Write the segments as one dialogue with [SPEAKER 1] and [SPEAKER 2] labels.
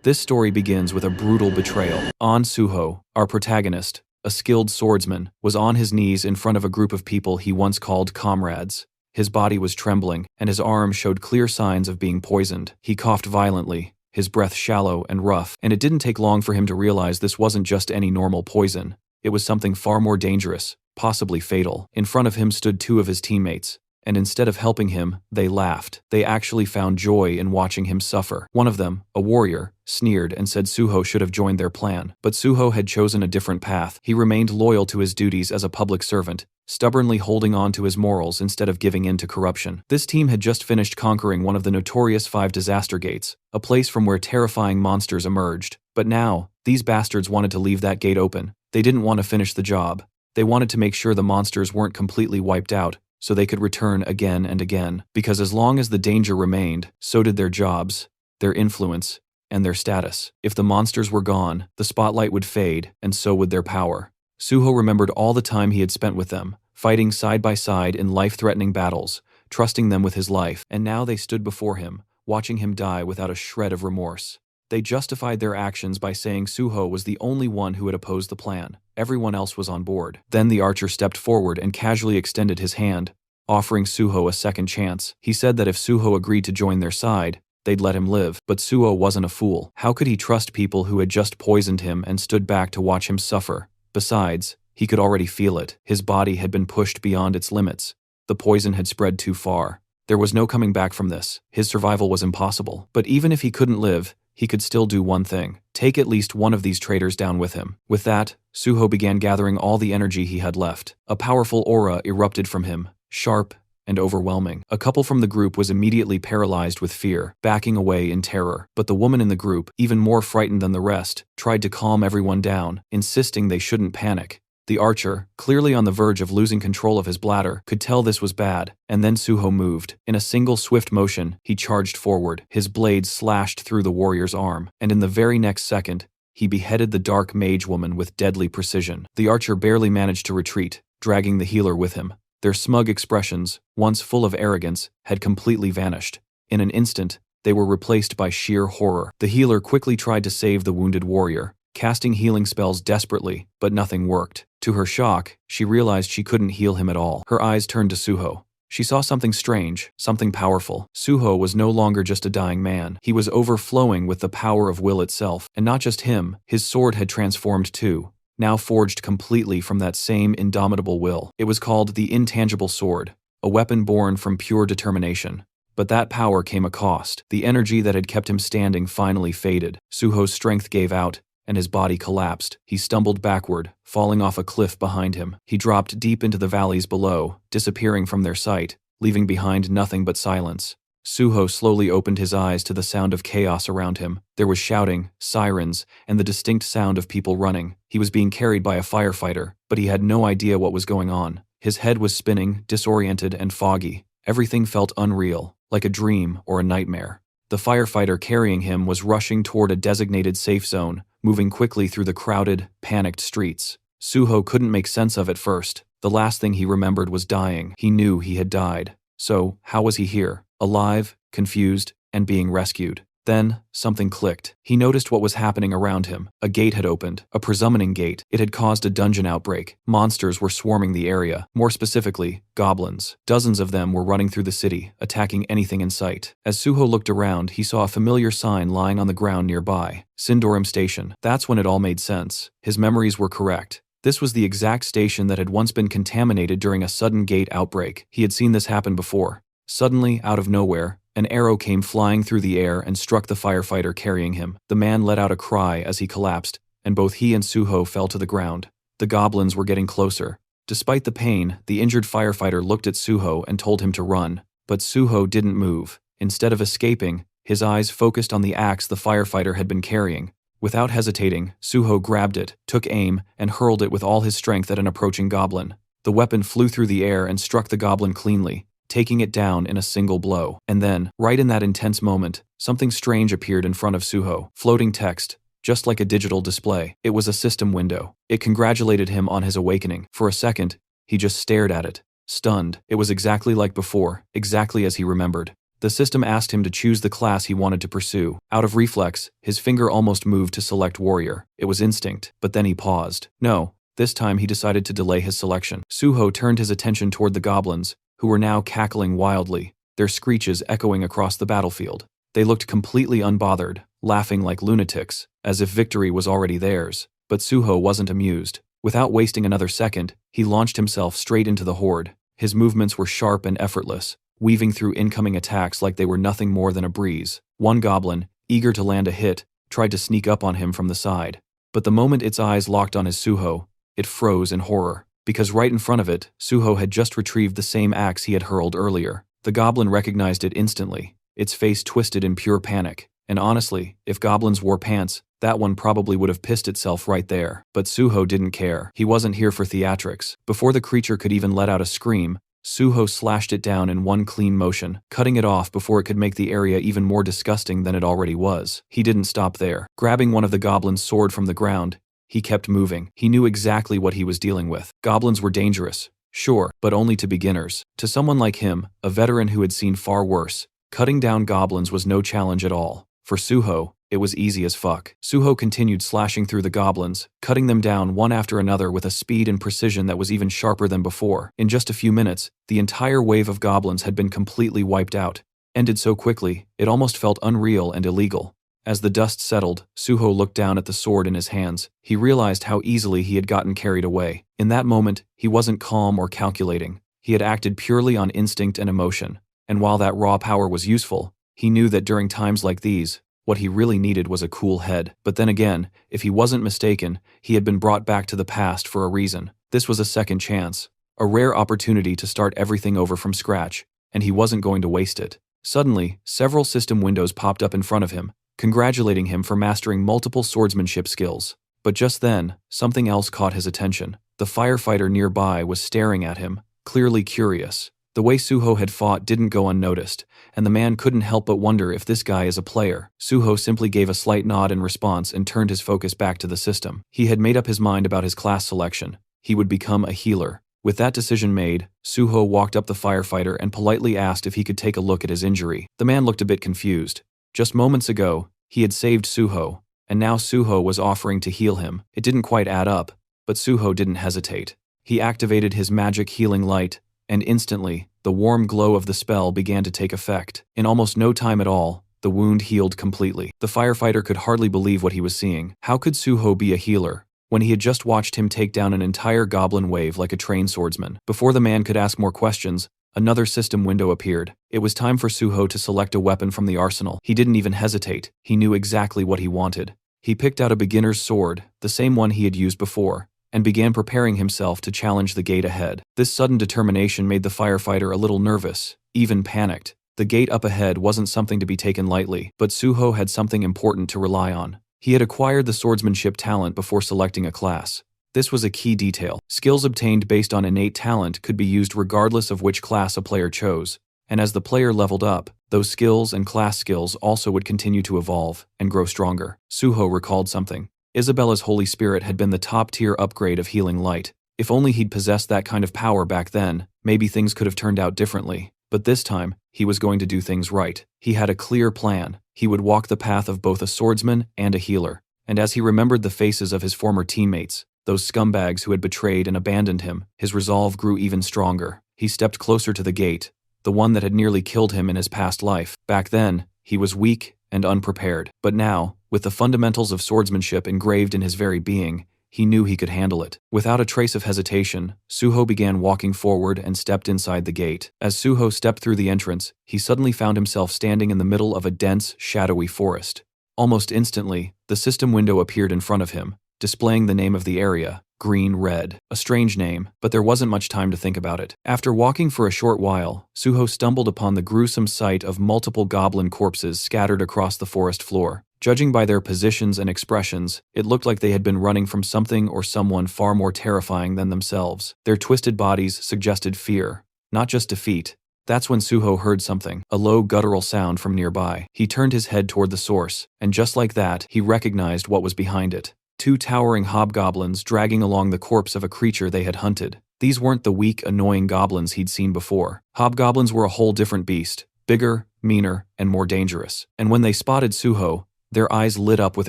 [SPEAKER 1] This story begins with a brutal betrayal. An Suho, our protagonist, a skilled swordsman, was on his knees in front of a group of people he once called comrades. His body was trembling, and his arm showed clear signs of being poisoned. He coughed violently, his breath shallow and rough, and it didn't take long for him to realize this wasn't just any normal poison. It was something far more dangerous, possibly fatal. In front of him stood two of his teammates, and instead of helping him, they laughed. They actually found joy in watching him suffer. One of them, a warrior, sneered and said Suho should have joined their plan. But Suho had chosen a different path. He remained loyal to his duties as a public servant, stubbornly holding on to his morals instead of giving in to corruption. This team had just finished conquering one of the notorious 5 disaster gates, a place from where terrifying monsters emerged. But now, these bastards wanted to leave that gate open. They didn't want to finish the job. They wanted to make sure the monsters weren't completely wiped out, so they could return again and again. Because as long as the danger remained, so did their jobs, their influence, and their status. If the monsters were gone, the spotlight would fade, and so would their power. Suho remembered all the time he had spent with them, fighting side by side in life-threatening battles, trusting them with his life, and now they stood before him, watching him die without a shred of remorse. They justified their actions by saying Suho was the only one who had opposed the plan. Everyone else was on board. Then the archer stepped forward and casually extended his hand, offering Suho a second chance. He said that if Suho agreed to join their side, they'd let him live. But Suho wasn't a fool. How could he trust people who had just poisoned him and stood back to watch him suffer? Besides, he could already feel it. His body had been pushed beyond its limits. The poison had spread too far. There was no coming back from this. His survival was impossible. But even if he couldn't live, he could still do one thing: take at least one of these traitors down with him. With that, Suho began gathering all the energy he had left. A powerful aura erupted from him, sharp and overwhelming. A couple from the group was immediately paralyzed with fear, backing away in terror. But the woman in the group, even more frightened than the rest, tried to calm everyone down, insisting they shouldn't panic. The archer, clearly on the verge of losing control of his bladder, could tell this was bad, and then Suho moved. In a single swift motion, he charged forward. His blade slashed through the warrior's arm, and in the very next second, he beheaded the dark mage woman with deadly precision. The archer barely managed to retreat, dragging the healer with him. Their smug expressions, once full of arrogance, had completely vanished. In an instant, they were replaced by sheer horror. The healer quickly tried to save the wounded warrior, casting healing spells desperately, but nothing worked. To her shock, she realized she couldn't heal him at all. Her eyes turned to Suho. She saw something strange, something powerful. Suho was no longer just a dying man. He was overflowing with the power of will itself. And not just him, his sword had transformed too, now forged completely from that same indomitable will. It was called the Intangible Sword, a weapon born from pure determination. But that power came a cost. The energy that had kept him standing finally faded. Suho's strength gave out, and his body collapsed. He stumbled backward, falling off a cliff behind him. He dropped deep into the valleys below, disappearing from their sight, leaving behind nothing but silence. Suho slowly opened his eyes to the sound of chaos around him. There was shouting, sirens, and the distinct sound of people running. He was being carried by a firefighter, but he had no idea what was going on. His head was spinning, disoriented and foggy. Everything felt unreal, like a dream or a nightmare. The firefighter carrying him was rushing toward a designated safe zone, moving quickly through the crowded, panicked streets. Suho couldn't make sense of it first. The last thing he remembered was dying. He knew he had died. So, how was he here? Alive, confused, and being rescued. Then, something clicked. He noticed what was happening around him. A gate had opened, a presummoning gate. It had caused a dungeon outbreak. Monsters were swarming the area, more specifically, goblins. Dozens of them were running through the city, attacking anything in sight. As Suho looked around, he saw a familiar sign lying on the ground nearby, Sindorim Station. That's when it all made sense. His memories were correct. This was the exact station that had once been contaminated during a sudden gate outbreak. He had seen this happen before. Suddenly, out of nowhere, an arrow came flying through the air and struck the firefighter carrying him. The man let out a cry as he collapsed, and both he and Suho fell to the ground. The goblins were getting closer. Despite the pain, the injured firefighter looked at Suho and told him to run. But Suho didn't move. Instead of escaping, his eyes focused on the axe the firefighter had been carrying. Without hesitating, Suho grabbed it, took aim, and hurled it with all his strength at an approaching goblin. The weapon flew through the air and struck the goblin cleanly, taking it down in a single blow. And then, right in that intense moment, something strange appeared in front of Suho. Floating text, just like a digital display. It was a system window. It congratulated him on his awakening. For a second, he just stared at it, stunned. It was exactly like before, exactly as he remembered. The system asked him to choose the class he wanted to pursue. Out of reflex, his finger almost moved to select warrior. It was instinct, but then he paused. No, this time he decided to delay his selection. Suho turned his attention toward the goblins, who were now cackling wildly, their screeches echoing across the battlefield. They looked completely unbothered, laughing like lunatics, as if victory was already theirs. But Suho wasn't amused. Without wasting another second, he launched himself straight into the horde. His movements were sharp and effortless, weaving through incoming attacks like they were nothing more than a breeze. One goblin, eager to land a hit, tried to sneak up on him from the side. But the moment its eyes locked on his Suho, it froze in horror, because right in front of it, Suho had just retrieved the same axe he had hurled earlier. The goblin recognized it instantly, its face twisted in pure panic. And honestly, if goblins wore pants, that one probably would have pissed itself right there. But Suho didn't care. He wasn't here for theatrics. Before the creature could even let out a scream, Suho slashed it down in one clean motion, cutting it off before it could make the area even more disgusting than it already was. He didn't stop there. Grabbing one of the goblin's sword from the ground, he kept moving. He knew exactly what he was dealing with. Goblins were dangerous, sure, but only to beginners. To someone like him, a veteran who had seen far worse, cutting down goblins was no challenge at all. For Suho, it was easy as fuck. Suho continued slashing through the goblins, cutting them down one after another with a speed and precision that was even sharper than before. In just a few minutes, the entire wave of goblins had been completely wiped out, ended so quickly, it almost felt unreal and illegal. As the dust settled, Suho looked down at the sword in his hands. He realized how easily he had gotten carried away. In that moment, he wasn't calm or calculating. He had acted purely on instinct and emotion. And while that raw power was useful, he knew that during times like these, what he really needed was a cool head. But then again, if he wasn't mistaken, he had been brought back to the past for a reason. This was a second chance, a rare opportunity to start everything over from scratch, and he wasn't going to waste it. Suddenly, several system windows popped up in front of him, congratulating him for mastering multiple swordsmanship skills. But just then, something else caught his attention. The firefighter nearby was staring at him, clearly curious. The way Suho had fought didn't go unnoticed, and the man couldn't help but wonder if this guy is a player. Suho simply gave a slight nod in response and turned his focus back to the system. He had made up his mind about his class selection. He would become a healer. With that decision made, Suho walked up the firefighter and politely asked if he could take a look at his injury. The man looked a bit confused. Just moments ago, he had saved Suho, and now Suho was offering to heal him. It didn't quite add up, but Suho didn't hesitate. He activated his magic healing light, and instantly, the warm glow of the spell began to take effect. In almost no time at all, the wound healed completely. The firefighter could hardly believe what he was seeing. How could Suho be a healer, when he had just watched him take down an entire goblin wave like a trained swordsman? Before the man could ask more questions, another system window appeared. It was time for Suho to select a weapon from the arsenal. He didn't even hesitate. He knew exactly what he wanted. He picked out a beginner's sword, the same one he had used before, and began preparing himself to challenge the gate ahead. This sudden determination made the firefighter a little nervous, even panicked. The gate up ahead wasn't something to be taken lightly, but Suho had something important to rely on. He had acquired the swordsmanship talent before selecting a class. This was a key detail. Skills obtained based on innate talent could be used regardless of which class a player chose, and as the player leveled up, those skills and class skills also would continue to evolve and grow stronger. Suho recalled something. Isabella's Holy Spirit had been the top-tier upgrade of healing light. If only he'd possessed that kind of power back then, maybe things could have turned out differently. But this time, he was going to do things right. He had a clear plan. He would walk the path of both a swordsman and a healer. And as he remembered the faces of his former teammates, those scumbags who had betrayed and abandoned him, his resolve grew even stronger. He stepped closer to the gate, the one that had nearly killed him in his past life. Back then, he was weak and unprepared. But now, with the fundamentals of swordsmanship engraved in his very being, he knew he could handle it. Without a trace of hesitation, Suho began walking forward and stepped inside the gate. As Suho stepped through the entrance, he suddenly found himself standing in the middle of a dense, shadowy forest. Almost instantly, the system window appeared in front of him, displaying the name of the area, Green Red. A strange name, but there wasn't much time to think about it. After walking for a short while, Suho stumbled upon the gruesome sight of multiple goblin corpses scattered across the forest floor. Judging by their positions and expressions, it looked like they had been running from something or someone far more terrifying than themselves. Their twisted bodies suggested fear, not just defeat. That's when Suho heard something, a low guttural sound from nearby. He turned his head toward the source, and just like that, he recognized what was behind it. Two towering hobgoblins dragging along the corpse of a creature they had hunted. These weren't the weak, annoying goblins he'd seen before. Hobgoblins were a whole different beast. Bigger, meaner, and more dangerous. And when they spotted Suho, their eyes lit up with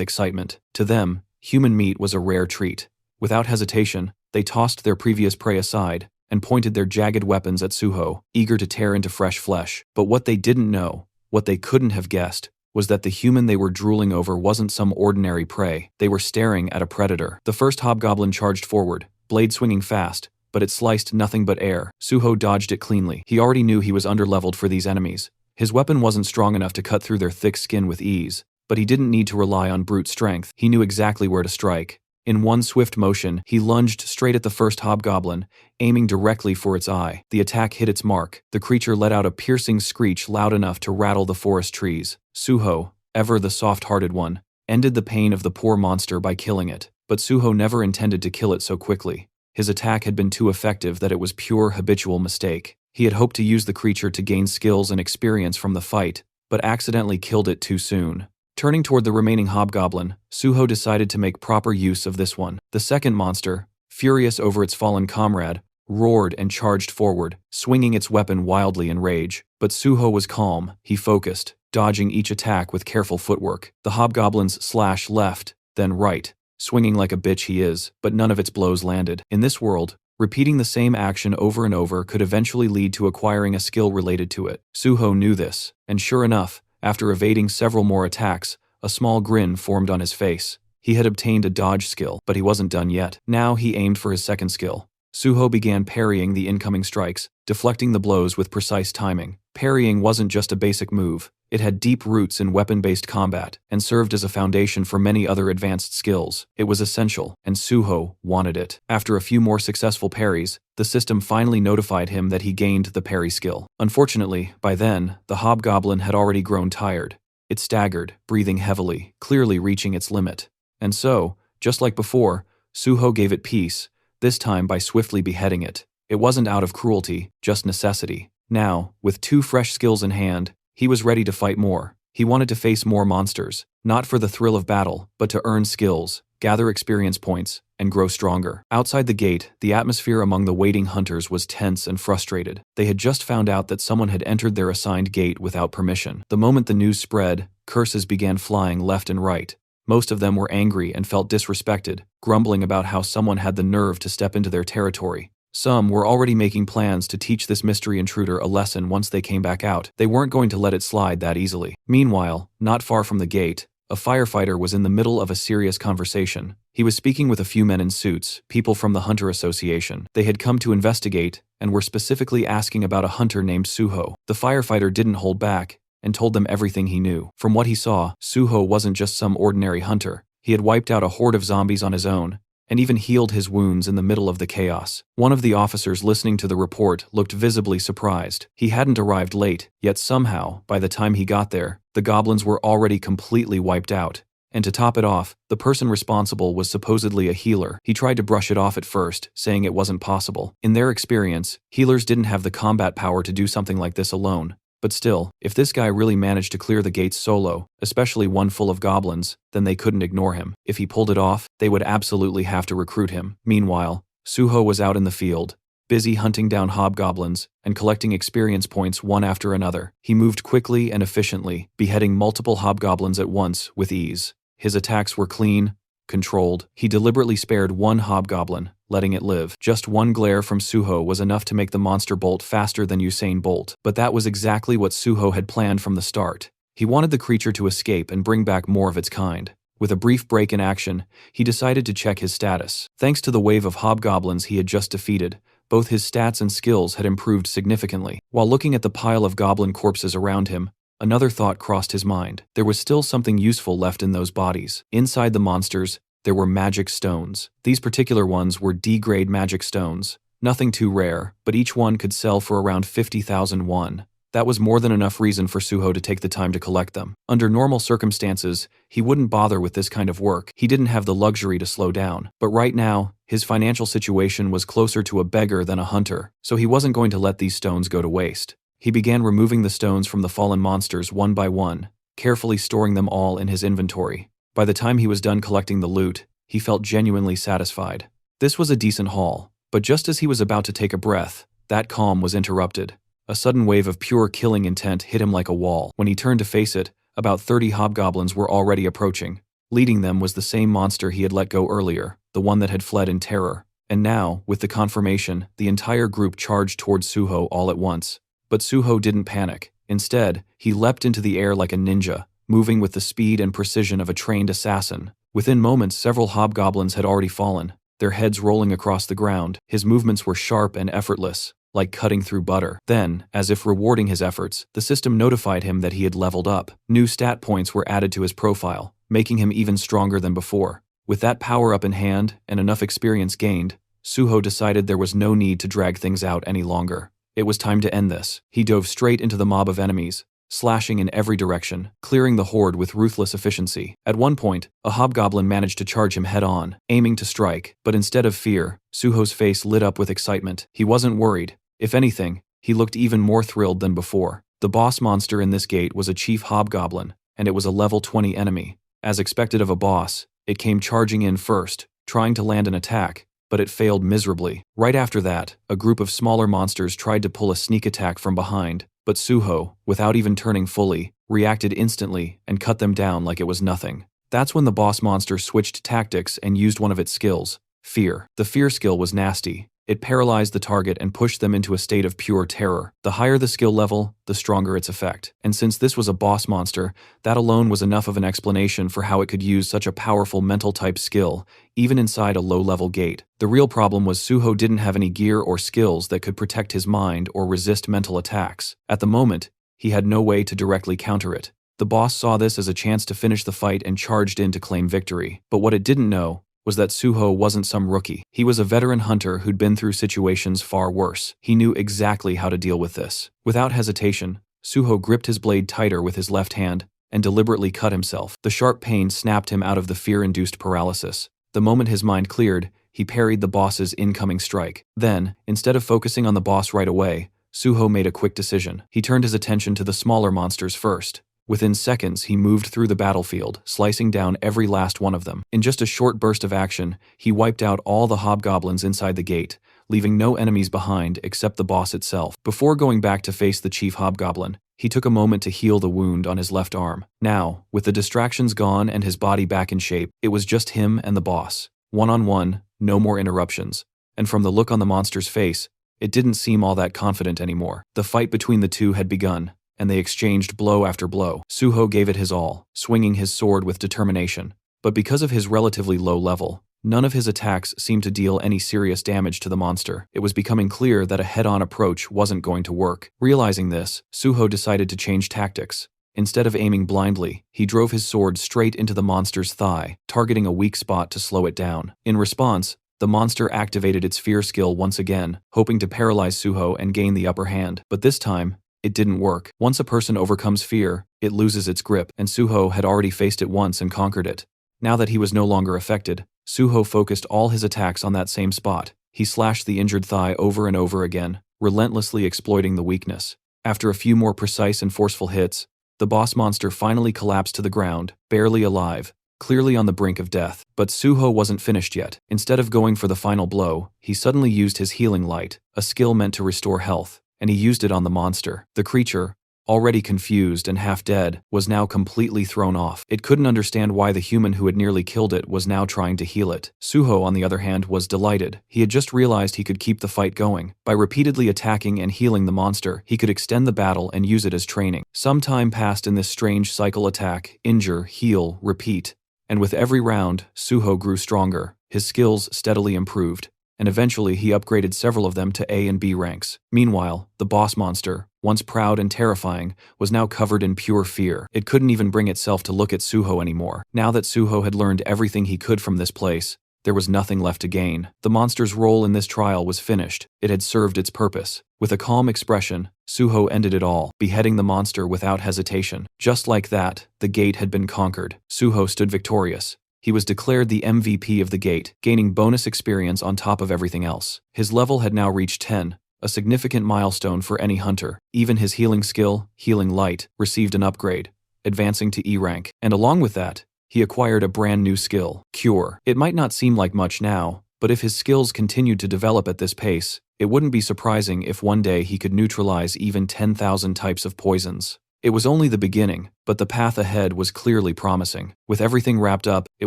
[SPEAKER 1] excitement. To them, human meat was a rare treat. Without hesitation, they tossed their previous prey aside and pointed their jagged weapons at Suho, eager to tear into fresh flesh. But what they didn't know, what they couldn't have guessed, was that the human they were drooling over wasn't some ordinary prey. They were staring at a predator. The first hobgoblin charged forward, blade swinging fast, but it sliced nothing but air. Suho dodged it cleanly. He already knew he was underleveled for these enemies. His weapon wasn't strong enough to cut through their thick skin with ease, but he didn't need to rely on brute strength. He knew exactly where to strike. In one swift motion, he lunged straight at the first hobgoblin, aiming directly for its eye. The attack hit its mark. The creature let out a piercing screech loud enough to rattle the forest trees. Suho, ever the soft-hearted one, ended the pain of the poor monster by killing it. But Suho never intended to kill it so quickly. His attack had been too effective that it was pure habitual mistake. He had hoped to use the creature to gain skills and experience from the fight, but accidentally killed it too soon. Turning toward the remaining hobgoblin, Suho decided to make proper use of this one. The second monster, furious over its fallen comrade, roared and charged forward, swinging its weapon wildly in rage. But Suho was calm. He focused, dodging each attack with careful footwork. The hobgoblins slashed left, then right, swinging like a bitch he is, but none of its blows landed. In this world, repeating the same action over and over could eventually lead to acquiring a skill related to it. Suho knew this, and sure enough, after evading several more attacks, a small grin formed on his face. He had obtained a dodge skill, but he wasn't done yet. Now he aimed for his second skill. Suho began parrying the incoming strikes, deflecting the blows with precise timing. Parrying wasn't just a basic move. It had deep roots in weapon-based combat and served as a foundation for many other advanced skills. It was essential, and Suho wanted it. After a few more successful parries, the system finally notified him that he gained the parry skill. Unfortunately, by then, the hobgoblin had already grown tired. It staggered, breathing heavily, clearly reaching its limit. And so, just like before, Suho gave it peace, this time by swiftly beheading it. It wasn't out of cruelty, just necessity. Now, with 2 fresh skills in hand, he was ready to fight more. He wanted to face more monsters, not for the thrill of battle, but to earn skills, gather experience points, and grow stronger. Outside the gate, the atmosphere among the waiting hunters was tense and frustrated. They had just found out that someone had entered their assigned gate without permission. The moment the news spread, curses began flying left and right. Most of them were angry and felt disrespected, grumbling about how someone had the nerve to step into their territory. Some were already making plans to teach this mystery intruder a lesson once they came back out. They weren't going to let it slide that easily. Meanwhile, not far from the gate, a firefighter was in the middle of a serious conversation. He was speaking with a few men in suits, people from the Hunter Association. They had come to investigate and were specifically asking about a hunter named Suho. The firefighter didn't hold back and told them everything he knew. From what he saw, Suho wasn't just some ordinary hunter. He had wiped out a horde of zombies on his own, and even healed his wounds in the middle of the chaos. One of the officers listening to the report looked visibly surprised. He hadn't arrived late, yet somehow, by the time he got there, the goblins were already completely wiped out. And to top it off, the person responsible was supposedly a healer. He tried to brush it off at first, saying it wasn't possible. In their experience, healers didn't have the combat power to do something like this alone. But still, if this guy really managed to clear the gates solo, especially one full of goblins, then they couldn't ignore him. If he pulled it off, they would absolutely have to recruit him. Meanwhile, Suho was out in the field, busy hunting down hobgoblins and collecting experience points one after another. He moved quickly and efficiently, beheading multiple hobgoblins at once with ease. His attacks were clean, controlled. He deliberately spared one hobgoblin, letting it live. Just one glare from Suho was enough to make the monster bolt faster than Usain Bolt. But that was exactly what Suho had planned from the start. He wanted the creature to escape and bring back more of its kind. With a brief break in action, he decided to check his status. Thanks to the wave of hobgoblins he had just defeated, both his stats and skills had improved significantly. While looking at the pile of goblin corpses around him, another thought crossed his mind. There was still something useful left in those bodies. Inside the monsters, there were magic stones. These particular ones were D-grade magic stones. Nothing too rare, but each one could sell for around 50,000 won. That was more than enough reason for Suho to take the time to collect them. Under normal circumstances, he wouldn't bother with this kind of work. He didn't have the luxury to slow down. But right now, his financial situation was closer to a beggar than a hunter, so he wasn't going to let these stones go to waste. He began removing the stones from the fallen monsters one by one, carefully storing them all in his inventory. By the time he was done collecting the loot, he felt genuinely satisfied. This was a decent haul, but just as he was about to take a breath, that calm was interrupted. A sudden wave of pure killing intent hit him like a wall. When he turned to face it, about 30 hobgoblins were already approaching. Leading them was the same monster he had let go earlier, the one that had fled in terror. And now, with the confirmation, the entire group charged towards Suho all at once. But Suho didn't panic. Instead, he leapt into the air like a ninja, moving with the speed and precision of a trained assassin. Within moments, several hobgoblins had already fallen, their heads rolling across the ground. His movements were sharp and effortless, like cutting through butter. Then, as if rewarding his efforts, the system notified him that he had leveled up. New stat points were added to his profile, making him even stronger than before. With that power-up in hand and enough experience gained, Suho decided there was no need to drag things out any longer. It was time to end this. He dove straight into the mob of enemies, slashing in every direction, clearing the horde with ruthless efficiency. At one point, a hobgoblin managed to charge him head-on, aiming to strike, but instead of fear, Suho's face lit up with excitement. He wasn't worried. If anything, he looked even more thrilled than before. The boss monster in this gate was a chief hobgoblin, and it was a level 20 enemy. As expected of a boss, it came charging in first, trying to land an attack, but it failed miserably. Right after that, a group of smaller monsters tried to pull a sneak attack from behind, but Suho, without even turning fully, reacted instantly and cut them down like it was nothing. That's when the boss monster switched tactics and used one of its skills, fear. The fear skill was nasty. It paralyzed the target and pushed them into a state of pure terror. The higher the skill level, the stronger its effect. And since this was a boss monster, that alone was enough of an explanation for how it could use such a powerful mental-type skill, even inside a low-level gate. The real problem was Suho didn't have any gear or skills that could protect his mind or resist mental attacks. At the moment, he had no way to directly counter it. The boss saw this as a chance to finish the fight and charged in to claim victory. But what it didn't know was that Suho wasn't some rookie. He was a veteran hunter who'd been through situations far worse. He knew exactly how to deal with this. Without hesitation, Suho gripped his blade tighter with his left hand and deliberately cut himself. The sharp pain snapped him out of the fear-induced paralysis. The moment his mind cleared, he parried the boss's incoming strike. Then, instead of focusing on the boss right away, Suho made a quick decision. He turned his attention to the smaller monsters first. Within seconds, he moved through the battlefield, slicing down every last one of them. In just a short burst of action, he wiped out all the hobgoblins inside the gate, leaving no enemies behind except the boss itself. Before going back to face the chief hobgoblin, he took a moment to heal the wound on his left arm. Now, with the distractions gone and his body back in shape, it was just him and the boss. One-on-one, no more interruptions. And from the look on the monster's face, it didn't seem all that confident anymore. The fight between the two had begun, and they exchanged blow after blow. Suho gave it his all, swinging his sword with determination. But because of his relatively low level, none of his attacks seemed to deal any serious damage to the monster. It was becoming clear that a head-on approach wasn't going to work. Realizing this, Suho decided to change tactics. Instead of aiming blindly, he drove his sword straight into the monster's thigh, targeting a weak spot to slow it down. In response, the monster activated its fear skill once again, hoping to paralyze Suho and gain the upper hand. But this time, it didn't work. Once a person overcomes fear, it loses its grip, and Suho had already faced it once and conquered it. Now that he was no longer affected, Suho focused all his attacks on that same spot. He slashed the injured thigh over and over again, relentlessly exploiting the weakness. After a few more precise and forceful hits, the boss monster finally collapsed to the ground, barely alive, clearly on the brink of death. But Suho wasn't finished yet. Instead of going for the final blow, he suddenly used his healing light, a skill meant to restore health, and he used it on the monster. The creature, already confused and half dead, was now completely thrown off. It couldn't understand why the human who had nearly killed it was now trying to heal it. Suho, on the other hand, was delighted. He had just realized he could keep the fight going. By repeatedly attacking and healing the monster, he could extend the battle and use it as training. Some time passed in this strange cycle: attack, injure, heal, repeat. And with every round, Suho grew stronger. His skills steadily improved, and eventually he upgraded several of them to A and B ranks. Meanwhile, the boss monster, once proud and terrifying, was now covered in pure fear. It couldn't even bring itself to look at Suho anymore. Now that Suho had learned everything he could from this place, there was nothing left to gain. The monster's role in this trial was finished. It had served its purpose. With a calm expression, Suho ended it all, beheading the monster without hesitation. Just like that, the gate had been conquered. Suho stood victorious. He was declared the MVP of the gate, gaining bonus experience on top of everything else. His level had now reached 10, a significant milestone for any hunter. Even his healing skill, Healing Light, received an upgrade, advancing to E rank. And along with that, he acquired a brand new skill, Cure. It might not seem like much now, but if his skills continued to develop at this pace, It wouldn't be surprising if one day he could neutralize even 10,000 types of poisons. It was only the beginning, but the path ahead was clearly promising. With everything wrapped up, it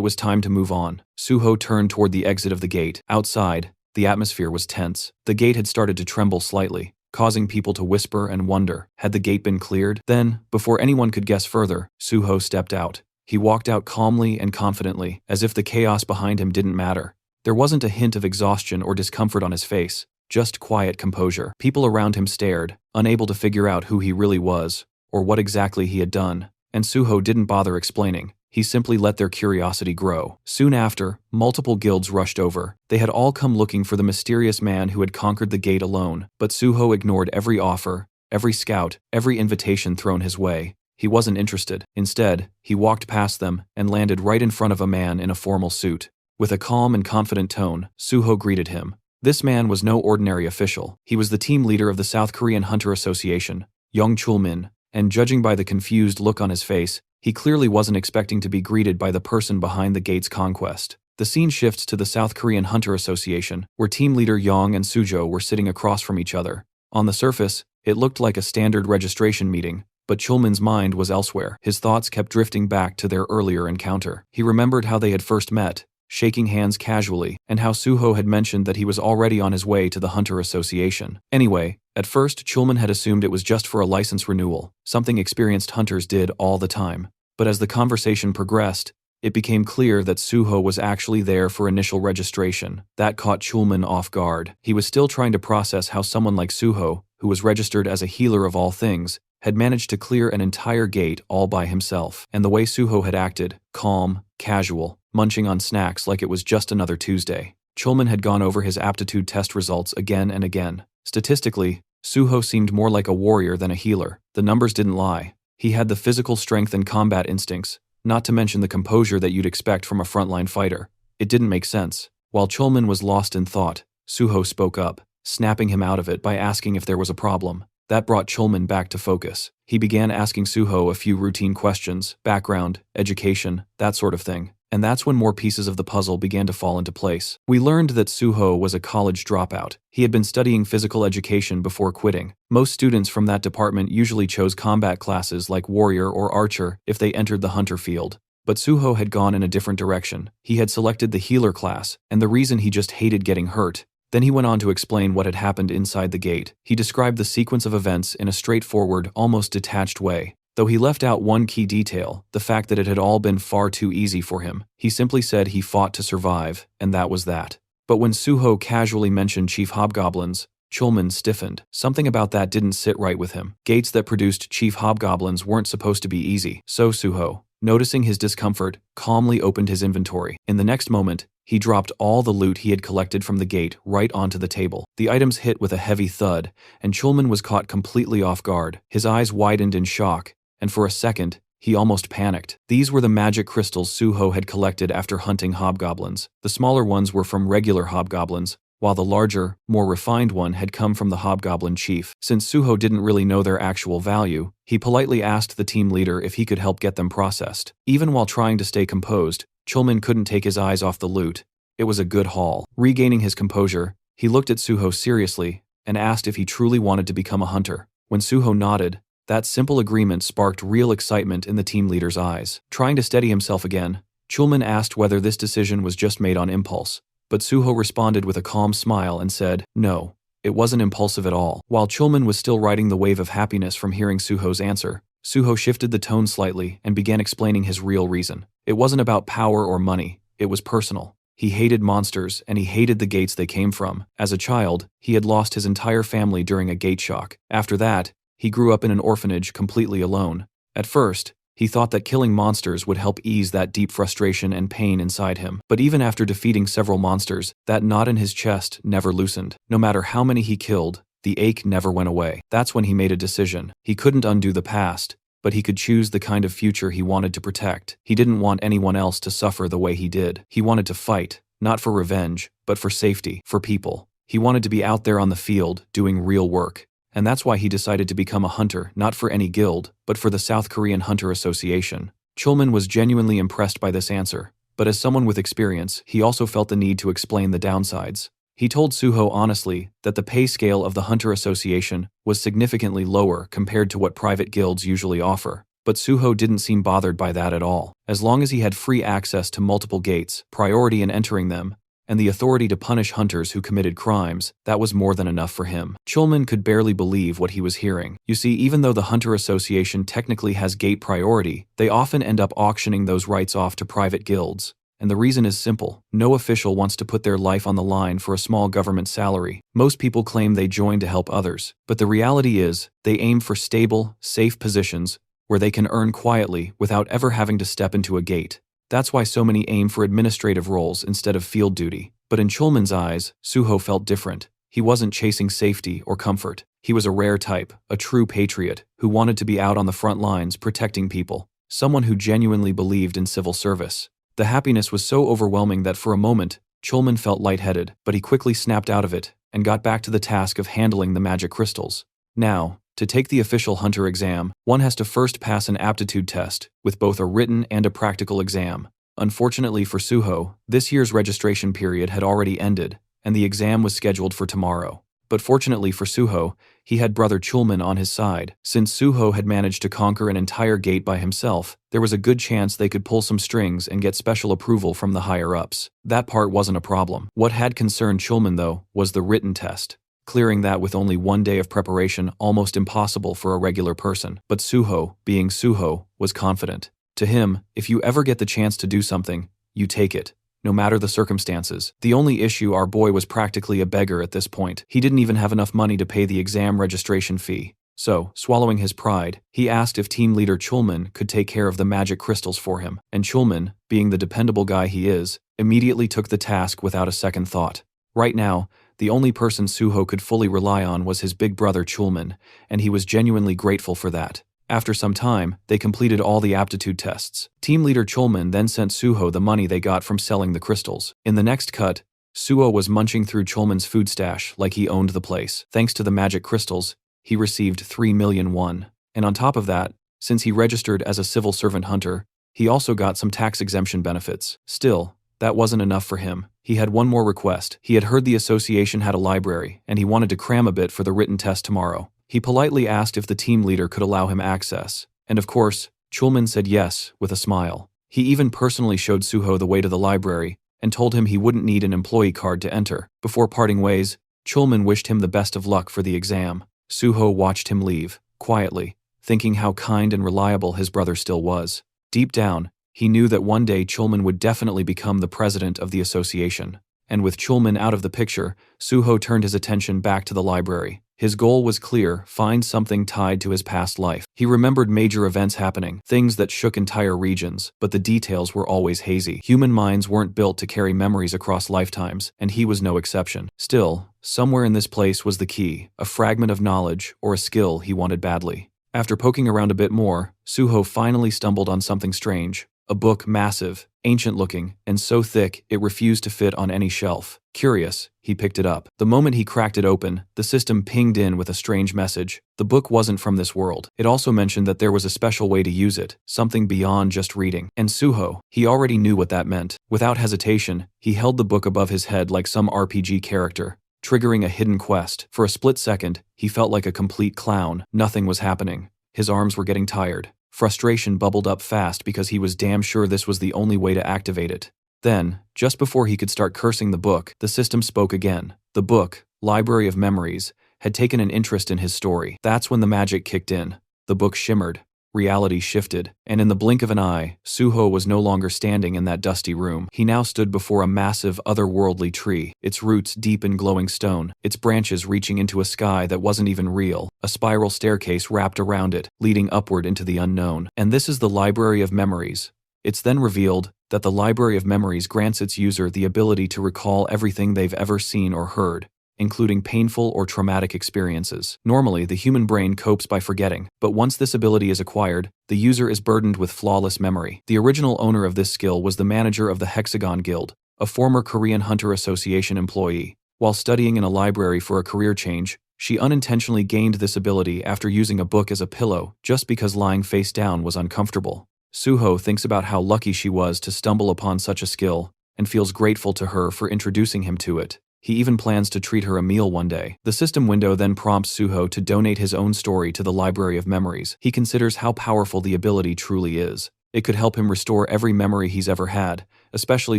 [SPEAKER 1] was time to move on. Suho turned toward the exit of the gate. Outside, the atmosphere was tense. The gate had started to tremble slightly, causing people to whisper and wonder, had the gate been cleared? Then, before anyone could guess further, Suho stepped out. He walked out calmly and confidently, as if the chaos behind him didn't matter. There wasn't a hint of exhaustion or discomfort on his face, just quiet composure. People around him stared, unable to figure out who he really was, or what exactly he had done, and Suho didn't bother explaining. He simply let their curiosity grow. Soon after, multiple guilds rushed over. They had all come looking for the mysterious man who had conquered the gate alone, but Suho ignored every offer, every scout, every invitation thrown his way. He wasn't interested. Instead, he walked past them and landed right in front of a man in a formal suit. With a calm and confident tone, Suho greeted him. This man was no ordinary official. He was the team leader of the South Korean Hunter Association, Young Chulmin, and judging by the confused look on his face, he clearly wasn't expecting to be greeted by the person behind the gate's conquest. The scene shifts to the South Korean Hunter Association, where team leader Yang and Sujo were sitting across from each other. On the surface, it looked like a standard registration meeting, but Chulmin's mind was elsewhere. His thoughts kept drifting back to their earlier encounter. He remembered how they had first met, shaking hands casually, and how Suho had mentioned that he was already on his way to the Hunter Association. Anyway, at first Chulmin had assumed it was just for a license renewal, something experienced hunters did all the time. But as the conversation progressed, it became clear that Suho was actually there for initial registration. That caught Chulmin off guard. He was still trying to process how someone like Suho, who was registered as a healer of all things, had managed to clear an entire gate all by himself. And the way Suho had acted, calm, casual, munching on snacks like it was just another Tuesday. Chulmin had gone over his aptitude test results again and again. Statistically, Suho seemed more like a warrior than a healer. The numbers didn't lie. He had the physical strength and combat instincts, not to mention the composure that you'd expect from a frontline fighter. It didn't make sense. While Chulmin was lost in thought, Suho spoke up, snapping him out of it by asking if there was a problem. That brought Chulmin back to focus. He began asking Suho a few routine questions, background, education, that sort of thing. And that's when more pieces of the puzzle began to fall into place. We learned that Suho was a college dropout. He had been studying physical education before quitting. Most students from that department usually chose combat classes like warrior or archer if they entered the hunter field. But Suho had gone in a different direction. He had selected the healer class, and the reason he just hated getting hurt. Then he went on to explain what had happened inside the gate. He described the sequence of events in a straightforward, almost detached way. Though he left out one key detail, the fact that it had all been far too easy for him. He simply said he fought to survive, and that was that. But when Suho casually mentioned Chief Hobgoblins, Chulmin stiffened. Something about that didn't sit right with him. Gates that produced Chief Hobgoblins weren't supposed to be easy. So Suho, noticing his discomfort, calmly opened his inventory. In the next moment, he dropped all the loot he had collected from the gate right onto the table. The items hit with a heavy thud, and Chulmin was caught completely off guard. His eyes widened in shock, and for a second, he almost panicked. These were the magic crystals Suho had collected after hunting hobgoblins. The smaller ones were from regular hobgoblins, while the larger, more refined one had come from the hobgoblin chief. Since Suho didn't really know their actual value, he politely asked the team leader if he could help get them processed. Even while trying to stay composed, Chulmin couldn't take his eyes off the loot. It was a good haul. Regaining his composure, he looked at Suho seriously and asked if he truly wanted to become a hunter. When Suho nodded, that simple agreement sparked real excitement in the team leader's eyes. Trying to steady himself again, Chulmin asked whether this decision was just made on impulse, but Suho responded with a calm smile and said, "No, it wasn't impulsive at all." While Chulmin was still riding the wave of happiness from hearing Suho's answer, Suho shifted the tone slightly and began explaining his real reason. It wasn't about power or money, it was personal. He hated monsters, and he hated the gates they came from. As a child, he had lost his entire family during a gate shock. After that, he grew up in an orphanage completely alone. At first, he thought that killing monsters would help ease that deep frustration and pain inside him. But even after defeating several monsters, that knot in his chest never loosened. No matter how many he killed, the ache never went away. That's when he made a decision. He couldn't undo the past, but he could choose the kind of future he wanted to protect. He didn't want anyone else to suffer the way he did. He wanted to fight, not for revenge, but for safety, for people. He wanted to be out there on the field, doing real work. And that's why he decided to become a hunter, not for any guild, but for the South Korean Hunter Association. Chulmin was genuinely impressed by this answer, but as someone with experience, he also felt the need to explain the downsides. He told Suho honestly that the pay scale of the Hunter Association was significantly lower compared to what private guilds usually offer. But Suho didn't seem bothered by that at all. As long as he had free access to multiple gates, priority in entering them, and the authority to punish hunters who committed crimes, that was more than enough for him. Chulman could barely believe what he was hearing. You see, even though the Hunter Association technically has gate priority, they often end up auctioning those rights off to private guilds. And the reason is simple. No official wants to put their life on the line for a small government salary. Most people claim they join to help others, but the reality is, they aim for stable, safe positions where they can earn quietly without ever having to step into a gate. That's why so many aim for administrative roles instead of field duty. But in Chulman's eyes, Suho felt different. He wasn't chasing safety or comfort. He was a rare type, a true patriot, who wanted to be out on the front lines protecting people, someone who genuinely believed in civil service. The happiness was so overwhelming that for a moment, Chulman felt lightheaded, but he quickly snapped out of it and got back to the task of handling the magic crystals. Now, to take the official hunter exam, one has to first pass an aptitude test, with both a written and a practical exam. Unfortunately for Suho, this year's registration period had already ended, and the exam was scheduled for tomorrow. But fortunately for Suho, he had brother Chulman on his side. Since Suho had managed to conquer an entire gate by himself, there was a good chance they could pull some strings and get special approval from the higher-ups. That part wasn't a problem. What had concerned Chulman, though, was the written test. Clearing that with only one day of preparation almost impossible for a regular person. But Suho, being Suho, was confident. To him, if you ever get the chance to do something, you take it, no matter the circumstances. The only issue, our boy was practically a beggar at this point. He didn't even have enough money to pay the exam registration fee. So, swallowing his pride, he asked if team leader Chulman could take care of the magic crystals for him. And Chulman, being the dependable guy he is, immediately took the task without a second thought. Right now, the only person Suho could fully rely on was his big brother Chulman, and he was genuinely grateful for that. After some time, they completed all the aptitude tests. Team leader Chulman then sent Suho the money they got from selling the crystals. In the next cut, Suho was munching through Chulman's food stash like he owned the place. Thanks to the magic crystals, he received 3 million won. And on top of that, since he registered as a civil servant hunter, he also got some tax exemption benefits. Still, that wasn't enough for him. He had one more request. He had heard the association had a library, and he wanted to cram a bit for the written test tomorrow. He politely asked if the team leader could allow him access. And of course, Chulman said yes, with a smile. He even personally showed Suho the way to the library, and told him he wouldn't need an employee card to enter. Before parting ways, Chulman wished him the best of luck for the exam. Suho watched him leave, quietly, thinking how kind and reliable his brother still was. Deep down, he knew that one day Chulman would definitely become the president of the association. And with Chulman out of the picture, Suho turned his attention back to the library. His goal was clear: find something tied to his past life. He remembered major events happening, things that shook entire regions, but the details were always hazy. Human minds weren't built to carry memories across lifetimes, and he was no exception. Still, somewhere in this place was the key, a fragment of knowledge or a skill he wanted badly. After poking around a bit more, Suho finally stumbled on something strange. A book, massive, ancient-looking, and so thick it refused to fit on any shelf. Curious, he picked it up. The moment he cracked it open, the system pinged in with a strange message. The book wasn't from this world. It also mentioned that there was a special way to use it, something beyond just reading. And Suho, he already knew what that meant. Without hesitation, he held the book above his head like some RPG character, triggering a hidden quest. For a split second, he felt like a complete clown. Nothing was happening. His arms were getting tired. Frustration bubbled up fast because he was damn sure this was the only way to activate it. Then, just before he could start cursing the book, the system spoke again. The book, Library of Memories, had taken an interest in his story. That's when the magic kicked in. The book shimmered. Reality shifted, and in the blink of an eye, Suho was no longer standing in that dusty room. He now stood before a massive, otherworldly tree, its roots deep in glowing stone, its branches reaching into a sky that wasn't even real, a spiral staircase wrapped around it, leading upward into the unknown. And this is the Library of Memories. It's then revealed that the Library of Memories grants its user the ability to recall everything they've ever seen or heard, including painful or traumatic experiences. Normally, the human brain copes by forgetting, but once this ability is acquired, the user is burdened with flawless memory. The original owner of this skill was the manager of the Hexagon Guild, a former Korean Hunter Association employee. While studying in a library for a career change, she unintentionally gained this ability after using a book as a pillow, just because lying face down was uncomfortable. Suho thinks about how lucky she was to stumble upon such a skill, and feels grateful to her for introducing him to it. He even plans to treat her a meal one day. The system window then prompts Suho to donate his own story to the Library of Memories. He considers how powerful the ability truly is. It could help him restore every memory he's ever had, especially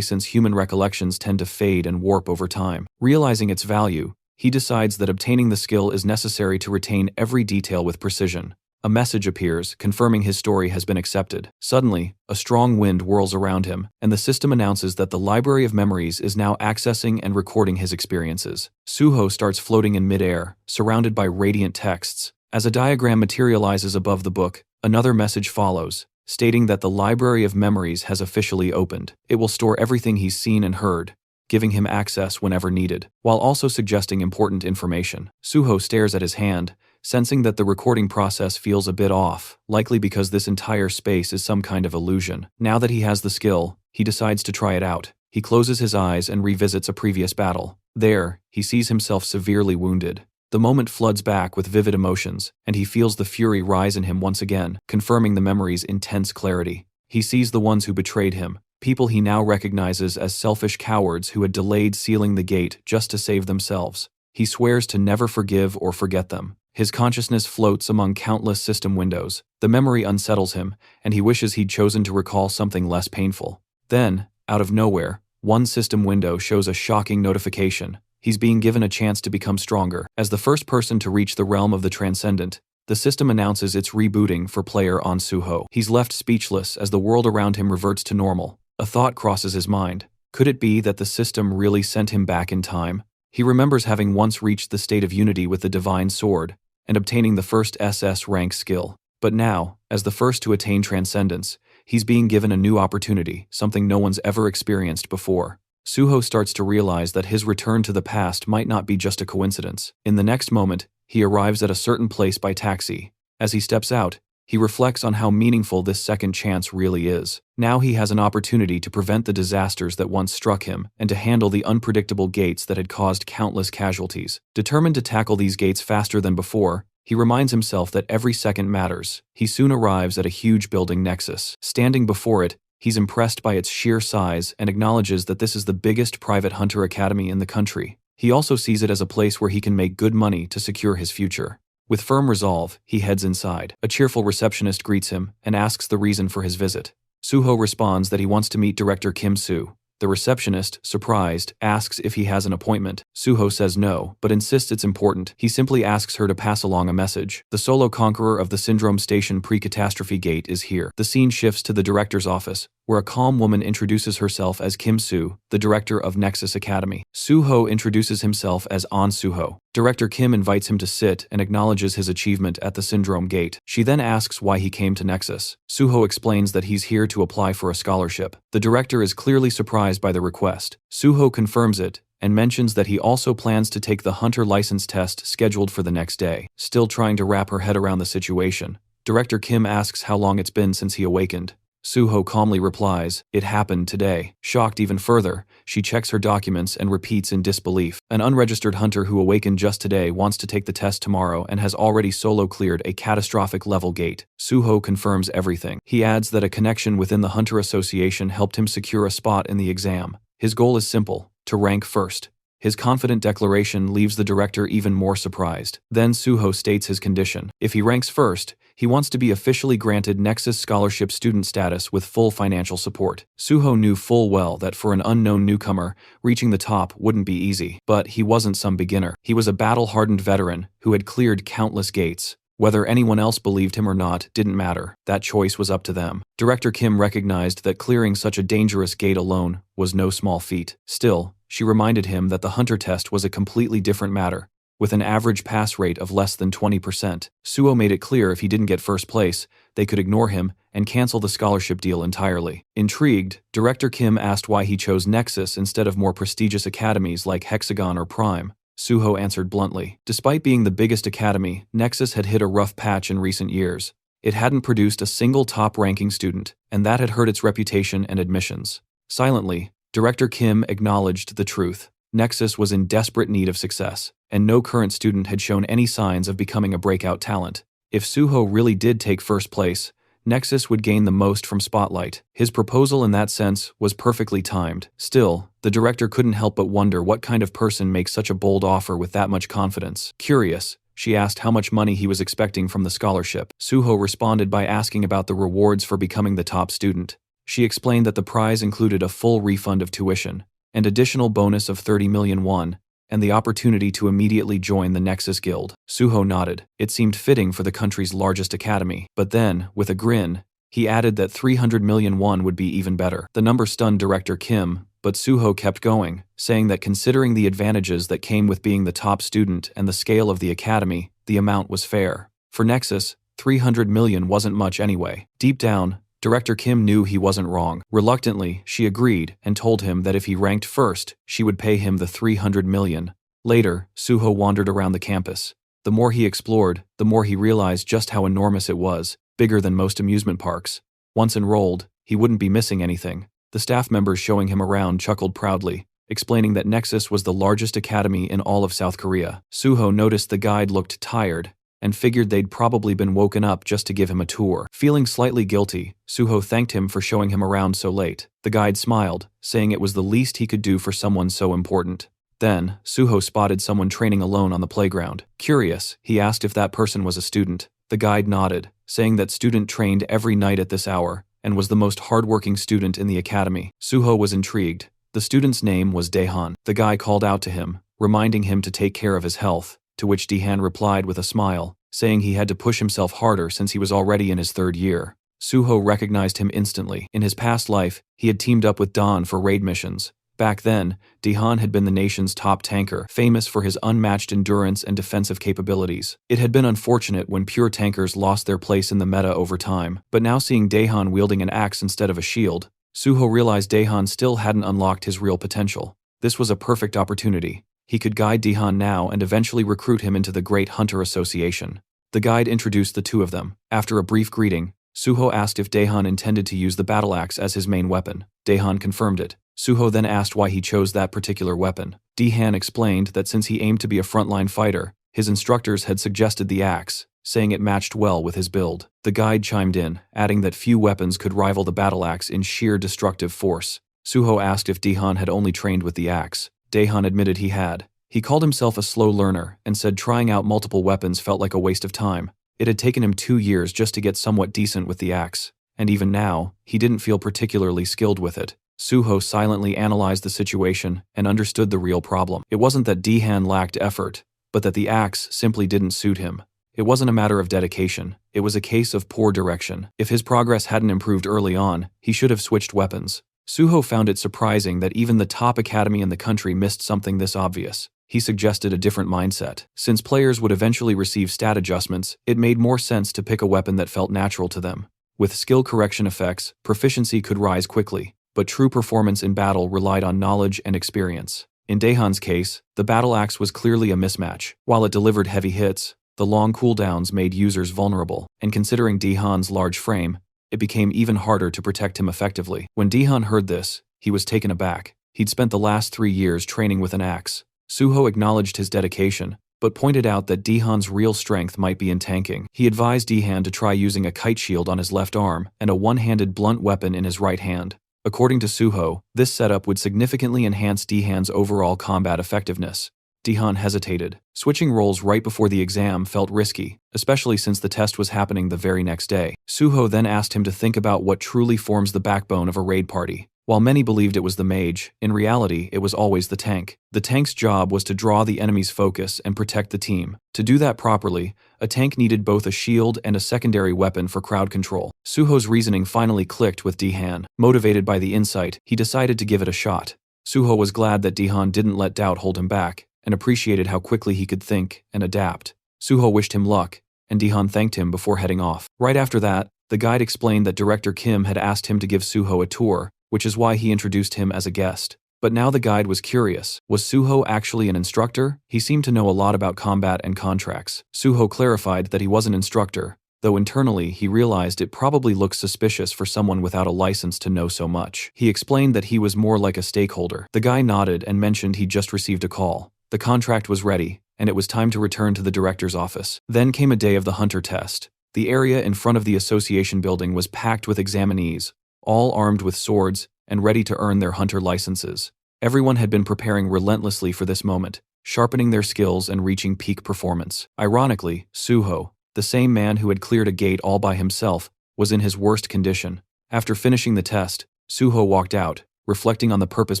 [SPEAKER 1] since human recollections tend to fade and warp over time. Realizing its value, he decides that obtaining the skill is necessary to retain every detail with precision. A message appears, confirming his story has been accepted. Suddenly, a strong wind whirls around him, and the system announces that the Library of Memories is now accessing and recording his experiences. Suho starts floating in midair, surrounded by radiant texts. As a diagram materializes above the book, another message follows, stating that the Library of Memories has officially opened. It will store everything he's seen and heard, giving him access whenever needed, while also suggesting important information. Suho stares at his hand, sensing that the recording process feels a bit off, likely because this entire space is some kind of illusion. Now that he has the skill, he decides to try it out. He closes his eyes and revisits a previous battle. There, he sees himself severely wounded. The moment floods back with vivid emotions, and he feels the fury rise in him once again, confirming the memory's intense clarity. He sees the ones who betrayed him, people he now recognizes as selfish cowards who had delayed sealing the gate just to save themselves. He swears to never forgive or forget them. His consciousness floats among countless system windows. The memory unsettles him, and he wishes he'd chosen to recall something less painful. Then, out of nowhere, one system window shows a shocking notification. He's being given a chance to become stronger. As the first person to reach the realm of the transcendent, the system announces it's rebooting for player On Suho. He's left speechless as the world around him reverts to normal. A thought crosses his mind. Could it be that the system really sent him back in time? He remembers having once reached the state of unity with the divine sword, and obtaining the first SS rank skill. But now, as the first to attain transcendence, he's being given a new opportunity, something no one's ever experienced before. Suho starts to realize that his return to the past might not be just a coincidence. In the next moment, he arrives at a certain place by taxi. As he steps out, he reflects on how meaningful this second chance really is. Now he has an opportunity to prevent the disasters that once struck him, and to handle the unpredictable gates that had caused countless casualties. Determined to tackle these gates faster than before, he reminds himself that every second matters. He soon arrives at a huge building nexus. Standing before it, he's impressed by its sheer size and acknowledges that this is the biggest private hunter academy in the country. He also sees it as a place where he can make good money to secure his future. With firm resolve, he heads inside. A cheerful receptionist greets him and asks the reason for his visit. Suho responds that he wants to meet Director Kim Soo. The receptionist, surprised, asks if he has an appointment. Suho says no, but insists it's important. He simply asks her to pass along a message. The solo conqueror of the Syndrome Station pre-catastrophe gate is here. The scene shifts to the director's office, where a calm woman introduces herself as Kim Soo, the director of Nexus Academy. Suho introduces himself as On Suho. Director Kim invites him to sit and acknowledges his achievement at the Syndrome Gate. She then asks why he came to Nexus. Suho explains that he's here to apply for a scholarship. The director is clearly surprised by the request. Suho confirms it and mentions that he also plans to take the hunter license test scheduled for the next day. Still trying to wrap her head around the situation, Director Kim asks how long it's been since he awakened. Suho calmly replies, "It happened today." Shocked even further, she checks her documents and repeats in disbelief. An unregistered hunter who awakened just today wants to take the test tomorrow and has already solo cleared a catastrophic level gate. Suho confirms everything. He adds that a connection within the Hunter Association helped him secure a spot in the exam. His goal is simple: to rank first. His confident declaration leaves the director even more surprised. Then Suho states his condition. If he ranks first, he wants to be officially granted Nexus Scholarship student status with full financial support. Suho knew full well that for an unknown newcomer, reaching the top wouldn't be easy. But he wasn't some beginner. He was a battle-hardened veteran who had cleared countless gates. Whether anyone else believed him or not didn't matter. That choice was up to them. Director Kim recognized that clearing such a dangerous gate alone was no small feat. Still, she reminded him that the hunter test was a completely different matter, with an average pass rate of less than 20%. Suho made it clear if he didn't get first place, they could ignore him and cancel the scholarship deal entirely. Intrigued, Director Kim asked why he chose Nexus instead of more prestigious academies like Hexagon or Prime. Suho answered bluntly. Despite being the biggest academy, Nexus had hit a rough patch in recent years. It hadn't produced a single top-ranking student, and that had hurt its reputation and admissions. Silently, Director Kim acknowledged the truth. Nexus was in desperate need of success, and no current student had shown any signs of becoming a breakout talent. If Suho really did take first place, Nexus would gain the most from spotlight. His proposal in that sense was perfectly timed. Still, the director couldn't help but wonder what kind of person makes such a bold offer with that much confidence. Curious, she asked how much money he was expecting from the scholarship. Suho responded by asking about the rewards for becoming the top student. She explained that the prize included a full refund of tuition, and additional bonus of 30 million won, and the opportunity to immediately join the Nexus Guild. Suho nodded. It seemed fitting for the country's largest academy. But then, with a grin, he added that 300 million won would be even better. The number stunned Director Kim, but Suho kept going, saying that considering the advantages that came with being the top student and the scale of the academy, the amount was fair. For Nexus, 300 million wasn't much anyway. Deep down, Director Kim knew he wasn't wrong. Reluctantly, she agreed and told him that if he ranked first, she would pay him the 300 million. Later, Suho wandered around the campus. The more he explored, the more he realized just how enormous it was, bigger than most amusement parks. Once enrolled, he wouldn't be missing anything. The staff members showing him around chuckled proudly, explaining that Nexus was the largest academy in all of South Korea. Suho noticed the guide looked tired, and figured they'd probably been woken up just to give him a tour. Feeling slightly guilty, Suho thanked him for showing him around so late. The guide smiled, saying it was the least he could do for someone so important. Then, Suho spotted someone training alone on the playground. Curious, he asked if that person was a student. The guide nodded, saying that student trained every night at this hour, and was the most hardworking student in the academy. Suho was intrigued. The student's name was Daehan. The guy called out to him, reminding him to take care of his health, to which Daehan replied with a smile, saying he had to push himself harder since he was already in his third year. Suho recognized him instantly. In his past life, he had teamed up with Don for raid missions. Back then, Daehan had been the nation's top tanker, famous for his unmatched endurance and defensive capabilities. It had been unfortunate when pure tankers lost their place in the meta over time, but now seeing Daehan wielding an axe instead of a shield, Suho realized Daehan still hadn't unlocked his real potential. This was a perfect opportunity. He could guide Daehan now and eventually recruit him into the Great Hunter Association. The guide introduced the two of them. After a brief greeting, Suho asked if Daehan intended to use the battle axe as his main weapon. Daehan confirmed it. Suho then asked why he chose that particular weapon. Daehan explained that since he aimed to be a frontline fighter, his instructors had suggested the axe, saying it matched well with his build. The guide chimed in, adding that few weapons could rival the battle axe in sheer destructive force. Suho asked if Daehan had only trained with the axe. Daehan admitted he had. He called himself a slow learner and said trying out multiple weapons felt like a waste of time. It had taken him 2 years just to get somewhat decent with the axe, and even now, he didn't feel particularly skilled with it. Suho silently analyzed the situation and understood the real problem. It wasn't that Daehan lacked effort, but that the axe simply didn't suit him. It wasn't a matter of dedication, it was a case of poor direction. If his progress hadn't improved early on, he should have switched weapons. Suho found it surprising that even the top academy in the country missed something this obvious. He suggested a different mindset. Since players would eventually receive stat adjustments, it made more sense to pick a weapon that felt natural to them. With skill correction effects, proficiency could rise quickly, but true performance in battle relied on knowledge and experience. In Daehan's case, the battle axe was clearly a mismatch. While it delivered heavy hits, the long cooldowns made users vulnerable, and considering Daehan's large frame, it became even harder to protect him effectively. When Daehan heard this, he was taken aback. He'd spent the last 3 years training with an axe. Suho acknowledged his dedication, but pointed out that Daehan's real strength might be in tanking. He advised Daehan to try using a kite shield on his left arm and a one-handed blunt weapon in his right hand. According to Suho, this setup would significantly enhance Daehan's overall combat effectiveness. Daehan hesitated. Switching roles right before the exam felt risky, especially since the test was happening the very next day. Suho then asked him to think about what truly forms the backbone of a raid party. While many believed it was the mage, in reality it was always the tank. The tank's job was to draw the enemy's focus and protect the team. To do that properly, a tank needed both a shield and a secondary weapon for crowd control. Suho's reasoning finally clicked with Daehan. Motivated by the insight, he decided to give it a shot. Suho was glad that Daehan didn't let doubt hold him back, and appreciated how quickly he could think and adapt. Suho wished him luck, and Daehan thanked him before heading off. Right after that, the guide explained that Director Kim had asked him to give Suho a tour, which is why he introduced him as a guest. But now the guide was curious. Was Suho actually an instructor? He seemed to know a lot about combat and contracts. Suho clarified that he was an instructor, though internally he realized it probably looked suspicious for someone without a license to know so much. He explained that he was more like a stakeholder. The guy nodded and mentioned he'd just received a call. The contract was ready, and it was time to return to the director's office. Then came a day of the hunter test. The area in front of the association building was packed with examinees, all armed with swords and ready to earn their hunter licenses. Everyone had been preparing relentlessly for this moment, sharpening their skills and reaching peak performance. Ironically, Suho, the same man who had cleared a gate all by himself, was in his worst condition. After finishing the test, Suho walked out, reflecting on the purpose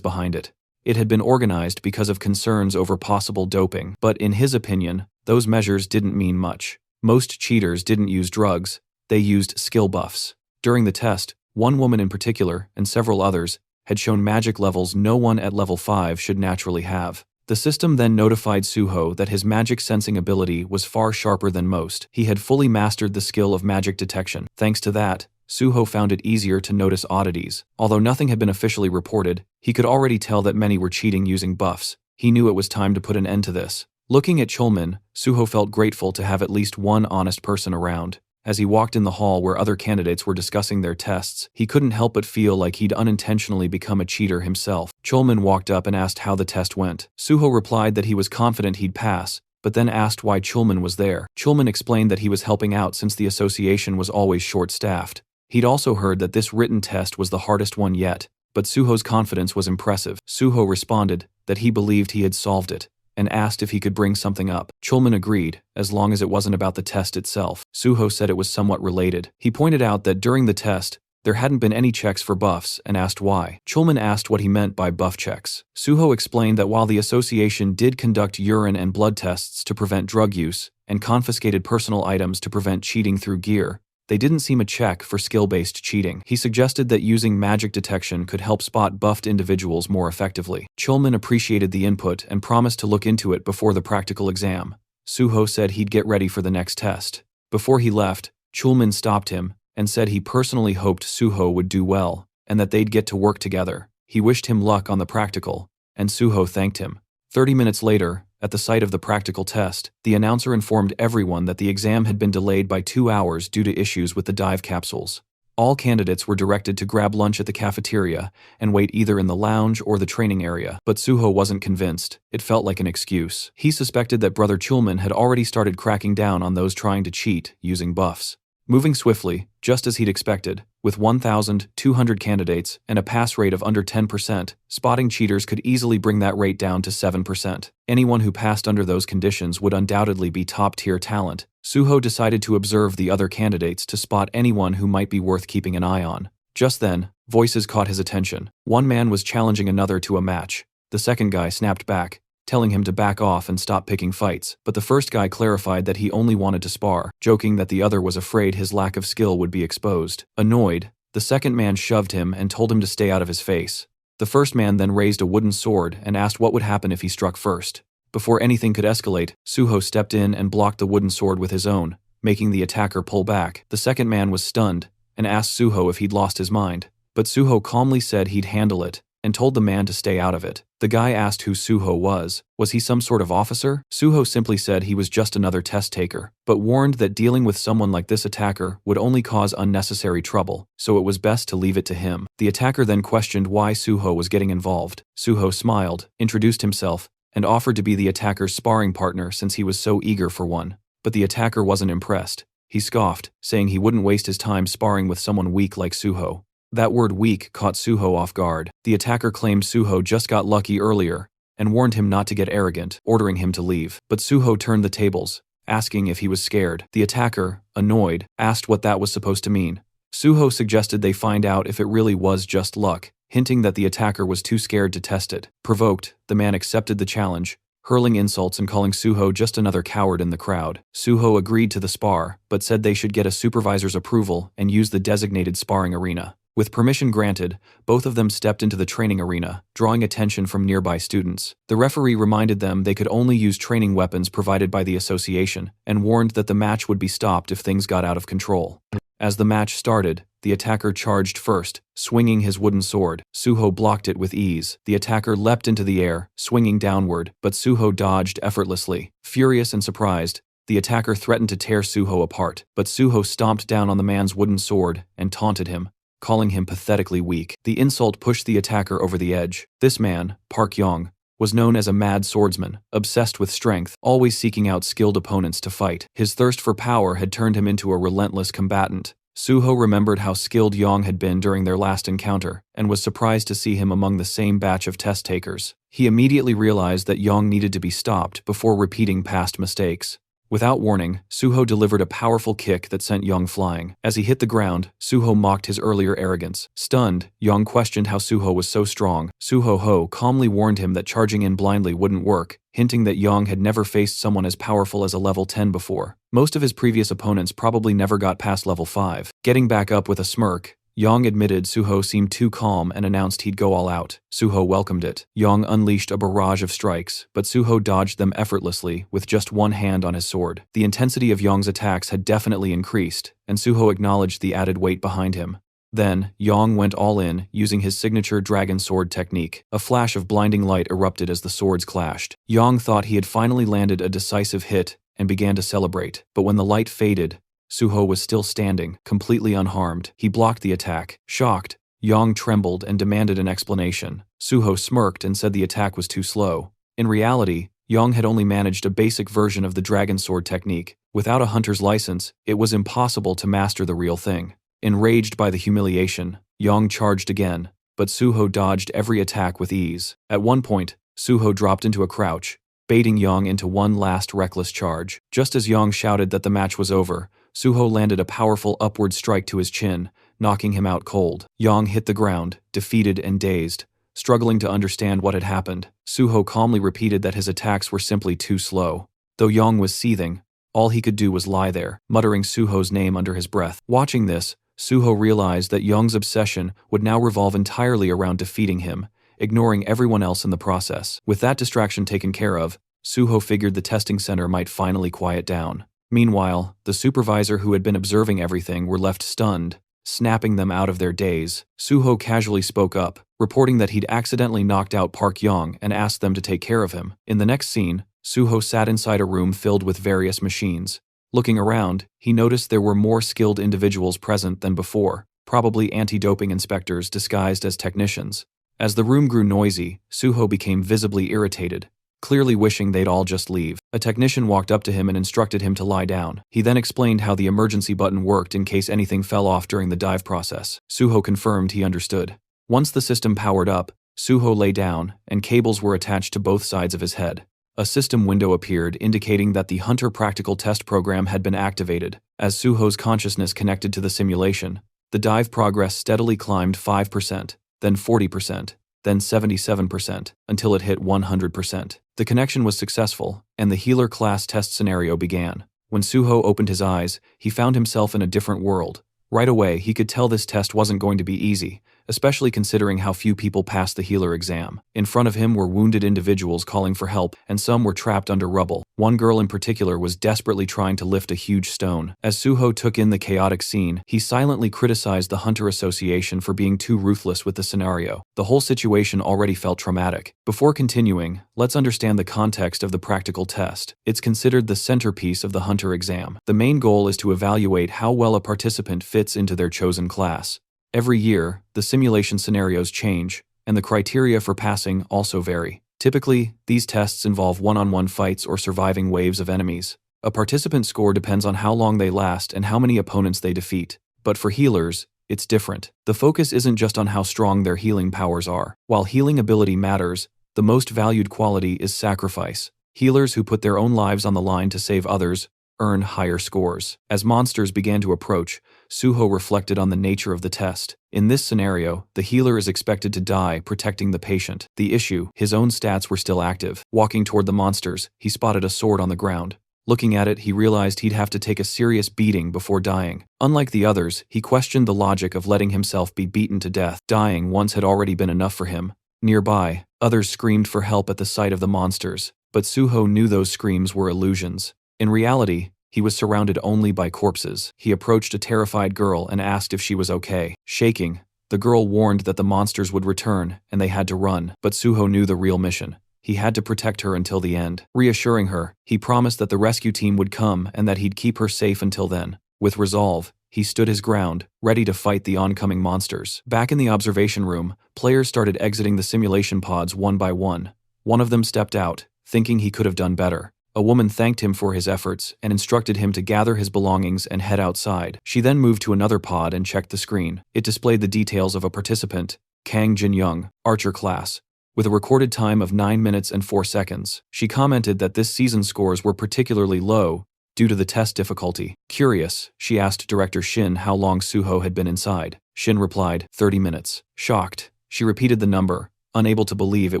[SPEAKER 1] behind it. It had been organized because of concerns over possible doping, but in his opinion, those measures didn't mean much. Most cheaters didn't use drugs, they used skill buffs. During the test, one woman in particular, and several others, had shown magic levels no one at level 5 should naturally have. The system then notified Suho that his magic sensing ability was far sharper than most. He had fully mastered the skill of magic detection. Thanks to that, Suho found it easier to notice oddities. Although nothing had been officially reported, he could already tell that many were cheating using buffs. He knew it was time to put an end to this. Looking at Chulman, Suho felt grateful to have at least one honest person around. As he walked in the hall where other candidates were discussing their tests, he couldn't help but feel like he'd unintentionally become a cheater himself. Chulman walked up and asked how the test went. Suho replied that he was confident he'd pass, but then asked why Chulman was there. Chulman explained that he was helping out since the association was always short-staffed. He'd also heard that this written test was the hardest one yet, but Suho's confidence was impressive. Suho responded that he believed he had solved it, and asked if he could bring something up. Chulman agreed, as long as it wasn't about the test itself. Suho said it was somewhat related. He pointed out that during the test, there hadn't been any checks for buffs and asked why. Chulman asked what he meant by buff checks. Suho explained that while the association did conduct urine and blood tests to prevent drug use, and confiscated personal items to prevent cheating through gear, they didn't seem a check for skill-based cheating. He suggested that using magic detection could help spot buffed individuals more effectively. Chulman appreciated the input and promised to look into it before the practical exam. Suho said he'd get ready for the next test. Before he left, Chulman stopped him and said he personally hoped Suho would do well and that they'd get to work together. He wished him luck on the practical, and Suho thanked him. 30 minutes later, at the site of the practical test, the announcer informed everyone that the exam had been delayed by 2 hours due to issues with the dive capsules. All candidates were directed to grab lunch at the cafeteria and wait either in the lounge or the training area, but Suho wasn't convinced. It felt like an excuse. He suspected that Brother Chulman had already started cracking down on those trying to cheat using buffs. Moving swiftly, just as he'd expected, with 1,200 candidates and a pass rate of under 10%, spotting cheaters could easily bring that rate down to 7%. Anyone who passed under those conditions would undoubtedly be top-tier talent. Suho decided to observe the other candidates to spot anyone who might be worth keeping an eye on. Just then, voices caught his attention. One man was challenging another to a match. The second guy snapped back, telling him to back off and stop picking fights, but the first guy clarified that he only wanted to spar, joking that the other was afraid his lack of skill would be exposed. Annoyed, the second man shoved him and told him to stay out of his face. The first man then raised a wooden sword and asked what would happen if he struck first. Before anything could escalate, Suho stepped in and blocked the wooden sword with his own, making the attacker pull back. The second man was stunned and asked Suho if he'd lost his mind, but Suho calmly said he'd handle it and told the man to stay out of it. The guy asked who Suho was. Was he some sort of officer? Suho simply said he was just another test taker, but warned that dealing with someone like this attacker would only cause unnecessary trouble, so it was best to leave it to him. The attacker then questioned why Suho was getting involved. Suho smiled, introduced himself, and offered to be the attacker's sparring partner since he was so eager for one. But the attacker wasn't impressed. He scoffed, saying he wouldn't waste his time sparring with someone weak like Suho. That word weak caught Suho off guard. The attacker claimed Suho just got lucky earlier and warned him not to get arrogant, ordering him to leave. But Suho turned the tables, asking if he was scared. The attacker, annoyed, asked what that was supposed to mean. Suho suggested they find out if it really was just luck, hinting that the attacker was too scared to test it. Provoked, the man accepted the challenge, hurling insults and calling Suho just another coward in the crowd. Suho agreed to the spar, but said they should get a supervisor's approval and use the designated sparring arena. With permission granted, both of them stepped into the training arena, drawing attention from nearby students. The referee reminded them they could only use training weapons provided by the association, and warned that the match would be stopped if things got out of control. As the match started, the attacker charged first, swinging his wooden sword. Suho blocked it with ease. The attacker leapt into the air, swinging downward, but Suho dodged effortlessly. Furious and surprised, the attacker threatened to tear Suho apart, but Suho stomped down on the man's wooden sword and taunted him, calling him pathetically weak. The insult pushed the attacker over the edge. This man, Park Yong, was known as a mad swordsman, obsessed with strength, always seeking out skilled opponents to fight. His thirst for power had turned him into a relentless combatant. Suho remembered how skilled Yang had been during their last encounter, and was surprised to see him among the same batch of test takers. He immediately realized that Yang needed to be stopped before repeating past mistakes. Without warning, Suho delivered a powerful kick that sent Yang flying. As he hit the ground, Suho mocked his earlier arrogance. Stunned, Yang questioned how Suho was so strong. Suho calmly warned him that charging in blindly wouldn't work, hinting that Yang had never faced someone as powerful as a level 10 before. Most of his previous opponents probably never got past level 5. Getting back up with a smirk, Yang admitted Suho seemed too calm and announced he'd go all out. Suho welcomed it. Yang unleashed a barrage of strikes, but Suho dodged them effortlessly with just one hand on his sword. The intensity of Yang's attacks had definitely increased, and Suho acknowledged the added weight behind him. Then, Yang went all in, using his signature dragon sword technique. A flash of blinding light erupted as the swords clashed. Yang thought he had finally landed a decisive hit and began to celebrate, but when the light faded, Suho was still standing, completely unharmed. He blocked the attack. Shocked, Yang trembled and demanded an explanation. Suho smirked and said the attack was too slow. In reality, Yang had only managed a basic version of the dragon sword technique. Without a hunter's license, it was impossible to master the real thing. Enraged by the humiliation, Yang charged again, but Suho dodged every attack with ease. At one point, Suho dropped into a crouch, baiting Yang into one last reckless charge. Just as Yang shouted that the match was over, Suho landed a powerful upward strike to his chin, knocking him out cold. Yang hit the ground, defeated and dazed, struggling to understand what had happened. Suho calmly repeated that his attacks were simply too slow. Though Yang was seething, all he could do was lie there, muttering Suho's name under his breath. Watching this, Suho realized that Yang's obsession would now revolve entirely around defeating him, ignoring everyone else in the process. With that distraction taken care of, Suho figured the testing center might finally quiet down. Meanwhile, the supervisor who had been observing everything were left stunned, snapping them out of their daze. Suho casually spoke up, reporting that he'd accidentally knocked out Park Yang and asked them to take care of him. In the next scene, Suho sat inside a room filled with various machines. Looking around, he noticed there were more skilled individuals present than before, probably anti-doping inspectors disguised as technicians. As the room grew noisy, Suho became visibly irritated, clearly wishing they'd all just leave. A technician walked up to him and instructed him to lie down. He then explained how the emergency button worked in case anything fell off during the dive process. Suho confirmed he understood. Once the system powered up, Suho lay down, and cables were attached to both sides of his head. A system window appeared indicating that the Hunter Practical Test program had been activated. As Suho's consciousness connected to the simulation, the dive progress steadily climbed 5%, then 40%, then 77%, until it hit 100%. The connection was successful, and the healer class test scenario began. When Suho opened his eyes, he found himself in a different world. Right away, he could tell this test wasn't going to be easy, especially considering how few people passed the healer exam. In front of him were wounded individuals calling for help, and some were trapped under rubble. One girl in particular was desperately trying to lift a huge stone. As Suho took in the chaotic scene, he silently criticized the Hunter Association for being too ruthless with the scenario. The whole situation already felt traumatic. Before continuing, let's understand the context of the practical test. It's considered the centerpiece of the Hunter exam. The main goal is to evaluate how well a participant fits into their chosen class. Every year, the simulation scenarios change, and the criteria for passing also vary. Typically, these tests involve one-on-one fights or surviving waves of enemies. A participant's score depends on how long they last and how many opponents they defeat. But for healers, it's different. The focus isn't just on how strong their healing powers are. While healing ability matters, the most valued quality is sacrifice. Healers who put their own lives on the line to save others earn higher scores. As monsters began to approach, Suho reflected on the nature of the test. In this scenario, the healer is expected to die protecting the patient. The issue, his own stats were still active. Walking toward the monsters, he spotted a sword on the ground. Looking at it, he realized he'd have to take a serious beating before dying. Unlike the others, he questioned the logic of letting himself be beaten to death. Dying once had already been enough for him. Nearby, others screamed for help at the sight of the monsters, but Suho knew those screams were illusions. In reality, he was surrounded only by corpses. He approached a terrified girl and asked if she was okay. Shaking, the girl warned that the monsters would return and they had to run, but Suho knew the real mission. He had to protect her until the end. Reassuring her, he promised that the rescue team would come and that he'd keep her safe until then. With resolve, he stood his ground, ready to fight the oncoming monsters. Back in the observation room, players started exiting the simulation pods one by one. One of them stepped out, thinking he could have done better. A woman thanked him for his efforts and instructed him to gather his belongings and head outside. She then moved to another pod and checked the screen. It displayed the details of a participant, Kang Jin-young, Archer class, with a recorded time of 9 minutes and 4 seconds. She commented that this season's scores were particularly low due to the test difficulty. Curious, she asked Director Shin how long Suho had been inside. Shin replied, 30 minutes. Shocked, she repeated the number, unable to believe it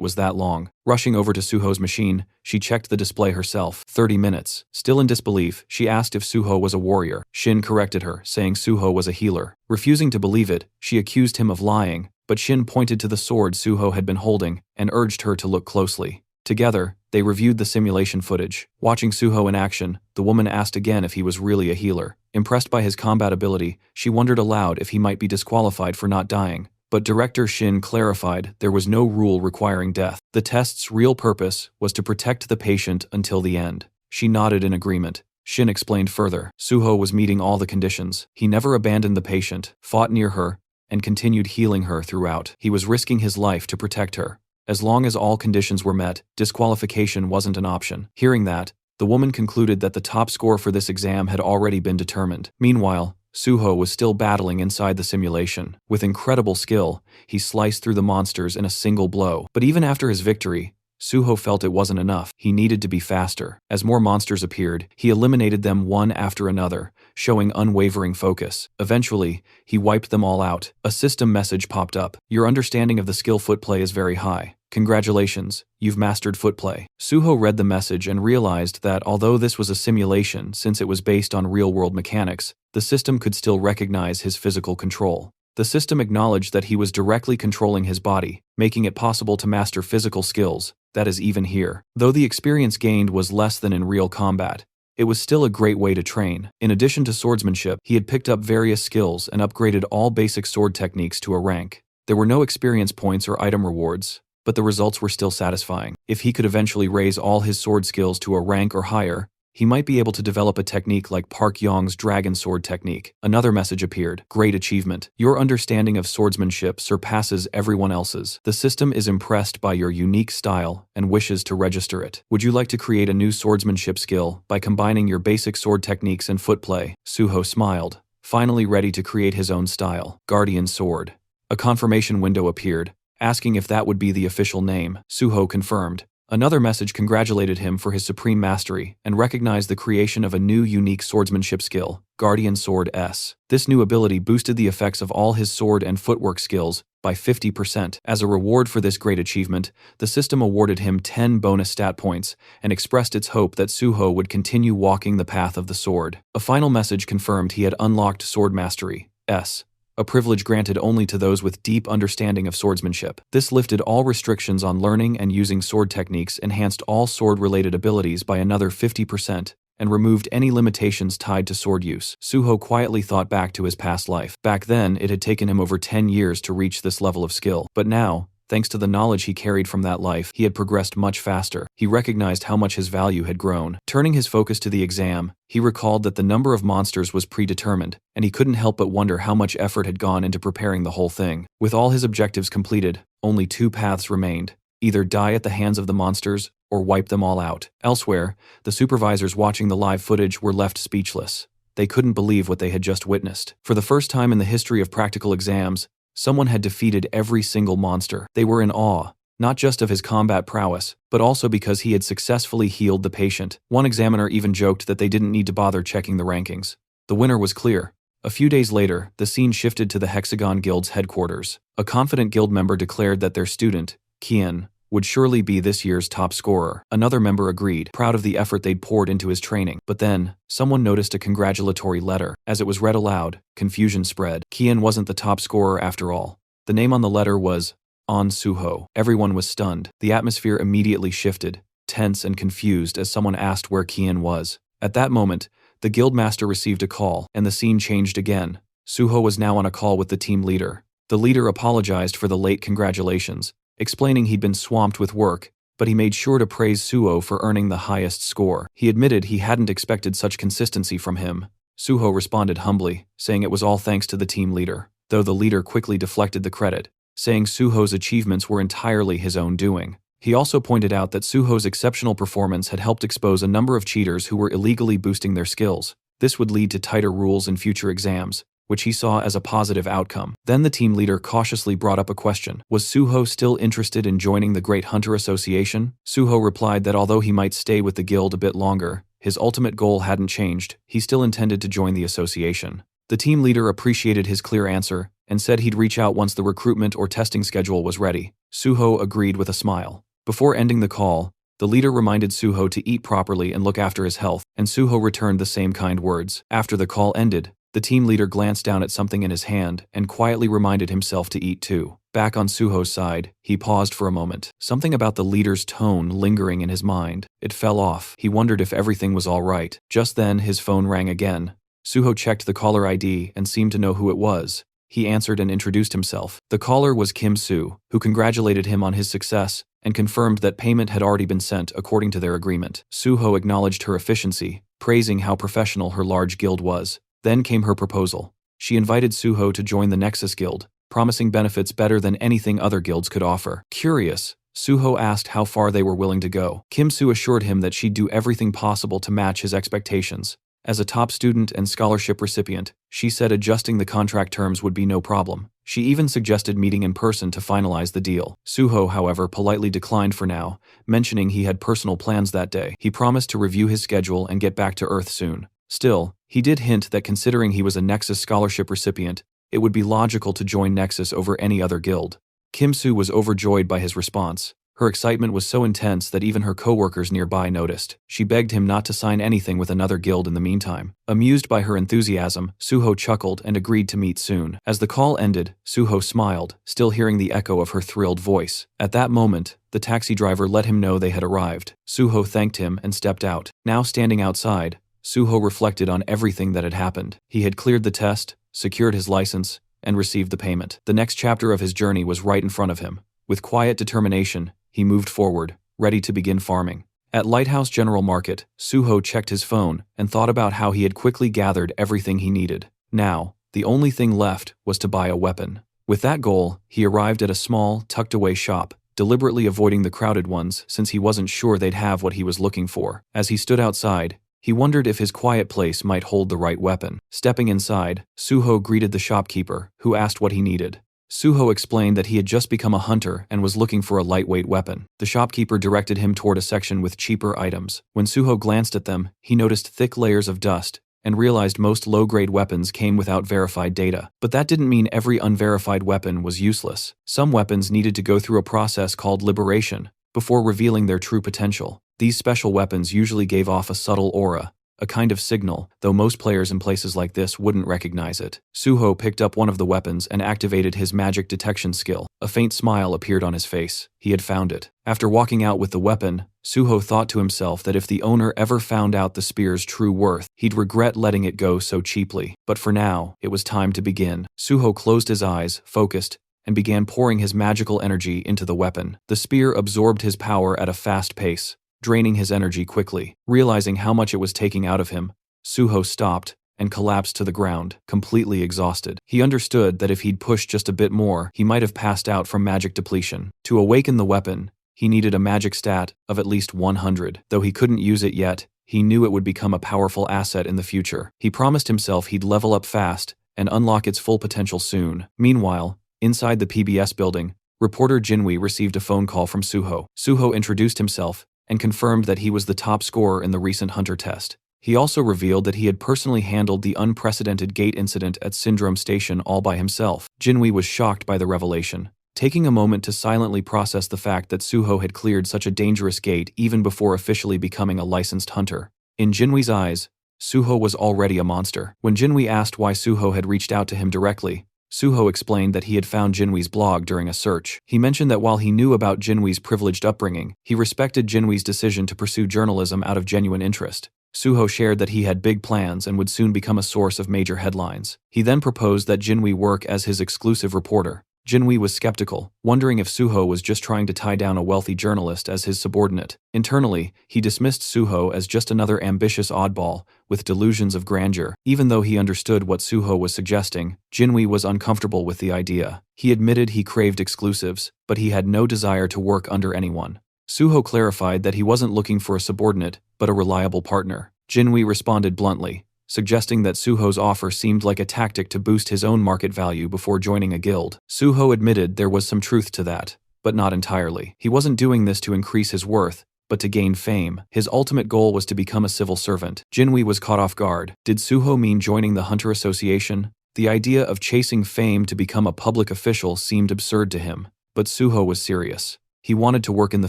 [SPEAKER 1] was that long. Rushing over to Suho's machine, she checked the display herself. 30 minutes. Still in disbelief, she asked if Suho was a warrior. Shin corrected her, saying Suho was a healer. Refusing to believe it, she accused him of lying, but Shin pointed to the sword Suho had been holding and urged her to look closely. Together, they reviewed the simulation footage. Watching Suho in action, the woman asked again if he was really a healer. Impressed by his combat ability, she wondered aloud if he might be disqualified for not dying. But Director Shin clarified there was no rule requiring death. The test's real purpose was to protect the patient until the end. She nodded in agreement. Shin explained further. Suho was meeting all the conditions. He never abandoned the patient, fought near her, and continued healing her throughout. He was risking his life to protect her. As long as all conditions were met, disqualification wasn't an option. Hearing that, the woman concluded that the top score for this exam had already been determined. Meanwhile, Suho was still battling inside the simulation. With incredible skill, he sliced through the monsters in a single blow. But even after his victory, Suho felt it wasn't enough. He needed to be faster. As more monsters appeared, he eliminated them one after another, showing unwavering focus. Eventually, he wiped them all out. A system message popped up. Your understanding of the skill footplay is very high. Congratulations, you've mastered footplay. Suho read the message and realized that although this was a simulation since it was based on real-world mechanics, the system could still recognize his physical control. The system acknowledged that he was directly controlling his body, making it possible to master physical skills, that is even here. Though the experience gained was less than in real combat, it was still a great way to train. In addition to swordsmanship, he had picked up various skills and upgraded all basic sword techniques to a rank. There were no experience points or item rewards, but the results were still satisfying. If he could eventually raise all his sword skills to a rank or higher, he might be able to develop a technique like Park Yong's dragon sword technique. Another message appeared. Great achievement. Your understanding of swordsmanship surpasses everyone else's. The system is impressed by your unique style and wishes to register it. Would you like to create a new swordsmanship skill by combining your basic sword techniques and footplay? Suho smiled, finally ready to create his own style. Guardian sword. A confirmation window appeared, asking if that would be the official name. Suho confirmed. Another message congratulated him for his supreme mastery and recognized the creation of a new unique swordsmanship skill, Guardian Sword S. This new ability boosted the effects of all his sword and footwork skills by 50%. As a reward for this great achievement, the system awarded him 10 bonus stat points and expressed its hope that Suho would continue walking the path of the sword. A final message confirmed he had unlocked Sword Mastery S, a privilege granted only to those with deep understanding of swordsmanship. This lifted all restrictions on learning and using sword techniques, enhanced all sword-related abilities by another 50%, and removed any limitations tied to sword use. Suho quietly thought back to his past life. Back then, it had taken him over 10 years to reach this level of skill. But now, thanks to the knowledge he carried from that life, he had progressed much faster. He recognized how much his value had grown. Turning his focus to the exam, he recalled that the number of monsters was predetermined, and he couldn't help but wonder how much effort had gone into preparing the whole thing. With all his objectives completed, only 2 paths remained: either die at the hands of the monsters, or wipe them all out. Elsewhere, the supervisors watching the live footage were left speechless. They couldn't believe what they had just witnessed. For the first time in the history of practical exams, someone had defeated every single monster. They were in awe, not just of his combat prowess, but also because he had successfully healed the patient. One examiner even joked that they didn't need to bother checking the rankings. The winner was clear. A few days later, the scene shifted to the Hexagon Guild's headquarters. A confident guild member declared that their student, Kian, would surely be this year's top scorer. Another member agreed, proud of the effort they'd poured into his training. But then, someone noticed a congratulatory letter. As it was read aloud, confusion spread. Kian wasn't the top scorer after all. The name on the letter was On Suho. Everyone was stunned. The atmosphere immediately shifted, tense and confused as someone asked where Kian was. At that moment, the guildmaster received a call, and the scene changed again. Suho was now on a call with the team leader. The leader apologized for the late congratulations, explaining he'd been swamped with work, but he made sure to praise Suho for earning the highest score. He admitted he hadn't expected such consistency from him. Suho responded humbly, saying it was all thanks to the team leader, though the leader quickly deflected the credit, saying Suho's achievements were entirely his own doing. He also pointed out that Suho's exceptional performance had helped expose a number of cheaters who were illegally boosting their skills. This would lead to tighter rules in future exams, which he saw as a positive outcome. Then the team leader cautiously brought up a question. Was Suho still interested in joining the Great Hunter Association? Suho replied that although he might stay with the guild a bit longer, his ultimate goal hadn't changed. He still intended to join the association. The team leader appreciated his clear answer and said he'd reach out once the recruitment or testing schedule was ready. Suho agreed with a smile. Before ending the call, the leader reminded Suho to eat properly and look after his health, and Suho returned the same kind words. After the call ended, the team leader glanced down at something in his hand and quietly reminded himself to eat too. Back on Suho's side, he paused for a moment, something about the leader's tone lingering in his mind. It fell off. He wondered if everything was all right. Just then, his phone rang again. Suho checked the caller ID and seemed to know who it was. He answered and introduced himself. The caller was Kim Soo, who congratulated him on his success and confirmed that payment had already been sent according to their agreement. Suho acknowledged her efficiency, praising how professional her large guild was. Then came her proposal. She invited Suho to join the Nexus Guild, promising benefits better than anything other guilds could offer. Curious, Suho asked how far they were willing to go. Kim Soo assured him that she'd do everything possible to match his expectations. As a top student and scholarship recipient, she said adjusting the contract terms would be no problem. She even suggested meeting in person to finalize the deal. Suho, however, politely declined for now, mentioning he had personal plans that day. He promised to review his schedule and get back to Earth soon. Still, he did hint that considering he was a Nexus scholarship recipient, it would be logical to join Nexus over any other guild. Kim Soo was overjoyed by his response. Her excitement was so intense that even her co-workers nearby noticed. She begged him not to sign anything with another guild in the meantime. Amused by her enthusiasm, Suho chuckled and agreed to meet soon. As the call ended, Suho smiled, still hearing the echo of her thrilled voice. At that moment, the taxi driver let him know they had arrived. Suho thanked him and stepped out. Now standing outside, Suho reflected on everything that had happened. He had cleared the test, secured his license, and received the payment. The next chapter of his journey was right in front of him. With quiet determination, he moved forward, ready to begin farming. At Lighthouse General Market, Suho checked his phone and thought about how he had quickly gathered everything he needed. Now, the only thing left was to buy a weapon. With that goal, he arrived at a small, tucked-away shop, deliberately avoiding the crowded ones since he wasn't sure they'd have what he was looking for. As he stood outside, he wondered if his quiet place might hold the right weapon. Stepping inside, Suho greeted the shopkeeper, who asked what he needed. Suho explained that he had just become a hunter and was looking for a lightweight weapon. The shopkeeper directed him toward a section with cheaper items. When Suho glanced at them, he noticed thick layers of dust and realized most low-grade weapons came without verified data. But that didn't mean every unverified weapon was useless. Some weapons needed to go through a process called liberation before revealing their true potential. These special weapons usually gave off a subtle aura, a kind of signal, though most players in places like this wouldn't recognize it. Suho picked up one of the weapons and activated his magic detection skill. A faint smile appeared on his face. He had found it. After walking out with the weapon, Suho thought to himself that if the owner ever found out the spear's true worth, he'd regret letting it go so cheaply. But for now, it was time to begin. Suho closed his eyes, focused, and began pouring his magical energy into the weapon. The spear absorbed his power at a fast pace, draining his energy quickly. Realizing how much it was taking out of him, Suho stopped and collapsed to the ground, completely exhausted. He understood that if he'd pushed just a bit more, he might have passed out from magic depletion. To awaken the weapon, he needed a magic stat of at least 100. Though he couldn't use it yet, he knew it would become a powerful asset in the future. He promised himself he'd level up fast and unlock its full potential soon. Meanwhile, inside the PBS building, reporter Jinwei received a phone call from Suho. Suho introduced himself and confirmed that he was the top scorer in the recent Hunter test. He also revealed that he had personally handled the unprecedented gate incident at Syndrome Station all by himself. Jinwei was shocked by the revelation, taking a moment to silently process the fact that Suho had cleared such a dangerous gate even before officially becoming a licensed hunter. In Jinwei's eyes, Suho was already a monster. When Jinwei asked why Suho had reached out to him directly, Suho explained that he had found Jinwei's blog during a search. He mentioned that while he knew about Jinwei's privileged upbringing, he respected Jinwei's decision to pursue journalism out of genuine interest. Suho shared that he had big plans and would soon become a source of major headlines. He then proposed that Jinwei work as his exclusive reporter. Jinwei was skeptical, wondering if Suho was just trying to tie down a wealthy journalist as his subordinate. Internally, he dismissed Suho as just another ambitious oddball with delusions of grandeur. Even though he understood what Suho was suggesting, Jinwei was uncomfortable with the idea. He admitted he craved exclusives, but he had no desire to work under anyone. Suho clarified that he wasn't looking for a subordinate, but a reliable partner. Jinwei responded bluntly, suggesting that Suho's offer seemed like a tactic to boost his own market value before joining a guild. Suho admitted there was some truth to that, but not entirely. He wasn't doing this to increase his worth, but to gain fame. His ultimate goal was to become a civil servant. Jinwei was caught off guard. Did Suho mean joining the Hunter Association? The idea of chasing fame to become a public official seemed absurd to him, but Suho was serious. He wanted to work in the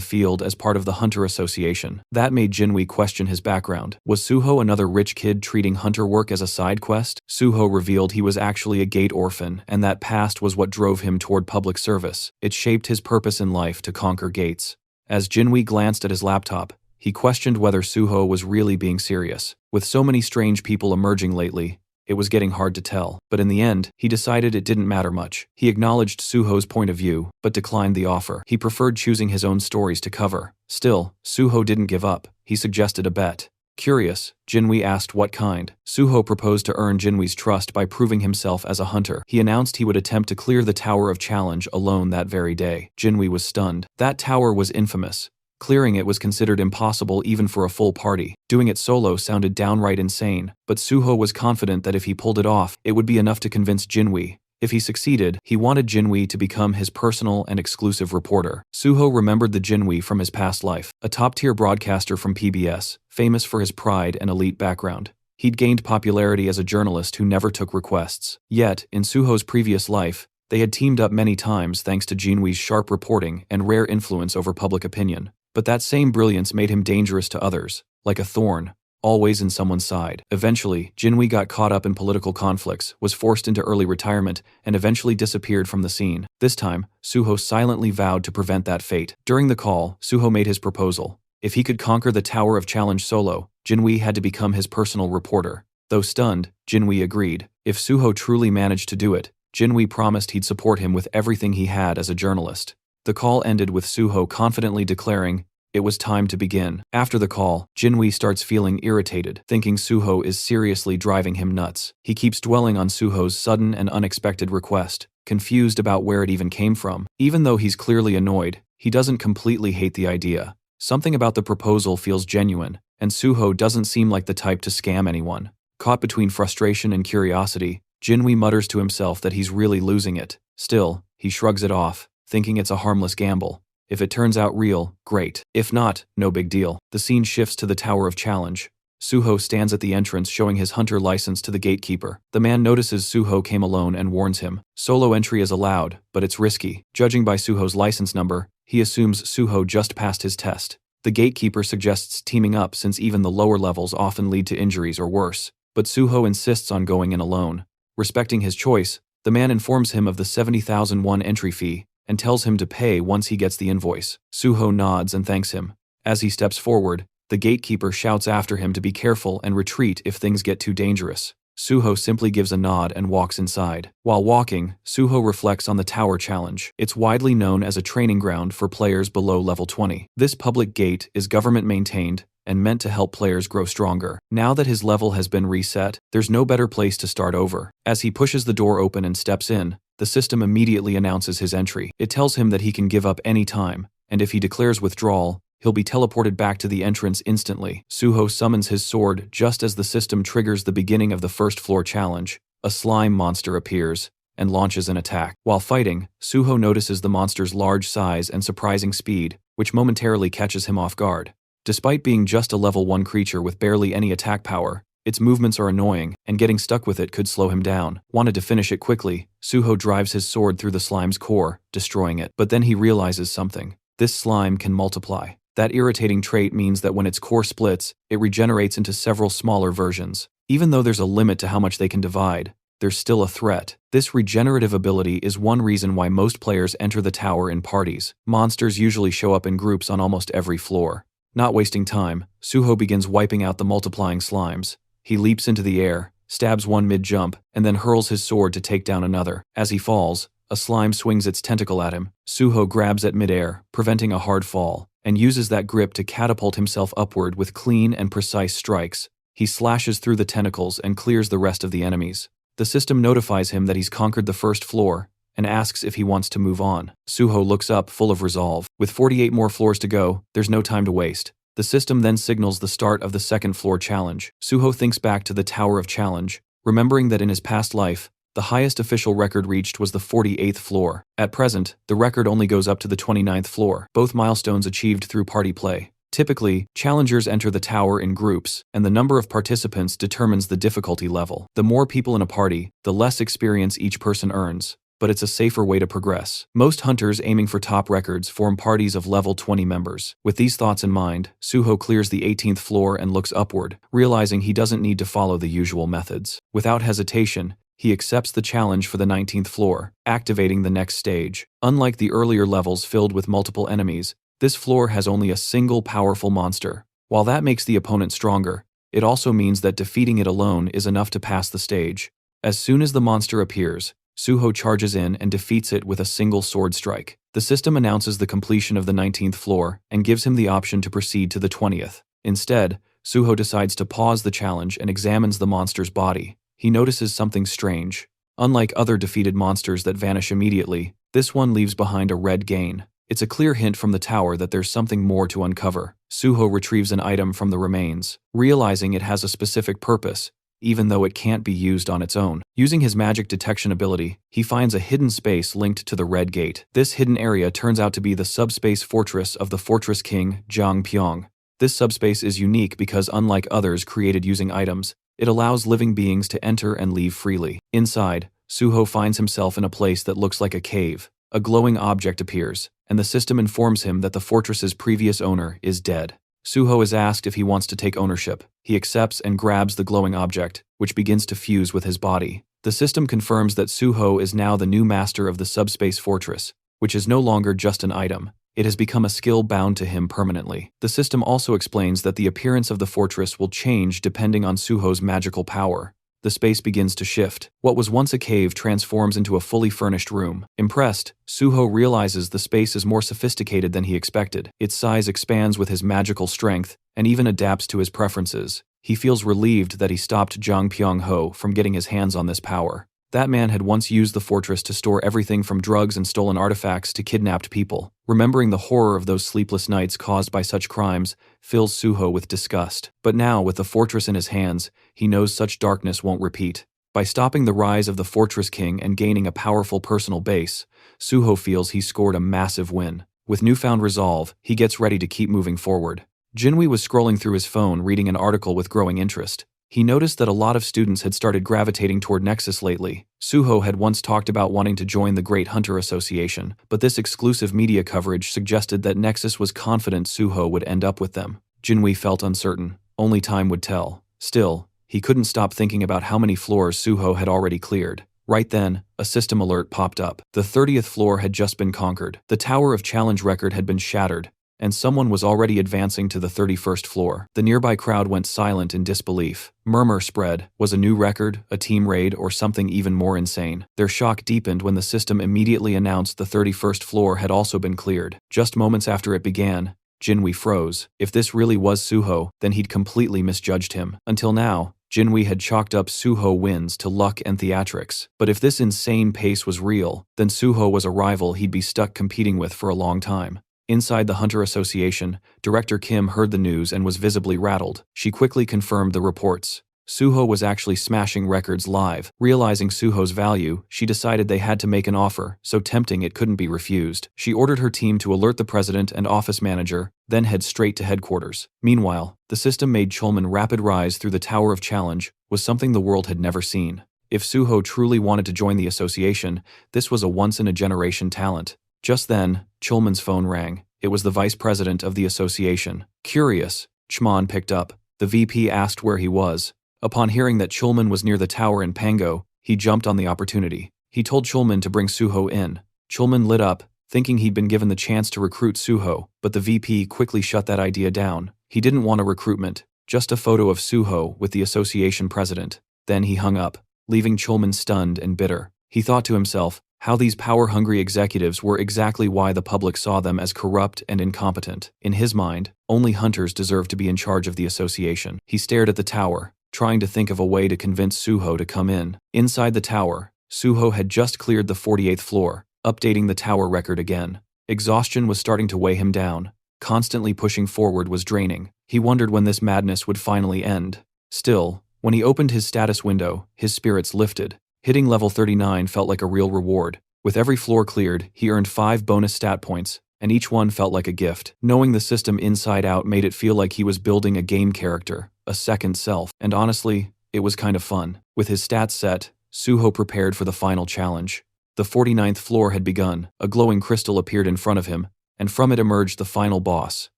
[SPEAKER 1] field as part of the Hunter Association. That made Jinwei question his background. Was Suho another rich kid treating hunter work as a side quest? Suho revealed he was actually a gate orphan, and that past was what drove him toward public service. It shaped his purpose in life to conquer gates. As Jinwei glanced at his laptop, he questioned whether Suho was really being serious. With so many strange people emerging lately, it was getting hard to tell, but in the end, he decided it didn't matter much. He acknowledged Suho's point of view, but declined the offer. He preferred choosing his own stories to cover. Still, Suho didn't give up. He suggested a bet. Curious, Jinwei asked what kind. Suho proposed to earn Jinwei's trust by proving himself as a hunter. He announced he would attempt to clear the Tower of Challenge alone that very day. Jinwei was stunned. That tower was infamous. Clearing it was considered impossible even for a full party. Doing it solo sounded downright insane, but Suho was confident that if he pulled it off, it would be enough to convince Jinwei. If he succeeded, he wanted Jinwei to become his personal and exclusive reporter. Suho remembered the Jinwei from his past life, a top-tier broadcaster from PBS, famous for his pride and elite background. He'd gained popularity as a journalist who never took requests. Yet, in Suho's previous life, they had teamed up many times thanks to Jinwei's sharp reporting and rare influence over public opinion. But that same brilliance made him dangerous to others, like a thorn, always in someone's side. Eventually, Jinwei got caught up in political conflicts, was forced into early retirement, and eventually disappeared from the scene. This time, Suho silently vowed to prevent that fate. During the call, Suho made his proposal. If he could conquer the Tower of Challenge solo, Jinwei had to become his personal reporter. Though stunned, Jinwei agreed. If Suho truly managed to do it, Jinwei promised he'd support him with everything he had as a journalist. The call ended with Suho confidently declaring, it was time to begin. After the call, Jinwei starts feeling irritated, thinking Suho is seriously driving him nuts. He keeps dwelling on Suho's sudden and unexpected request, confused about where it even came from. Even though he's clearly annoyed, he doesn't completely hate the idea. Something about the proposal feels genuine, and Suho doesn't seem like the type to scam anyone. Caught between frustration and curiosity, Jinwei mutters to himself that he's really losing it. Still, he shrugs it off, thinking it's a harmless gamble. If it turns out real, great. If not, no big deal. The scene shifts to the Tower of Challenge. Suho stands at the entrance showing his hunter license to the gatekeeper. The man notices Suho came alone and warns him. Solo entry is allowed, but it's risky. Judging by Suho's license number, he assumes Suho just passed his test. The gatekeeper suggests teaming up since even the lower levels often lead to injuries or worse. But Suho insists on going in alone. Respecting his choice, the man informs him of the 70,001 entry fee, and tells him to pay once he gets the invoice. Suho nods and thanks him. As he steps forward, the gatekeeper shouts after him to be careful and retreat if things get too dangerous. Suho simply gives a nod and walks inside. While walking, Suho reflects on the Tower Challenge. It's widely known as a training ground for players below level 20. This public gate is government-maintained and meant to help players grow stronger. Now that his level has been reset, there's no better place to start over. As he pushes the door open and steps in, the system immediately announces his entry. It tells him that he can give up any time, and if he declares withdrawal, he'll be teleported back to the entrance instantly. Suho summons his sword just as the system triggers the beginning of the first floor challenge. A slime monster appears and launches an attack. While fighting, Suho notices the monster's large size and surprising speed, which momentarily catches him off guard. Despite being just a level 1 creature with barely any attack power, its movements are annoying, and getting stuck with it could slow him down. Wanted to finish it quickly, Suho drives his sword through the slime's core, destroying it. But then he realizes something. This slime can multiply. That irritating trait means that when its core splits, it regenerates into several smaller versions. Even though there's a limit to how much they can divide, there's still a threat. This regenerative ability is one reason why most players enter the tower in parties. Monsters usually show up in groups on almost every floor. Not wasting time, Suho begins wiping out the multiplying slimes. He leaps into the air, stabs one mid-jump, and then hurls his sword to take down another. As he falls, a slime swings its tentacle at him. Suho grabs at mid-air, preventing a hard fall, and uses that grip to catapult himself upward with clean and precise strikes. He slashes through the tentacles and clears the rest of the enemies. The system notifies him that he's conquered the first floor, and asks if he wants to move on. Suho looks up, full of resolve. With 48 more floors to go, there's no time to waste. The system then signals the start of the second floor challenge. Suho thinks back to the Tower of Challenge, remembering that in his past life, the highest official record reached was the 48th floor. At present, the record only goes up to the 29th floor, both milestones achieved through party play. Typically, challengers enter the tower in groups, and the number of participants determines the difficulty level. The more people in a party, the less experience each person earns, but it's a safer way to progress. Most hunters aiming for top records form parties of level 20 members. With these thoughts in mind, Suho clears the 18th floor and looks upward, realizing he doesn't need to follow the usual methods. Without hesitation, he accepts the challenge for the 19th floor, activating the next stage. Unlike the earlier levels filled with multiple enemies, this floor has only a single powerful monster. While that makes the opponent stronger, it also means that defeating it alone is enough to pass the stage. As soon as the monster appears, Suho charges in and defeats it with a single sword strike. The system announces the completion of the 19th floor and gives him the option to proceed to the 20th. Instead, Suho decides to pause the challenge and examines the monster's body. He notices something strange. Unlike other defeated monsters that vanish immediately, this one leaves behind a red gain. It's a clear hint from the tower that there's something more to uncover. Suho retrieves an item from the remains, realizing it has a specific purpose, even though it can't be used on its own. Using his magic detection ability, he finds a hidden space linked to the Red Gate. This hidden area turns out to be the subspace fortress of the Fortress King, Jiang Pyong. This subspace is unique because, unlike others created using items, it allows living beings to enter and leave freely. Inside, Suho finds himself in a place that looks like a cave. A glowing object appears, and the system informs him that the fortress's previous owner is dead. Suho is asked if he wants to take ownership. He accepts and grabs the glowing object, which begins to fuse with his body. The system confirms that Suho is now the new master of the subspace fortress, which is no longer just an item. It has become a skill bound to him permanently. The system also explains that the appearance of the fortress will change depending on Suho's magical power. The space begins to shift. What was once a cave transforms into a fully furnished room. Impressed, Suho realizes the space is more sophisticated than he expected. Its size expands with his magical strength, and even adapts to his preferences. He feels relieved that he stopped Jiang Pyong-ho from getting his hands on this power. That man had once used the fortress to store everything from drugs and stolen artifacts to kidnapped people. Remembering the horror of those sleepless nights caused by such crimes fills Suho with disgust. But now, with the fortress in his hands, he knows such darkness won't repeat. By stopping the rise of the Fortress King and gaining a powerful personal base, Suho feels he scored a massive win. With newfound resolve, he gets ready to keep moving forward. Jinwi was scrolling through his phone reading an article with growing interest. He noticed that a lot of students had started gravitating toward Nexus lately. Suho had once talked about wanting to join the Great Hunter Association, but this exclusive media coverage suggested that Nexus was confident Suho would end up with them. Jinwi felt uncertain. Only time would tell. Still, he couldn't stop thinking about how many floors Suho had already cleared. Right then, a system alert popped up. The 30th floor had just been conquered. The Tower of Challenge record had been shattered, and someone was already advancing to the 31st floor. The nearby crowd went silent in disbelief. Murmur spread. Was a new record, a team raid, or something even more insane? Their shock deepened when the system immediately announced the 31st floor had also been cleared. Just moments after it began, Jinwi froze. If this really was Suho, then he'd completely misjudged him. Until now, Jinwi had chalked up Suho wins to luck and theatrics. But if this insane pace was real, then Suho was a rival he'd be stuck competing with for a long time. Inside the Hunter Association, Director Kim heard the news and was visibly rattled. She quickly confirmed the reports. Suho was actually smashing records live. Realizing Suho's value, she decided they had to make an offer, so tempting it couldn't be refused. She ordered her team to alert the president and office manager, then head straight to headquarters. Meanwhile, the system made Chulman rapid rise through the Tower of Challenge was something the world had never seen. If Suho truly wanted to join the association, this was a once-in-a-generation talent. Just then, Chulman's phone rang. It was the vice president of the association. Curious, Chman picked up. The VP asked where he was. Upon hearing that Chulman was near the tower in Pango, he jumped on the opportunity. He told Chulman to bring Suho in. Chulman lit up, thinking he'd been given the chance to recruit Suho, but the VP quickly shut that idea down. He didn't want a recruitment, just a photo of Suho with the association president. Then he hung up, leaving Chulman stunned and bitter. He thought to himself, how these power-hungry executives were exactly why the public saw them as corrupt and incompetent. In his mind, only hunters deserved to be in charge of the association. He stared at the tower, trying to think of a way to convince Suho to come in. Inside the tower, Suho had just cleared the 48th floor, updating the tower record again. Exhaustion was starting to weigh him down. Constantly pushing forward was draining. He wondered when this madness would finally end. Still, when he opened his status window, his spirits lifted. Hitting level 39 felt like a real reward. With every floor cleared, he earned 5 bonus stat points, and each one felt like a gift. Knowing the system inside out made it feel like he was building a game character, a second self, and honestly, it was kind of fun. With his stats set, Suho prepared for the final challenge. The 49th floor had begun. A glowing crystal appeared in front of him, and from it emerged the final boss,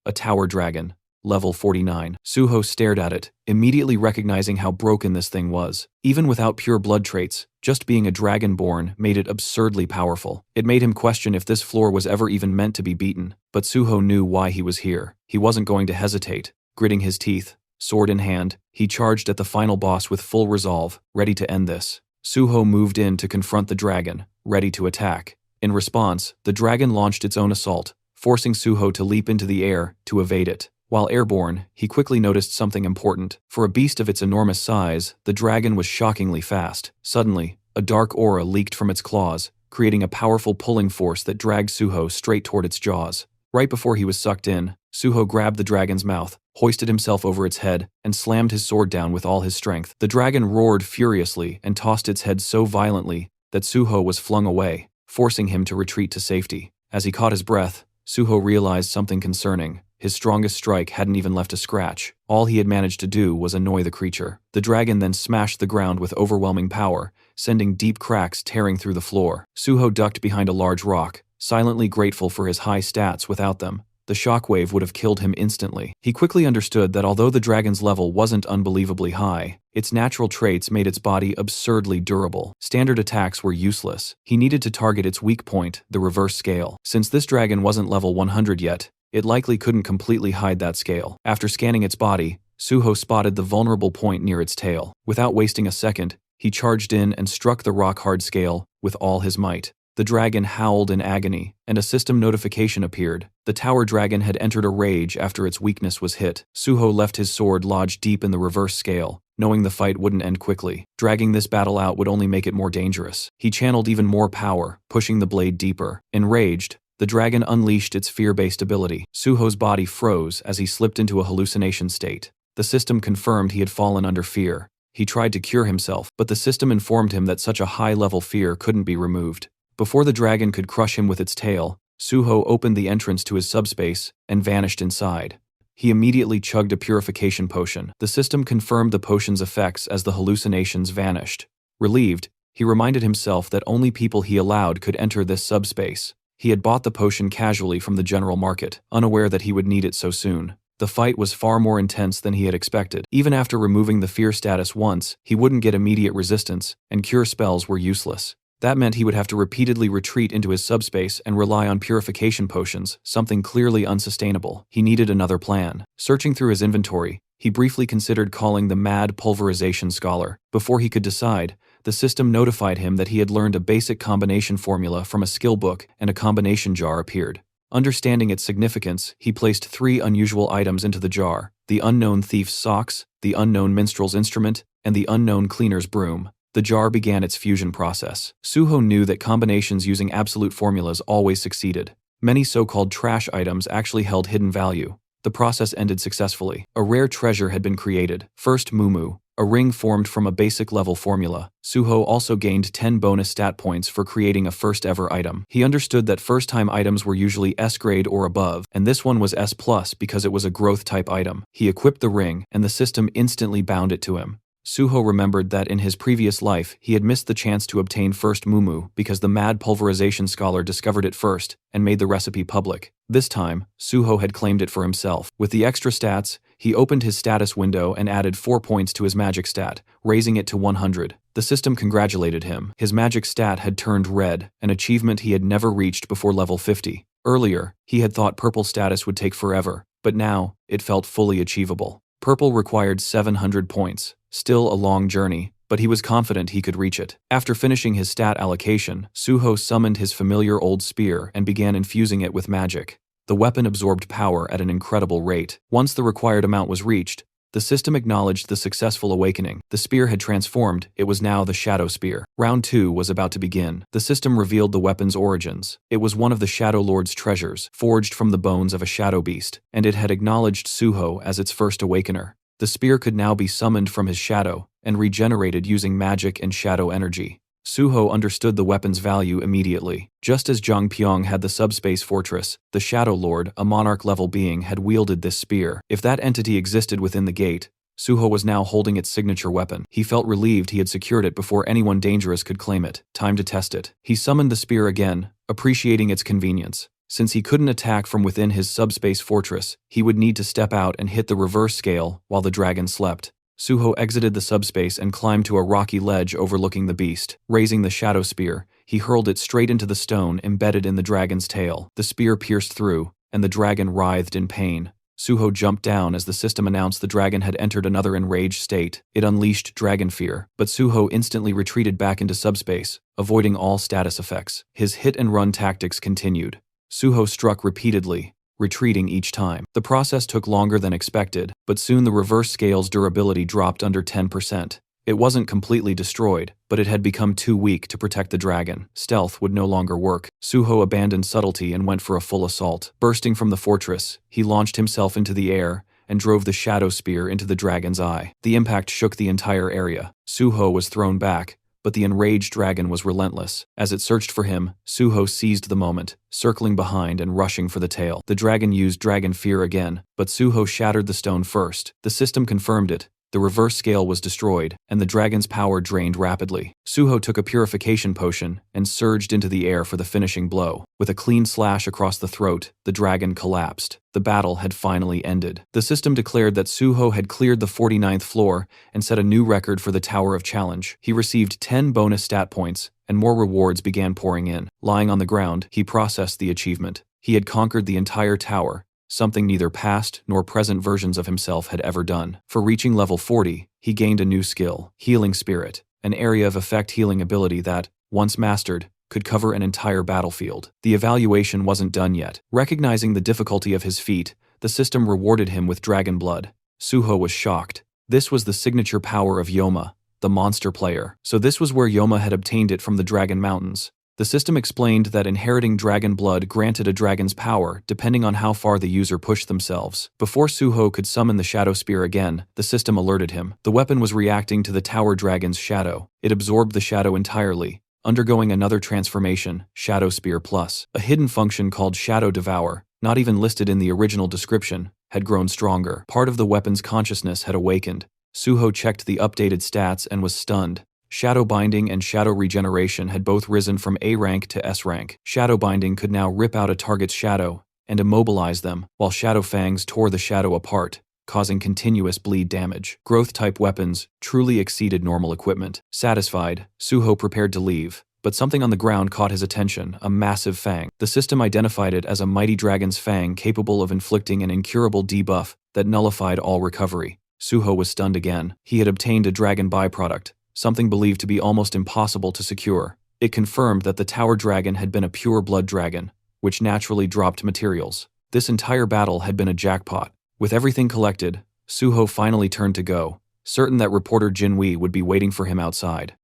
[SPEAKER 1] a tower dragon, level 49. Suho stared at it, immediately recognizing how broken this thing was. Even without pure blood traits, just being a dragonborn made it absurdly powerful. It made him question if this floor was ever even meant to be beaten, but Suho knew why he was here. He wasn't going to hesitate. Gritting his teeth, sword in hand, he charged at the final boss with full resolve, ready to end this. Suho moved in to confront the dragon, ready to attack. In response, the dragon launched its own assault, forcing Suho to leap into the air to evade it. While airborne, he quickly noticed something important. For a beast of its enormous size, the dragon was shockingly fast. Suddenly, a dark aura leaked from its claws, creating a powerful pulling force that dragged Suho straight toward its jaws. Right before he was sucked in, Suho grabbed the dragon's mouth, hoisted himself over its head, and slammed his sword down with all his strength. The dragon roared furiously and tossed its head so violently that Suho was flung away, forcing him to retreat to safety. As he caught his breath, Suho realized something concerning. His strongest strike hadn't even left a scratch. All he had managed to do was annoy the creature. The dragon then smashed the ground with overwhelming power, sending deep cracks tearing through the floor. Suho ducked behind a large rock, silently grateful for his high stats. Without them, the shockwave would have killed him instantly. He quickly understood that although the dragon's level wasn't unbelievably high, its natural traits made its body absurdly durable. Standard attacks were useless. He needed to target its weak point, the reverse scale. Since this dragon wasn't level 100 yet, it likely couldn't completely hide that scale. After scanning its body, Suho spotted the vulnerable point near its tail. Without wasting a second, he charged in and struck the rock-hard scale with all his might. The dragon howled in agony, and a system notification appeared. The tower dragon had entered a rage after its weakness was hit. Suho left his sword lodged deep in the reverse scale, knowing the fight wouldn't end quickly. Dragging this battle out would only make it more dangerous. He channeled even more power, pushing the blade deeper. Enraged, the dragon unleashed its fear-based ability. Suho's body froze as he slipped into a hallucination state. The system confirmed he had fallen under fear. He tried to cure himself, but the system informed him that such a high-level fear couldn't be removed. Before the dragon could crush him with its tail, Suho opened the entrance to his subspace and vanished inside. He immediately chugged a purification potion. The system confirmed the potion's effects as the hallucinations vanished. Relieved, he reminded himself that only people he allowed could enter this subspace. He had bought the potion casually from the general market, unaware that he would need it so soon. The fight was far more intense than he had expected. Even after removing the fear status once, he wouldn't get immediate resistance, and cure spells were useless. That meant he would have to repeatedly retreat into his subspace and rely on purification potions, something clearly unsustainable. He needed another plan. Searching through his inventory, he briefly considered calling the mad pulverization scholar. Before he could decide, the system notified him that he had learned a basic combination formula from a skill book, and a combination jar appeared. Understanding its significance, he placed 3 unusual items into the jar: the unknown thief's socks, the unknown minstrel's instrument, and the unknown cleaner's broom. The jar began its fusion process. Suho knew that combinations using absolute formulas always succeeded. Many so-called trash items actually held hidden value. The process ended successfully. A rare treasure had been created. First Mumu, a ring formed from a basic level formula. Suho also gained 10 bonus stat points for creating a first-ever item. He understood that first-time items were usually S grade or above, and this one was S+ because it was a growth-type item. He equipped the ring, and the system instantly bound it to him. Suho remembered that in his previous life, he had missed the chance to obtain first Mumu because the mad pulverization scholar discovered it first and made the recipe public. This time, Suho had claimed it for himself. With the extra stats, he opened his status window and added 4 points to his magic stat, raising it to 100. The system congratulated him. His magic stat had turned red, an achievement he had never reached before level 50. Earlier, he had thought purple status would take forever, but now, it felt fully achievable. Purple required 700 points. Still a long journey, but he was confident he could reach it. After finishing his stat allocation, Suho summoned his familiar old spear and began infusing it with magic. The weapon absorbed power at an incredible rate. Once the required amount was reached, The system acknowledged the successful awakening. The spear had transformed, it was now the Shadow Spear. Round 2 was about to begin. The system revealed the weapon's origins. It was one of the Shadow Lord's treasures, forged from the bones of a shadow beast, and it had acknowledged Suho as its first awakener. The spear could now be summoned from his shadow, and regenerated using magic and shadow energy. Suho understood the weapon's value immediately. Just as Zhang Pyong had the subspace fortress, the Shadow Lord, a monarch-level being, had wielded this spear. If that entity existed within the gate, Suho was now holding its signature weapon. He felt relieved he had secured it before anyone dangerous could claim it. Time to test it. He summoned the spear again, appreciating its convenience. Since he couldn't attack from within his subspace fortress, he would need to step out and hit the reverse scale while the dragon slept. Suho exited the subspace and climbed to a rocky ledge overlooking the beast. Raising the shadow spear, he hurled it straight into the stone embedded in the dragon's tail. The spear pierced through, and the dragon writhed in pain. Suho jumped down as the system announced the dragon had entered another enraged state. It unleashed dragon fear, but Suho instantly retreated back into subspace, avoiding all status effects. His hit-and-run tactics continued. Suho struck repeatedly, retreating each time. The process took longer than expected, but soon the reverse scale's durability dropped under 10%. It wasn't completely destroyed, but it had become too weak to protect the dragon. Stealth would no longer work. Suho abandoned subtlety and went for a full assault. Bursting from the fortress, he launched himself into the air and drove the shadow spear into the dragon's eye. The impact shook the entire area. Suho was thrown back, but the enraged dragon was relentless. As it searched for him, Suho seized the moment, circling behind and rushing for the tail. The dragon used dragon fear again, but Suho shattered the stone first. The system confirmed it. The reverse scale was destroyed, and the dragon's power drained rapidly. Suho took a purification potion and surged into the air for the finishing blow. With a clean slash across the throat, the dragon collapsed. The battle had finally ended. The system declared that Suho had cleared the 49th floor and set a new record for the Tower of Challenge. He received 10 bonus stat points, and more rewards began pouring in. Lying on the ground, he processed the achievement. He had conquered the entire tower, something neither past nor present versions of himself had ever done. For reaching level 40, he gained a new skill, Healing Spirit, an area of effect healing ability that, once mastered, could cover an entire battlefield. The evaluation wasn't done yet. Recognizing the difficulty of his feat, the system rewarded him with dragon blood. Suho was shocked. This was the signature power of Yoma, the monster player. So this was where Yoma had obtained it from the Dragon Mountains. The system explained that inheriting dragon blood granted a dragon's power depending on how far the user pushed themselves. Before Suho could summon the Shadow Spear again, the system alerted him. The weapon was reacting to the tower dragon's shadow. It absorbed the shadow entirely, undergoing another transformation, Shadow Spear Plus. A hidden function called Shadow Devour, not even listed in the original description, had grown stronger. Part of the weapon's consciousness had awakened. Suho checked the updated stats and was stunned. Shadow Binding and Shadow Regeneration had both risen from A rank to S rank. Shadow Binding could now rip out a target's shadow and immobilize them, while Shadow Fangs tore the shadow apart, causing continuous bleed damage. Growth-type weapons truly exceeded normal equipment. Satisfied, Suho prepared to leave, but something on the ground caught his attention, a massive fang. The system identified it as a mighty dragon's fang capable of inflicting an incurable debuff that nullified all recovery. Suho was stunned again. He had obtained a dragon byproduct, something believed to be almost impossible to secure. It confirmed that the tower dragon had been a pure blood dragon, which naturally dropped materials. This entire battle had been a jackpot. With everything collected, Suho finally turned to go, certain that reporter Jinwei would be waiting for him outside.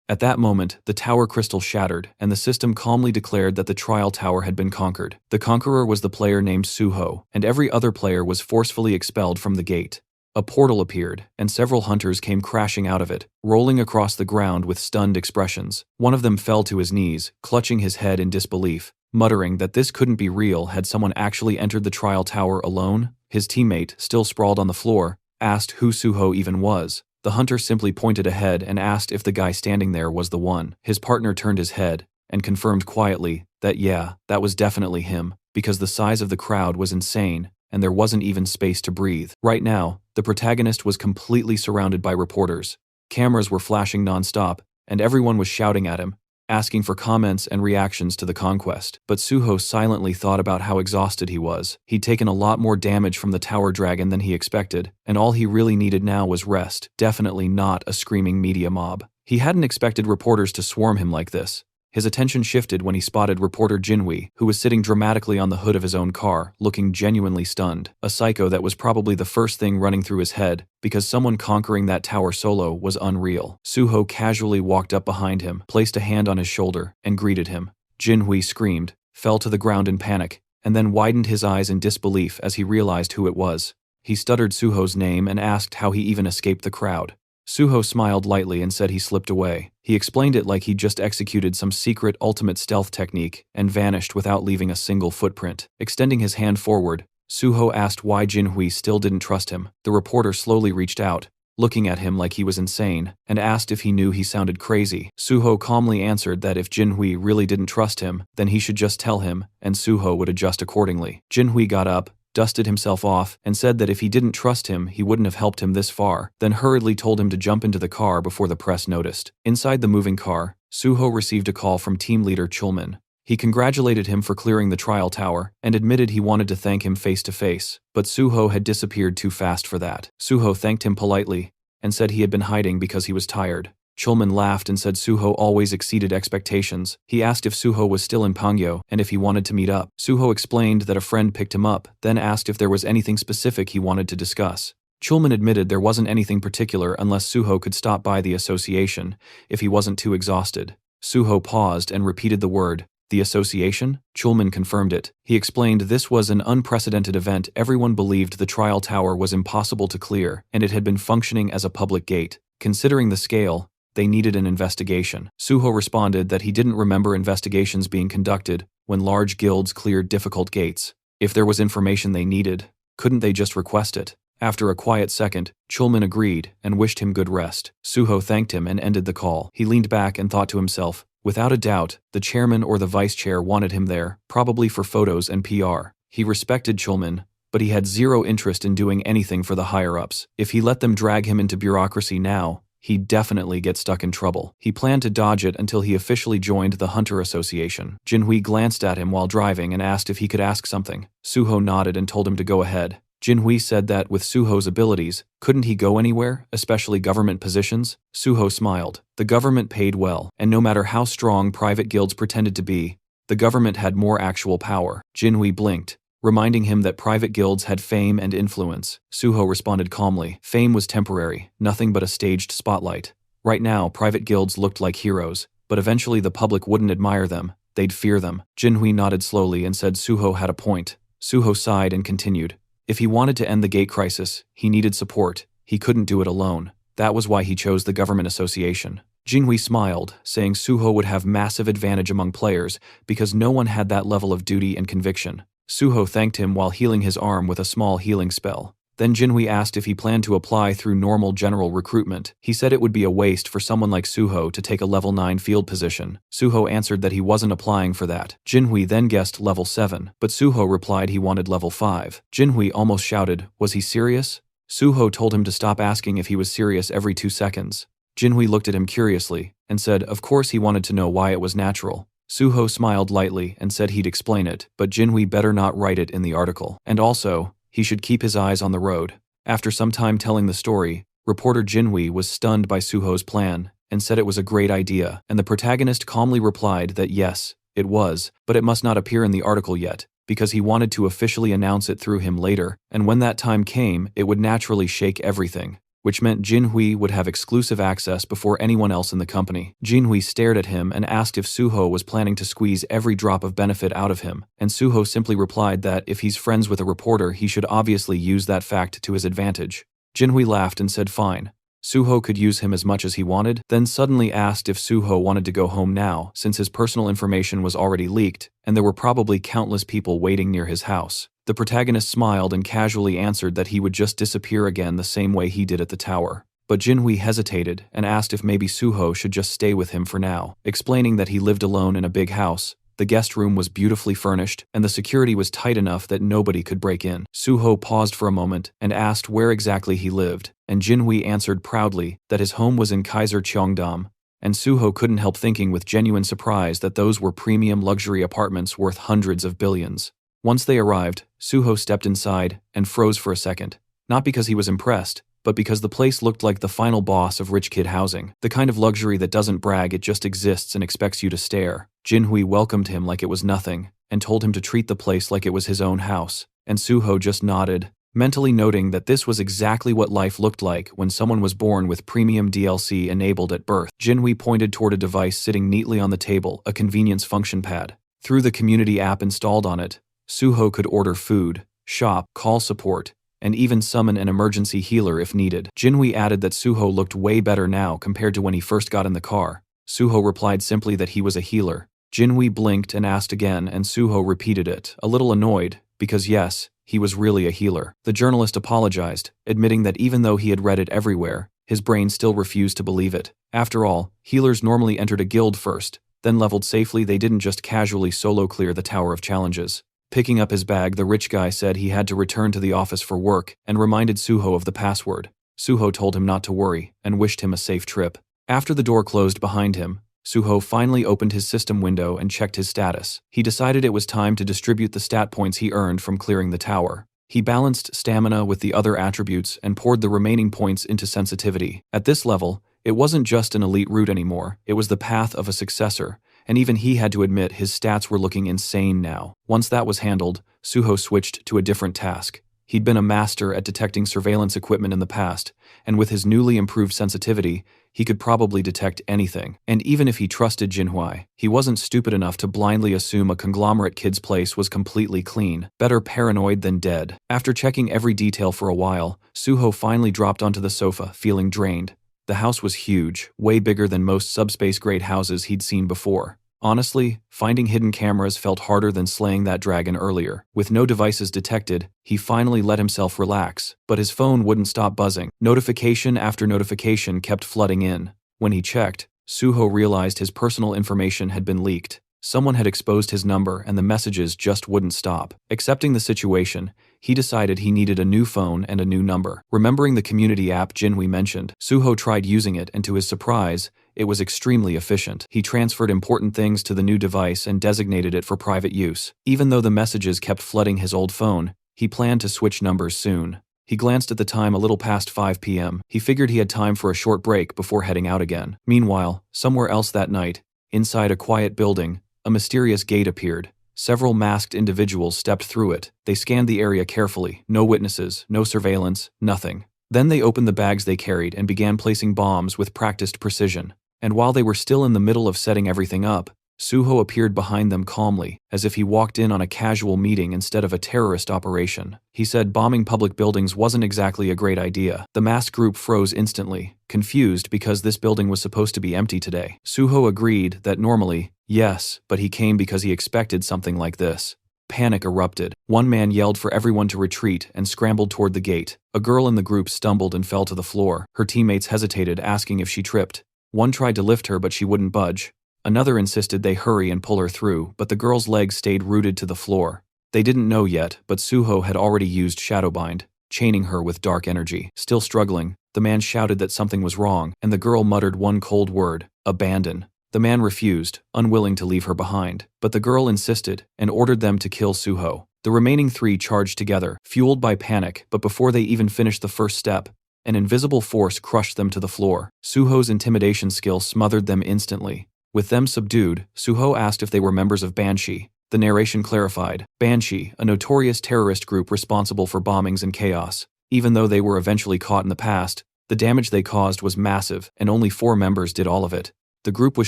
[SPEAKER 1] At that moment, the tower crystal shattered, and the system calmly declared that the trial tower had been conquered. The conqueror was the player named Suho, and every other player was forcefully expelled from the gate. A portal appeared, and several hunters came crashing out of it, rolling across the ground with stunned expressions. One of them fell to his knees, clutching his head in disbelief, muttering that this couldn't be real. Had someone actually entered the trial tower alone? His teammate, still sprawled on the floor, asked who Suho even was. The hunter simply pointed ahead and asked if the guy standing there was the one. His partner turned his head and confirmed quietly that yeah, that was definitely him, because the size of the crowd was insane, and there wasn't even space to breathe. Right now, the protagonist was completely surrounded by reporters. Cameras were flashing non-stop, and everyone was shouting at him, asking for comments and reactions to the conquest. But Suho silently thought about how exhausted he was. He'd taken a lot more damage from the tower dragon than he expected, and all he really needed now was rest, definitely not a screaming media mob. He hadn't expected reporters to swarm him like this. His attention shifted when he spotted reporter Jinhui, who was sitting dramatically on the hood of his own car, looking genuinely stunned. A psycho that was probably the first thing running through his head, because someone conquering that tower solo was unreal. Suho casually walked up behind him, placed a hand on his shoulder, and greeted him. Jinhui screamed, fell to the ground in panic, and then widened his eyes in disbelief as he realized who it was. He stuttered Suho's name and asked how he even escaped the crowd. Suho smiled lightly and said he slipped away. He explained it like he'd just executed some secret ultimate stealth technique and vanished without leaving a single footprint. Extending his hand forward, Suho asked why Jinhui still didn't trust him. The reporter slowly reached out, looking at him like he was insane, and asked if he knew he sounded crazy. Suho calmly answered that if Jinhui really didn't trust him, then he should just tell him, and Suho would adjust accordingly. Jinhui got up, dusted himself off, and said that if he didn't trust him, he wouldn't have helped him this far, then hurriedly told him to jump into the car before the press noticed. Inside the moving car, Suho received a call from team leader Chulman. He congratulated him for clearing the trial tower, and admitted he wanted to thank him face to face, but Suho had disappeared too fast for that. Suho thanked him politely, and said he had been hiding because he was tired. Chulman laughed and said Suho always exceeded expectations. He asked if Suho was still in Pangyo and if he wanted to meet up. Suho explained that a friend picked him up, then asked if there was anything specific he wanted to discuss. Chulman admitted there wasn't anything particular unless Suho could stop by the association, if he wasn't too exhausted. Suho paused and repeated the word, "The association?" Chulman confirmed it. He explained this was an unprecedented event. Everyone believed the trial tower was impossible to clear, and it had been functioning as a public gate. Considering the scale, they needed an investigation. Suho responded that he didn't remember investigations being conducted when large guilds cleared difficult gates. If there was information they needed, couldn't they just request it? After a quiet second, Chulman agreed and wished him good rest. Suho thanked him and ended the call. He leaned back and thought to himself, without a doubt, the chairman or the vice chair wanted him there, probably for photos and PR. He respected Chulman, but he had zero interest in doing anything for the higher-ups. If he let them drag him into bureaucracy now, he'd definitely get stuck in trouble. He planned to dodge it until he officially joined the Hunter Association. Jinhui glanced at him while driving and asked if he could ask something. Suho nodded and told him to go ahead. Jinhui said that with Suho's abilities, couldn't he go anywhere, especially government positions? Suho smiled. The government paid well, and no matter how strong private guilds pretended to be, the government had more actual power. Jinhui blinked, reminding him that private guilds had fame and influence. Suho responded calmly. Fame was temporary, nothing but a staged spotlight. Right now, private guilds looked like heroes, but eventually the public wouldn't admire them, they'd fear them. Jinhui nodded slowly and said Suho had a point. Suho sighed and continued. If he wanted to end the gate crisis, he needed support. He couldn't do it alone. That was why he chose the government association. Jinhui smiled, saying Suho would have massive advantage among players because no one had that level of duty and conviction. Suho thanked him while healing his arm with a small healing spell. Then Jinhui asked if he planned to apply through normal general recruitment. He said it would be a waste for someone like Suho to take a level 9 field position. Suho answered that he wasn't applying for that. Jinhui then guessed level 7, but Suho replied he wanted level 5. Jinhui almost shouted, was he serious? Suho told him to stop asking if he was serious every 2 seconds. Jinhui looked at him curiously and said of course he wanted to know why it was natural. Suho smiled lightly and said he'd explain it, but Jinhui better not write it in the article. And also, he should keep his eyes on the road. After some time telling the story, reporter Jinhui was stunned by Suho's plan and said it was a great idea, and the protagonist calmly replied that yes, it was, but it must not appear in the article yet, because he wanted to officially announce it through him later, and when that time came, it would naturally shake everything, which meant Jinhui would have exclusive access before anyone else in the company. Jinhui stared at him and asked if Suho was planning to squeeze every drop of benefit out of him, and Suho simply replied that if he's friends with a reporter, he should obviously use that fact to his advantage. Jinhui laughed and said fine. Suho could use him as much as he wanted, then suddenly asked if Suho wanted to go home now, since his personal information was already leaked, and there were probably countless people waiting near his house. The protagonist smiled and casually answered that he would just disappear again the same way he did at the tower. But Jinhui hesitated and asked if maybe Suho should just stay with him for now, explaining that he lived alone in a big house. The guest room was beautifully furnished, and the security was tight enough that nobody could break in. Suho paused for a moment and asked where exactly he lived, and Jinhui answered proudly that his home was in Kaiser Cheongdam, and Suho couldn't help thinking with genuine surprise that those were premium luxury apartments worth hundreds of billions. Once they arrived, Suho stepped inside and froze for a second, not because he was impressed, but because the place looked like the final boss of rich kid housing, the kind of luxury that doesn't brag, it just exists and expects you to stare. Jinhui welcomed him like it was nothing, and told him to treat the place like it was his own house, and Suho just nodded, mentally noting that this was exactly what life looked like when someone was born with premium DLC enabled at birth. Jinhui pointed toward a device sitting neatly on the table, a convenience function pad. Through the community app installed on it, Suho could order food, shop, call support, and even summon an emergency healer if needed. Jinhui added that Suho looked way better now compared to when he first got in the car. Suho replied simply that he was a healer. Jinhui blinked and asked again, and Suho repeated it, a little annoyed, because yes, he was really a healer. The journalist apologized, admitting that even though he had read it everywhere, his brain still refused to believe it. After all, healers normally entered a guild first, then leveled safely. They didn't just casually solo clear the Tower of Challenges. Picking up his bag, the rich guy said he had to return to the office for work and reminded Suho of the password. Suho told him not to worry and wished him a safe trip. After the door closed behind him, Suho finally opened his system window and checked his status. He decided it was time to distribute the stat points he earned from clearing the tower. He balanced stamina with the other attributes and poured the remaining points into sensitivity. At this level, it wasn't just an elite route anymore, it was the path of a successor, and even he had to admit his stats were looking insane now. Once that was handled, Suho switched to a different task. He'd been a master at detecting surveillance equipment in the past, and with his newly improved sensitivity, he could probably detect anything. And even if he trusted Jinhui, he wasn't stupid enough to blindly assume a conglomerate kid's place was completely clean. Better paranoid than dead. After checking every detail for a while, Suho finally dropped onto the sofa, feeling drained. The house was huge, way bigger than most subspace-grade houses he'd seen before. Honestly, finding hidden cameras felt harder than slaying that dragon earlier. With no devices detected, he finally let himself relax, but his phone wouldn't stop buzzing. Notification after notification kept flooding in. When he checked, Suho realized his personal information had been leaked. Someone had exposed his number and the messages just wouldn't stop. Accepting the situation, he decided he needed a new phone and a new number. Remembering the community app Jinhui mentioned, Suho tried using it, and to his surprise, it was extremely efficient. He transferred important things to the new device and designated it for private use. Even though the messages kept flooding his old phone, he planned to switch numbers soon. He glanced at the time, a little past 5 p.m. He figured he had time for a short break before heading out again. Meanwhile, somewhere else that night, inside a quiet building, a mysterious gate appeared. Several masked individuals stepped through it. They scanned the area carefully. No witnesses, no surveillance, nothing. Then they opened the bags they carried and began placing bombs with practiced precision. And while they were still in the middle of setting everything up, Suho appeared behind them calmly, as if he walked in on a casual meeting instead of a terrorist operation. He said bombing public buildings wasn't exactly a great idea. The masked group froze instantly, confused because this building was supposed to be empty today. Suho agreed that normally, yes, but he came because he expected something like this. Panic erupted. One man yelled for everyone to retreat and scrambled toward the gate. A girl in the group stumbled and fell to the floor. Her teammates hesitated, asking if she tripped. One tried to lift her, but she wouldn't budge. Another insisted they hurry and pull her through, but the girl's legs stayed rooted to the floor. They didn't know yet, but Suho had already used Shadowbind, chaining her with dark energy. Still struggling, the man shouted that something was wrong, and the girl muttered one cold word: abandon. The man refused, unwilling to leave her behind, but the girl insisted and ordered them to kill Suho. The remaining 3 charged together, fueled by panic, but before they even finished the first step, an invisible force crushed them to the floor. Suho's intimidation skill smothered them instantly. With them subdued, Suho asked if they were members of Banshee. The narration clarified, Banshee, a notorious terrorist group responsible for bombings and chaos. Even though they were eventually caught in the past, the damage they caused was massive, and only 4 members did all of it. The group was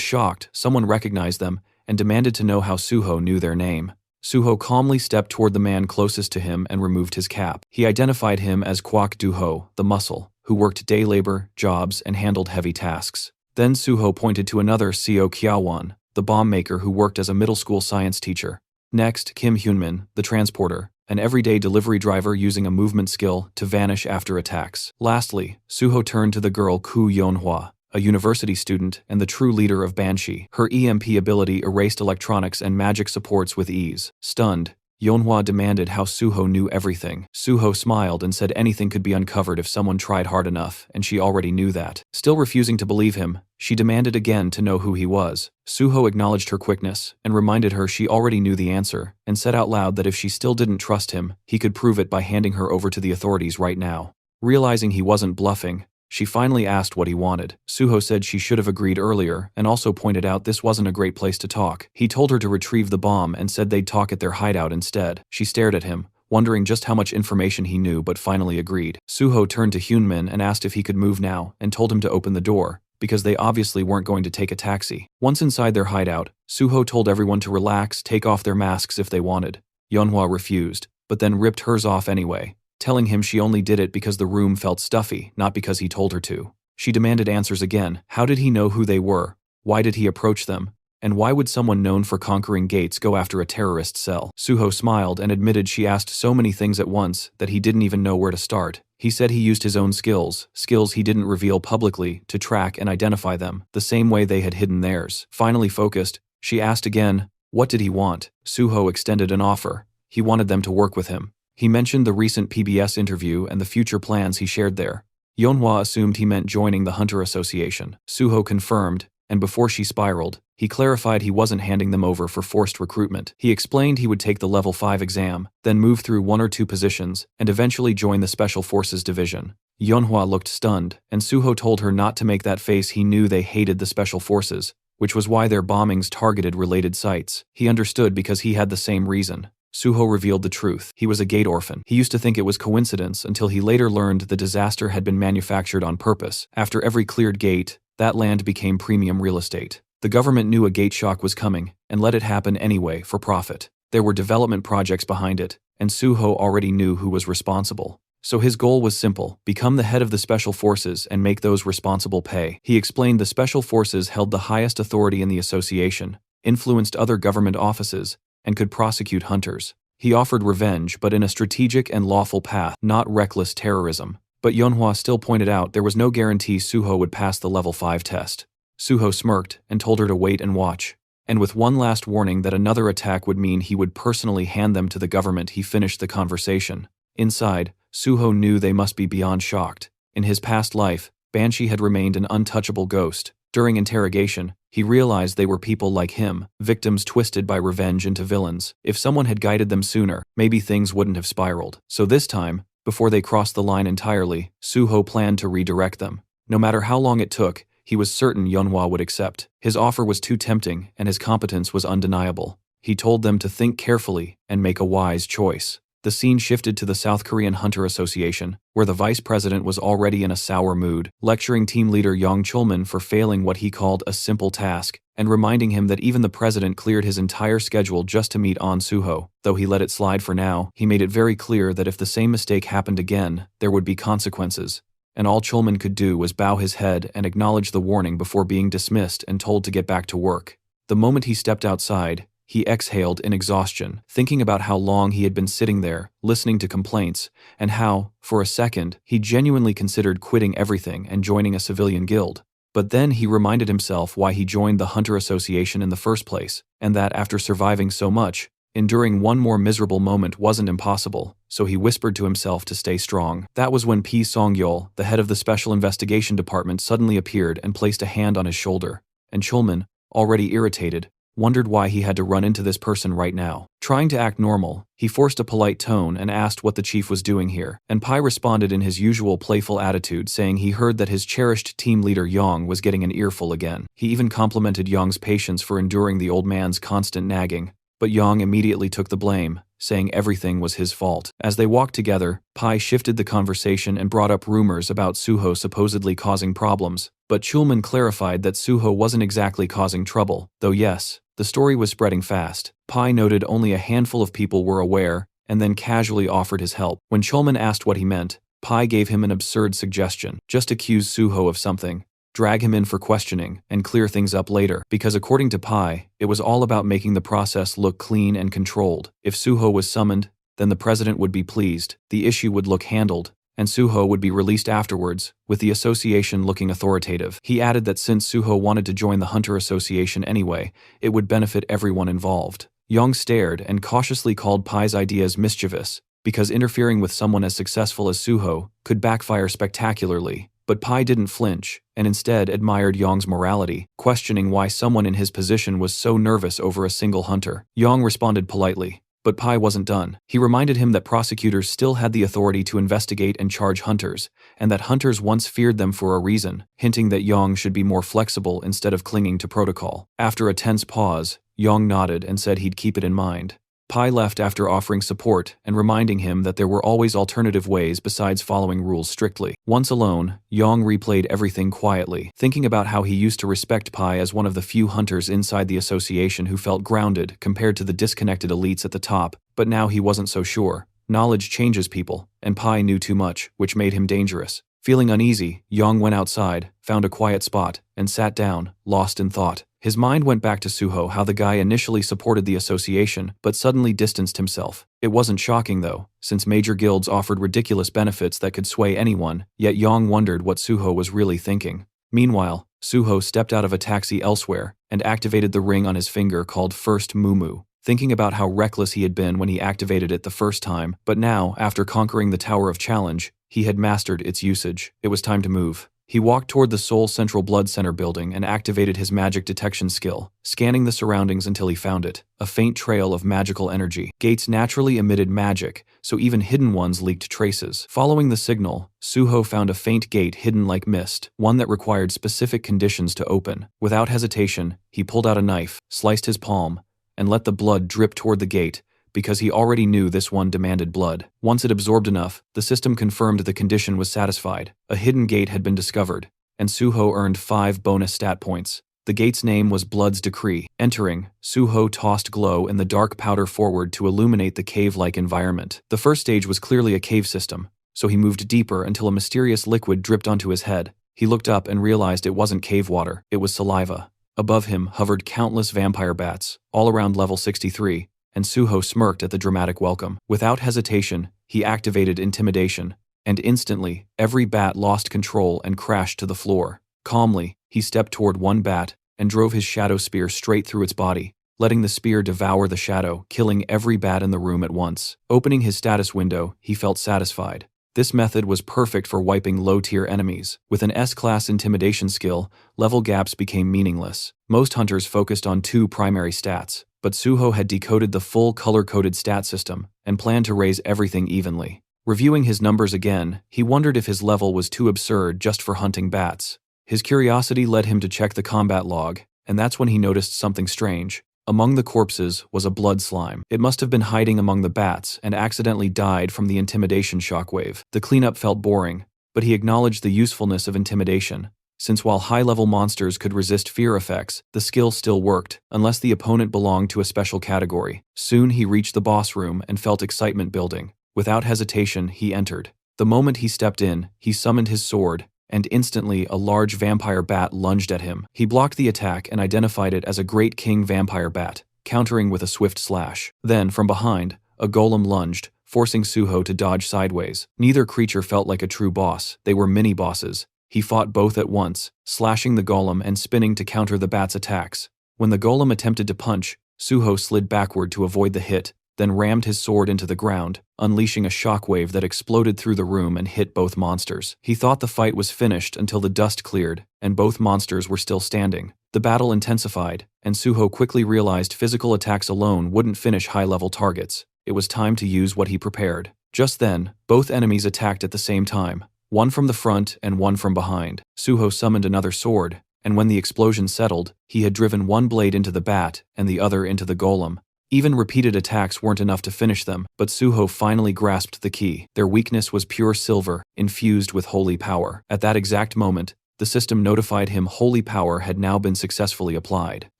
[SPEAKER 1] shocked. Someone recognized them and demanded to know how Suho knew their name. Suho calmly stepped toward the man closest to him and removed his cap. He identified him as Kwak Duho, the muscle, who worked day labor, jobs, and handled heavy tasks. Then Suho pointed to another Seo Kiawan, the bomb maker who worked as a middle school science teacher. Next, Kim Hyunmin, the transporter, an everyday delivery driver using a movement skill to vanish after attacks. Lastly, Suho turned to the girl Ku Yeonhwa, a university student and the true leader of Banshee. Her EMP ability erased electronics and magic supports with ease. Stunned, Yeonhwa demanded how Suho knew everything. Suho smiled and said anything could be uncovered if someone tried hard enough, and she already knew that. Still refusing to believe him, she demanded again to know who he was. Suho acknowledged her quickness and reminded her she already knew the answer, and said out loud that if she still didn't trust him, he could prove it by handing her over to the authorities right now. Realizing he wasn't bluffing, she finally asked what he wanted. Suho said she should have agreed earlier and also pointed out this wasn't a great place to talk. He told her to retrieve the bomb and said they'd talk at their hideout instead. She stared at him, wondering just how much information he knew, but finally agreed. Suho turned to Hyunmin and asked if he could move now and told him to open the door, because they obviously weren't going to take a taxi. Once inside their hideout, Suho told everyone to relax, take off their masks if they wanted. Yeonhwa refused, but then ripped hers off anyway, telling him she only did it because the room felt stuffy, not because he told her to. She demanded answers again. How did he know who they were? Why did he approach them? And why would someone known for conquering gates go after a terrorist cell? Suho smiled and admitted she asked so many things at once that he didn't even know where to start. He said he used his own skills he didn't reveal publicly, to track and identify them, the same way they had hidden theirs. Finally focused, she asked again, what did he want? Suho extended an offer. He wanted them to work with him. He mentioned the recent PBS interview and the future plans he shared there. Yeonhwa assumed he meant joining the Hunter Association. Suho confirmed, and before she spiraled, he clarified he wasn't handing them over for forced recruitment. He explained he would take the level 5 exam, then move through 1 or 2 positions, and eventually join the Special Forces Division. Yeonhwa looked stunned, and Suho told her not to make that face. He knew they hated the Special Forces, which was why their bombings targeted related sites. He understood because he had the same reason. Suho revealed the truth. He was a gate orphan. He used to think it was coincidence until he later learned the disaster had been manufactured on purpose. After every cleared gate, that land became premium real estate. The government knew a gate shock was coming and let it happen anyway for profit. There were development projects behind it, and Suho already knew who was responsible. So his goal was simple: become the head of the Special Forces and make those responsible pay. He explained the Special Forces held the highest authority in the association, influenced other government offices, and could prosecute hunters. He offered revenge, but in a strategic and lawful path, not reckless terrorism. But Yeonhwa still pointed out there was no guarantee Suho would pass the level 5 test. Suho smirked and told her to wait and watch. And with one last warning that another attack would mean he would personally hand them to the government, he finished the conversation. Inside, Suho knew they must be beyond shocked. In his past life, Banshee had remained an untouchable ghost. During interrogation, he realized they were people like him, victims twisted by revenge into villains. If someone had guided them sooner, maybe things wouldn't have spiraled. So this time, before they crossed the line entirely, Suho planned to redirect them. No matter how long it took, he was certain Yeonhwa would accept. His offer was too tempting, and his competence was undeniable. He told them to think carefully and make a wise choice. The scene shifted to the South Korean Hunter Association, where the vice president was already in a sour mood, lecturing team leader Yang Chulman for failing what he called a simple task, and reminding him that even the president cleared his entire schedule just to meet Ahn Suho. Though he let it slide for now, he made it very clear that if the same mistake happened again, there would be consequences. And all Chulman could do was bow his head and acknowledge the warning before being dismissed and told to get back to work. The moment he stepped outside, he exhaled in exhaustion, thinking about how long he had been sitting there, listening to complaints, and how, for a second, he genuinely considered quitting everything and joining a civilian guild. But then he reminded himself why he joined the Hunter Association in the first place, and that after surviving so much, enduring one more miserable moment wasn't impossible, so he whispered to himself to stay strong. That was when P. Song-yeol, the head of the Special Investigation Department, suddenly appeared and placed a hand on his shoulder, and Chulman, already irritated, wondered why he had to run into this person right now. Trying to act normal, he forced a polite tone and asked what the chief was doing here, and Pai responded in his usual playful attitude, saying he heard that his cherished team leader Yang was getting an earful again. He even complimented Yang's patience for enduring the old man's constant nagging, but Yang immediately took the blame, saying everything was his fault. As they walked together, Pai shifted the conversation and brought up rumors about Suho supposedly causing problems, but Chulman clarified that Suho wasn't exactly causing trouble, though yes, the story was spreading fast. Pai noted only a handful of people were aware, and then casually offered his help. When Chulman asked what he meant, Pai gave him an absurd suggestion: just accuse Suho of something, drag him in for questioning, and clear things up later, because according to Pai, it was all about making the process look clean and controlled. If Suho was summoned, then the president would be pleased, the issue would look handled, and Suho would be released afterwards, with the association looking authoritative. He added that since Suho wanted to join the Hunter Association anyway, it would benefit everyone involved. Yang stared and cautiously called Pai's ideas mischievous, because interfering with someone as successful as Suho could backfire spectacularly. But Pai didn't flinch, and instead admired Yang's morality, questioning why someone in his position was so nervous over a single hunter. Yang responded politely, But Pai wasn't done. He reminded him that prosecutors still had the authority to investigate and charge hunters, and that hunters once feared them for a reason, hinting that Yang should be more flexible instead of clinging to protocol. After a tense pause, Yang nodded and said he'd keep it in mind. Pai left after offering support and reminding him that there were always alternative ways besides following rules strictly. Once alone, Yang replayed everything quietly, thinking about how he used to respect Pai as one of the few hunters inside the association who felt grounded compared to the disconnected elites at the top, but now he wasn't so sure. Knowledge changes people, and Pai knew too much, which made him dangerous. Feeling uneasy, Yang went outside, found a quiet spot, and sat down, lost in thought. His mind went back to Suho, how the guy initially supported the association, but suddenly distanced himself. It wasn't shocking though, since major guilds offered ridiculous benefits that could sway anyone, yet Yang wondered what Suho was really thinking. Meanwhile, Suho stepped out of a taxi elsewhere, and activated the ring on his finger called First Mumu. Thinking about how reckless he had been when he activated it the first time, but now, after conquering the Tower of Challenge, he had mastered its usage. It was time to move. He walked toward the Seoul Central Blood Center building and activated his magic detection skill, scanning the surroundings until he found it, a faint trail of magical energy. Gates naturally emitted magic, so even hidden ones leaked traces. Following the signal, Suho found a faint gate hidden like mist, one that required specific conditions to open. Without hesitation, he pulled out a knife, sliced his palm, and let the blood drip toward the gate, because he already knew this one demanded blood. Once it absorbed enough, the system confirmed the condition was satisfied. A hidden gate had been discovered, and Suho earned 5 bonus stat points. The gate's name was Blood's Decree. Entering, Suho tossed glow in the dark powder forward to illuminate the cave-like environment. The first stage was clearly a cave system, so he moved deeper until a mysterious liquid dripped onto his head. He looked up and realized it wasn't cave water, it was saliva. Above him hovered countless vampire bats, all around level 63, and Suho smirked at the dramatic welcome. Without hesitation, he activated intimidation, and instantly, every bat lost control and crashed to the floor. Calmly, he stepped toward one bat and drove his shadow spear straight through its body, letting the spear devour the shadow, killing every bat in the room at once. Opening his status window, he felt satisfied. This method was perfect for wiping low-tier enemies. With an S-class intimidation skill, level gaps became meaningless. Most hunters focused on 2 primary stats, but Suho had decoded the full color-coded stat system and planned to raise everything evenly. Reviewing his numbers again, he wondered if his level was too absurd just for hunting bats. His curiosity led him to check the combat log, and that's when he noticed something strange. Among the corpses was a blood slime. It must have been hiding among the bats and accidentally died from the intimidation shockwave. The cleanup felt boring, but he acknowledged the usefulness of intimidation, since while high-level monsters could resist fear effects, the skill still worked, unless the opponent belonged to a special category. Soon he reached the boss room and felt excitement building. Without hesitation, he entered. The moment he stepped in, he summoned his sword, and instantly a large vampire bat lunged at him. He blocked the attack and identified it as a Great King vampire bat, countering with a swift slash. Then, from behind, a golem lunged, forcing Suho to dodge sideways. Neither creature felt like a true boss, they were mini-bosses. He fought both at once, slashing the golem and spinning to counter the bat's attacks. When the golem attempted to punch, Suho slid backward to avoid the hit, then rammed his sword into the ground, unleashing a shockwave that exploded through the room and hit both monsters. He thought the fight was finished until the dust cleared, and both monsters were still standing. The battle intensified, and Suho quickly realized physical attacks alone wouldn't finish high-level targets. It was time to use what he prepared. Just then, both enemies attacked at the same time, one from the front and one from behind. Suho summoned another sword, and when the explosion settled, he had driven one blade into the bat and the other into the golem. Even repeated attacks weren't enough to finish them, but Suho finally grasped the key. Their weakness was pure silver, infused with holy power. At that exact moment, the system notified him holy power had now been successfully applied.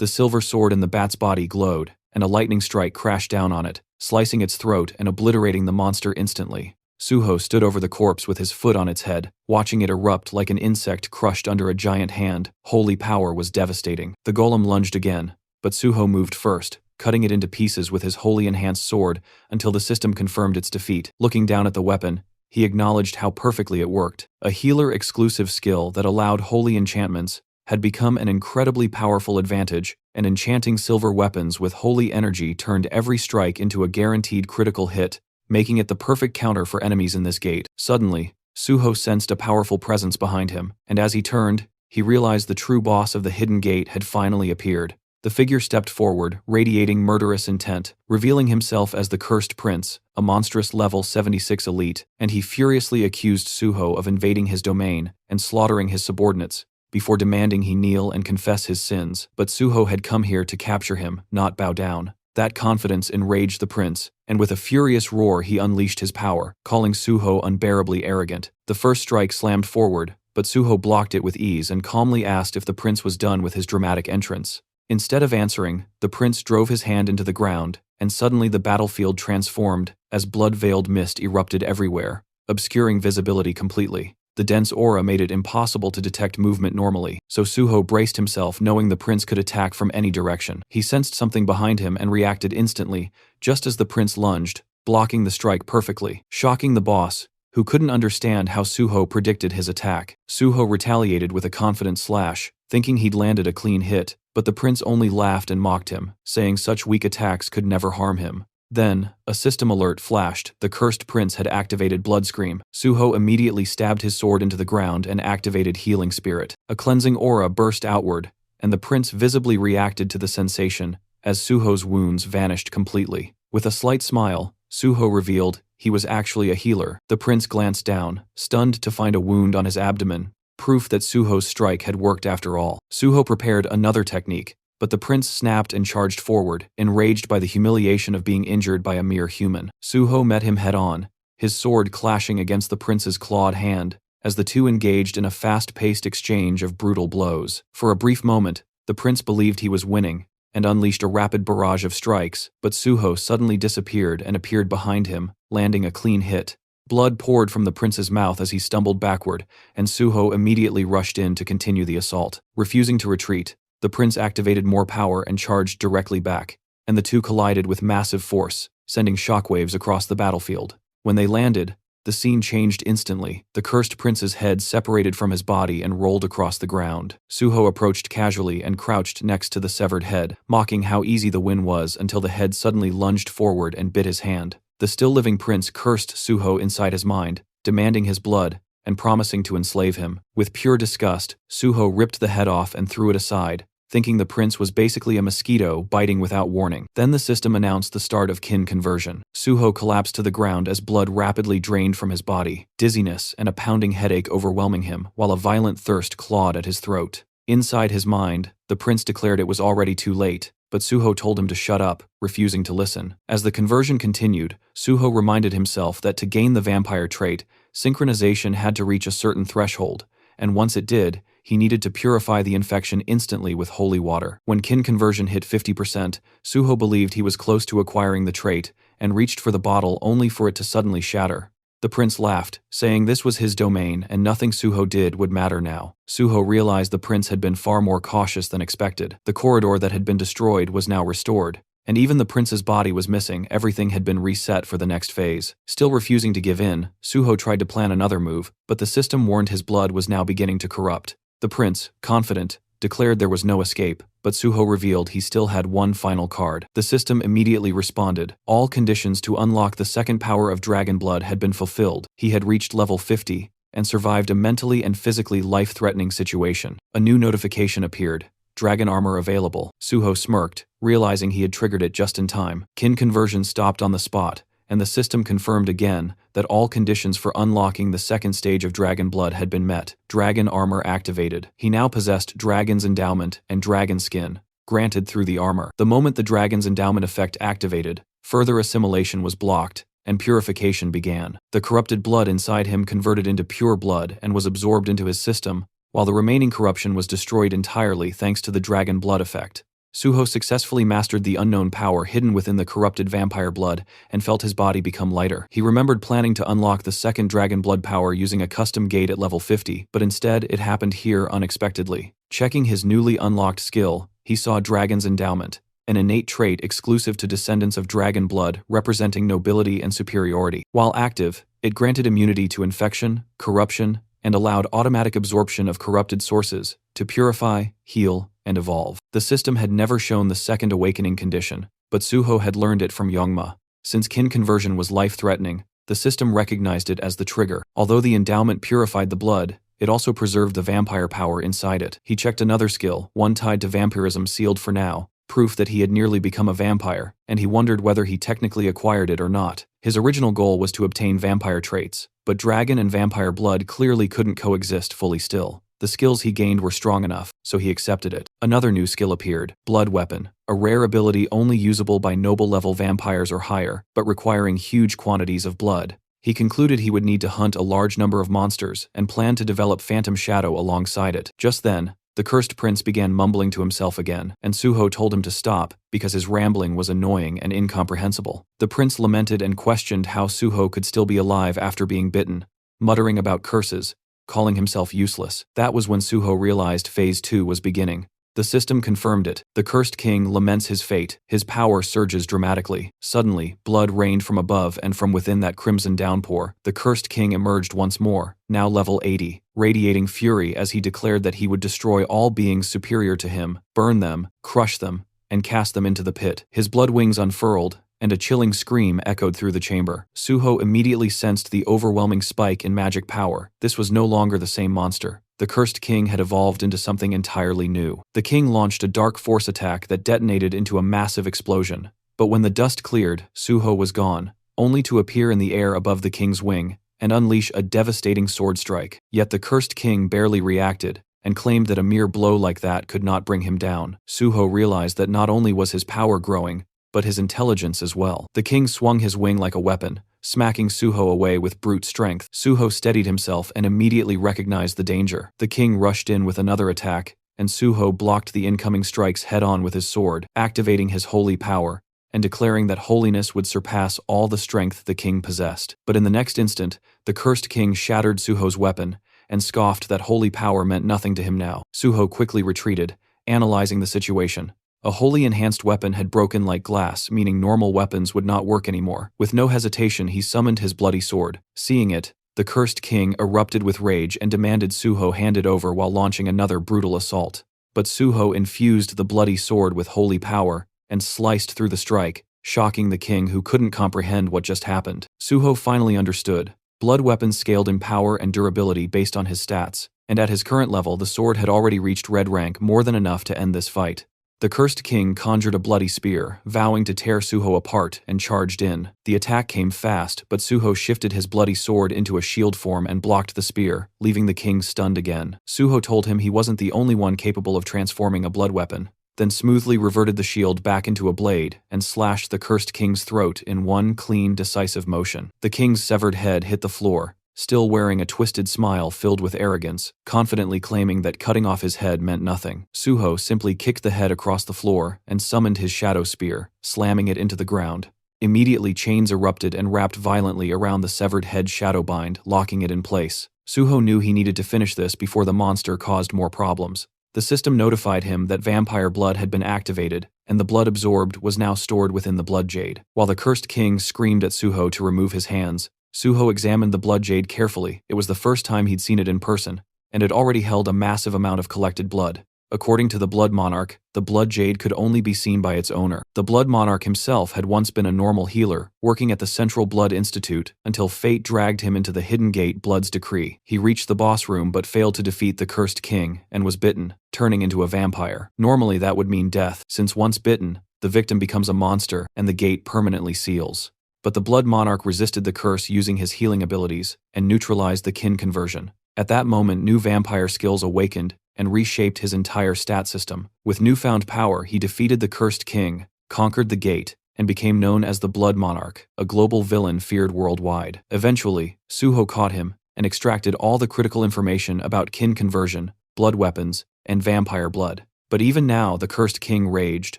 [SPEAKER 1] The silver sword in the bat's body glowed, and a lightning strike crashed down on it, slicing its throat and obliterating the monster instantly. Suho stood over the corpse with his foot on its head, watching it erupt like an insect crushed under a giant hand. Holy power was devastating. The golem lunged again, but Suho moved first, cutting it into pieces with his holy enhanced sword until the system confirmed its defeat. Looking down at the weapon, he acknowledged how perfectly it worked. A healer-exclusive skill that allowed holy enchantments had become an incredibly powerful advantage, and enchanting silver weapons with holy energy turned every strike into a guaranteed critical hit, making it the perfect counter for enemies in this gate. Suddenly, Suho sensed a powerful presence behind him, and as he turned, he realized the true boss of the hidden gate had finally appeared. The figure stepped forward, radiating murderous intent, revealing himself as the Cursed Prince, a monstrous level 76 elite, and he furiously accused Suho of invading his domain and slaughtering his subordinates, before demanding he kneel and confess his sins. But Suho had come here to capture him, not bow down. That confidence enraged the prince, and with a furious roar he unleashed his power, calling Suho unbearably arrogant. The first strike slammed forward, but Suho blocked it with ease and calmly asked if the prince was done with his dramatic entrance. Instead of answering, the prince drove his hand into the ground, and suddenly the battlefield transformed, as blood-veiled mist erupted everywhere, obscuring visibility completely. The dense aura made it impossible to detect movement normally, so Suho braced himself knowing the prince could attack from any direction. He sensed something behind him and reacted instantly, just as the prince lunged, blocking the strike perfectly, shocking the boss, who couldn't understand how Suho predicted his attack. Suho retaliated with a confident slash, thinking he'd landed a clean hit, but the prince only laughed and mocked him, saying such weak attacks could never harm him. Then, a system alert flashed. The Cursed Prince had activated Blood Scream. Suho immediately stabbed his sword into the ground and activated Healing Spirit. A cleansing aura burst outward, and the prince visibly reacted to the sensation, as Suho's wounds vanished completely. With a slight smile, Suho revealed he was actually a healer. The prince glanced down, stunned to find a wound on his abdomen, proof that Suho's strike had worked after all. Suho prepared another technique, but the prince snapped and charged forward, enraged by the humiliation of being injured by a mere human. Suho met him head-on, his sword clashing against the prince's clawed hand, as the two engaged in a fast-paced exchange of brutal blows. For a brief moment, the prince believed he was winning, and unleashed a rapid barrage of strikes, but Suho suddenly disappeared and appeared behind him, landing a clean hit. Blood poured from the prince's mouth as he stumbled backward, and Suho immediately rushed in to continue the assault. Refusing to retreat, the prince activated more power and charged directly back, and the two collided with massive force, sending shockwaves across the battlefield. When they landed, the scene changed instantly. The Cursed Prince's head separated from his body and rolled across the ground. Suho approached casually and crouched next to the severed head, mocking how easy the win was until the head suddenly lunged forward and bit his hand. The still-living prince cursed Suho inside his mind, demanding his blood, and promising to enslave him. With pure disgust, Suho ripped the head off and threw it aside, thinking the prince was basically a mosquito biting without warning. Then the system announced the start of kin conversion. Suho collapsed to the ground as blood rapidly drained from his body, dizziness and a pounding headache overwhelming him, while a violent thirst clawed at his throat. Inside his mind, the prince declared it was already too late, but Suho told him to shut up, refusing to listen. As the conversion continued, Suho reminded himself that to gain the vampire trait, synchronization had to reach a certain threshold, and once it did, he needed to purify the infection instantly with holy water. When kin conversion hit 50%, Suho believed he was close to acquiring the trait, and reached for the bottle only for it to suddenly shatter. The prince laughed, saying this was his domain and nothing Suho did would matter now. Suho realized the prince had been far more cautious than expected. The corridor that had been destroyed was now restored, and even the prince's body was missing. Everything had been reset for the next phase. Still refusing to give in, Suho tried to plan another move, but the system warned his blood was now beginning to corrupt. The prince, confident, declared there was no escape, but Suho revealed he still had one final card. The system immediately responded. All conditions to unlock the second power of dragon blood had been fulfilled. He had reached level 50, and survived a mentally and physically life-threatening situation. A new notification appeared. Dragon armor available. Suho smirked, realizing he had triggered it just in time. Kin conversion stopped on the spot, and the system confirmed again that all conditions for unlocking the second stage of dragon blood had been met. Dragon armor activated. He now possessed Dragon's Endowment and Dragon Skin, granted through the armor. The moment the Dragon's Endowment effect activated, further assimilation was blocked, and purification began. The corrupted blood inside him converted into pure blood and was absorbed into his system, while the remaining corruption was destroyed entirely thanks to the dragon blood effect. Suho successfully mastered the unknown power hidden within the corrupted vampire blood and felt his body become lighter. He remembered planning to unlock the second dragon blood power using a custom gate at level 50, but instead it happened here unexpectedly. Checking his newly unlocked skill, he saw Dragon's Endowment, an innate trait exclusive to descendants of dragon blood representing nobility and superiority. While active, it granted immunity to infection, corruption, and allowed automatic absorption of corrupted sources to purify, heal, and evolve. The system had never shown the second awakening condition, but Suho had learned it from Youngma. Since kin conversion was life-threatening, the system recognized it as the trigger. Although the endowment purified the blood, it also preserved the vampire power inside it. He checked another skill, one tied to vampirism sealed for now, proof that he had nearly become a vampire, and he wondered whether he technically acquired it or not. His original goal was to obtain vampire traits, but dragon and vampire blood clearly couldn't coexist fully still. The skills he gained were strong enough, so he accepted it. Another new skill appeared, Blood Weapon, a rare ability only usable by noble-level vampires or higher, but requiring huge quantities of blood. He concluded he would need to hunt a large number of monsters and planned to develop Phantom Shadow alongside it. Just then, the cursed prince began mumbling to himself again, and Suho told him to stop because his rambling was annoying and incomprehensible. The prince lamented and questioned how Suho could still be alive after being bitten, muttering about curses, calling himself useless. That was when Suho realized Phase 2 was beginning. The system confirmed it. The cursed king laments his fate. His power surges dramatically. Suddenly, blood rained from above and from within that crimson downpour. The cursed king emerged once more, now level 80, radiating fury as he declared that he would destroy all beings superior to him, burn them, crush them, and cast them into the pit. His blood wings unfurled, and a chilling scream echoed through the chamber. Suho immediately sensed the overwhelming spike in magic power. This was no longer the same monster. The cursed king had evolved into something entirely new. The king launched a dark force attack that detonated into a massive explosion. But when the dust cleared, Suho was gone, only to appear in the air above the king's wing and unleash a devastating sword strike. Yet the cursed king barely reacted and claimed that a mere blow like that could not bring him down. Suho realized that not only was his power growing, but his intelligence as well. The king swung his wing like a weapon, smacking Suho away with brute strength. Suho steadied himself and immediately recognized the danger. The king rushed in with another attack, and Suho blocked the incoming strikes head-on with his sword, activating his holy power, and declaring that holiness would surpass all the strength the king possessed. But in the next instant, the cursed king shattered Suho's weapon, and scoffed that holy power meant nothing to him now. Suho quickly retreated, analyzing the situation. A wholly enhanced weapon had broken like glass, meaning normal weapons would not work anymore. With no hesitation, he summoned his bloody sword. Seeing it, the cursed king erupted with rage and demanded Suho hand it over while launching another brutal assault. But Suho infused the bloody sword with holy power and sliced through the strike, shocking the king who couldn't comprehend what just happened. Suho finally understood. Blood weapons scaled in power and durability based on his stats, and at his current level the sword had already reached red rank, more than enough to end this fight. The cursed king conjured a bloody spear, vowing to tear Suho apart, and charged in. The attack came fast, but Suho shifted his bloody sword into a shield form and blocked the spear, leaving the king stunned again. Suho told him he wasn't the only one capable of transforming a blood weapon, then smoothly reverted the shield back into a blade and slashed the cursed king's throat in one clean, decisive motion. The king's severed head hit the floor, still wearing a twisted smile filled with arrogance, confidently claiming that cutting off his head meant nothing. Suho simply kicked the head across the floor and summoned his shadow spear, slamming it into the ground. Immediately chains erupted and wrapped violently around the severed head shadowbind, locking it in place. Suho knew he needed to finish this before the monster caused more problems. The system notified him that vampire blood had been activated, and the blood absorbed was now stored within the blood jade. While the cursed king screamed at Suho to remove his hands, Suho examined the blood jade carefully. It was the first time he'd seen it in person, and it already held a massive amount of collected blood. According to the Blood Monarch, the blood jade could only be seen by its owner. The Blood Monarch himself had once been a normal healer, working at the Central Blood Institute, until fate dragged him into the Hidden Gate Blood's decree. He reached the boss room but failed to defeat the cursed king, and was bitten, turning into a vampire. Normally that would mean death, since once bitten, the victim becomes a monster, and the gate permanently seals. But the Blood Monarch resisted the curse using his healing abilities, and neutralized the kin conversion. At that moment, new vampire skills awakened, and reshaped his entire stat system. With newfound power, he defeated the cursed king, conquered the gate, and became known as the Blood Monarch, a global villain feared worldwide. Eventually, Suho caught him, and extracted all the critical information about kin conversion, blood weapons, and vampire blood. But even now, the cursed king raged,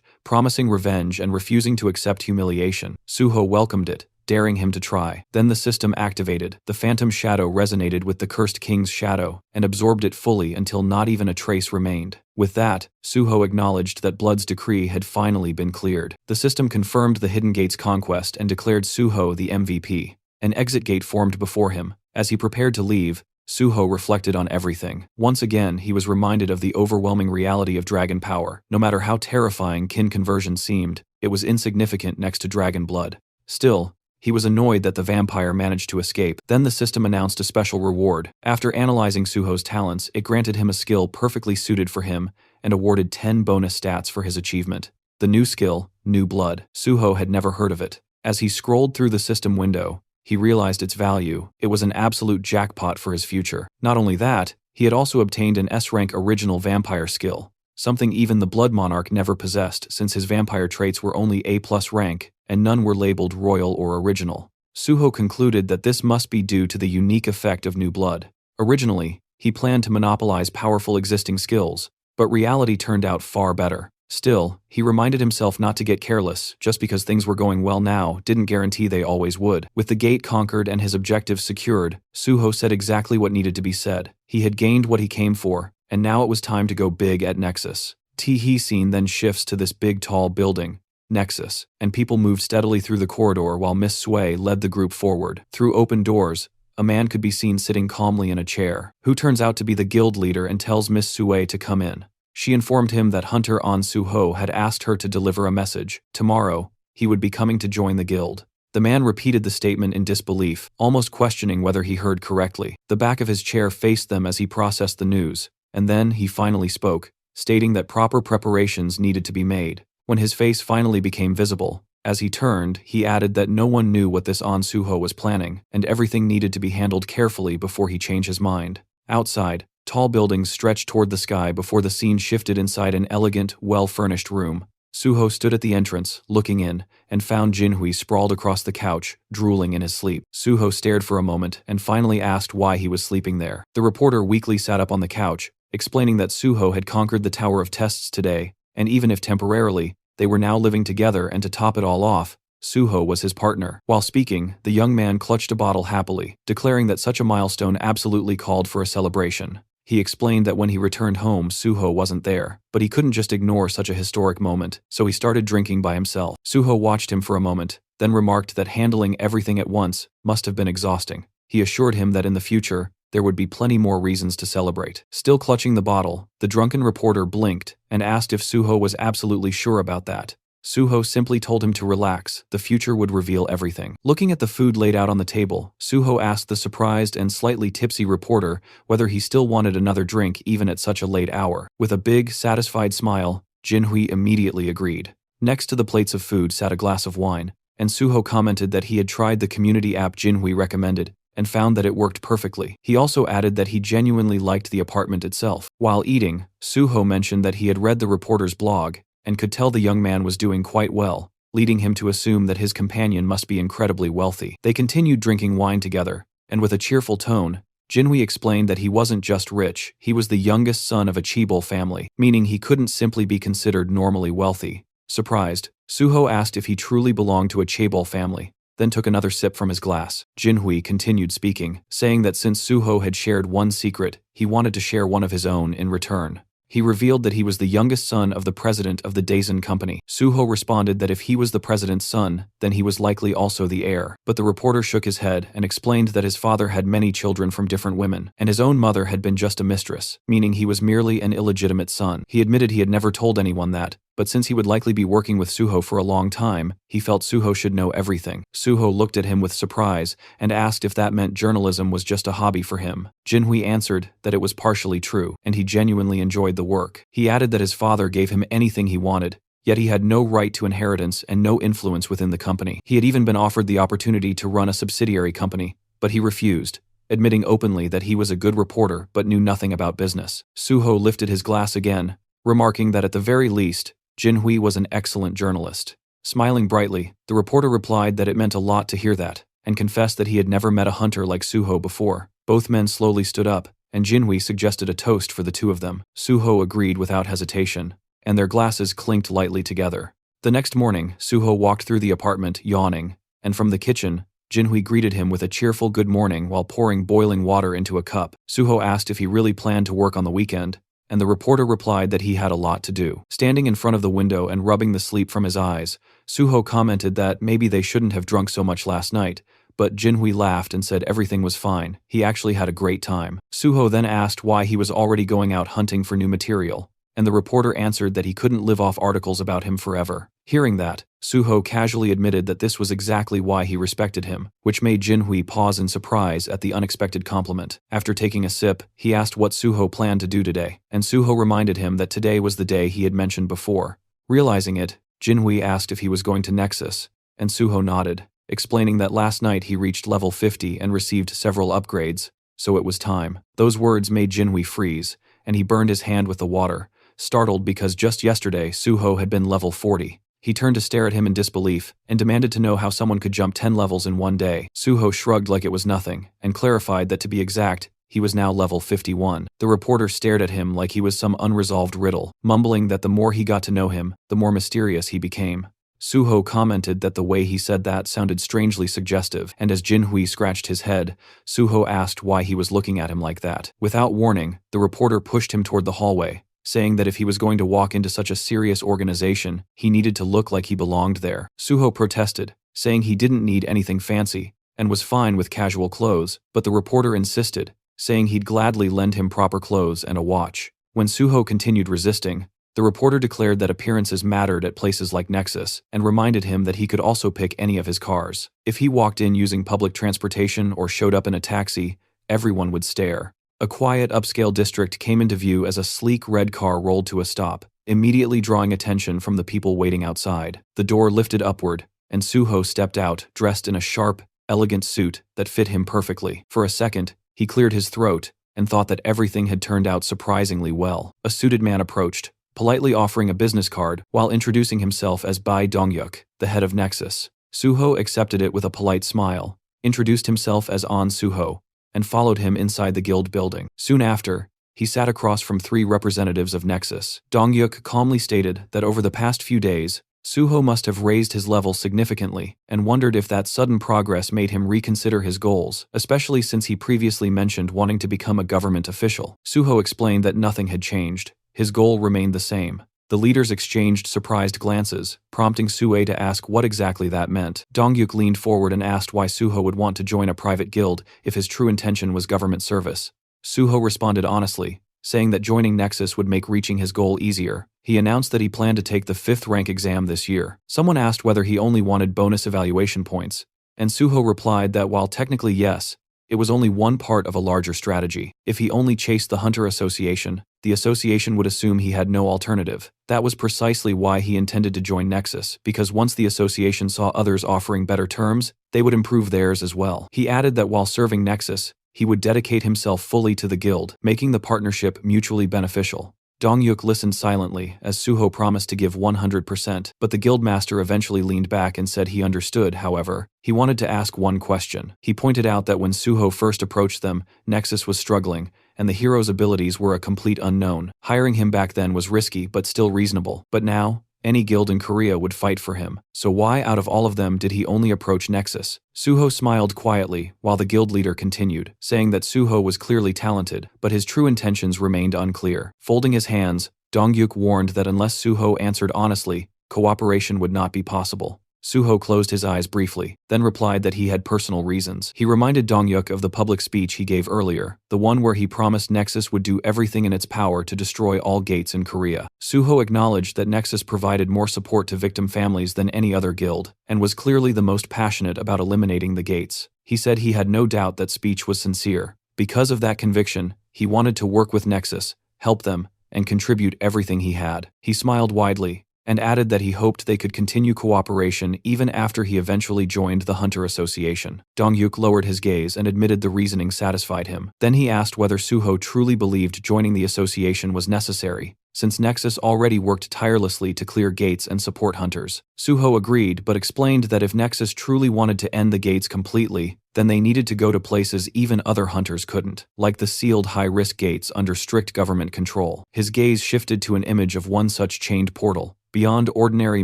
[SPEAKER 1] promising revenge and refusing to accept humiliation. Suho welcomed it, daring him to try. Then the system activated. The phantom shadow resonated with the cursed king's shadow, and absorbed it fully until not even a trace remained. With that, Suho acknowledged that Blood's decree had finally been cleared. The system confirmed the Hidden Gate's conquest and declared Suho the MVP. An exit gate formed before him. As he prepared to leave, Suho reflected on everything. Once again, he was reminded of the overwhelming reality of dragon power. No matter how terrifying kin conversion seemed, it was insignificant next to dragon blood. Still, he was annoyed that the vampire managed to escape. Then the system announced a special reward. After analyzing Suho's talents, it granted him a skill perfectly suited for him and awarded 10 bonus stats for his achievement. The new skill, new blood. Suho had never heard of it. As he scrolled through the system window, he realized its value. It was an absolute jackpot for his future. Not only that, he had also obtained an S-rank original vampire skill, something even the Blood Monarch never possessed since his vampire traits were only A+ rank, and none were labeled royal or original. Suho concluded that this must be due to the unique effect of new blood. Originally, he planned to monopolize powerful existing skills, but reality turned out far better. Still, he reminded himself not to get careless. Just because things were going well now didn't guarantee they always would. With the gate conquered and his objectives secured, Suho said exactly what needed to be said. He had gained what he came for, and now it was time to go big at Nexus. T scene then shifts to this big tall building, Nexus, and people moved steadily through the corridor while Miss Sui led the group forward. Through open doors, a man could be seen sitting calmly in a chair, who turns out to be the guild leader and tells Miss Sui to come in. She informed him that Hunter An Suho had asked her to deliver a message. Tomorrow, he would be coming to join the guild. The man repeated the statement in disbelief, almost questioning whether he heard correctly. The back of his chair faced them as he processed the news, and then he finally spoke, stating that proper preparations needed to be made. When his face finally became visible, as he turned, he added that no one knew what this An Suho was planning, and everything needed to be handled carefully before he changed his mind. Outside, tall buildings stretched toward the sky before the scene shifted inside an elegant, well-furnished room. Suho stood at the entrance, looking in, and found Jinhui sprawled across the couch, drooling in his sleep. Suho stared for a moment and finally asked why he was sleeping there. The reporter weakly sat up on the couch, explaining that Suho had conquered the Tower of Tests today, and even if temporarily, they were now living together, and to top it all off, Suho was his partner. While speaking, the young man clutched a bottle happily, declaring that such a milestone absolutely called for a celebration. He explained that when he returned home, Suho wasn't there, but he couldn't just ignore such a historic moment, so he started drinking by himself. Suho watched him for a moment, then remarked that handling everything at once must have been exhausting. He assured him that in the future, there would be plenty more reasons to celebrate. Still clutching the bottle, the drunken reporter blinked and asked if Suho was absolutely sure about that. Suho simply told him to relax, the future would reveal everything. Looking at the food laid out on the table, Suho asked the surprised and slightly tipsy reporter whether he still wanted another drink even at such a late hour. With a big, satisfied smile, Jinhui immediately agreed. Next to the plates of food sat a glass of wine, and Suho commented that he had tried the community app Jinhui recommended and found that it worked perfectly. He also added that he genuinely liked the apartment itself. While eating, Suho mentioned that he had read the reporter's blog and could tell the young man was doing quite well, leading him to assume that his companion must be incredibly wealthy. They continued drinking wine together, and with a cheerful tone, Jinhui explained that he wasn't just rich, he was the youngest son of a Chaebol family, meaning he couldn't simply be considered normally wealthy. Surprised, Suho asked if he truly belonged to a Chaebol family, then took another sip from his glass. Jinhui continued speaking, saying that since Suho had shared one secret, he wanted to share one of his own in return. He revealed that he was the youngest son of the president of the Daisen company. Suho responded that if he was the president's son, then he was likely also the heir. But the reporter shook his head and explained that his father had many children from different women, and his own mother had been just a mistress, meaning he was merely an illegitimate son. He admitted he had never told anyone that, but since he would likely be working with Suho for a long time, he felt Suho should know everything. Suho looked at him with surprise and asked if that meant journalism was just a hobby for him. Jinhui answered that it was partially true, and he genuinely enjoyed the work. He added that his father gave him anything he wanted, yet he had no right to inheritance and no influence within the company. He had even been offered the opportunity to run a subsidiary company, but he refused, admitting openly that he was a good reporter but knew nothing about business. Suho lifted his glass again, remarking that at the very least, Jinhui was an excellent journalist. Smiling brightly, the reporter replied that it meant a lot to hear that, and confessed that he had never met a hunter like Suho before. Both men slowly stood up, and Jinhui suggested a toast for the two of them. Suho agreed without hesitation, and their glasses clinked lightly together. The next morning, Suho walked through the apartment, yawning, and from the kitchen, Jinhui greeted him with a cheerful good morning while pouring boiling water into a cup. Suho asked if he really planned to work on the weekend, and the reporter replied that he had a lot to do. Standing in front of the window and rubbing the sleep from his eyes, Suho commented that maybe they shouldn't have drunk so much last night, but Jinhui laughed and said everything was fine. He actually had a great time. Suho then asked why he was already going out hunting for new material, and the reporter answered that he couldn't live off articles about him forever. Hearing that, Suho casually admitted that this was exactly why he respected him, which made Jinhui pause in surprise at the unexpected compliment. After taking a sip, he asked what Suho planned to do today, and Suho reminded him that today was the day he had mentioned before. Realizing it, Jinhui asked if he was going to Nexus, and Suho nodded, explaining that last night he reached level 50 and received several upgrades, so it was time. Those words made Jinhui freeze, and he burned his hand with the water, startled because just yesterday Suho had been level 40. He turned to stare at him in disbelief and demanded to know how someone could jump 10 levels in one day. Suho shrugged like it was nothing and clarified that to be exact, he was now level 51. The reporter stared at him like he was some unresolved riddle, mumbling that the more he got to know him, the more mysterious he became. Suho commented that the way he said that sounded strangely suggestive, and as Jinhui scratched his head, Suho asked why he was looking at him like that. Without warning, the reporter pushed him toward the hallway, saying that if he was going to walk into such a serious organization, he needed to look like he belonged there. Suho protested, saying he didn't need anything fancy, and was fine with casual clothes, but the reporter insisted, saying he'd gladly lend him proper clothes and a watch. When Suho continued resisting, the reporter declared that appearances mattered at places like Nexus, and reminded him that he could also pick any of his cars. If he walked in using public transportation or showed up in a taxi, everyone would stare. A quiet upscale district came into view as a sleek red car rolled to a stop, immediately drawing attention from the people waiting outside. The door lifted upward, and Suho stepped out, dressed in a sharp, elegant suit that fit him perfectly. For a second, he cleared his throat and thought that everything had turned out surprisingly well. A suited man approached, politely offering a business card while introducing himself as Bai Dongyuk, the head of Nexus. Suho accepted it with a polite smile, introduced himself as An Suho, and followed him inside the guild building. Soon after, he sat across from 3 representatives of Nexus. Dongyuk calmly stated that over the past few days, Suho must have raised his level significantly and wondered if that sudden progress made him reconsider his goals, especially since he previously mentioned wanting to become a government official. Suho explained that nothing had changed. His goal remained the same. The leaders exchanged surprised glances, prompting Sue to ask what exactly that meant. Dongyuk leaned forward and asked why Suho would want to join a private guild if his true intention was government service. Suho responded honestly, saying that joining Nexus would make reaching his goal easier. He announced that he planned to take the 5th rank exam this year. Someone asked whether he only wanted bonus evaluation points, and Suho replied that while technically yes, it was only one part of a larger strategy. If he only chased the Hunter Association, the association would assume he had no alternative. That was precisely why he intended to join Nexus, because once the association saw others offering better terms, they would improve theirs as well. He added that while serving Nexus, he would dedicate himself fully to the guild, making the partnership mutually beneficial. Dongyuk listened silently as Suho promised to give 100%, but the guildmaster eventually leaned back and said he understood. However, he wanted to ask one question. He pointed out that when Suho first approached them, Nexus was struggling, and the hero's abilities were a complete unknown. Hiring him back then was risky but still reasonable. But now, any guild in Korea would fight for him. So why out of all of them did he only approach Nexus? Suho smiled quietly while the guild leader continued, saying that Suho was clearly talented, but his true intentions remained unclear. Folding his hands, Dongyuk warned that unless Suho answered honestly, cooperation would not be possible. Suho closed his eyes briefly, then replied that he had personal reasons. He reminded Dongyuk of the public speech he gave earlier, the one where he promised Nexus would do everything in its power to destroy all gates in Korea. Suho acknowledged that Nexus provided more support to victim families than any other guild, and was clearly the most passionate about eliminating the gates. He said he had no doubt that speech was sincere. Because of that conviction, he wanted to work with Nexus, help them, and contribute everything he had. He smiled widely, and added that he hoped they could continue cooperation even after he eventually joined the Hunter Association. Dongyuk lowered his gaze and admitted the reasoning satisfied him. Then he asked whether Suho truly believed joining the association was necessary, since Nexus already worked tirelessly to clear gates and support hunters. Suho agreed but explained that if Nexus truly wanted to end the gates completely, then they needed to go to places even other hunters couldn't, like the sealed high-risk gates under strict government control. His gaze shifted to an image of one such chained portal. Beyond ordinary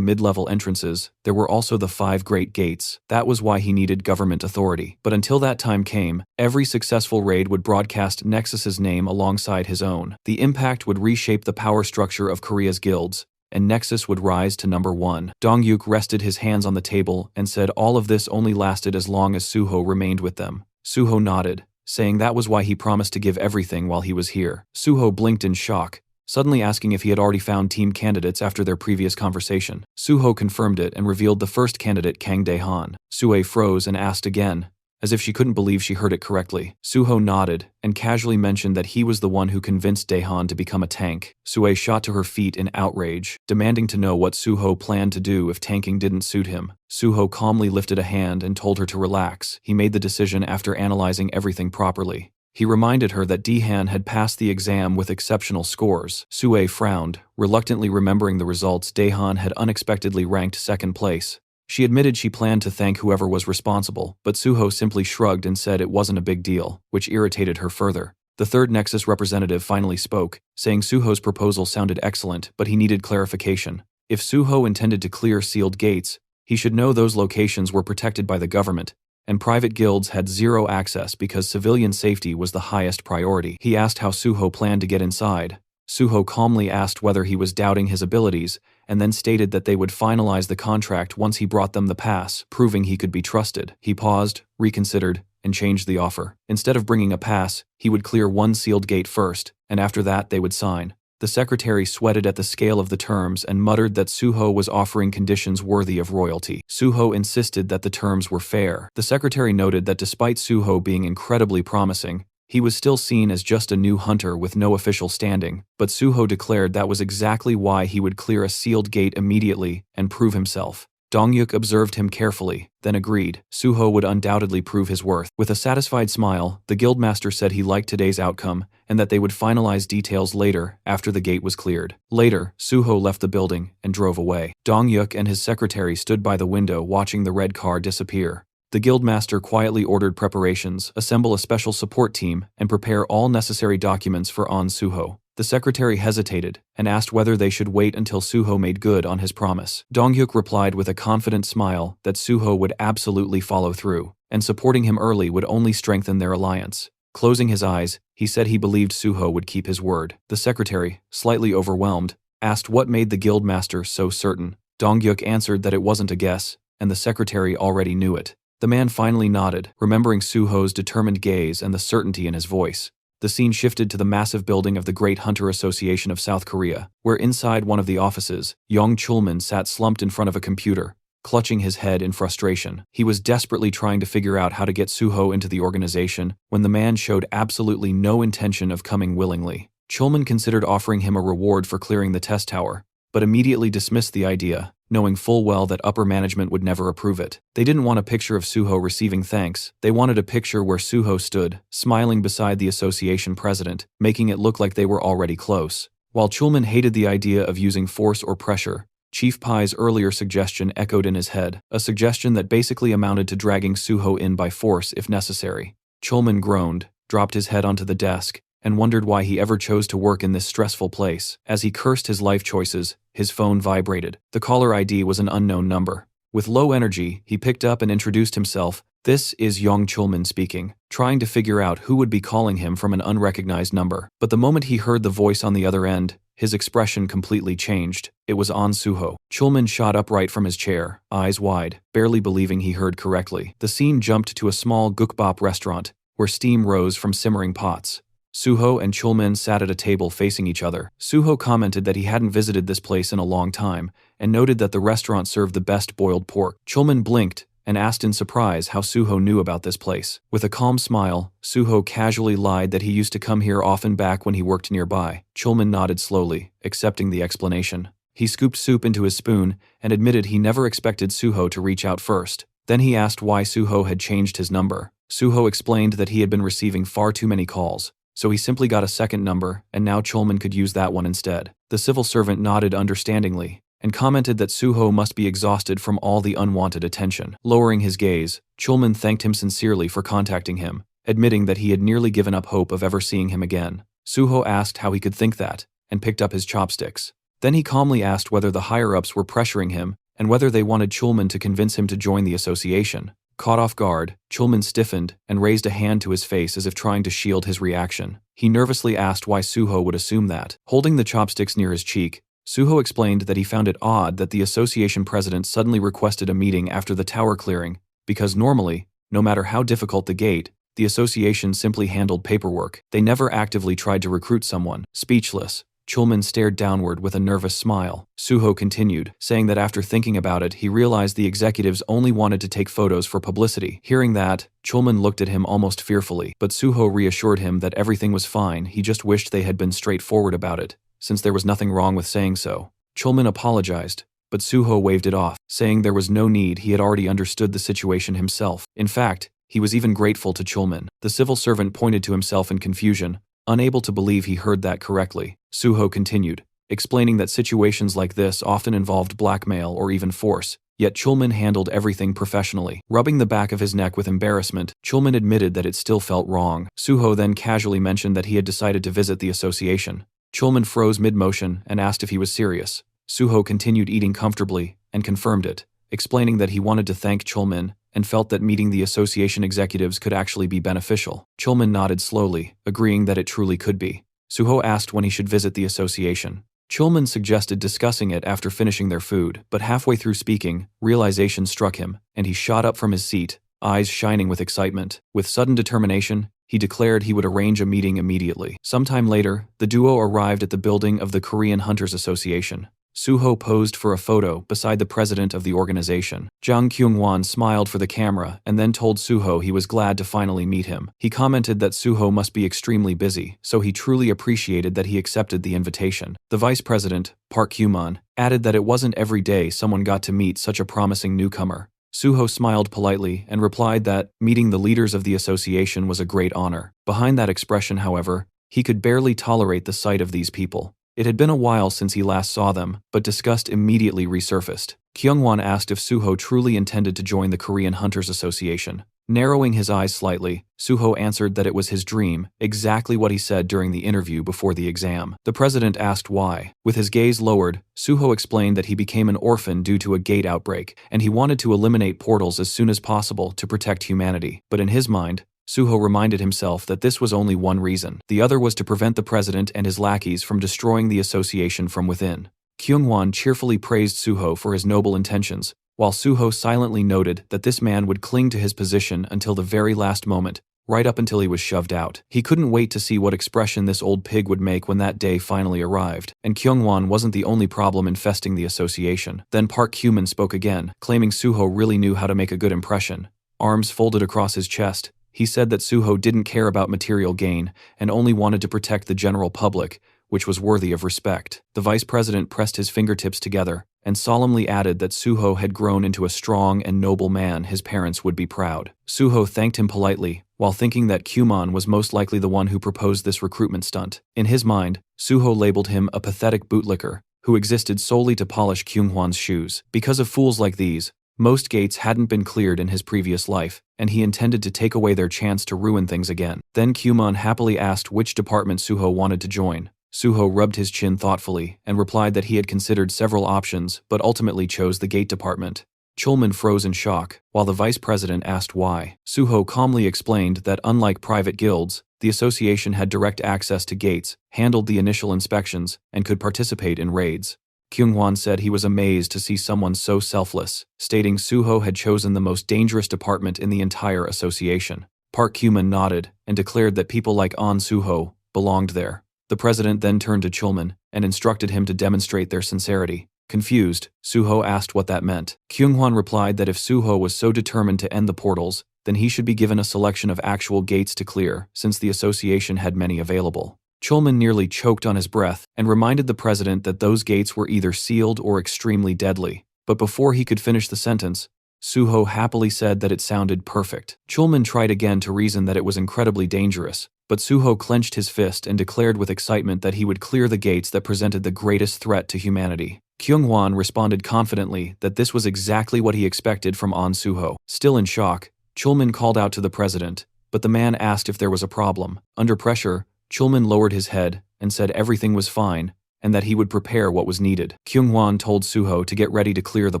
[SPEAKER 1] mid-level entrances, there were also the 5 Great Gates. That was why he needed government authority. But until that time came, every successful raid would broadcast Nexus's name alongside his own. The impact would reshape the power structure of Korea's guilds, and Nexus would rise to number 1. Dongyuk rested his hands on the table and said all of this only lasted as long as Suho remained with them. Suho nodded, saying that was why he promised to give everything while he was here. Suho blinked in shock, suddenly asking if he had already found team candidates after their previous conversation. Suho confirmed it and revealed the first candidate, Kang Dae-han. Sue froze and asked again, as if she couldn't believe she heard it correctly. Suho nodded and casually mentioned that he was the one who convinced Daehan to become a tank. Sue shot to her feet in outrage, demanding to know what Suho planned to do if tanking didn't suit him. Suho calmly lifted a hand and told her to relax. He made the decision after analyzing everything properly. He reminded her that Daehan had passed the exam with exceptional scores. Sue frowned, reluctantly remembering the results. Daehan had unexpectedly ranked second place. She admitted she planned to thank whoever was responsible, but Suho simply shrugged and said it wasn't a big deal, which irritated her further. The third Nexus representative finally spoke, saying Suho's proposal sounded excellent, but he needed clarification. If Suho intended to clear sealed gates, he should know those locations were protected by the government, and private guilds had zero access because civilian safety was the highest priority. He asked how Suho planned to get inside. Suho calmly asked whether he was doubting his abilities, and then stated that they would finalize the contract once he brought them the pass, proving he could be trusted. He paused, reconsidered, and changed the offer. Instead of bringing a pass, he would clear one sealed gate first, and after that they would sign. The secretary sweated at the scale of the terms and muttered that Suho was offering conditions worthy of royalty. Suho insisted that the terms were fair. The secretary noted that despite Suho being incredibly promising, he was still seen as just a new hunter with no official standing, but Suho declared that was exactly why he would clear a sealed gate immediately and prove himself. Dongyuk observed him carefully, then agreed. Suho would undoubtedly prove his worth. With a satisfied smile, the guildmaster said he liked today's outcome and that they would finalize details later after the gate was cleared. Later, Suho left the building and drove away. Dongyuk and his secretary stood by the window watching the red car disappear. The guildmaster quietly ordered preparations, assemble a special support team, and prepare all necessary documents for On Suho. The secretary hesitated and asked whether they should wait until Suho made good on his promise. Dongyuk replied with a confident smile that Suho would absolutely follow through, and supporting him early would only strengthen their alliance. Closing his eyes, he said he believed Suho would keep his word. The secretary, slightly overwhelmed, asked what made the guildmaster so certain. Dongyuk answered that it wasn't a guess, and the secretary already knew it. The man finally nodded, remembering Suho's determined gaze and the certainty in his voice. The scene shifted to the massive building of the Great Hunter Association of South Korea, where inside one of the offices, Yong Chulman sat slumped in front of a computer, clutching his head in frustration. He was desperately trying to figure out how to get Suho into the organization when the man showed absolutely no intention of coming willingly. Chulman considered offering him a reward for clearing the test tower, but immediately dismissed the idea, knowing full well that upper management would never approve it. They didn't want a picture of Suho receiving thanks. They wanted a picture where Suho stood, smiling beside the association president, making it look like they were already close. While Chulman hated the idea of using force or pressure, Chief Pai's earlier suggestion echoed in his head, a suggestion that basically amounted to dragging Suho in by force if necessary. Chulman groaned, dropped his head onto the desk, and wondered why he ever chose to work in this stressful place. As he cursed his life choices, his phone vibrated. The caller ID was an unknown number. With low energy, he picked up and introduced himself. "This is Yong Chulman speaking," trying to figure out who would be calling him from an unrecognized number. But the moment he heard the voice on the other end, his expression completely changed. It was On Suho. Chulman shot upright from his chair, eyes wide, barely believing he heard correctly. The scene jumped to a small gukbap restaurant, where steam rose from simmering pots. Suho and Chulman sat at a table facing each other. Suho commented that he hadn't visited this place in a long time, and noted that the restaurant served the best boiled pork. Chulman blinked and asked in surprise how Suho knew about this place. With a calm smile, Suho casually lied that he used to come here often back when he worked nearby. Chulman nodded slowly, accepting the explanation. He scooped soup into his spoon and admitted he never expected Suho to reach out first. Then he asked why Suho had changed his number. Suho explained that he had been receiving far too many calls, so he simply got a second number, and now Chulman could use that one instead. The civil servant nodded understandingly, and commented that Suho must be exhausted from all the unwanted attention. Lowering his gaze, Chulman thanked him sincerely for contacting him, admitting that he had nearly given up hope of ever seeing him again. Suho asked how he could think that, and picked up his chopsticks. Then he calmly asked whether the higher-ups were pressuring him, and whether they wanted Chulman to convince him to join the association. Caught off guard, Chulman stiffened and raised a hand to his face as if trying to shield his reaction. He nervously asked why Suho would assume that. Holding the chopsticks near his cheek, Suho explained that he found it odd that the association president suddenly requested a meeting after the tower clearing, because normally, no matter how difficult the gate, the association simply handled paperwork. They never actively tried to recruit someone. Speechless, Chulman stared downward with a nervous smile. Suho continued, saying that after thinking about it, he realized the executives only wanted to take photos for publicity. Hearing that, Chulman looked at him almost fearfully, but Suho reassured him that everything was fine. He just wished they had been straightforward about it, since there was nothing wrong with saying so. Chulman apologized, but Suho waved it off, saying there was no need. He had already understood the situation himself. In fact, he was even grateful to Chulman. The civil servant pointed to himself in confusion, unable to believe he heard that correctly. Suho continued, explaining that situations like this often involved blackmail or even force, yet Chulman handled everything professionally. Rubbing the back of his neck with embarrassment, Chulman admitted that it still felt wrong. Suho then casually mentioned that he had decided to visit the association. Chulman froze mid-motion and asked if he was serious. Suho continued eating comfortably and confirmed it, explaining that he wanted to thank Chulman and felt that meeting the association executives could actually be beneficial. Chulman nodded slowly, agreeing that it truly could be. Suho asked when he should visit the association. Chulman suggested discussing it after finishing their food, but halfway through speaking, realization struck him, and he shot up from his seat, eyes shining with excitement. With sudden determination, he declared he would arrange a meeting immediately. Sometime later, the duo arrived at the building of the Korean Hunters Association. Suho posed for a photo beside the president of the organization. Jang Kyung-won smiled for the camera and then told Suho he was glad to finally meet him. He commented that Suho must be extremely busy, so he truly appreciated that he accepted the invitation. The vice president, Park Kyuman, added that it wasn't every day someone got to meet such a promising newcomer. Suho smiled politely and replied that meeting the leaders of the association was a great honor. Behind that expression, however, he could barely tolerate the sight of these people. It had been a while since he last saw them, but disgust immediately resurfaced. Kyungwon asked if Suho truly intended to join the Korean Hunters Association. Narrowing his eyes slightly, Suho answered that it was his dream, exactly what he said during the interview before the exam. The president asked why. With his gaze lowered, Suho explained that he became an orphan due to a gate outbreak, and he wanted to eliminate portals as soon as possible to protect humanity. But in his mind, Suho reminded himself that this was only one reason. The other was to prevent the president and his lackeys from destroying the association from within. Kyungwon cheerfully praised Suho for his noble intentions, while Suho silently noted that this man would cling to his position until the very last moment, right up until he was shoved out. He couldn't wait to see what expression this old pig would make when that day finally arrived. And Kyungwon wasn't the only problem infesting the association. Then Park Kyuman spoke again, claiming Suho really knew how to make a good impression. Arms folded across his chest, he said that Suho didn't care about material gain and only wanted to protect the general public, which was worthy of respect. The vice president pressed his fingertips together and solemnly added that Suho had grown into a strong and noble man. His parents would be proud. Suho thanked him politely, while thinking that Kyuman was most likely the one who proposed this recruitment stunt. In his mind, Suho labeled him a pathetic bootlicker who existed solely to polish Kyunghwan's shoes. Because of fools like these, most gates hadn't been cleared in his previous life, and he intended to take away their chance to ruin things again. Then Kyuman happily asked which department Suho wanted to join. Suho rubbed his chin thoughtfully and replied that he had considered several options but ultimately chose the gate department. Chulman froze in shock, while the vice president asked why. Suho calmly explained that unlike private guilds, the association had direct access to gates, handled the initial inspections, and could participate in raids. Kyungwon said he was amazed to see someone so selfless, stating Suho had chosen the most dangerous department in the entire association. Park Kyuman nodded and declared that people like An Suho belonged there. The president then turned to Chulman and instructed him to demonstrate their sincerity. Confused, Suho asked what that meant. Kyunghwan replied that if Suho was so determined to end the portals, then he should be given a selection of actual gates to clear, since the association had many available. Chulman nearly choked on his breath and reminded the president that those gates were either sealed or extremely deadly. But before he could finish the sentence, Suho happily said that it sounded perfect. Chulman tried again to reason that it was incredibly dangerous, but Suho clenched his fist and declared with excitement that he would clear the gates that presented the greatest threat to humanity. Kyunghwan responded confidently that this was exactly what he expected from An Suho. Still in shock, Chulman called out to the president, but the man asked if there was a problem. Under pressure, Chulman lowered his head and said everything was fine and that he would prepare what was needed. Kyunghwan told Suho to get ready to clear the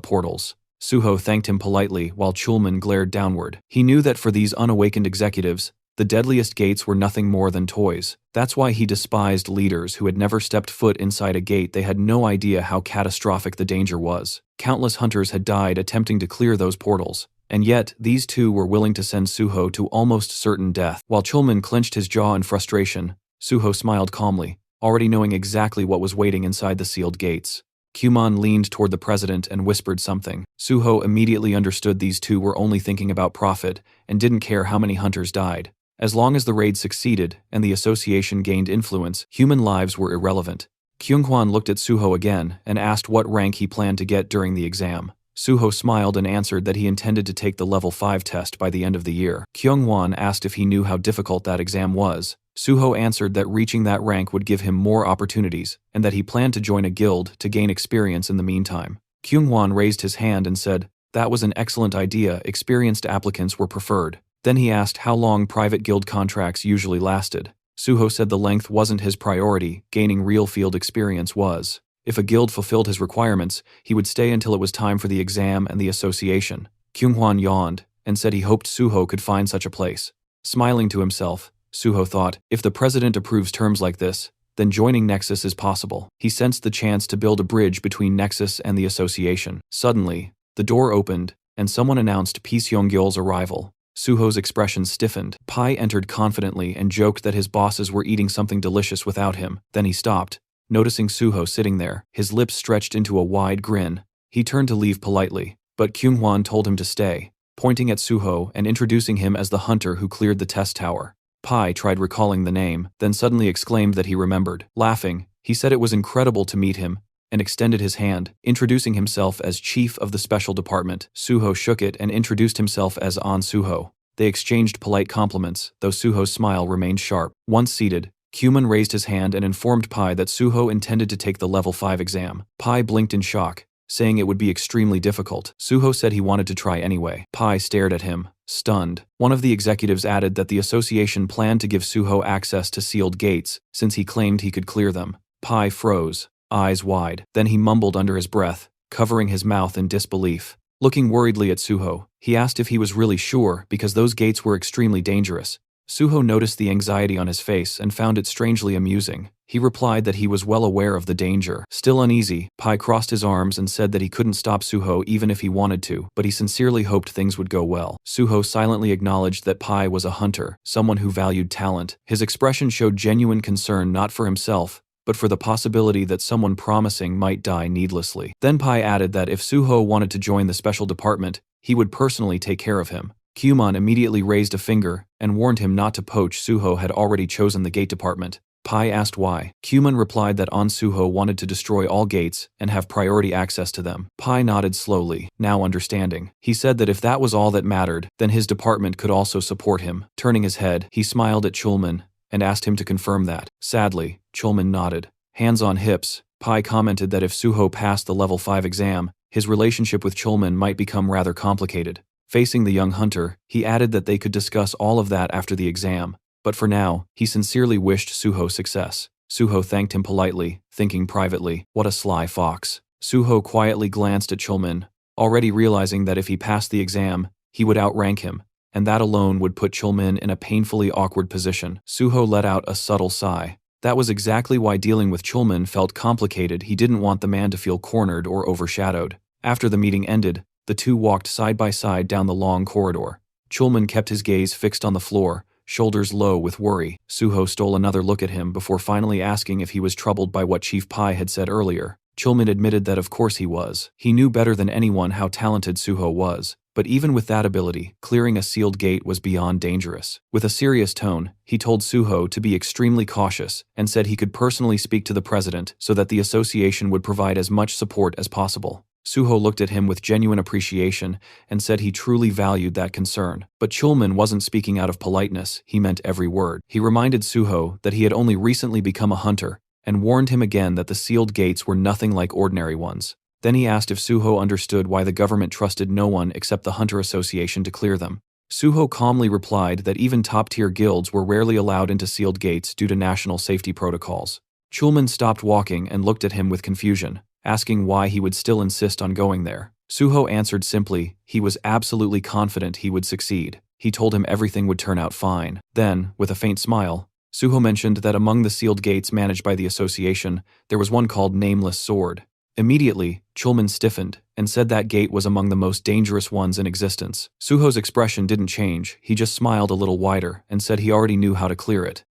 [SPEAKER 1] portals. Suho thanked him politely while Chulman glared downward. He knew that for these unawakened executives, the deadliest gates were nothing more than toys. That's why he despised leaders who had never stepped foot inside a gate. They had no idea how catastrophic the danger was. Countless hunters had died attempting to clear those portals, and yet these two were willing to send Suho to almost certain death. While Chulman clenched his jaw in frustration, Suho smiled calmly, already knowing exactly what was waiting inside the sealed gates. Kumon leaned toward the president and whispered something. Suho immediately understood these two were only thinking about profit and didn't care how many hunters died. As long as the raid succeeded and the association gained influence, human lives were irrelevant. Kyunghwan looked at Suho again and asked what rank he planned to get during the exam. Suho smiled and answered that he intended to take the level 5 test by the end of the year. Kyunghwan asked if he knew how difficult that exam was. Suho answered that reaching that rank would give him more opportunities, and that he planned to join a guild to gain experience in the meantime. Kyunghwan raised his hand and said, "That was an excellent idea, experienced applicants were preferred." Then he asked how long private guild contracts usually lasted. Suho said the length wasn't his priority, gaining real field experience was. If a guild fulfilled his requirements, he would stay until it was time for the exam and the association. Kyunghwan yawned and said he hoped Suho could find such a place. Smiling to himself, Suho thought, if the president approves terms like this, then joining Nexus is possible. He sensed the chance to build a bridge between Nexus and the association. Suddenly, the door opened, and someone announced Pi Seonggyeol's arrival. Suho's expression stiffened. Pai entered confidently and joked that his bosses were eating something delicious without him. Then he stopped, noticing Suho sitting there, his lips stretched into a wide grin. He turned to leave politely, but Kyunghwan told him to stay, pointing at Suho and introducing him as the hunter who cleared the test tower. Pai tried recalling the name, then suddenly exclaimed that he remembered. Laughing, he said it was incredible to meet him, and extended his hand, introducing himself as chief of the special department. Suho shook it and introduced himself as An Suho. They exchanged polite compliments, though Suho's smile remained sharp. Once seated, Kumon raised his hand and informed Pai that Suho intended to take the level 5 exam. Pai blinked in shock, saying it would be extremely difficult. Suho said he wanted to try anyway. Pai stared at him, stunned. One of the executives added that the association planned to give Suho access to sealed gates, since he claimed he could clear them. Pai froze, eyes wide. Then he mumbled under his breath, covering his mouth in disbelief. Looking worriedly at Suho, he asked if he was really sure because those gates were extremely dangerous. Suho noticed the anxiety on his face and found it strangely amusing. He replied that he was well aware of the danger. Still uneasy, Pai crossed his arms and said that he couldn't stop Suho even if he wanted to, but he sincerely hoped things would go well. Suho silently acknowledged that Pai was a hunter, someone who valued talent. His expression showed genuine concern not for himself, but for the possibility that someone promising might die needlessly. Then Pai added that if Suho wanted to join the special department, he would personally take care of him. Kumon immediately raised a finger and warned him not to poach. Suho had already chosen the gate department. Pai asked why. Kumon replied that An Suho wanted to destroy all gates and have priority access to them. Pai nodded slowly, now understanding. He said that if that was all that mattered, then his department could also support him. Turning his head, he smiled at Chulman and asked him to confirm that. Sadly, Chulman nodded. Hands on hips, Pai commented that if Suho passed the level 5 exam, his relationship with Chulman might become rather complicated. Facing the young hunter, he added that they could discuss all of that after the exam, but for now, he sincerely wished Suho success. Suho thanked him politely, thinking privately, what a sly fox. Suho quietly glanced at Chulman, already realizing that if he passed the exam, he would outrank him, and that alone would put Chulman in a painfully awkward position. Suho let out a subtle sigh. That was exactly why dealing with Chulman felt complicated. He didn't want the man to feel cornered or overshadowed. After the meeting ended, the two walked side by side down the long corridor. Chulman kept his gaze fixed on the floor, shoulders low with worry. Suho stole another look at him before finally asking if he was troubled by what Chief Pai had said earlier. Chulman admitted that of course he was. He knew better than anyone how talented Suho was, but even with that ability, clearing a sealed gate was beyond dangerous. With a serious tone, he told Suho to be extremely cautious and said he could personally speak to the president so that the association would provide as much support as possible. Suho looked at him with genuine appreciation and said he truly valued that concern. But Chulman wasn't speaking out of politeness, he meant every word. He reminded Suho that he had only recently become a hunter and warned him again that the sealed gates were nothing like ordinary ones. Then he asked if Suho understood why the government trusted no one except the Hunter Association to clear them. Suho calmly replied that even top-tier guilds were rarely allowed into sealed gates due to national safety protocols. Chulman stopped walking and looked at him with confusion, asking why he would still insist on going there. Suho answered simply, he was absolutely confident he would succeed. He told him everything would turn out fine. Then, with a faint smile, Suho mentioned that among the sealed gates managed by the association, there was one called Nameless Sword. Immediately, Chulman stiffened and said that gate was among the most dangerous ones in existence. Suho's expression didn't change, he just smiled a little wider and said he already knew how to clear it.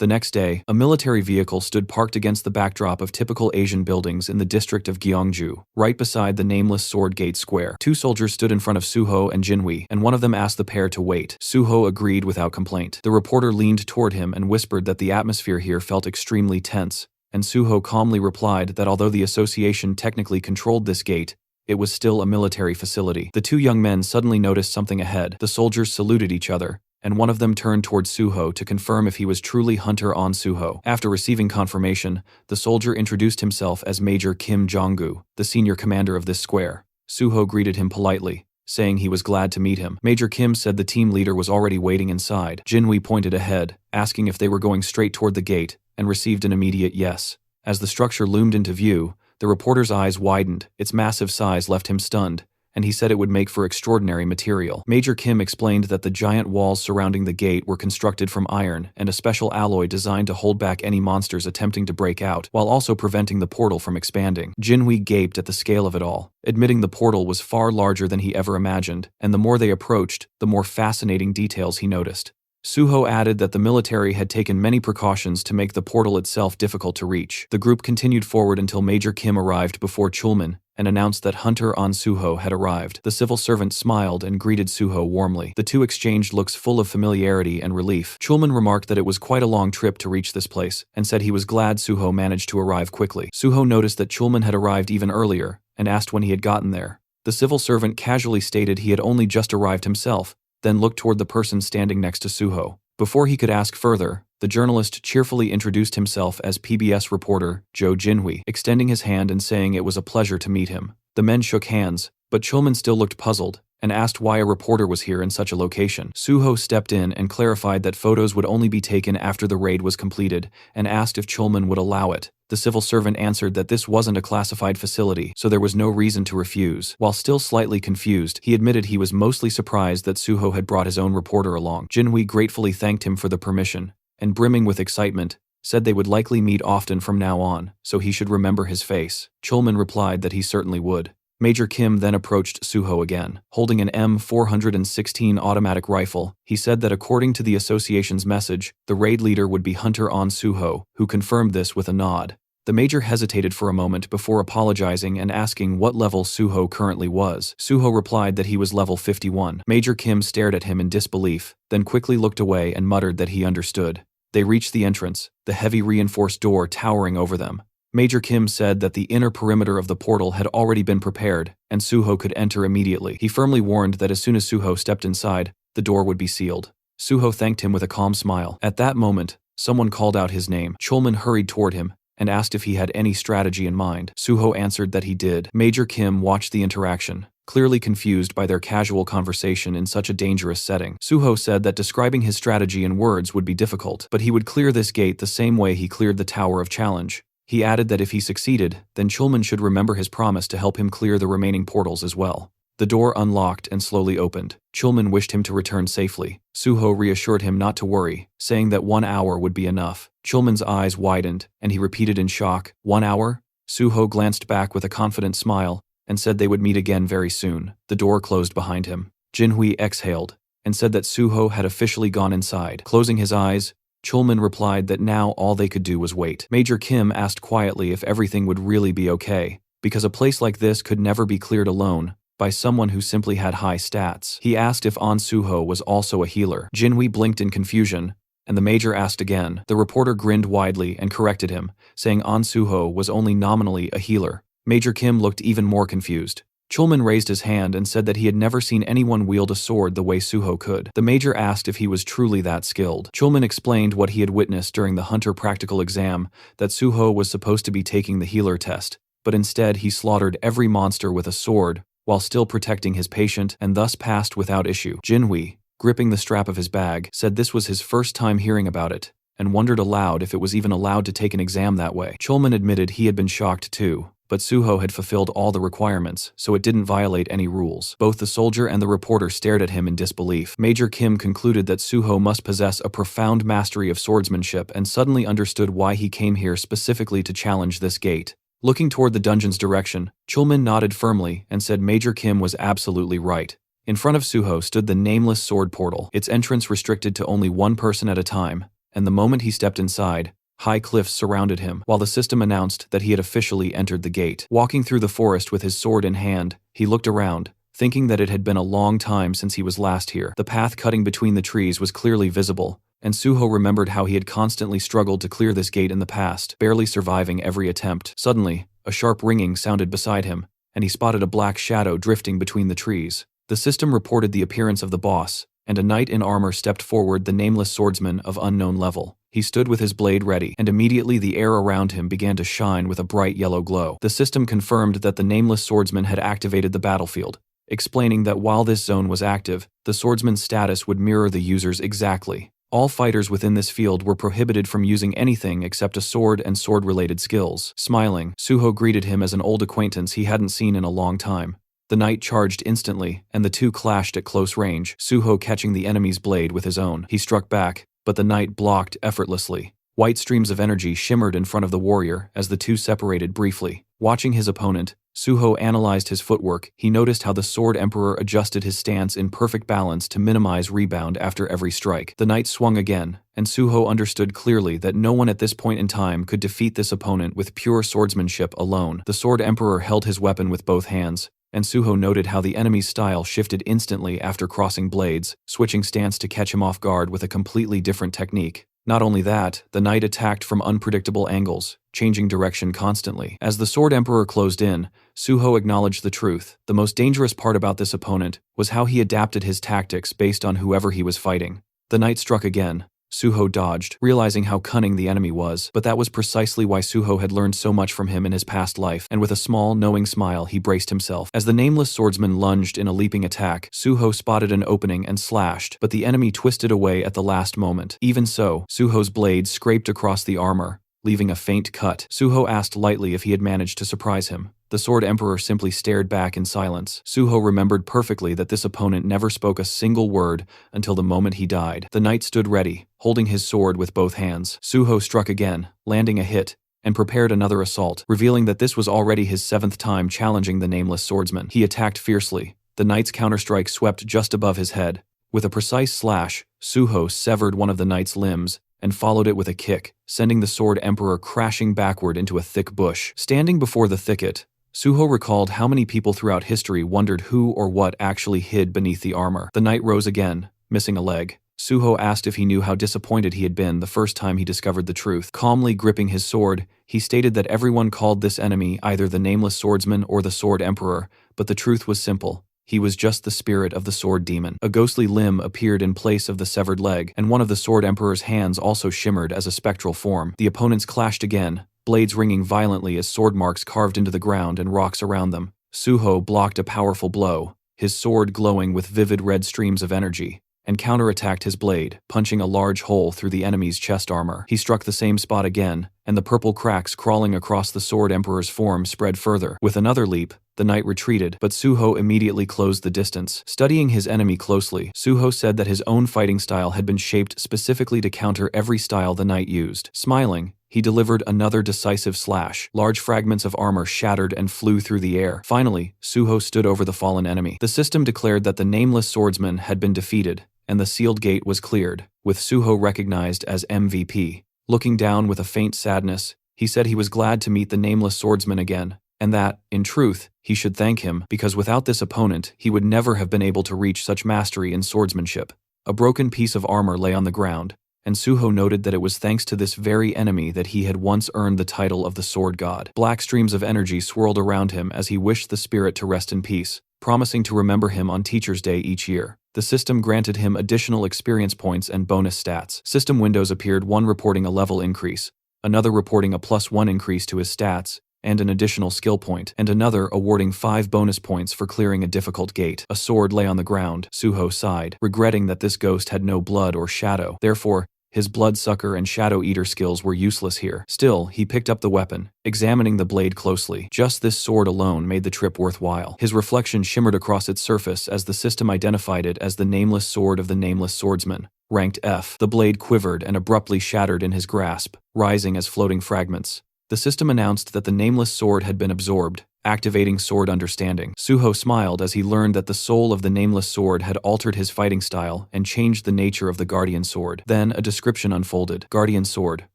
[SPEAKER 1] The next day, a military vehicle stood parked against the backdrop of typical Asian buildings in the district of Gyeongju, right beside the nameless Sword Gate Square. Two soldiers stood in front of Suho and Jinhui, and one of them asked the pair to wait. Suho agreed without complaint. The reporter leaned toward him and whispered that the atmosphere here felt extremely tense, and Suho calmly replied that although the association technically controlled this gate, it was still a military facility. The two young men suddenly noticed something ahead. The soldiers saluted each other, and one of them turned towards Suho to confirm if he was truly Hunter On Suho. After receiving confirmation, the soldier introduced himself as Major Kim Jong-gu, the senior commander of this square. Suho greeted him politely, saying he was glad to meet him. Major Kim said the team leader was already waiting inside. Jinhui pointed ahead, asking if they were going straight toward the gate, and received an immediate yes. As the structure loomed into view, the reporter's eyes widened. Its massive size left him stunned, and he said it would make for extraordinary material. Major Kim explained that the giant walls surrounding the gate were constructed from iron and a special alloy designed to hold back any monsters attempting to break out, while also preventing the portal from expanding. Jinhui gaped at the scale of it all, admitting the portal was far larger than he ever imagined, and the more they approached, the more fascinating details he noticed. Suho added that the military had taken many precautions to make the portal itself difficult to reach. The group continued forward until Major Kim arrived before Chulman and announced that Hunter On Suho had arrived. The civil servant smiled and greeted Suho warmly. The two exchanged looks full of familiarity and relief. Chulman remarked that it was quite a long trip to reach this place, and said he was glad Suho managed to arrive quickly. Suho noticed that Chulman had arrived even earlier, and asked when he had gotten there. The civil servant casually stated he had only just arrived himself, then looked toward the person standing next to Suho. Before he could ask further, the journalist cheerfully introduced himself as PBS reporter Jo Jinhui, extending his hand and saying it was a pleasure to meet him. The men shook hands, but Chulman still looked puzzled, and asked why a reporter was here in such a location. Suho stepped in and clarified that photos would only be taken after the raid was completed, and asked if Chulman would allow it. The civil servant answered that this wasn't a classified facility, so there was no reason to refuse. While still slightly confused, he admitted he was mostly surprised that Suho had brought his own reporter along. Jinhui gratefully thanked him for the permission, and brimming with excitement, said they would likely meet often from now on, so he should remember his face. Chulman replied that he certainly would. Major Kim then approached Suho again. Holding an M416 automatic rifle, he said that according to the association's message, the raid leader would be Hunter On Suho, who confirmed this with a nod. The major hesitated for a moment before apologizing and asking what level Suho currently was. Suho replied that he was level 51. Major Kim stared at him in disbelief, then quickly looked away and muttered that he understood. They reached the entrance, the heavy reinforced door towering over them. Major Kim said that the inner perimeter of the portal had already been prepared, and Suho could enter immediately. He firmly warned that as soon as Suho stepped inside, the door would be sealed. Suho thanked him with a calm smile. At that moment, someone called out his name. Chulman hurried toward him and asked if he had any strategy in mind. Suho answered that he did. Major Kim watched the interaction, clearly confused by their casual conversation in such a dangerous setting. Suho said that describing his strategy in words would be difficult, but he would clear this gate the same way he cleared the Tower of Challenge. He added that if he succeeded, then Chulman should remember his promise to help him clear the remaining portals as well. The door unlocked and slowly opened. Chulman wished him to return safely. Suho reassured him not to worry, saying that 1 hour would be enough. Chulman's eyes widened, and he repeated in shock, 1 hour? Suho glanced back with a confident smile, and said they would meet again very soon. The door closed behind him. Jinhui exhaled, and said that Suho had officially gone inside. Closing his eyes, Chulman replied that now all they could do was wait. Major Kim asked quietly if everything would really be okay, because a place like this could never be cleared alone by someone who simply had high stats. He asked if On Suho was also a healer. Jinhui blinked in confusion, and the major asked again. The reporter grinned widely and corrected him, saying On Suho was only nominally a healer. Major Kim looked even more confused. Chulman raised his hand and said that he had never seen anyone wield a sword the way Suho could. The major asked if he was truly that skilled. Chulman explained what he had witnessed during the Hunter practical exam, that Suho was supposed to be taking the healer test, but instead he slaughtered every monster with a sword, while still protecting his patient, and thus passed without issue. Jinhui, gripping the strap of his bag, said this was his first time hearing about it, and wondered aloud if it was even allowed to take an exam that way. Chulman admitted he had been shocked too, but Suho had fulfilled all the requirements, so it didn't violate any rules. Both the soldier and the reporter stared at him in disbelief. Major Kim concluded that Suho must possess a profound mastery of swordsmanship and suddenly understood why he came here specifically to challenge this gate. Looking toward the dungeon's direction, Chulman nodded firmly and said Major Kim was absolutely right. In front of Suho stood the nameless sword portal, its entrance restricted to only one person at a time, and the moment he stepped inside, high cliffs surrounded him, while the system announced that he had officially entered the gate. Walking through the forest with his sword in hand, he looked around, thinking that it had been a long time since he was last here. The path cutting between the trees was clearly visible, and Suho remembered how he had constantly struggled to clear this gate in the past, barely surviving every attempt. Suddenly, a sharp ringing sounded beside him, and he spotted a black shadow drifting between the trees. The system reported the appearance of the boss, and a knight in armor stepped forward, the nameless swordsman of unknown level. He stood with his blade ready, and immediately the air around him began to shine with a bright yellow glow. The system confirmed that the nameless swordsman had activated the battlefield, explaining that while this zone was active, the swordsman's status would mirror the user's exactly. All fighters within this field were prohibited from using anything except a sword and sword-related skills. Smiling, Suho greeted him as an old acquaintance he hadn't seen in a long time. The knight charged instantly, and the two clashed at close range, Suho catching the enemy's blade with his own. He struck back, but the knight blocked effortlessly. White streams of energy shimmered in front of the warrior as the two separated briefly. Watching his opponent, Suho analyzed his footwork. He noticed how the Sword Emperor adjusted his stance in perfect balance to minimize rebound after every strike. The knight swung again, and Suho understood clearly that no one at this point in time could defeat this opponent with pure swordsmanship alone. The Sword Emperor held his weapon with both hands, and Suho noted how the enemy's style shifted instantly after crossing blades, switching stance to catch him off guard with a completely different technique. Not only that, the knight attacked from unpredictable angles, changing direction constantly. As the Sword Emperor closed in, Suho acknowledged the truth. The most dangerous part about this opponent was how he adapted his tactics based on whoever he was fighting. The knight struck again. Suho dodged, realizing how cunning the enemy was, but that was precisely why Suho had learned so much from him in his past life, and with a small, knowing smile he braced himself. As the nameless swordsman lunged in a leaping attack, Suho spotted an opening and slashed, but the enemy twisted away at the last moment. Even so, Suho's blade scraped across the armor, leaving a faint cut. Suho asked lightly if he had managed to surprise him. The Sword Emperor simply stared back in silence. Suho remembered perfectly that this opponent never spoke a single word until the moment he died. The knight stood ready, holding his sword with both hands. Suho struck again, landing a hit, and prepared another assault, revealing that this was already his 7th time challenging the nameless swordsman. He attacked fiercely. The knight's counterstrike swept just above his head. With a precise slash, Suho severed one of the knight's limbs and followed it with a kick, sending the Sword Emperor crashing backward into a thick bush. Standing before the thicket, Suho recalled how many people throughout history wondered who or what actually hid beneath the armor. The knight rose again, missing a leg. Suho asked if he knew how disappointed he had been the first time he discovered the truth. Calmly gripping his sword, he stated that everyone called this enemy either the Nameless Swordsman or the Sword Emperor, but the truth was simple. He was just the spirit of the sword demon. A ghostly limb appeared in place of the severed leg, and one of the Sword Emperor's hands also shimmered as a spectral form. The opponents clashed again, blades ringing violently as sword marks carved into the ground and rocks around them. Suho blocked a powerful blow, his sword glowing with vivid red streams of energy, and counterattacked his blade, punching a large hole through the enemy's chest armor. He struck the same spot again, and the purple cracks crawling across the Sword Emperor's form spread further. With another leap, the knight retreated, but Suho immediately closed the distance. Studying his enemy closely, Suho said that his own fighting style had been shaped specifically to counter every style the knight used. Smiling, he delivered another decisive slash. Large fragments of armor shattered and flew through the air. Finally, Suho stood over the fallen enemy. The system declared that the nameless swordsman had been defeated, and the sealed gate was cleared, with Suho recognized as MVP. Looking down with a faint sadness, he said he was glad to meet the nameless swordsman again, and that, in truth, he should thank him, because without this opponent, he would never have been able to reach such mastery in swordsmanship. A broken piece of armor lay on the ground, and Suho noted that it was thanks to this very enemy that he had once earned the title of the Sword God. Black streams of energy swirled around him as he wished the spirit to rest in peace, promising to remember him on Teacher's Day each year. The system granted him additional experience points and bonus stats. System windows appeared, one reporting a level increase, another reporting a +1 increase to his stats, and an additional skill point, and another awarding 5 bonus points for clearing a difficult gate. A sword lay on the ground. Suho sighed, regretting that this ghost had no blood or shadow. Therefore, his bloodsucker and shadow eater skills were useless here. Still, he picked up the weapon, examining the blade closely. Just this sword alone made the trip worthwhile. His reflection shimmered across its surface as the system identified it as the nameless sword of the Nameless Swordsman, ranked F. The blade quivered and abruptly shattered in his grasp, rising as floating fragments. The system announced that the nameless sword had been absorbed, activating sword understanding. Suho smiled as he learned that the soul of the nameless sword had altered his fighting style and changed the nature of the guardian sword. Then a description unfolded. Guardian sword,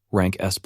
[SPEAKER 1] rank S+.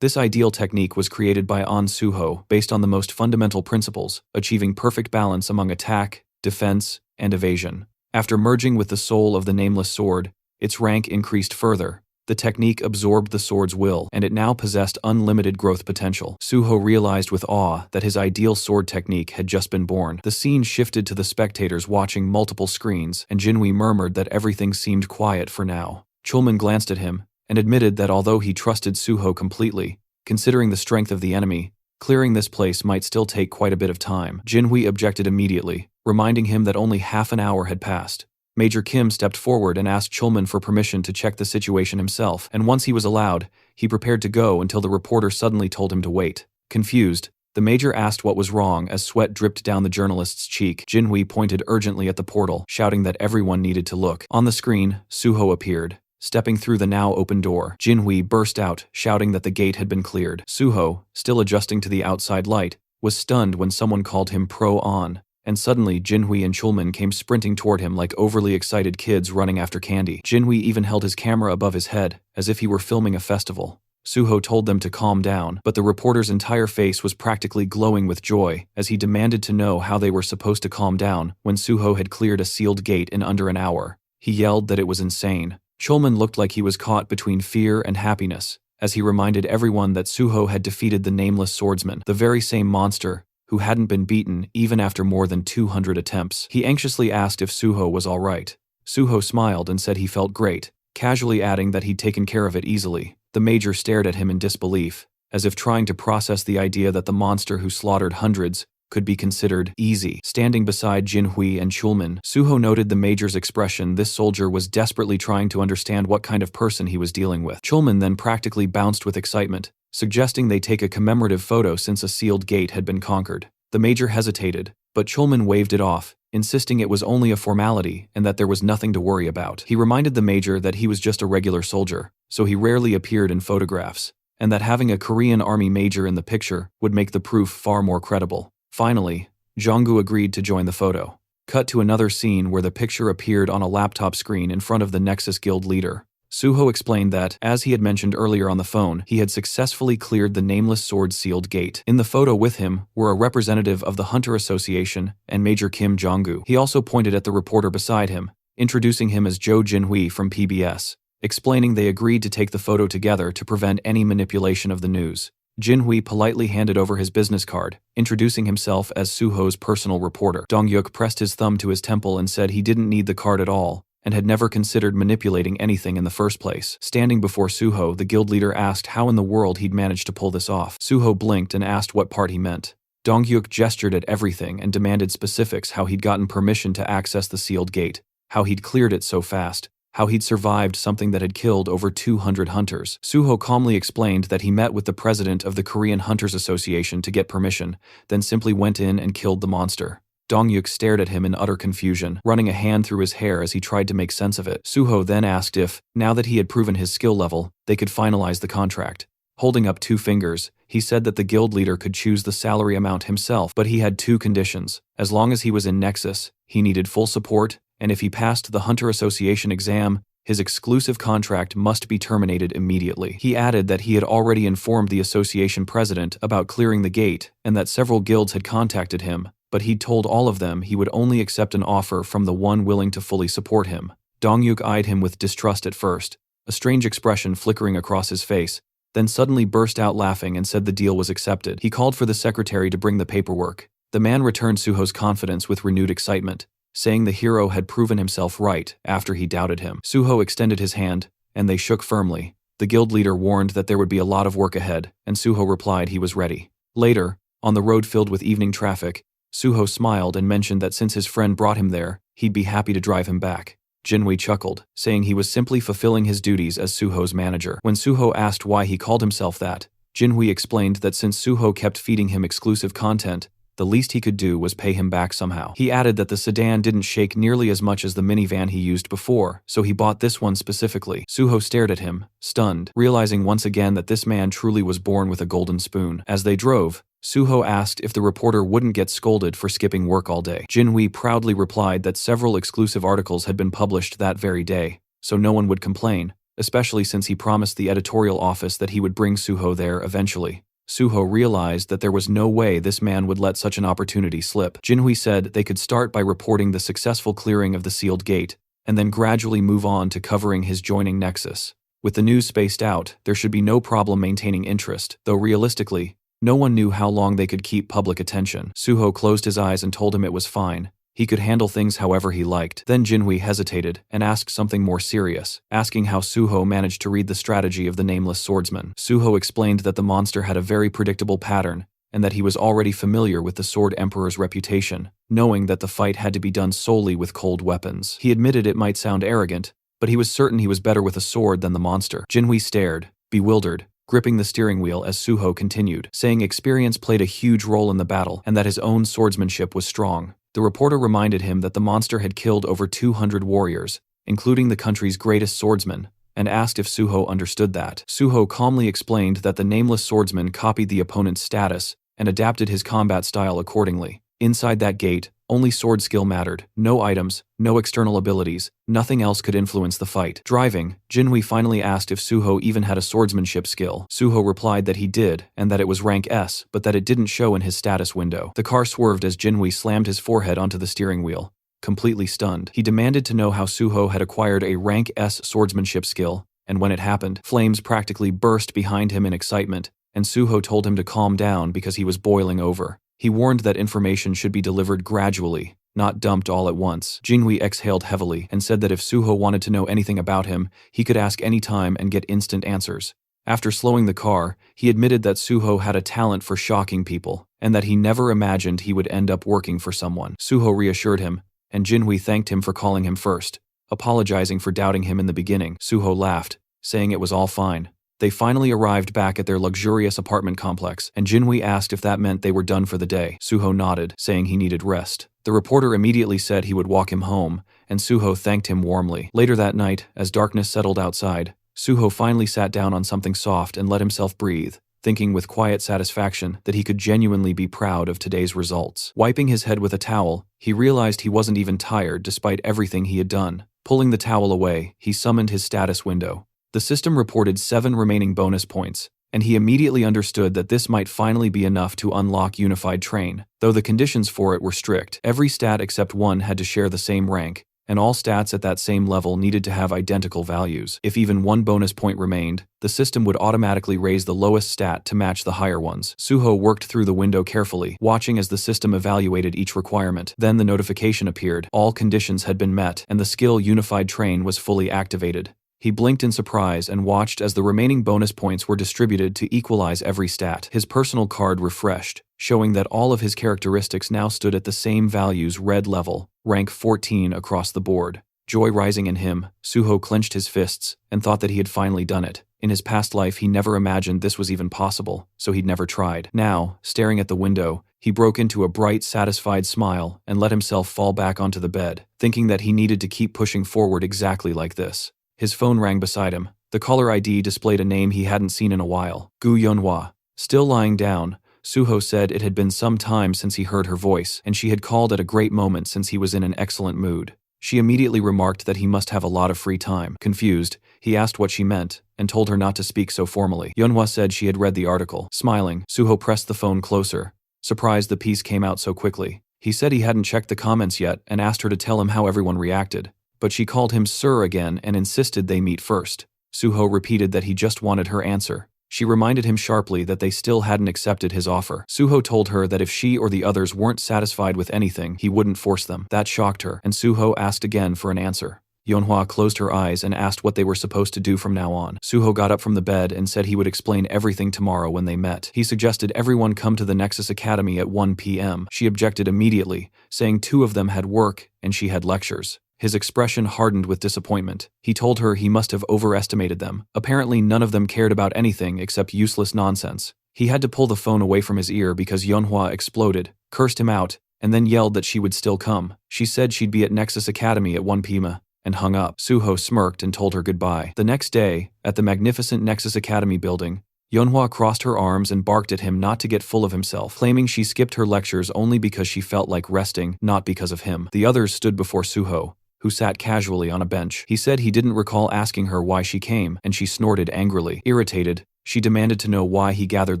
[SPEAKER 1] This ideal technique was created by An Suho based on the most fundamental principles, achieving perfect balance among attack, defense, and evasion. After merging with the soul of the nameless sword, its rank increased further. The technique absorbed the sword's will, and it now possessed unlimited growth potential. Suho realized with awe that his ideal sword technique had just been born. The scene shifted to the spectators watching multiple screens, and Jinhui murmured that everything seemed quiet for now. Chulman glanced at him, and admitted that although he trusted Suho completely, considering the strength of the enemy, clearing this place might still take quite a bit of time. Jinhui objected immediately, reminding him that only half an hour had passed. Major Kim stepped forward and asked Chulman for permission to check the situation himself, and once he was allowed, he prepared to go until the reporter suddenly told him to wait. Confused, the major asked what was wrong as sweat dripped down the journalist's cheek. Jinhui pointed urgently at the portal, shouting that everyone needed to look. On the screen, Suho appeared, stepping through the now open door. Jinhui burst out, shouting that the gate had been cleared. Suho, still adjusting to the outside light, was stunned when someone called him Pro-On. And suddenly Jinhui and Chulman came sprinting toward him like overly excited kids running after candy. Jinhui even held his camera above his head, as if he were filming a festival. Suho told them to calm down, but the reporter's entire face was practically glowing with joy, as he demanded to know how they were supposed to calm down when Suho had cleared a sealed gate in under an hour. He yelled that it was insane. Chulman looked like he was caught between fear and happiness, as he reminded everyone that Suho had defeated the nameless swordsman, the very same monster who hadn't been beaten even after more than 200 attempts. He anxiously asked if Suho was all right. Suho smiled and said he felt great, casually adding that he'd taken care of it easily. The major stared at him in disbelief, as if trying to process the idea that the monster who slaughtered hundreds could be considered easy. Standing beside Jinhui and Chulman, Suho noted the major's expression. This soldier was desperately trying to understand what kind of person he was dealing with. Chulman then practically bounced with excitement, suggesting they take a commemorative photo since a sealed gate had been conquered. The major hesitated, but Chulman waved it off, insisting it was only a formality and that there was nothing to worry about. He reminded the major that he was just a regular soldier, so he rarely appeared in photographs, and that having a Korean army major in the picture would make the proof far more credible. Finally, Jonggu agreed to join the photo. Cut to another scene where the picture appeared on a laptop screen in front of the Nexus Guild leader. Suho explained that, as he had mentioned earlier on the phone, he had successfully cleared the nameless sword's sealed gate. In the photo with him were a representative of the Hunter Association and Major Kim Jong-gu. He also pointed at the reporter beside him, introducing him as Jo Jinhui from PBS, explaining they agreed to take the photo together to prevent any manipulation of the news. Jinhui politely handed over his business card, introducing himself as Suho's personal reporter. Dongyuk pressed his thumb to his temple and said he didn't need the card at all, and had never considered manipulating anything in the first place. Standing before Suho, the guild leader asked how in the world he'd managed to pull this off. Suho blinked and asked what part he meant. Dongyuk gestured at everything and demanded specifics: how he'd gotten permission to access the sealed gate, how he'd cleared it so fast, how he'd survived something that had killed over 200 hunters. Suho calmly explained that he met with the president of the Korean Hunters Association to get permission, then simply went in and killed the monster. Dongyuk stared at him in utter confusion, running a hand through his hair as he tried to make sense of it. Suho then asked if, now that he had proven his skill level, they could finalize the contract. Holding up 2 fingers, he said that the guild leader could choose the salary amount himself, but he had 2 conditions. As long as he was in Nexus, he needed full support, and if he passed the Hunter Association exam, his exclusive contract must be terminated immediately. He added that he had already informed the association president about clearing the gate and that several guilds had contacted him, but he'd told all of them he would only accept an offer from the one willing to fully support him. Dongyuk eyed him with distrust at first, a strange expression flickering across his face, then suddenly burst out laughing and said the deal was accepted. He called for the secretary to bring the paperwork. The man returned Suho's confidence with renewed excitement, saying the hero had proven himself right after he doubted him. Suho extended his hand, and they shook firmly. The guild leader warned that there would be a lot of work ahead, and Suho replied he was ready. Later, on the road filled with evening traffic, Suho smiled and mentioned that since his friend brought him there, he'd be happy to drive him back. Jinhui chuckled, saying he was simply fulfilling his duties as Suho's manager. When Suho asked why he called himself that, Jinhui explained that since Suho kept feeding him exclusive content, the least he could do was pay him back somehow. He added that the sedan didn't shake nearly as much as the minivan he used before, so he bought this one specifically. Suho stared at him, stunned, realizing once again that this man truly was born with a golden spoon. As they drove, Suho asked if the reporter wouldn't get scolded for skipping work all day. Jinhui proudly replied that several exclusive articles had been published that very day, so no one would complain, especially since he promised the editorial office that he would bring Suho there eventually. Suho realized that there was no way this man would let such an opportunity slip. Jinhui said they could start by reporting the successful clearing of the sealed gate, and then gradually move on to covering his joining nexus. With the news spaced out, there should be no problem maintaining interest, though realistically, no one knew how long they could keep public attention. Suho closed his eyes and told him it was fine. He could handle things however he liked. Then Jinhui hesitated and asked something more serious, asking how Suho managed to read the strategy of the nameless swordsman. Suho explained that the monster had a very predictable pattern, and that he was already familiar with the Sword Emperor's reputation, knowing that the fight had to be done solely with cold weapons. He admitted it might sound arrogant, but he was certain he was better with a sword than the monster. Jinhui stared, bewildered, gripping the steering wheel as Suho continued, saying experience played a huge role in the battle and that his own swordsmanship was strong. The reporter reminded him that the monster had killed over 200 warriors, including the country's greatest swordsman, and asked if Suho understood that. Suho calmly explained that the nameless swordsman copied the opponent's status and adapted his combat style accordingly. Inside that gate, only sword skill mattered, no items, no external abilities, nothing else could influence the fight. Driving, Jinhui finally asked if Suho even had a swordsmanship skill. Suho replied that he did, and that it was rank S, but that it didn't show in his status window. The car swerved as Jinhui slammed his forehead onto the steering wheel, completely stunned. He demanded to know how Suho had acquired a rank S swordsmanship skill, and when it happened, flames practically burst behind him in excitement, and Suho told him to calm down because he was boiling over. He warned that information should be delivered gradually, not dumped all at once. Jinhui exhaled heavily and said that if Suho wanted to know anything about him, he could ask any time and get instant answers. After slowing the car, he admitted that Suho had a talent for shocking people, and that he never imagined he would end up working for someone. Suho reassured him, and Jinhui thanked him for calling him first, apologizing for doubting him in the beginning. Suho laughed, saying it was all fine. They finally arrived back at their luxurious apartment complex, and Jinhui asked if that meant they were done for the day. Suho nodded, saying he needed rest. The reporter immediately said he would walk him home, and Suho thanked him warmly. Later that night, as darkness settled outside, Suho finally sat down on something soft and let himself breathe, thinking with quiet satisfaction that he could genuinely be proud of today's results. Wiping his head with a towel, he realized he wasn't even tired despite everything he had done. Pulling the towel away, he summoned his status window. The system reported 7 remaining bonus points, and he immediately understood that this might finally be enough to unlock Unified Train. Though the conditions for it were strict, every stat except one had to share the same rank, and all stats at that same level needed to have identical values. If even one bonus point remained, the system would automatically raise the lowest stat to match the higher ones. Suho worked through the window carefully, watching as the system evaluated each requirement. Then the notification appeared. All conditions had been met, and the skill Unified Train was fully activated. He blinked in surprise and watched as the remaining bonus points were distributed to equalize every stat. His personal card refreshed, showing that all of his characteristics now stood at the same values red level, rank 14 across the board. Joy rising in him, Suho clenched his fists and thought that he had finally done it. In his past life he never imagined this was even possible, so he'd never tried. Now, staring at the window, he broke into a bright, satisfied smile and let himself fall back onto the bed, thinking that he needed to keep pushing forward exactly like this. His phone rang beside him. The caller ID displayed a name he hadn't seen in a while. Gu Yunhua. Still lying down, Suho said it had been some time since he heard her voice, and she had called at a great moment since he was in an excellent mood. She immediately remarked that he must have a lot of free time. Confused, he asked what she meant, and told her not to speak so formally. Yunhua said she had read the article. Smiling, Suho pressed the phone closer, surprised the piece came out so quickly. He said he hadn't checked the comments yet and asked her to tell him how everyone reacted. But she called him sir again and insisted they meet first. Suho repeated that he just wanted her answer. She reminded him sharply that they still hadn't accepted his offer. Suho told her that if she or the others weren't satisfied with anything, he wouldn't force them. That shocked her, and Suho asked again for an answer. Yunhua closed her eyes and asked what they were supposed to do from now on. Suho got up from the bed and said he would explain everything tomorrow when they met. He suggested everyone come to the Nexus Academy at 1 p.m. She objected immediately, saying 2 of them had work and she had lectures. His expression hardened with disappointment. He told her he must have overestimated them. Apparently none of them cared about anything except useless nonsense. He had to pull the phone away from his ear because Yunhua exploded, cursed him out, and then yelled that she would still come. She said she'd be at Nexus Academy at 1 p.m. and hung up. Suho smirked and told her goodbye. The next day, at the magnificent Nexus Academy building, Yeonhwa crossed her arms and barked at him not to get full of himself, claiming she skipped her lectures only because she felt like resting, not because of him. The others stood before Suho, who sat casually on a bench. He said he didn't recall asking her why she came, and she snorted angrily. Irritated, she demanded to know why he gathered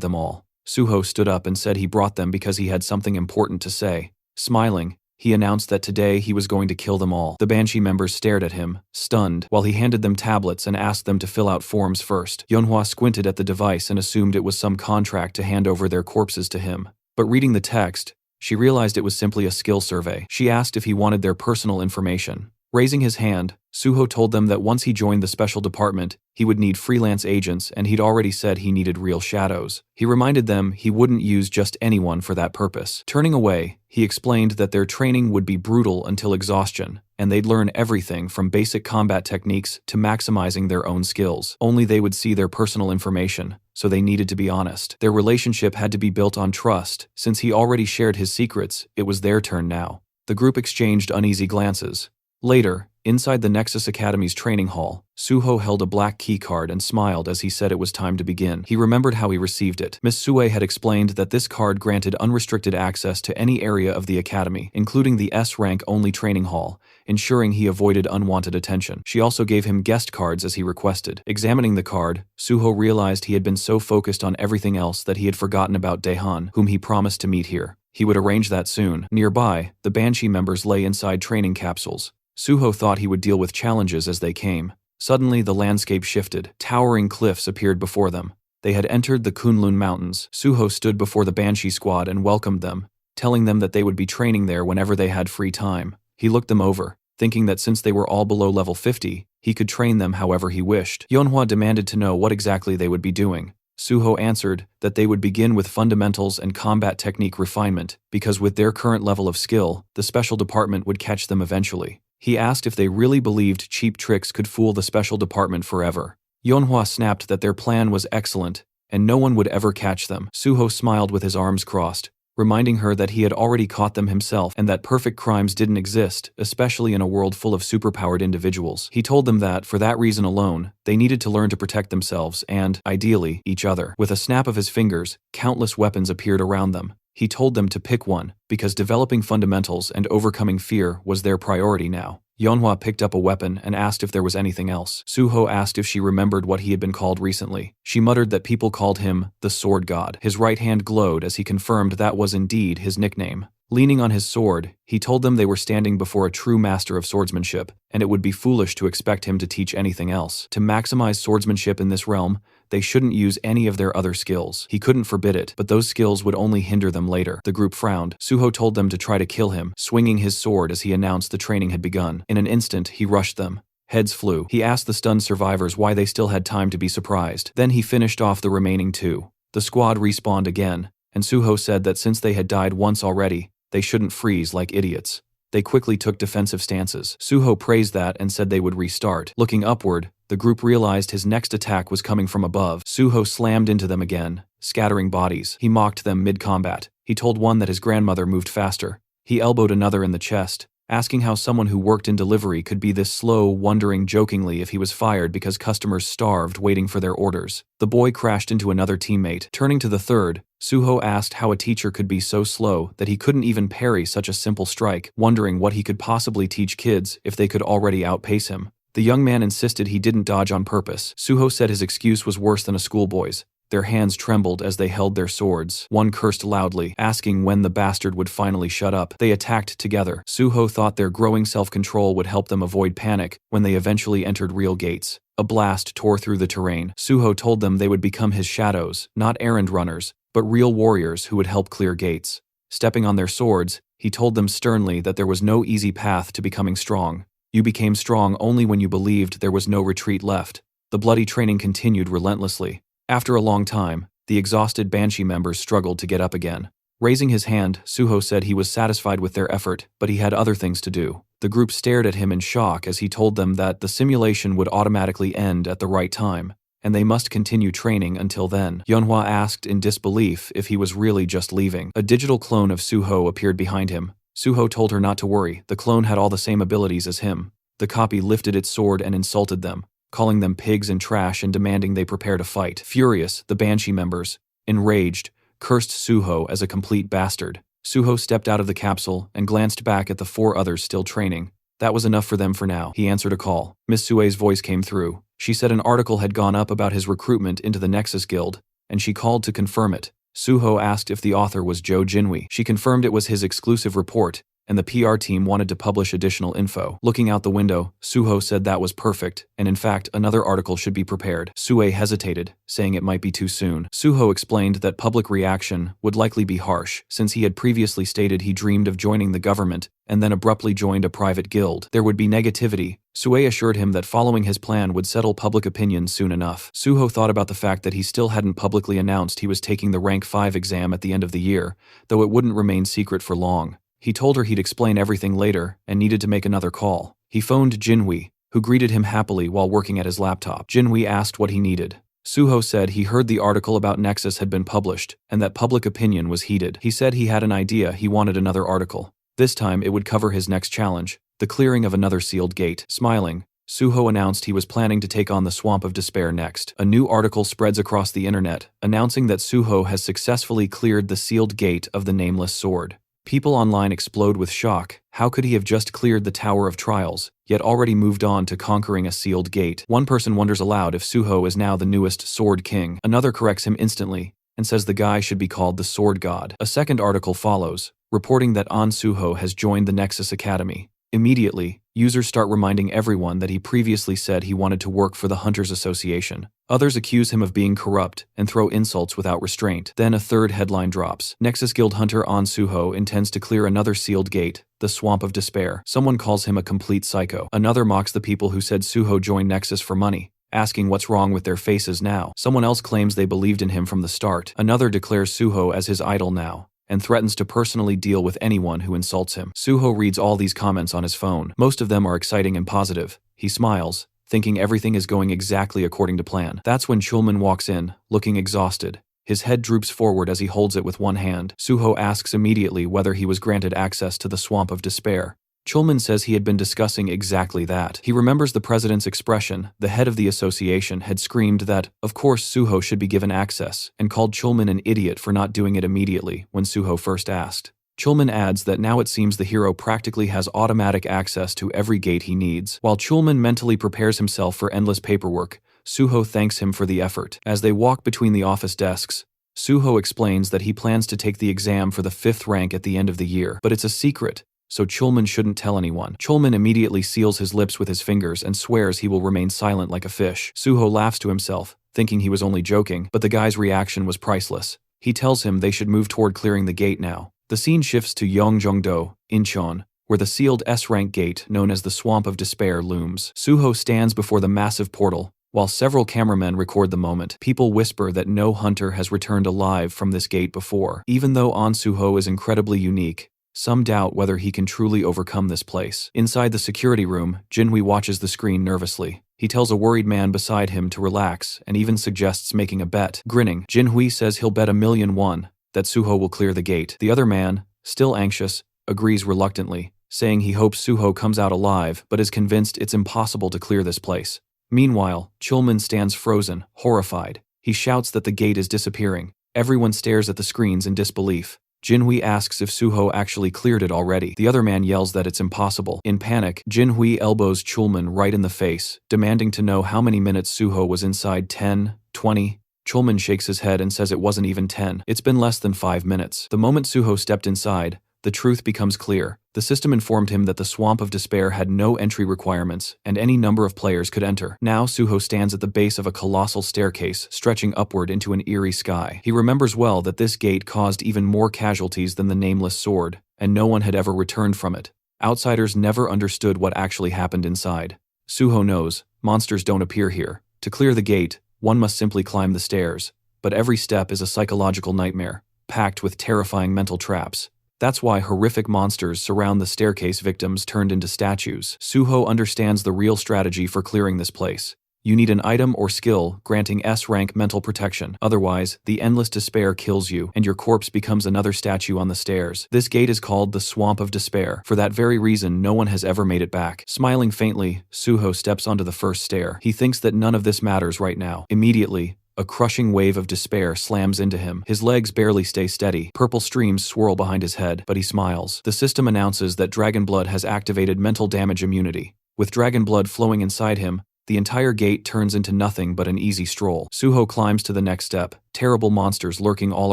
[SPEAKER 1] them all. Suho stood up and said he brought them because he had something important to say. Smiling, he announced that today he was going to kill them all. The Banshee members stared at him, stunned, while he handed them tablets and asked them to fill out forms first. Yeonhwa squinted at the device and assumed it was some contract to hand over their corpses to him. But reading the text, she realized it was simply a skill survey. She asked if he wanted their personal information. Raising his hand, Suho told them that once he joined the special department, he would need freelance agents, and he'd already said he needed real shadows. He reminded them he wouldn't use just anyone for that purpose. Turning away, he explained that their training would be brutal until exhaustion, and they'd learn everything from basic combat techniques to maximizing their own skills. Only they would see their personal information, so they needed to be honest. Their relationship had to be built on trust. Since he already shared his secrets, it was their turn now. The group exchanged uneasy glances. Later, inside the Nexus Academy's training hall, Suho held a black key card and smiled as he said it was time to begin. He remembered how he received it. Miss Sue had explained that this card granted unrestricted access to any area of the academy, including the S-rank only training hall, ensuring he avoided unwanted attention. She also gave him guest cards as he requested. Examining the card, Suho realized he had been so focused on everything else that he had forgotten about Daehan, whom he promised to meet here. He would arrange that soon. Nearby, the Banshee members lay inside training capsules. Suho thought he would deal with challenges as they came. Suddenly, the landscape shifted. Towering cliffs appeared before them. They had entered the Kunlun Mountains. Suho stood before the Banshee squad and welcomed them, telling them that they would be training there whenever they had free time. He looked them over, thinking that since they were all below level 50, he could train them however he wished. Yeonhwa demanded to know what exactly they would be doing. Suho answered that they would begin with fundamentals and combat technique refinement, because with their current level of skill, the special department would catch them eventually. He asked if they really believed cheap tricks could fool the special department forever. Yeonhwa snapped that their plan was excellent, and no one would ever catch them. Suho smiled with his arms crossed, reminding her that he had already caught them himself and that perfect crimes didn't exist, especially in a world full of superpowered individuals. He told them that, for that reason alone, they needed to learn to protect themselves and, ideally, each other. With a snap of his fingers, countless weapons appeared around them. He told them to pick one, because developing fundamentals and overcoming fear was their priority now. Yeonhwa picked up a weapon and asked if there was anything else. Suho asked if she remembered what he had been called recently. She muttered that people called him the Sword God. His right hand glowed as he confirmed that was indeed his nickname. Leaning on his sword, he told them they were standing before a true master of swordsmanship, and it would be foolish to expect him to teach anything else. To maximize swordsmanship in this realm, they shouldn't use any of their other skills. He couldn't forbid it, but those skills would only hinder them later. The group frowned. Suho told them to try to kill him, swinging his sword as he announced the training had begun. In an instant, he rushed them. Heads flew. He asked the stunned survivors why they still had time to be surprised. Then he finished off the remaining two. The squad respawned again, and Suho said that since they had died once already, they shouldn't freeze like idiots. They quickly took defensive stances. Suho praised that and said they would restart. Looking upward, the group realized his next attack was coming from above. Suho slammed into them again, scattering bodies. He mocked them mid-combat. He told one that his grandmother moved faster. He elbowed another in the chest, asking how someone who worked in delivery could be this slow, wondering jokingly if he was fired because customers starved waiting for their orders. The boy crashed into another teammate. Turning to the third, Suho asked how a teacher could be so slow that he couldn't even parry such a simple strike, wondering what he could possibly teach kids if they could already outpace him. The young man insisted he didn't dodge on purpose. Suho said his excuse was worse than a schoolboy's. Their hands trembled as they held their swords. One cursed loudly, asking when the bastard would finally shut up. They attacked together. Suho thought their growing self-control would help them avoid panic when they eventually entered real gates. A blast tore through the terrain. Suho told them they would become his shadows, not errand runners, but real warriors who would help clear gates. Stepping on their swords, he told them sternly that there was no easy path to becoming strong. You became strong only when you believed there was no retreat left. The bloody training continued relentlessly. After a long time, the exhausted Banshee members struggled to get up again. Raising his hand, Suho said he was satisfied with their effort, but he had other things to do. The group stared at him in shock as he told them that the simulation would automatically end at the right time, and they must continue training until then. Yeonhwa asked in disbelief if he was really just leaving. A digital clone of Suho appeared behind him. Suho told her not to worry, the clone had all the same abilities as him. The copy lifted its sword and insulted them, calling them pigs and trash and demanding they prepare to fight. Furious, the Banshee members, enraged, cursed Suho as a complete bastard. Suho stepped out of the capsule and glanced back at the 4 others still training. That was enough for them for now. He answered a call. Miss Sue's voice came through. She said an article had gone up about his recruitment into the Nexus Guild, and she called to confirm it. Suho asked if the author was Joe Jinhui. She confirmed it was his exclusive report, and the PR team wanted to publish additional info. Looking out the window, Suho said that was perfect, and in fact, another article should be prepared. Sue hesitated, saying it might be too soon. Suho explained that public reaction would likely be harsh, since he had previously stated he dreamed of joining the government, and then abruptly joined a private guild. There would be negativity. Sue assured him that following his plan would settle public opinion soon enough. Suho thought about the fact that he still hadn't publicly announced he was taking the Rank 5 exam at the end of the year, though it wouldn't remain secret for long. He told her he'd explain everything later and needed to make another call. He phoned Jinhui, who greeted him happily while working at his laptop. Jinhui asked what he needed. Suho said he heard the article about Nexus had been published and that public opinion was heated. He said he had an idea, he wanted another article. This time it would cover his next challenge, the clearing of another sealed gate. Smiling, Suho announced he was planning to take on the Swamp of Despair next. A new article spreads across the internet, announcing that Suho has successfully cleared the sealed gate of the Nameless Sword. People online explode with shock. How could he have just cleared the Tower of Trials, yet already moved on to conquering a sealed gate? One person wonders aloud if Suho is now the newest Sword King. Another corrects him instantly, and says the guy should be called the Sword God. A second article follows, reporting that An Suho has joined the Nexus Academy. Immediately, users start reminding everyone that he previously said he wanted to work for the Hunters Association. Others accuse him of being corrupt and throw insults without restraint. Then a third headline drops. Nexus Guild Hunter An Suho intends to clear another sealed gate, the Swamp of Despair. Someone calls him a complete psycho. Another mocks the people who said Suho joined Nexus for money, asking what's wrong with their faces now. Someone else claims they believed in him from the start. Another declares Suho as his idol now, and threatens to personally deal with anyone who insults him. Suho reads all these comments on his phone. Most of them are exciting and positive. He smiles, thinking everything is going exactly according to plan. That's when Chulman walks in, looking exhausted. His head droops forward as he holds it with one hand. Suho asks immediately whether he was granted access to the Swamp of Despair. Chulman says he had been discussing exactly that. He remembers the president's expression. The head of the association had screamed that, of course, Suho should be given access, and called Chulman an idiot for not doing it immediately when Suho first asked. Chulman adds that now it seems the hero practically has automatic access to every gate he needs. While Chulman mentally prepares himself for endless paperwork, Suho thanks him for the effort. As they walk between the office desks, Suho explains that he plans to take the exam for the 5th rank at the end of the year, but it's a secret, so Chulman shouldn't tell anyone. Chulman immediately seals his lips with his fingers and swears he will remain silent like a fish. Suho laughs to himself, thinking he was only joking, but the guy's reaction was priceless. He tells him they should move toward clearing the gate now. The scene shifts to Yongjongdo, Incheon, where the sealed S-rank gate known as the Swamp of Despair looms. Suho stands before the massive portal, while several cameramen record the moment. People whisper that no hunter has returned alive from this gate before. Even though An Suho is incredibly unique, some doubt whether he can truly overcome this place. Inside the security room, Jinhui watches the screen nervously. He tells a worried man beside him to relax and even suggests making a bet. Grinning, Jinhui says he'll bet 1,000,000 won that Suho will clear the gate. The other man, still anxious, agrees reluctantly, saying he hopes Suho comes out alive but is convinced it's impossible to clear this place. Meanwhile, Chulman stands frozen, horrified. He shouts that the gate is disappearing. Everyone stares at the screens in disbelief. Jinhui asks if Suho actually cleared it already. The other man yells that it's impossible. In panic, Jinhui elbows Chulman right in the face, demanding to know how many minutes Suho was inside. 10, 20. Chulman shakes his head and says it wasn't even 10. It's been less than 5 minutes. The moment Suho stepped inside, the truth becomes clear. The system informed him that the Swamp of Despair had no entry requirements, and any number of players could enter. Now Suho stands at the base of a colossal staircase, stretching upward into an eerie sky. He remembers well that this gate caused even more casualties than the Nameless Sword, and no one had ever returned from it. Outsiders never understood what actually happened inside. Suho knows, monsters don't appear here. To clear the gate, one must simply climb the stairs, but every step is a psychological nightmare, packed with terrifying mental traps. That's why horrific monsters surround the staircase victims turned into statues. Suho understands the real strategy for clearing this place. You need an item or skill granting S-rank mental protection. Otherwise, the endless despair kills you and your corpse becomes another statue on the stairs. This gate is called the Swamp of Despair. For that very reason, no one has ever made it back. Smiling faintly, Suho steps onto the first stair. He thinks that none of this matters right now. Immediately, a crushing wave of despair slams into him. His legs barely stay steady. Purple streams swirl behind his head, but he smiles. The system announces that Dragon Blood has activated mental damage immunity. With Dragon Blood flowing inside him, the entire gate turns into nothing but an easy stroll. Suho climbs to the next step, terrible monsters lurking all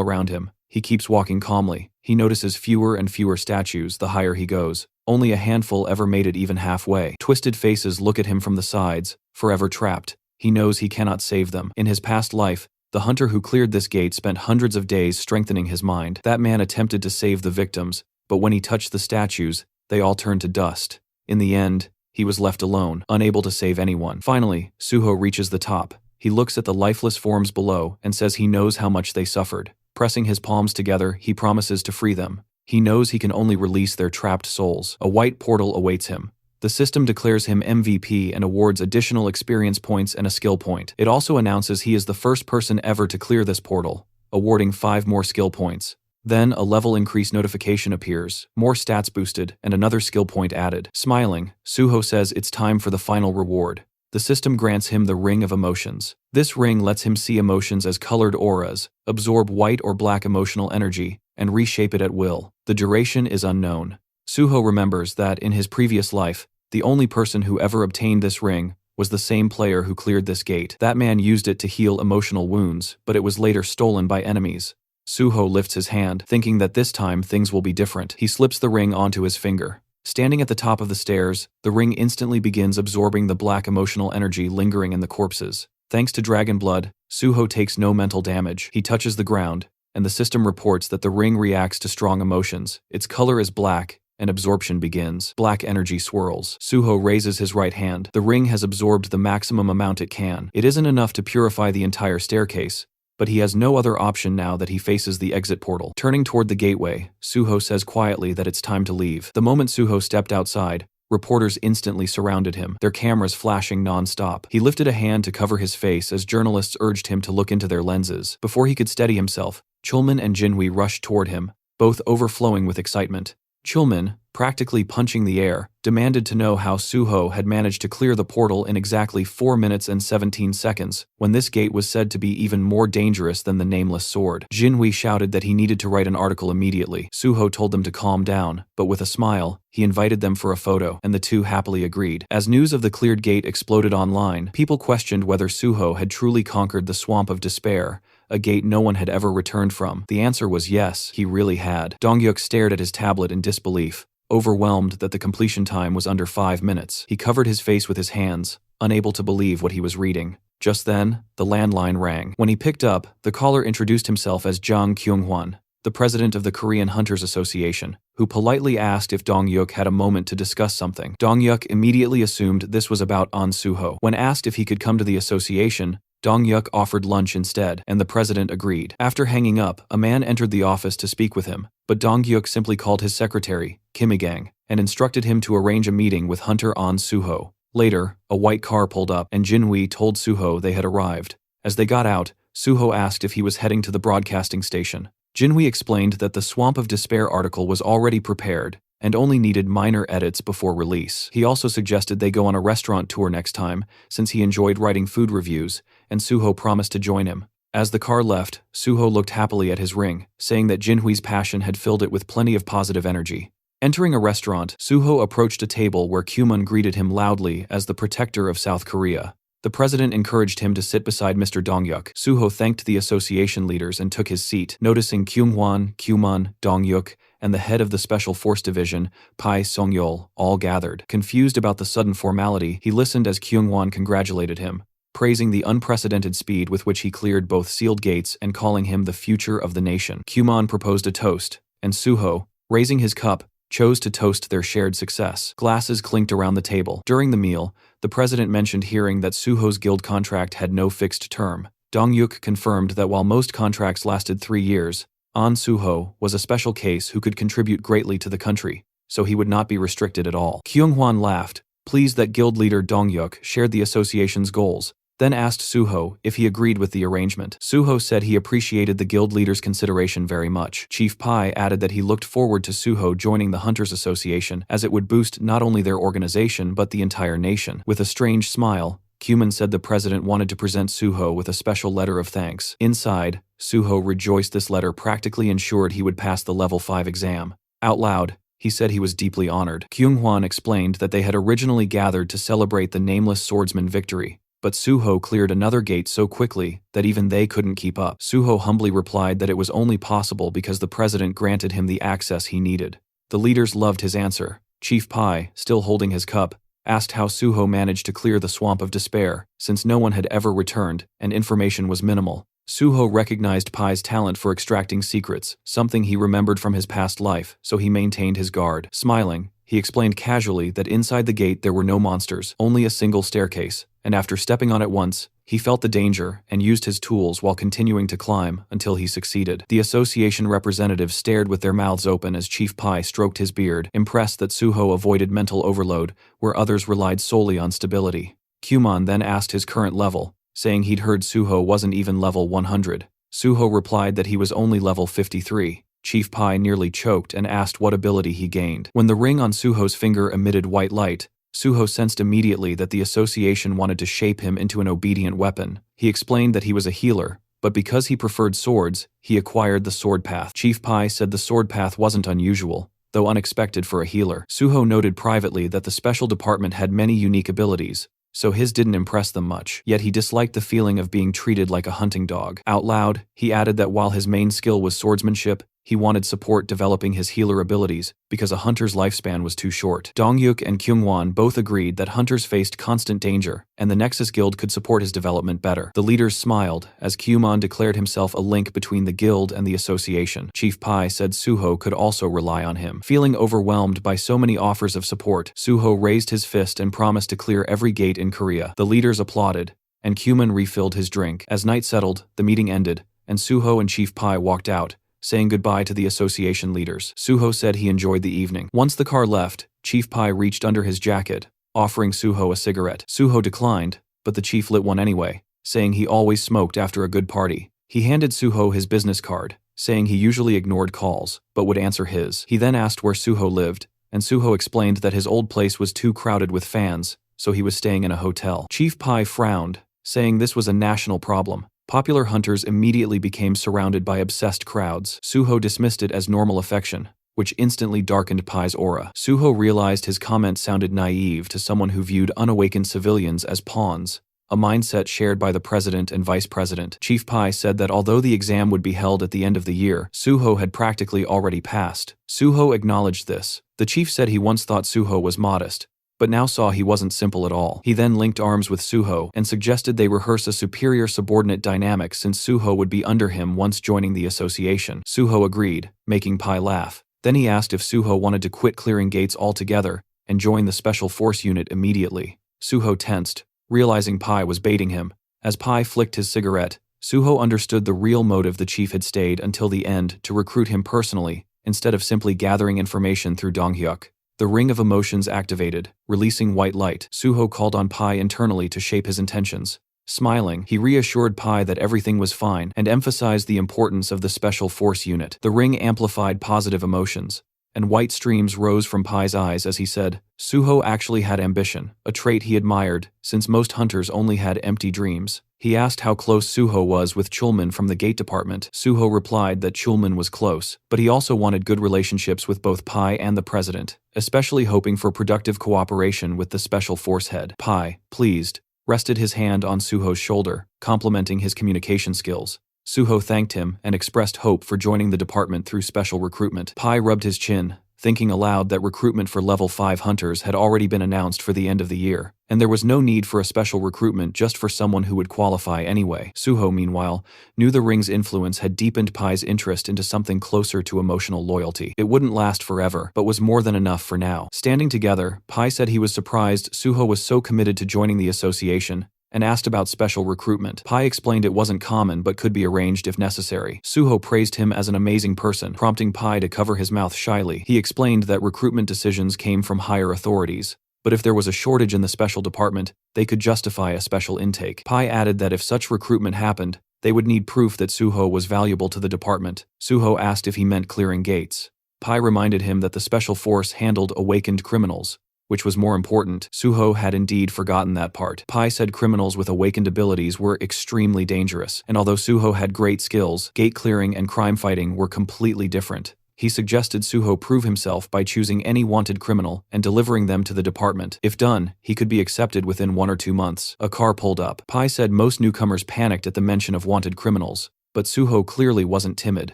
[SPEAKER 1] around him. He keeps walking calmly. He notices fewer and fewer statues the higher he goes. Only a handful ever made it even halfway. Twisted faces look at him from the sides, forever trapped. He knows he cannot save them. In his past life, the hunter who cleared this gate spent hundreds of days strengthening his mind. That man attempted to save the victims, but when he touched the statues, they all turned to dust. In the end, he was left alone, unable to save anyone. Finally, Suho reaches the top. He looks at the lifeless forms below and says he knows how much they suffered. Pressing his palms together, he promises to free them. He knows he can only release their trapped souls. A white portal awaits him. The system declares him MVP and awards additional experience points and a skill point. It also announces he is the first person ever to clear this portal, awarding 5 more skill points. Then a level increase notification appears, more stats boosted, and another skill point added. Smiling, Suho says it's time for the final reward. The system grants him the Ring of Emotions. This ring lets him see emotions as colored auras, absorb white or black emotional energy, and reshape it at will. The duration is unknown. Suho remembers that in his previous life, the only person who ever obtained this ring was the same player who cleared this gate. That man used it to heal emotional wounds, but it was later stolen by enemies. Suho lifts his hand, thinking that this time things will be different. He slips the ring onto his finger. Standing at the top of the stairs, the ring instantly begins absorbing the black emotional energy lingering in the corpses. Thanks to Dragon Blood, Suho takes no mental damage. He touches the ground, and the system reports that the ring reacts to strong emotions. Its color is black, and absorption begins. Black energy swirls. Suho raises his right hand. The ring has absorbed the maximum amount it can. It isn't enough to purify the entire staircase, but he has no other option now that he faces the exit portal. Turning toward the gateway, Suho says quietly that it's time to leave. The moment Suho stepped outside, reporters instantly surrounded him, their cameras flashing non-stop. He lifted a hand to cover his face as journalists urged him to look into their lenses. Before he could steady himself, Chulman and Jinhui rushed toward him, both overflowing with excitement. Chulman, practically punching the air, demanded to know how Suho had managed to clear the portal in exactly 4 minutes and 17 seconds, when this gate was said to be even more dangerous than the nameless sword. Jinhui shouted that he needed to write an article immediately. Suho told them to calm down, but with a smile, he invited them for a photo, and the two happily agreed. As news of the cleared gate exploded online, people questioned whether Suho had truly conquered the Swamp of Despair, a gate no one had ever returned from. The answer was yes, he really had. Dongyuk stared at his tablet in disbelief, overwhelmed that the completion time was under 5 minutes. He covered his face with his hands, unable to believe what he was reading. Just then, the landline rang. When he picked up, the caller introduced himself as Jang Kyung-hwan, the president of the Korean Hunters Association, who politely asked if Dongyuk had a moment to discuss something. Dongyuk immediately assumed this was about An Suho. When asked if he could come to the association, Dongyuk offered lunch instead, and the president agreed. After hanging up, a man entered the office to speak with him, but Dongyuk simply called his secretary, Kimigang, and instructed him to arrange a meeting with Hunter An Suho. Later, a white car pulled up, and Jinhui told Suho they had arrived. As they got out, Suho asked if he was heading to the broadcasting station. Jinhui explained that the Swamp of Despair article was already prepared, and only needed minor edits before release. He also suggested they go on a restaurant tour next time, since he enjoyed writing food reviews, and Suho promised to join him. As the car left, Suho looked happily at his ring, saying that Jinhui's passion had filled it with plenty of positive energy. Entering a restaurant, Suho approached a table where Kyumun greeted him loudly as the protector of South Korea. The president encouraged him to sit beside Mr. Dongyuk. Suho thanked the association leaders and took his seat, noticing Kyunghwan, Kyumun, Dongyuk, and the head of the Special Force Division, Pai Songyol, all gathered. Confused about the sudden formality, he listened as Kyunghwan congratulated him, praising the unprecedented speed with which he cleared both sealed gates and calling him the future of the nation. Kyumun proposed a toast, and Suho, raising his cup, chose to toast their shared success. Glasses clinked around the table. During the meal, the president mentioned hearing that Suho's guild contract had no fixed term. Dongyuk confirmed that while most contracts lasted 3 years, An Suho was a special case who could contribute greatly to the country, so he would not be restricted at all. Kyunghwan laughed, pleased that guild leader Dongyuk shared the association's goals, then asked Suho if he agreed with the arrangement. Suho said he appreciated the guild leader's consideration very much. Chief Pai added that he looked forward to Suho joining the Hunters Association as it would boost not only their organization but the entire nation. With a strange smile, Cuman said the president wanted to present Suho with a special letter of thanks. Inside, Suho rejoiced this letter practically ensured he would pass the level 5 exam. Out loud, he said he was deeply honored. Kyunghwan explained that they had originally gathered to celebrate the nameless swordsman victory, but Suho cleared another gate so quickly that even they couldn't keep up. Suho humbly replied that it was only possible because the president granted him the access he needed. The leaders loved his answer. Chief Pai, still holding his cup, asked how Suho managed to clear the swamp of despair, since no one had ever returned and information was minimal. Suho recognized Pai's talent for extracting secrets, something he remembered from his past life, so he maintained his guard. Smiling, he explained casually that inside the gate there were no monsters, only a single staircase, and after stepping on it once, he felt the danger and used his tools while continuing to climb until he succeeded. The association representatives stared with their mouths open as Chief Pai stroked his beard, impressed that Suho avoided mental overload, where others relied solely on stability. Cuman then asked his current level, saying he'd heard Suho wasn't even level 100. Suho replied that he was only level 53. Chief Pai nearly choked and asked what ability he gained. When the ring on Suho's finger emitted white light, Suho sensed immediately that the association wanted to shape him into an obedient weapon. He explained that he was a healer, but because he preferred swords, he acquired the sword path. Chief Pai said the sword path wasn't unusual, though unexpected for a healer. Suho noted privately that the special department had many unique abilities, so his didn't impress them much, yet he disliked the feeling of being treated like a hunting dog. Out loud, he added that while his main skill was swordsmanship, he wanted support developing his healer abilities because a hunter's lifespan was too short. Dongyuk and Kyungwon both agreed that hunters faced constant danger, and the Nexus Guild could support his development better. The leaders smiled as Kyumon declared himself a link between the guild and the association. Chief Pai said Suho could also rely on him. Feeling overwhelmed by so many offers of support, Suho raised his fist and promised to clear every gate in Korea. The leaders applauded, and Kyumon refilled his drink. As night settled, the meeting ended, and Suho and Chief Pai walked out, saying goodbye to the association leaders. Suho said he enjoyed the evening. Once the car left, Chief Pai reached under his jacket, offering Suho a cigarette. Suho declined, but the chief lit one anyway, saying he always smoked after a good party. He handed Suho his business card, saying he usually ignored calls, but would answer his. He then asked where Suho lived, and Suho explained that his old place was too crowded with fans, so he was staying in a hotel. Chief Pai frowned, saying this was a national problem. Popular hunters immediately became surrounded by obsessed crowds. Suho dismissed it as normal affection, which instantly darkened Pai's aura. Suho realized his comment sounded naive to someone who viewed unawakened civilians as pawns, a mindset shared by the president and vice president. Chief Pai said that although the exam would be held at the end of the year, Suho had practically already passed. Suho acknowledged this. The chief said he once thought Suho was modest, but now saw he wasn't simple at all. He then linked arms with Suho and suggested they rehearse a superior-subordinate dynamic since Suho would be under him once joining the association. Suho agreed, making Pai laugh. Then he asked if Suho wanted to quit clearing gates altogether and join the Special Force Unit immediately. Suho tensed, realizing Pai was baiting him. As Pai flicked his cigarette, Suho understood the real motive the chief had stayed until the end to recruit him personally, instead of simply gathering information through Donghyuk. The ring of emotions activated, releasing white light. Suho called on Pai internally to shape his intentions. Smiling, he reassured Pai that everything was fine and emphasized the importance of the Special Force Unit. The ring amplified positive emotions, and white streams rose from Pai's eyes as he said, Suho actually had ambition, a trait he admired, since most hunters only had empty dreams. He asked how close Suho was with Chulman from the gate department. Suho replied that Chulman was close, but he also wanted good relationships with both Pai and the president, especially hoping for productive cooperation with the special force head. Pai, pleased, rested his hand on Suho's shoulder, complimenting his communication skills. Suho thanked him and expressed hope for joining the department through special recruitment. Pai rubbed his chin, thinking aloud that recruitment for level 5 hunters had already been announced for the end of the year, and there was no need for a special recruitment just for someone who would qualify anyway. Suho, meanwhile, knew the ring's influence had deepened Pai's interest into something closer to emotional loyalty. It wouldn't last forever, but was more than enough for now. Standing together, Pai said he was surprised Suho was so committed to joining the association, and asked about special recruitment. Pai explained it wasn't common but could be arranged if necessary. Suho praised him as an amazing person, prompting Pai to cover his mouth shyly. He explained that recruitment decisions came from higher authorities, But if there was a shortage in the special department, they could justify a special intake. Pai added that if such recruitment happened, they would need proof that Suho was valuable to the department. Suho asked if he meant clearing gates. Pai reminded him that the special force handled awakened criminals, which was more important. Suho had indeed forgotten that part. Pai said criminals with awakened abilities were extremely dangerous, and although Suho had great skills, gate clearing and crime fighting were completely different. He suggested Suho prove himself by choosing any wanted criminal and delivering them to the department. If done, he could be accepted within 1 or 2 months. A car pulled up. Pai said most newcomers panicked at the mention of wanted criminals, but Suho clearly wasn't timid.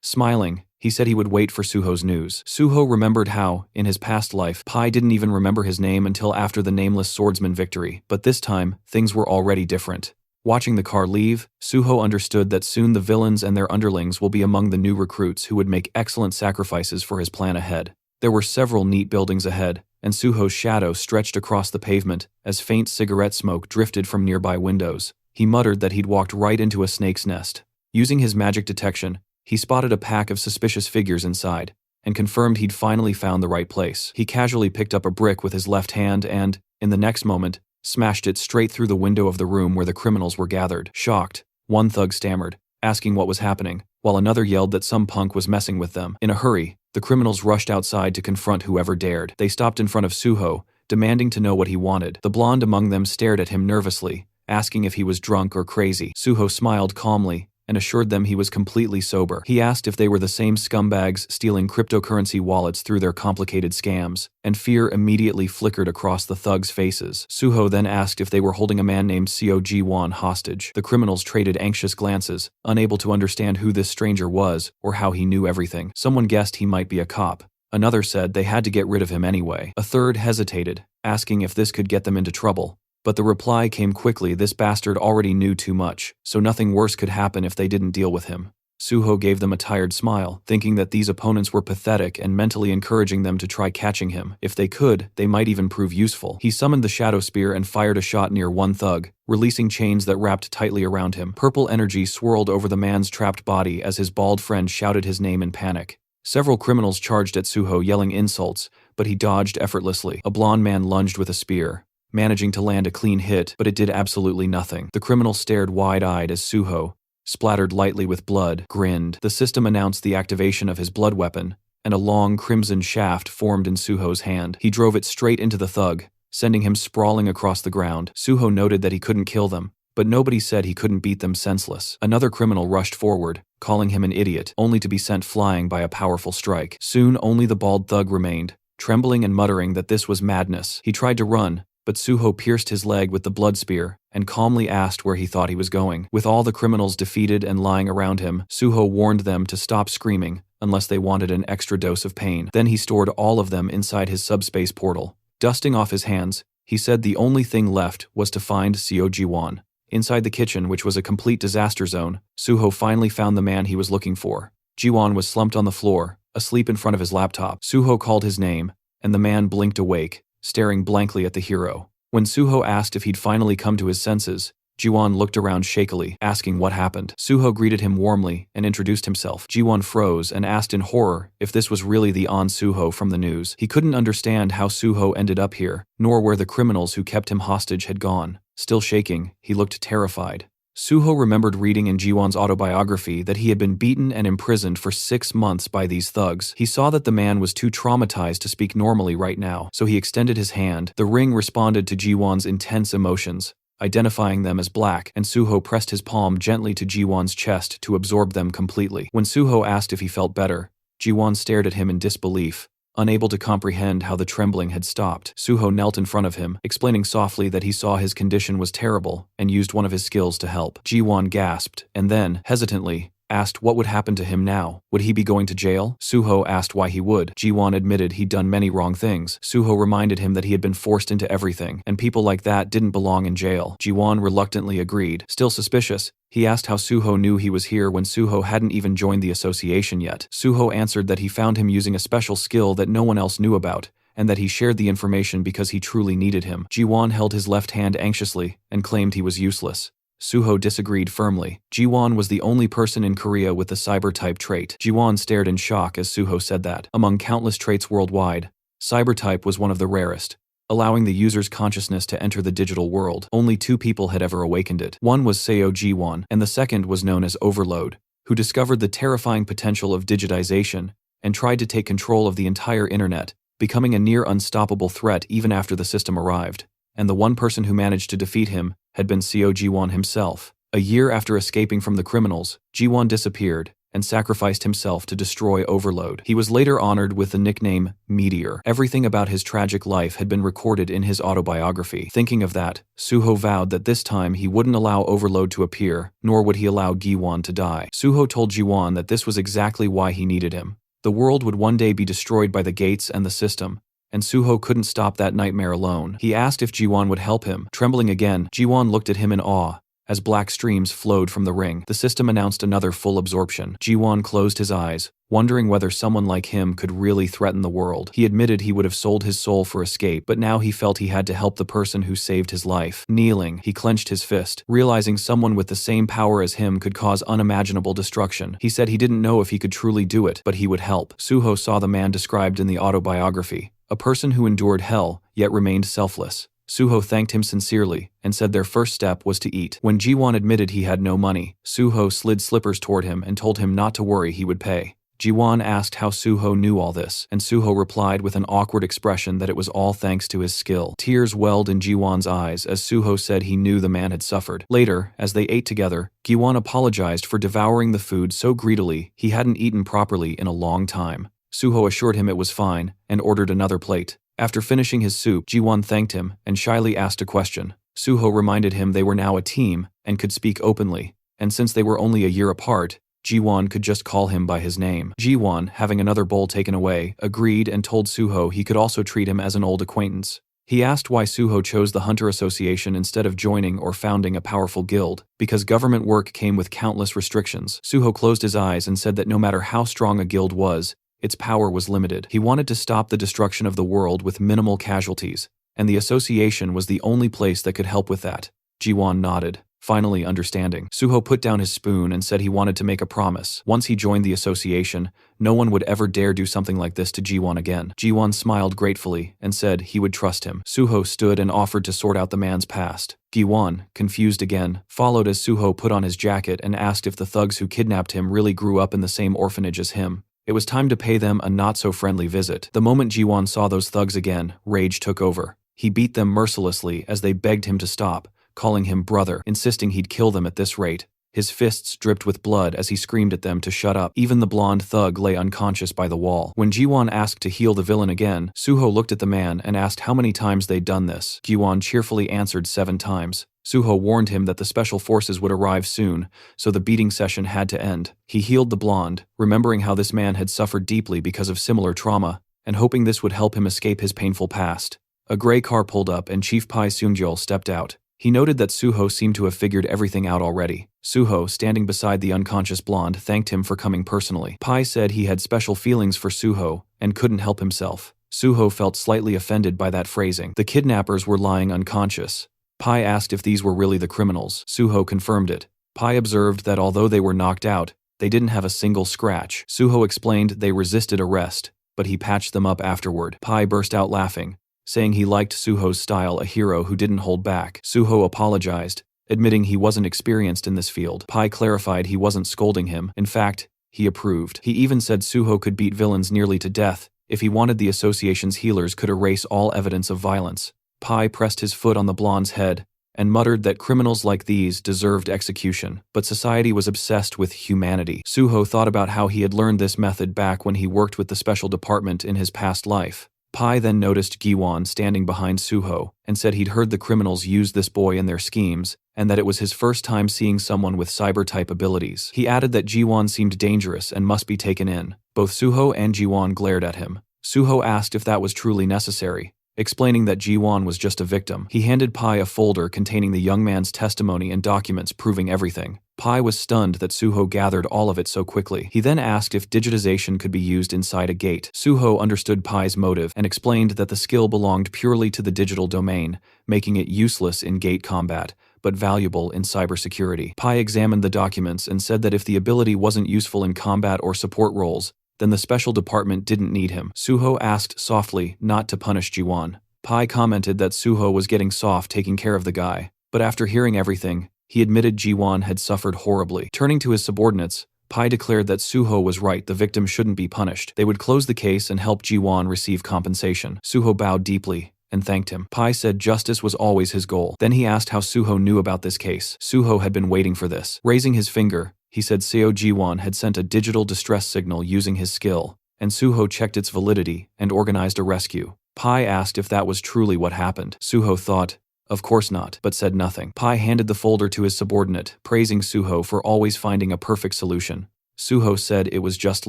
[SPEAKER 1] Smiling, he said he would wait for Suho's news. Suho remembered how, in his past life, Pai didn't even remember his name until after the nameless swordsman victory, but this time, things were already different. Watching the car leave, Suho understood that soon the villains and their underlings will be among the new recruits who would make excellent sacrifices for his plan ahead. There were several neat buildings ahead, and Suho's shadow stretched across the pavement as faint cigarette smoke drifted from nearby windows. He muttered that he'd walked right into a snake's nest. Using his magic detection, he spotted a pack of suspicious figures inside, and confirmed he'd finally found the right place. He casually picked up a brick with his left hand and, in the next moment, smashed it straight through the window of the room where the criminals were gathered. Shocked, one thug stammered, asking what was happening, while another yelled that some punk was messing with them. In a hurry, the criminals rushed outside to confront whoever dared. They stopped in front of Suho, demanding to know what he wanted. The blonde among them stared at him nervously, asking if he was drunk or crazy. Suho smiled calmly and assured them he was completely sober. He asked if they were the same scumbags stealing cryptocurrency wallets through their complicated scams, and fear immediately flickered across the thugs' faces. Suho then asked if they were holding a man named Seo Ji-won hostage. The criminals traded anxious glances, unable to understand who this stranger was or how he knew everything. Someone guessed he might be a cop. Another said they had to get rid of him anyway. A third hesitated, asking if this could get them into trouble. But the reply came quickly: this bastard already knew too much, so nothing worse could happen if they didn't deal with him. Suho gave them a tired smile, thinking that these opponents were pathetic and mentally encouraging them to try catching him. If they could, they might even prove useful. He summoned the shadow spear and fired a shot near one thug, releasing chains that wrapped tightly around him. Purple energy swirled over the man's trapped body as his bald friend shouted his name in panic. Several criminals charged at Suho yelling insults, but he dodged effortlessly. A blonde man lunged with a spear, managing to land a clean hit, but it did absolutely nothing. The criminal stared wide-eyed as Suho, splattered lightly with blood, grinned. The system announced the activation of his blood weapon, and a long crimson shaft formed in Suho's hand. He drove it straight into the thug, sending him sprawling across the ground. Suho noted that he couldn't kill them, but nobody said he couldn't beat them senseless. Another criminal rushed forward, calling him an idiot, only to be sent flying by a powerful strike. Soon only the bald thug remained, trembling and muttering that this was madness. He tried to run, but Suho pierced his leg with the blood spear and calmly asked where he thought he was going. With all the criminals defeated and lying around him, Suho warned them to stop screaming unless they wanted an extra dose of pain. Then he stored all of them inside his subspace portal. Dusting off his hands, he said the only thing left was to find Seo Ji-won. Inside the kitchen, which was a complete disaster zone, Suho finally found the man he was looking for. Ji-won was slumped on the floor, asleep in front of his laptop. Suho called his name, and the man blinked awake, staring blankly at the hero. When Suho asked if he'd finally come to his senses, Ji-won looked around shakily, asking what happened. Suho greeted him warmly and introduced himself. Ji-won froze and asked in horror if this was really the An Suho from the news. He couldn't understand how Suho ended up here, nor where the criminals who kept him hostage had gone. Still shaking, he looked terrified. Suho remembered reading in Ji-won's autobiography that he had been beaten and imprisoned for 6 months by these thugs. He saw that the man was too traumatized to speak normally right now, so he extended his hand. The ring responded to Ji-won's intense emotions, identifying them as black, and Suho pressed his palm gently to Ji-won's chest to absorb them completely. When Suho asked if he felt better, Ji-won stared at him in disbelief, unable to comprehend how the trembling had stopped. Suho knelt in front of him, explaining softly that he saw his condition was terrible and used one of his skills to help. Ji-won gasped, and then, hesitantly, asked what would happen to him now. Would he be going to jail? Suho asked why he would. Ji-won admitted he'd done many wrong things. Suho reminded him that he had been forced into everything, and people like that didn't belong in jail. Ji-won reluctantly agreed. Still suspicious, he asked how Suho knew he was here when Suho hadn't even joined the association yet. Suho answered that he found him using a special skill that no one else knew about, and that he shared the information because he truly needed him. Ji-won held his left hand anxiously and claimed he was useless. Suho disagreed firmly. Ji-won was the only person in Korea with the cyber-type trait. Ji-won stared in shock as Suho said that. Among countless traits worldwide, cyber-type was one of the rarest. allowing the user's consciousness to enter the digital world. Only 2 people had ever awakened it. One was Seo Ji-won, and the second was known as Overload, who discovered the terrifying potential of digitization and tried to take control of the entire internet, becoming a near unstoppable threat even after the system arrived. And the one person who managed to defeat him had been Seo Ji-won himself. A year after escaping from the criminals, Ji-won disappeared and sacrificed himself to destroy Overload. He was later honored with the nickname Meteor. Everything about his tragic life had been recorded in his autobiography. Thinking of that, Suho vowed that this time he wouldn't allow Overload to appear, nor would he allow Gi-won to die. Suho told Ji-won that this was exactly why he needed him. The world would one day be destroyed by the gates and the system, and Suho couldn't stop that nightmare alone. He asked if Ji-won would help him. Trembling again, Ji-won looked at him in awe. As black streams flowed from the ring, the system announced another full absorption. Ji-won closed his eyes, wondering whether someone like him could really threaten the world. He admitted he would have sold his soul for escape, but now he felt he had to help the person who saved his life. Kneeling, he clenched his fist, realizing someone with the same power as him could cause unimaginable destruction. He said he didn't know if he could truly do it, but he would help. Suho saw the man described in the autobiography, a person who endured hell, yet remained selfless. Suho thanked him sincerely and said their first step was to eat. When Ji-won admitted he had no money, Suho slid slippers toward him and told him not to worry, he would pay. Ji-won asked how Suho knew all this, and Suho replied with an awkward expression that it was all thanks to his skill. Tears welled in Ji-won's eyes as Suho said he knew the man had suffered. Later, as they ate together, Gi-won apologized for devouring the food so greedily he hadn't eaten properly in a long time. Suho assured him it was fine and ordered another plate. After finishing his soup, Ji-won thanked him and shyly asked a question. Suho reminded him they were now a team and could speak openly, and since they were only a year apart, Ji-won could just call him by his name. Ji-won, having another bowl taken away, agreed and told Suho he could also treat him as an old acquaintance. He asked why Suho chose the Hunter Association instead of joining or founding a powerful guild, because government work came with countless restrictions. Suho closed his eyes and said that no matter how strong a guild was, its power was limited. He wanted to stop the destruction of the world with minimal casualties, and the association was the only place that could help with that. Ji-won nodded, finally understanding. Suho put down his spoon and said he wanted to make a promise. Once he joined the association, no one would ever dare do something like this to Ji-won again. Ji-won smiled gratefully and said he would trust him. Suho stood and offered to sort out the man's past. Gi-won, confused again, followed as Suho put on his jacket and asked if the thugs who kidnapped him really grew up in the same orphanage as him. It was time to pay them a not-so-friendly visit. The moment Ji-won saw those thugs again, rage took over. He beat them mercilessly as they begged him to stop, calling him brother, insisting he'd kill them at this rate. His fists dripped with blood as he screamed at them to shut up. Even the blonde thug lay unconscious by the wall. When Ji-won asked to heal the villain again, Suho looked at the man and asked how many times they'd done this. Ji-won cheerfully answered 7 times. Suho warned him that the special forces would arrive soon, so the beating session had to end. He healed the blonde, remembering how this man had suffered deeply because of similar trauma, and hoping this would help him escape his painful past. A gray car pulled up and Chief Pai Seungjol stepped out. He noted that Suho seemed to have figured everything out already. Suho, standing beside the unconscious blonde, thanked him for coming personally. Pai said he had special feelings for Suho and couldn't help himself. Suho felt slightly offended by that phrasing. The kidnappers were lying unconscious. Pai asked if these were really the criminals. Suho confirmed it. Pai observed that although they were knocked out, they didn't have a single scratch. Suho explained they resisted arrest, but he patched them up afterward. Pai burst out laughing, saying he liked Suho's style, a hero who didn't hold back. Suho apologized, admitting he wasn't experienced in this field. Pai clarified he wasn't scolding him. In fact, he approved. He even said Suho could beat villains nearly to death if he wanted. The association's healers could erase all evidence of violence. Pai pressed his foot on the blonde's head and muttered that criminals like these deserved execution, but society was obsessed with humanity. Suho thought about how he had learned this method back when he worked with the special department in his past life. Pai then noticed Gi-won standing behind Suho and said he'd heard the criminals use this boy in their schemes and that it was his first time seeing someone with cyber-type abilities. He added that Gi-won seemed dangerous and must be taken in. Both Suho and Gi-won glared at him. Suho asked if that was truly necessary, explaining that Ji-won was just a victim. He handed Pai a folder containing the young man's testimony and documents proving everything. Pai was stunned that Suho gathered all of it so quickly. He then asked if digitization could be used inside a gate. Suho understood Pai's motive and explained that the skill belonged purely to the digital domain, making it useless in gate combat, but valuable in cybersecurity. Pai examined the documents and said that if the ability wasn't useful in combat or support roles, then the special department didn't need him. Suho asked softly not to punish Ji-won. Pai commented that Suho was getting soft taking care of the guy, but after hearing everything, he admitted Ji-won had suffered horribly. Turning to his subordinates, Pai declared that Suho was right, the victim shouldn't be punished. They would close the case and help Ji-won receive compensation. Suho bowed deeply and thanked him. Pai said justice was always his goal. Then he asked how Suho knew about this case. Suho had been waiting for this. Raising his finger, he said Seo Ji-won had sent a digital distress signal using his skill, and Suho checked its validity and organized a rescue. Pai asked if that was truly what happened. Suho thought, of course not, but said nothing. Pai handed the folder to his subordinate, praising Suho for always finding a perfect solution. Suho said it was just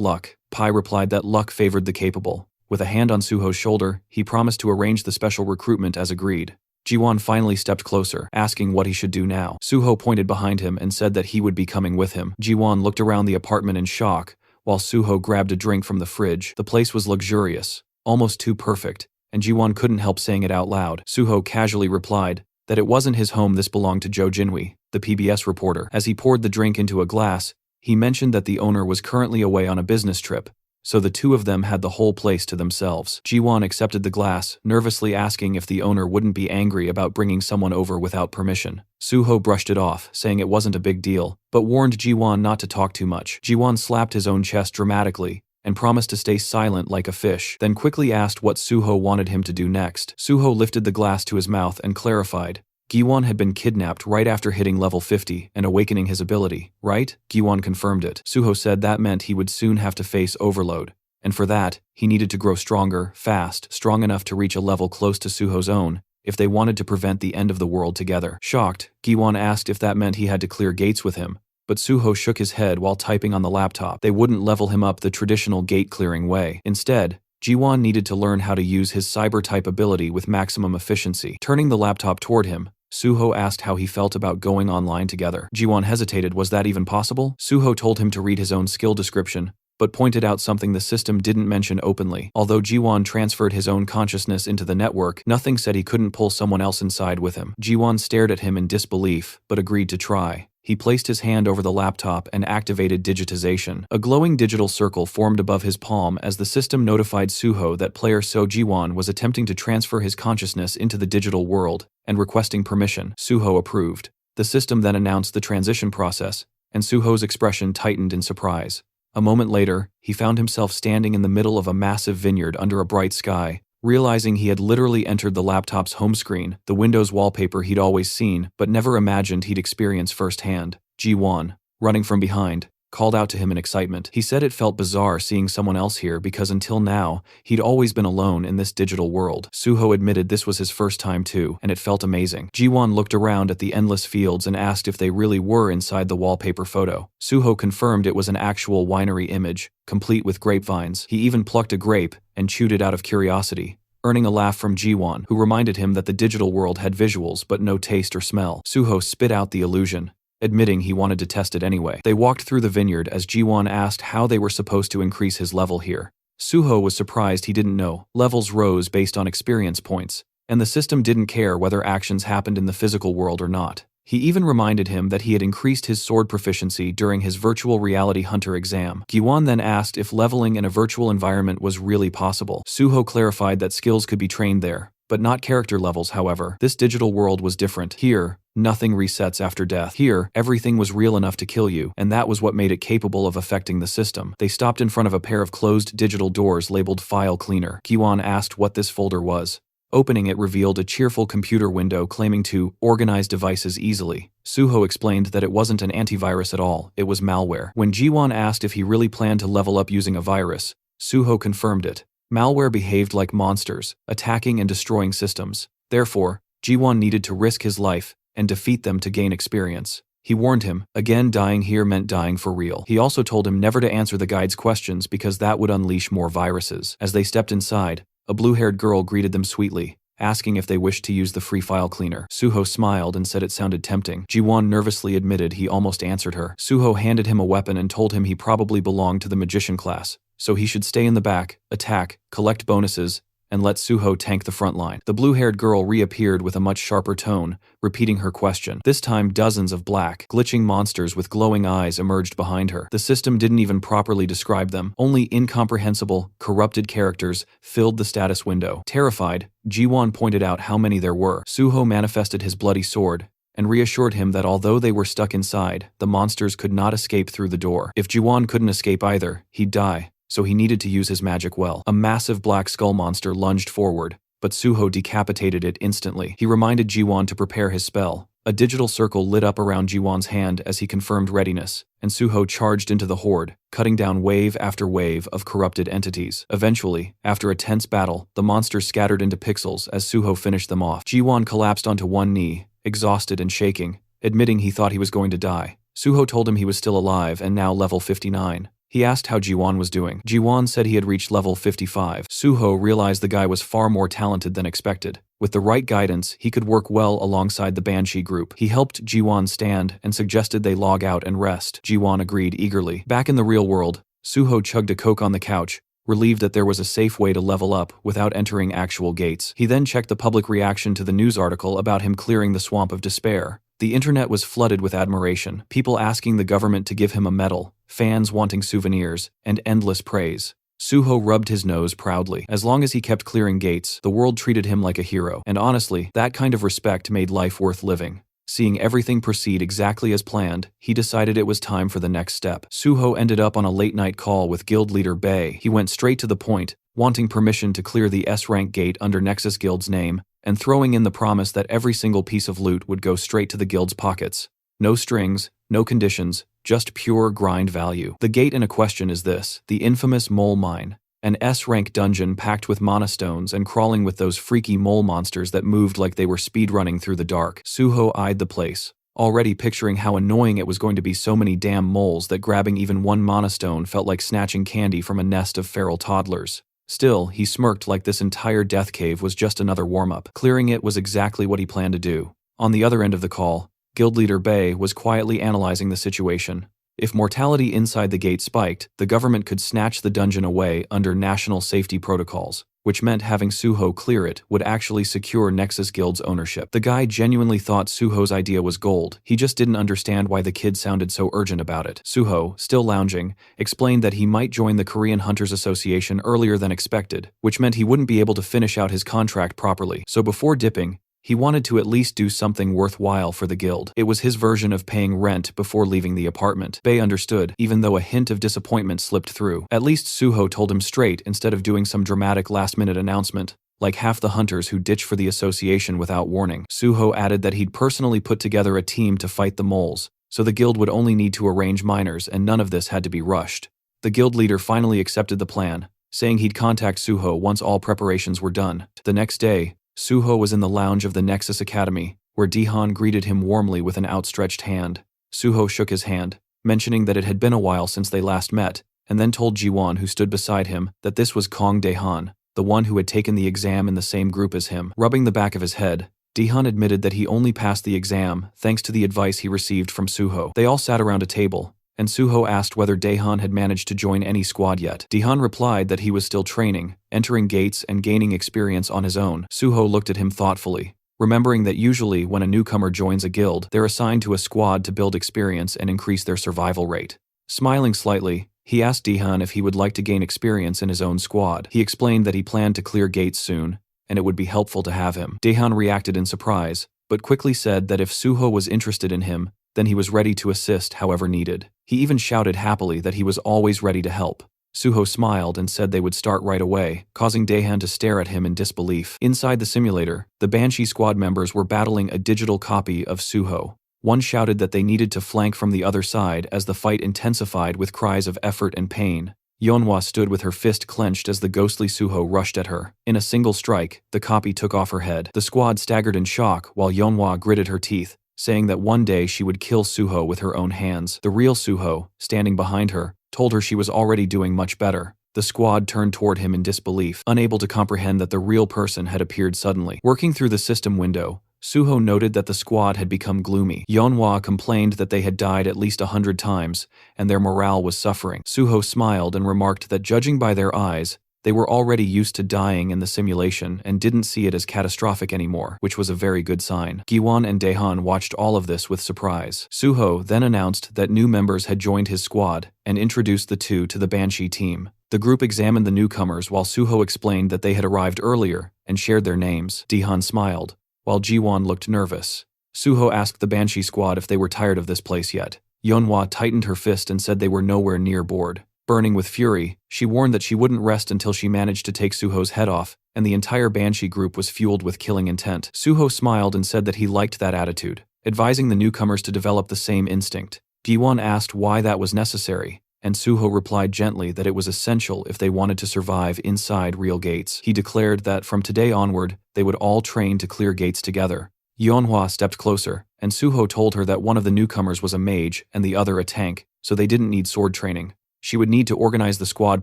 [SPEAKER 1] luck. Pai replied that luck favored the capable. With a hand on Suho's shoulder, he promised to arrange the special recruitment as agreed. Ji-won finally stepped closer, asking what he should do now. Suho pointed behind him and said that he would be coming with him. Ji-won looked around the apartment in shock, while Suho grabbed a drink from the fridge. The place was luxurious, almost too perfect, and Ji-won couldn't help saying it out loud. Suho casually replied that it wasn't his home, this belonged to Jo Jinwi, the PBS reporter. As he poured the drink into a glass, he mentioned that the owner was currently away on a business trip, so the two of them had the whole place to themselves. Ji-won accepted the glass, nervously asking if the owner wouldn't be angry about bringing someone over without permission. Suho brushed it off, saying it wasn't a big deal, but warned Ji-won not to talk too much. Ji-won slapped his own chest dramatically and promised to stay silent like a fish, then quickly asked what Suho wanted him to do next. Suho lifted the glass to his mouth and clarified. Gi-won had been kidnapped right after hitting level 50 and awakening his ability, right? Gi-won confirmed it. Suho said that meant he would soon have to face overload, and for that, he needed to grow stronger, fast, strong enough to reach a level close to Suho's own, if they wanted to prevent the end of the world together. Shocked, Gi-won asked if that meant he had to clear gates with him, but Suho shook his head while typing on the laptop. They wouldn't level him up the traditional gate-clearing way. Instead, Ji-won needed to learn how to use his cyber-type ability with maximum efficiency. Turning the laptop toward him, Suho asked how he felt about going online together. Ji-won hesitated. Was that even possible? Suho told him to read his own skill description, but pointed out something the system didn't mention openly. Although Ji-won transferred his own consciousness into the network, nothing said he couldn't pull someone else inside with him. Ji-won stared at him in disbelief, but agreed to try. He placed his hand over the laptop and activated digitization. A glowing digital circle formed above his palm as the system notified Suho that player So Ji-won was attempting to transfer his consciousness into the digital world and requesting permission. Suho approved. The system then announced the transition process, and Suho's expression tightened in surprise. A moment later, he found himself standing in the middle of a massive vineyard under a bright sky. Realizing he had literally entered the laptop's home screen, the Windows wallpaper he'd always seen but never imagined he'd experience firsthand. Ji-won, running from behind, called out to him in excitement. He said it felt bizarre seeing someone else here because until now, he'd always been alone in this digital world. Suho admitted this was his first time too, and it felt amazing. Ji-won looked around at the endless fields and asked if they really were inside the wallpaper photo. Suho confirmed it was an actual winery image, complete with grapevines. He even plucked a grape and chewed it out of curiosity, earning a laugh from Ji-won, who reminded him that the digital world had visuals but no taste or smell. Suho spit out the illusion, admitting he wanted to test it anyway. They walked through the vineyard as Ji-won asked how they were supposed to increase his level here. Suho was surprised he didn't know. Levels rose based on experience points, and the system didn't care whether actions happened in the physical world or not. He even reminded him that he had increased his sword proficiency during his virtual reality hunter exam. Gi-won then asked if leveling in a virtual environment was really possible. Suho clarified that skills could be trained there, but not character levels. However, this digital world was different. Here, nothing resets after death. Here, everything was real enough to kill you, and that was what made it capable of affecting the system. They stopped in front of a pair of closed digital doors labeled File Cleaner. Gi-won asked what this folder was. Opening it revealed a cheerful computer window claiming to organize devices easily. Suho explained that it wasn't an antivirus at all, it was malware. When Ji-won asked if he really planned to level up using a virus, Suho confirmed it. Malware behaved like monsters, attacking and destroying systems. Therefore, Ji-won needed to risk his life and defeat them to gain experience. He warned him, again dying here meant dying for real. He also told him never to answer the guide's questions because that would unleash more viruses. As they stepped inside, a blue-haired girl greeted them sweetly, asking if they wished to use the free file cleaner. Suho smiled and said it sounded tempting. Ji-won nervously admitted he almost answered her. Suho handed him a weapon and told him he probably belonged to the magician class, so he should stay in the back, attack, collect bonuses, and let Suho tank the front line. The blue-haired girl reappeared with a much sharper tone, repeating her question. This time dozens of black, glitching monsters with glowing eyes emerged behind her. The system didn't even properly describe them. Only incomprehensible, corrupted characters filled the status window. Terrified, Jiwon pointed out how many there were. Suho manifested his bloody sword and reassured him that although they were stuck inside, the monsters could not escape through the door. If Jiwon couldn't escape either, he'd die, so he needed to use his magic well. A massive black skull monster lunged forward, but Suho decapitated it instantly. He reminded Jiwon to prepare his spell. A digital circle lit up around Jiwon's hand as he confirmed readiness, and Suho charged into the horde, cutting down wave after wave of corrupted entities. Eventually, after a tense battle, the monsters scattered into pixels as Suho finished them off. Jiwon collapsed onto one knee, exhausted and shaking, admitting he thought he was going to die. Suho told him he was still alive and now level 59. He asked how Jiwon was doing. Jiwon said he had reached level 55. Suho realized the guy was far more talented than expected. With the right guidance, he could work well alongside the Banshee group. He helped Jiwon stand and suggested they log out and rest. Jiwon agreed eagerly. Back in the real world, Suho chugged a Coke on the couch, relieved that there was a safe way to level up without entering actual gates. He then checked the public reaction to the news article about him clearing the swamp of despair. The internet was flooded with admiration, people asking the government to give him a medal, fans wanting souvenirs, and endless praise. Suho rubbed his nose proudly. As long as he kept clearing gates, the world treated him like a hero, and honestly, that kind of respect made life worth living. Seeing everything proceed exactly as planned, he decided it was time for the next step. Suho ended up on a late-night call with guild leader Bae. He went straight to the point, wanting permission to clear the S-rank gate under Nexus Guild's name, and throwing in the promise that every single piece of loot would go straight to the guild's pockets. No strings, no conditions, just pure grind value. The gate in a question is this, the infamous Mole Mine, an S-rank dungeon packed with mana stones and crawling with those freaky mole monsters that moved like they were speedrunning through the dark. Suho eyed the place, already picturing how annoying it was going to be so many damn moles that grabbing even one mana stone felt like snatching candy from a nest of feral toddlers. Still, he smirked like this entire death cave was just another warm-up. Clearing it was exactly what he planned to do. On the other end of the call, guild leader Bae was quietly analyzing the situation. If mortality inside the gate spiked, the government could snatch the dungeon away under national safety protocols, which meant having Suho clear it would actually secure Nexus Guild's ownership. The guy genuinely thought Suho's idea was gold, he just didn't understand why the kid sounded so urgent about it. Suho, still lounging, explained that he might join the Korean Hunters Association earlier than expected, which meant he wouldn't be able to finish out his contract properly. So before dipping, he wanted to at least do something worthwhile for the guild. It was his version of paying rent before leaving the apartment. Bae understood, even though a hint of disappointment slipped through. At least Suho told him straight instead of doing some dramatic last-minute announcement, like half the hunters who ditch for the association without warning. Suho added that he'd personally put together a team to fight the moles, so the guild would only need to arrange miners and none of this had to be rushed. The guild leader finally accepted the plan, saying he'd contact Suho once all preparations were done. The next day, Suho was in the lounge of the Nexus Academy, where Dihan greeted him warmly with an outstretched hand. Suho shook his hand, mentioning that it had been a while since they last met, and then told Jiwon, who stood beside him, that this was Kong Daehan, the one who had taken the exam in the same group as him. Rubbing the back of his head, Dihan admitted that he only passed the exam thanks to the advice he received from Suho. They all sat around a table, and Suho asked whether Daehan had managed to join any squad yet. Daehan replied that he was still training, entering gates and gaining experience on his own. Suho looked at him thoughtfully, remembering that usually when a newcomer joins a guild, they're assigned to a squad to build experience and increase their survival rate. Smiling slightly, he asked Daehan if he would like to gain experience in his own squad. He explained that he planned to clear gates soon, and it would be helpful to have him. Daehan reacted in surprise, but quickly said that if Suho was interested in him, then he was ready to assist however needed. He even shouted happily that he was always ready to help. Suho smiled and said they would start right away, causing Daehan to stare at him in disbelief. Inside the simulator, the Banshee squad members were battling a digital copy of Suho. One shouted that they needed to flank from the other side as the fight intensified with cries of effort and pain. Yeonhwa stood with her fist clenched as the ghostly Suho rushed at her. In a single strike, the copy took off her head. The squad staggered in shock while Yeonhwa gritted her teeth, saying that one day she would kill Suho with her own hands. The real Suho, standing behind her, told her she was already doing much better. The squad turned toward him in disbelief, unable to comprehend that the real person had appeared suddenly. Working through the system window, Suho noted that the squad had become gloomy. Yeonhwa complained that they had died at least 100 times, and their morale was suffering. Suho smiled and remarked that judging by their eyes, They were already used to dying in the simulation and didn't see it as catastrophic anymore, which was a very good sign. Giwon and Daehan watched all of this with surprise. Suho then announced that new members had joined his squad and introduced the two to the Banshee team. The group examined the newcomers while Suho explained that they had arrived earlier and shared their names. Daehan smiled, while Jiwon looked nervous. Suho asked the Banshee squad if they were tired of this place yet. Yeonhwa tightened her fist and said they were nowhere near bored. Burning with fury, she warned that she wouldn't rest until she managed to take Suho's head off, and the entire Banshee group was fueled with killing intent. Suho smiled and said that he liked that attitude, advising the newcomers to develop the same instinct. Giwon asked why that was necessary, and Suho replied gently that it was essential if they wanted to survive inside real gates. He declared that from today onward, they would all train to clear gates together. Yeonhwa stepped closer, and Suho told her that one of the newcomers was a mage and the other a tank, so they didn't need sword training. She would need to organize the squad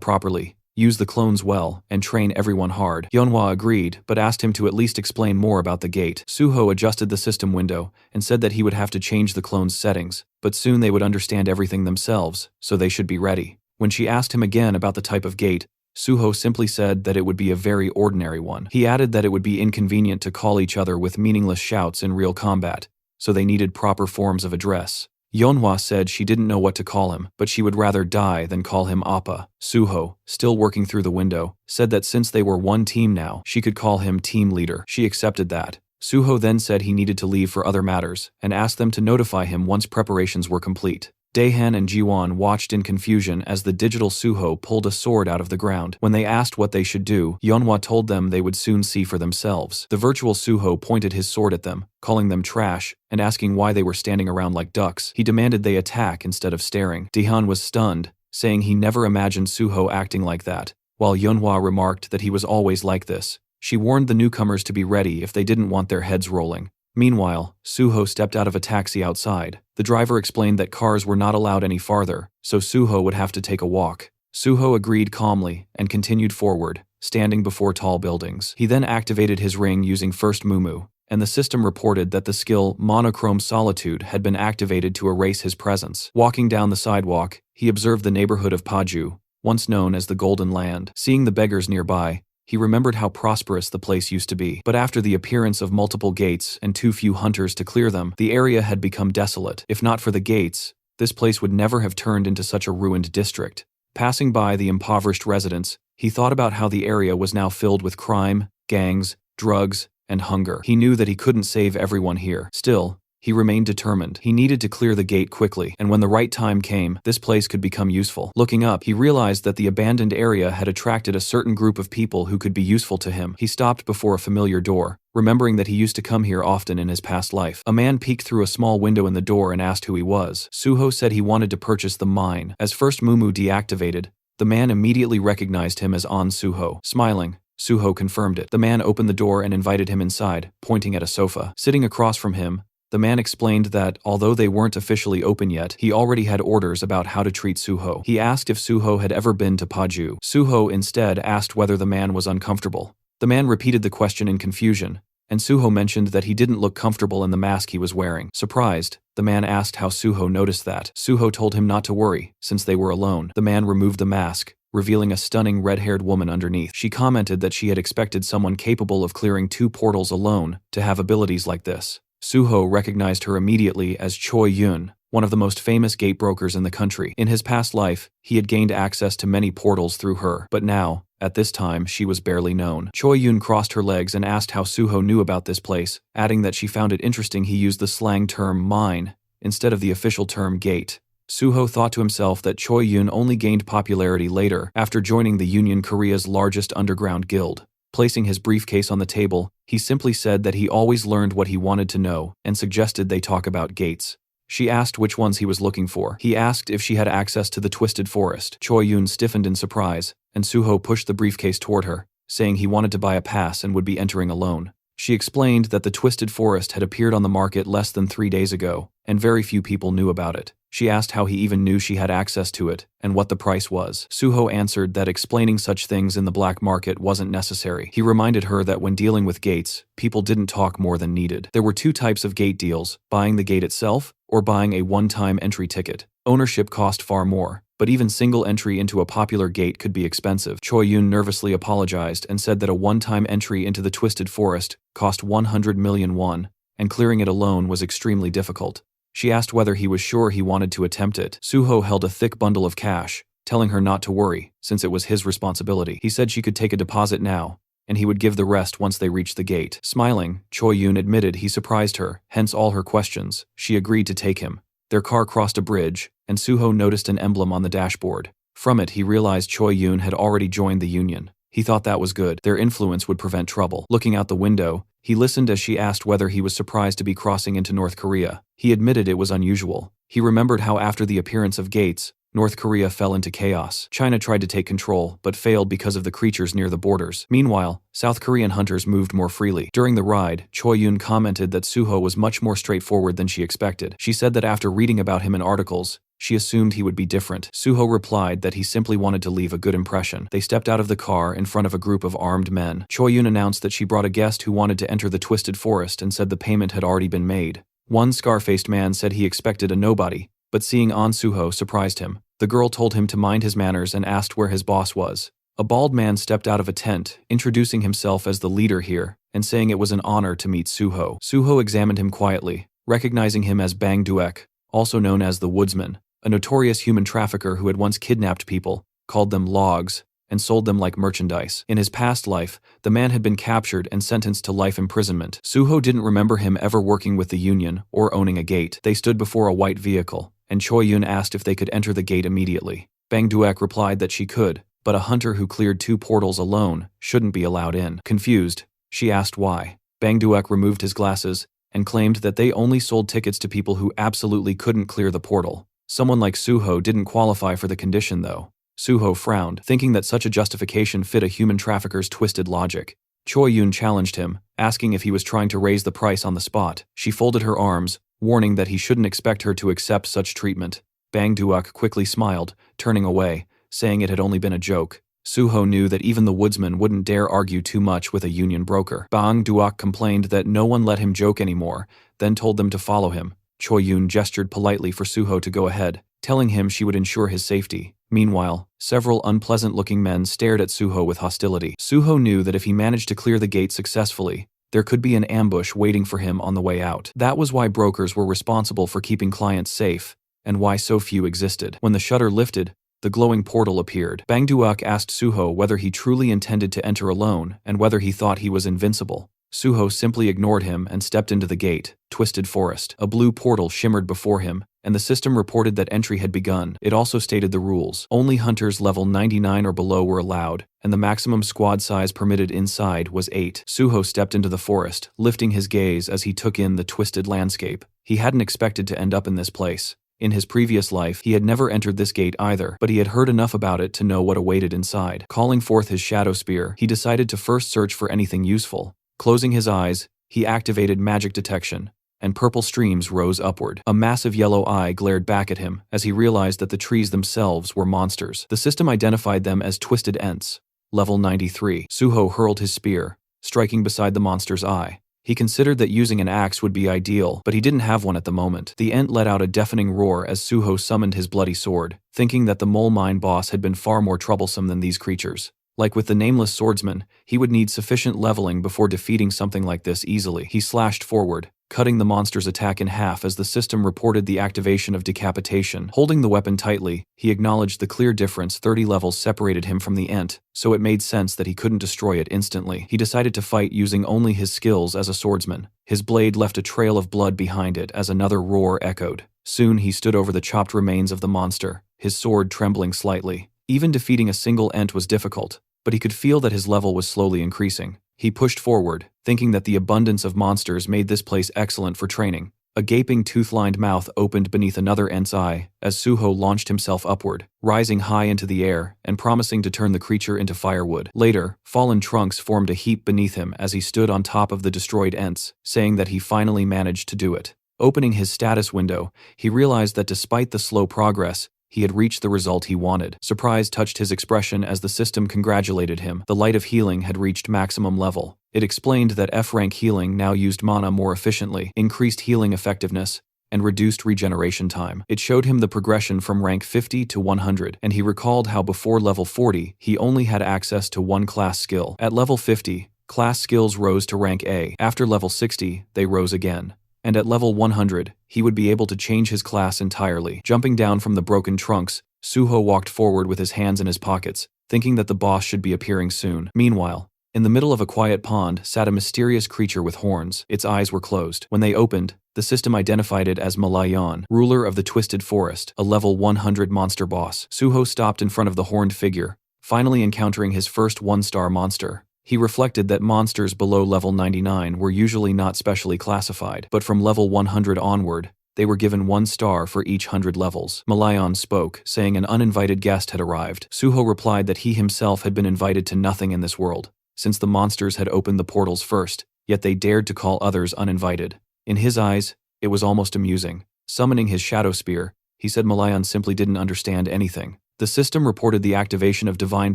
[SPEAKER 1] properly, use the clones well, and train everyone hard. Yeonhwa agreed, but asked him to at least explain more about the gate. Suho adjusted the system window and said that he would have to change the clones' settings, but soon they would understand everything themselves, so they should be ready. When she asked him again about the type of gate, Suho simply said that it would be a very ordinary one. He added that it would be inconvenient to call each other with meaningless shouts in real combat, so they needed proper forms of address. Yeonhwa said she didn't know what to call him, but she would rather die than call him Appa. Suho, still working through the window, said that since they were one team now, she could call him team leader. She accepted that. Suho then said he needed to leave for other matters, and asked them to notify him once preparations were complete. Daehan and Jiwon watched in confusion as the digital Suho pulled a sword out of the ground. When they asked what they should do, Yeonhwa told them they would soon see for themselves. The virtual Suho pointed his sword at them, calling them trash, and asking why they were standing around like ducks. He demanded they attack instead of staring. Daehan was stunned, saying he never imagined Suho acting like that, while Yeonhwa remarked that he was always like this. She warned the newcomers to be ready if they didn't want their heads rolling. Meanwhile, Suho stepped out of a taxi outside. The driver explained that cars were not allowed any farther, so Suho would have to take a walk. Suho agreed calmly and continued forward, standing before tall buildings. He then activated his ring using First Mumu, and the system reported that the skill Monochrome Solitude had been activated to erase his presence. Walking down the sidewalk, he observed the neighborhood of Paju, once known as the Golden Land. Seeing the beggars nearby, he remembered how prosperous the place used to be. But after the appearance of multiple gates and too few hunters to clear them, the area had become desolate. If not for the gates, this place would never have turned into such a ruined district. Passing by the impoverished residents, he thought about how the area was now filled with crime, gangs, drugs, and hunger. He knew that he couldn't save everyone here. Still, he remained determined. He needed to clear the gate quickly, and when the right time came, this place could become useful. Looking up, he realized that the abandoned area had attracted a certain group of people who could be useful to him. He stopped before a familiar door, remembering that he used to come here often in his past life. A man peeked through a small window in the door and asked who he was. Suho said he wanted to purchase the mine. As First Mumu deactivated, the man immediately recognized him as An Suho. Smiling, Suho confirmed it. The man opened the door and invited him inside, pointing at a sofa. Sitting across from him, the man explained that, although they weren't officially open yet, he already had orders about how to treat Suho. He asked if Suho had ever been to Paju. Suho instead asked whether the man was uncomfortable. The man repeated the question in confusion, and Suho mentioned that he didn't look comfortable in the mask he was wearing. Surprised, the man asked how Suho noticed that. Suho told him not to worry, since they were alone. The man removed the mask, revealing a stunning red-haired woman underneath. She commented that she had expected someone capable of clearing 2 portals alone to have abilities like this. Suho recognized her immediately as Choi Yun, one of the most famous gate brokers in the country. In his past life, he had gained access to many portals through her, but now, at this time, she was barely known. Choi Yun crossed her legs and asked how Suho knew about this place, adding that she found it interesting he used the slang term mine instead of the official term gate. Suho thought to himself that Choi Yun only gained popularity later after joining the Union Korea's largest underground guild. Placing his briefcase on the table, he simply said that he always learned what he wanted to know and suggested they talk about gates. She asked which ones he was looking for. He asked if she had access to the Twisted Forest. Choi Yun stiffened in surprise, and Suho pushed the briefcase toward her, saying he wanted to buy a pass and would be entering alone. She explained that the Twisted Forest had appeared on the market less than 3 days ago, and very few people knew about it. She asked how he even knew she had access to it, and what the price was. Suho answered that explaining such things in the black market wasn't necessary. He reminded her that when dealing with gates, people didn't talk more than needed. There were 2 types of gate deals, buying the gate itself, or buying a one-time entry ticket. Ownership cost far more, but even single entry into a popular gate could be expensive. Choi Yun nervously apologized and said that a one-time entry into the Twisted Forest cost 100 million won, and clearing it alone was extremely difficult. She asked whether he was sure he wanted to attempt it. Suho held a thick bundle of cash, telling her not to worry, since it was his responsibility. He said she could take a deposit now, and he would give the rest once they reached the gate. Smiling, Choi Yun admitted he surprised her, hence all her questions. She agreed to take him. Their car crossed a bridge, and Suho noticed an emblem on the dashboard. From it, he realized Choi Yun had already joined the union. He thought that was good. Their influence would prevent trouble. Looking out the window, he listened as she asked whether he was surprised to be crossing into North Korea. He admitted it was unusual. He remembered how after the appearance of gates, North Korea fell into chaos. China tried to take control, but failed because of the creatures near the borders. Meanwhile, South Korean hunters moved more freely. During the ride, Choi Yun commented that Suho was much more straightforward than she expected. She said that after reading about him in articles, she assumed he would be different. Suho replied that he simply wanted to leave a good impression. They stepped out of the car in front of a group of armed men. Choi Yun announced that she brought a guest who wanted to enter the Twisted Forest and said the payment had already been made. One scar-faced man said he expected a nobody, but seeing An Suho surprised him. The girl told him to mind his manners and asked where his boss was. A bald man stepped out of a tent, introducing himself as the leader here, and saying it was an honor to meet Suho. Suho examined him quietly, recognizing him as Bang Duek, also known as the Woodsman, a notorious human trafficker who had once kidnapped people, called them logs, and sold them like merchandise. In his past life, the man had been captured and sentenced to life imprisonment. Suho didn't remember him ever working with the union or owning a gate. They stood before a white vehicle, and Choi Yun asked if they could enter the gate immediately. Bang Duek replied that she could, but a hunter who cleared 2 portals alone shouldn't be allowed in. Confused, she asked why. Bang Duek removed his glasses and claimed that they only sold tickets to people who absolutely couldn't clear the portal. Someone like Suho didn't qualify for the condition though. Suho frowned, thinking that such a justification fit a human trafficker's twisted logic. Choi Yun challenged him, asking if he was trying to raise the price on the spot. She folded her arms, warning that he shouldn't expect her to accept such treatment. Bang Duek quickly smiled, turning away, saying it had only been a joke. Suho knew that even the woodsman wouldn't dare argue too much with a union broker. Bang Duek complained that no one let him joke anymore, then told them to follow him. Choi Yun gestured politely for Suho to go ahead, telling him she would ensure his safety. Meanwhile, several unpleasant-looking men stared at Suho with hostility. Suho knew that if he managed to clear the gate successfully, there could be an ambush waiting for him on the way out. That was why brokers were responsible for keeping clients safe, and why so few existed. When the shutter lifted, the glowing portal appeared. Bang Duek asked Suho whether he truly intended to enter alone and whether he thought he was invincible. Suho simply ignored him and stepped into the gate, Twisted Forest. A blue portal shimmered before him, and the system reported that entry had begun. It also stated the rules. Only hunters level 99 or below were allowed, and the maximum squad size permitted inside was 8. Suho stepped into the forest, lifting his gaze as he took in the twisted landscape. He hadn't expected to end up in this place. In his previous life, he had never entered this gate either, but he had heard enough about it to know what awaited inside. Calling forth his shadow spear, he decided to first search for anything useful. Closing his eyes, he activated magic detection, and purple streams rose upward. A massive yellow eye glared back at him as he realized that the trees themselves were monsters. The system identified them as Twisted Ents, level 93. Suho hurled his spear, striking beside the monster's eye. He considered that using an axe would be ideal, but he didn't have one at the moment. The Ent let out a deafening roar as Suho summoned his bloody sword, thinking that the mole mine boss had been far more troublesome than these creatures. Like with the nameless swordsman, he would need sufficient leveling before defeating something like this easily. He slashed forward, cutting the monster's attack in half as the system reported the activation of decapitation. Holding the weapon tightly, he acknowledged the clear difference 30 levels separated him from the Ent, so it made sense that he couldn't destroy it instantly. He decided to fight using only his skills as a swordsman. His blade left a trail of blood behind it as another roar echoed. Soon he stood over the chopped remains of the monster, his sword trembling slightly. Even defeating a single Ent was difficult, but he could feel that his level was slowly increasing. He pushed forward, thinking that the abundance of monsters made this place excellent for training. A gaping tooth-lined mouth opened beneath another Ent's eye as Suho launched himself upward, rising high into the air and promising to turn the creature into firewood. Later, fallen trunks formed a heap beneath him as he stood on top of the destroyed Ents, saying that he finally managed to do it. Opening his status window, he realized that despite the slow progress, he had reached the result he wanted. Surprise touched his expression as the system congratulated him. The light of healing had reached maximum level. It explained that F-rank healing now used mana more efficiently, increased healing effectiveness, and reduced regeneration time. It showed him the progression from rank 50 to 100, and he recalled how before level 40, he only had access to one class skill. At level 50, class skills rose to rank A. After level 60, they rose again. And at level 100, he would be able to change his class entirely. Jumping down from the broken trunks, Suho walked forward with his hands in his pockets, thinking that the boss should be appearing soon. Meanwhile, in the middle of a quiet pond sat a mysterious creature with horns. Its eyes were closed. When they opened, the system identified it as Malayan, ruler of the Twisted Forest, a level 100 monster boss. Suho stopped in front of the horned figure, finally encountering his first one-star monster. He reflected that monsters below level 99 were usually not specially classified, but from level 100 onward, they were given 1 star for each 100 levels. Malayan spoke, saying an uninvited guest had arrived. Suho replied that he himself had been invited to nothing in this world, since the monsters had opened the portals first, yet they dared to call others uninvited. In his eyes, it was almost amusing. Summoning his shadow spear, he said Malayan simply didn't understand anything. The system reported the activation of divine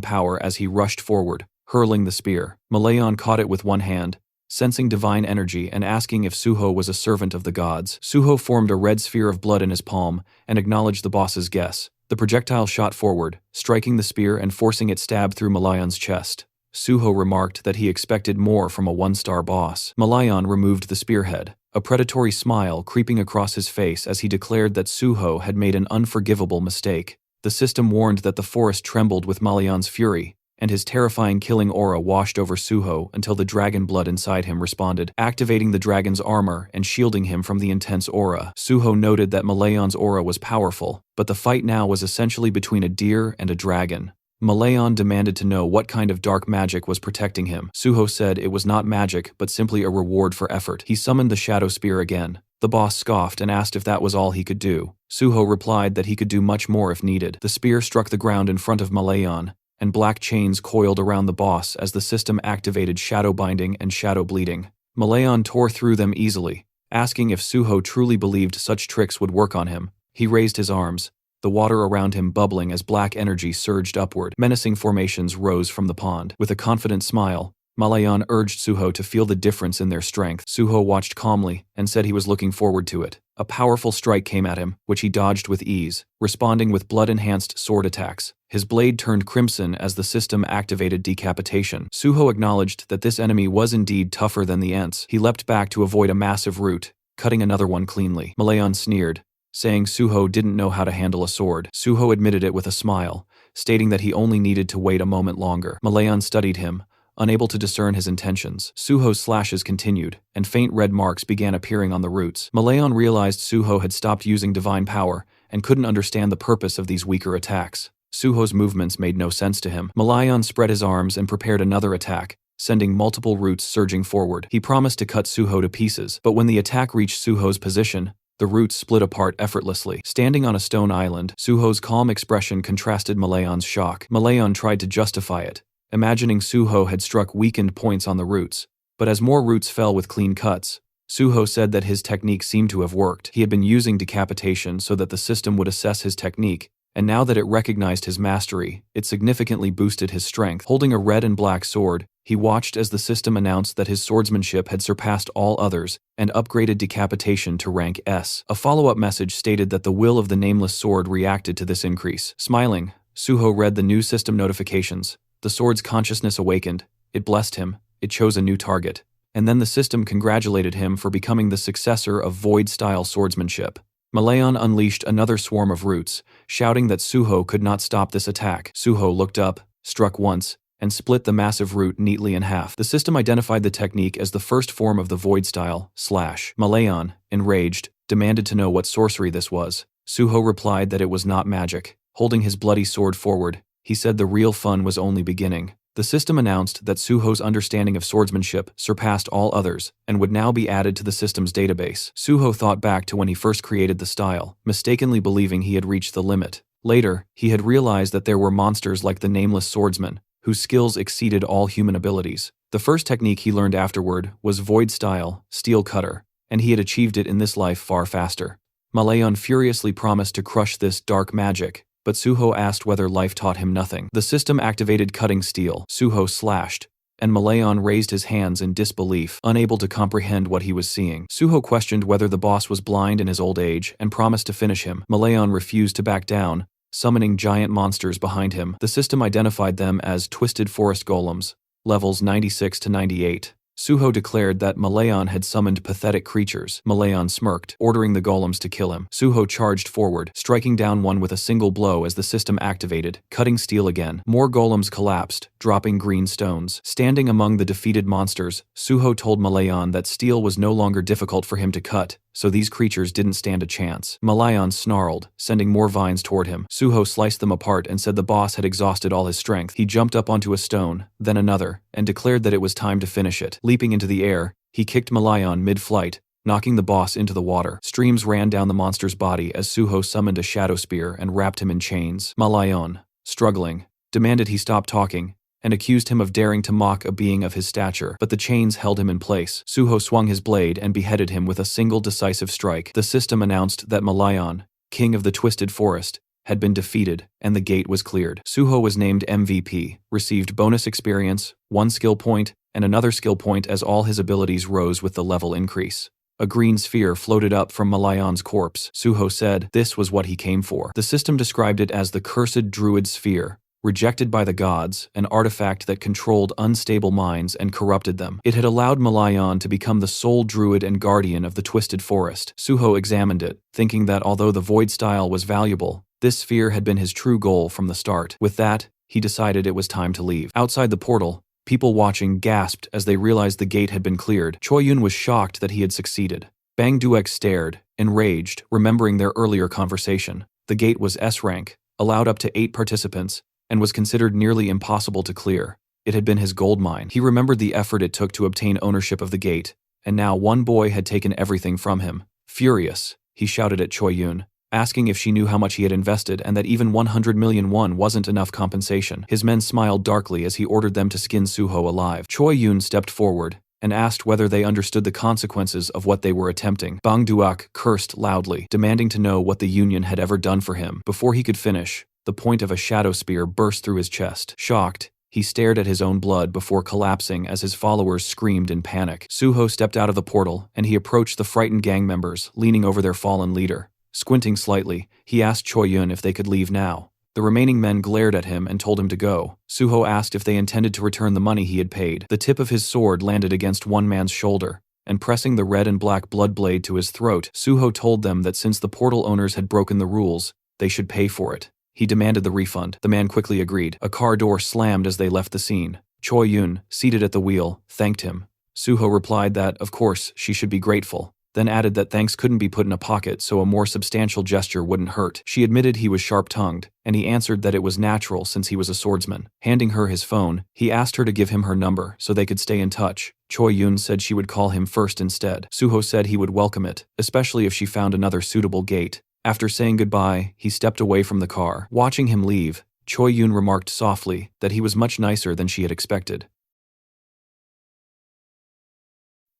[SPEAKER 1] power as he rushed forward, hurling the spear. Malayan caught it with one hand, sensing divine energy and asking if Suho was a servant of the gods. Suho formed a red sphere of blood in his palm and acknowledged the boss's guess. The projectile shot forward, striking the spear and forcing it stab through Malayan's chest. Suho remarked that he expected more from a one-star boss. Malayan removed the spearhead, a predatory smile creeping across his face as he declared that Suho had made an unforgivable mistake. The system warned that the forest trembled with Malayan's fury, and his terrifying killing aura washed over Suho until the dragon blood inside him responded, activating the dragon's armor and shielding him from the intense aura. Suho noted that Malayan's aura was powerful, but the fight now was essentially between a deer and a dragon. Malayan demanded to know what kind of dark magic was protecting him. Suho said it was not magic, but simply a reward for effort. He summoned the shadow spear again. The boss scoffed and asked if that was all he could do. Suho replied that he could do much more if needed. The spear struck the ground in front of Malayan, and black chains coiled around the boss as the system activated shadow binding and shadow bleeding. Malayan tore through them easily, asking if Suho truly believed such tricks would work on him. He raised his arms, the water around him bubbling as black energy surged upward. Menacing formations rose from the pond. With a confident smile, Malayan urged Suho to feel the difference in their strength. Suho watched calmly and said he was looking forward to it. A powerful strike came at him, which he dodged with ease, responding with blood-enhanced sword attacks. His blade turned crimson as the system activated decapitation. Suho acknowledged that this enemy was indeed tougher than the Ents. He leapt back to avoid a massive root, cutting another one cleanly. Malayan sneered, saying Suho didn't know how to handle a sword. Suho admitted it with a smile, stating that he only needed to wait a moment longer. Malayan studied him, unable to discern his intentions. Suho's slashes continued, and faint red marks began appearing on the roots. Malayan realized Suho had stopped using divine power and couldn't understand the purpose of these weaker attacks. Suho's movements made no sense to him. Malayan spread his arms and prepared another attack, sending multiple roots surging forward. He promised to cut Suho to pieces, but when the attack reached Suho's position, the roots split apart effortlessly. Standing on a stone island, Suho's calm expression contrasted Malayan's shock. Malayan tried to justify it, imagining Suho had struck weakened points on the roots, but as more roots fell with clean cuts, Suho said that his technique seemed to have worked. He had been using decapitation so that the system would assess his technique, and now that it recognized his mastery, it significantly boosted his strength. Holding a red and black sword, he watched as the system announced that his swordsmanship had surpassed all others and upgraded decapitation to rank S. A follow-up message stated that the will of the nameless sword reacted to this increase. Smiling, Suho read the new system notifications. The sword's consciousness awakened, it blessed him, it chose a new target, and then the system congratulated him for becoming the successor of Void-style swordsmanship. Malayan unleashed another swarm of roots, shouting that Suho could not stop this attack. Suho looked up, struck once, and split the massive root neatly in half. The system identified the technique as the first form of the Void-style / Malayan, enraged, demanded to know what sorcery this was. Suho replied that it was not magic. Holding his bloody sword forward, he said the real fun was only beginning. The system announced that Suho's understanding of swordsmanship surpassed all others and would now be added to the system's database. Suho thought back to when he first created the style, mistakenly believing he had reached the limit. Later, he had realized that there were monsters like the Nameless Swordsman, whose skills exceeded all human abilities. The first technique he learned afterward was Void-style, Steel Cutter, and he had achieved it in this life far faster. Malayan furiously promised to crush this dark magic, but Suho asked whether life taught him nothing. The system activated cutting steel. Suho slashed, and Malayan raised his hands in disbelief, unable to comprehend what he was seeing. Suho questioned whether the boss was blind in his old age and promised to finish him. Malayan refused to back down, summoning giant monsters behind him. The system identified them as Twisted Forest Golems, levels 96 to 98. Suho declared that Malayan had summoned pathetic creatures. Malayan smirked, ordering the golems to kill him. Suho charged forward, striking down one with a single blow as the system activated, cutting steel again. More golems collapsed, dropping green stones. Standing among the defeated monsters, Suho told Malayan that steel was no longer difficult for him to cut, so these creatures didn't stand a chance. Malayan snarled, sending more vines toward him. Suho sliced them apart and said the boss had exhausted all his strength. He jumped up onto a stone, then another, and declared that it was time to finish it. Leaping into the air, he kicked Malayan mid-flight, knocking the boss into the water. Streams ran down the monster's body as Suho summoned a shadow spear and wrapped him in chains. Malayan, struggling, demanded he stop talking, and accused him of daring to mock a being of his stature, but the chains held him in place. Suho swung his blade and beheaded him with a single decisive strike. The system announced that Malayan, king of the Twisted Forest, had been defeated, and the gate was cleared. Suho was named MVP, received bonus experience, 1 skill point, and another skill point as all his abilities rose with the level increase. A green sphere floated up from Malayan's corpse. Suho said this was what he came for. The system described it as the Cursed Druid Sphere, rejected by the gods, an artifact that controlled unstable minds and corrupted them. It had allowed Malayan to become the sole druid and guardian of the Twisted Forest. Suho examined it, thinking that although the void style was valuable, this sphere had been his true goal from the start. With that, he decided it was time to leave. Outside the portal, people watching gasped as they realized the gate had been cleared. Choi-yun was shocked that he had succeeded. Bang Duek stared, enraged, remembering their earlier conversation. The gate was S-rank, allowed up to 8 participants, and was considered nearly impossible to clear. It had been his gold mine. He remembered the effort it took to obtain ownership of the gate, and now one boy had taken everything from him. Furious, he shouted at Choi-yun, asking if she knew how much he had invested and that even 100 million won wasn't enough compensation. His men smiled darkly as he ordered them to skin Suho alive. Choi-yun stepped forward and asked whether they understood the consequences of what they were attempting. Bang Duak cursed loudly, demanding to know what the Union had ever done for him. Before he could finish, the point of a shadow spear burst through his chest. Shocked, he stared at his own blood before collapsing as his followers screamed in panic. Suho stepped out of the portal, and he approached the frightened gang members, leaning over their fallen leader. Squinting slightly, he asked Choi-yun if they could leave now. The remaining men glared at him and told him to go. Suho asked if they intended to return the money he had paid. The tip of his sword landed against one man's shoulder, and pressing the red and black blood blade to his throat, Suho told them that since the portal owners had broken the rules, they should pay for it. He demanded the refund. The man quickly agreed. A car door slammed as they left the scene. Choi-yun, seated at the wheel, thanked him. Suho replied that, of course, she should be grateful, then added that thanks couldn't be put in a pocket so a more substantial gesture wouldn't hurt. She admitted he was sharp-tongued, and he answered that it was natural since he was a swordsman. Handing her his phone, he asked her to give him her number so they could stay in touch. Choi-yun said she would call him first instead. Suho said he would welcome it, especially if she found another suitable gate. After saying goodbye, he stepped away from the car. Watching him leave, Choi-yun remarked softly that he was much nicer than she had expected.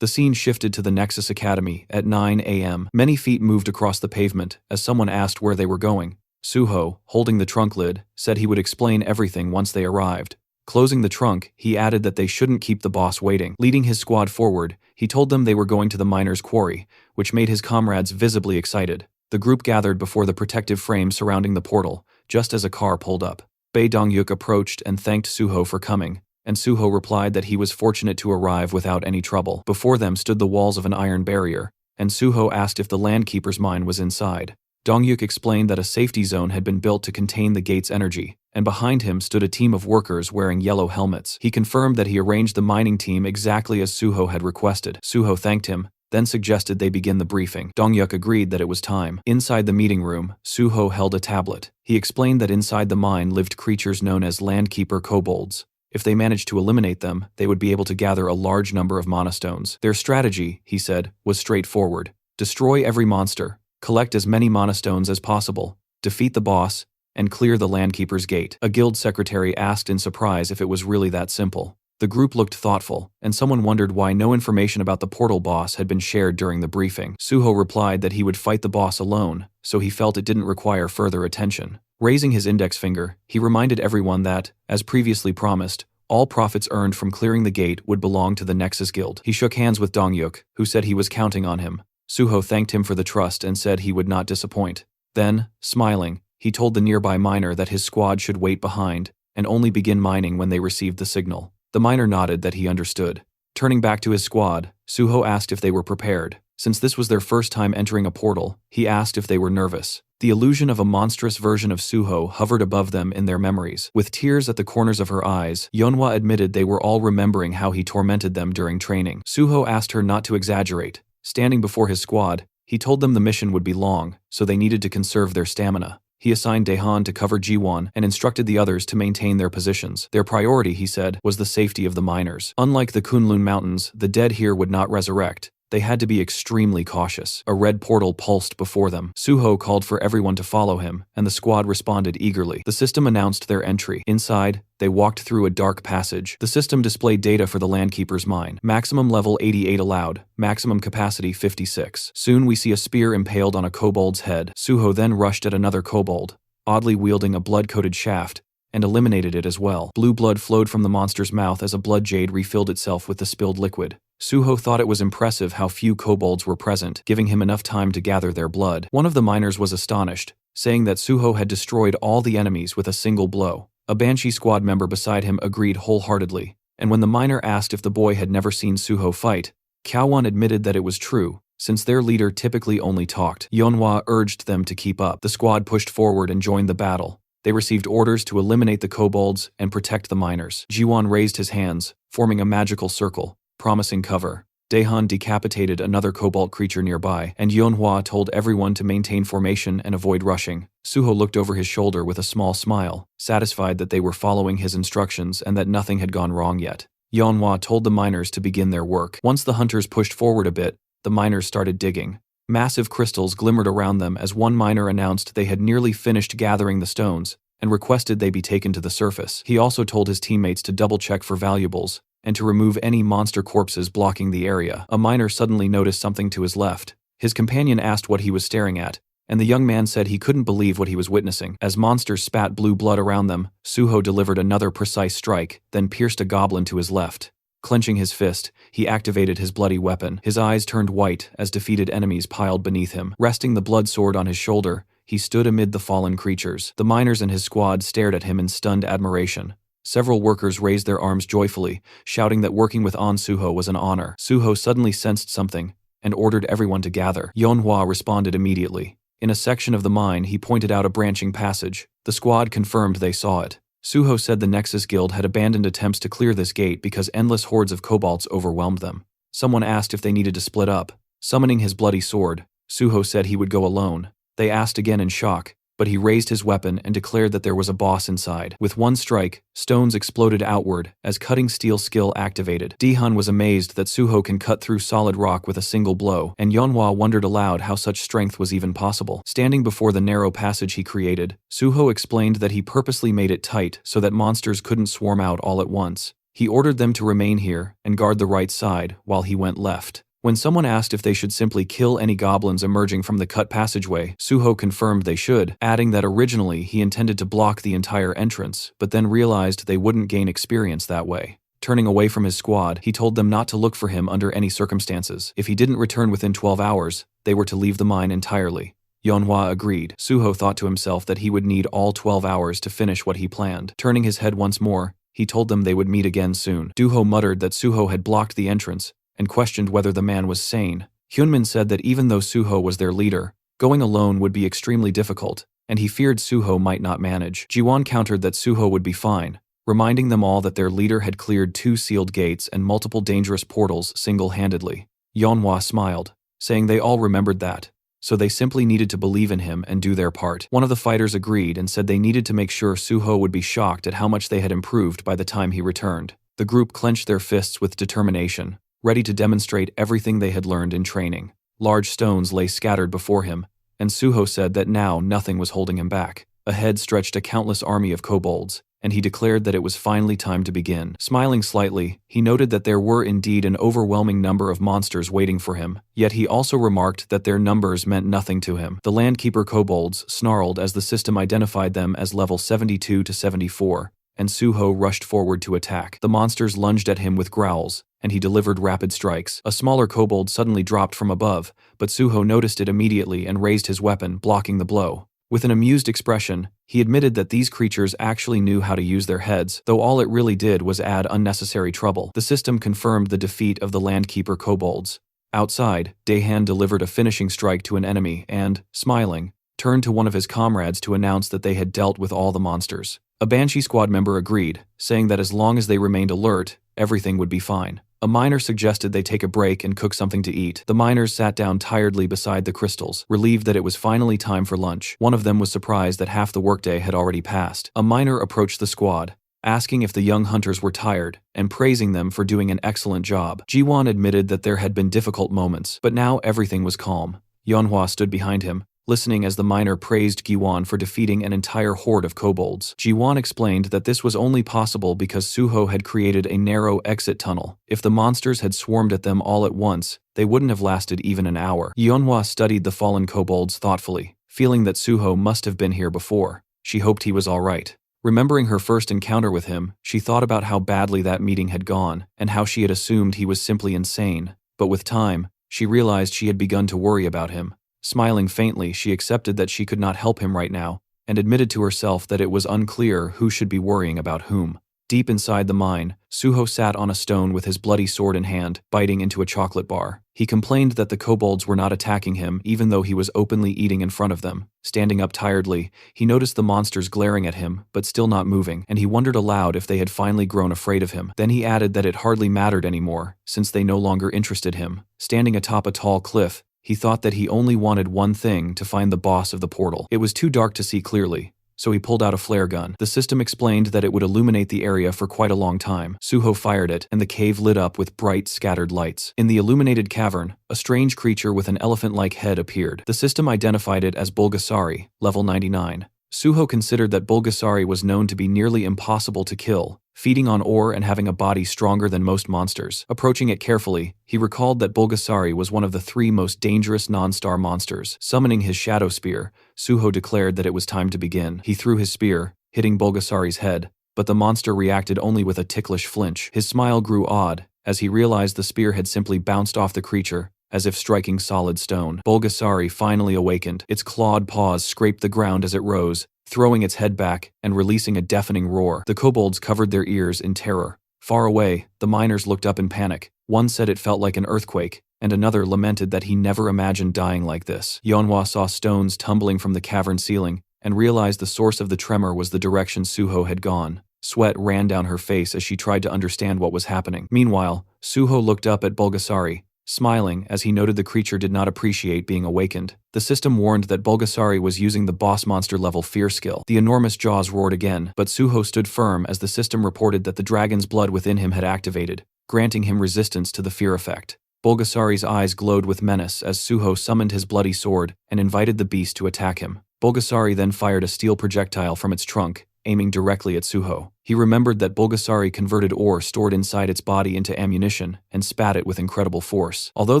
[SPEAKER 1] The scene shifted to the Nexus Academy at 9 a.m. Many feet moved across the pavement as someone asked where they were going. Suho, holding the trunk lid, said he would explain everything once they arrived. Closing the trunk, he added that they shouldn't keep the boss waiting. Leading his squad forward, he told them they were going to the miner's quarry, which made his comrades visibly excited. The group gathered before the protective frame surrounding the portal, just as a car pulled up. Bae Dongyuk approached and thanked Suho for coming, and Suho replied that he was fortunate to arrive without any trouble. Before them stood the walls of an iron barrier, and Suho asked if the landkeeper's mine was inside. Dongyuk explained that a safety zone had been built to contain the gate's energy, and behind him stood a team of workers wearing yellow helmets. He confirmed that he arranged the mining team exactly as Suho had requested. Suho thanked him, then suggested they begin the briefing. Dongyuk agreed that it was time. Inside the meeting room, Suho held a tablet. He explained that inside the mine lived creatures known as landkeeper kobolds. If they managed to eliminate them, they would be able to gather a large number of monastones. Their strategy, he said, was straightforward. Destroy every monster, collect as many monastones as possible, defeat the boss, and clear the landkeeper's gate. A guild secretary asked in surprise if it was really that simple. The group looked thoughtful, and someone wondered why no information about the portal boss had been shared during the briefing. Suho replied that he would fight the boss alone, so he felt it didn't require further attention. Raising his index finger, he reminded everyone that, as previously promised, All profits earned from clearing the gate would belong to the Nexus Guild. He shook hands with Dongyuk, who said he was counting on him. Suho thanked him for the trust and said he would not disappoint. Then, smiling, he told the nearby miner that his squad should wait behind and only begin mining when they received the signal. The miner nodded that he understood. Turning back to his squad, Suho asked if they were prepared. Since this was their first time entering a portal, he asked if they were nervous. The illusion of a monstrous version of Suho hovered above them in their memories. With tears at the corners of her eyes, Yeonhwa admitted they were all remembering how he tormented them during training. Suho asked her not to exaggerate. Standing before his squad, he told them the mission would be long, so they needed to conserve their stamina. He assigned Daehan to cover Jiwon and instructed the others to maintain their positions. Their priority, he said, was the safety of the miners. Unlike the Kunlun Mountains, the dead here would not resurrect. They had to be extremely cautious. A red portal pulsed before them. Suho called for everyone to follow him, and the squad responded eagerly. The system announced their entry. Inside, they walked through a dark passage. The system displayed data for the Landkeeper's mine. Maximum level 88 allowed, maximum capacity 56. Soon we see a spear impaled on a kobold's head. Suho then rushed at another kobold, oddly wielding a blood-coated shaft, and eliminated it as well. Blue blood flowed from the monster's mouth as a blood jade refilled itself with the spilled liquid. Suho thought it was impressive how few kobolds were present, giving him enough time to gather their blood. One of the miners was astonished, saying that Suho had destroyed all the enemies with a single blow. A Banshee squad member beside him agreed wholeheartedly, and when the miner asked if the boy had never seen Suho fight, Kaowon admitted that it was true, since their leader typically only talked. Yeonhwa urged them to keep up. The squad pushed forward and joined the battle. They received orders to eliminate the kobolds and protect the miners. Jiwon raised his hands, forming a magical circle, promising cover. Daehan decapitated another cobalt creature nearby, and Yeonhwa told everyone to maintain formation and avoid rushing. Suho looked over his shoulder with a small smile, satisfied that they were following his instructions and that nothing had gone wrong yet. Yeonhwa told the miners to begin their work. Once the hunters pushed forward a bit, the miners started digging. Massive crystals glimmered around them as one miner announced they had nearly finished gathering the stones and requested they be taken to the surface. He also told his teammates to double-check for valuables and to remove any monster corpses blocking the area. A miner suddenly noticed something to his left. His companion asked what he was staring at, and the young man said he couldn't believe what he was witnessing. As monsters spat blue blood around them, Suho delivered another precise strike, then pierced a goblin to his left. Clenching his fist, he activated his bloody weapon. His eyes turned white as defeated enemies piled beneath him. Resting the blood sword on his shoulder, he stood amid the fallen creatures. The miners and his squad stared at him in stunned admiration. Several workers raised their arms joyfully, shouting that working with Suho was an honor. Suho suddenly sensed something and ordered everyone to gather. Yeonhwa responded immediately. In a section of the mine, he pointed out a branching passage. The squad confirmed they saw it. Suho said the Nexus Guild had abandoned attempts to clear this gate because endless hordes of kobolds overwhelmed them. Someone asked if they needed to split up. Summoning his bloody sword, Suho said he would go alone. They asked again in shock, but he raised his weapon and declared that there was a boss inside. With one strike, stones exploded outward as cutting steel skill activated. Daehan was amazed that Suho can cut through solid rock with a single blow, and Yeonhwa wondered aloud how such strength was even possible. Standing before the narrow passage he created, Suho explained that he purposely made it tight so that monsters couldn't swarm out all at once. He ordered them to remain here and guard the right side while he went left. When someone asked if they should simply kill any goblins emerging from the cut passageway, Suho confirmed they should, adding that originally he intended to block the entire entrance, but then realized they wouldn't gain experience that way. Turning away from his squad, he told them not to look for him under any circumstances. If he didn't return within 12 hours, they were to leave the mine entirely. Yeonhwa agreed. Suho thought to himself that he would need all 12 hours to finish what he planned. Turning his head once more, he told them they would meet again soon. Duho muttered that Suho had blocked the entrance and questioned whether the man was sane. Hyunmin said that even though Suho was their leader, going alone would be extremely difficult, and he feared Suho might not manage. Jiwon countered that Suho would be fine, reminding them all that their leader had cleared 2 sealed gates and multiple dangerous portals single-handedly. Yeonhwa smiled, saying they all remembered that, so they simply needed to believe in him and do their part. One of the fighters agreed and said they needed to make sure Suho would be shocked at how much they had improved by the time he returned. The group clenched their fists with determination, ready to demonstrate everything they had learned in training. Large stones lay scattered before him, and Suho said that now nothing was holding him back. Ahead stretched a countless army of kobolds, and he declared that it was finally time to begin. Smiling slightly, he noted that there were indeed an overwhelming number of monsters waiting for him, yet he also remarked that their numbers meant nothing to him. The Landkeeper kobolds snarled as the system identified them as level 72 to 74, and Suho rushed forward to attack. The monsters lunged at him with growls, and he delivered rapid strikes. A smaller kobold suddenly dropped from above, but Suho noticed it immediately and raised his weapon, blocking the blow. With an amused expression, he admitted that these creatures actually knew how to use their heads, though all it really did was add unnecessary trouble. The system confirmed the defeat of the Landkeeper kobolds. Outside, Daehan delivered a finishing strike to an enemy and, smiling, turned to one of his comrades to announce that they had dealt with all the monsters. A Banshee squad member agreed, saying that as long as they remained alert, everything would be fine. A miner suggested they take a break and cook something to eat. The miners sat down tiredly beside the crystals, relieved that it was finally time for lunch. One of them was surprised that half the workday had already passed. A miner approached the squad, asking if the young hunters were tired, and praising them for doing an excellent job. Jiwon admitted that there had been difficult moments, but now everything was calm. Manhwa stood behind him, listening as the miner praised Jiwon for defeating an entire horde of kobolds. Jiwon explained that this was only possible because Suho had created a narrow exit tunnel. If the monsters had swarmed at them all at once, they wouldn't have lasted even an hour. Manhwa studied the fallen kobolds thoughtfully, feeling that Suho must have been here before. She hoped he was all right. Remembering her first encounter with him, she thought about how badly that meeting had gone, and how she had assumed he was simply insane. But with time, she realized she had begun to worry about him. Smiling faintly, she accepted that she could not help him right now, and admitted to herself that it was unclear who should be worrying about whom. Deep inside the mine, Suho sat on a stone with his bloody sword in hand, biting into a chocolate bar. He complained that the kobolds were not attacking him even though he was openly eating in front of them. Standing up tiredly, he noticed the monsters glaring at him, but still not moving, and he wondered aloud if they had finally grown afraid of him. Then he added that it hardly mattered anymore, since they no longer interested him. Standing atop a tall cliff, he thought that he only wanted one thing: to find the boss of the portal. It was too dark to see clearly, so he pulled out a flare gun. The system explained that it would illuminate the area for quite a long time. Suho fired it, and the cave lit up with bright, scattered lights. In the illuminated cavern, a strange creature with an elephant-like head appeared. The system identified it as Bulgasari, level 99. Suho considered that Bulgasari was known to be nearly impossible to kill, feeding on ore and having a body stronger than most monsters. Approaching it carefully, he recalled that Bulgasari was one of the 3 most dangerous non-star monsters. Summoning his shadow spear, Suho declared that it was time to begin. He threw his spear, hitting Bulgasari's head, but the monster reacted only with a ticklish flinch. His smile grew odd, as he realized the spear had simply bounced off the creature, as if striking solid stone. Bulgasari finally awakened. Its clawed paws scraped the ground as it rose, throwing its head back and releasing a deafening roar. The kobolds covered their ears in terror. Far away, the miners looked up in panic. One said it felt like an earthquake, and another lamented that he never imagined dying like this. Manhwa saw stones tumbling from the cavern ceiling, and realized the source of the tremor was the direction Suho had gone. Sweat ran down her face as she tried to understand what was happening. Meanwhile, Suho looked up at Bulgasari, smiling as he noted the creature did not appreciate being awakened. The system warned that Bulgasari was using the boss monster level fear skill. The enormous jaws roared again, but Suho stood firm as the system reported that the dragon's blood within him had activated, granting him resistance to the fear effect. Bulgasari's eyes glowed with menace as Suho summoned his bloody sword and invited the beast to attack him. Bulgasari then fired a steel projectile from its trunk, aiming directly at Suho. He remembered that Bulgasari converted ore stored inside its body into ammunition and spat it with incredible force. Although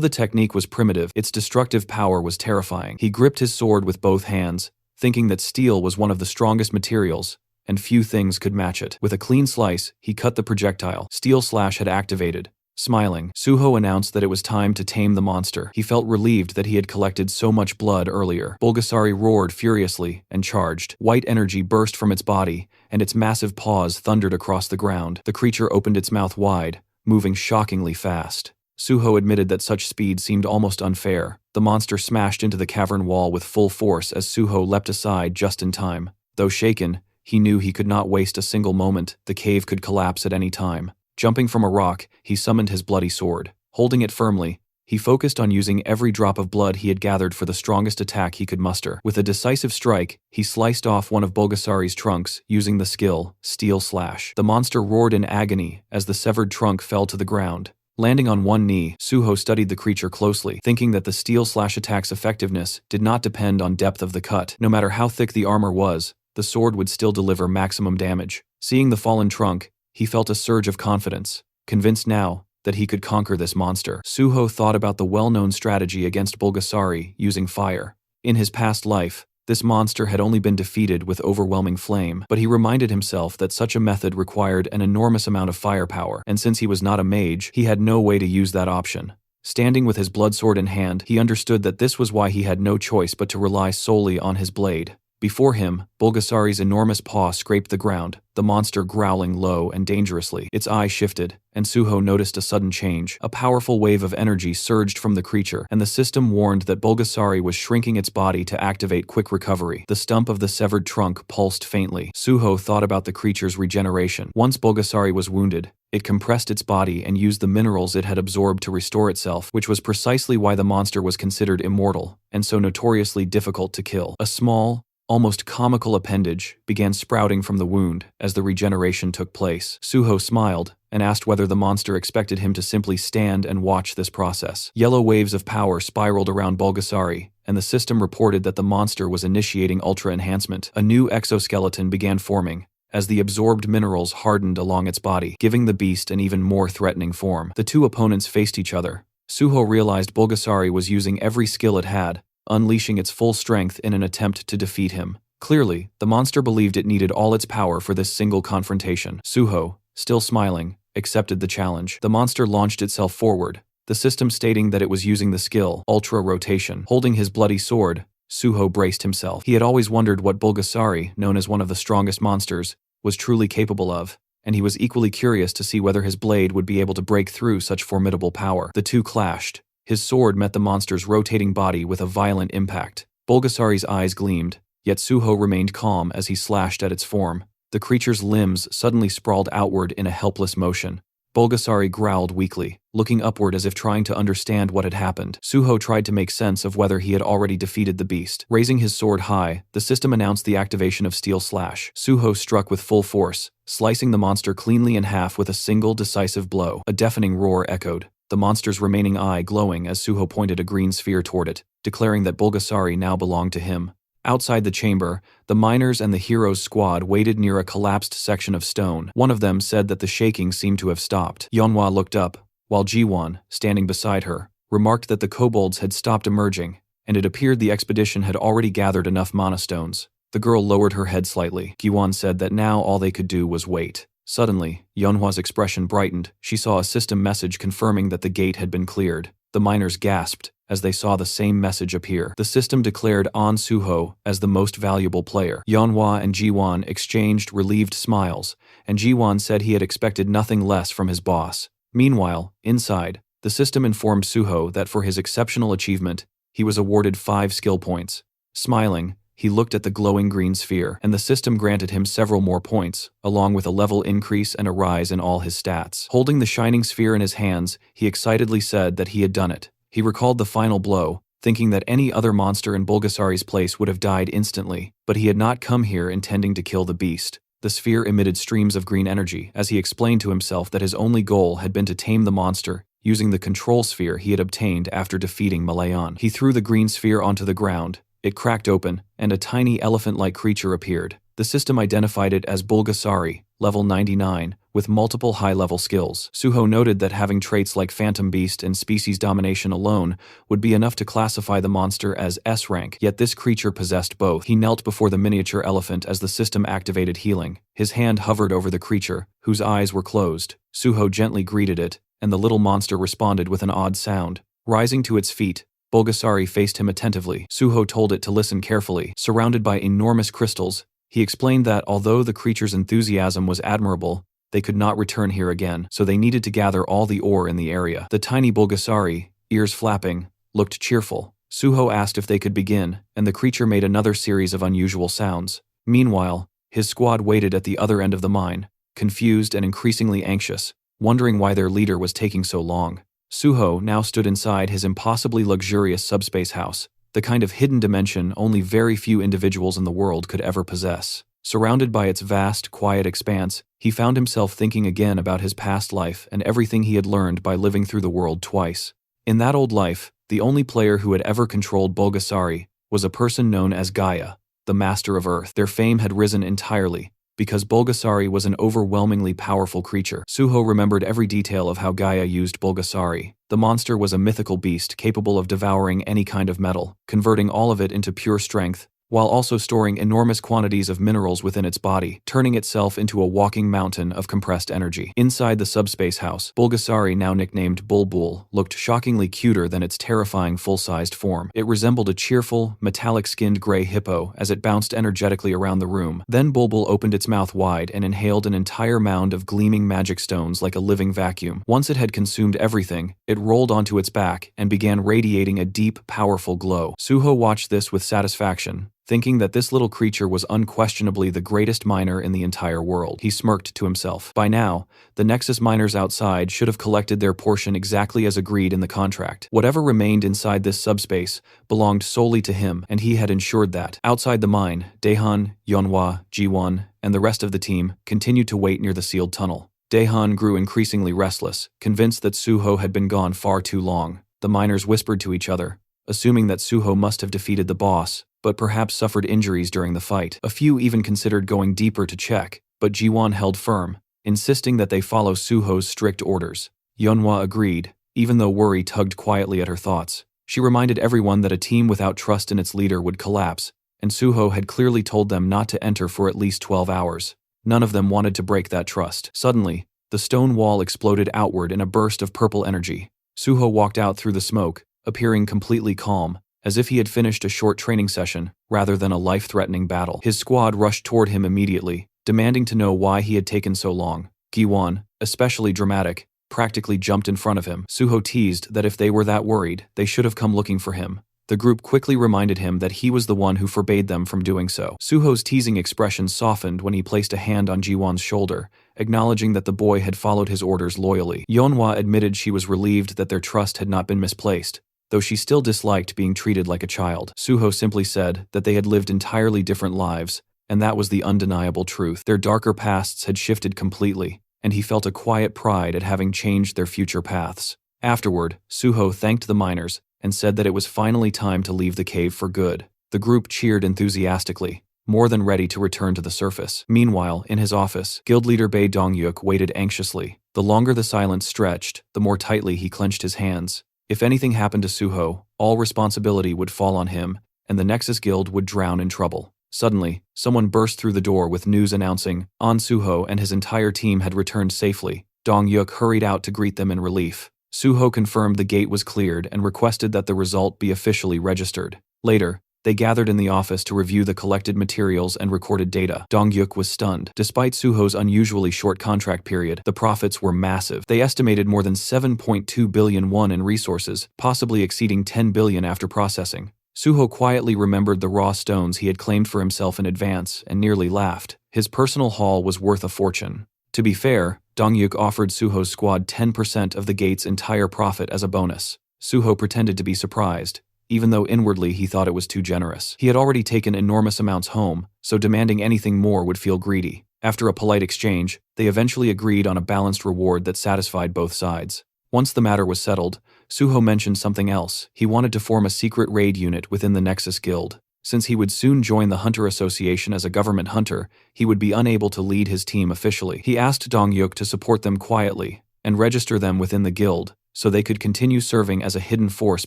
[SPEAKER 1] the technique was primitive, its destructive power was terrifying. He gripped his sword with both hands, thinking that steel was one of the strongest materials, and few things could match it. With a clean slice, he cut the projectile. Steel Slash had activated. Smiling, Suho announced that it was time to tame the monster. He felt relieved that he had collected so much blood earlier. Bulgasari roared furiously and charged. White energy burst from its body, and its massive paws thundered across the ground. The creature opened its mouth wide, moving shockingly fast. Suho admitted that such speed seemed almost unfair. The monster smashed into the cavern wall with full force as Suho leapt aside just in time. Though shaken, he knew he could not waste a single moment. The cave could collapse at any time. Jumping from a rock, he summoned his bloody sword. Holding it firmly, he focused on using every drop of blood he had gathered for the strongest attack he could muster. With a decisive strike, he sliced off one of Bulgasari's trunks, using the skill, Steel Slash. The monster roared in agony as the severed trunk fell to the ground. Landing on one knee, Suho studied the creature closely, thinking that the Steel Slash attack's effectiveness did not depend on depth of the cut. No matter how thick the armor was, the sword would still deliver maximum damage. Seeing the fallen trunk, he felt a surge of confidence, convinced now that he could conquer this monster. Suho thought about the well-known strategy against Bulgasari using fire. In his past life, This monster had only been defeated with overwhelming flame, but he reminded himself that such a method required an enormous amount of firepower, and since he was not a mage, he had no way to use that option. Standing with his bloodsword in hand, he understood that this was why he had no choice but to rely solely on his blade. Before him, Bulgasari's enormous paw scraped the ground, the monster growling low and dangerously. Its eye shifted, and Suho noticed a sudden change. A powerful wave of energy surged from the creature, and the system warned that Bulgasari was shrinking its body to activate quick recovery. The stump of the severed trunk pulsed faintly. Suho thought about the creature's regeneration. Once Bulgasari was wounded, it compressed its body and used the minerals it had absorbed to restore itself, which was precisely why the monster was considered immortal, and so notoriously difficult to kill. A small, almost comical appendage began sprouting from the wound as the regeneration took place. Suho smiled and asked whether the monster expected him to simply stand and watch this process. Yellow waves of power spiraled around Bulgasari, and the system reported that the monster was initiating ultra enhancement. A new exoskeleton began forming as the absorbed minerals hardened along its body, giving the beast an even more threatening form. The two opponents faced each other. Suho realized Bulgasari was using every skill it had, unleashing its full strength in an attempt to defeat him. Clearly, the monster believed it needed all its power for this single confrontation. Suho, still smiling, accepted the challenge. The monster launched itself forward, the system stating that it was using the skill, Ultra Rotation. Holding his bloody sword, Suho braced himself. He had always wondered what Bulgasari, known as one of the strongest monsters, was truly capable of, and he was equally curious to see whether his blade would be able to break through such formidable power. The two clashed. His sword met the monster's rotating body with a violent impact. Bulgasari's eyes gleamed, yet Suho remained calm as he slashed at its form. The creature's limbs suddenly sprawled outward in a helpless motion. Bulgasari growled weakly, looking upward as if trying to understand what had happened. Suho tried to make sense of whether he had already defeated the beast. Raising his sword high, the system announced the activation of Steel Slash. Suho struck with full force, slicing the monster cleanly in half with a single decisive blow. A deafening roar echoed, the monster's remaining eye glowing as Suho pointed a green sphere toward it, declaring that Bulgasari now belonged to him. Outside the chamber, the miners and the hero's squad waited near a collapsed section of stone. One of them said that the shaking seemed to have stopped. Yeonhwa looked up, while Jiwon, standing beside her, remarked that the kobolds had stopped emerging, and it appeared the expedition had already gathered enough mana stones. The girl lowered her head slightly. Jiwon said that now all they could do was wait. Suddenly, Yeonhwa's expression brightened. She saw a system message confirming that the gate had been cleared. The miners gasped as they saw the same message appear. The system declared An Suho as the most valuable player. Yeonhwa and Jiwon exchanged relieved smiles, and Jiwon said he had expected nothing less from his boss. Meanwhile, inside, the system informed Suho that for his exceptional achievement, he was awarded 5 skill points. Smiling, he looked at the glowing green sphere, and the system granted him several more points, along with a level increase and a rise in all his stats. Holding the shining sphere in his hands, he excitedly said that he had done it. He recalled the final blow, thinking that any other monster in Bulgasari's place would have died instantly, but he had not come here intending to kill the beast. The sphere emitted streams of green energy, as he explained to himself that his only goal had been to tame the monster, using the control sphere he had obtained after defeating Malayan. He threw the green sphere onto the ground. It cracked open, and a tiny elephant-like creature appeared. The system identified it as Bulgasari, level 99, with multiple high-level skills. Suho noted that having traits like Phantom Beast and Species Domination alone would be enough to classify the monster as S-rank, yet this creature possessed both. He knelt before the miniature elephant as the system activated healing. His hand hovered over the creature, whose eyes were closed. Suho gently greeted it, and the little monster responded with an odd sound. Rising to its feet, Bulgasari faced him attentively. Suho told it to listen carefully. Surrounded by enormous crystals, he explained that although the creature's enthusiasm was admirable, they could not return here again, so they needed to gather all the ore in the area. The tiny Bulgasari, ears flapping, looked cheerful. Suho asked if they could begin, and the creature made another series of unusual sounds. Meanwhile, his squad waited at the other end of the mine, confused and increasingly anxious, wondering why their leader was taking so long. Suho now stood inside his impossibly luxurious subspace house, the kind of hidden dimension only very few individuals in the world could ever possess. Surrounded by its vast, quiet expanse, he found himself thinking again about his past life and everything he had learned by living through the world twice. In that old life, the only player who had ever controlled Bulgasari was a person known as Gaia, the Master of Earth. Their fame had risen entirely, because Bulgasari was an overwhelmingly powerful creature. Suho remembered every detail of how Gaia used Bulgasari. The monster was a mythical beast capable of devouring any kind of metal, converting all of it into pure strength, while also storing enormous quantities of minerals within its body, turning itself into a walking mountain of compressed energy. Inside the subspace house, Bulgasari, now nicknamed Bulbul, looked shockingly cuter than its terrifying full-sized form. It resembled a cheerful, metallic-skinned gray hippo as it bounced energetically around the room. Then Bulbul opened its mouth wide and inhaled an entire mound of gleaming magic stones like a living vacuum. Once it had consumed everything, it rolled onto its back and began radiating a deep, powerful glow. Suho watched this with satisfaction, thinking that this little creature was unquestionably the greatest miner in the entire world. He smirked to himself. By now, the Nexus miners outside should have collected their portion exactly as agreed in the contract. Whatever remained inside this subspace belonged solely to him, and he had ensured that. Outside the mine, Daehan, Yeonhwa, Jiwon, and the rest of the team continued to wait near the sealed tunnel. Daehan grew increasingly restless, convinced that Suho had been gone far too long. The miners whispered to each other, assuming that Suho must have defeated the boss, but perhaps suffered injuries during the fight. A few even considered going deeper to check, but Jiwon held firm, insisting that they follow Suho's strict orders. Yeonhwa agreed, even though worry tugged quietly at her thoughts. She reminded everyone that a team without trust in its leader would collapse, and Suho had clearly told them not to enter for at least 12 hours. None of them wanted to break that trust. Suddenly, the stone wall exploded outward in a burst of purple energy. Suho walked out through the smoke, appearing completely calm, as if he had finished a short training session, rather than a life-threatening battle. His squad rushed toward him immediately, demanding to know why he had taken so long. Giwon, especially dramatic, practically jumped in front of him. Suho teased that if they were that worried, they should have come looking for him. The group quickly reminded him that he was the one who forbade them from doing so. Suho's teasing expression softened when he placed a hand on Jiwon's shoulder, acknowledging that the boy had followed his orders loyally. Yeonhwa admitted she was relieved that their trust had not been misplaced, though she still disliked being treated like a child. Suho simply said that they had lived entirely different lives, and that was the undeniable truth. Their darker pasts had shifted completely, and he felt a quiet pride at having changed their future paths. Afterward, Suho thanked the miners and said that it was finally time to leave the cave for good. The group cheered enthusiastically, more than ready to return to the surface. Meanwhile, in his office, guild leader Bae Dongyuk waited anxiously. The longer the silence stretched, the more tightly he clenched his hands. If anything happened to Suho, all responsibility would fall on him, and the Nexus Guild would drown in trouble. Suddenly, someone burst through the door with news announcing An Suho and his entire team had returned safely. Dongyuk hurried out to greet them in relief. Suho confirmed the gate was cleared and requested that the result be officially registered. Later, they gathered in the office to review the collected materials and recorded data. Dongyuk was stunned. Despite Suho's unusually short contract period, the profits were massive. They estimated more than 7.2 billion won in resources, possibly exceeding 10 billion after processing. Suho quietly remembered the raw stones he had claimed for himself in advance and nearly laughed. His personal haul was worth a fortune. To be fair, Dongyuk offered Suho's squad 10% of the gate's entire profit as a bonus. Suho pretended to be surprised, even though inwardly he thought it was too generous. He had already taken enormous amounts home, so demanding anything more would feel greedy. After a polite exchange, they eventually agreed on a balanced reward that satisfied both sides. Once the matter was settled, Suho mentioned something else. He wanted to form a secret raid unit within the Nexus Guild. Since he would soon join the Hunter Association as a government hunter, he would be unable to lead his team officially. He asked Dongyuk to support them quietly and register them within the guild, so they could continue serving as a hidden force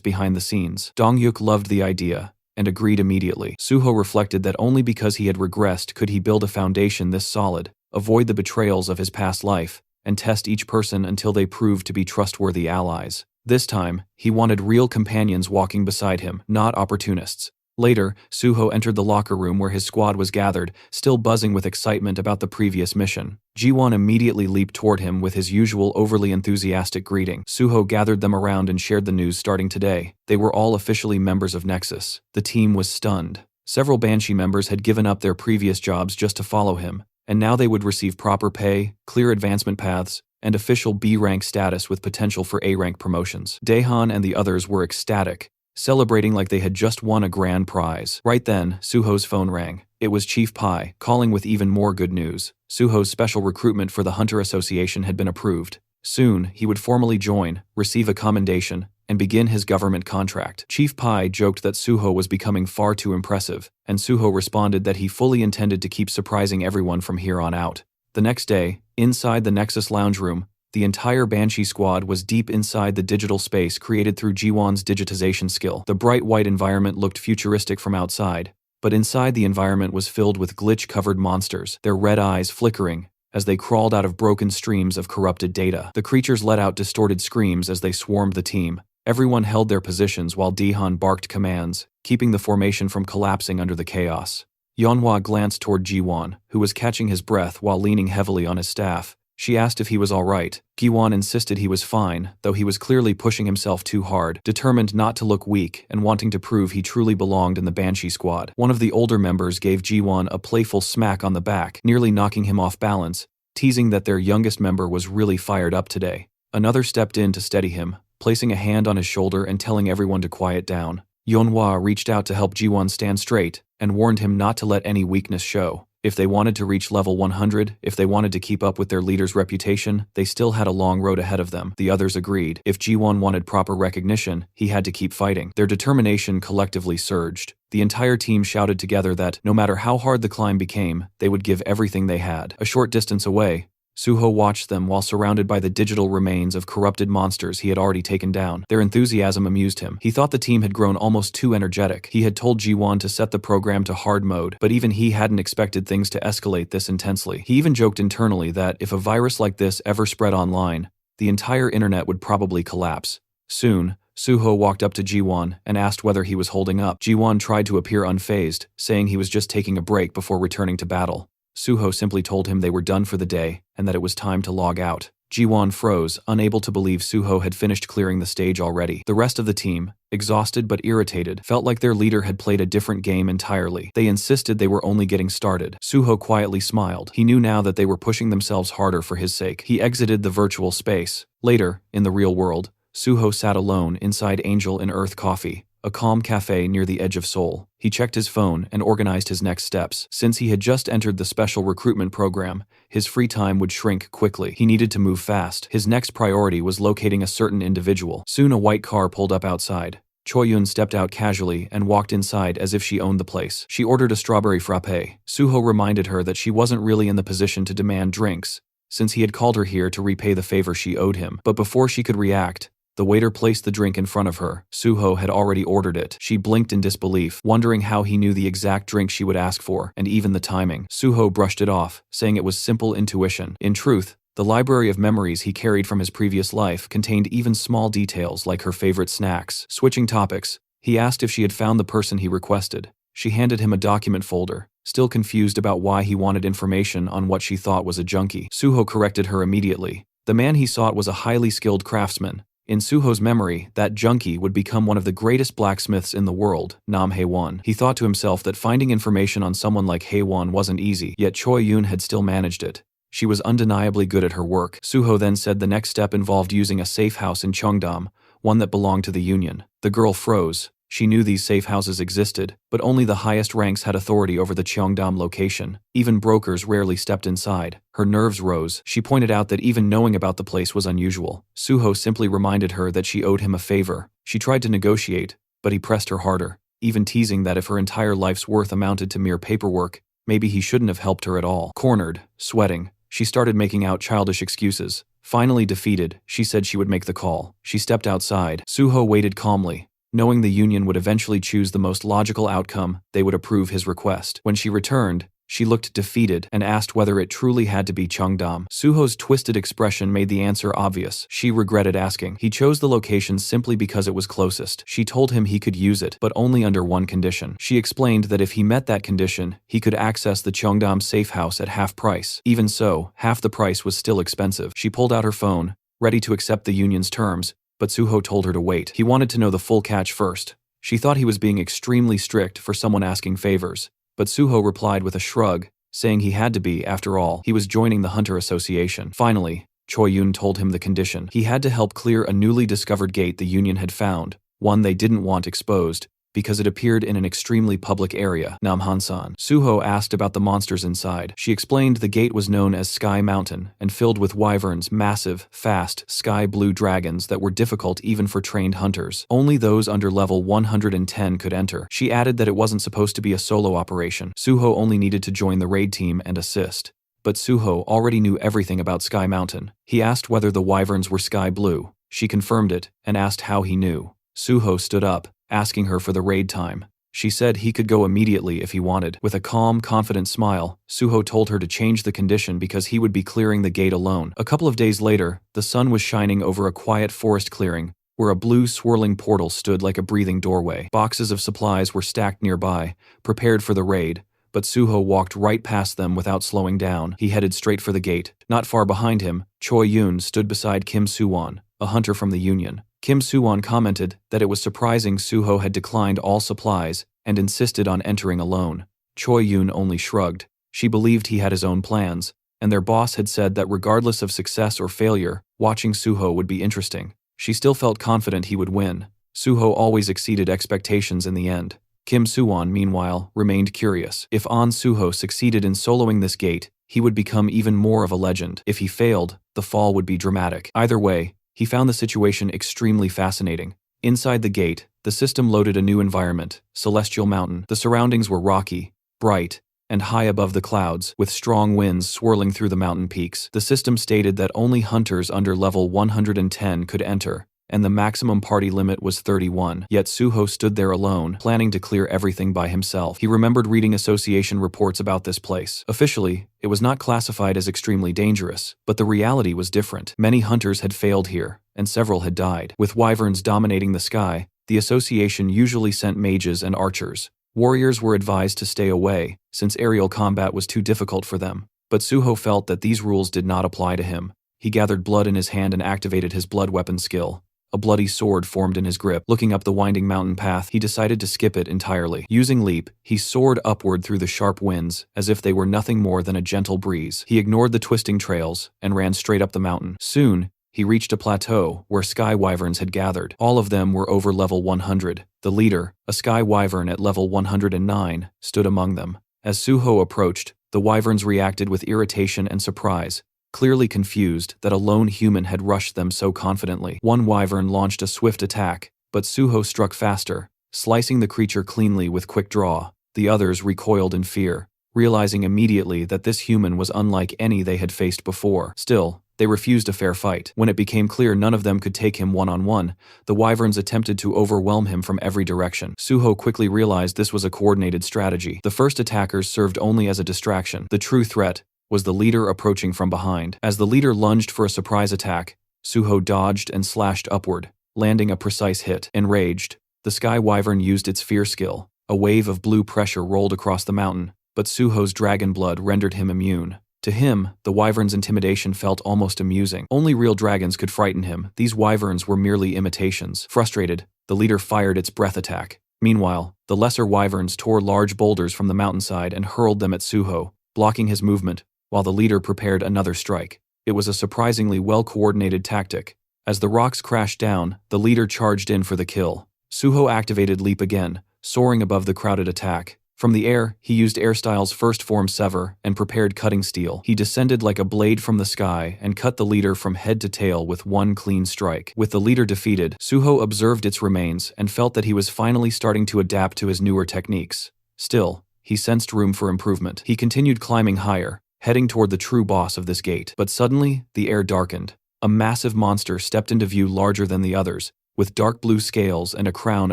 [SPEAKER 1] behind the scenes. Dongyuk loved the idea and agreed immediately. Suho reflected that only because he had regressed could he build a foundation this solid, avoid the betrayals of his past life, and test each person until they proved to be trustworthy allies. This time, he wanted real companions walking beside him, not opportunists. Later, Suho entered the locker room where his squad was gathered, still buzzing with excitement about the previous mission. Jiwon immediately leaped toward him with his usual overly enthusiastic greeting. Suho gathered them around and shared the news starting today. They were all officially members of Nexus. The team was stunned. Several Banshee members had given up their previous jobs just to follow him, and now they would receive proper pay, clear advancement paths, and official B-rank status with potential for A-rank promotions. Daehan and the others were ecstatic, celebrating like they had just won a grand prize. Right then, Suho's phone rang. It was Chief Pai, calling with even more good news. Suho's special recruitment for the Hunter Association had been approved. Soon, he would formally join, receive a commendation, and begin his government contract. Chief Pai joked that Suho was becoming far too impressive, and Suho responded that he fully intended to keep surprising everyone from here on out. The next day, inside the Nexus lounge room, the entire Banshee squad was deep inside the digital space created through Jiwon's digitization skill. The bright white environment looked futuristic from outside, But inside, the environment was filled with glitch-covered monsters, their red eyes flickering as they crawled out of broken streams of corrupted data. The creatures let out distorted screams as they swarmed the team. Everyone held their positions while Dihan barked commands, keeping the formation from collapsing under the chaos. Yeonhwa glanced toward Jiwon, who was catching his breath while leaning heavily on his staff. She asked if he was all right. Giwon insisted he was fine, though he was clearly pushing himself too hard, determined not to look weak and wanting to prove he truly belonged in the Banshee squad. One of the older members gave Jiwon a playful smack on the back, nearly knocking him off balance, teasing that their youngest member was really fired up today. Another stepped in to steady him, placing a hand on his shoulder and telling everyone to quiet down. Yeonhwa reached out to help Jiwon stand straight and warned him not to let any weakness show. If they wanted to reach level 100, if they wanted to keep up with their leader's reputation, they still had a long road ahead of them. The others agreed. If Jiwon wanted proper recognition, he had to keep fighting. Their determination collectively surged. The entire team shouted together that, no matter how hard the climb became, they would give everything they had. A short distance away, Suho watched them while surrounded by the digital remains of corrupted monsters he had already taken down. Their enthusiasm amused him. He thought the team had grown almost too energetic. He had told Jiwon to set the program to hard mode, but even he hadn't expected things to escalate this intensely. He even joked internally that if a virus like this ever spread online, the entire internet would probably collapse. Soon, Suho walked up to Jiwon and asked whether he was holding up. Jiwon tried to appear unfazed, saying he was just taking a break before returning to battle. Suho simply told him they were done for the day and that it was time to log out. Jiwon froze, unable to believe Suho had finished clearing the stage already. The rest of the team, exhausted but irritated, felt like their leader had played a different game entirely. They insisted they were only getting started. Suho quietly smiled. He knew now that they were pushing themselves harder for his sake. He exited the virtual space. Later, in the real world, Suho sat alone inside Angel in Earth Coffee, a calm cafe near the edge of Seoul. He checked his phone and organized his next steps. Since he had just entered the special recruitment program, his free time would shrink quickly. He needed to move fast. His next priority was locating a certain individual. Soon a white car pulled up outside. Choi-yoon stepped out casually and walked inside as if she owned the place. She ordered a strawberry frappe. Suho reminded her that she wasn't really in the position to demand drinks, since he had called her here to repay the favor she owed him. But before she could react, the waiter placed the drink in front of her. Suho had already ordered it. She blinked in disbelief, wondering how he knew the exact drink she would ask for, and even the timing. Suho brushed it off, saying it was simple intuition. In truth, the library of memories he carried from his previous life contained even small details like her favorite snacks. Switching topics, he asked if she had found the person he requested. She handed him a document folder, still confused about why he wanted information on what she thought was a junkie. Suho corrected her immediately. The man he sought was a highly skilled craftsman. In Suho's memory, that junkie would become one of the greatest blacksmiths in the world, Nam Haewon. He thought to himself that finding information on someone like Haewon wasn't easy, yet Choi-yoon had still managed it. She was undeniably good at her work. Suho then said the next step involved using a safe house in Cheongdam, one that belonged to the Union. The girl froze. She knew these safe houses existed, but only the highest ranks had authority over the Cheongdam location. Even brokers rarely stepped inside. Her nerves rose. She pointed out that even knowing about the place was unusual. Suho simply reminded her that she owed him a favor. She tried to negotiate, but he pressed her harder, even teasing that if her entire life's worth amounted to mere paperwork, maybe he shouldn't have helped her at all. Cornered, sweating, she started making out childish excuses. Finally defeated, she said she would make the call. She stepped outside. Suho waited calmly, knowing the Union would eventually choose the most logical outcome. They would approve his request. When she returned, she looked defeated and asked whether it truly had to be Cheongdam. Suho's twisted expression made the answer obvious. She regretted asking. He chose the location simply because it was closest. She told him he could use it, but only under one condition. She explained that if he met that condition, he could access the Cheongdam safe house at half price. Even so, half the price was still expensive. She pulled out her phone, ready to accept the Union's terms, but Suho told her to wait. He wanted to know the full catch first. She thought he was being extremely strict for someone asking favors, but Suho replied with a shrug, saying he had to be, after all. He was joining the Hunter Association. Finally, Choi-yoon told him the condition. He had to help clear a newly discovered gate the Union had found, one they didn't want exposed, because it appeared in an extremely public area, Namhansan. Suho asked about the monsters inside. She explained the gate was known as Sky Mountain and filled with wyverns, massive, fast, sky-blue dragons that were difficult even for trained hunters. Only those under level 110 could enter. She added that it wasn't supposed to be a solo operation. Suho only needed to join the raid team and assist. But Suho already knew everything about Sky Mountain. He asked whether the wyverns were sky blue. She confirmed it and asked how he knew. Suho stood up, asking her for the raid time. She said he could go immediately if he wanted. With a calm, confident smile, Suho told her to change the condition because he would be clearing the gate alone. A couple of days later, the sun was shining over a quiet forest clearing, where a blue swirling portal stood like a breathing doorway. Boxes of supplies were stacked nearby, prepared for the raid, but Suho walked right past them without slowing down. He headed straight for the gate. Not far behind him, Choi Yoon stood beside Kim Suwon, a hunter from the Union. Kim Suwon commented that it was surprising Suho had declined all supplies and insisted on entering alone. Choi Yoon only shrugged. She believed he had his own plans, and their boss had said that regardless of success or failure, watching Suho would be interesting. She still felt confident he would win. Suho always exceeded expectations in the end. Kim Suwon, meanwhile, remained curious. If An Suho succeeded in soloing this gate, he would become even more of a legend. If he failed, the fall would be dramatic. Either way, he found the situation extremely fascinating. Inside the gate, the system loaded a new environment, Celestial Mountain. The surroundings were rocky, bright, and high above the clouds, with strong winds swirling through the mountain peaks. The system stated that only hunters under level 110 could enter, and the maximum party limit was 31. Yet Suho stood there alone, planning to clear everything by himself. He remembered reading association reports about this place. Officially, it was not classified as extremely dangerous, but the reality was different. Many hunters had failed here, and several had died. With wyverns dominating the sky, the association usually sent mages and archers. Warriors were advised to stay away, since aerial combat was too difficult for them. But Suho felt that these rules did not apply to him. He gathered blood in his hand and activated his blood weapon skill. A bloody sword formed in his grip. Looking up the winding mountain path, he decided to skip it entirely. Using leap, he soared upward through the sharp winds, as if they were nothing more than a gentle breeze. He ignored the twisting trails and ran straight up the mountain. Soon, he reached a plateau where sky wyverns had gathered. All of them were over level 100. The leader, a sky wyvern at level 109, stood among them. As Suho approached, the wyverns reacted with irritation and surprise, clearly confused that a lone human had rushed them so confidently. One wyvern launched a swift attack, but Suho struck faster, slicing the creature cleanly with quick draw. The others recoiled in fear, realizing immediately that this human was unlike any they had faced before. Still, they refused a fair fight. When it became clear none of them could take him one-on-one, the wyverns attempted to overwhelm him from every direction. Suho quickly realized this was a coordinated strategy. The first attackers served only as a distraction. The true threat was the leader approaching from behind. As the leader lunged for a surprise attack, Suho dodged and slashed upward, landing a precise hit. Enraged, the sky wyvern used its fear skill. A wave of blue pressure rolled across the mountain, but Suho's dragon blood rendered him immune. To him, the wyvern's intimidation felt almost amusing. Only real dragons could frighten him. These wyverns were merely imitations. Frustrated, the leader fired its breath attack. Meanwhile, the lesser wyverns tore large boulders from the mountainside and hurled them at Suho, blocking his movement, while the leader prepared another strike. It was a surprisingly well-coordinated tactic. As the rocks crashed down, the leader charged in for the kill. Suho activated Leap again, soaring above the crowded attack. From the air, he used Airstyle's first form Sever and prepared Cutting Steel. He descended like a blade from the sky and cut the leader from head to tail with one clean strike. With the leader defeated, Suho observed its remains and felt that he was finally starting to adapt to his newer techniques. Still, he sensed room for improvement. He continued climbing higher, heading toward the true boss of this gate. But suddenly, the air darkened. A massive monster stepped into view larger than the others, with dark blue scales and a crown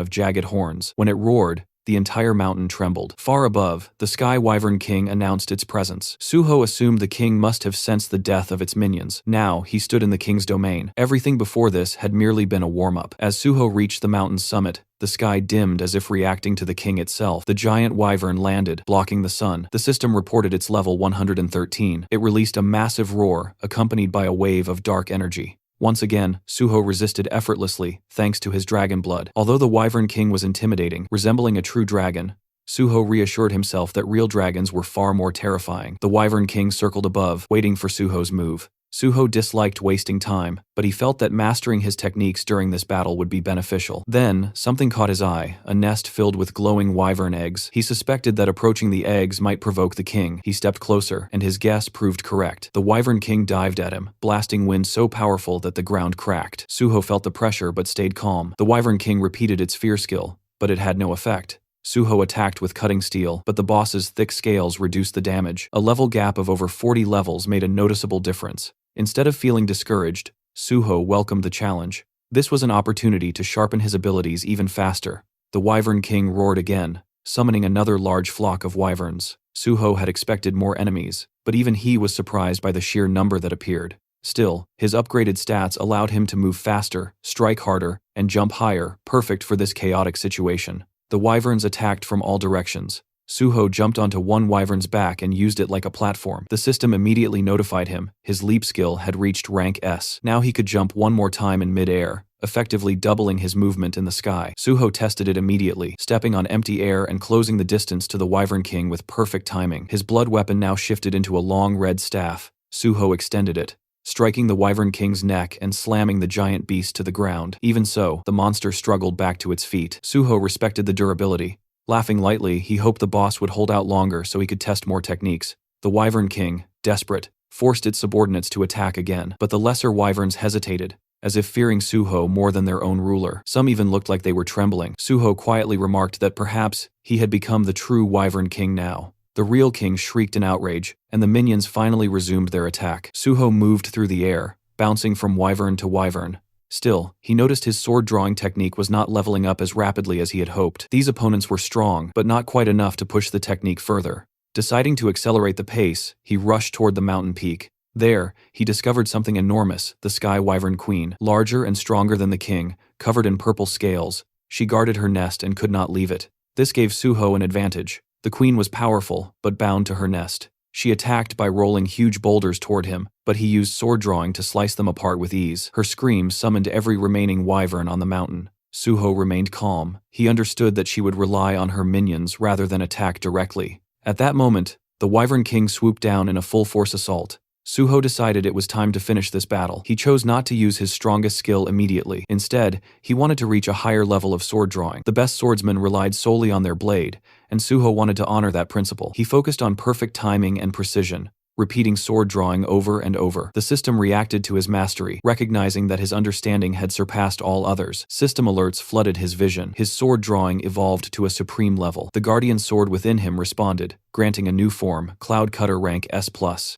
[SPEAKER 1] of jagged horns. When it roared, the entire mountain trembled. Far above, the Sky Wyvern King announced its presence. Suho assumed the king must have sensed the death of its minions. Now, he stood in the king's domain. Everything before this had merely been a warm-up. As Suho reached the mountain's summit, the sky dimmed as if reacting to the king itself. The giant wyvern landed, blocking the sun. The system reported its level 113. It released a massive roar, accompanied by a wave of dark energy. Once again, Suho resisted effortlessly, thanks to his dragon blood. Although the Wyvern King was intimidating, resembling a true dragon, Suho reassured himself that real dragons were far more terrifying. The Wyvern King circled above, waiting for Suho's move. Suho disliked wasting time, but he felt that mastering his techniques during this battle would be beneficial. Then, something caught his eye, a nest filled with glowing wyvern eggs. He suspected that approaching the eggs might provoke the king. He stepped closer, and his guess proved correct. The Wyvern King dived at him, blasting wind so powerful that the ground cracked. Suho felt the pressure but stayed calm. The Wyvern King repeated its fear skill, but it had no effect. Suho attacked with Cutting Steel, but the boss's thick scales reduced the damage. A level gap of over 40 levels made a noticeable difference. Instead of feeling discouraged, Suho welcomed the challenge. This was an opportunity to sharpen his abilities even faster. The Wyvern King roared again, summoning another large flock of wyverns. Suho had expected more enemies, but even he was surprised by the sheer number that appeared. Still, his upgraded stats allowed him to move faster, strike harder, and jump higher, perfect for this chaotic situation. The wyverns attacked from all directions. Suho jumped onto one wyvern's back and used it like a platform. The system immediately notified him his leap skill had reached rank S. Now he could jump one more time in mid-air, effectively doubling his movement in the sky. Suho tested it immediately, stepping on empty air and closing the distance to the Wyvern King with perfect timing. His blood weapon now shifted into a long red staff. Suho extended it, striking the Wyvern King's neck and slamming the giant beast to the ground. Even so, the monster struggled back to its feet. Suho respected the durability. Laughing lightly, he hoped the boss would hold out longer so he could test more techniques. The Wyvern King, desperate, forced its subordinates to attack again, but the lesser wyverns hesitated, as if fearing Suho more than their own ruler. Some even looked like they were trembling. Suho quietly remarked that perhaps he had become the true Wyvern King now. The real king shrieked in outrage, and the minions finally resumed their attack. Suho moved through the air, bouncing from wyvern to wyvern. Still, he noticed his sword-drawing technique was not leveling up as rapidly as he had hoped. These opponents were strong, but not quite enough to push the technique further. Deciding to accelerate the pace, he rushed toward the mountain peak. There, he discovered something enormous, the Sky Wyvern Queen, larger and stronger than the king, covered in purple scales. She guarded her nest and could not leave it. This gave Suho an advantage. The queen was powerful, but bound to her nest. She attacked by rolling huge boulders toward him, but he used sword drawing to slice them apart with ease. Her screams summoned every remaining wyvern on the mountain. Suho remained calm. He understood that she would rely on her minions rather than attack directly. At that moment, the Wyvern King swooped down in a full-force assault. Suho decided it was time to finish this battle. He chose not to use his strongest skill immediately. Instead, he wanted to reach a higher level of sword drawing. The best swordsmen relied solely on their blade, and Suho wanted to honor that principle. He focused on perfect timing and precision, repeating sword drawing over and over. The system reacted to his mastery, recognizing that his understanding had surpassed all others. System alerts flooded his vision. His sword drawing evolved to a supreme level. The guardian sword within him responded, granting a new form, Cloud Cutter rank S+.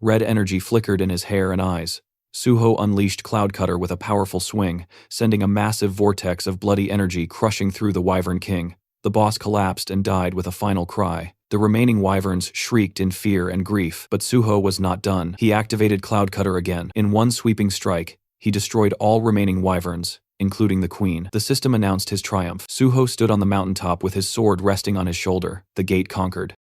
[SPEAKER 1] Red energy flickered in his hair and eyes. Suho unleashed Cloud Cutter with a powerful swing, sending a massive vortex of bloody energy crushing through the Wyvern King. The boss collapsed and died with a final cry. The remaining wyverns shrieked in fear and grief, but Suho was not done. He activated Cloud Cutter again. In one sweeping strike, he destroyed all remaining wyverns, including the queen. The system announced his triumph. Suho stood on the mountaintop with his sword resting on his shoulder. The gate conquered.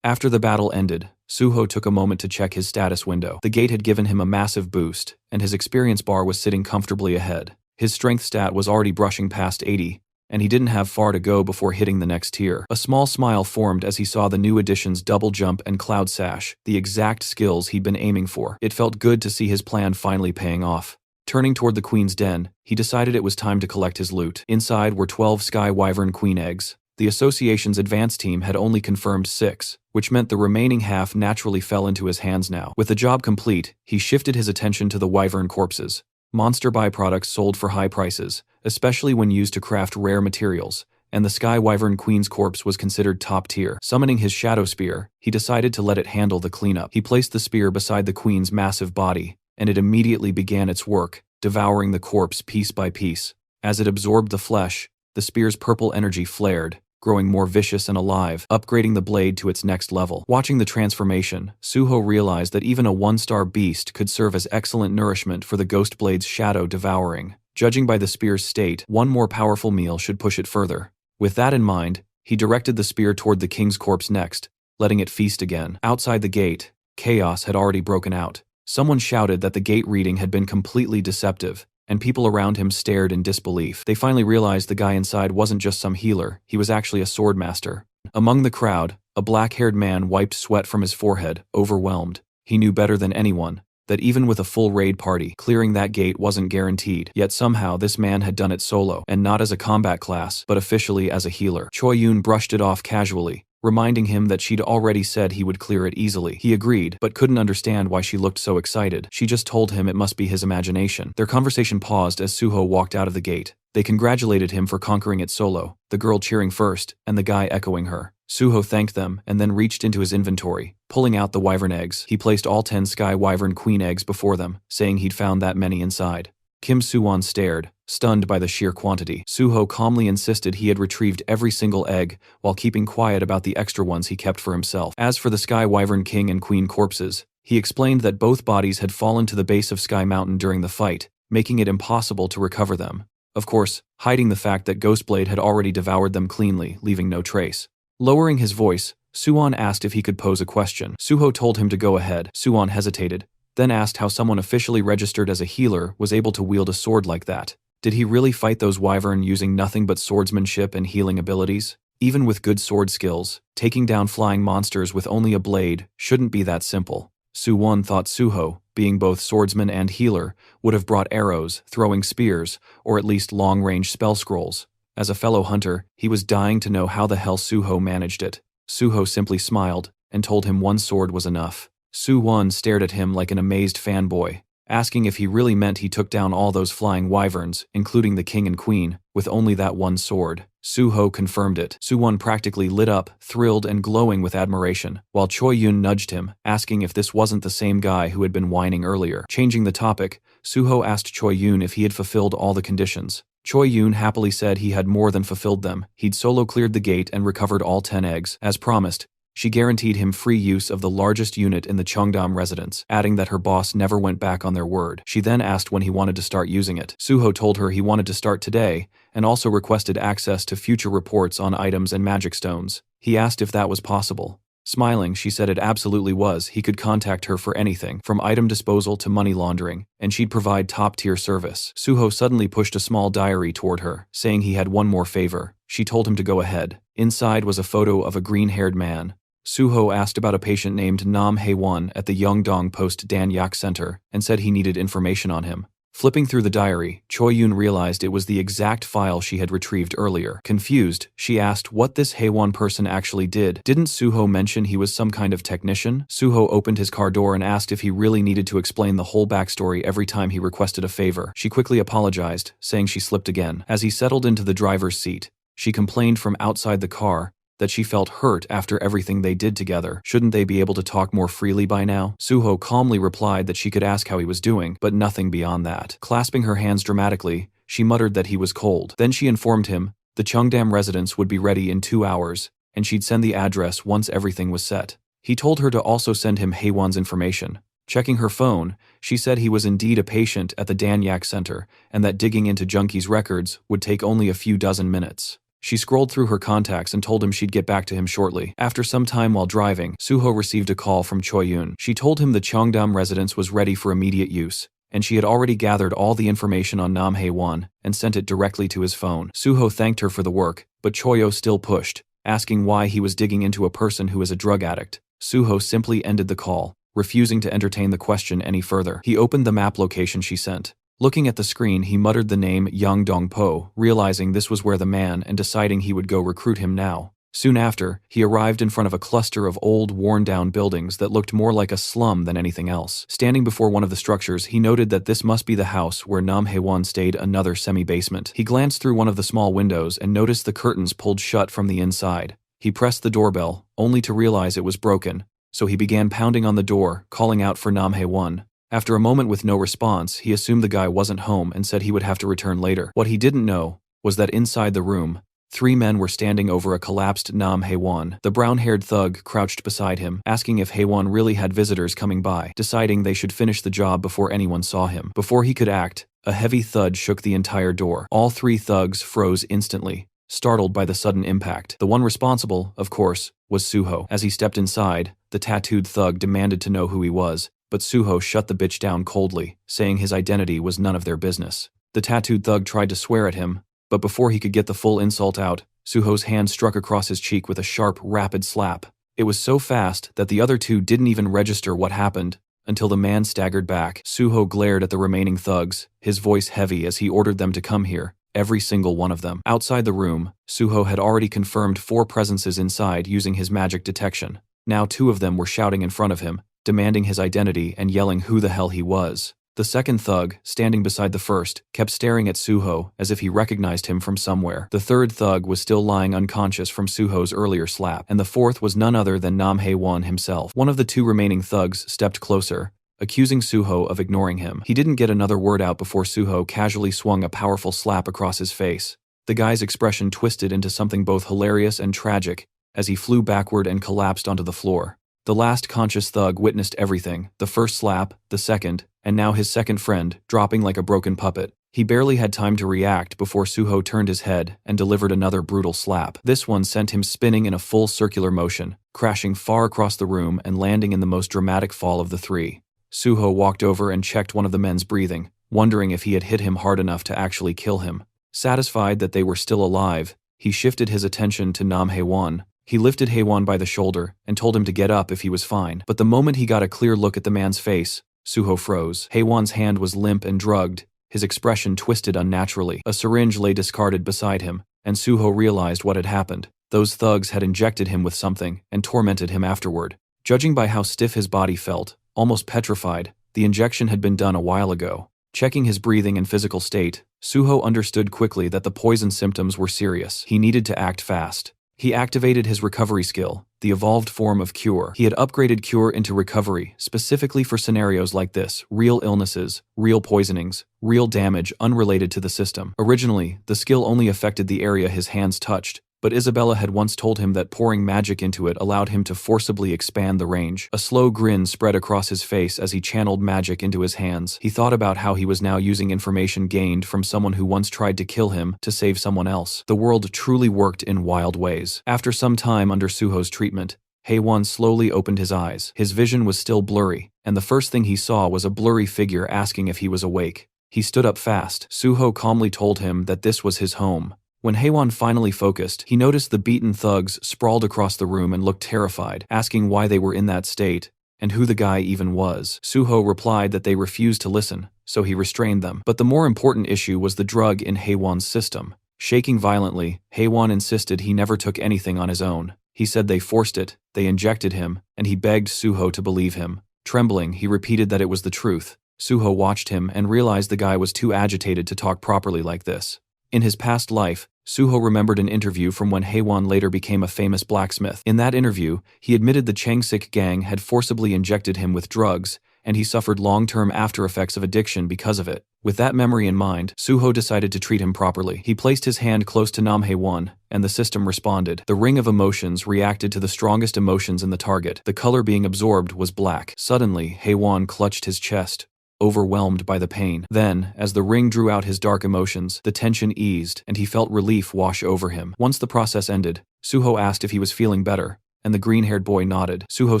[SPEAKER 1] After the battle ended, Suho took a moment to check his status window. The gate had given him a massive boost, and his experience bar was sitting comfortably ahead. His strength stat was already brushing past 80, and he didn't have far to go before hitting the next tier. A small smile formed as he saw the new additions Double Jump and Cloud Sash, the exact skills he'd been aiming for. It felt good to see his plan finally paying off. Turning toward the queen's den, he decided it was time to collect his loot. Inside were 12 Sky Wyvern Queen eggs. The association's advance team had only confirmed 6, which meant the remaining half naturally fell into his hands now. With the job complete, he shifted his attention to the wyvern corpses. Monster byproducts sold for high prices, especially when used to craft rare materials, and the Sky Wyvern Queen's corpse was considered top tier. Summoning his Shadow Spear, he decided to let it handle the cleanup. He placed the spear beside the queen's massive body, and it immediately began its work, devouring the corpse piece by piece. As it absorbed the flesh, the spear's purple energy flared, growing more vicious and alive, upgrading the blade to its next level. Watching the transformation, Suho realized that even a one-star beast could serve as excellent nourishment for the Ghost Blade's shadow devouring. Judging by the spear's state, one more powerful meal should push it further. With that in mind, he directed the spear toward the king's corpse next, letting it feast again. Outside the gate, chaos had already broken out. Someone shouted that the gate reading had been completely deceptive, and people around him stared in disbelief. They finally realized the guy inside wasn't just some healer, he was actually a sword master. Among the crowd, a black-haired man wiped sweat from his forehead, overwhelmed. He knew better than anyone that even with a full raid party, clearing that gate wasn't guaranteed. Yet somehow this man had done it solo, and not as a combat class, but officially as a healer. Choi Yun brushed it off casually, reminding him that she'd already said he would clear it easily. He agreed, but couldn't understand why she looked so excited. She just told him it must be his imagination. Their conversation paused as Suho walked out of the gate. They congratulated him for conquering it solo, the girl cheering first, and the guy echoing her. Suho thanked them and then reached into his inventory, pulling out the wyvern eggs. He placed all 10 Sky Wyvern Queen eggs before them, saying he'd found that many inside. Kim Suwon stared, stunned by the sheer quantity. Suho calmly insisted he had retrieved every single egg, while keeping quiet about the extra ones he kept for himself. As for the Sky Wyvern King and Queen corpses, he explained that both bodies had fallen to the base of Sky Mountain during the fight, making it impossible to recover them. Of course, hiding the fact that Ghostblade had already devoured them cleanly, leaving no trace. Lowering his voice, Suwon asked if he could pose a question. Suho told him to go ahead. Suwon hesitated, then asked how someone officially registered as a healer was able to wield a sword like that. Did he really fight those wyvern using nothing but swordsmanship and healing abilities? Even with good sword skills, taking down flying monsters with only a blade shouldn't be that simple. Suwon thought Suho, being both swordsman and healer, would have brought arrows, throwing spears, or at least long-range spell scrolls. As a fellow hunter, he was dying to know how the hell Suho managed it. Suho simply smiled and told him one sword was enough. Suwon stared at him like an amazed fanboy, asking if he really meant he took down all those flying wyverns, including the king and queen, with only that one sword. Suho confirmed it. Suwon practically lit up, thrilled and glowing with admiration, while Choi Yun nudged him, asking if this wasn't the same guy who had been whining earlier. Changing the topic, Suho asked Choi Yun if he had fulfilled all the conditions. Choi Yun happily said he had more than fulfilled them. He'd solo cleared the gate and recovered all 10 eggs. As promised, she guaranteed him free use of the largest unit in the Cheongdam residence, adding that her boss never went back on their word. She then asked when he wanted to start using it. Suho told her he wanted to start today, and also requested access to future reports on items and magic stones. He asked if that was possible. Smiling, she said it absolutely was. He could contact her for anything, from item disposal to money laundering, and she'd provide top-tier service. Suho suddenly pushed a small diary toward her, saying he had one more favor. She told him to go ahead. Inside was a photo of a green-haired man. Suho asked about a patient named Nam Hae-won at the Yeongdong Post Dan Yak Center and said he needed information on him. Flipping through the diary, Choi Yun realized it was the exact file she had retrieved earlier. Confused, she asked what this Hae-won person actually did. Didn't Suho mention he was some kind of technician? Suho opened his car door and asked if he really needed to explain the whole backstory every time he requested a favor. She quickly apologized, saying she slipped again. As he settled into the driver's seat, she complained from outside the car that she felt hurt after everything they did together. Shouldn't they be able to talk more freely by now? Suho calmly replied that she could ask how he was doing, but nothing beyond that. Clasping her hands dramatically, she muttered that he was cold. Then she informed him the Cheongdam residence would be ready in 2 hours, and she'd send the address once everything was set. He told her to also send him Hae-won's information. Checking her phone, she said he was indeed a patient at the Dan Yak Center, and that digging into Junkie's records would take only a few dozen minutes. She scrolled through her contacts and told him she'd get back to him shortly. After some time while driving, Suho received a call from Choi Yun. She told him the Cheongdam residence was ready for immediate use, and she had already gathered all the information on Nam Hae-won and sent it directly to his phone. Suho thanked her for the work, but Choyo still pushed, asking why he was digging into a person who is a drug addict. Suho simply ended the call, refusing to entertain the question any further. He opened the map location she sent. Looking at the screen, he muttered the name Yeongdong-po, realizing this was where the man and deciding he would go recruit him now. Soon after, he arrived in front of a cluster of old, worn-down buildings that looked more like a slum than anything else. Standing before one of the structures, he noted that this must be the house where Nam Hae-won stayed, another semi-basement. He glanced through one of the small windows and noticed the curtains pulled shut from the inside. He pressed the doorbell, only to realize it was broken, so he began pounding on the door, calling out for Nam Hae-won. After a moment with no response, he assumed the guy wasn't home and said he would have to return later. What he didn't know was that inside the room, 3 men were standing over a collapsed Nam Hae-won. The brown-haired thug crouched beside him, asking if Hae-won really had visitors coming by, deciding they should finish the job before anyone saw him. Before he could act, a heavy thud shook the entire door. All 3 thugs froze instantly, startled by the sudden impact. The one responsible, of course, was Suho. As he stepped inside, the tattooed thug demanded to know who he was, but Suho shut the bitch down coldly, saying his identity was none of their business. The tattooed thug tried to swear at him, but before he could get the full insult out, Suho's hand struck across his cheek with a sharp, rapid slap. It was so fast that the other 2 didn't even register what happened until the man staggered back. Suho glared at the remaining thugs, his voice heavy as he ordered them to come here, every single one of them. Outside the room, Suho had already confirmed 4 presences inside using his magic detection. Now 2 of them were shouting in front of him, demanding his identity and yelling who the hell he was. The second thug, standing beside the first, kept staring at Suho as if he recognized him from somewhere. The third thug was still lying unconscious from Suho's earlier slap, and the fourth was none other than Nam Hae-won himself. One of the 2 remaining thugs stepped closer, accusing Suho of ignoring him. He didn't get another word out before Suho casually swung a powerful slap across his face. The guy's expression twisted into something both hilarious and tragic as he flew backward and collapsed onto the floor. The last conscious thug witnessed everything, the first slap, the second, and now his second friend, dropping like a broken puppet. He barely had time to react before Suho turned his head and delivered another brutal slap. This one sent him spinning in a full circular motion, crashing far across the room and landing in the most dramatic fall of the three. Suho walked over and checked one of the men's breathing, wondering if he had hit him hard enough to actually kill him. Satisfied that they were still alive, he shifted his attention to Nam Haewon. He lifted Haewon by the shoulder and told him to get up if he was fine. But the moment he got a clear look at the man's face, Suho froze. Haewon's hand was limp and drugged, his expression twisted unnaturally. A syringe lay discarded beside him, and Suho realized what had happened. Those thugs had injected him with something and tormented him afterward. Judging by how stiff his body felt, almost petrified, the injection had been done a while ago. Checking his breathing and physical state, Suho understood quickly that the poison symptoms were serious. He needed to act fast. He activated his recovery skill, the evolved form of cure. He had upgraded cure into recovery, specifically for scenarios like this: real illnesses, real poisonings, real damage unrelated to the system. Originally, the skill only affected the area his hands touched, but Isabella had once told him that pouring magic into it allowed him to forcibly expand the range. A slow grin spread across his face as he channeled magic into his hands. He thought about how he was now using information gained from someone who once tried to kill him to save someone else. The world truly worked in wild ways. After some time under Suho's treatment, Haewon slowly opened his eyes. His vision was still blurry, and the first thing he saw was a blurry figure asking if he was awake. He stood up fast. Suho calmly told him that this was his home. When Haewon finally focused, he noticed the beaten thugs sprawled across the room and looked terrified, asking why they were in that state, and who the guy even was. Suho replied that they refused to listen, so he restrained them. But the more important issue was the drug in Haewon's system. Shaking violently, Haewon insisted he never took anything on his own. He said they forced it, they injected him, and he begged Suho to believe him. Trembling, he repeated that it was the truth. Suho watched him and realized the guy was too agitated to talk properly like this. In his past life, Suho remembered an interview from when Haewon later became a famous blacksmith. In that interview, he admitted the Changsik gang had forcibly injected him with drugs, and he suffered long-term after-effects of addiction because of it. With that memory in mind, Suho decided to treat him properly. He placed his hand close to Nam Haewon, and the system responded. The ring of emotions reacted to the strongest emotions in the target. The color being absorbed was black. Suddenly, Haewon clutched his chest, overwhelmed by the pain. Then, as the ring drew out his dark emotions, the tension eased, and he felt relief wash over him. Once the process ended, Suho asked if he was feeling better, and the green-haired boy nodded. Suho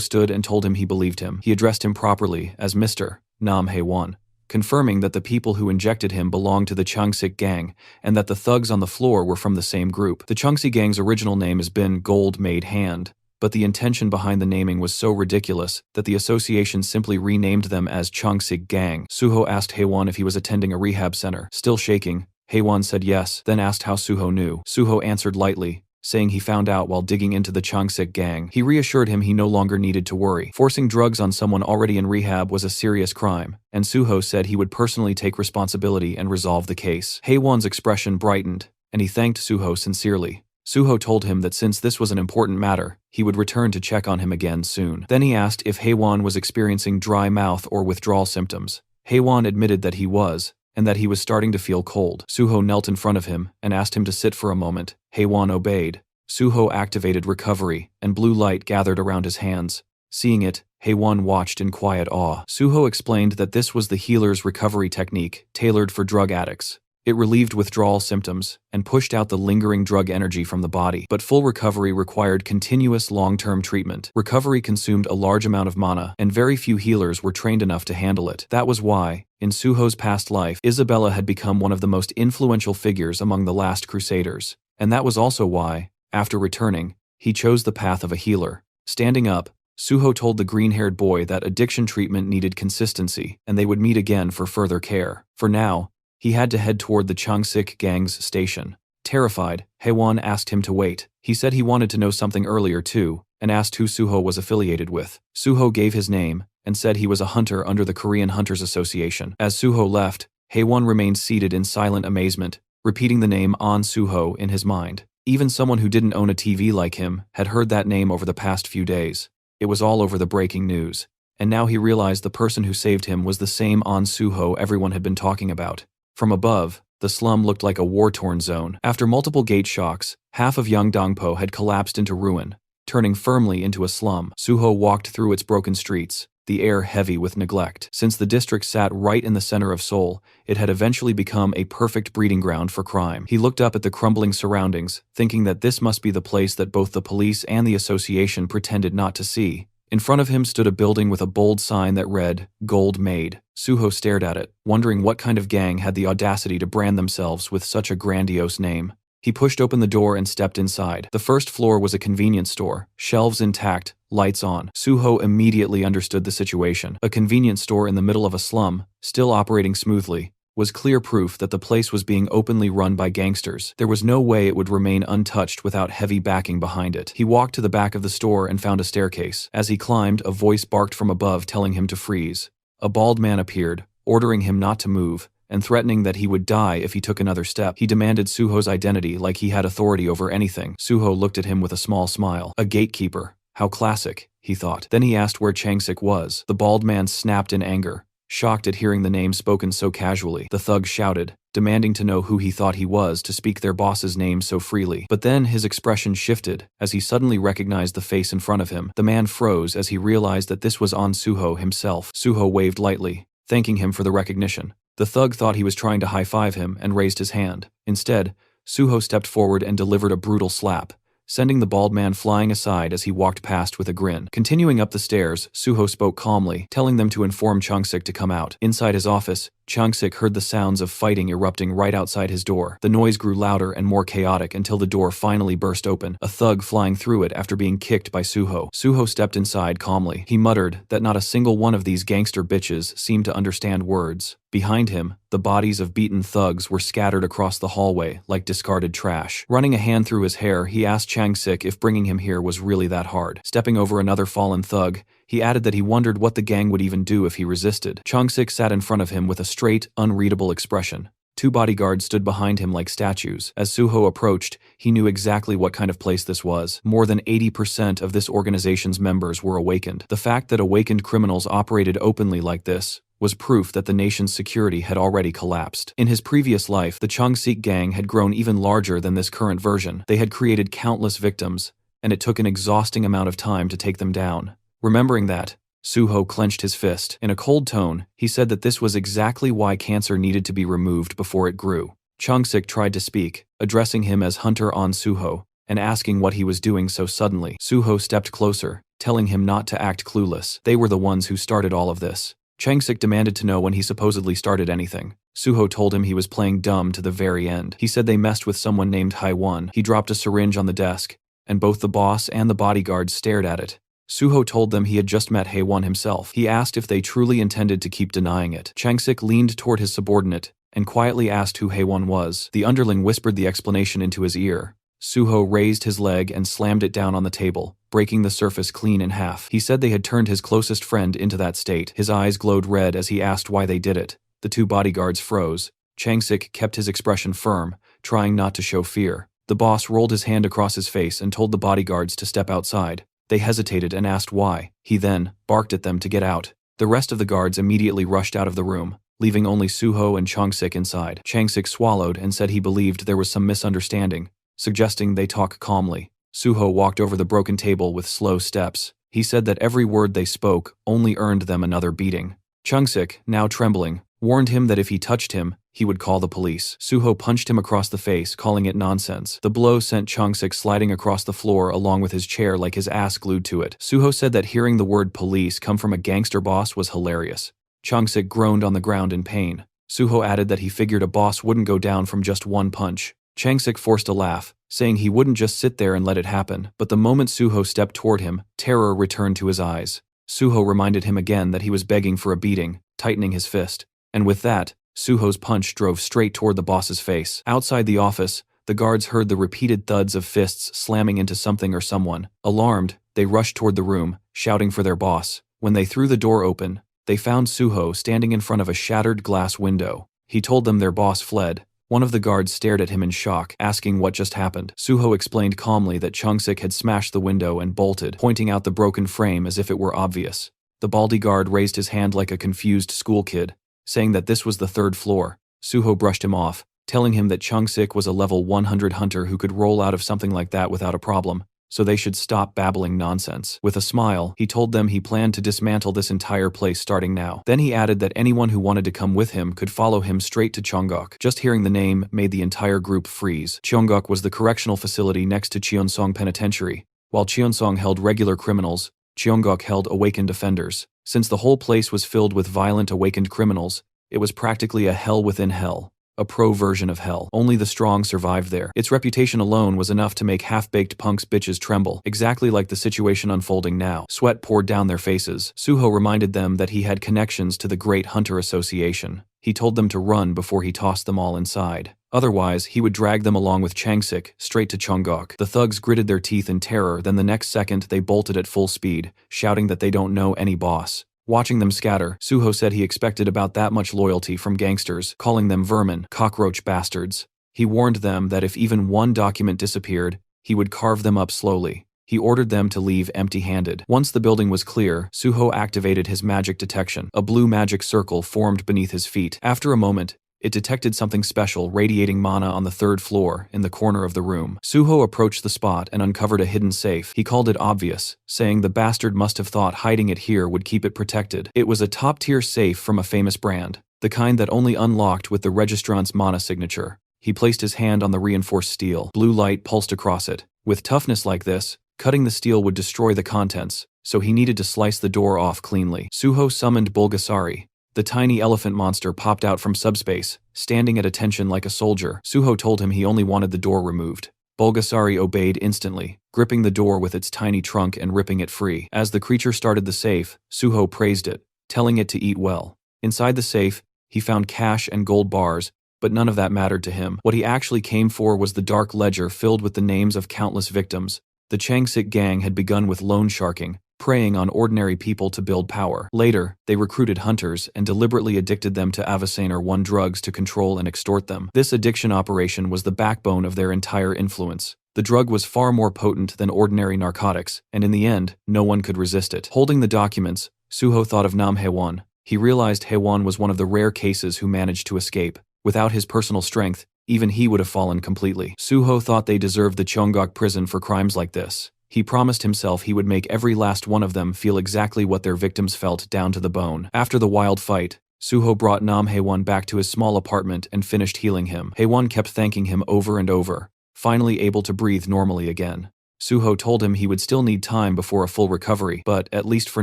[SPEAKER 1] stood and told him he believed him. He addressed him properly as Mr. Nam Haewon, confirming that the people who injected him belonged to the Changsik gang, and that the thugs on the floor were from the same group. The Changsik gang's original name has been Gold Made Hand, but the intention behind the naming was so ridiculous that the association simply renamed them as Changsik Gang. Suho asked Haewon if he was attending a rehab center. Still shaking, Haewon said yes, then asked how Suho knew. Suho answered lightly, saying he found out while digging into the Changsik Gang. He reassured him he no longer needed to worry. Forcing drugs on someone already in rehab was a serious crime, and Suho said he would personally take responsibility and resolve the case. Haewon's expression brightened, and he thanked Suho sincerely. Suho told him that since this was an important matter, he would return to check on him again soon. Then he asked if Haewon was experiencing dry mouth or withdrawal symptoms. Haewon admitted that he was, and that he was starting to feel cold. Suho knelt in front of him and asked him to sit for a moment. Haewon obeyed. Suho activated recovery, and blue light gathered around his hands. Seeing it, Haewon watched in quiet awe. Suho explained that this was the healer's recovery technique, tailored for drug addicts. It relieved withdrawal symptoms and pushed out the lingering drug energy from the body. But full recovery required continuous long-term treatment. Recovery consumed a large amount of mana, and very few healers were trained enough to handle it. That was why, in Suho's past life, Isabella had become one of the most influential figures among the last Crusaders. And that was also why, after returning, he chose the path of a healer. Standing up, Suho told the green-haired boy that addiction treatment needed consistency, and they would meet again for further care. For now, he had to head toward the Changsik gang's station. Terrified, Haewon asked him to wait. He said he wanted to know something earlier too, and asked who Suho was affiliated with. Suho gave his name, and said he was a hunter under the Korean Hunters Association. As Suho left, Haewon remained seated in silent amazement, repeating the name An Suho in his mind. Even someone who didn't own a TV like him had heard that name over the past few days. It was all over the breaking news, and now he realized the person who saved him was the same An Suho everyone had been talking about. From above, the slum looked like a war-torn zone. After multiple gate shocks, half of Yangdongpo had collapsed into ruin, turning firmly into a slum. Suho walked through its broken streets, the air heavy with neglect. Since the district sat right in the center of Seoul, it had eventually become a perfect breeding ground for crime. He looked up at the crumbling surroundings, thinking that this must be the place that both the police and the association pretended not to see. In front of him stood a building with a bold sign that read, "Gold Made." Suho stared at it, wondering what kind of gang had the audacity to brand themselves with such a grandiose name. He pushed open the door and stepped inside. The first floor was a convenience store, shelves intact, lights on. Suho immediately understood the situation. A convenience store in the middle of a slum, still operating smoothly, was clear proof that the place was being openly run by gangsters. There was no way it would remain untouched without heavy backing behind it. He walked to the back of the store and found a staircase. As he climbed, a voice barked from above telling him to freeze. A bald man appeared, ordering him not to move, and threatening that he would die if he took another step. He demanded Suho's identity like he had authority over anything. Suho looked at him with a small smile. A gatekeeper. How classic, he thought. Then he asked where Changsik was. The bald man snapped in anger, shocked at hearing the name spoken so casually. The thug shouted, demanding to know who he thought he was to speak their boss's name so freely. But then his expression shifted as he suddenly recognized the face in front of him. The man froze as he realized that this was An Suho himself. Suho waved lightly, thanking him for the recognition. The thug thought he was trying to high-five him and raised his hand. Instead, Suho stepped forward and delivered a brutal slap, sending the bald man flying aside as he walked past with a grin. Continuing up the stairs, Suho spoke calmly, telling them to inform Changsik to come out. Inside his office, Changsik heard the sounds of fighting erupting right outside his door. The noise grew louder and more chaotic until the door finally burst open, a thug flying through it after being kicked by Suho. Suho stepped inside calmly. He muttered that not a single one of these gangster bitches seemed to understand words. Behind him, the bodies of beaten thugs were scattered across the hallway like discarded trash. Running a hand through his hair, he asked Changsik if bringing him here was really that hard. Stepping over another fallen thug, he added that he wondered what the gang would even do if he resisted. Changsik sat in front of him with a straight, unreadable expression. Two bodyguards stood behind him like statues. As Suho approached, he knew exactly what kind of place this was. More than 80% of this organization's members were awakened. The fact that awakened criminals operated openly like this was proof that the nation's security had already collapsed. In his previous life, the Changsik gang had grown even larger than this current version. They had created countless victims, and it took an exhausting amount of time to take them down. Remembering that, Suho clenched his fist. In a cold tone, he said that this was exactly why cancer needed to be removed before it grew. Changsik tried to speak, addressing him as Hunter An Suho, and asking what he was doing so suddenly. Suho stepped closer, telling him not to act clueless. They were the ones who started all of this. Changsik demanded to know when he supposedly started anything. Suho told him he was playing dumb to the very end. He said they messed with someone named Haiwon. He dropped a syringe on the desk, and both the boss and the bodyguards stared at it. Suho told them he had just met Haiwon himself. He asked if they truly intended to keep denying it. Changsik leaned toward his subordinate and quietly asked who Haiwon was. The underling whispered the explanation into his ear. Suho raised his leg and slammed it down on the table, breaking the surface clean in half. He said they had turned his closest friend into that state. His eyes glowed red as he asked why they did it. The two bodyguards froze. Changsik kept his expression firm, trying not to show fear. The boss rolled his hand across his face and told the bodyguards to step outside. They hesitated and asked why. He then barked at them to get out. The rest of the guards immediately rushed out of the room, leaving only Suho and Changsik inside. Changsik swallowed and said he believed there was some misunderstanding, suggesting they talk calmly. Suho walked over the broken table with slow steps. He said that every word they spoke only earned them another beating. Changsik, now trembling, warned him that if he touched him, he would call the police. Suho punched him across the face, calling it nonsense. The blow sent Changsik sliding across the floor along with his chair like his ass glued to it. Suho said that hearing the word police come from a gangster boss was hilarious. Changsik groaned on the ground in pain. Suho added that he figured a boss wouldn't go down from just one punch. Changsik forced a laugh, saying he wouldn't just sit there and let it happen. But the moment Suho stepped toward him, terror returned to his eyes. Suho reminded him again that he was begging for a beating, tightening his fist. And with that, Suho's punch drove straight toward the boss's face. Outside the office, the guards heard the repeated thuds of fists slamming into something or someone. Alarmed, they rushed toward the room, shouting for their boss. When they threw the door open, they found Suho standing in front of a shattered glass window. He told them their boss fled. One of the guards stared at him in shock, asking what just happened. Suho explained calmly that Changsik had smashed the window and bolted, pointing out the broken frame as if it were obvious. The baldy guard raised his hand like a confused school kid, saying that this was the 3rd floor. Suho brushed him off, telling him that Chung-sik was a level 100 hunter who could roll out of something like that without a problem, so they should stop babbling nonsense. With a smile, he told them he planned to dismantle this entire place starting now. Then he added that anyone who wanted to come with him could follow him straight to Cheongok. Just hearing the name made the entire group freeze. Cheongok was the correctional facility next to Cheonsong Penitentiary. While Cheonsong held regular criminals, Cheongok held awakened offenders. Since the whole place was filled with violent awakened criminals, it was practically a hell within hell. A pro version of hell. Only the strong survived there. Its reputation alone was enough to make half-baked punks bitches tremble, exactly like the situation unfolding now. Sweat poured down their faces. Suho reminded them that he had connections to the Great Hunter Association. He told them to run before he tossed them all inside. Otherwise, he would drag them along with Changsik straight to Cheongok. The thugs gritted their teeth in terror, then the next second they bolted at full speed, shouting that they don't know any boss. Watching them scatter, Suho said he expected about that much loyalty from gangsters, calling them vermin, cockroach bastards. He warned them that if even one document disappeared, he would carve them up slowly. He ordered them to leave empty-handed. Once the building was clear, Suho activated his magic detection. A blue magic circle formed beneath his feet. After a moment, it detected something special radiating mana on the 3rd floor, in the corner of the room. Suho approached the spot and uncovered a hidden safe. He called it obvious, saying the bastard must have thought hiding it here would keep it protected. It was a top-tier safe from a famous brand, the kind that only unlocked with the registrant's mana signature. He placed his hand on the reinforced steel. Blue light pulsed across it. With toughness like this, cutting the steel would destroy the contents, so he needed to slice the door off cleanly. Suho summoned Bulgasari. The tiny elephant monster popped out from subspace, standing at attention like a soldier. Suho told him he only wanted the door removed. Bulgasari obeyed instantly, gripping the door with its tiny trunk and ripping it free. As the creature started the safe, Suho praised it, telling it to eat well. Inside the safe, he found cash and gold bars, but none of that mattered to him. What he actually came for was the dark ledger filled with the names of countless victims. The Changsik gang had begun with loan sharking, preying on ordinary people to build power. Later, they recruited hunters and deliberately addicted them to Avicenne 1 drugs to control and extort them. This addiction operation was the backbone of their entire influence. The drug was far more potent than ordinary narcotics, and in the end, no one could resist it. Holding the documents, Suho thought of Nam Haewon. He realized Haewon was one of the rare cases who managed to escape. Without his personal strength, even he would have fallen completely. Suho thought they deserved the Cheongok prison for crimes like this. He promised himself he would make every last one of them feel exactly what their victims felt down to the bone. After the wild fight, Suho brought Nam Haewon back to his small apartment and finished healing him. Haewon kept thanking him over and over, finally able to breathe normally again. Suho told him he would still need time before a full recovery, but at least for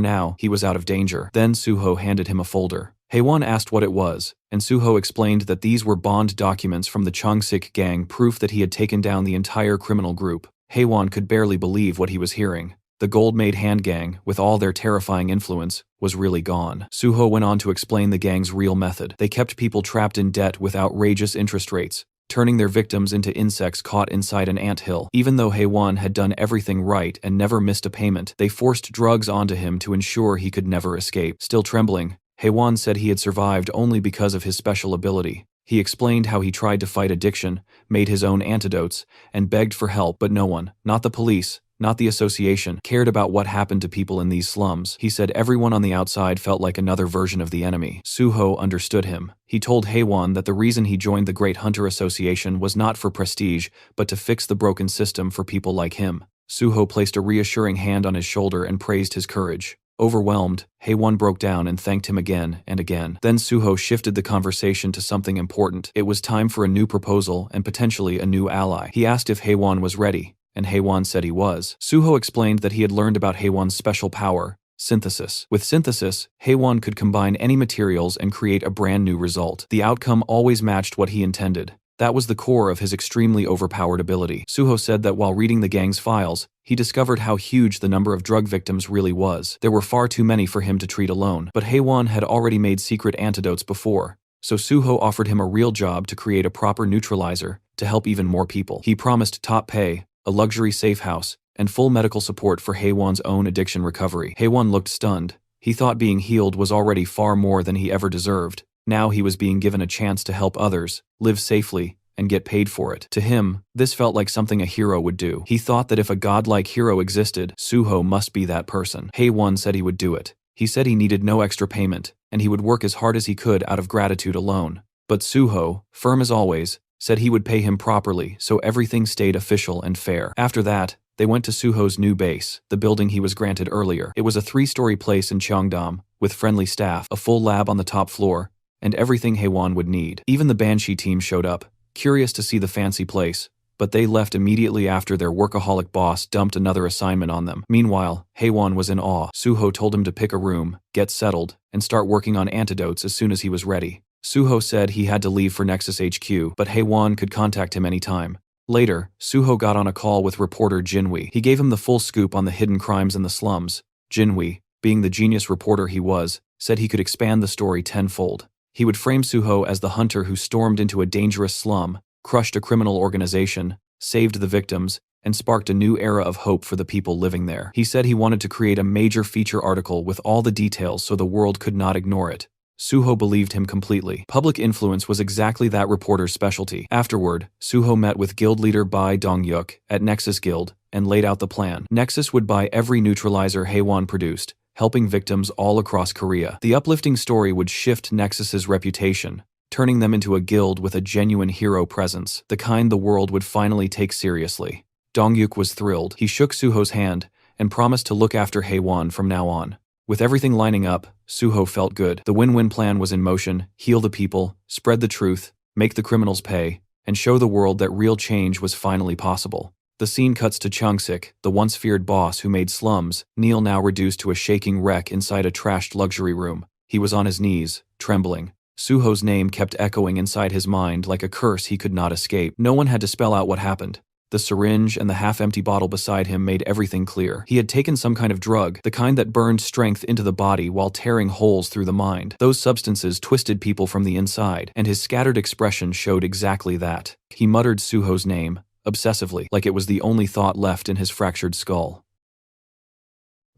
[SPEAKER 1] now, he was out of danger. Then Suho handed him a folder. Haewon asked what it was, and Suho explained that these were bond documents from the Changsik gang, proof that he had taken down the entire criminal group. Haewon could barely believe what he was hearing. The gold-made hand gang, with all their terrifying influence, was really gone. Suho went on to explain the gang's real method. They kept people trapped in debt with outrageous interest rates, turning their victims into insects caught inside an anthill. Even though Haewon had done everything right and never missed a payment, they forced drugs onto him to ensure he could never escape. Still trembling, Haewon said he had survived only because of his special ability. He explained how he tried to fight addiction, made his own antidotes, and begged for help, but no one, not the police, not the association, cared about what happened to people in these slums. He said everyone on the outside felt like another version of the enemy. Suho understood him. He told Haewon that the reason he joined the Great Hunter Association was not for prestige, but to fix the broken system for people like him. Suho placed a reassuring hand on his shoulder and praised his courage. Overwhelmed, Haewon broke down and thanked him again and again. Then Suho shifted the conversation to something important. It was time for a new proposal and potentially a new ally. He asked if Haewon was ready, and Haewon said he was. Suho explained that he had learned about Haewon's special power, synthesis. With synthesis, Haewon could combine any materials and create a brand new result. The outcome always matched what he intended. That was the core of his extremely overpowered ability. Suho said that while reading the gang's files, he discovered how huge the number of drug victims really was. There were far too many for him to treat alone, but Haewon had already made secret antidotes before, so Suho offered him a real job to create a proper neutralizer to help even more people. He promised top pay, a luxury safe house, and full medical support for Haewon's own addiction recovery. Haewon looked stunned. He thought being healed was already far more than he ever deserved. Now he was being given a chance to help others, live safely, and get paid for it. To him, this felt like something a hero would do. He thought that if a godlike hero existed, Suho must be that person. Haewon said he would do it. He said he needed no extra payment, and he would work as hard as he could out of gratitude alone. But Suho, firm as always, said he would pay him properly, so everything stayed official and fair. After that, they went to Suho's new base, the building he was granted earlier. It was a 3-story place in Cheongdam, with friendly staff, a full lab on the top floor, and everything Haewon would need. Even the Banshee team showed up, curious to see the fancy place, but they left immediately after their workaholic boss dumped another assignment on them. Meanwhile, Haewon was in awe. Suho told him to pick a room, get settled, and start working on antidotes as soon as he was ready. Suho said he had to leave for Nexus HQ, but Haewon could contact him anytime. Later, Suho got on a call with reporter Jinwi. He gave him the full scoop on the hidden crimes in the slums. Jinwi, being the genius reporter he was, said he could expand the story tenfold. He would frame Suho as the hunter who stormed into a dangerous slum, crushed a criminal organization, saved the victims, and sparked a new era of hope for the people living there. He said he wanted to create a major feature article with all the details so the world could not ignore it. Suho believed him completely. Public influence was exactly that reporter's specialty. Afterward, Suho met with guild leader Bai Dong-yuk at Nexus Guild and laid out the plan. Nexus would buy every neutralizer Haewon produced, helping victims all across Korea. The uplifting story would shift Nexus's reputation, turning them into a guild with a genuine hero presence, the kind the world would finally take seriously. Dong-yuk was thrilled. He shook Suho's hand and promised to look after Haewon from now on. With everything lining up, Suho felt good. The win-win plan was in motion: heal the people, spread the truth, make the criminals pay, and show the world that real change was finally possible. The scene cuts to Chung-sik, the once feared boss who made slums, Neil now reduced to a shaking wreck inside a trashed luxury room. He was on his knees, trembling. Suho's name kept echoing inside his mind like a curse he could not escape. No one had to spell out what happened. The syringe and the half-empty bottle beside him made everything clear. He had taken some kind of drug, the kind that burned strength into the body while tearing holes through the mind. Those substances twisted people from the inside, and his scattered expression showed exactly that. He muttered Suho's name, obsessively, like it was the only thought left in his fractured skull.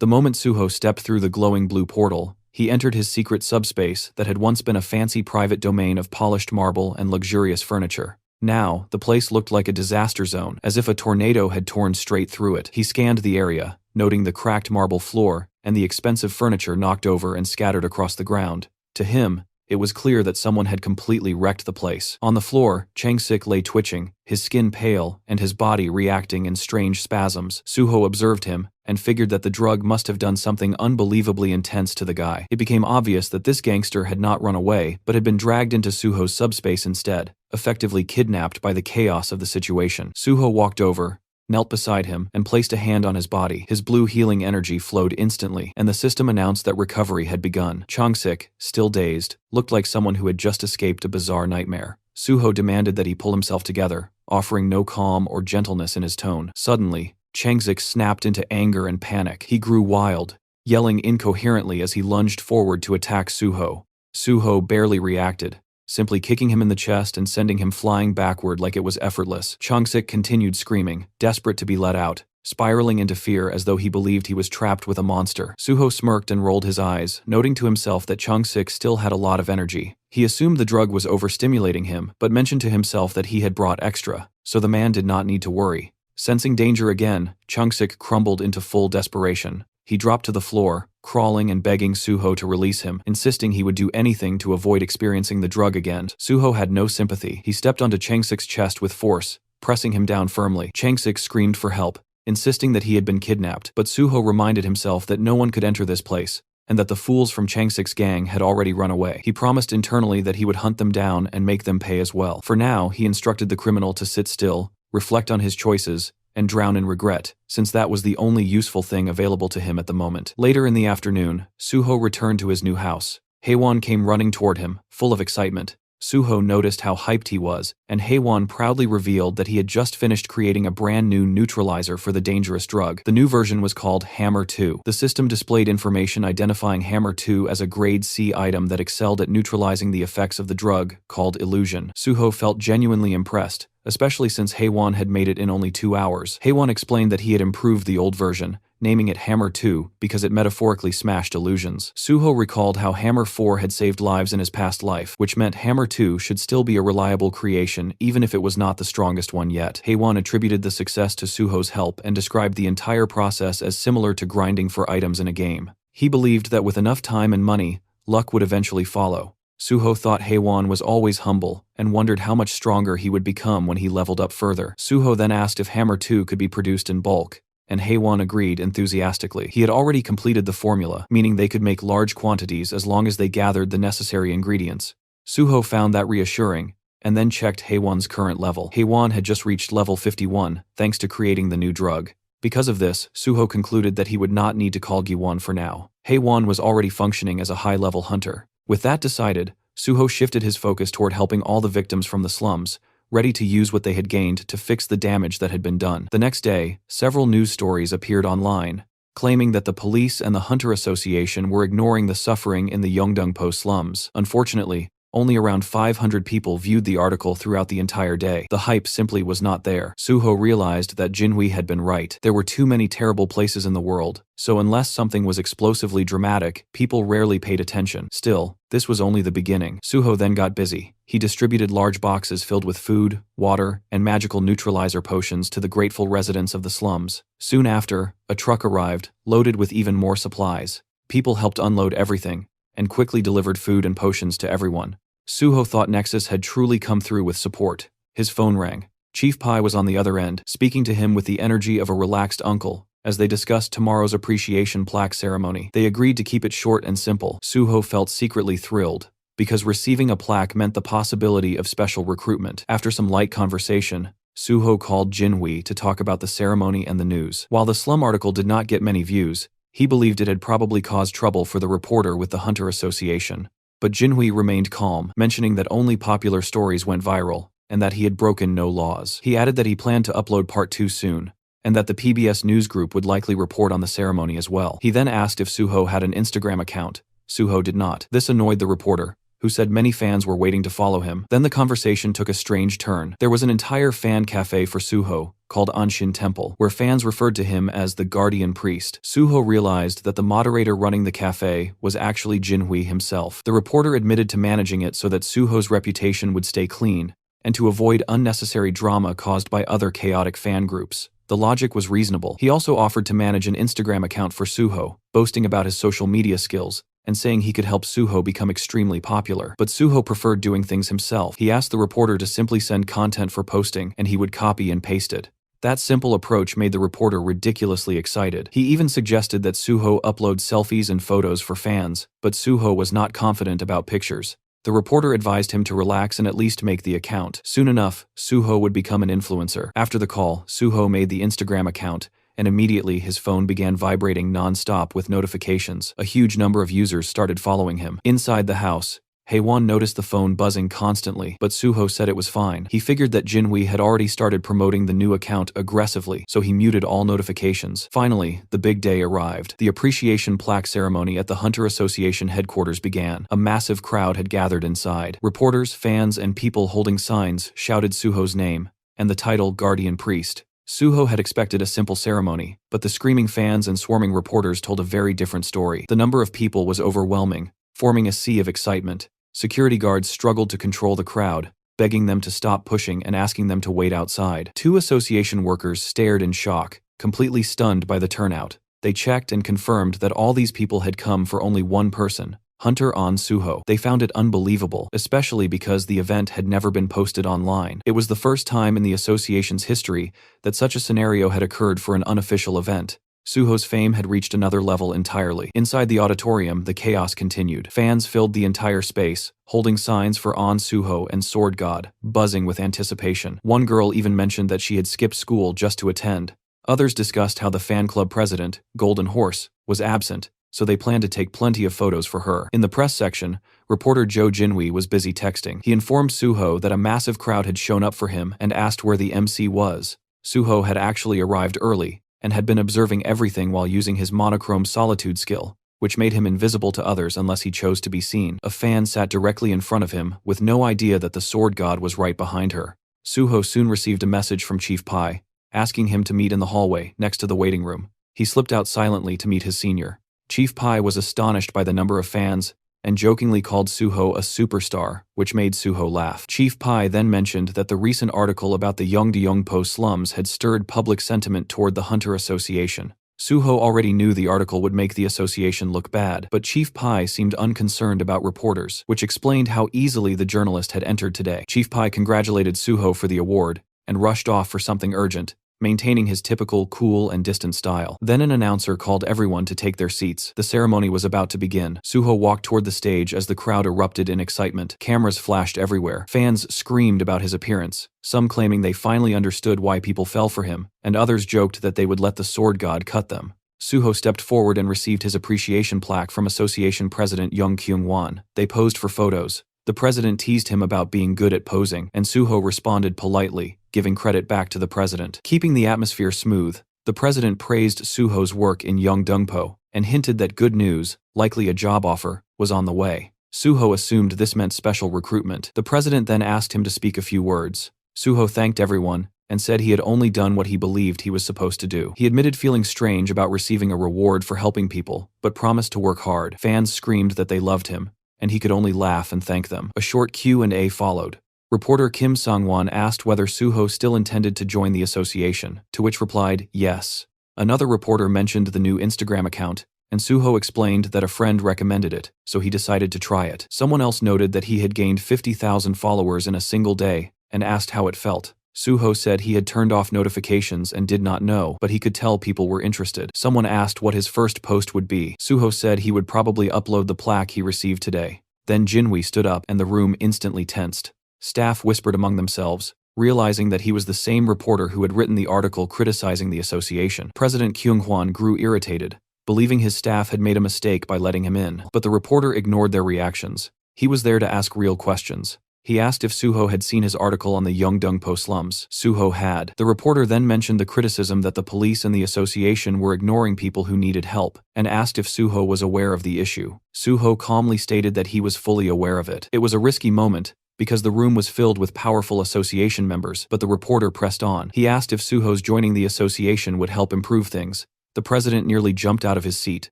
[SPEAKER 1] The moment Suho stepped through the glowing blue portal, he entered his secret subspace that had once been a fancy private domain of polished marble and luxurious furniture. Now, the place looked like a disaster zone, as if a tornado had torn straight through it. He scanned the area, noting the cracked marble floor and the expensive furniture knocked over and scattered across the ground. To him, it was clear that someone had completely wrecked the place. On the floor, Chung-sik lay twitching, his skin pale and his body reacting in strange spasms. Suho observed him and figured that the drug must have done something unbelievably intense to the guy. It became obvious that this gangster had not run away, but had been dragged into Suho's subspace instead, effectively kidnapped by the chaos of the situation. Suho walked over, knelt beside him, and placed a hand on his body. His blue healing energy flowed instantly, and the system announced that recovery had begun. Chung-sik, still dazed, looked like someone who had just escaped a bizarre nightmare. Suho demanded that he pull himself together, offering no calm or gentleness in his tone. Suddenly, Chung-sik snapped into anger and panic. He grew wild, yelling incoherently as he lunged forward to attack Suho. Suho barely reacted, simply kicking him in the chest and sending him flying backward like it was effortless. Chung-sik continued screaming, desperate to be let out, spiraling into fear as though he believed he was trapped with a monster. Suho smirked and rolled his eyes, noting to himself that Chung-sik still had a lot of energy. He assumed the drug was overstimulating him, but mentioned to himself that he had brought extra, so the man did not need to worry. Sensing danger again, Chung-sik crumbled into full desperation. He dropped to the floor, crawling and begging Suho to release him, insisting he would do anything to avoid experiencing the drug again. Suho had no sympathy. He stepped onto Chung-sik's chest with force, pressing him down firmly. Chung-sik screamed for help, insisting that he had been kidnapped, but Suho reminded himself that no one could enter this place, and that the fools from Chung-sik's gang had already run away. He promised internally that he would hunt them down and make them pay as well. For now, he instructed the criminal to sit still, reflect on his choices, and drown in regret, since that was the only useful thing available to him at the moment. Later in the afternoon, Suho returned to his new house. Haewon came running toward him, full of excitement. Suho noticed how hyped he was, and Haewon proudly revealed that he had just finished creating a brand new neutralizer for the dangerous drug. The new version was called Hammer 2. The system displayed information identifying Hammer 2 as a grade C item that excelled at neutralizing the effects of the drug, called illusion. Suho felt genuinely impressed, especially since Haewon had made it in only 2 hours. Haewon explained that he had improved the old version, naming it Hammer 2 because it metaphorically smashed illusions. Suho recalled how Hammer 4 had saved lives in his past life, which meant Hammer 2 should still be a reliable creation even if it was not the strongest one yet. Haewon attributed the success to Suho's help and described the entire process as similar to grinding for items in a game. He believed that with enough time and money, luck would eventually follow. Suho thought Haewon was always humble and wondered how much stronger he would become when he leveled up further. Suho then asked if Hammer 2 could be produced in bulk, and Haewon agreed enthusiastically. He had already completed the formula, meaning they could make large quantities as long as they gathered the necessary ingredients. Suho found that reassuring, and then checked Haewon's current level. Haewon had just reached level 51, thanks to creating the new drug. Because of this, Suho concluded that he would not need to call Giwon for now. Haewon was already functioning as a high-level hunter. With that decided, Suho shifted his focus toward helping all the victims from the slums, ready to use what they had gained to fix the damage that had been done. The next day, several news stories appeared online, claiming that the police and the Hunter Association were ignoring the suffering in the Yeongdeungpo slums. Unfortunately, only around 500 people viewed the article throughout the entire day. The hype simply was not there. Suho realized that Jinhui had been right. There were too many terrible places in the world, so unless something was explosively dramatic, people rarely paid attention. Still, this was only the beginning. Suho then got busy. He distributed large boxes filled with food, water, and magical neutralizer potions to the grateful residents of the slums. Soon after, a truck arrived, loaded with even more supplies. People helped unload everything, and quickly delivered food and potions to everyone. Suho thought Nexus had truly come through with support. His phone rang. Chief Pai was on the other end, speaking to him with the energy of a relaxed uncle, as they discussed tomorrow's appreciation plaque ceremony. They agreed to keep it short and simple. Suho felt secretly thrilled, because receiving a plaque meant the possibility of special recruitment. After some light conversation, Suho called Jinhui to talk about the ceremony and the news. While the slum article did not get many views, he believed it had probably caused trouble for the reporter with the Hunter Association. But Jinhui remained calm, mentioning that only popular stories went viral, and that he had broken no laws. He added that he planned to upload part 2 soon, and that the PBS news group would likely report on the ceremony as well. He then asked if Suho had an Instagram account. Suho did not. This annoyed the reporter, who said many fans were waiting to follow him. Then the conversation took a strange turn. There was an entire fan cafe for Suho, called Anshin Temple, where fans referred to him as the Guardian Priest. Suho realized that the moderator running the cafe was actually Jinhui himself. The reporter admitted to managing it so that Suho's reputation would stay clean, and to avoid unnecessary drama caused by other chaotic fan groups. The logic was reasonable. He also offered to manage an Instagram account for Suho, boasting about his social media skills, and saying he could help Suho become extremely popular. But Suho preferred doing things himself. He asked the reporter to simply send content for posting, and he would copy and paste it. That simple approach made the reporter ridiculously excited. He even suggested that Suho upload selfies and photos for fans, but Suho was not confident about pictures. The reporter advised him to relax and at least make the account. Soon enough, Suho would become an influencer. After the call, Suho made the Instagram account, and immediately his phone began vibrating non-stop with notifications. A huge number of users started following him. Inside the house, Haewon noticed the phone buzzing constantly, but Suho said it was fine. He figured that Jinhui had already started promoting the new account aggressively, so he muted all notifications. Finally, the big day arrived. The appreciation plaque ceremony at the Hunter Association headquarters began. A massive crowd had gathered inside. Reporters, fans, and people holding signs shouted Suho's name, and the title Guardian Priest. Suho had expected a simple ceremony, but the screaming fans and swarming reporters told a very different story. The number of people was overwhelming, forming a sea of excitement. Security guards struggled to control the crowd, begging them to stop pushing and asking them to wait outside. 2 association workers stared in shock, completely stunned by the turnout. They checked and confirmed that all these people had come for only one person, Hunter On Suho. They found it unbelievable, especially because the event had never been posted online. It was the first time in the association's history that such a scenario had occurred for an unofficial event. Suho's fame had reached another level entirely. Inside the auditorium, the chaos continued. Fans filled the entire space, holding signs for On Suho and Sword God, buzzing with anticipation. One girl even mentioned that she had skipped school just to attend. Others discussed how the fan club president, Golden Horse, was absent, so they planned to take plenty of photos for her. In the press section, reporter Jo Jinhui was busy texting. He informed Suho that a massive crowd had shown up for him and asked where the MC was. Suho had actually arrived early, and had been observing everything while using his monochrome solitude skill, which made him invisible to others unless he chose to be seen. A fan sat directly in front of him, with no idea that the sword god was right behind her. Suho soon received a message from Chief Pai, asking him to meet in the hallway, next to the waiting room. He slipped out silently to meet his senior. Chief Pai was astonished by the number of fans, and jokingly called Suho a superstar, which made Suho laugh. Chief Pai then mentioned that the recent article about the Yeongdeungpo slums had stirred public sentiment toward the Hunter Association. Suho already knew the article would make the association look bad, but Chief Pai seemed unconcerned about reporters, which explained how easily the journalist had entered today. Chief Pai congratulated Suho for the award and rushed off for something urgent, maintaining his typical cool and distant style. Then an announcer called everyone to take their seats. The ceremony was about to begin. Suho walked toward the stage as the crowd erupted in excitement. Cameras flashed everywhere. Fans screamed about his appearance, some claiming they finally understood why people fell for him, and others joked that they would let the sword god cut them. Suho stepped forward and received his appreciation plaque from Association President Young Kyung-won. They posed for photos. The president teased him about being good at posing, and Suho responded politely, giving credit back to the president. Keeping the atmosphere smooth, the president praised Suho's work in Yeongdeungpo and hinted that good news, likely a job offer, was on the way. Suho assumed this meant special recruitment. The president then asked him to speak a few words. Suho thanked everyone and said he had only done what he believed he was supposed to do. He admitted feeling strange about receiving a reward for helping people, but promised to work hard. Fans screamed that they loved him, and he could only laugh and thank them. A short Q&A followed. Reporter Kim Sang-won asked whether Suho still intended to join the association, to which replied, yes. Another reporter mentioned the new Instagram account, and Suho explained that a friend recommended it, so he decided to try it. Someone else noted that he had gained 50,000 followers in a single day, and asked how it felt. Suho said he had turned off notifications and did not know, but he could tell people were interested. Someone asked what his first post would be. Suho said he would probably upload the plaque he received today. Then Jinwi stood up and the room instantly tensed. Staff whispered among themselves, realizing that he was the same reporter who had written the article criticizing the association. President Kyung-hwan grew irritated, believing his staff had made a mistake by letting him in. But the reporter ignored their reactions. He was there to ask real questions. He asked if Suho had seen his article on the Yeongdeungpo slums. Suho had. The reporter then mentioned the criticism that the police and the association were ignoring people who needed help, and asked if Suho was aware of the issue. Suho calmly stated that he was fully aware of it. It was a risky moment, because the room was filled with powerful association members, but the reporter pressed on. He asked if Suho's joining the association would help improve things. The president nearly jumped out of his seat,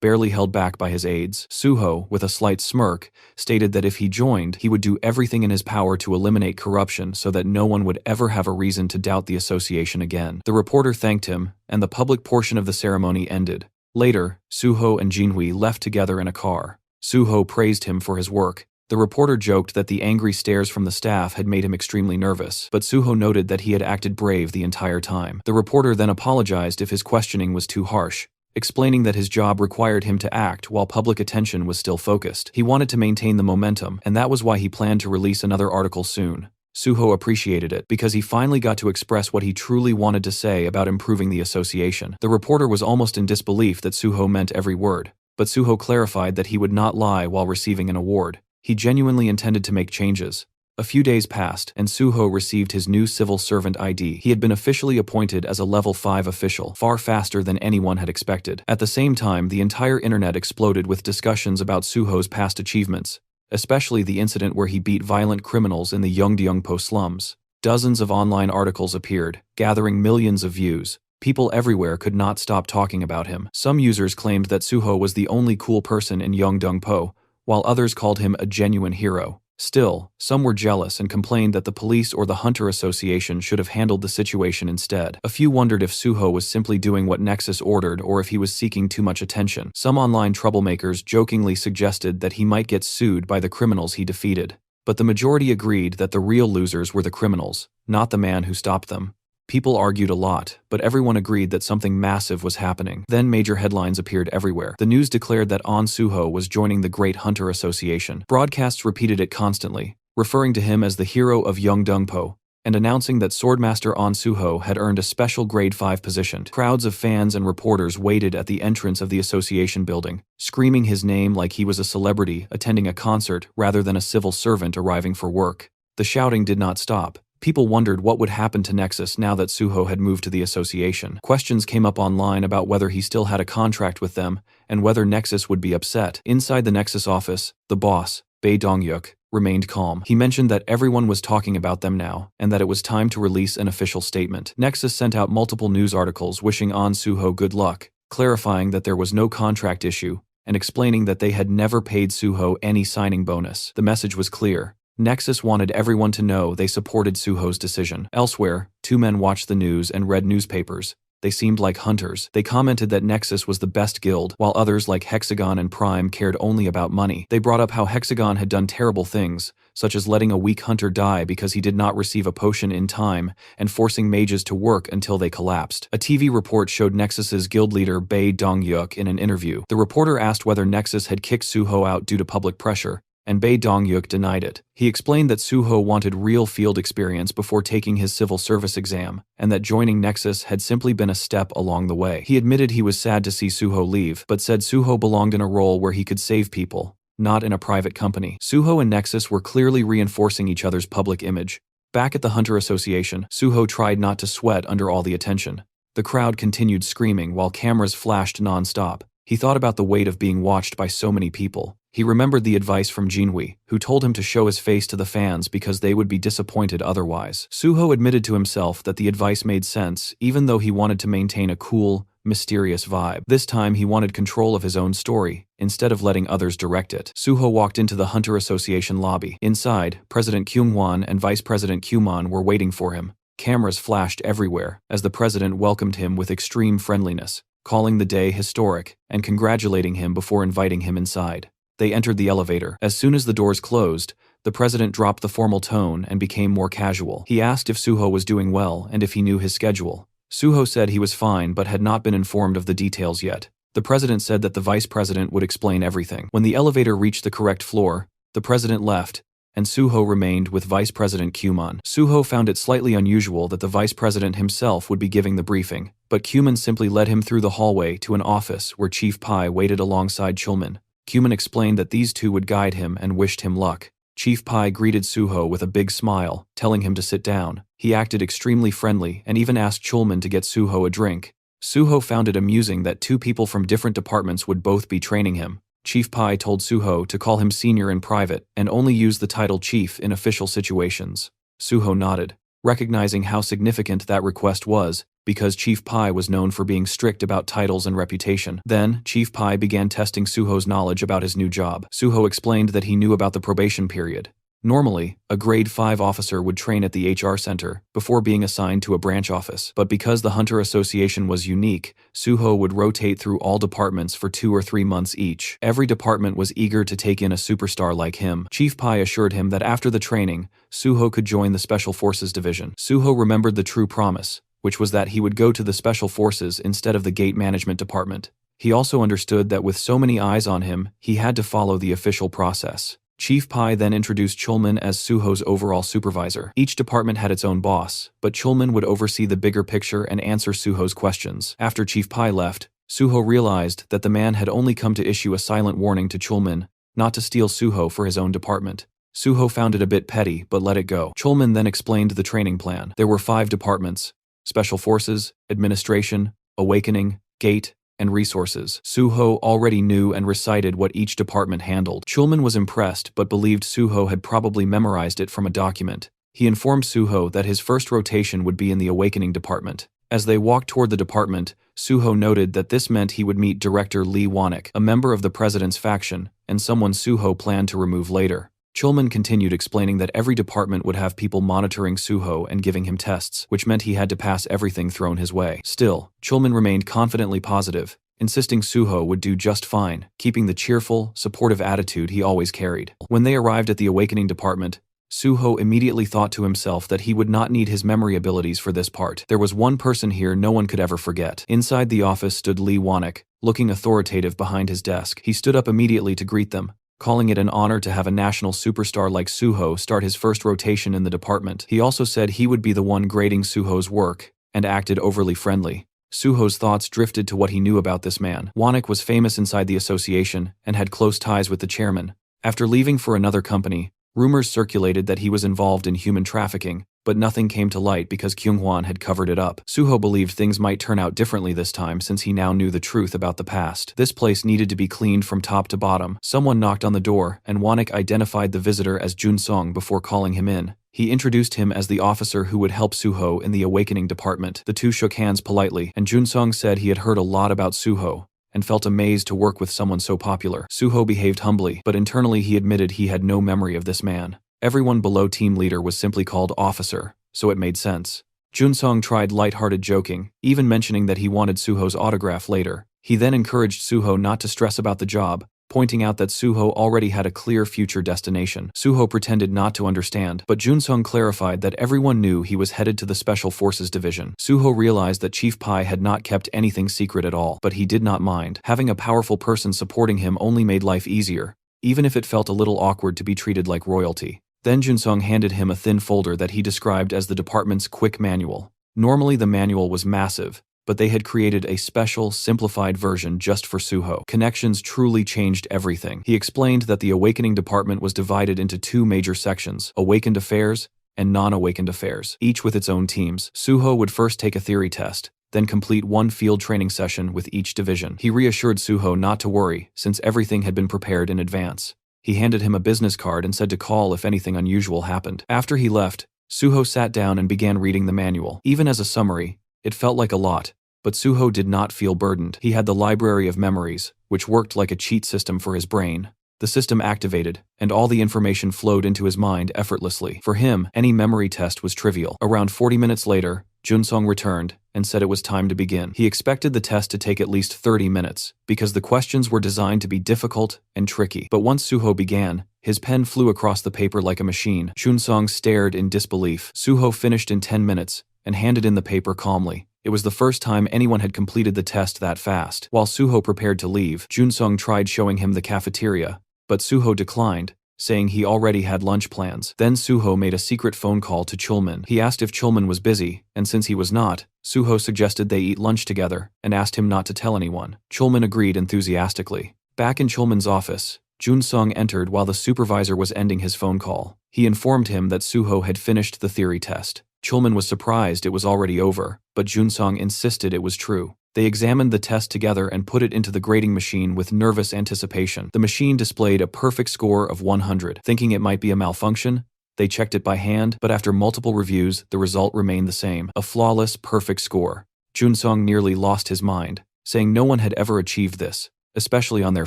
[SPEAKER 1] barely held back by his aides. Suho, with a slight smirk, stated that if he joined, he would do everything in his power to eliminate corruption so that no one would ever have a reason to doubt the association again. The reporter thanked him, and the public portion of the ceremony ended. Later, Suho and Jinhui left together in a car. Suho praised him for his work. The reporter joked that the angry stares from the staff had made him extremely nervous, but Suho noted that he had acted brave the entire time. The reporter then apologized if his questioning was too harsh, explaining that his job required him to act while public attention was still focused. He wanted to maintain the momentum, and that was why he planned to release another article soon. Suho appreciated it because he finally got to express what he truly wanted to say about improving the association. The reporter was almost in disbelief that Suho meant every word, but Suho clarified that he would not lie while receiving an award. He genuinely intended to make changes. A few days passed, and Suho received his new civil servant ID. He had been officially appointed as a level 5 official, far faster than anyone had expected. At the same time, the entire internet exploded with discussions about Suho's past achievements, especially the incident where he beat violent criminals in the Yeongdeungpo slums. Dozens of online articles appeared, gathering millions of views. People everywhere could not stop talking about him. Some users claimed that Suho was the only cool person in Yeongdeungpo, while others called him a genuine hero. Still, some were jealous and complained that the police or the Hunter Association should have handled the situation instead. A few wondered if Suho was simply doing what Nexus ordered or if he was seeking too much attention. Some online troublemakers jokingly suggested that he might get sued by the criminals he defeated. But the majority agreed that the real losers were the criminals, not the man who stopped them. People argued a lot, but everyone agreed that something massive was happening. Then major headlines appeared everywhere. The news declared that An Suho was joining the Great Hunter Association. Broadcasts repeated it constantly, referring to him as the hero of Yeongdeungpo, and announcing that Swordmaster An Suho had earned a special Grade 5 position. Crowds of fans and reporters waited at the entrance of the association building, screaming his name like he was a celebrity attending a concert rather than a civil servant arriving for work. The shouting did not stop. People wondered what would happen to Nexus now that Suho had moved to the association. Questions came up online about whether he still had a contract with them and whether Nexus would be upset. Inside the Nexus office, the boss, Bae Dong-yuk, remained calm. He mentioned that everyone was talking about them now and that it was time to release an official statement. Nexus sent out multiple news articles wishing An Suho good luck, clarifying that there was no contract issue and explaining that they had never paid Suho any signing bonus. The message was clear. Nexus wanted everyone to know they supported Suho's decision. Elsewhere, two men watched the news and read newspapers, They seemed like hunters. They commented that Nexus was the best guild, while others like Hexagon and Prime cared only about money. They brought up how Hexagon had done terrible things, such as letting a weak hunter die because he did not receive a potion in time and forcing mages to work until they collapsed. A TV report showed Nexus's guild leader Bae Dong-yuk in an interview. The reporter asked whether Nexus had kicked Suho out due to public pressure, and Bae Dong-yuk denied it. He explained that Suho wanted real field experience before taking his civil service exam, and that joining Nexus had simply been a step along the way. He admitted he was sad to see Suho leave, but said Suho belonged in a role where he could save people, not in a private company. Suho and Nexus were clearly reinforcing each other's public image. Back at the Hunter Association, Suho tried not to sweat under all the attention. The crowd continued screaming while cameras flashed non-stop. He thought about the weight of being watched by so many people. He remembered the advice from Jinhui, who told him to show his face to the fans because they would be disappointed otherwise. Suho admitted to himself that the advice made sense, even though he wanted to maintain a cool, mysterious vibe. This time he wanted control of his own story, instead of letting others direct it. Suho walked into the Hunter Association lobby. Inside, President Kyungwon and Vice President Kyumon were waiting for him. Cameras flashed everywhere, as the president welcomed him with extreme friendliness, calling the day historic, and congratulating him before inviting him inside. They entered the elevator. As soon as the doors closed, the president dropped the formal tone and became more casual. He asked if Suho was doing well and if he knew his schedule. Suho said he was fine but had not been informed of the details yet. The president said that the vice president would explain everything. When the elevator reached the correct floor, the president left, and Suho remained with Vice President Kyumon. Suho found it slightly unusual that the vice president himself would be giving the briefing, but Kyumon simply led him through the hallway to an office where Chief Pai waited alongside Chulman. Kyumon explained that these two would guide him and wished him luck. Chief Pai greeted Suho with a big smile, telling him to sit down. He acted extremely friendly and even asked Chulman to get Suho a drink. Suho found it amusing that two people from different departments would both be training him. Chief Pai told Suho to call him senior in private and only use the title chief in official situations. Suho nodded, recognizing how significant that request was, because Chief Pai was known for being strict about titles and reputation. Then, Chief Pai began testing Suho's knowledge about his new job. Suho explained that he knew about the probation period. Normally, a grade 5 officer would train at the HR center before being assigned to a branch office, but because the Hunter Association was unique, Suho would rotate through all departments for 2 or 3 months each. Every department was eager to take in a superstar like him. Chief Pai assured him that after the training, Suho could join the Special Forces Division. Suho remembered the true promise, which was that he would go to the Special Forces instead of the Gate Management Department. He also understood that with so many eyes on him, he had to follow the official process. Chief Pai then introduced Chulman as Suho's overall supervisor. Each department had its own boss, but Chulman would oversee the bigger picture and answer Suho's questions. After Chief Pai left, Suho realized that the man had only come to issue a silent warning to Chulman, not to steal Suho for his own department. Suho found it a bit petty, but let it go. Chulman then explained the training plan. There were 5 departments: Special Forces, Administration, Awakening, Gate, and Resources. Suho already knew and recited what each department handled. Chulman was impressed but believed Suho had probably memorized it from a document. He informed Suho that his first rotation would be in the Awakening department. As they walked toward the department, Suho noted that this meant he would meet Director Lee Wanek, a member of the president's faction, and someone Suho planned to remove later. Chulman continued explaining that every department would have people monitoring Suho and giving him tests, which meant he had to pass everything thrown his way. Still, Chulman remained confidently positive, insisting Suho would do just fine, keeping the cheerful, supportive attitude he always carried. When they arrived at the Awakening department, Suho immediately thought to himself that he would not need his memory abilities for this part. There was one person here no one could ever forget. Inside the office stood Lee Wanek, looking authoritative behind his desk. He stood up immediately to greet them, calling it an honor to have a national superstar like Suho start his first rotation in the department. He also said he would be the one grading Suho's work, and acted overly friendly. Suho's thoughts drifted to what he knew about this man. Wanek was famous inside the association, and had close ties with the chairman. After leaving for another company, rumors circulated that he was involved in human trafficking, but nothing came to light because Kyunghwan had covered it up. Suho believed things might turn out differently this time since he now knew the truth about the past. This place needed to be cleaned from top to bottom. Someone knocked on the door, and Wanek identified the visitor as Junsong before calling him in. He introduced him as the officer who would help Suho in the Awakening department. The two shook hands politely, and Junsong said he had heard a lot about Suho, and felt amazed to work with someone so popular. Suho behaved humbly, but internally he admitted he had no memory of this man. Everyone below team leader was simply called officer, so it made sense. Junsong tried light-hearted joking, even mentioning that he wanted Suho's autograph later. He then encouraged Suho not to stress about the job, pointing out that Suho already had a clear future destination. Suho pretended not to understand, but Junsong clarified that everyone knew he was headed to the Special Forces Division. Suho realized that Chief Pai had not kept anything secret at all, but he did not mind. Having a powerful person supporting him only made life easier, even if it felt a little awkward to be treated like royalty. Then Junsong handed him a thin folder that he described as the department's quick manual. Normally the manual was massive, but they had created a special, simplified version just for Suho. Connections truly changed everything. He explained that the Awakening Department was divided into two major sections, Awakened Affairs and Non-Awakened Affairs, each with its own teams. Suho would first take a theory test, then complete one field training session with each division. He reassured Suho not to worry, since everything had been prepared in advance. He handed him a business card and said to call if anything unusual happened. After he left, Suho sat down and began reading the manual. Even as a summary, it felt like a lot, but Suho did not feel burdened. He had the library of memories, which worked like a cheat system for his brain. The system activated, and all the information flowed into his mind effortlessly. For him, any memory test was trivial. Around 40 minutes later, Junsong returned and said it was time to begin. He expected the test to take at least 30 minutes, because the questions were designed to be difficult and tricky. But once Suho began, his pen flew across the paper like a machine. Junsong stared in disbelief. Suho finished in 10 minutes and handed in the paper calmly. It was the first time anyone had completed the test that fast. While Suho prepared to leave, Junsong tried showing him the cafeteria, but Suho declined, saying he already had lunch plans. Then Suho made a secret phone call to Chulman. He asked if Chulman was busy, and since he was not, Suho suggested they eat lunch together and asked him not to tell anyone. Chulman agreed enthusiastically. Back in Chulman's office, Junsong entered while the supervisor was ending his phone call. He informed him that Suho had finished the theory test. Chulman was surprised it was already over, but Junsong insisted it was true. They examined the test together and put it into the grading machine with nervous anticipation. The machine displayed a perfect score of 100. Thinking it might be a malfunction, they checked it by hand, but after multiple reviews, the result remained the same. A flawless, perfect score. Junsong nearly lost his mind, saying no one had ever achieved this, especially on their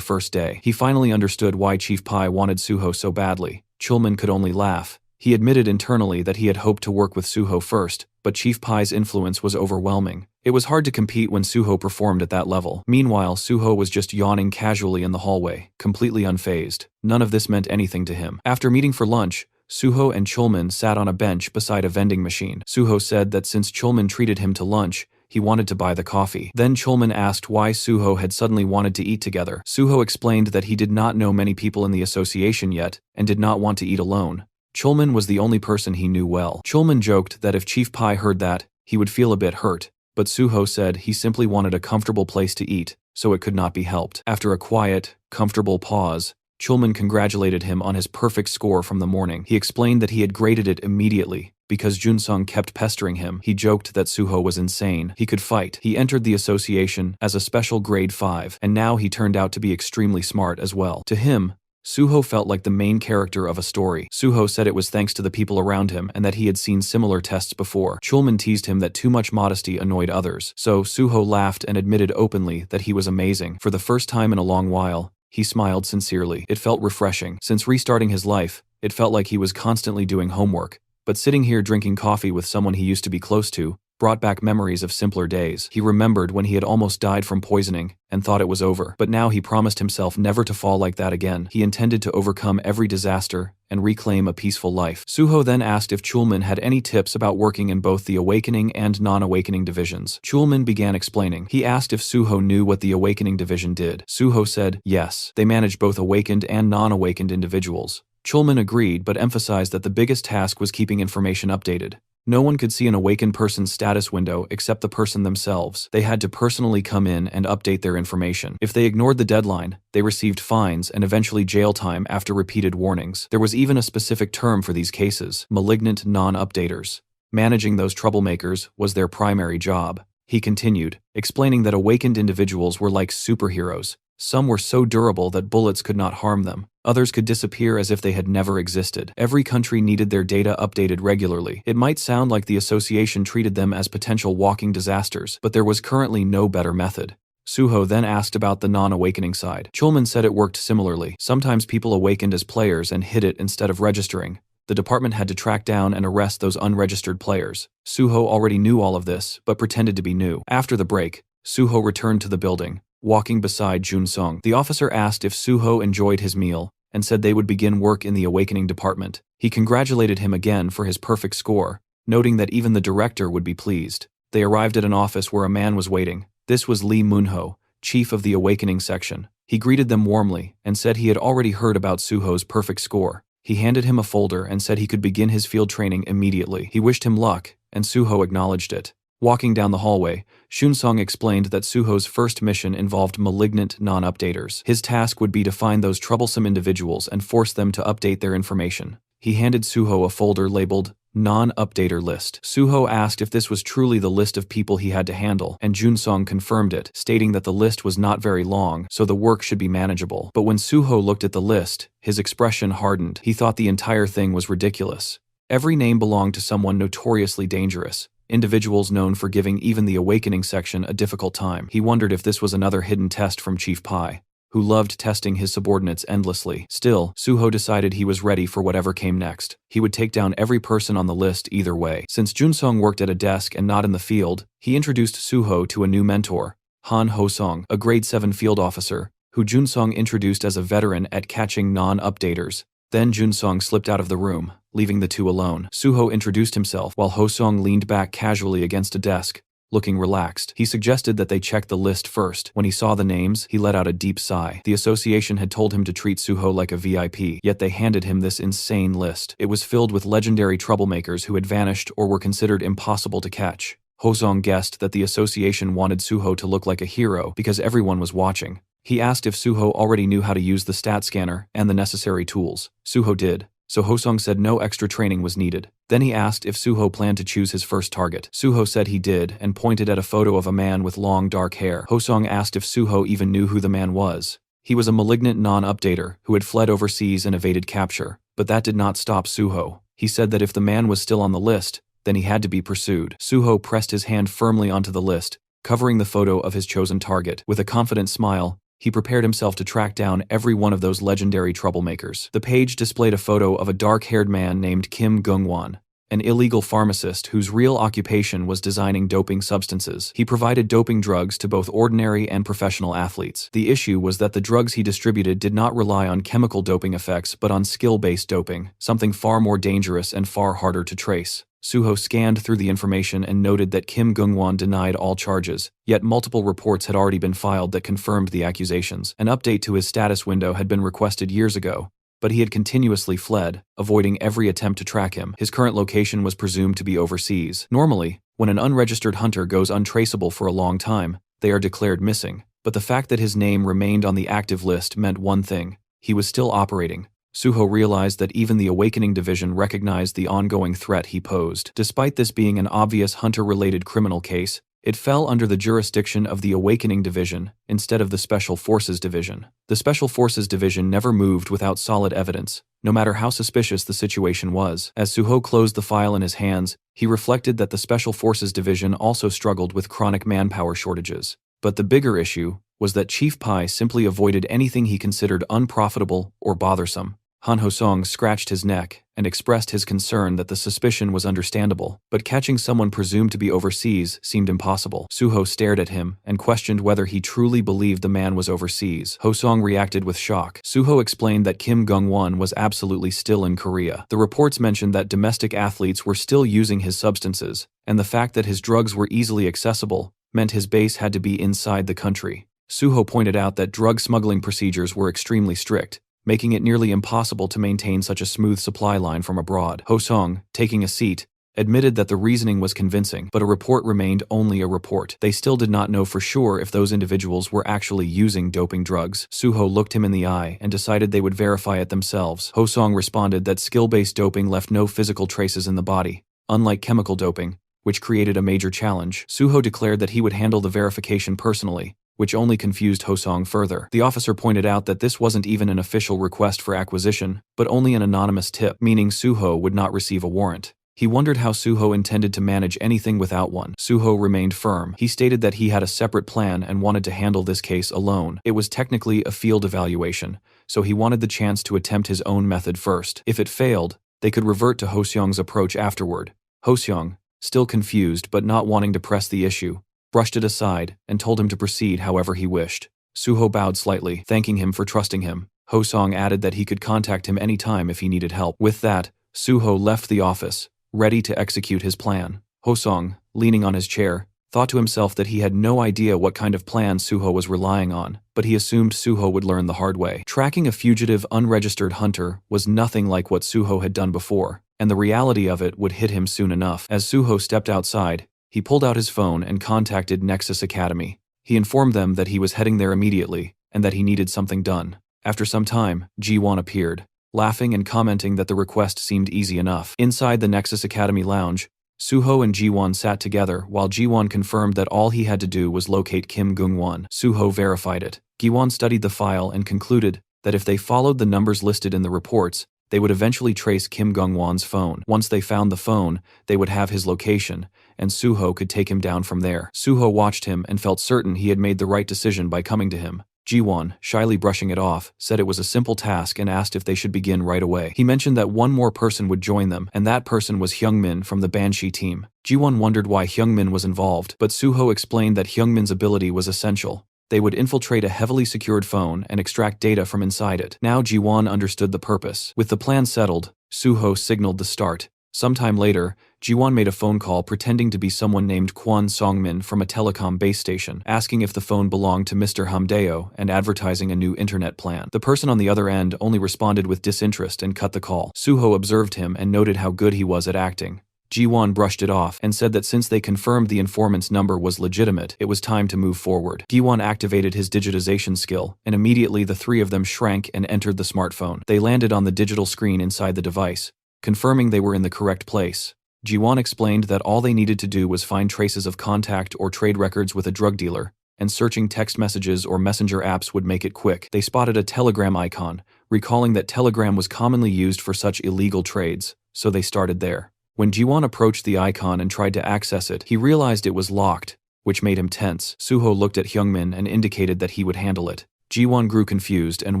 [SPEAKER 1] first day. He finally understood why Chief Pai wanted Suho so badly. Chulman could only laugh. He admitted internally that he had hoped to work with Suho first, but Chief Pai's influence was overwhelming. It was hard to compete when Suho performed at that level. Meanwhile, Suho was just yawning casually in the hallway, completely unfazed. None of this meant anything to him. After meeting for lunch, Suho and Chulman sat on a bench beside a vending machine. Suho said that since Chulman treated him to lunch, he wanted to buy the coffee. Then Chulman asked why Suho had suddenly wanted to eat together. Suho explained that he did not know many people in the association yet, and did not want to eat alone. Chulman was the only person he knew well. Chulman joked that if Chief Pai heard that, he would feel a bit hurt, but Suho said he simply wanted a comfortable place to eat, so it could not be helped. After a quiet, comfortable pause, Chulman congratulated him on his perfect score from the morning. He explained that he had graded it immediately, because Junsong kept pestering him. He joked that Suho was insane. He could fight. He entered the association as a special grade 5, and now he turned out to be extremely smart as well. To him, Suho felt like the main character of a story. Suho said it was thanks to the people around him and that he had seen similar tests before. Chulman teased him that too much modesty annoyed others, so Suho laughed and admitted openly that he was amazing. For the first time in a long while, he smiled sincerely. It felt refreshing. Since restarting his life, it felt like he was constantly doing homework, but sitting here drinking coffee with someone he used to be close to brought back memories of simpler days. He remembered when he had almost died from poisoning and thought it was over, but now he promised himself never to fall like that again. He intended to overcome every disaster and reclaim a peaceful life. Suho then asked if Chulman had any tips about working in both the Awakening and Non-Awakening divisions. Chulman began explaining. He asked if Suho knew what the Awakening division did. Suho said, yes, they manage both awakened and non-awakened individuals. Chulman agreed but emphasized that the biggest task was keeping information updated. No one could see an awakened person's status window except the person themselves. They had to personally come in and update their information. If they ignored the deadline, they received fines and eventually jail time after repeated warnings. There was even a specific term for these cases: malignant non-updaters. Managing those troublemakers was their primary job. He continued, explaining that awakened individuals were like superheroes. Some were so durable that bullets could not harm them. Others could disappear as if they had never existed. Every country needed their data updated regularly. It might sound like the association treated them as potential walking disasters, but there was currently no better method. Suho then asked about the non-awakening side. Chulman said it worked similarly. Sometimes people awakened as players and hid it instead of registering, The department had to track down and arrest those unregistered players. Suho already knew all of this, but pretended to be new. After the break, Suho returned to the building, walking beside Jun-sung. The officer asked if Suho enjoyed his meal, and said they would begin work in the awakening department. He congratulated him again for his perfect score, noting that even the director would be pleased. They arrived at an office where a man was waiting. This was Lee Moonho, chief of the awakening section. He greeted them warmly, and said he had already heard about Suho's perfect score. He handed him a folder and said he could begin his field training immediately. He wished him luck, and Suho acknowledged it. Walking down the hallway, Shun-sung explained that Suho's first mission involved malignant non-updaters. His task would be to find those troublesome individuals and force them to update their information. He handed Suho a folder labeled Non-Updater List. Suho asked if this was truly the list of people he had to handle, and Jun-sung confirmed it, stating that the list was not very long, so the work should be manageable. But when Suho looked at the list, his expression hardened. He thought the entire thing was ridiculous. Every name belonged to someone notoriously dangerous, individuals known for giving even the awakening section a difficult time. He wondered if this was another hidden test from Chief Pai, who loved testing his subordinates endlessly. Still, Suho decided he was ready for whatever came next. He would take down every person on the list either way. Since Jun-sung worked at a desk and not in the field, he introduced Suho to a new mentor, Han Ho-sung, a grade 7 field officer, who Jun-sung introduced as a veteran at catching non-updaters. Then Jun-sung slipped out of the room, leaving the two alone. Suho introduced himself while Ho-sung leaned back casually against a desk, looking relaxed. He suggested that they check the list first. When he saw the names, he let out a deep sigh. The association had told him to treat Suho like a VIP, yet they handed him this insane list. It was filled with legendary troublemakers who had vanished or were considered impossible to catch. Ho-sung guessed that the association wanted Suho to look like a hero because everyone was watching. He asked if Suho already knew how to use the stat scanner and the necessary tools. Suho did, so Ho-sung said no extra training was needed. Then he asked if Suho planned to choose his first target. Suho said he did and pointed at a photo of a man with long dark hair. Ho-sung asked if Suho even knew who the man was. He was a malignant non-updater who had fled overseas and evaded capture, but that did not stop Suho. He said that if the man was still on the list, then he had to be pursued. Suho pressed his hand firmly onto the list, covering the photo of his chosen target. With a confident smile, he prepared himself to track down every one of those legendary troublemakers. The page displayed a photo of a dark-haired man named Kim Gung-won, an illegal pharmacist whose real occupation was designing doping substances. He provided doping drugs to both ordinary and professional athletes. The issue was that the drugs he distributed did not rely on chemical doping effects but on skill-based doping, something far more dangerous and far harder to trace. Suho scanned through the information and noted that Kim Gung-won denied all charges, yet multiple reports had already been filed that confirmed the accusations. An update to his status window had been requested years ago, but he had continuously fled, avoiding every attempt to track him. His current location was presumed to be overseas. Normally, when an unregistered hunter goes untraceable for a long time, they are declared missing, but the fact that his name remained on the active list meant one thing: he was still operating. Suho realized that even the Awakening Division recognized the ongoing threat he posed. Despite this being an obvious hunter-related criminal case, it fell under the jurisdiction of the Awakening Division instead of the Special Forces Division. The Special Forces Division never moved without solid evidence, no matter how suspicious the situation was. As Suho closed the file in his hands, he reflected that the Special Forces Division also struggled with chronic manpower shortages. But the bigger issue was that Chief Pai simply avoided anything he considered unprofitable or bothersome. Han Ho-sung scratched his neck and expressed his concern that the suspicion was understandable, but catching someone presumed to be overseas seemed impossible. Suho stared at him and questioned whether he truly believed the man was overseas. Ho-sung reacted with shock. Suho explained that Kim Gung-won was absolutely still in Korea. The reports mentioned that domestic athletes were still using his substances, and the fact that his drugs were easily accessible meant his base had to be inside the country. Suho pointed out that drug smuggling procedures were extremely strict, making it nearly impossible to maintain such a smooth supply line from abroad. Ho-sung, taking a seat, admitted that the reasoning was convincing, but a report remained only a report. They still did not know for sure if those individuals were actually using doping drugs. Suho looked him in the eye and decided they would verify it themselves. Ho-sung responded that skill-based doping left no physical traces in the body, unlike chemical doping, which created a major challenge. Suho declared that he would handle the verification personally, which only confused Ho-sung further. The officer pointed out that this wasn't even an official request for acquisition, but only an anonymous tip, meaning Suho would not receive a warrant. He wondered how Suho intended to manage anything without one. Suho remained firm. He stated that he had a separate plan and wanted to handle this case alone. It was technically a field evaluation, so he wanted the chance to attempt his own method first. If it failed, They could revert to Ho-seong's approach afterward. Ho-seong, still confused but not wanting to press the issue, brushed it aside and told him to proceed however he wished. Suho bowed slightly, thanking him for trusting him. Ho-seong added that he could contact him anytime if he needed help. With that, Suho left the office, ready to execute his plan. Ho-seong, leaning on his chair, thought to himself that he had no idea what kind of plan Suho was relying on, but he assumed Suho would learn the hard way. Tracking a fugitive, unregistered hunter was nothing like what Suho had done before, and the reality of it would hit him soon enough. As Suho stepped outside, he pulled out his phone and contacted Nexus Academy. He informed them that he was heading there immediately, and that he needed something done. After some time, Ji-won appeared, laughing and commenting that the request seemed easy enough. Inside the Nexus Academy lounge, Suho and Ji-won sat together while Ji-won confirmed that all he had to do was locate Kim Gung-won. Suho verified it. Ji-won studied the file and concluded that if they followed the numbers listed in the reports, they would eventually trace Kim Gung-won's phone. Once they found the phone, they would have his location, and Suho could take him down from there. Suho watched him and felt certain he had made the right decision by coming to him. Ji-won, shyly brushing it off, said it was a simple task and asked if they should begin right away. He mentioned that one more person would join them, and that person was Hyungmin from the Banshee team. Ji-won wondered why Hyungmin was involved, but Suho explained that Hyungmin's ability was essential. They would infiltrate a heavily secured phone and extract data from inside it. Now Ji-won understood the purpose. With the plan settled, Suho signaled the start. Sometime later, Ji-won made a phone call pretending to be someone named Kwon Songmin from a telecom base station, asking if the phone belonged to Mr. Hamdeo and advertising a new internet plan. The person on the other end only responded with disinterest and cut the call. Suho observed him and noted how good he was at acting. Ji-won brushed it off and said that since they confirmed the informant's number was legitimate, it was time to move forward. Ji-won activated his digitization skill, and immediately the three of them shrank and entered the smartphone. They landed on the digital screen inside the device, confirming they were in the correct place. Ji-won explained that all they needed to do was find traces of contact or trade records with a drug dealer, and searching text messages or messenger apps would make it quick. They spotted a Telegram icon, recalling that Telegram was commonly used for such illegal trades, so they started there. When Ji-won approached the icon and tried to access it, he realized it was locked, which made him tense. Suho looked at Hyungmin and indicated that he would handle it. Ji-won grew confused and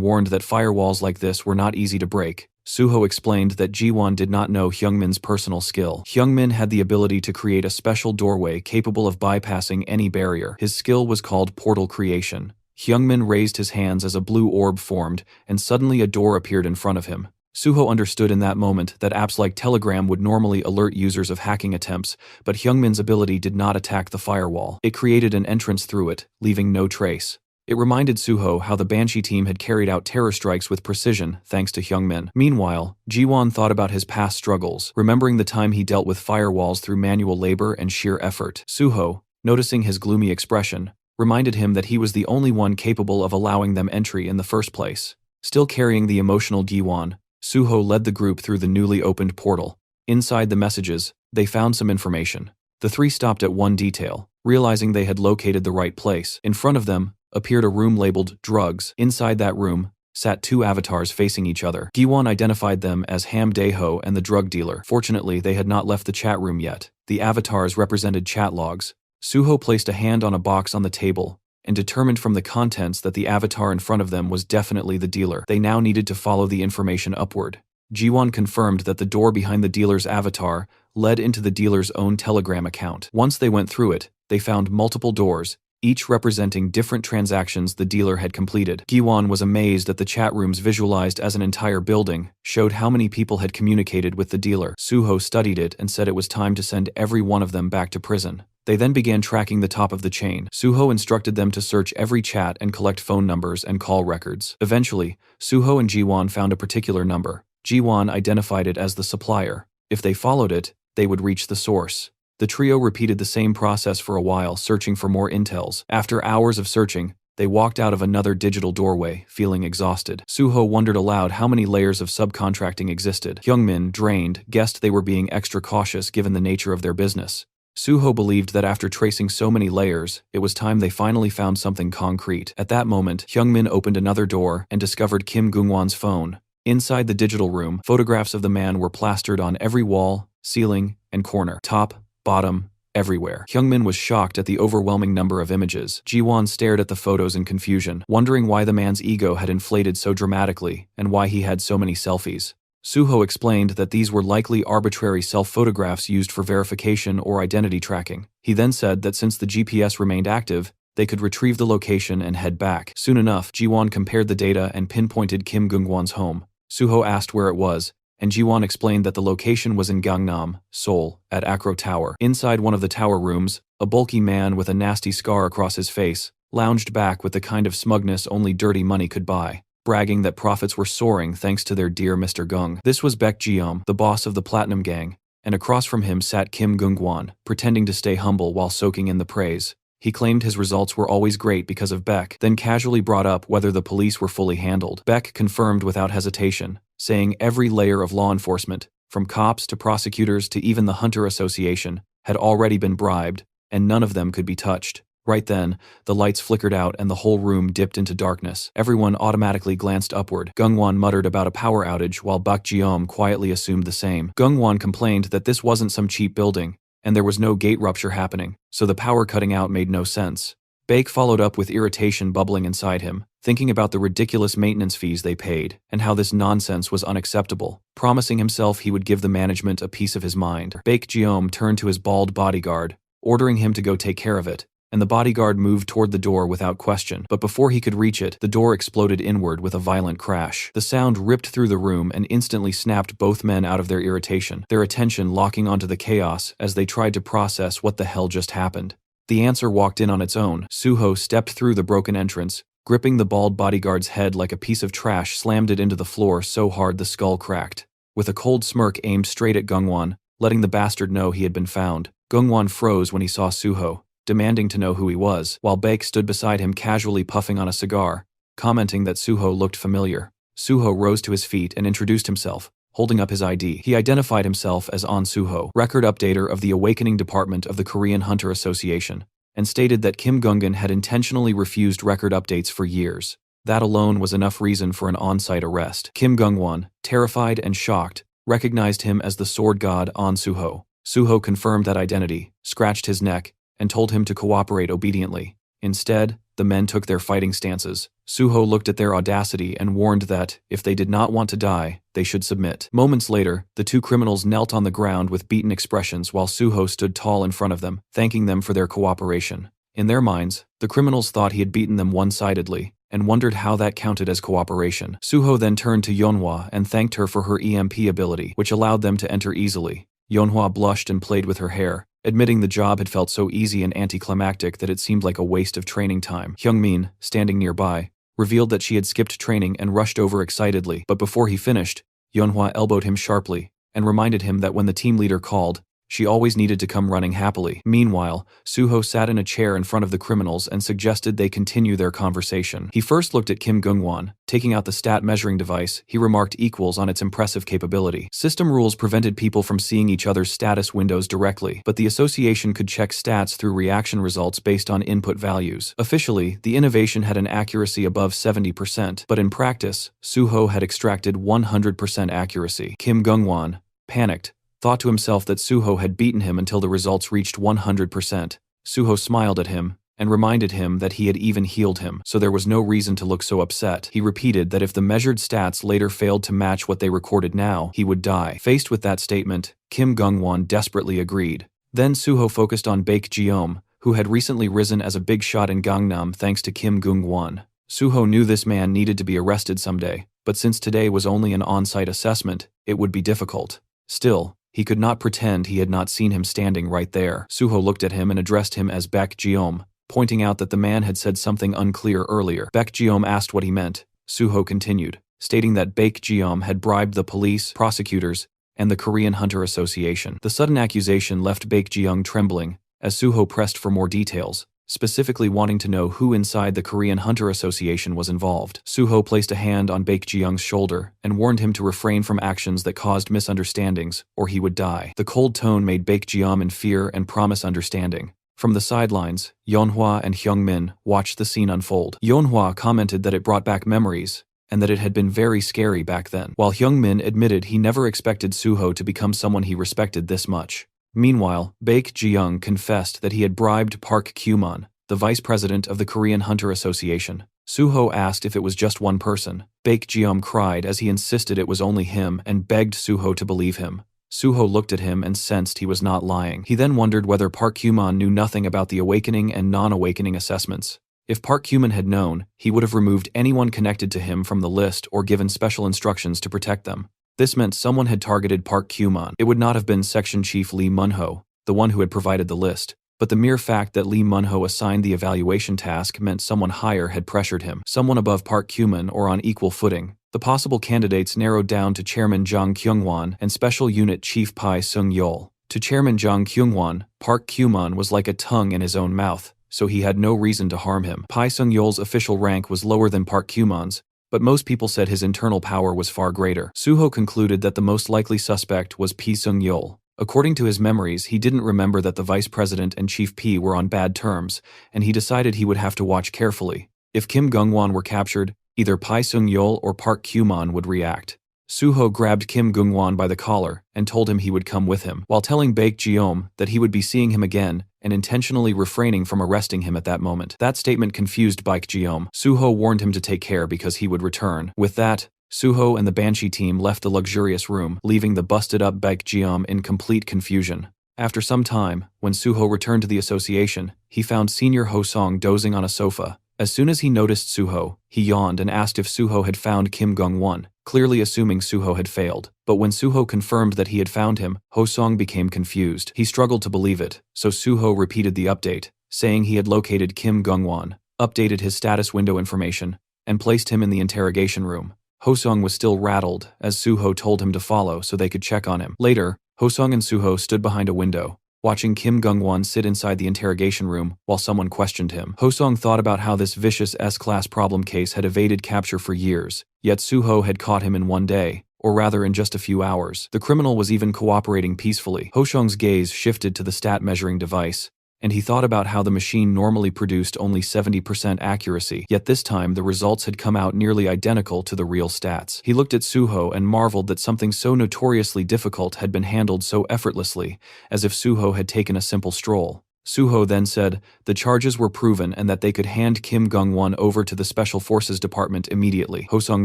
[SPEAKER 1] warned that firewalls like this were not easy to break. Suho explained that Ji-won did not know Hyungmin's personal skill. Hyungmin had the ability to create a special doorway capable of bypassing any barrier. His skill was called portal creation. Hyungmin raised his hands as a blue orb formed, and suddenly a door appeared in front of him. Suho understood in that moment that apps like Telegram would normally alert users of hacking attempts, but Hyungmin's ability did not attack the firewall. It created an entrance through it, leaving no trace. It reminded Suho how the Banshee team had carried out terror strikes with precision thanks to Hyungmin. Meanwhile, Ji-won thought about his past struggles, remembering the time he dealt with firewalls through manual labor and sheer effort. Suho, noticing his gloomy expression, reminded him that he was the only one capable of allowing them entry in the first place. Still carrying the emotional Ji-won, Suho led the group through the newly opened portal. Inside the messages, they found some information. The three stopped at one detail, realizing they had located the right place. In front of them appeared a room labeled drugs. Inside that room sat two avatars facing each other. Ji-won identified them as Ham Dae-ho and the drug dealer. Fortunately, they had not left the chat room yet. The avatars represented chat logs. Suho placed a hand on a box on the table and determined from the contents that the avatar in front of them was definitely the dealer. They now needed to follow the information upward. Ji-won confirmed that the door behind the dealer's avatar led into the dealer's own Telegram account. Once they went through it, they found multiple doors, each representing different transactions the dealer had completed. Ji-won was amazed that the chat rooms visualized as an entire building showed how many people had communicated with the dealer. Suho studied it and said it was time to send every one of them back to prison. They then began tracking the top of the chain. Suho instructed them to search every chat and collect phone numbers and call records. Eventually, Suho and Ji-won found a particular number. Ji-won identified it as the supplier. If they followed it, they would reach the source. The trio repeated the same process for a while, searching for more intels. After hours of searching, they walked out of another digital doorway, feeling exhausted. Suho wondered aloud how many layers of subcontracting existed. Hyungmin, drained, guessed they were being extra cautious given the nature of their business. Suho believed that after tracing so many layers, it was time they finally found something concrete. At that moment, Hyungmin opened another door and discovered Kim Gung-won's phone. Inside the digital room, photographs of the man were plastered on every wall, ceiling, and corner. Top, bottom, everywhere. Hyungmin was shocked at the overwhelming number of images. Ji-won stared at the photos in confusion, wondering why the man's ego had inflated so dramatically and why he had so many selfies. Suho explained that these were likely arbitrary self-photographs used for verification or identity tracking. He then said that since the GPS remained active, they could retrieve the location and head back. Soon enough, Jiwon compared the data and pinpointed Kim Gungwon's home. Suho asked where it was, and Jiwon explained that the location was in Gangnam, Seoul, at Acro Tower. Inside one of the tower rooms, a bulky man with a nasty scar across his face lounged back with the kind of smugness only dirty money could buy, bragging that profits were soaring thanks to their dear Mr. Gung. This was Baek Jeom, the boss of the Platinum Gang, and across from him sat Kim Gungwon, pretending to stay humble while soaking in the praise. He claimed his results were always great because of Baek, then casually brought up whether the police were fully handled. Baek confirmed without hesitation, saying every layer of law enforcement, from cops to prosecutors to even the Hunter Association, had already been bribed, and none of them could be touched. Right then, the lights flickered out and the whole room dipped into darkness. Everyone automatically glanced upward. Gungwon muttered about a power outage while Baek Jeom quietly assumed the same. Gungwon complained that this wasn't some cheap building, and there was no gate rupture happening, so the power cutting out made no sense. Baek followed up with irritation bubbling inside him, thinking about the ridiculous maintenance fees they paid, and how this nonsense was unacceptable, promising himself he would give the management a piece of his mind. Baek Jeom turned to his bald bodyguard, ordering him to go take care of it, and the bodyguard moved toward the door without question. But before he could reach it, the door exploded inward with a violent crash. The sound ripped through the room and instantly snapped both men out of their irritation, their attention locking onto the chaos as they tried to process what the hell just happened. The answer walked in on its own. Suho stepped through the broken entrance, gripping the bald bodyguard's head like a piece of trash, slammed it into the floor so hard the skull cracked. With a cold smirk aimed straight at Gungwon, letting the bastard know he had been found, Gungwon froze when he saw Suho, demanding to know who he was, while Baek stood beside him casually puffing on a cigar, commenting that Suho looked familiar. Suho rose to his feet and introduced himself, holding up his ID. He identified himself as An Suho, record updater of the Awakening Department of the Korean Hunter Association, and stated that Kim Gungan had intentionally refused record updates for years. That alone was enough reason for an on-site arrest. Kim Gungwon, terrified and shocked, recognized him as the sword god An Suho. Suho confirmed that identity, scratched his neck, and told him to cooperate obediently. Instead, the men took their fighting stances. Suho looked at their audacity and warned that, if they did not want to die, they should submit. Moments later, the two criminals knelt on the ground with beaten expressions while Suho stood tall in front of them, thanking them for their cooperation. In their minds, the criminals thought he had beaten them one-sidedly, and wondered how that counted as cooperation. Suho then turned to Yeonhwa and thanked her for her EMP ability, which allowed them to enter easily. Yeonhwa blushed and played with her hair, admitting the job had felt so easy and anticlimactic that it seemed like a waste of training time. Hyungmin, standing nearby, revealed that she had skipped training and rushed over excitedly, but before he finished, Yeonhwa elbowed him sharply and reminded him that when the team leader called, she always needed to come running happily. Meanwhile, Suho sat in a chair in front of the criminals and suggested they continue their conversation. He first looked at Kim Gungwon. Taking out the stat measuring device, he remarked equals on its impressive capability. System rules prevented people from seeing each other's status windows directly, but the association could check stats through reaction results based on input values. Officially, the innovation had an accuracy above 70%, but in practice, Suho had extracted 100% accuracy. Kim Gungwon, panicked, thought to himself that Suho had beaten him until the results reached 100%. Suho smiled at him and reminded him that he had even healed him, so there was no reason to look so upset. He repeated that if the measured stats later failed to match what they recorded now, he would die. Faced with that statement, Kim Gungwon desperately agreed. Then Suho focused on Baek Jeom, who had recently risen as a big shot in Gangnam thanks to Kim Gungwon. Suho knew this man needed to be arrested someday, but since today was only an on-site assessment, it would be difficult. Still, he could not pretend he had not seen him standing right there. Suho looked at him and addressed him as Baek Jeom, pointing out that the man had said something unclear earlier. Baek Jeom asked what he meant. Suho continued, stating that Baek Jeom had bribed the police, prosecutors, and the Korean Hunter Association. The sudden accusation left Baek Jeong trembling, as Suho pressed for more details, specifically wanting to know who inside the Korean Hunter Association was involved. Suho placed a hand on Baek Jeong's shoulder and warned him to refrain from actions that caused misunderstandings, or he would die. The cold tone made Baek Jeom in fear and promise understanding. From the sidelines, Yeonhwa and Hyungmin watched the scene unfold. Yeonhwa commented that it brought back memories, and that it had been very scary back then, while Hyungmin admitted he never expected Suho to become someone he respected this much. Meanwhile, Baek Jeong confessed that he had bribed Park Kyuman, the vice president of the Korean Hunter Association. Suho asked if it was just one person. Baek Jeom cried as he insisted it was only him and begged Suho to believe him. Suho looked at him and sensed he was not lying. He then wondered whether Park Kyuman knew nothing about the awakening and non-awakening assessments. If Park Kyuman had known, he would have removed anyone connected to him from the list or given special instructions to protect them. This meant someone had targeted Park Kyuman. It would not have been Section Chief Lee Munho, the one who had provided the list. But the mere fact that Lee Munho assigned the evaluation task meant someone higher had pressured him, someone above Park Kyuman or on equal footing. The possible candidates narrowed down to Chairman Jang Kyungwon and Special Unit Chief Pai Sung-yeol. To Chairman Jang Kyungwon, Park Kyuman was like a tongue in his own mouth, so he had no reason to harm him. Pai Sung-yeol's official rank was lower than Park Kyuman's, but most people said his internal power was far greater. Suho concluded that the most likely suspect was Pai Sung-yeol. According to his memories, he didn't remember that the vice president and Chief P were on bad terms, and he decided he would have to watch carefully. If Kim Gungwon were captured, either Pai Sung-yeol or Park Kyuman would react. Suho grabbed Kim Gungwon by the collar and told him he would come with him, while telling Baek Jeom that he would be seeing him again and intentionally refraining from arresting him at that moment. That statement confused Baek Jeom. Suho warned him to take care because he would return. With that, Suho and the Banshee team left the luxurious room, leaving the busted-up Baek Jeom in complete confusion. After some time, when Suho returned to the association, he found Senior Ho-song dozing on a sofa. As soon as he noticed Suho, he yawned and asked if Suho had found Kim Gungwon, clearly assuming Suho had failed. But when Suho confirmed that he had found him, Ho-song became confused. He struggled to believe it, so Suho repeated the update, saying he had located Kim Gungwon, updated his status window information, and placed him in the interrogation room. Ho-song was still rattled, as Suho told him to follow so they could check on him. Later, Ho-song and Suho stood behind a window, watching Kim Gungwon sit inside the interrogation room while someone questioned him. Ho-song thought about how this vicious S-class problem case had evaded capture for years, yet Suho had caught him in one day, or rather in just a few hours. The criminal was even cooperating peacefully. Ho-song's gaze shifted to the stat measuring device, and he thought about how the machine normally produced only 70% accuracy, yet this time the results had come out nearly identical to the real stats. He looked at Suho and marveled that something so notoriously difficult had been handled so effortlessly, as if Suho had taken a simple stroll. Suho then said the charges were proven and that they could hand Kim Gungwon over to the Special Forces Department immediately. Ho-song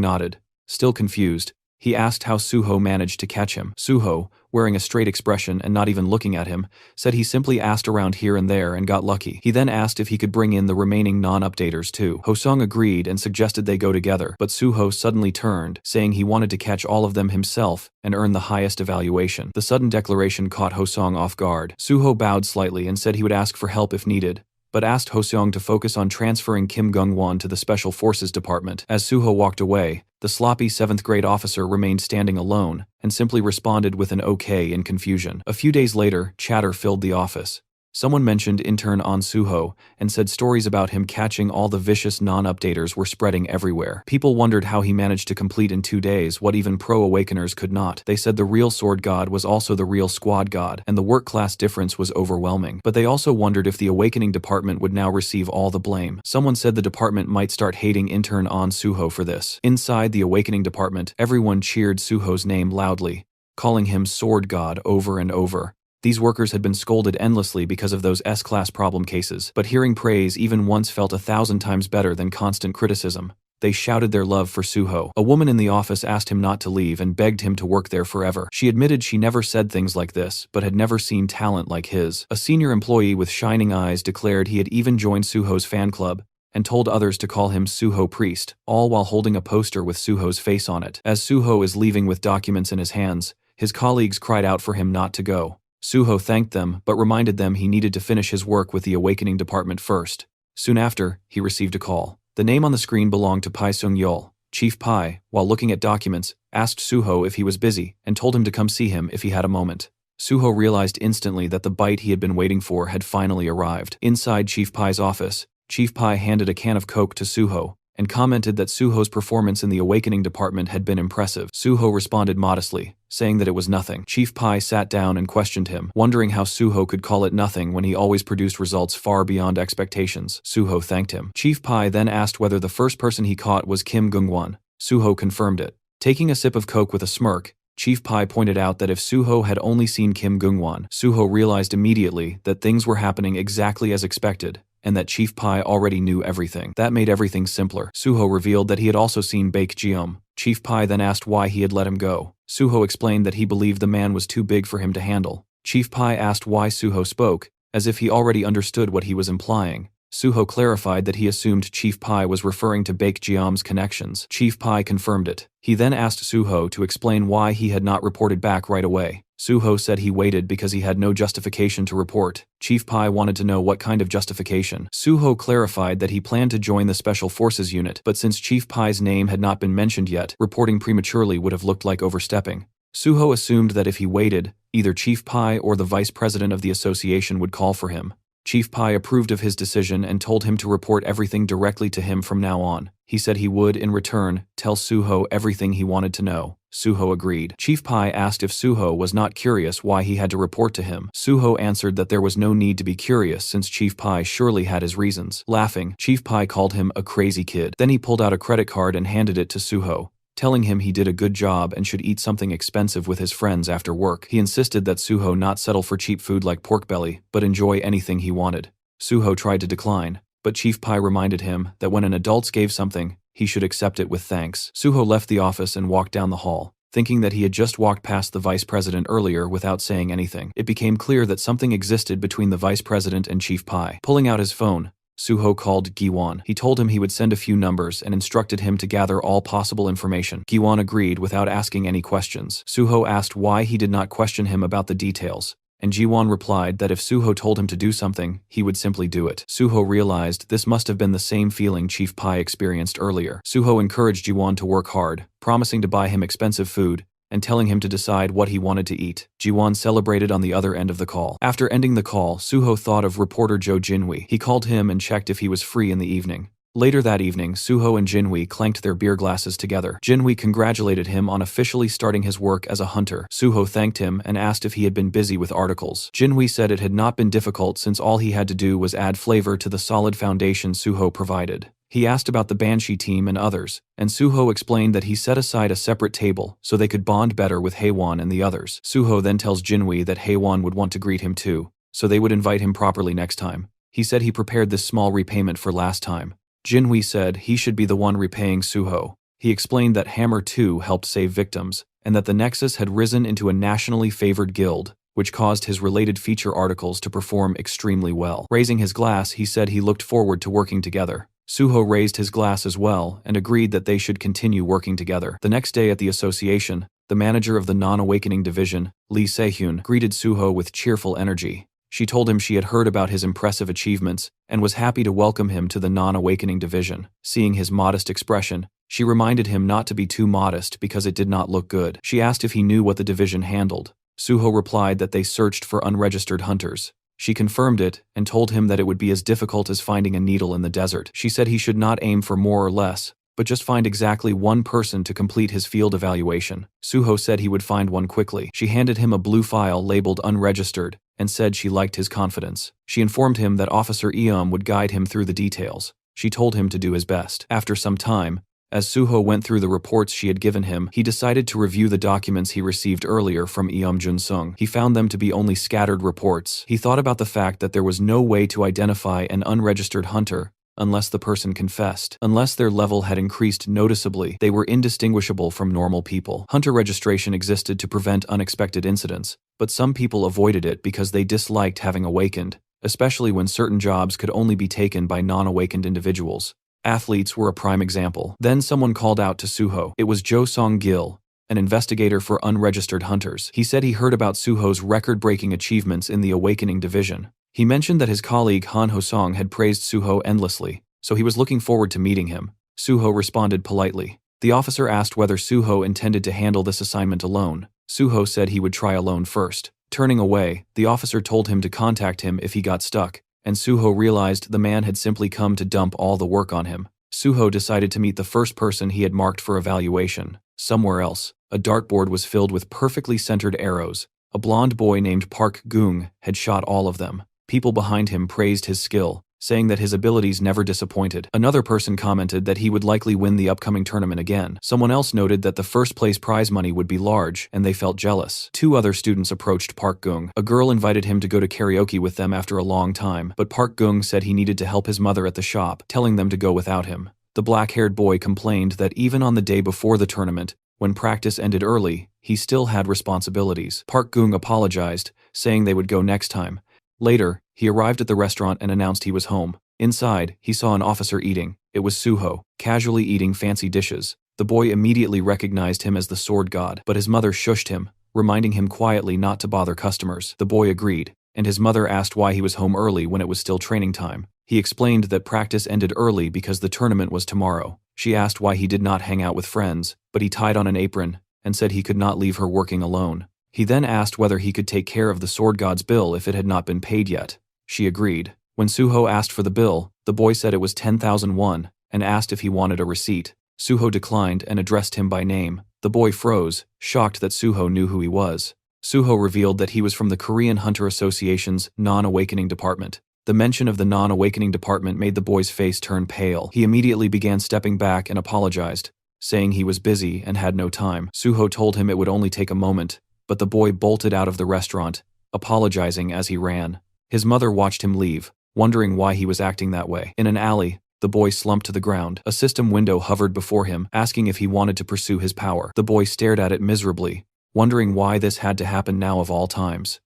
[SPEAKER 1] nodded. Still confused, he asked how Suho managed to catch him. Suho, wearing a straight expression and not even looking at him, said he simply asked around here and there and got lucky. He then asked if he could bring in the remaining non-updaters too. Ho-song agreed and suggested they go together, but Suho suddenly turned, saying he wanted to catch all of them himself and earn the highest evaluation. The sudden declaration caught Ho-song off guard. Suho bowed slightly and said he would ask for help if needed, but asked Ho-song to focus on transferring Kim Gungwon to the Special Forces Department. As Suho walked away, the sloppy 7th grade officer remained standing alone and simply responded with an okay in confusion. A few days later, chatter filled the office. Someone mentioned intern An Suho and said stories about him catching all the vicious non-updaters were spreading everywhere. People wondered how he managed to complete in 2 days what even pro-awakeners could not. They said the real sword god was also the real squad god, and the work class difference was overwhelming. But they also wondered if the awakening department would now receive all the blame. Someone said the department might start hating intern An Suho for this. Inside the awakening department, everyone cheered Suho's name loudly, calling him sword god over and over. These workers had been scolded endlessly because of those S-class problem cases, but hearing praise even once felt 1,000 times better than constant criticism. They shouted their love for Suho. A woman in the office asked him not to leave and begged him to work there forever. She admitted she never said things like this, but had never seen talent like his. A senior employee with shining eyes declared he had even joined Suho's fan club and told others to call him Suho Priest, all while holding a poster with Suho's face on it. As Suho is leaving with documents in his hands, his colleagues cried out for him not to go. Suho thanked them, but reminded them he needed to finish his work with the awakening department first. Soon after, he received a call. The name on the screen belonged to Pai Sung-yeol. Chief Pai, while looking at documents, asked Suho if he was busy and told him to come see him if he had a moment. Suho realized instantly that the bite he had been waiting for had finally arrived. Inside Chief Pai's office, Chief Pai handed a can of Coke to Suho and commented that Suho's performance in the awakening department had been impressive. Suho responded modestly, saying that it was nothing. Chief Pai sat down and questioned him, wondering how Suho could call it nothing when he always produced results far beyond expectations. Suho thanked him. Chief Pai then asked whether the first person he caught was Kim Gungwon. Suho confirmed it. Taking a sip of Coke with a smirk, Chief Pai pointed out that if Suho had only seen Kim Gungwon, Suho realized immediately that things were happening exactly as expected, and that Chief Pai already knew everything. That made everything simpler. Suho revealed that he had also seen Baek Jeom. Chief Pai then asked why he had let him go. Suho explained that he believed the man was too big for him to handle. Chief Pai asked why Suho spoke, as if he already understood what he was implying. Suho clarified that he assumed Chief Pai was referring to Baek Jeom's connections. Chief Pai confirmed it. He then asked Suho to explain why he had not reported back right away. Suho said he waited because he had no justification to report. Chief Pai wanted to know what kind of justification. Suho clarified that he planned to join the Special Forces unit, but since Chief Pai's name had not been mentioned yet, reporting prematurely would have looked like overstepping. Suho assumed that if he waited, either Chief Pai or the vice president of the association would call for him. Chief Pai approved of his decision and told him to report everything directly to him from now on. He said he would, in return, tell Suho everything he wanted to know. Suho agreed. Chief Pai asked if Suho was not curious why he had to report to him. Suho answered that there was no need to be curious since Chief Pai surely had his reasons. Laughing, Chief Pai called him a crazy kid. Then he pulled out a credit card and handed it to Suho, telling him he did a good job and should eat something expensive with his friends after work. He insisted that Suho not settle for cheap food like pork belly, but enjoy anything he wanted. Suho tried to decline, but Chief Pai reminded him that when an adult gave something, he should accept it with thanks. Suho left the office and walked down the hall, thinking that he had just walked past the vice president earlier without saying anything. It became clear that something existed between the vice president and Chief Pai. Pulling out his phone, Suho called Giwon. He told him he would send a few numbers and instructed him to gather all possible information. Giwon agreed without asking any questions. Suho asked why he did not question him about the details, and Giwon replied that if Suho told him to do something, he would simply do it. Suho realized this must have been the same feeling Chief Pai experienced earlier. Suho encouraged Giwon to work hard, promising to buy him expensive food, and telling him to decide what he wanted to eat. Jiwon celebrated on the other end of the call. After ending the call, Suho thought of reporter Jo Jinhui. He called him and checked if he was free in the evening. Later that evening, Suho and Jinhui clanked their beer glasses together. Jinhui congratulated him on officially starting his work as a hunter. Suho thanked him and asked if he had been busy with articles. Jinhui said it had not been difficult since all he had to do was add flavor to the solid foundation Suho provided. He asked about the Banshee team and others, and Suho explained that he set aside a separate table so they could bond better with Haewon and the others. Suho then tells Jinhui that Haewon would want to greet him too, so they would invite him properly next time. He said he prepared this small repayment for last time. Jinhui said he should be the one repaying Suho. He explained that Hammer 2 helped save victims, and that the Nexus had risen into a nationally favored guild, which caused his related feature articles to perform extremely well. Raising his glass, he said he looked forward to working together. Suho raised his glass as well and agreed that they should continue working together. The next day at the association, the manager of the non-awakening division, Lee Se-hyun, greeted Suho with cheerful energy. She told him she had heard about his impressive achievements and was happy to welcome him to the non-awakening division. Seeing his modest expression, she reminded him not to be too modest because it did not look good. She asked if he knew what the division handled. Suho replied that they searched for unregistered hunters. She confirmed it and told him that it would be as difficult as finding a needle in the desert. She said he should not aim for more or less, but just find exactly one person to complete his field evaluation. Suho said he would find one quickly. She handed him a blue file labeled unregistered and said she liked his confidence. She informed him that Officer Eom would guide him through the details. She told him to do his best. After some time, as Suho went through the reports she had given him, he decided to review the documents he received earlier from Eom Jun-sung. He found them to be only scattered reports. He thought about the fact that there was no way to identify an unregistered hunter unless the person confessed. Unless their level had increased noticeably, they were indistinguishable from normal people. Hunter registration existed to prevent unexpected incidents, but some people avoided it because they disliked having awakened, especially when certain jobs could only be taken by non-awakened individuals. Athletes were a prime example. Then someone called out to Suho. It was Jo Song-gil, an investigator for unregistered hunters. He said he heard about Suho's record-breaking achievements in the Awakening Division. He mentioned that his colleague Han Ho-song had praised Suho endlessly, so he was looking forward to meeting him. Suho responded politely. The officer asked whether Suho intended to handle this assignment alone. Suho said he would try alone first. Turning away, the officer told him to contact him if he got stuck, and Suho realized the man had simply come to dump all the work on him. Suho decided to meet the first person he had marked for evaluation. Somewhere else, a dartboard was filled with perfectly centered arrows. A blonde boy named Park Gung had shot all of them. People behind him praised his skill, saying that his abilities never disappointed. Another person commented that he would likely win the upcoming tournament again. Someone else noted that the first-place prize money would be large, and they felt jealous. Two other students approached Park Gung. A girl invited him to go to karaoke with them after a long time, but Park Gung said he needed to help his mother at the shop, telling them to go without him. The black-haired boy complained that even on the day before the tournament, when practice ended early, he still had responsibilities. Park Gung apologized, saying they would go next time. Later, he arrived at the restaurant and announced he was home. Inside, he saw an officer eating. It was Suho, casually eating fancy dishes. The boy immediately recognized him as the sword god, but his mother shushed him, reminding him quietly not to bother customers. The boy agreed, and his mother asked why he was home early when it was still training time. He explained that practice ended early because the tournament was tomorrow. She asked why he did not hang out with friends, but he tied on an apron and said he could not leave her working alone. He then asked whether he could take care of the sword god's bill if it had not been paid yet. She agreed. When Suho asked for the bill, the boy said it was 10,000 won and asked if he wanted a receipt. Suho declined and addressed him by name. The boy froze, shocked that Suho knew who he was. Suho revealed that he was from the Korean Hunter Association's non-awakening department. The mention of the non-awakening department made the boy's face turn pale. He immediately began stepping back and apologized, saying he was busy and had no time. Suho told him it would only take a moment, but the boy bolted out of the restaurant, apologizing as he ran. His mother watched him leave, wondering why he was acting that way. In an alley, the boy slumped to the ground. A system window hovered before him, asking if he wanted to pursue his power. The boy stared at it miserably, wondering why this had to happen now of all times.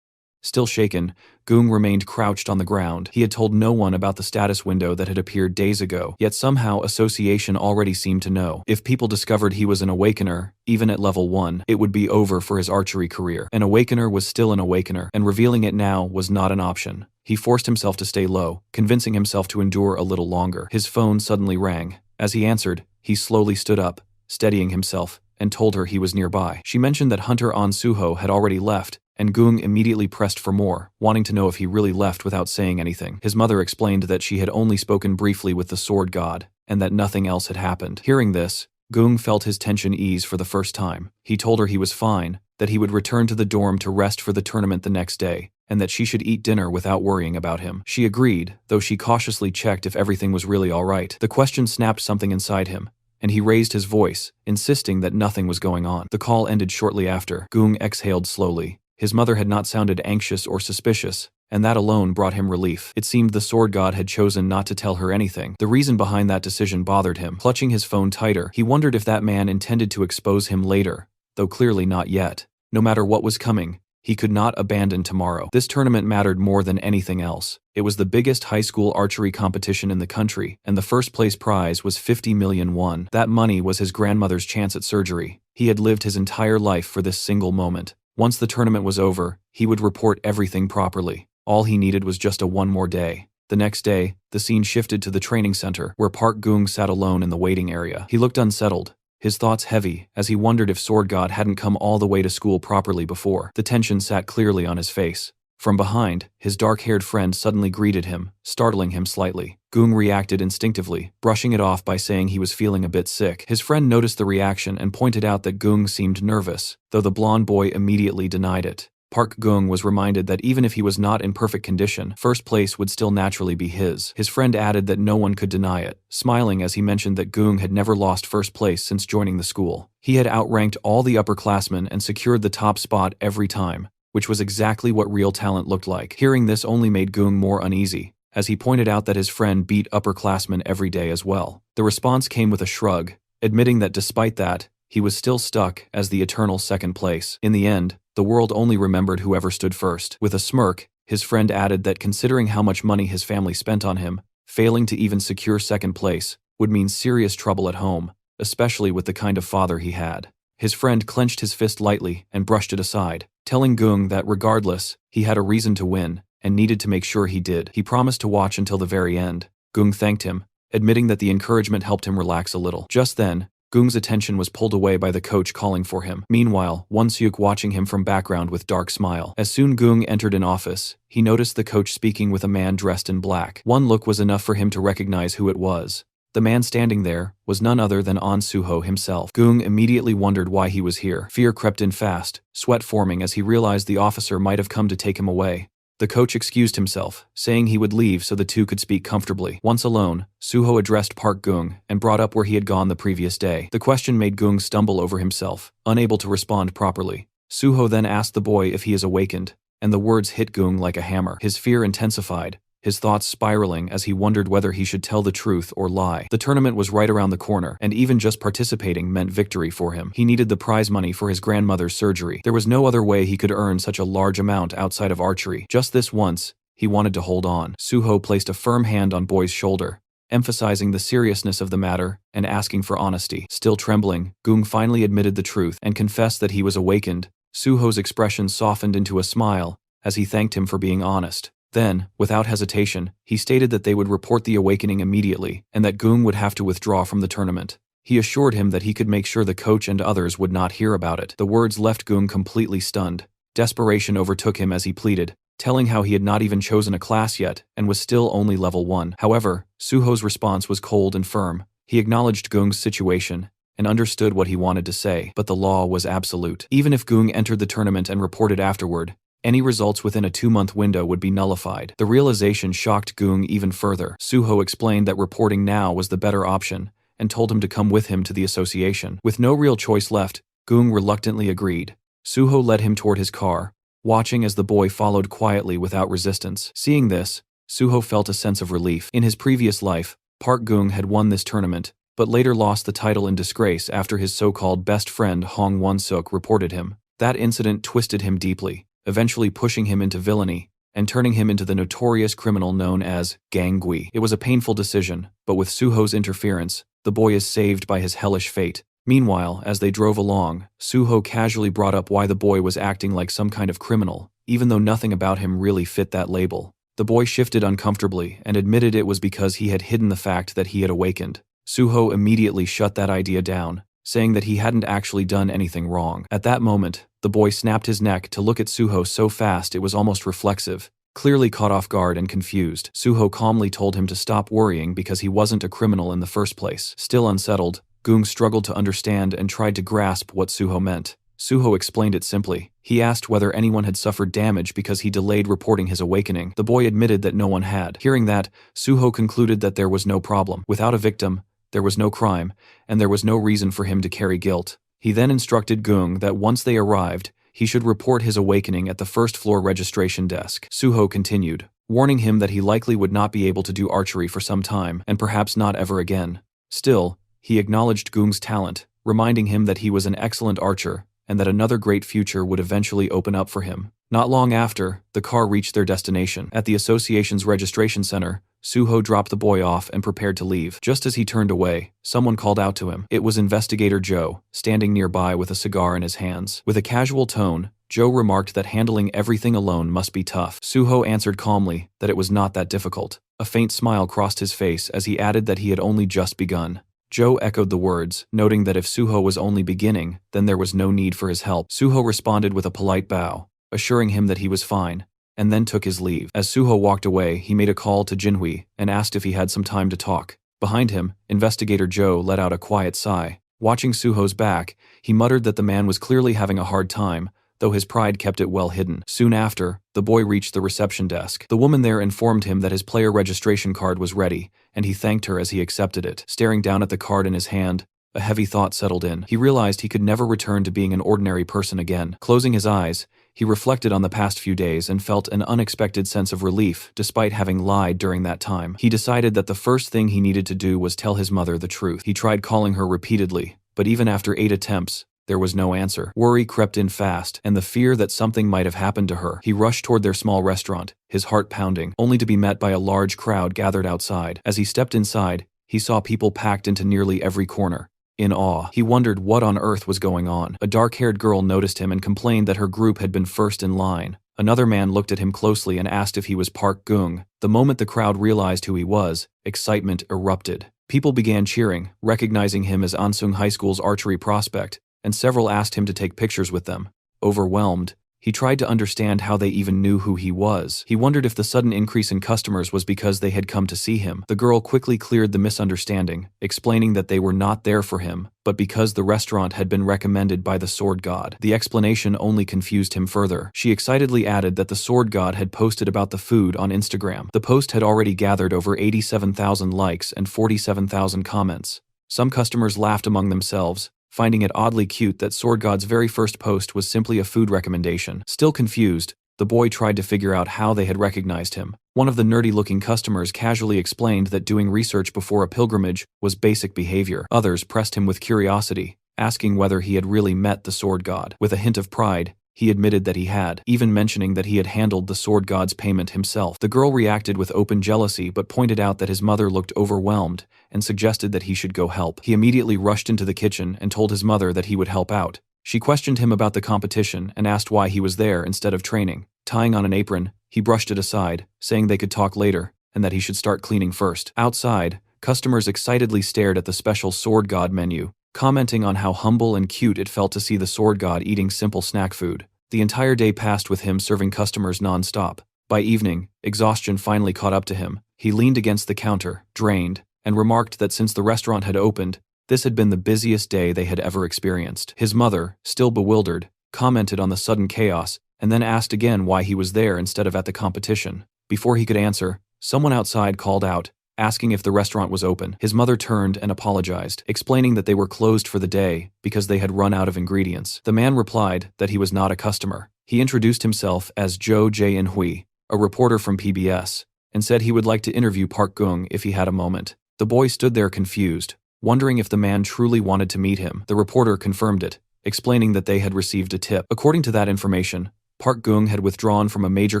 [SPEAKER 1] Still shaken, Gung remained crouched on the ground. He had told no one about the status window that had appeared days ago, yet somehow Association already seemed to know. If people discovered he was an awakener, even at level 1, it would be over for his archery career. An awakener was still an awakener, and revealing it now was not an option. He forced himself to stay low, convincing himself to endure a little longer. His phone suddenly rang. As he answered, he slowly stood up, steadying himself, and told her he was nearby. She mentioned that Hunter An Suho had already left, and Gung immediately pressed for more, wanting to know if he really left without saying anything. His mother explained that she had only spoken briefly with the sword god, and that nothing else had happened. Hearing this, Gung felt his tension ease for the first time. He told her he was fine, that he would return to the dorm to rest for the tournament the next day, and that she should eat dinner without worrying about him. She agreed, though she cautiously checked if everything was really all right. The question snapped something inside him, and he raised his voice, insisting that nothing was going on. The call ended shortly after. Gung exhaled slowly. His mother had not sounded anxious or suspicious, and that alone brought him relief. It seemed the sword god had chosen not to tell her anything. The reason behind that decision bothered him. Clutching his phone tighter, he wondered if that man intended to expose him later, though clearly not yet. No matter what was coming, he could not abandon tomorrow. This tournament mattered more than anything else. It was the biggest high school archery competition in the country, and the first place prize was 50 million won. That money was his grandmother's chance at surgery. He had lived his entire life for this single moment. Once the tournament was over, he would report everything properly. All he needed was just one more day. The next day, the scene shifted to the training center, where Park Gung sat alone in the waiting area. He looked unsettled, his thoughts heavy, as he wondered if Sword God hadn't come all the way to school properly before. The tension sat clearly on his face. From behind, his dark-haired friend suddenly greeted him, startling him slightly. Gung reacted instinctively, brushing it off by saying he was feeling a bit sick. His friend noticed the reaction and pointed out that Gung seemed nervous, though the blonde boy immediately denied it. Park Gung was reminded that even if he was not in perfect condition, first place would still naturally be his. His friend added that no one could deny it, smiling as he mentioned that Gung had never lost first place since joining the school. He had outranked all the upperclassmen and secured the top spot every time, which was exactly what real talent looked like. Hearing this only made Gung more uneasy, as he pointed out that his friend beat upperclassmen every day as well. The response came with a shrug, admitting that despite that, he was still stuck as the eternal second place. In the end, the world only remembered whoever stood first. With a smirk, his friend added that considering how much money his family spent on him, failing to even secure second place would mean serious trouble at home, especially with the kind of father he had. His friend clenched his fist lightly and brushed it aside, telling Gung that regardless, he had a reason to win and needed to make sure he did. He promised to watch until the very end. Gung thanked him, admitting that the encouragement helped him relax a little. Just then, Gung's attention was pulled away by the coach calling for him. Meanwhile, Won-seuk watching him from background with dark smile. As soon Gung entered an office, he noticed the coach speaking with a man dressed in black. One look was enough for him to recognize who it was. The man standing there was none other than An Suho himself. Gung immediately wondered why he was here. Fear crept in fast, sweat forming as he realized the officer might have come to take him away. The coach excused himself, saying he would leave so the two could speak comfortably. Once alone, Suho addressed Park Gung and brought up where he had gone the previous day. The question made Gung stumble over himself, unable to respond properly. Suho then asked the boy if he is awakened, and the words hit Gung like a hammer. His fear intensified, his thoughts spiraling as he wondered whether he should tell the truth or lie. The tournament was right around the corner, and even just participating meant victory for him. He needed the prize money for his grandmother's surgery. There was no other way he could earn such a large amount outside of archery. Just this once, he wanted to hold on. Suho placed a firm hand on Boy's shoulder, emphasizing the seriousness of the matter and asking for honesty. Still trembling, Gung finally admitted the truth and confessed that he was awakened. Suho's expression softened into a smile as he thanked him for being honest. Then, without hesitation, he stated that they would report the awakening immediately and that Gung would have to withdraw from the tournament. He assured him that he could make sure the coach and others would not hear about it. The words left Gung completely stunned. Desperation overtook him as he pleaded, telling how he had not even chosen a class yet and was still only level 1. However, Suho's response was cold and firm. He acknowledged Gung's situation and understood what he wanted to say, but the law was absolute. Even if Gung entered the tournament and reported afterward, any results within a 2-month window would be nullified. The realization shocked Gung even further. Suho explained that reporting now was the better option and told him to come with him to the association. With no real choice left, Gung reluctantly agreed. Suho led him toward his car, watching as the boy followed quietly without resistance. Seeing this, Suho felt a sense of relief. In his previous life, Park Gung had won this tournament, but later lost the title in disgrace after his so-called best friend Hong Won-suk reported him. That incident twisted him deeply, eventually pushing him into villainy and turning him into the notorious criminal known as Gang Gui. It was a painful decision, but with Suho's interference, the boy is saved by his hellish fate. Meanwhile, as they drove along, Suho casually brought up why the boy was acting like some kind of criminal, even though nothing about him really fit that label. The boy shifted uncomfortably and admitted it was because he had hidden the fact that he had awakened. Suho immediately shut that idea down, saying that he hadn't actually done anything wrong. At that moment, the boy snapped his neck to look at Suho so fast it was almost reflexive, clearly caught off guard and confused. Suho calmly told him to stop worrying because he wasn't a criminal in the first place. Still unsettled, Gung struggled to understand and tried to grasp what Suho meant. Suho explained it simply. He asked whether anyone had suffered damage because he delayed reporting his awakening. The boy admitted that no one had. Hearing that, Suho concluded that there was no problem. Without a victim, there was no crime, and there was no reason for him to carry guilt. He then instructed Gung that once they arrived, he should report his awakening at the first-floor registration desk. Suho continued, warning him that he likely would not be able to do archery for some time, and perhaps not ever again. Still, he acknowledged Gung's talent, reminding him that he was an excellent archer, and that another great future would eventually open up for him. Not long after, the car reached their destination. At the association's registration center, Suho dropped the boy off and prepared to leave. Just as he turned away, someone called out to him. It was Investigator Joe, standing nearby with a cigar in his hands. With a casual tone, Joe remarked that handling everything alone must be tough. Suho answered calmly that it was not that difficult. A faint smile crossed his face as he added that he had only just begun. Joe echoed the words, noting that if Suho was only beginning, then there was no need for his help. Suho responded with a polite bow, assuring him that he was fine, and then took his leave. As Suho walked away, he made a call to Jinhui and asked if he had some time to talk. Behind him, Investigator Joe let out a quiet sigh. Watching Suho's back, he muttered that the man was clearly having a hard time, though his pride kept it well hidden. Soon after, the boy reached the reception desk. The woman there informed him that his player registration card was ready, and he thanked her as he accepted it. Staring down at the card in his hand, a heavy thought settled in. He realized he could never return to being an ordinary person again. Closing his eyes, he reflected on the past few days and felt an unexpected sense of relief despite having lied during that time. He decided that the first thing he needed to do was tell his mother the truth. He tried calling her repeatedly, but even after 8 attempts, there was no answer. Worry crept in fast, and the fear that something might have happened to her. He rushed toward their small restaurant, his heart pounding, only to be met by a large crowd gathered outside. As he stepped inside, he saw people packed into nearly every corner. In awe, he wondered what on earth was going on. A dark-haired girl noticed him and complained that her group had been first in line. Another man looked at him closely and asked if he was Park Gung. The moment the crowd realized who he was, excitement erupted. People began cheering, recognizing him as Ansung High School's archery prospect, and several asked him to take pictures with them. Overwhelmed, He tried to understand how they even knew who he was. He wondered if the sudden increase in customers was because they had come to see him. The girl quickly cleared the misunderstanding, explaining that they were not there for him, but because the restaurant had been recommended by the sword god. The explanation only confused him further. She excitedly added that the sword god had posted about the food on Instagram. The post had already gathered over 87,000 likes and 47,000 comments. Some customers laughed among themselves, finding it oddly cute that Sword God's very first post was simply a food recommendation. Still confused, the boy tried to figure out how they had recognized him. One of the nerdy-looking customers casually explained that doing research before a pilgrimage was basic behavior. Others pressed him with curiosity, asking whether he had really met the sword god. With a hint of pride, he admitted that he had, even mentioning that he had handled the sword god's payment himself. The girl reacted with open jealousy but pointed out that his mother looked overwhelmed and suggested that he should go help. He immediately rushed into the kitchen and told his mother that he would help out. She questioned him about the competition and asked why he was there instead of training. Tying on an apron, he brushed it aside, saying they could talk later and that he should start cleaning first. Outside, customers excitedly stared at the special sword god menu, commenting on how humble and cute it felt to see the sword god eating simple snack food. The entire day passed with him serving customers non-stop. By evening, exhaustion finally caught up to him. He leaned against the counter, drained, and remarked that since the restaurant had opened, this had been the busiest day they had ever experienced. His mother, still bewildered, commented on the sudden chaos, and then asked again why he was there instead of at the competition. Before he could answer, someone outside called out, asking if the restaurant was open. His mother turned and apologized, explaining that they were closed for the day because they had run out of ingredients. The man replied that he was not a customer. He introduced himself as Jo Jae-in-hui, a reporter from PBS, and said he would like to interview Park Gung if he had a moment. The boy stood there confused, wondering if the man truly wanted to meet him. The reporter confirmed it, explaining that they had received a tip. According to that information, Park Gung had withdrawn from a major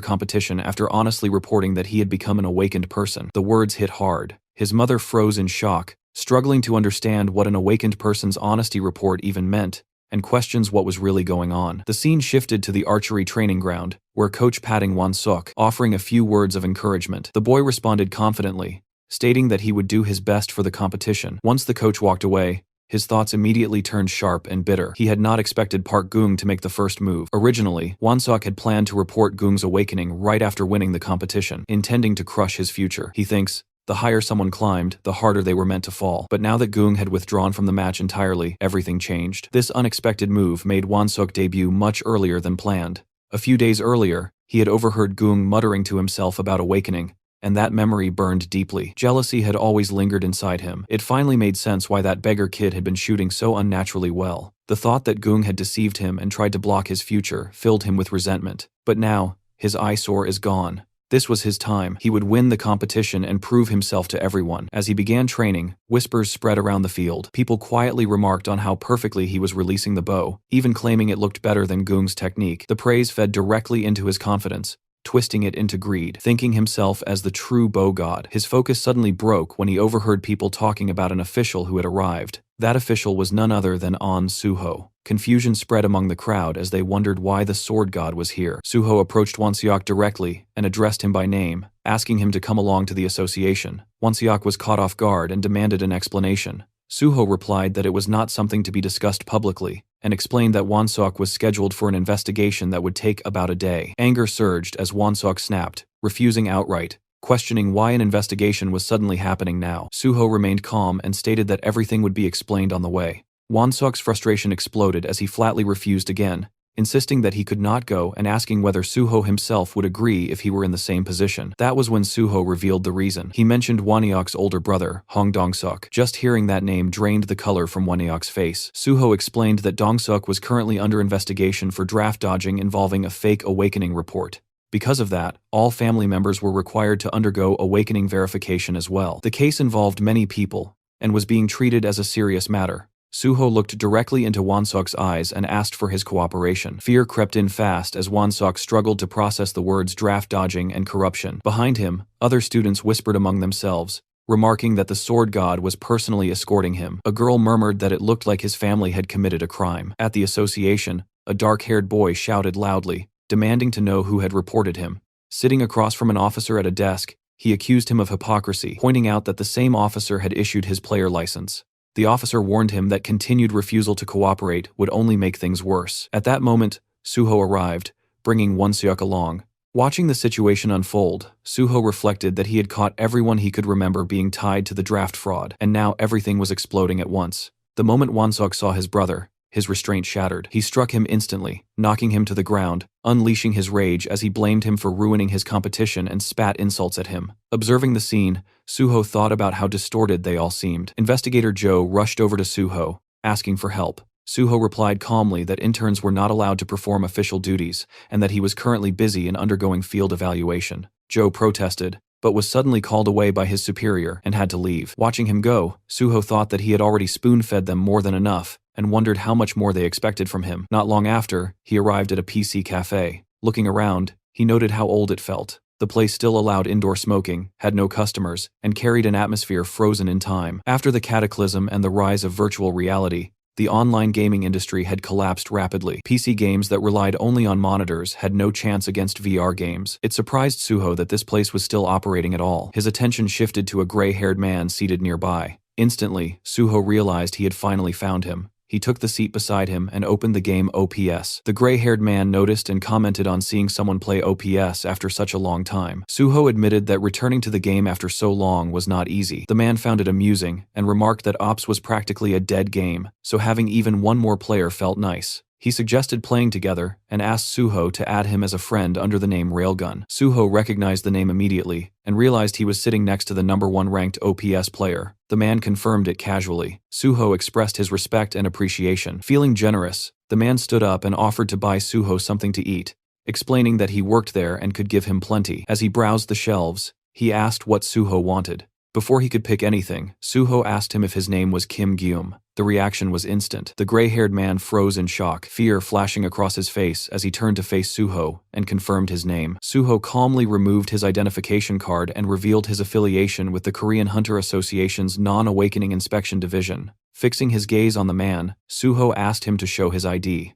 [SPEAKER 1] competition after honestly reporting that he had become an awakened person. The words hit hard. His mother froze in shock, struggling to understand what an awakened person's honesty report even meant, and questions what was really going on. The scene shifted to the archery training ground, where Coach Patting Won-suk, offering a few words of encouragement. The boy responded confidently, stating that he would do his best for the competition. Once the coach walked away, his thoughts immediately turned sharp and bitter. He had not expected Park Gung to make the first move. Originally, Won-suk had planned to report Gung's awakening right after winning the competition, intending to crush his future. He thinks, the higher someone climbed, the harder they were meant to fall. But now that Gung had withdrawn from the match entirely, everything changed. This unexpected move made Won-suk debut much earlier than planned. A few days earlier, he had overheard Gung muttering to himself about awakening, and that memory burned deeply. Jealousy had always lingered inside him. It finally made sense why that beggar kid had been shooting so unnaturally well. The thought that Gung had deceived him and tried to block his future filled him with resentment. But now, his eyesore is gone. This was his time. He would win the competition and prove himself to everyone. As he began training, whispers spread around the field. People quietly remarked on how perfectly he was releasing the bow, even claiming it looked better than Gung's technique. The praise fed directly into his confidence, twisting it into greed. Thinking himself as the true bow god, his focus suddenly broke when he overheard people talking about an official who had arrived. That official was none other than An Suho. Confusion spread among the crowd as they wondered why the sword god was here. Suho approached Won-seok directly and addressed him by name, asking him to come along to the association. Won-seok was caught off guard and demanded an explanation. Suho replied that it was not something to be discussed publicly, and explained that Won-seok was scheduled for an investigation that would take about a day. Anger surged as Won-seok snapped, refusing outright, questioning why an investigation was suddenly happening now. Suho remained calm and stated that everything would be explained on the way. Won-seok's frustration exploded as he flatly refused again, insisting that he could not go and asking whether Suho himself would agree if he were in the same position. That was when Suho revealed the reason. He mentioned Won-seok's older brother, Hong Dong-seok. Just hearing that name drained the color from Won-seok's face. Suho explained that Dong-seok was currently under investigation for draft dodging involving a fake awakening report. Because of that, all family members were required to undergo awakening verification as well. The case involved many people and was being treated as a serious matter. Suho looked directly into Won-seok's eyes and asked for his cooperation. Fear crept in fast as Won-seok struggled to process the words draft dodging and corruption. Behind him, other students whispered among themselves, remarking that the sword god was personally escorting him. A girl murmured that it looked like his family had committed a crime. At the association, a dark-haired boy shouted loudly, demanding to know who had reported him. Sitting across from an officer at a desk, he accused him of hypocrisy, pointing out that the same officer had issued his player license. The officer warned him that continued refusal to cooperate would only make things worse. At that moment, Suho arrived, bringing Wonseok along. Watching the situation unfold, Suho reflected that he had caught everyone he could remember being tied to the draft fraud, and now everything was exploding at once. The moment Wonseok saw his brother, his restraint shattered. He struck him instantly, knocking him to the ground, unleashing his rage as he blamed him for ruining his competition and spat insults at him. Observing the scene, Suho thought about how distorted they all seemed. Investigator Joe rushed over to Suho, asking for help. Suho replied calmly that interns were not allowed to perform official duties and that he was currently busy and undergoing field evaluation. Joe protested, but was suddenly called away by his superior and had to leave. Watching him go, Suho thought that he had already spoon-fed them more than enough and wondered how much more they expected from him. Not long after, he arrived at a PC cafe. Looking around, he noted how old it felt. The place still allowed indoor smoking, had no customers, and carried an atmosphere frozen in time. After the cataclysm and the rise of virtual reality, the online gaming industry had collapsed rapidly. PC games that relied only on monitors had no chance against VR games. It surprised Suho that this place was still operating at all. His attention shifted to a gray-haired man seated nearby. Instantly, Suho realized he had finally found him. He took the seat beside him and opened the game OPS. The gray-haired man noticed and commented on seeing someone play OPS after such a long time. Suho admitted that returning to the game after so long was not easy. The man found it amusing and remarked that Ops was practically a dead game, so having even one more player felt nice. He suggested playing together and asked Suho to add him as a friend under the name Railgun. Suho recognized the name immediately and realized he was sitting next to the #1 ranked OPS player. The man confirmed it casually. Suho expressed his respect and appreciation. Feeling generous, the man stood up and offered to buy Suho something to eat, explaining that he worked there and could give him plenty. As he browsed the shelves, he asked what Suho wanted. Before he could pick anything, Suho asked him if his name was Kim Gyum. The reaction was instant. The gray-haired man froze in shock, fear flashing across his face as he turned to face Suho and confirmed his name. Suho calmly removed his identification card and revealed his affiliation with the Korean Hunter Association's Non-Awakening Inspection Division. Fixing his gaze on the man, Suho asked him to show his ID.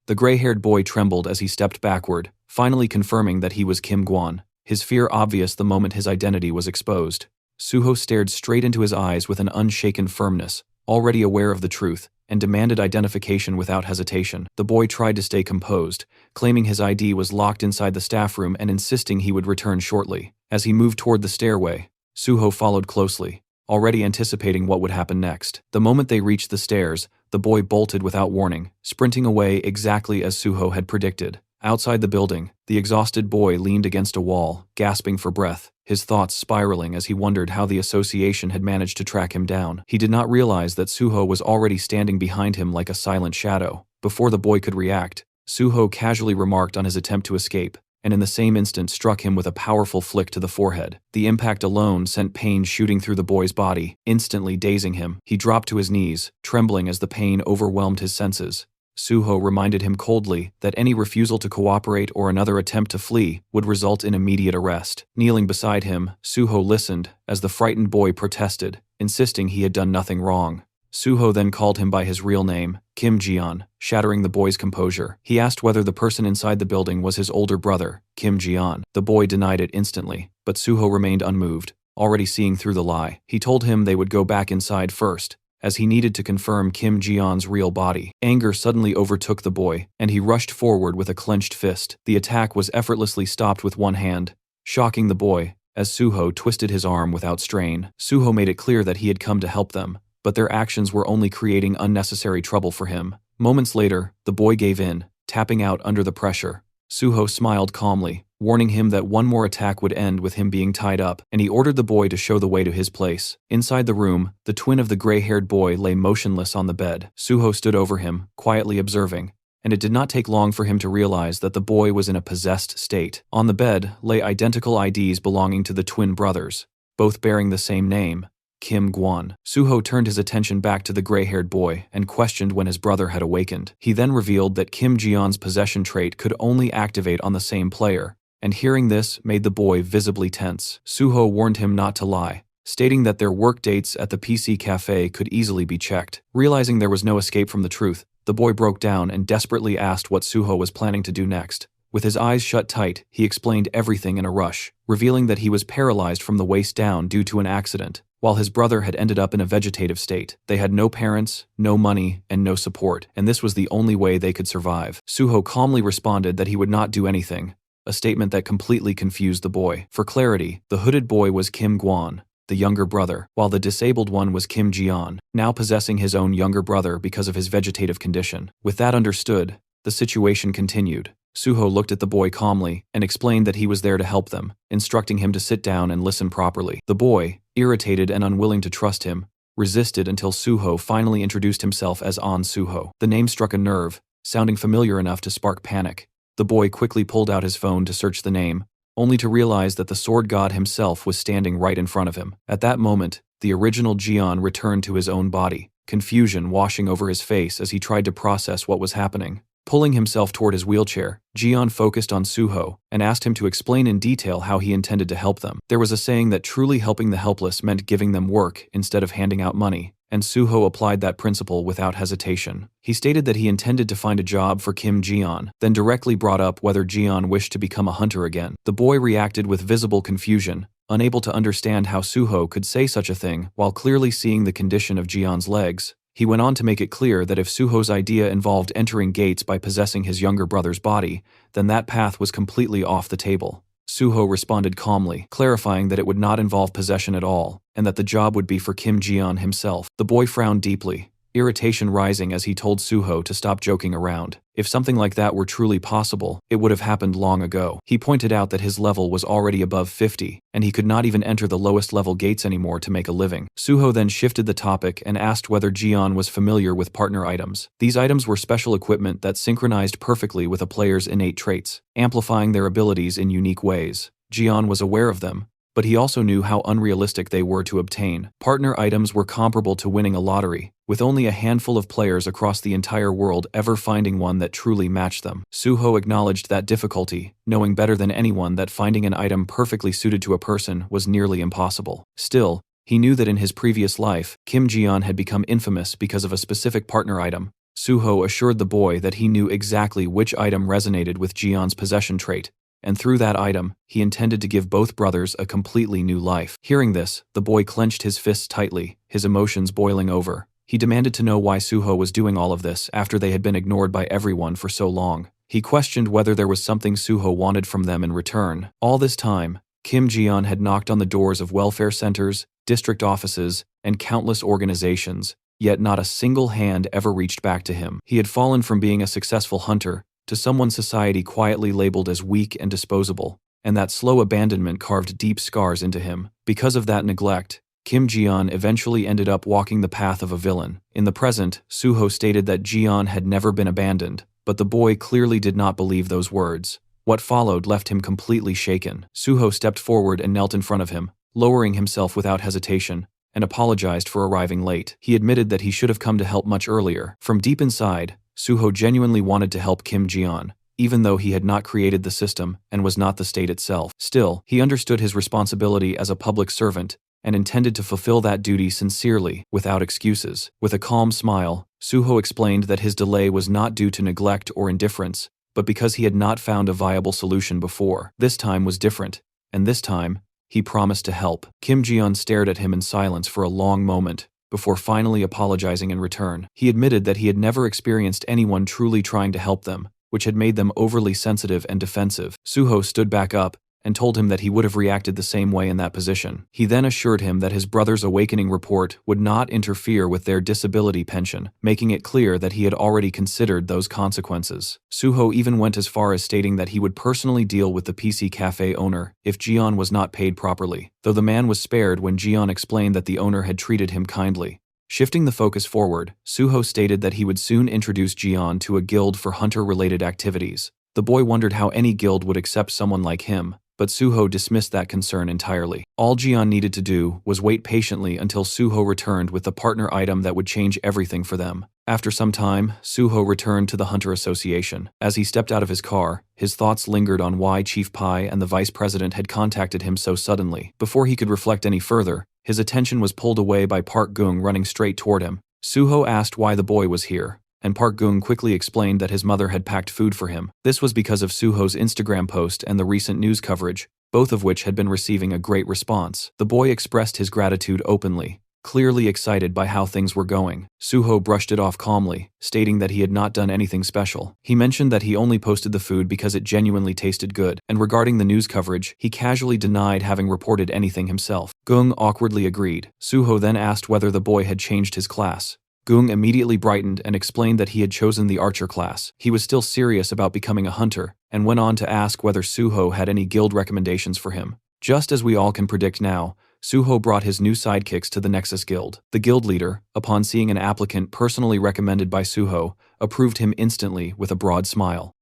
[SPEAKER 1] The gray-haired boy trembled as he stepped backward, finally confirming that he was Kim Gwon, his fear obvious the moment his identity was exposed. Suho stared straight into his eyes with an unshaken firmness, already aware of the truth, and demanded identification without hesitation. The boy tried to stay composed, claiming his ID was locked inside the staff room and insisting he would return shortly. As he moved toward the stairway, Suho followed closely, already anticipating what would happen next. The moment they reached the stairs, the boy bolted without warning, sprinting away exactly as Suho had predicted. Outside the building, the exhausted boy leaned against a wall, gasping for breath, his thoughts spiraling as he wondered how the association had managed to track him down. He did not realize that Suho was already standing behind him like a silent shadow. Before the boy could react, Suho casually remarked on his attempt to escape, and in the same instant struck him with a powerful flick to the forehead. The impact alone sent pain shooting through the boy's body, instantly dazing him. He dropped to his knees, trembling as the pain overwhelmed his senses. Suho reminded him coldly that any refusal to cooperate or another attempt to flee would result in immediate arrest. Kneeling beside him, Suho listened as the frightened boy protested, insisting he had done nothing wrong. Suho then called him by his real name, Kim Jian, shattering the boy's composure. He asked whether the person inside the building was his older brother, Kim Jian. The boy denied it instantly, but Suho remained unmoved, already seeing through the lie. He told him they would go back inside first, as he needed to confirm Kim Jian's real body. Anger suddenly overtook the boy, and he rushed forward with a clenched fist. The attack was effortlessly stopped with one hand, shocking the boy, as Suho twisted his arm without strain. Suho made it clear that he had come to help them, but their actions were only creating unnecessary trouble for him. Moments later, the boy gave in, tapping out under the pressure. Suho smiled calmly, warning him that one more attack would end with him being tied up, and he ordered the boy to show the way to his place. Inside the room, the twin of the gray-haired boy lay motionless on the bed. Suho stood over him, quietly observing, and it did not take long for him to realize that the boy was in a possessed state. On the bed lay identical IDs belonging to the twin brothers, both bearing the same name, Kim Gwon. Suho turned his attention back to the gray-haired boy and questioned when his brother had awakened. He then revealed that Kim Jian's possession trait could only activate on the same player, and hearing this made the boy visibly tense. Suho warned him not to lie, stating that their work dates at the PC cafe could easily be checked. Realizing there was no escape from the truth, the boy broke down and desperately asked what Suho was planning to do next. With his eyes shut tight, he explained everything in a rush, revealing that he was paralyzed from the waist down due to an accident. while his brother had ended up in a vegetative state. They had no parents, no money, and no support, and this was the only way they could survive. Suho calmly responded that he would not do anything, a statement that completely confused the boy. For clarity, the hooded boy was Kim Gwon, the younger brother, while the disabled one was Kim Jian, now possessing his own younger brother because of his vegetative condition. With that understood, the situation continued. Suho looked at the boy calmly and explained that he was there to help them, instructing him to sit down and listen properly. The boy, irritated and unwilling to trust him, resisted until Suho finally introduced himself as An Suho. The name struck a nerve, sounding familiar enough to spark panic. The boy quickly pulled out his phone to search the name, only to realize that the sword god himself was standing right in front of him. At that moment, the original Jian returned to his own body, confusion washing over his face as he tried to process what was happening. Pulling himself toward his wheelchair, Jian focused on Suho and asked him to explain in detail how he intended to help them. There was a saying that truly helping the helpless meant giving them work instead of handing out money, and Suho applied that principle without hesitation. He stated that he intended to find a job for Kim Jian, then directly brought up whether Jian wished to become a hunter again. The boy reacted with visible confusion, unable to understand how Suho could say such a thing while clearly seeing the condition of Jian's legs. He went on to make it clear that if Suho's idea involved entering gates by possessing his younger brother's body, then that path was completely off the table. Suho responded calmly, clarifying that it would not involve possession at all, and that the job would be for Kim Jian himself. The boy frowned deeply, irritation rising as he told Suho to stop joking around. If something like that were truly possible, it would have happened long ago. He pointed out that his level was already above 50, and he could not even enter the lowest level gates anymore to make a living. Suho then shifted the topic and asked whether Jian was familiar with partner items. These items were special equipment that synchronized perfectly with a player's innate traits, amplifying their abilities in unique ways. Jian was aware of them, but he also knew how unrealistic they were to obtain. Partner items were comparable to winning a lottery, with only a handful of players across the entire world ever finding one that truly matched them. Suho acknowledged that difficulty, knowing better than anyone that finding an item perfectly suited to a person was nearly impossible. Still, he knew that in his previous life, Kim Jian had become infamous because of a specific partner item. Suho assured the boy that he knew exactly which item resonated with Jian's possession trait, and through that item, he intended to give both brothers a completely new life. Hearing this, the boy clenched his fists tightly, his emotions boiling over. He demanded to know why Suho was doing all of this after they had been ignored by everyone for so long. He questioned whether there was something Suho wanted from them in return. All this time, Kim Jian had knocked on the doors of welfare centers, district offices, and countless organizations, yet not a single hand ever reached back to him. He had fallen from being a successful hunter to someone society quietly labeled as weak and disposable, and that slow abandonment carved deep scars into him. Because of that neglect, Kim Jian eventually ended up walking the path of a villain. In the present, Suho stated that Jian had never been abandoned, but the boy clearly did not believe those words. What followed left him completely shaken. Suho stepped forward and knelt in front of him, lowering himself without hesitation, and apologized for arriving late. He admitted that he should have come to help much earlier. From deep inside, Suho genuinely wanted to help Kim Jian, even though he had not created the system and was not the state itself. Still, he understood his responsibility as a public servant and intended to fulfill that duty sincerely, without excuses. With a calm smile, Suho explained that his delay was not due to neglect or indifference, but because he had not found a viable solution before. This time was different, and this time, he promised to help. Kim Jian stared at him in silence for a long moment, before finally apologizing in return. He admitted that he had never experienced anyone truly trying to help them, which had made them overly sensitive and defensive. Suho stood back up and told him that he would have reacted the same way in that position. He then assured him that his brother's awakening report would not interfere with their disability pension, making it clear that he had already considered those consequences. Suho even went as far as stating that he would personally deal with the PC cafe owner if Jian was not paid properly, though the man was spared when Jian explained that the owner had treated him kindly. Shifting the focus forward, Suho stated that he would soon introduce Jian to a guild for hunter-related activities. The boy wondered how any guild would accept someone like him, but Suho dismissed that concern entirely. All Jian needed to do was wait patiently until Suho returned with the partner item that would change everything for them. After some time, Suho returned to the Hunter Association. As he stepped out of his car, his thoughts lingered on why Chief Pai and the vice president had contacted him so suddenly. Before he could reflect any further, his attention was pulled away by Park Gung running straight toward him. Suho asked why the boy was here, and Park Gung quickly explained that his mother had packed food for him. This was because of Suho's Instagram post and the recent news coverage. both of which had been receiving a great response. The boy expressed his gratitude openly, clearly excited by how things were going. Suho brushed it off calmly, stating that he had not done anything special. He mentioned that he only posted the food because it genuinely tasted good, and regarding the news coverage, he casually denied having reported anything himself. Gung awkwardly agreed. Suho then asked whether the boy had changed his class. Gung immediately brightened and explained that he had chosen the archer class. He was still serious about becoming a hunter, and went on to ask whether Suho had any guild recommendations for him. Just as we all can predict now, Suho brought his new sidekicks to the Nexus Guild. The guild leader, upon seeing an applicant personally recommended by Suho, approved him instantly with a broad smile.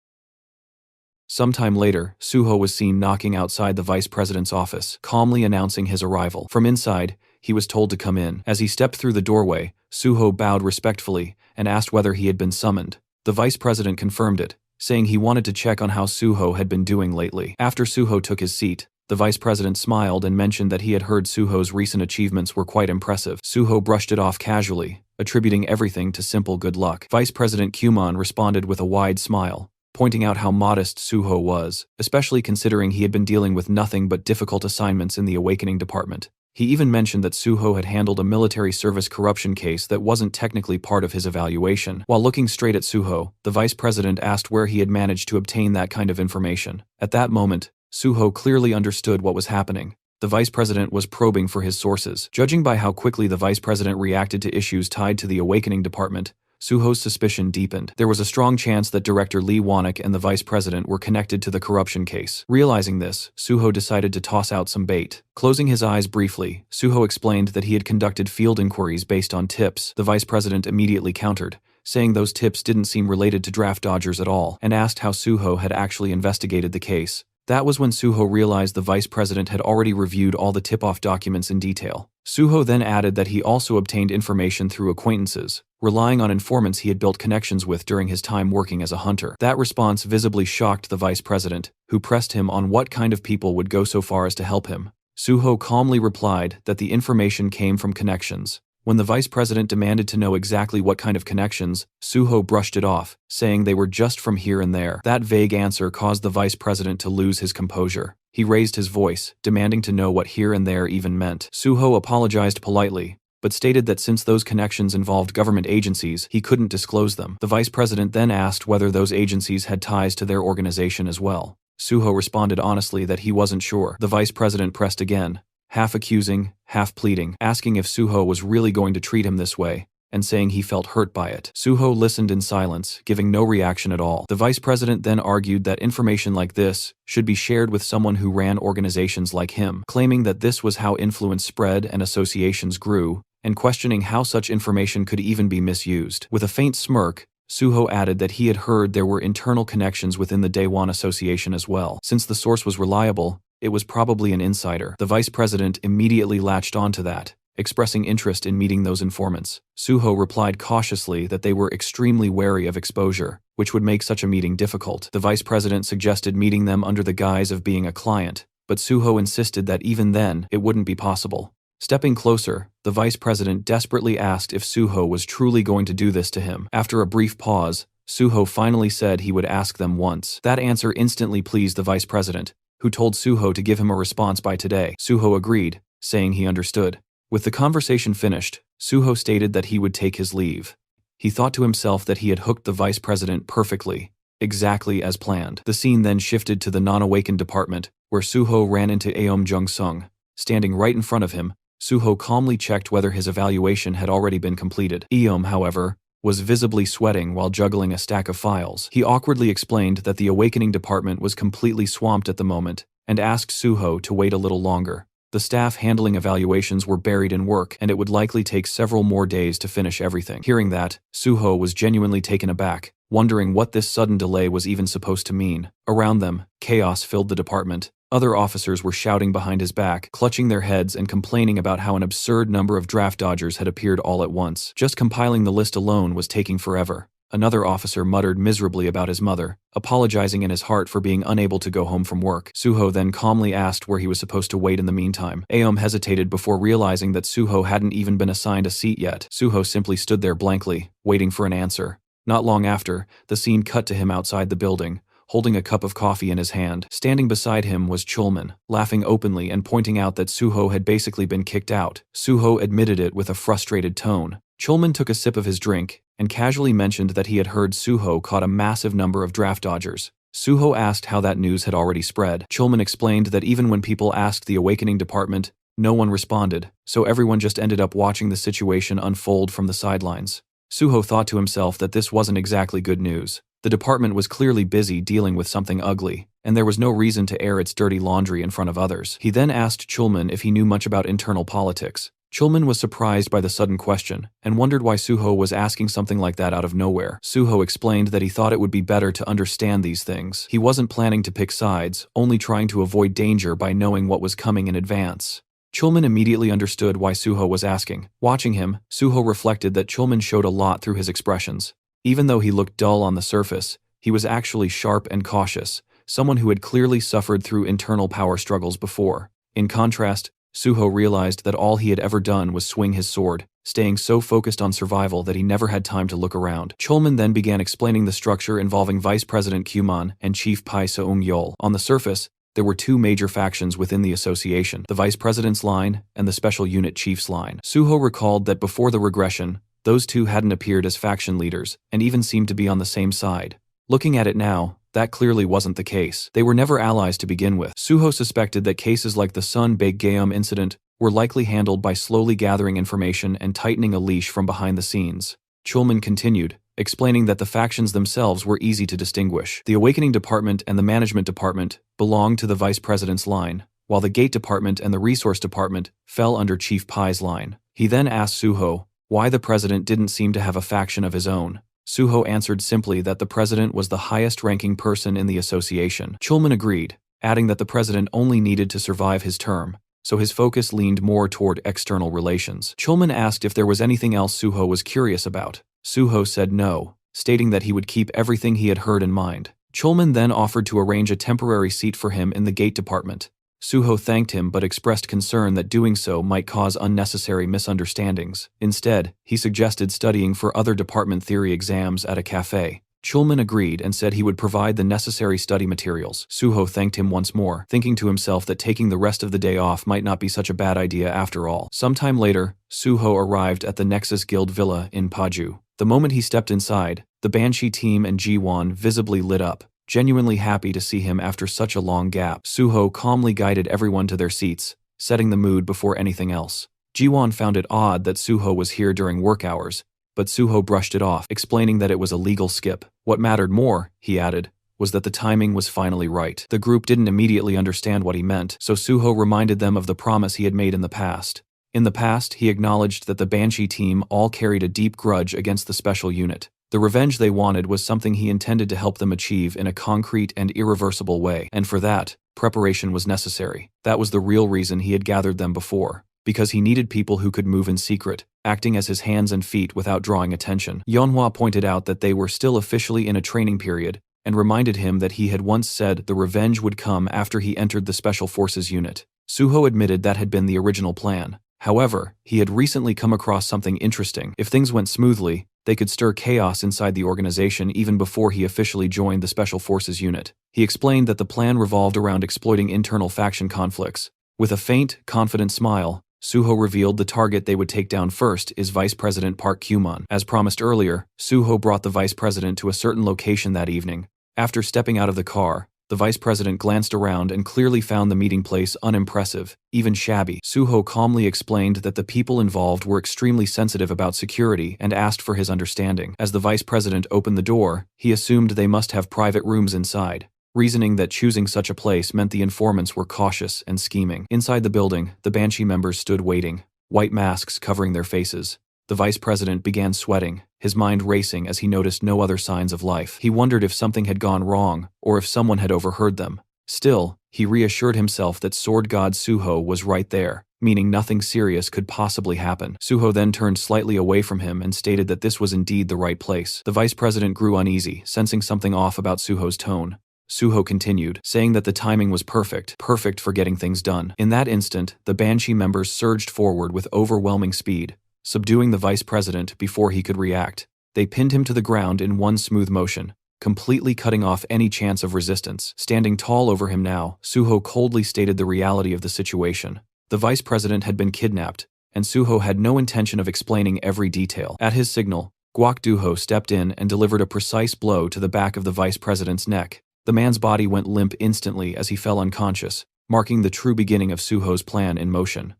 [SPEAKER 1] Sometime later, Suho was seen knocking outside the vice president's office, calmly announcing his arrival. From inside, he was told to come in. As he stepped through the doorway, Suho bowed respectfully and asked whether he had been summoned. The vice president confirmed it, saying he wanted to check on how Suho had been doing lately. After Suho took his seat, the vice president smiled and mentioned that he had heard Suho's recent achievements were quite impressive. Suho brushed it off casually, attributing everything to simple good luck. Vice President Kumon responded with a wide smile, pointing out how modest Suho was, especially considering he had been dealing with nothing but difficult assignments in the Awakening Department. He even mentioned that Suho had handled a military service corruption case that wasn't technically part of his evaluation. While looking straight at Suho, the vice president asked where he had managed to obtain that kind of information. At that moment, Suho clearly understood what was happening. The vice president was probing for his sources. Judging by how quickly the vice president reacted to issues tied to the Awakening Department, Suho's suspicion deepened. There was a strong chance that Director Lee Wanek and the vice president were connected to the corruption case. Realizing this, Suho decided to toss out some bait. Closing his eyes briefly, Suho explained that he had conducted field inquiries based on tips. The vice president immediately countered, saying those tips didn't seem related to draft dodgers at all, and asked how Suho had actually investigated the case. That was when Suho realized the vice president had already reviewed all the tip-off documents in detail. Suho then added that he also obtained information through acquaintances, relying on informants he had built connections with during his time working as a hunter. That response visibly shocked the vice president, who pressed him on what kind of people would go so far as to help him. Suho calmly replied that the information came from connections. When the vice president demanded to know exactly what kind of connections, Suho brushed it off, saying they were just from here and there. That vague answer caused the vice president to lose his composure. He raised his voice, demanding to know what here and there even meant. Suho apologized politely, but stated that since those connections involved government agencies, he couldn't disclose them. The vice president then asked whether those agencies had ties to their organization as well. Suho responded honestly that he wasn't sure. The vice president pressed again, half accusing, half pleading, asking if Suho was really going to treat him this way, and saying he felt hurt by it. Suho listened in silence, giving no reaction at all. The vice president then argued that information like this should be shared with someone who ran organizations like him, claiming that this was how influence spread and associations grew, and questioning how such information could even be misused. With a faint smirk, Suho added that he had heard there were internal connections within the Daewon Association as well. Since the source was reliable, it was probably an insider. The vice president immediately latched onto that, expressing interest in meeting those informants. Suho replied cautiously that they were extremely wary of exposure, which would make such a meeting difficult. The vice president suggested meeting them under the guise of being a client, but Suho insisted that even then, it wouldn't be possible. Stepping closer, the vice president desperately asked if Suho was truly going to do this to him. After a brief pause, Suho finally said he would ask them once. That answer instantly pleased the vice president, who told Suho to give him a response by today. Suho agreed, saying he understood. With the conversation finished, Suho stated that he would take his leave. He thought to himself that he had hooked the vice president perfectly, exactly as planned. The scene then shifted to the non-awakened department, where Suho ran into Aom Jung-sung. Standing right in front of him, Suho calmly checked whether his evaluation had already been completed. Aom, however, was visibly sweating while juggling a stack of files. He awkwardly explained that the Awakening Department was completely swamped at the moment, and asked Suho to wait a little longer. The staff handling evaluations were buried in work, and it would likely take several more days to finish everything. Hearing that, Suho was genuinely taken aback, wondering what this sudden delay was even supposed to mean. Around them, chaos filled the department. Other officers were shouting behind his back, clutching their heads and complaining about how an absurd number of draft dodgers had appeared all at once. Just compiling the list alone was taking forever. Another officer muttered miserably about his mother, apologizing in his heart for being unable to go home from work. Suho then calmly asked where he was supposed to wait in the meantime. Aom hesitated before realizing that Suho hadn't even been assigned a seat yet. Suho simply stood there blankly, waiting for an answer. Not long after, the scene cut to him outside the building, holding a cup of coffee in his hand. Standing beside him was Chulman, laughing openly and pointing out that Suho had basically been kicked out. Suho admitted it with a frustrated tone. Chulman took a sip of his drink and casually mentioned that he had heard Suho caught a massive number of draft dodgers. Suho asked how that news had already spread. Chulman explained that even when people asked the Awakening Department, no one responded, so everyone just ended up watching the situation unfold from the sidelines. Suho thought to himself that this wasn't exactly good news. The department was clearly busy dealing with something ugly, and there was no reason to air its dirty laundry in front of others. He then asked Chulman if he knew much about internal politics. Chulman was surprised by the sudden question and wondered why Suho was asking something like that out of nowhere. Suho explained that he thought it would be better to understand these things. He wasn't planning to pick sides, only trying to avoid danger by knowing what was coming in advance. Chulman immediately understood why Suho was asking. Watching him, Suho reflected that Chulman showed a lot through his expressions. Even though he looked dull on the surface, he was actually sharp and cautious, someone who had clearly suffered through internal power struggles before. In contrast, Suho realized that all he had ever done was swing his sword, staying so focused on survival that he never had time to look around. Chulman then began explaining the structure involving Vice President Kuman and Chief Pai Seung-yeol. On the surface, there were two major factions within the association, the Vice President's line and the Special Unit Chief's line. Suho recalled that before the regression, those two hadn't appeared as faction leaders and even seemed to be on the same side. Looking at it now, that clearly wasn't the case. They were never allies to begin with. Suho suspected that cases like the Sun Baek-geum incident were likely handled by slowly gathering information and tightening a leash from behind the scenes. Chulman continued, explaining that the factions themselves were easy to distinguish. The Awakening Department and the Management Department belonged to the Vice President's line, while the Gate Department and the Resource Department fell under Chief Pai's line. He then asked Suho why the president didn't seem to have a faction of his own. Suho answered simply that the president was the highest-ranking person in the association. Chulman agreed, adding that the president only needed to survive his term, so his focus leaned more toward external relations. Chulman asked if there was anything else Suho was curious about. Suho said no, stating that he would keep everything he had heard in mind. Chulman then offered to arrange a temporary seat for him in the Gate Department. Suho thanked him but expressed concern that doing so might cause unnecessary misunderstandings. Instead, he suggested studying for other department theory exams at a cafe. Chulman agreed and said he would provide the necessary study materials. Suho thanked him once more, thinking to himself that taking the rest of the day off might not be such a bad idea after all. Sometime later, Suho arrived at the Nexus Guild Villa in Paju. The moment he stepped inside, the Banshee team and Ji-won visibly lit up, genuinely happy to see him after such a long gap. Suho calmly guided everyone to their seats, setting the mood before anything else. Ji-won found it odd that Suho was here during work hours, but Suho brushed it off, explaining that it was a legal skip. What mattered more, he added, was that the timing was finally right. The group didn't immediately understand what he meant, so Suho reminded them of the promise he had made in the past. In the past, he acknowledged that the Banshee team all carried a deep grudge against the special unit. The revenge they wanted was something he intended to help them achieve in a concrete and irreversible way, and for that, preparation was necessary. That was the real reason he had gathered them before, because he needed people who could move in secret, acting as his hands and feet without drawing attention. Manhwa pointed out that they were still officially in a training period, and reminded him that he had once said the revenge would come after he entered the Special Forces unit. Suho admitted that had been the original plan. However, he had recently come across something interesting. If things went smoothly, they could stir chaos inside the organization even before he officially joined the Special Forces unit. He explained that the plan revolved around exploiting internal faction conflicts. With a faint, confident smile, Suho revealed the target they would take down first is Vice President Park Kyumon. As promised earlier, Suho brought the Vice President to a certain location that evening. After stepping out of the car, the Vice President glanced around and clearly found the meeting place unimpressive, even shabby. Suho calmly explained that the people involved were extremely sensitive about security and asked for his understanding. As the Vice President opened the door, he assumed they must have private rooms inside, reasoning that choosing such a place meant the informants were cautious and scheming. Inside the building, the Banshee members stood waiting, white masks covering their faces. The Vice President began sweating, his mind racing as he noticed no other signs of life. He wondered if something had gone wrong, or if someone had overheard them. Still, he reassured himself that Sword God Suho was right there, meaning nothing serious could possibly happen. Suho then turned slightly away from him and stated that this was indeed the right place. The Vice President grew uneasy, sensing something off about Suho's tone. Suho continued, saying that the timing was perfect for getting things done. In that instant, the Banshee members surged forward with overwhelming speed, subduing the Vice President before he could react. They pinned him to the ground in one smooth motion, completely cutting off any chance of resistance. Standing tall over him now, Suho coldly stated the reality of the situation. The vice president had been kidnapped, and Suho had no intention of explaining every detail. At his signal, Guok Duho stepped in and delivered a precise blow to the back of the vice president's neck. The man's body went limp instantly as he fell unconscious, marking the true beginning of Suho's plan in motion.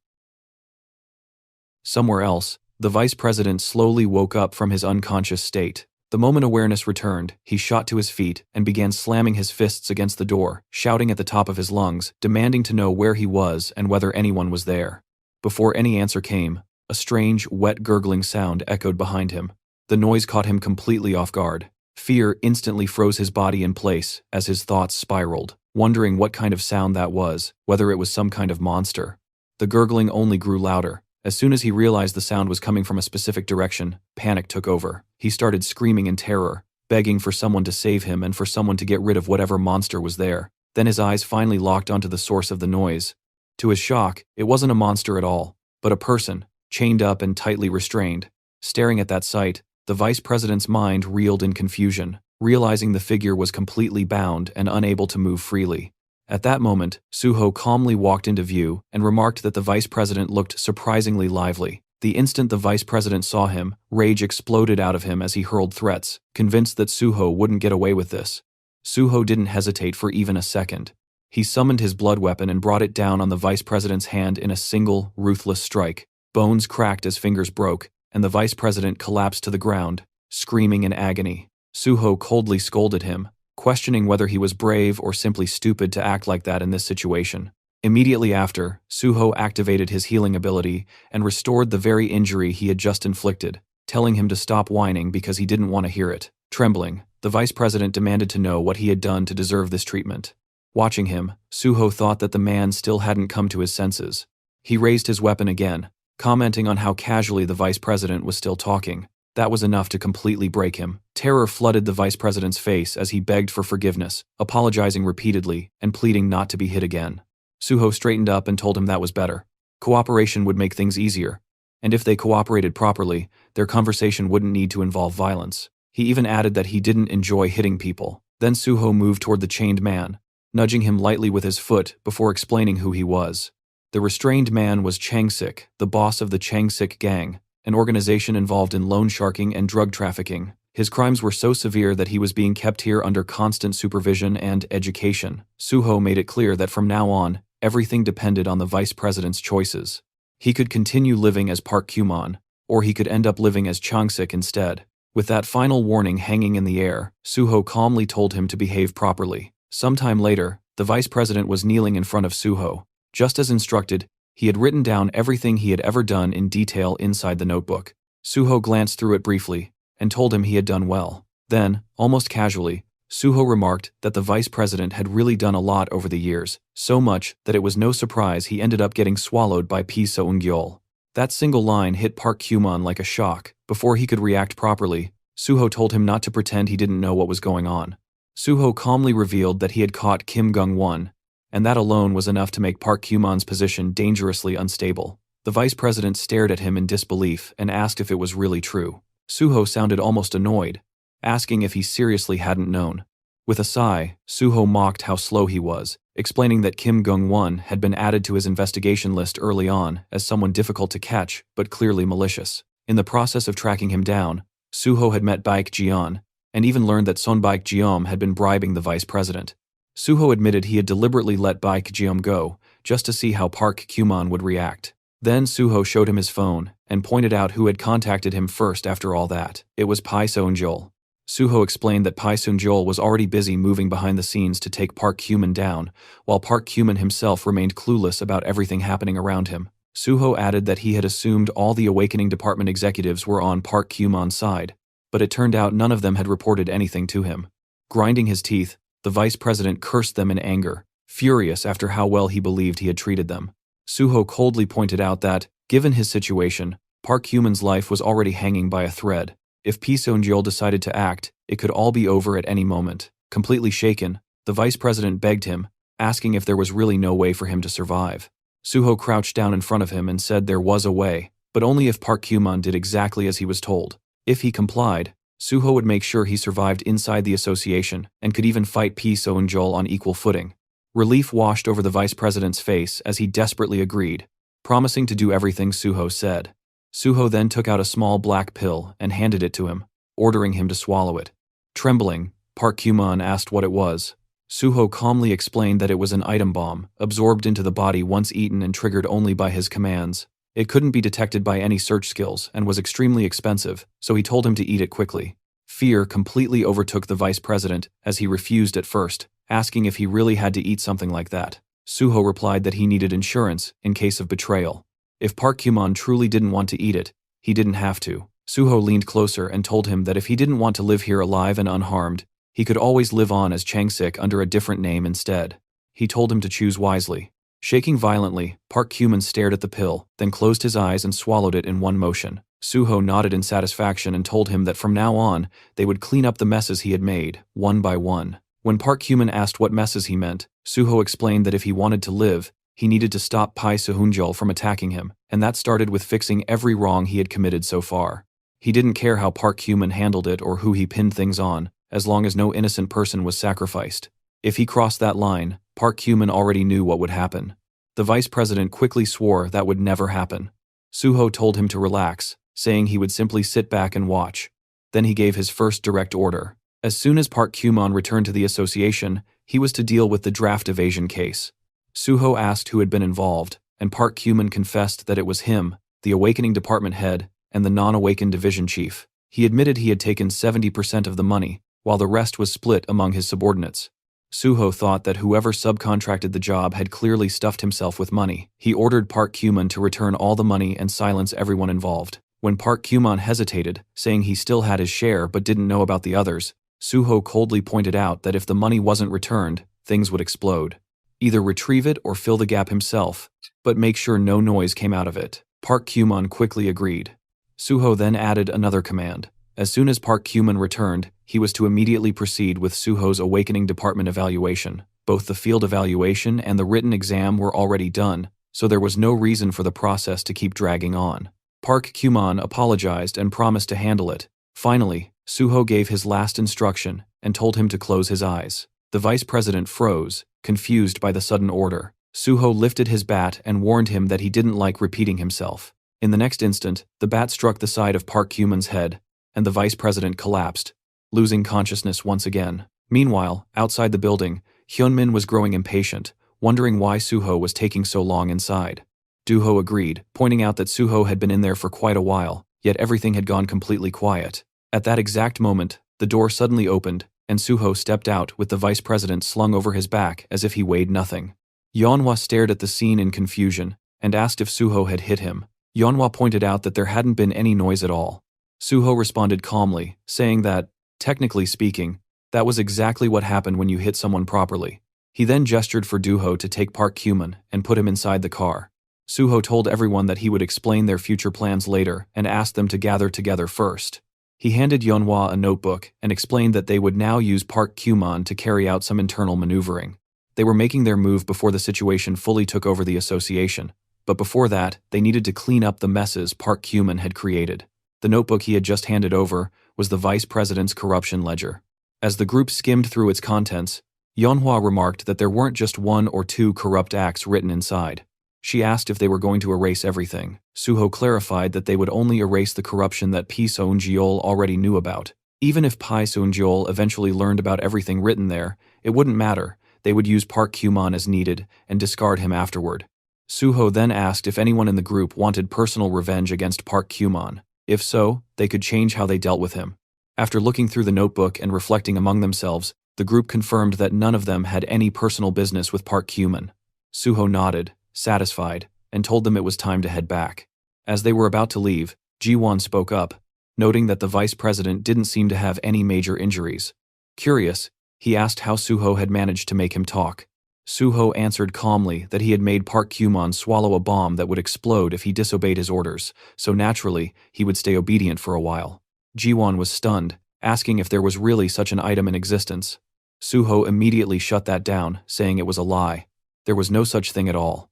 [SPEAKER 1] Somewhere else, the vice president slowly woke up from his unconscious state. The moment awareness returned, he shot to his feet and began slamming his fists against the door, shouting at the top of his lungs, demanding to know where he was and whether anyone was there. Before any answer came, a strange, wet gurgling sound echoed behind him. The noise caught him completely off guard. Fear instantly froze his body in place as his thoughts spiraled, wondering what kind of sound that was, whether it was some kind of monster. The gurgling only grew louder. As soon as he realized the sound was coming from a specific direction, panic took over. He started screaming in terror, begging for someone to save him and for someone to get rid of whatever monster was there. Then his eyes finally locked onto the source of the noise. To his shock, it wasn't a monster at all, but a person, chained up and tightly restrained. Staring at that sight, the vice president's mind reeled in confusion, realizing the figure was completely bound and unable to move freely. At that moment, Suho calmly walked into view and remarked that the vice president looked surprisingly lively. The instant the vice president saw him, rage exploded out of him as he hurled threats, convinced that Suho wouldn't get away with this. Suho didn't hesitate for even a second. He summoned his blood weapon and brought it down on the vice president's hand in a single, ruthless strike. Bones cracked as fingers broke, and the vice president collapsed to the ground, screaming in agony. Suho coldly scolded him, questioning whether he was brave or simply stupid to act like that in this situation. Immediately after, Suho activated his healing ability and restored the very injury he had just inflicted, telling him to stop whining because he didn't want to hear it. Trembling, the vice president demanded to know what he had done to deserve this treatment. Watching him, Suho thought that the man still hadn't come to his senses. He raised his weapon again, commenting on how casually the vice president was still talking. That was enough to completely break him. Terror flooded the vice president's face as he begged for forgiveness, apologizing repeatedly and pleading not to be hit again. Suho straightened up and told him that was better. Cooperation would make things easier, and if they cooperated properly, their conversation wouldn't need to involve violence. He even added that he didn't enjoy hitting people. Then Suho moved toward the chained man, nudging him lightly with his foot before explaining who he was. The restrained man was Changsik, the boss of the Changsik gang, an organization involved in loan sharking and drug trafficking. His crimes were so severe that he was being kept here under constant supervision and education. Suho made it clear that from now on, everything depended on the vice president's choices. He could continue living as Park Kumon, or he could end up living as Changsik instead. With that final warning hanging in the air, Suho calmly told him to behave properly. Sometime later, the vice president was kneeling in front of Suho. Just as instructed, he had written down everything he had ever done in detail inside the notebook. Suho glanced through it briefly and told him he had done well. Then, almost casually, Suho remarked that the vice president had really done a lot over the years, so much that it was no surprise he ended up getting swallowed by Pi Seung-gyol. That single line hit Park Kumon like a shock. Before he could react properly, Suho told him not to pretend he didn't know what was going on. Suho calmly revealed that he had caught Kim Gung-won, and that alone was enough to make Park Kumon's position dangerously unstable. The vice president stared at him in disbelief and asked if it was really true. Suho sounded almost annoyed, asking if he seriously hadn't known. With a sigh, Suho mocked how slow he was, explaining that Kim Gung-won had been added to his investigation list early on as someone difficult to catch but clearly malicious. In the process of tracking him down, Suho had met Baek Jian, and even learned that Son Baek Jiom had been bribing the vice president. Suho admitted he had deliberately let Baek Jiom go, just to see how Park Kumon would react. Then Suho showed him his phone, and pointed out who had contacted him first after all that. It was Pi Seung-gyol. Suho explained that Pi Seung-gyol was already busy moving behind the scenes to take Park Kumon down, while Park Kumon himself remained clueless about everything happening around him. Suho added that he had assumed all the Awakening Department executives were on Park Kumon's side, but it turned out none of them had reported anything to him. Grinding his teeth, the vice president cursed them in anger, furious after how well he believed he had treated them. Suho coldly pointed out that, given his situation, Park Kumon's life was already hanging by a thread. If Pi Seung-gyol decided to act, it could all be over at any moment. Completely shaken, the vice president begged him, asking if there was really no way for him to survive. Suho crouched down in front of him and said there was a way, but only if Park Kumon did exactly as he was told. If he complied, Suho would make sure he survived inside the association and could even fight P. Seung-jul on equal footing. Relief washed over the vice president's face as he desperately agreed, promising to do everything Suho said. Suho then took out a small black pill and handed it to him, ordering him to swallow it. Trembling, Park Kyuman asked what it was. Suho calmly explained that it was an item bomb, absorbed into the body once eaten and triggered only by his commands. It couldn't be detected by any search skills and was extremely expensive, so he told him to eat it quickly. Fear completely overtook the vice president as he refused at first, asking if he really had to eat something like that. Suho replied that he needed insurance in case of betrayal. If Park Kyuman truly didn't want to eat it, he didn't have to. Suho leaned closer and told him that if he didn't want to live here alive and unharmed, he could always live on as Changsik under a different name instead. He told him to choose wisely. Shaking violently, Park Kyuman stared at the pill, then closed his eyes and swallowed it in one motion. Suho nodded in satisfaction and told him that from now on, they would clean up the messes he had made, one by one. When Park Kyuman asked what messes he meant, Suho explained that if he wanted to live, he needed to stop Pai Seung-jul from attacking him, and that started with fixing every wrong he had committed so far. He didn't care how Park Kyuman handled it or who he pinned things on, as long as no innocent person was sacrificed. If he crossed that line, Park Kyuman already knew what would happen. The vice president quickly swore that would never happen. Suho told him to relax, saying he would simply sit back and watch. Then he gave his first direct order. As soon as Park Kyuman returned to the association, he was to deal with the draft evasion case. Suho asked who had been involved, and Park Kyuman confessed that it was him, the awakening department head, and the non-awakened division chief. He admitted he had taken 70% of the money, while the rest was split among his subordinates. Suho thought that whoever subcontracted the job had clearly stuffed himself with money. He ordered Park Kyuman to return all the money and silence everyone involved. When Park Kyuman hesitated, saying he still had his share but didn't know about the others, Suho coldly pointed out that if the money wasn't returned, things would explode. Either retrieve it or fill the gap himself, but make sure no noise came out of it. Park Kyuman quickly agreed. Suho then added another command. As soon as Park Kyuman returned, he was to immediately proceed with Suho's awakening department evaluation. Both the field evaluation and the written exam were already done, so there was no reason for the process to keep dragging on. Park Kyuman apologized and promised to handle it. Finally, Suho gave his last instruction and told him to close his eyes. The vice president froze, confused by the sudden order. Suho lifted his bat and warned him that he didn't like repeating himself. In the next instant, the bat struck the side of Park Kyuman's head, and the vice president collapsed, losing consciousness once again. Meanwhile, outside the building, Hyunmin was growing impatient, wondering why Suho was taking so long inside. Duho agreed, pointing out that Suho had been in there for quite a while, yet everything had gone completely quiet. At that exact moment, the door suddenly opened, and Suho stepped out with the vice president slung over his back as if he weighed nothing. Yeonhwa stared at the scene in confusion and asked if Suho had hit him. Yeonhwa pointed out that there hadn't been any noise at all. Suho responded calmly, saying that, technically speaking, that was exactly what happened when you hit someone properly. He then gestured for Duho to take Park Kyuman and put him inside the car. Suho told everyone that he would explain their future plans later and asked them to gather together first. He handed Yeonhwa a notebook and explained that they would now use Park Kyuman to carry out some internal maneuvering. They were making their move before the situation fully took over the association, but before that, they needed to clean up the messes Park Kyuman had created. The notebook he had just handed over was the vice president's corruption ledger. As the group skimmed through its contents, Yeonhwa remarked that there weren't just one or two corrupt acts written inside. She asked if they were going to erase everything. Suho clarified that they would only erase the corruption that Pi Seung-jul already knew about. Even if Pai Seung-jul eventually learned about everything written there, it wouldn't matter. They would use Park Kyuman as needed and discard him afterward. Suho then asked if anyone in the group wanted personal revenge against Park Kyuman. If so, they could change how they dealt with him. After looking through the notebook and reflecting among themselves, the group confirmed that none of them had any personal business with Park Kyuman. Suho nodded, satisfied, and told them it was time to head back. As they were about to leave, Ji-won spoke up, noting that the vice president didn't seem to have any major injuries. Curious, he asked how Suho had managed to make him talk. Suho answered calmly that he had made Park Kyuman swallow a bomb that would explode if he disobeyed his orders, so naturally, he would stay obedient for a while. Ji-won was stunned, asking if there was really such an item in existence. Suho immediately shut that down, saying it was a lie. There was no such thing at all.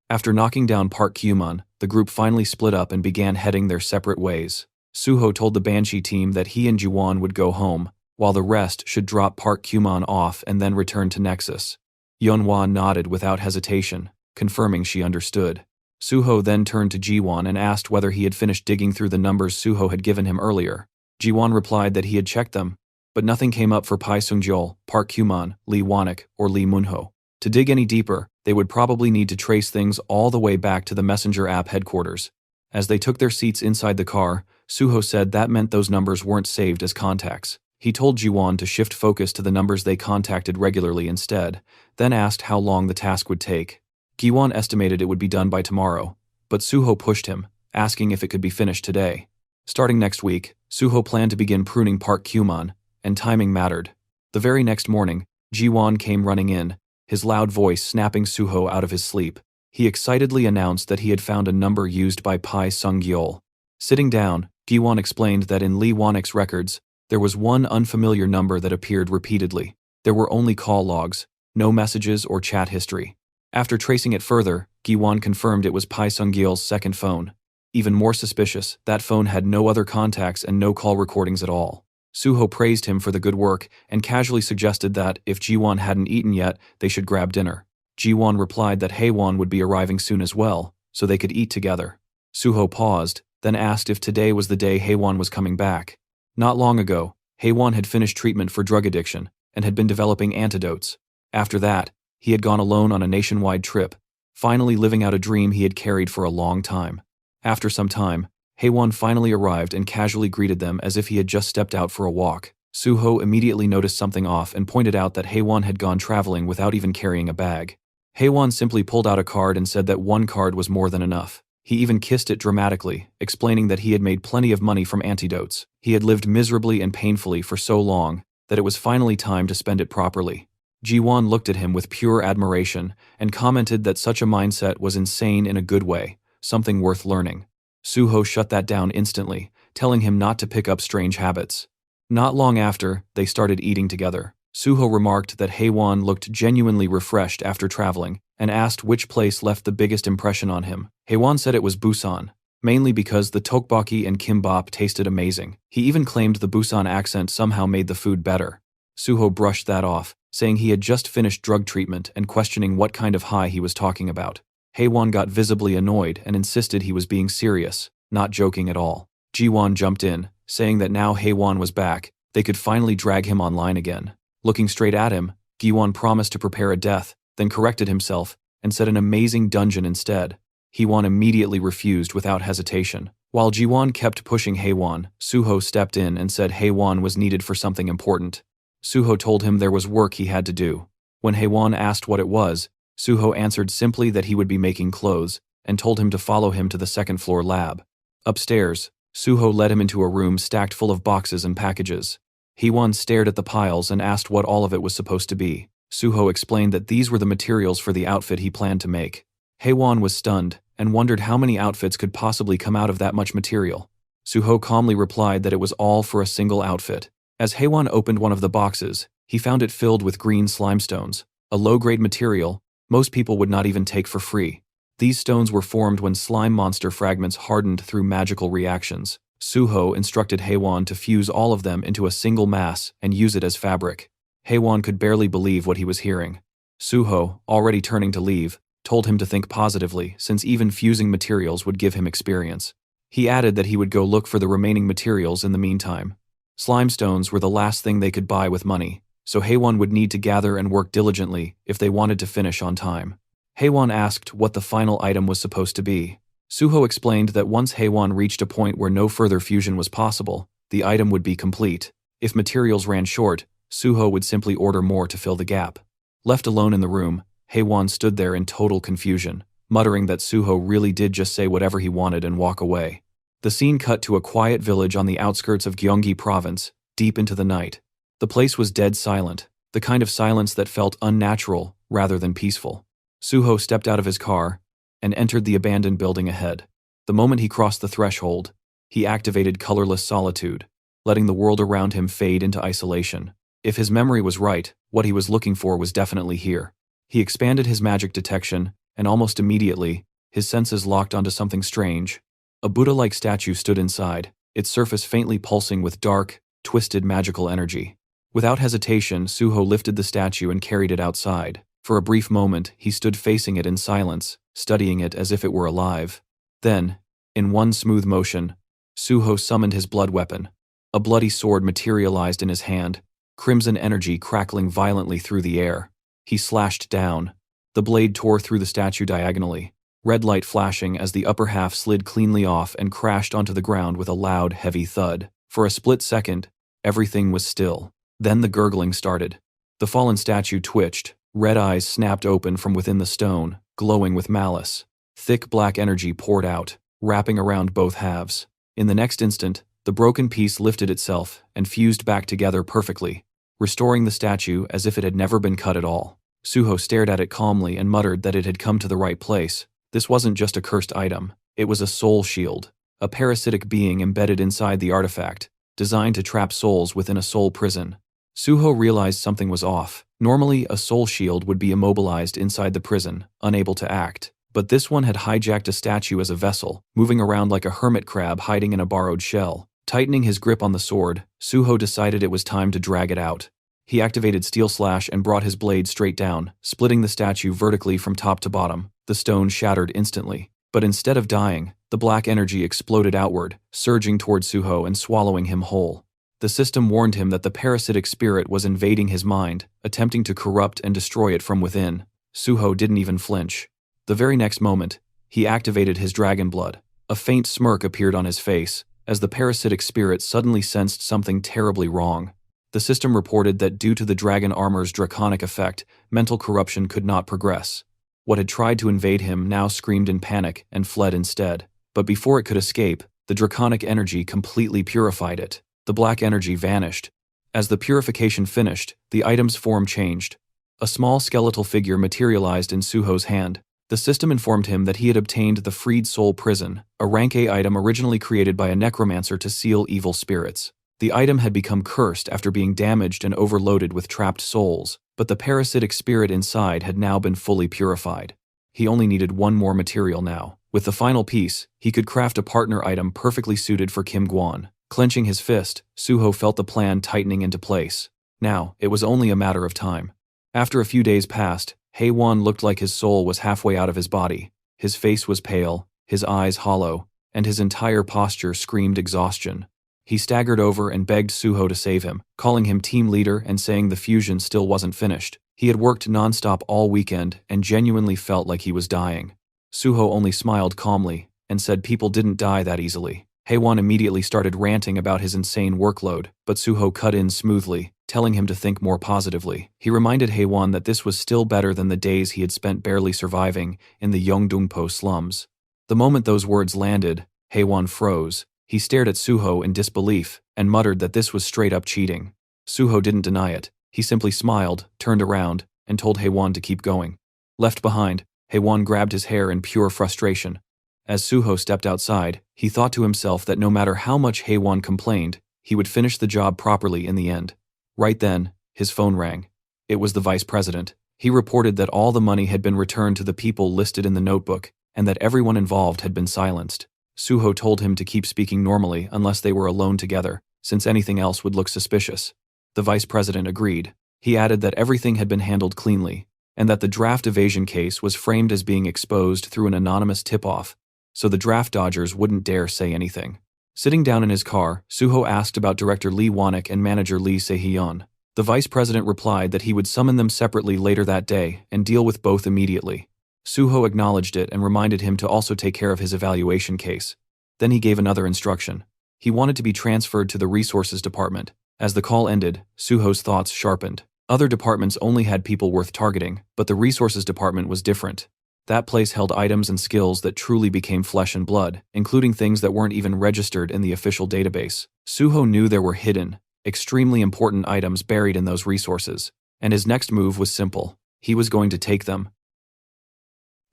[SPEAKER 1] After knocking down Park Kyuman, the group finally split up and began heading their separate ways. Suho told the Banshee team that he and Jiwon would go home, while the rest should drop Park Kumon off and then return to Nexus. Yeonhwa nodded without hesitation, confirming she understood. Suho then turned to Jiwon and asked whether he had finished digging through the numbers Suho had given him earlier. Jiwon replied that he had checked them, but nothing came up for Pai Sungjol, Park Kumon, Lee Wanik, or Lee Munho. To dig any deeper, they would probably need to trace things all the way back to the Messenger app headquarters. As they took their seats inside the car, Suho said that meant those numbers weren't saved as contacts. He told Jiwon to shift focus to the numbers they contacted regularly instead, then asked how long the task would take. Jiwon estimated it would be done by tomorrow, but Suho pushed him, asking if it could be finished today. Starting next week, Suho planned to begin pruning Park Kumon, and timing mattered. The very next morning, Jiwon came running in, his loud voice snapping Suho out of his sleep. He excitedly announced that he had found a number used by Pai Sungyol. Sitting down, Jiwon explained that in Lee Wanik's records, there was one unfamiliar number that appeared repeatedly. There were only call logs, no messages or chat history. After tracing it further, Jiwon confirmed it was Pai Sungyol's second phone. Even more suspicious, that phone had no other contacts and no call recordings at all. Suho praised him for the good work and casually suggested that, if Jiwon hadn't eaten yet, they should grab dinner. Jiwon replied that Haewon would be arriving soon as well, so they could eat together. Suho paused, then asked if today was the day Haewon was coming back. Not long ago, Haewon had finished treatment for drug addiction and had been developing antidotes. After that, he had gone alone on a nationwide trip, finally living out a dream he had carried for a long time. After some time, Haewon finally arrived and casually greeted them as if he had just stepped out for a walk. Suho immediately noticed something off and pointed out that Haewon had gone traveling without even carrying a bag. Haewon simply pulled out a card and said that one card was more than enough. He even kissed it dramatically, explaining that he had made plenty of money from antidotes. He had lived miserably and painfully for so long that it was finally time to spend it properly. Jiwon looked at him with pure admiration and commented that such a mindset was insane in a good way, something worth learning. Suho shut that down instantly, telling him not to pick up strange habits. Not long after, they started eating together. Suho remarked that Haewon looked genuinely refreshed after traveling and asked which place left the biggest impression on him. Haewon said it was Busan, mainly because the tteokbokki and kimbap tasted amazing. He even claimed the Busan accent somehow made the food better. Suho brushed that off, saying he had just finished drug treatment and questioning what kind of high he was talking about. Haewon got visibly annoyed and insisted he was being serious, not joking at all. Jiwon jumped in, saying that now Haewon was back, they could finally drag him online again. Looking straight at him, Jiwon promised to prepare a death, then corrected himself and said an amazing dungeon instead. Haewon immediately refused without hesitation. While Jiwon kept pushing Haewon, Suho stepped in and said Haewon was needed for something important. Suho told him there was work he had to do. When Haewon asked what it was, Suho answered simply that he would be making clothes and told him to follow him to the second-floor lab. Upstairs, Suho led him into a room stacked full of boxes and packages. Haewon stared at the piles and asked what all of it was supposed to be. Suho explained that these were the materials for the outfit he planned to make. Haewon was stunned and wondered how many outfits could possibly come out of that much material. Suho calmly replied that it was all for a single outfit. As Haewon opened one of the boxes, he found it filled with green slime stones, a low-grade material most people would not even take for free. These stones were formed when slime monster fragments hardened through magical reactions. Suho instructed Haewon to fuse all of them into a single mass and use it as fabric. Haewon could barely believe what he was hearing. Suho, already turning to leave, told him to think positively since even fusing materials would give him experience. He added that he would go look for the remaining materials in the meantime. Slime stones were the last thing they could buy with money, so Haewon would need to gather and work diligently if they wanted to finish on time. Haewon asked what the final item was supposed to be. Suho explained that once Haewon reached a point where no further fusion was possible, the item would be complete. If materials ran short, Suho would simply order more to fill the gap. Left alone in the room, Haewon stood there in total confusion, muttering that Suho really did just say whatever he wanted and walk away. The scene cut to a quiet village on the outskirts of Gyeonggi Province, deep into the night. The place was dead silent, the kind of silence that felt unnatural rather than peaceful. Suho stepped out of his car and entered the abandoned building ahead. The moment he crossed the threshold, he activated colorless solitude, letting the world around him fade into isolation. If his memory was right, what he was looking for was definitely here. He expanded his magic detection, and almost immediately, his senses locked onto something strange. A Buddha-like statue stood inside, its surface faintly pulsing with dark, twisted magical energy. Without hesitation, Suho lifted the statue and carried it outside. For a brief moment, he stood facing it in silence, studying it as if it were alive. Then, in one smooth motion, Suho summoned his blood weapon. A bloody sword materialized in his hand, crimson energy crackling violently through the air. He slashed down. The blade tore through the statue diagonally, red light flashing as the upper half slid cleanly off and crashed onto the ground with a loud, heavy thud. For a split second, everything was still. Then the gurgling started. The fallen statue twitched, red eyes snapped open from within the stone, glowing with malice. Thick black energy poured out, wrapping around both halves. In the next instant, the broken piece lifted itself and fused back together perfectly, restoring the statue as if it had never been cut at all. Suho stared at it calmly and muttered that it had come to the right place. This wasn't just a cursed item, it was a soul shield, a parasitic being embedded inside the artifact, designed to trap souls within a soul prison. Suho realized something was off. Normally, a soul shield would be immobilized inside the prison, unable to act. But this one had hijacked a statue as a vessel, moving around like a hermit crab hiding in a borrowed shell. Tightening his grip on the sword, Suho decided it was time to drag it out. He activated Steel Slash and brought his blade straight down, splitting the statue vertically from top to bottom. The stone shattered instantly. But instead of dying, the black energy exploded outward, surging toward Suho and swallowing him whole. The system warned him that the parasitic spirit was invading his mind, attempting to corrupt and destroy it from within. Suho didn't even flinch. The very next moment, he activated his dragon blood. A faint smirk appeared on his face, as the parasitic spirit suddenly sensed something terribly wrong. The system reported that due to the dragon armor's draconic effect, mental corruption could not progress. What had tried to invade him now screamed in panic and fled instead. But before it could escape, the draconic energy completely purified it. The black energy vanished. As the purification finished, the item's form changed. A small skeletal figure materialized in Suho's hand. The system informed him that he had obtained the Freed Soul Prison, a rank A item originally created by a necromancer to seal evil spirits. The item had become cursed after being damaged and overloaded with trapped souls, but the parasitic spirit inside had now been fully purified. He only needed one more material now. With the final piece, he could craft a partner item perfectly suited for Kim Guan. Clenching his fist, Suho felt the plan tightening into place. Now, it was only a matter of time. After a few days passed, Haewon looked like his soul was halfway out of his body. His face was pale, his eyes hollow, and his entire posture screamed exhaustion. He staggered over and begged Suho to save him, calling him team leader and saying the fusion still wasn't finished. He had worked nonstop all weekend and genuinely felt like he was dying. Suho only smiled calmly and said people didn't die that easily. Haewon immediately started ranting about his insane workload, but Suho cut in smoothly, telling him to think more positively. He reminded Haewon that this was still better than the days he had spent barely surviving in the Yeongdongpo slums. The moment those words landed, Haewon froze. He stared at Suho in disbelief and muttered that this was straight-up cheating. Suho didn't deny it. He simply smiled, turned around, and told Haewon to keep going. Left behind, Haewon grabbed his hair in pure frustration. As Suho stepped outside, he thought to himself that no matter how much Haewon complained, he would finish the job properly in the end. Right then, his phone rang. It was the vice president. He reported that all the money had been returned to the people listed in the notebook, and that everyone involved had been silenced. Suho told him to keep speaking normally unless they were alone together, since anything else would look suspicious. The vice president agreed. He added that everything had been handled cleanly, and that the draft evasion case was framed as being exposed through an anonymous tip-off, so the draft dodgers wouldn't dare say anything. Sitting down in his car, Suho asked about Director Lee Wanek and manager Lee Se-hyun. The vice president replied that he would summon them separately later that day and deal with both immediately. Suho acknowledged it and reminded him to also take care of his evaluation case. Then he gave another instruction. He wanted to be transferred to the resources department. As the call ended, Suho's thoughts sharpened. Other departments only had people worth targeting, but the resources department was different. That place held items and skills that truly became flesh and blood, including things that weren't even registered in the official database. Suho knew there were hidden, extremely important items buried in those resources, and his next move was simple. He was going to take them.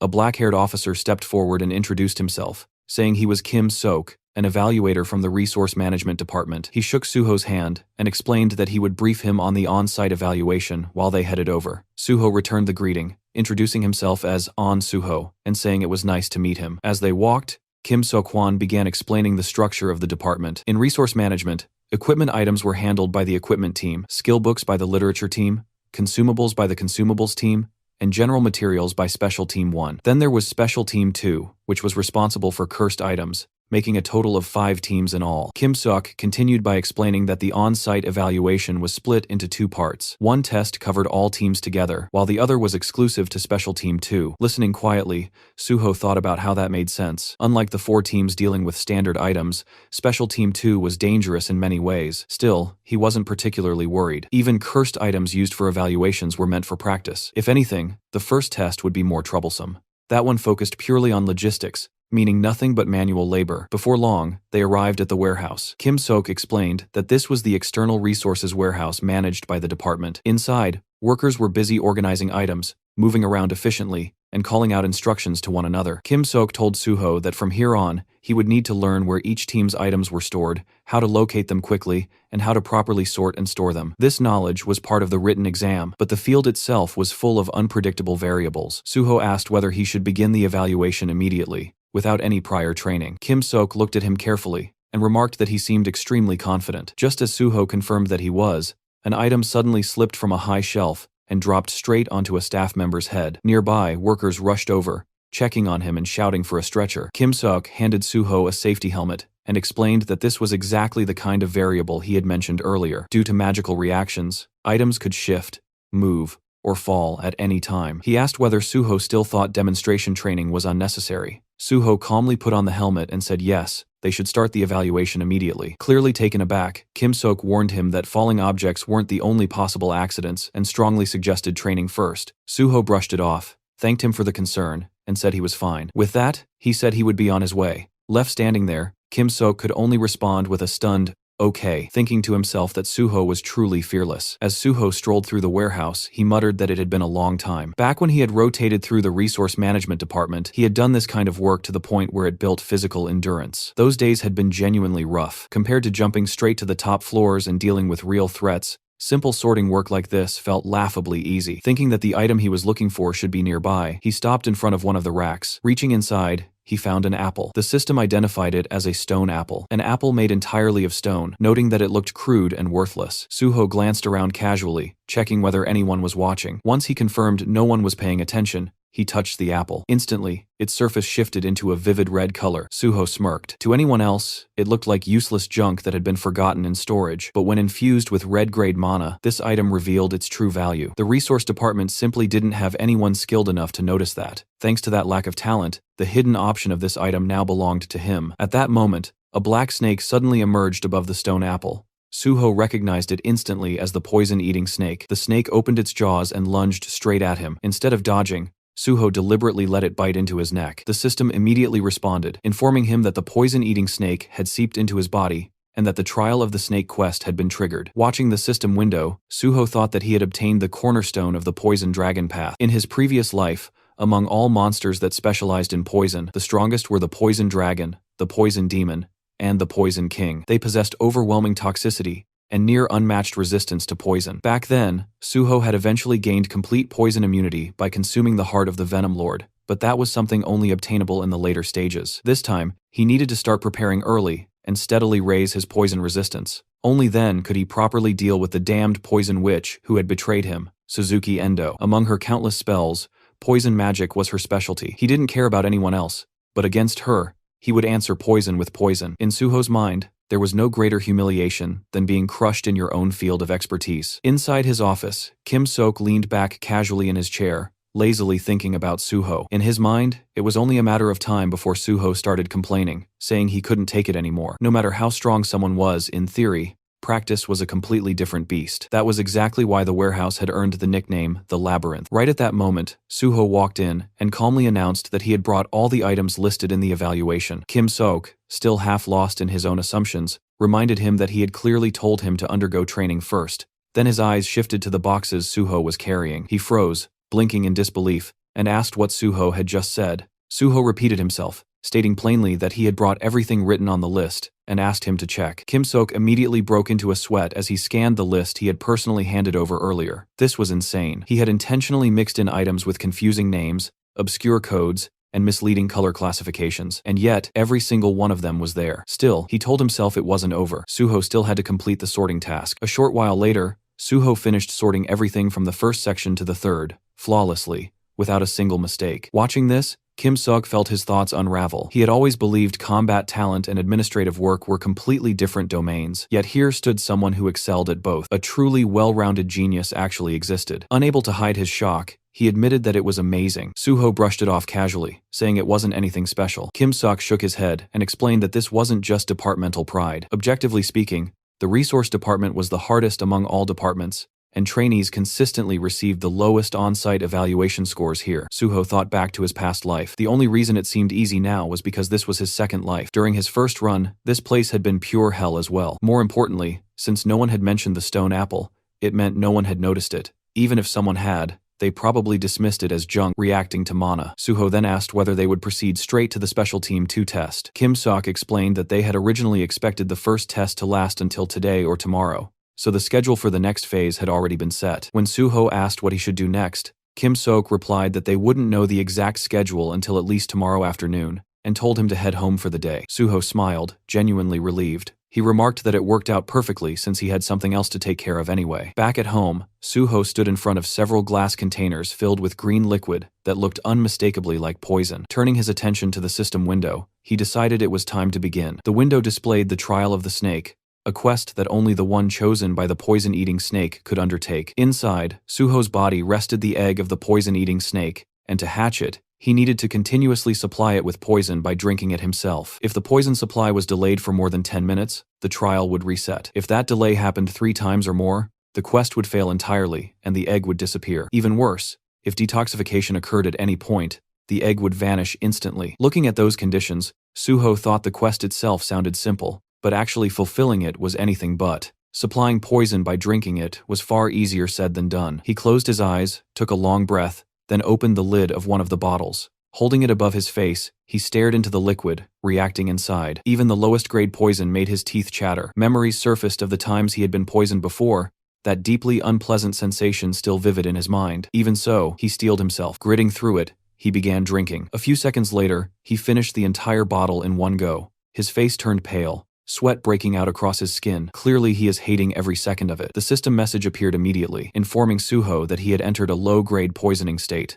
[SPEAKER 1] A black-haired officer stepped forward and introduced himself, saying he was Kim Sok, an evaluator from the Resource Management Department. He shook Suho's hand and explained that he would brief him on the on-site evaluation while they headed over. Suho returned the greeting, introducing himself as On Suho and saying it was nice to meet him. As they walked, Kim Seok-hwan began explaining the structure of the department. In resource management, equipment items were handled by the equipment team, skill books by the literature team, consumables by the consumables team, and general materials by Special Team 1. Then there was Special Team 2, which was responsible for cursed items, making a total of 5 teams in all. Kim Seok continued by explaining that the on-site evaluation was split into 2 parts. One test covered all teams together, while the other was exclusive to Special Team 2. Listening quietly, Suho thought about how that made sense. Unlike the 4 teams dealing with standard items, Special Team 2 was dangerous in many ways. Still, he wasn't particularly worried. Even cursed items used for evaluations were meant for practice. If anything, the first test would be more troublesome. That one focused purely on logistics, meaning nothing but manual labor. Before long, they arrived at the warehouse. Kim Seok explained that this was the external resources warehouse managed by the department. Inside, workers were busy organizing items, moving around efficiently, and calling out instructions to one another. Kim Seok told Suho that from here on, he would need to learn where each team's items were stored, how to locate them quickly, and how to properly sort and store them. This knowledge was part of the written exam, but the field itself was full of unpredictable variables. Suho asked whether he should begin the evaluation immediately, without any prior training. Kim Seok looked at him carefully, and remarked that he seemed extremely confident. Just as Suho confirmed that he was, an item suddenly slipped from a high shelf, and dropped straight onto a staff member's head. Nearby, workers rushed over, checking on him and shouting for a stretcher. Kim Seok handed Suho a safety helmet and explained that this was exactly the kind of variable he had mentioned earlier. Due to magical reactions, items could shift, move, or fall at any time. He asked whether Suho still thought demonstration training was unnecessary. Suho calmly put on the helmet and said yes, they should start the evaluation immediately. Clearly taken aback, Kim Seok warned him that falling objects weren't the only possible accidents and strongly suggested training first. Suho brushed it off, thanked him for the concern, and said he was fine. With that, he said he would be on his way. Left standing there, Kim Seok could only respond with a stunned, okay, thinking to himself that Suho was truly fearless. As Suho strolled through the warehouse, he muttered that it had been a long time. Back when he had rotated through the resource management department, he had done this kind of work to the point where it built physical endurance. Those days had been genuinely rough. Compared to jumping straight to the top floors and dealing with real threats, simple sorting work like this felt laughably easy. Thinking that the item he was looking for should be nearby, he stopped in front of one of the racks. Reaching inside, he found an apple. The system identified it as a stone apple. An apple made entirely of stone. Noting that it looked crude and worthless, Suho glanced around casually, checking whether anyone was watching. Once he confirmed no one was paying attention, he touched the apple. Instantly, its surface shifted into a vivid red color. Suho smirked. To anyone else, it looked like useless junk that had been forgotten in storage, but when infused with red-grade mana, this item revealed its true value. The resource department simply didn't have anyone skilled enough to notice that. Thanks to that lack of talent, the hidden option of this item now belonged to him. At that moment, a black snake suddenly emerged above the stone apple. Suho recognized it instantly as the poison-eating snake. The snake opened its jaws and lunged straight at him. Instead of dodging, Suho deliberately let it bite into his neck. The system immediately responded, informing him that the poison-eating snake had seeped into his body and that the trial of the snake quest had been triggered. Watching the system window, Suho thought that he had obtained the cornerstone of the poison dragon path. In his previous life, among all monsters that specialized in poison, the strongest were the poison dragon, the poison demon, and the poison king. They possessed overwhelming toxicity and near unmatched resistance to poison. Back then, Suho had eventually gained complete poison immunity by consuming the heart of the Venom Lord, but that was something only obtainable in the later stages. This time, he needed to start preparing early and steadily raise his poison resistance. Only then could he properly deal with the damned poison witch who had betrayed him, Suzuki Endo. Among her countless spells, poison magic was her specialty. He didn't care about anyone else, but against her, he would answer poison with poison. In Suho's mind, there was no greater humiliation than being crushed in your own field of expertise. Inside his office, Kim Seok leaned back casually in his chair, lazily thinking about Suho. In his mind, it was only a matter of time before Suho started complaining, saying he couldn't take it anymore. No matter how strong someone was, in theory, practice was a completely different beast. That was exactly why the warehouse had earned the nickname, the Labyrinth. Right at that moment, Suho walked in and calmly announced that he had brought all the items listed in the evaluation. Kim Seok, still half lost in his own assumptions, reminded him that he had clearly told him to undergo training first. Then his eyes shifted to the boxes Suho was carrying. He froze, blinking in disbelief, and asked what Suho had just said. Suho repeated himself, stating plainly that he had brought everything written on the list, and asked him to check. Kim Seok immediately broke into a sweat as he scanned the list he had personally handed over earlier. This was insane. He had intentionally mixed in items with confusing names, obscure codes, and misleading color classifications. And yet, every single one of them was there. Still, he told himself it wasn't over. Suho still had to complete the sorting task. A short while later, Suho finished sorting everything from the first section to the third, flawlessly, without a single mistake. Watching this, Kim Seok felt his thoughts unravel. He had always believed combat talent and administrative work were completely different domains, yet here stood someone who excelled at both. A truly well-rounded genius actually existed. Unable to hide his shock, he admitted that it was amazing. Suho brushed it off casually, saying it wasn't anything special. Kim Seok shook his head and explained that this wasn't just departmental pride. Objectively speaking, the resource department was the hardest among all departments, and trainees consistently received the lowest on-site evaluation scores here. Suho thought back to his past life. The only reason it seemed easy now was because this was his second life. During his first run, this place had been pure hell as well. More importantly, since no one had mentioned the stone apple, it meant no one had noticed it. Even if someone had, they probably dismissed it as junk, reacting to mana. Suho then asked whether they would proceed straight to the Special Team 2 test. Kim Seok explained that they had originally expected the first test to last until today or tomorrow, so the schedule for the next phase had already been set. When Suho asked what he should do next, Kim Seok replied that they wouldn't know the exact schedule until at least tomorrow afternoon, and told him to head home for the day. Suho smiled, genuinely relieved. He remarked that it worked out perfectly since he had something else to take care of anyway. Back at home, Suho stood in front of several glass containers filled with green liquid that looked unmistakably like poison. Turning his attention to the system window, he decided it was time to begin. The window displayed the trial of the snake, a quest that only the one chosen by the poison-eating snake could undertake. Inside, Suho's body rested the egg of the poison-eating snake, and to hatch it, he needed to continuously supply it with poison by drinking it himself. If the poison supply was delayed for more than 10 minutes, the trial would reset. If that delay happened 3 times or more, the quest would fail entirely, and the egg would disappear. Even worse, if detoxification occurred at any point, the egg would vanish instantly. Looking at those conditions, Suho thought the quest itself sounded simple, but actually fulfilling it was anything but. Supplying poison by drinking it was far easier said than done. He closed his eyes, took a long breath, then opened the lid of one of the bottles. Holding it above his face, he stared into the liquid, reacting inside. Even the lowest grade poison made his teeth chatter. Memories surfaced of the times he had been poisoned before, that deeply unpleasant sensation still vivid in his mind. Even so, he steeled himself. Gritting through it, he began drinking. A few seconds later, he finished the entire bottle in one go. His face turned pale, sweat breaking out across his skin. Clearly he is hating every second of it. The system message appeared immediately, informing Suho that he had entered a low-grade poisoning state.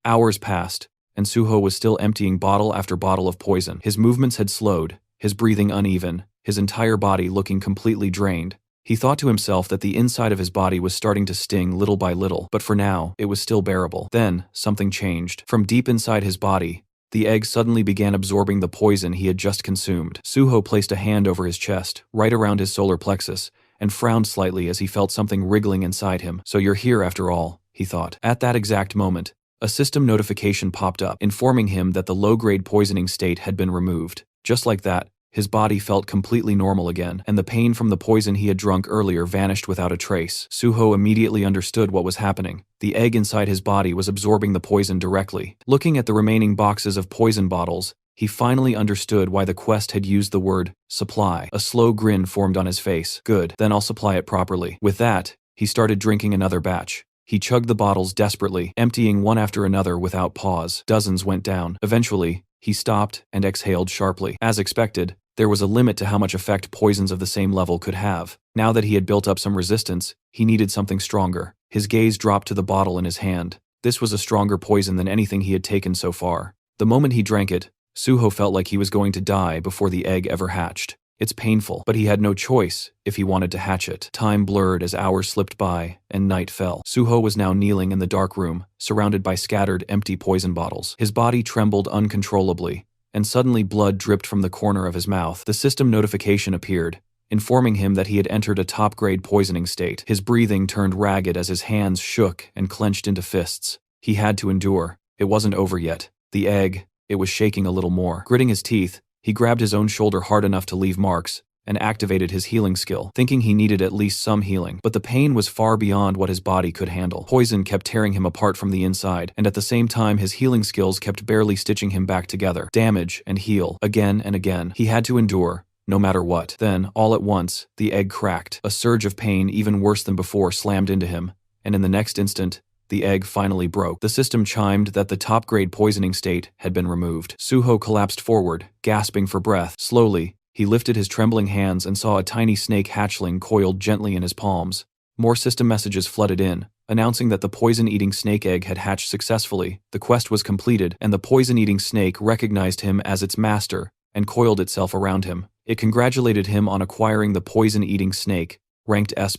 [SPEAKER 1] Hours passed, and Suho was still emptying bottle after bottle of poison. His movements had slowed, his breathing uneven, his entire body looking completely drained. He thought to himself that the inside of his body was starting to sting little by little, but for now, it was still bearable. Then, something changed. From deep inside his body, the egg suddenly began absorbing the poison he had just consumed. Suho placed a hand over his chest, right around his solar plexus, and frowned slightly as he felt something wriggling inside him. So you're here after all, he thought. At that exact moment, a system notification popped up, informing him that the low-grade poisoning state had been removed. Just like that, his body felt completely normal again, and the pain from the poison he had drunk earlier vanished without a trace. Suho immediately understood what was happening. The egg inside his body was absorbing the poison directly. Looking at the remaining boxes of poison bottles, he finally understood why the quest had used the word supply. A slow grin formed on his face. Good, then I'll supply it properly. With that, he started drinking another batch. He chugged the bottles desperately, emptying one after another without pause. Dozens went down. Eventually, he stopped and exhaled sharply. As expected, there was a limit to how much effect poisons of the same level could have. Now that he had built up some resistance, he needed something stronger. His gaze dropped to the bottle in his hand. This was a stronger poison than anything he had taken so far. The moment he drank it, Suho felt like he was going to die before the egg ever hatched. It's painful, but he had no choice if he wanted to hatch it. Time blurred as hours slipped by, and night fell. Suho was now kneeling in the dark room, surrounded by scattered, empty poison bottles. His body trembled uncontrollably, and suddenly blood dripped from the corner of his mouth. The system notification appeared, informing him that he had entered a top-grade poisoning state. His breathing turned ragged as his hands shook and clenched into fists. He had to endure. It wasn't over yet. The egg, it was shaking a little more. Gritting his teeth, he grabbed his own shoulder hard enough to leave marks, and activated his healing skill, thinking he needed at least some healing. But the pain was far beyond what his body could handle. Poison kept tearing him apart from the inside, and at the same time his healing skills kept barely stitching him back together. Damage and heal, again and again. He had to endure, no matter what. Then, all at once, the egg cracked. A surge of pain even worse than before slammed into him, and in the next instant, the egg finally broke. The system chimed that the top-grade poisoning state had been removed. Suho collapsed forward, gasping for breath. Slowly, he lifted his trembling hands and saw a tiny snake hatchling coiled gently in his palms. More system messages flooded in, announcing that the poison-eating snake egg had hatched successfully. The quest was completed, and the poison-eating snake recognized him as its master and coiled itself around him. It congratulated him on acquiring the poison-eating snake, ranked S+,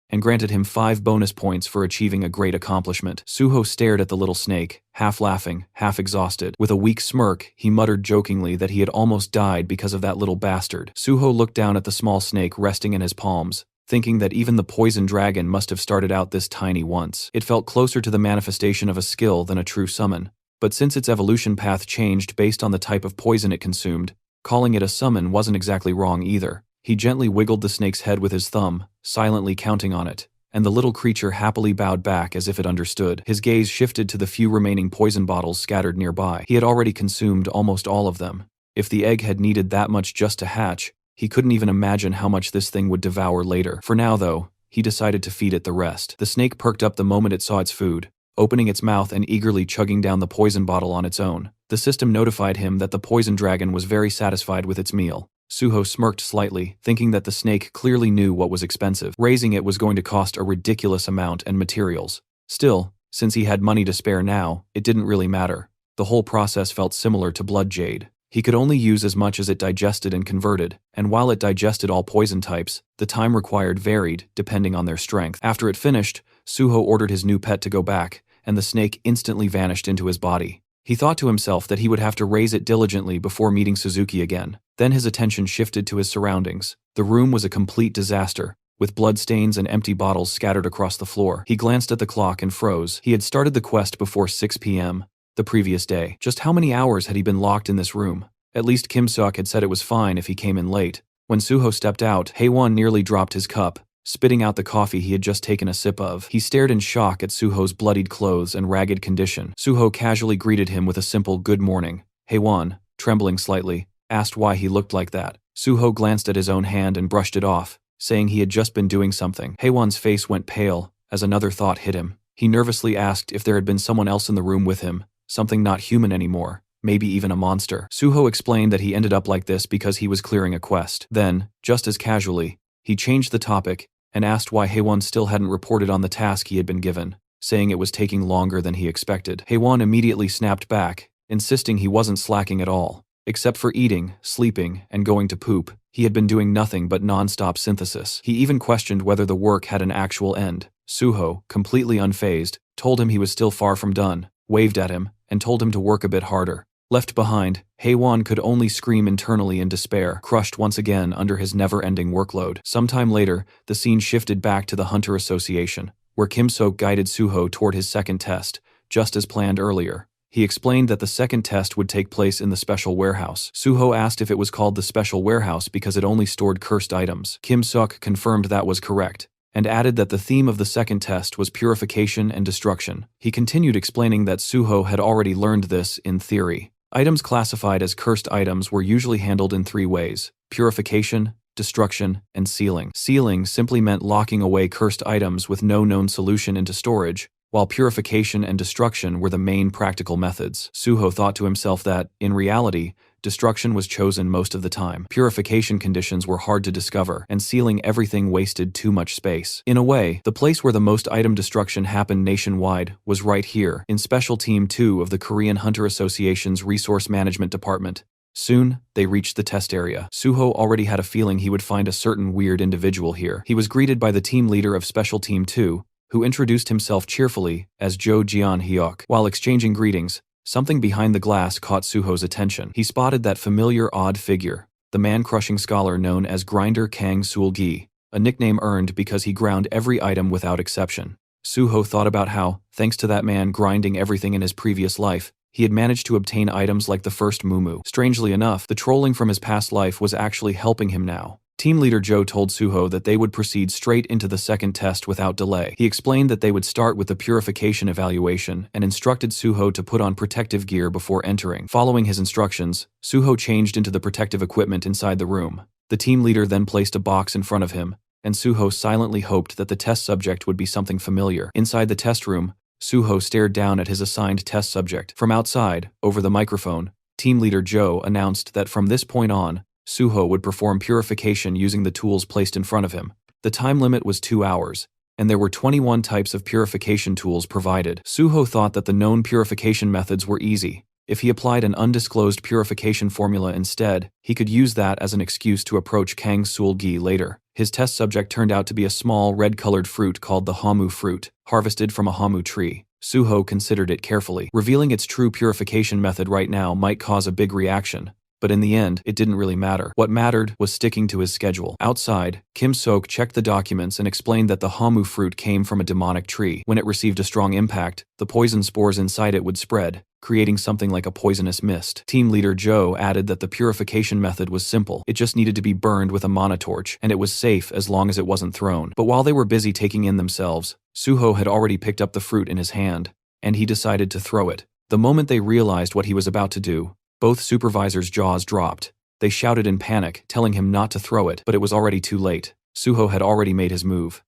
[SPEAKER 1] and granted him 5 bonus points for achieving a great accomplishment. Suho stared at the little snake, half laughing, half exhausted. With a weak smirk, he muttered jokingly that he had almost died because of that little bastard. Suho looked down at the small snake resting in his palms, thinking that even the poison dragon must have started out this tiny once. It felt closer to the manifestation of a skill than a true summon, but since its evolution path changed based on the type of poison it consumed, calling it a summon wasn't exactly wrong either. He gently wiggled the snake's head with his thumb, silently counting on it, and the little creature happily bowed back as if it understood. His gaze shifted to the few remaining poison bottles scattered nearby. He had already consumed almost all of them. If the egg had needed that much just to hatch, he couldn't even imagine how much this thing would devour later. For now, though, he decided to feed it the rest. The snake perked up the moment it saw its food, opening its mouth and eagerly chugging down the poison bottle on its own. The system notified him that the poison dragon was very satisfied with its meal. Suho smirked slightly, thinking that the snake clearly knew what was expensive. Raising it was going to cost a ridiculous amount and materials. Still, since he had money to spare now, it didn't really matter. The whole process felt similar to blood jade. He could only use as much as it digested and converted, and while it digested all poison types, the time required varied, depending on their strength. After it finished, Suho ordered his new pet to go back, and the snake instantly vanished into his body. He thought to himself that he would have to raise it diligently before meeting Suzuki again. Then his attention shifted to his surroundings. The room was a complete disaster, with bloodstains and empty bottles scattered across the floor. He glanced at the clock and froze. He had started the quest before 6 p.m. the previous day. Just how many hours had he been locked in this room? At least Kim Seok had said it was fine if he came in late. When Suho stepped out, Haewon nearly dropped his cup, spitting out the coffee he had just taken a sip of. He stared in shock at Suho's bloodied clothes and ragged condition. Suho casually greeted him with a simple good morning. Haewon, trembling slightly, asked why he looked like that. Suho glanced at his own hand and brushed it off, saying he had just been doing something. Haewon's face went pale as another thought hit him. He nervously asked if there had been someone else in the room with him, something not human anymore, maybe even a monster. Suho explained that he ended up like this because he was clearing a quest. Then, just as casually, he changed the topic and asked why Haewon still hadn't reported on the task he had been given, saying it was taking longer than he expected. Haewon immediately snapped back, insisting he wasn't slacking at all. Except for eating, sleeping, and going to poop, he had been doing nothing but non-stop synthesis. He even questioned whether the work had an actual end. Suho, completely unfazed, told him he was still far from done, waved at him, and told him to work a bit harder. Left behind, Haewon could only scream internally in despair, crushed once again under his never-ending workload. Sometime later, the scene shifted back to the Hunter Association, where Kim Seok guided Suho toward his second test, just as planned earlier. He explained that the second test would take place in the special warehouse. Suho asked if it was called the special warehouse because it only stored cursed items. Kim Seok confirmed that was correct, and added that the theme of the second test was purification and destruction. He continued explaining that Suho had already learned this in theory. Items classified as cursed items were usually handled in 3 ways: purification, destruction, and sealing. Sealing simply meant locking away cursed items with no known solution into storage, while purification and destruction were the main practical methods. Suho thought to himself that, in reality, destruction was chosen most of the time. Purification conditions were hard to discover, and sealing everything wasted too much space. In a way, the place where the most item destruction happened nationwide was right here, in Special Team 2 of the Korean Hunter Association's Resource Management Department. Soon, they reached the test area. Suho already had a feeling he would find a certain weird individual here. He was greeted by the team leader of Special Team 2, who introduced himself cheerfully as Jo Jeon-hyuk. While exchanging greetings, something behind the glass caught Suho's attention. He spotted that familiar odd figure, the man-crushing scholar known as Grinder Kang Sul-gi, a nickname earned because he ground every item without exception. Suho thought about how, thanks to that man grinding everything in his previous life, he had managed to obtain items like the first muumuu. Strangely enough, the trolling from his past life was actually helping him now. Team leader Joe told Suho that they would proceed straight into the second test without delay. He explained that they would start with the purification evaluation and instructed Suho to put on protective gear before entering. Following his instructions, Suho changed into the protective equipment inside the room. The team leader then placed a box in front of him, and Suho silently hoped that the test subject would be something familiar. Inside the test room, Suho stared down at his assigned test subject. From outside, over the microphone, team leader Joe announced that from this point on, Suho would perform purification using the tools placed in front of him. The time limit was 2 hours, and there were 21 types of purification tools provided. Suho thought that the known purification methods were easy. If he applied an undisclosed purification formula instead, he could use that as an excuse to approach Kang Sul-gi later. His test subject turned out to be a small red-colored fruit called the hamu fruit, harvested from a hamu tree. Suho considered it carefully. Revealing its true purification method right now might cause a big reaction, but in the end, it didn't really matter. What mattered was sticking to his schedule. Outside, Kim Sok checked the documents and explained that the hamu fruit came from a demonic tree. When it received a strong impact, the poison spores inside it would spread, creating something like a poisonous mist. Team leader Joe added that the purification method was simple. It just needed to be burned with a monotorch, and it was safe as long as it wasn't thrown. But while they were busy taking in themselves, Suho had already picked up the fruit in his hand, and he decided to throw it. The moment they realized what he was about to do, both supervisors' jaws dropped. They shouted in panic, telling him not to throw it, but it was already too late. Suho had already made his move.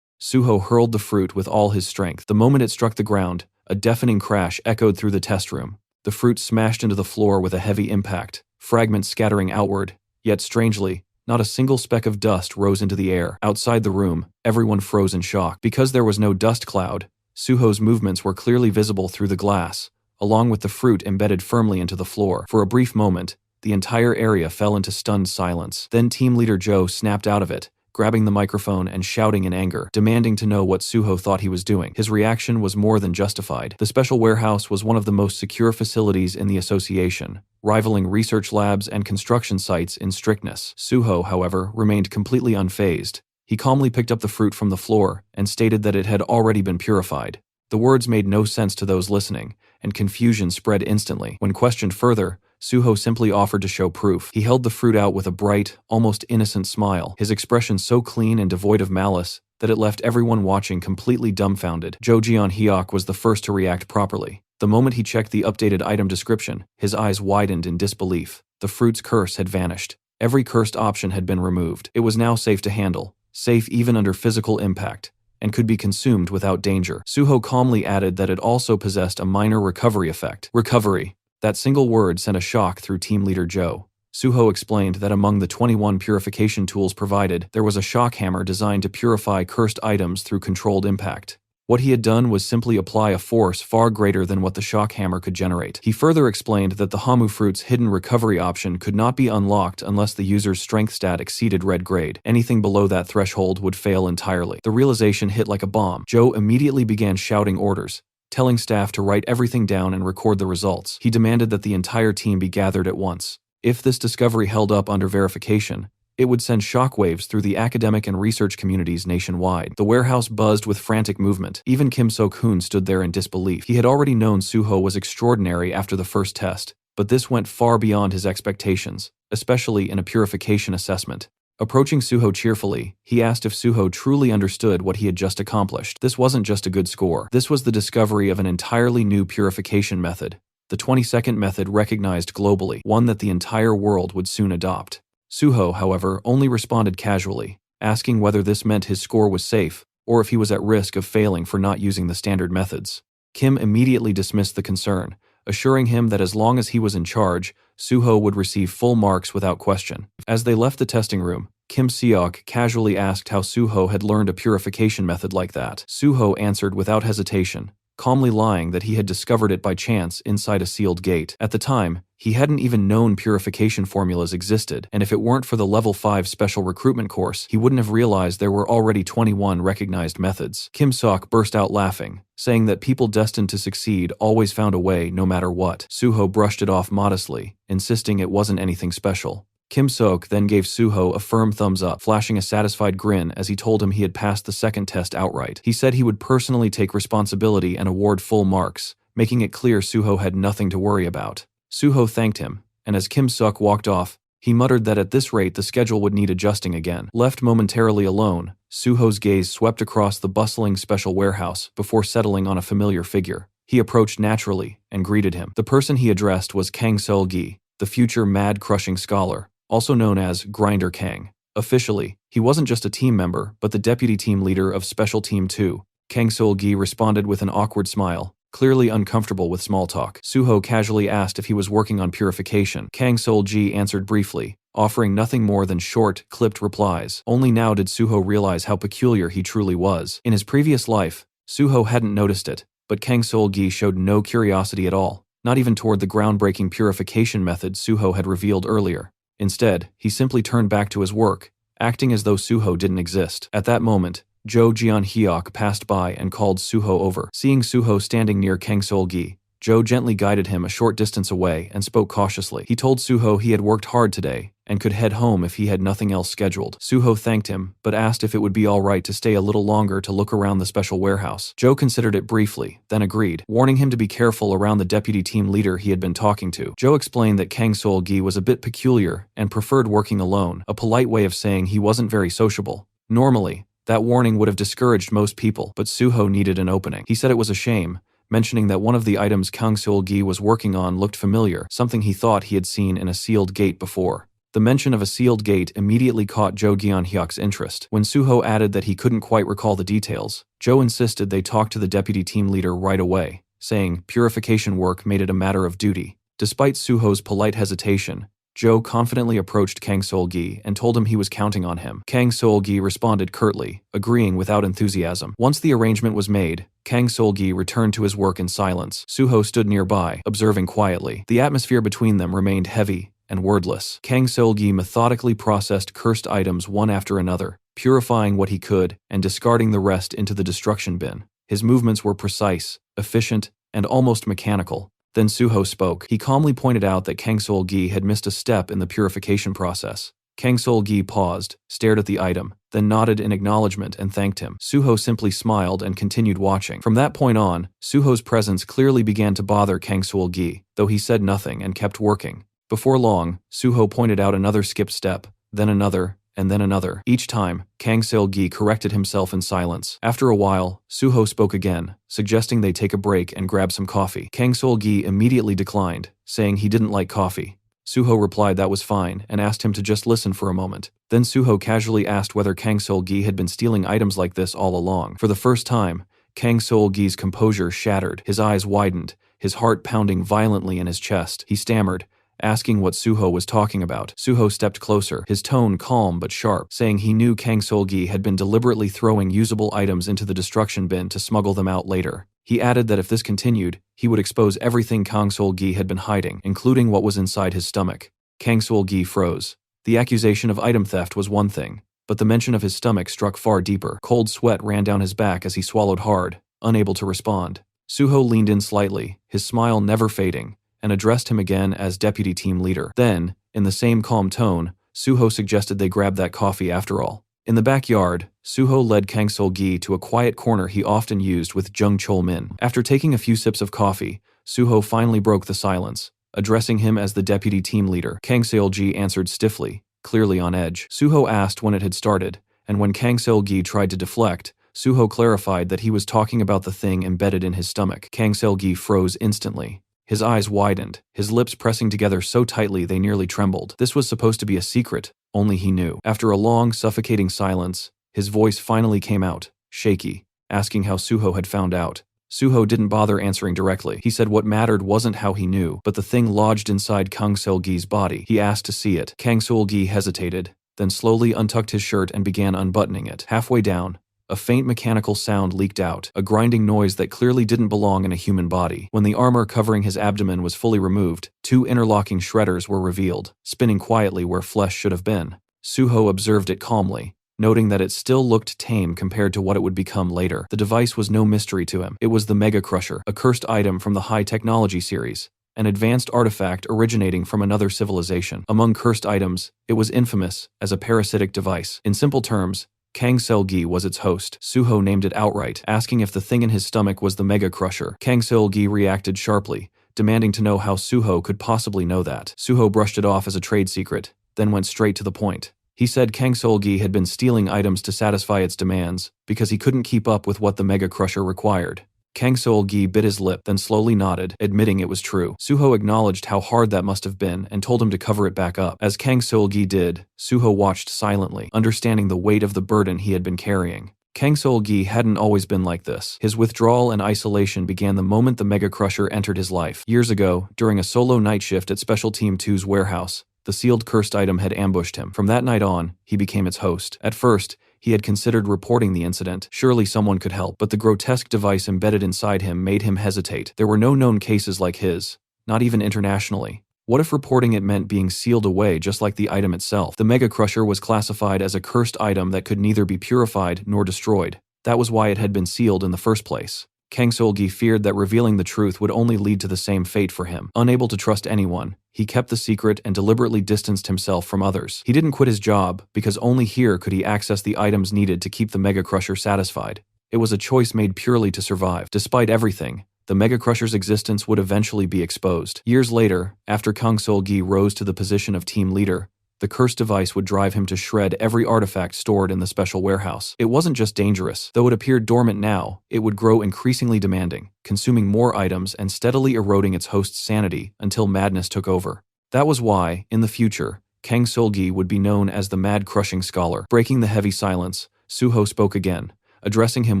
[SPEAKER 1] Suho hurled the fruit with all his strength. The moment it struck the ground, a deafening crash echoed through the test room. The fruit smashed into the floor with a heavy impact, fragments scattering outward, yet strangely, not a single speck of dust rose into the air. Outside the room, everyone froze in shock. Because there was no dust cloud, Suho's movements were clearly visible through the glass, along with the fruit embedded firmly into the floor. For a brief moment, the entire area fell into stunned silence. Then team leader Joe snapped out of it, grabbing the microphone and shouting in anger, demanding to know what Suho thought he was doing. His reaction was more than justified. The special warehouse was one of the most secure facilities in the association, rivaling research labs and construction sites in strictness. Suho, however, remained completely unfazed. He calmly picked up the fruit from the floor and stated that it had already been purified. The words made no sense to those listening, and confusion spread instantly. When questioned further, Suho simply offered to show proof. He held the fruit out with a bright, almost innocent smile, his expression so clean and devoid of malice that it left everyone watching completely dumbfounded. Jo Jeon-hyuk was the first to react properly. The moment he checked the updated item description, his eyes widened in disbelief. The fruit's curse had vanished. Every cursed option had been removed. It was now safe to handle, safe even under physical impact, and could be consumed without danger. Suho calmly added that it also possessed a minor recovery effect. Recovery. That single word sent a shock through team leader Joe. Suho explained that among the 21 purification tools provided, there was a shock hammer designed to purify cursed items through controlled impact. What he had done was simply apply a force far greater than what the shock hammer could generate. He further explained that the hamu fruit's hidden recovery option could not be unlocked unless the user's strength stat exceeded red grade. Anything below that threshold would fail entirely. The realization hit like a bomb. Joe immediately began shouting orders, telling staff to write everything down and record the results. He demanded that the entire team be gathered at once. If this discovery held up under verification, it would send shockwaves through the academic and research communities nationwide. The warehouse buzzed with frantic movement. Even Kim Sok-hoon stood there in disbelief. He had already known Suho was extraordinary after the first test, but this went far beyond his expectations, especially in a purification assessment. Approaching Suho cheerfully, he asked if Suho truly understood what he had just accomplished. This wasn't just a good score. This was the discovery of an entirely new purification method, the 20-second method recognized globally, one that the entire world would soon adopt. Suho, however, only responded casually, asking whether this meant his score was safe, or if he was at risk of failing for not using the standard methods. Kim immediately dismissed the concern, assuring him that as long as he was in charge, Suho would receive full marks without question. As they left the testing room, Kim Seok casually asked how Suho had learned a purification method like that. Suho answered without hesitation, calmly lying that he had discovered it by chance inside a sealed gate. At the time, he hadn't even known purification formulas existed, and if it weren't for the level 5 special recruitment course, he wouldn't have realized there were already 21 recognized methods. Kim Sok burst out laughing, saying that people destined to succeed always found a way no matter what. Suho brushed it off modestly, insisting it wasn't anything special. Kim Sok then gave Suho a firm thumbs up, flashing a satisfied grin as he told him he had passed the second test outright. He said he would personally take responsibility and award full marks, making it clear Suho had nothing to worry about. Suho thanked him, and as Kim Sok walked off, he muttered that at this rate the schedule would need adjusting again. Left momentarily alone, Suho's gaze swept across the bustling special warehouse before settling on a familiar figure. He approached naturally and greeted him. The person he addressed was Kang Seol-gi, the future mad-crushing scholar, also known as Grinder Kang. Officially, he wasn't just a team member, but the deputy team leader of Special Team 2, Kang Sol-gi responded with an awkward smile, clearly uncomfortable with small talk. Suho casually asked if he was working on purification. Kang Sol-gi answered briefly, offering nothing more than short, clipped replies. Only now did Suho realize how peculiar he truly was. In his previous life, Suho hadn't noticed it, but Kang Sol-gi showed no curiosity at all, not even toward the groundbreaking purification method Suho had revealed earlier. Instead, he simply turned back to his work, acting as though Suho didn't exist. At that moment, Jo Jeon-hyuk passed by and called Suho over. Seeing Suho standing near Kang Sol-gi, Jo gently guided him a short distance away and spoke cautiously. He told Suho he had worked hard today and could head home if he had nothing else scheduled. Suho thanked him, but asked if it would be alright to stay a little longer to look around the special warehouse. Jo considered it briefly, then agreed, warning him to be careful around the deputy team leader he had been talking to. Jo explained that Kang Sol-gi was a bit peculiar and preferred working alone, a polite way of saying he wasn't very sociable. Normally, that warning would have discouraged most people, but Suho needed an opening. He said it was a shame, mentioning that one of the items Kang Sol-gi was working on looked familiar, something he thought he had seen in a sealed gate before. The mention of a sealed gate immediately caught Jo Jeon-hyuk's interest. When Suho added that he couldn't quite recall the details, Jo insisted they talk to the deputy team leader right away, saying purification work made it a matter of duty. Despite Suho's polite hesitation, Jo confidently approached Kang Sol-gi and told him he was counting on him. Kang Sol-gi responded curtly, agreeing without enthusiasm. Once the arrangement was made, Kang Sol-gi returned to his work in silence. Suho stood nearby, observing quietly. The atmosphere between them remained heavy and wordless. Kang Sol-gi methodically processed cursed items one after another, purifying what he could and discarding the rest into the destruction bin. His movements were precise, efficient, and almost mechanical. Then Suho spoke. He calmly pointed out that Kang Sol-gi had missed a step in the purification process. Kang Sol-gi paused, stared at the item, then nodded in acknowledgement and thanked him. Suho simply smiled and continued watching. From that point on, Suho's presence clearly began to bother Kang Sol-gi, though he said nothing and kept working. Before long, Suho pointed out another skipped step, then another, and then another. Each time, Kang Sol-gi corrected himself in silence. After a while, Suho spoke again, suggesting they take a break and grab some coffee. Kang Sol-gi immediately declined, saying he didn't like coffee. Suho replied that was fine and asked him to just listen for a moment. Then Suho casually asked whether Kang Sol-gi had been stealing items like this all along. For the first time, Kang Sol-gi's composure shattered. His eyes widened, his heart pounding violently in his chest. He stammered, asking what Suho was talking about. Suho stepped closer, his tone calm but sharp, saying he knew Kang Sol-gi had been deliberately throwing usable items into the destruction bin to smuggle them out later. He added that if this continued, he would expose everything Kang Sol-gi had been hiding, including what was inside his stomach. Kang Sol-gi froze. The accusation of item theft was one thing, but the mention of his stomach struck far deeper. Cold sweat ran down his back as he swallowed hard, unable to respond. Suho leaned in slightly, his smile never fading, and addressed him again as deputy team leader. Then, in the same calm tone, Suho suggested they grab that coffee after all. In the backyard, Suho led Kang Sol-gi to a quiet corner he often used with Jung Chol-min. After taking a few sips of coffee, Suho finally broke the silence, addressing him as the deputy team leader. Kang Sol-gi answered stiffly, clearly on edge. Suho asked when it had started, and when Kang Sol-gi tried to deflect, Suho clarified that he was talking about the thing embedded in his stomach. Kang Sol-gi froze instantly. His eyes widened, his lips pressing together so tightly they nearly trembled. This was supposed to be a secret, only he knew. After a long, suffocating silence, his voice finally came out, shaky, asking how Suho had found out. Suho didn't bother answering directly. He said what mattered wasn't how he knew, but the thing lodged inside Kang Sol-gi's body. He asked to see it. Kang Sol-gi hesitated, then slowly untucked his shirt and began unbuttoning it. Halfway down, a faint mechanical sound leaked out, a grinding noise that clearly didn't belong in a human body. When the armor covering his abdomen was fully removed, two interlocking shredders were revealed, spinning quietly where flesh should have been. Suho observed it calmly, noting that it still looked tame compared to what it would become later. The device was no mystery to him. It was the Mega Crusher, a cursed item from the High Technology series, an advanced artifact originating from another civilization. Among cursed items, it was infamous as a parasitic device. In simple terms, Kang Sol-gi was its host. Suho named it outright, asking if the thing in his stomach was the Mega Crusher. Kang Sol-gi reacted sharply, demanding to know how Suho could possibly know that. Suho brushed it off as a trade secret, then went straight to the point. He said Kang Sol-gi had been stealing items to satisfy its demands, because he couldn't keep up with what the Mega Crusher required. Kang Sol-gi bit his lip, then slowly nodded, admitting it was true. Suho acknowledged how hard that must have been and told him to cover it back up. As Kang Sol-gi did, Suho watched silently, understanding the weight of the burden he had been carrying. Kang Sol-gi hadn't always been like this. His withdrawal and isolation began the moment the Mega Crusher entered his life. Years ago, during a solo night shift at Special Team 2's warehouse, the sealed cursed item had ambushed him. From that night on, he became its host. At first, he had considered reporting the incident. Surely someone could help, but the grotesque device embedded inside him made him hesitate. There were no known cases like his, not even internationally. What if reporting it meant being sealed away just like the item itself? The Mega Crusher was classified as a cursed item that could neither be purified nor destroyed. That was why it had been sealed in the first place. Kang Sol-gi feared that revealing the truth would only lead to the same fate for him. Unable to trust anyone, he kept the secret and deliberately distanced himself from others. He didn't quit his job, because only here could he access the items needed to keep the Mega Crusher satisfied. It was a choice made purely to survive. Despite everything, the Mega Crusher's existence would eventually be exposed. Years later, after Kang Sol-gi rose to the position of team leader, the cursed device would drive him to shred every artifact stored in the special warehouse. It wasn't just dangerous. Though it appeared dormant now, it would grow increasingly demanding, consuming more items and steadily eroding its host's sanity until madness took over. That was why, in the future, Kang Sol-gi would be known as the Mad Crushing Scholar. Breaking the heavy silence, Suho spoke again, addressing him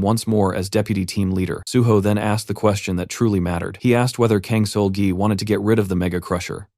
[SPEAKER 1] once more as deputy team leader. Suho then asked the question that truly mattered. He asked whether Kang Sol-gi wanted to get rid of the Mega Crusher.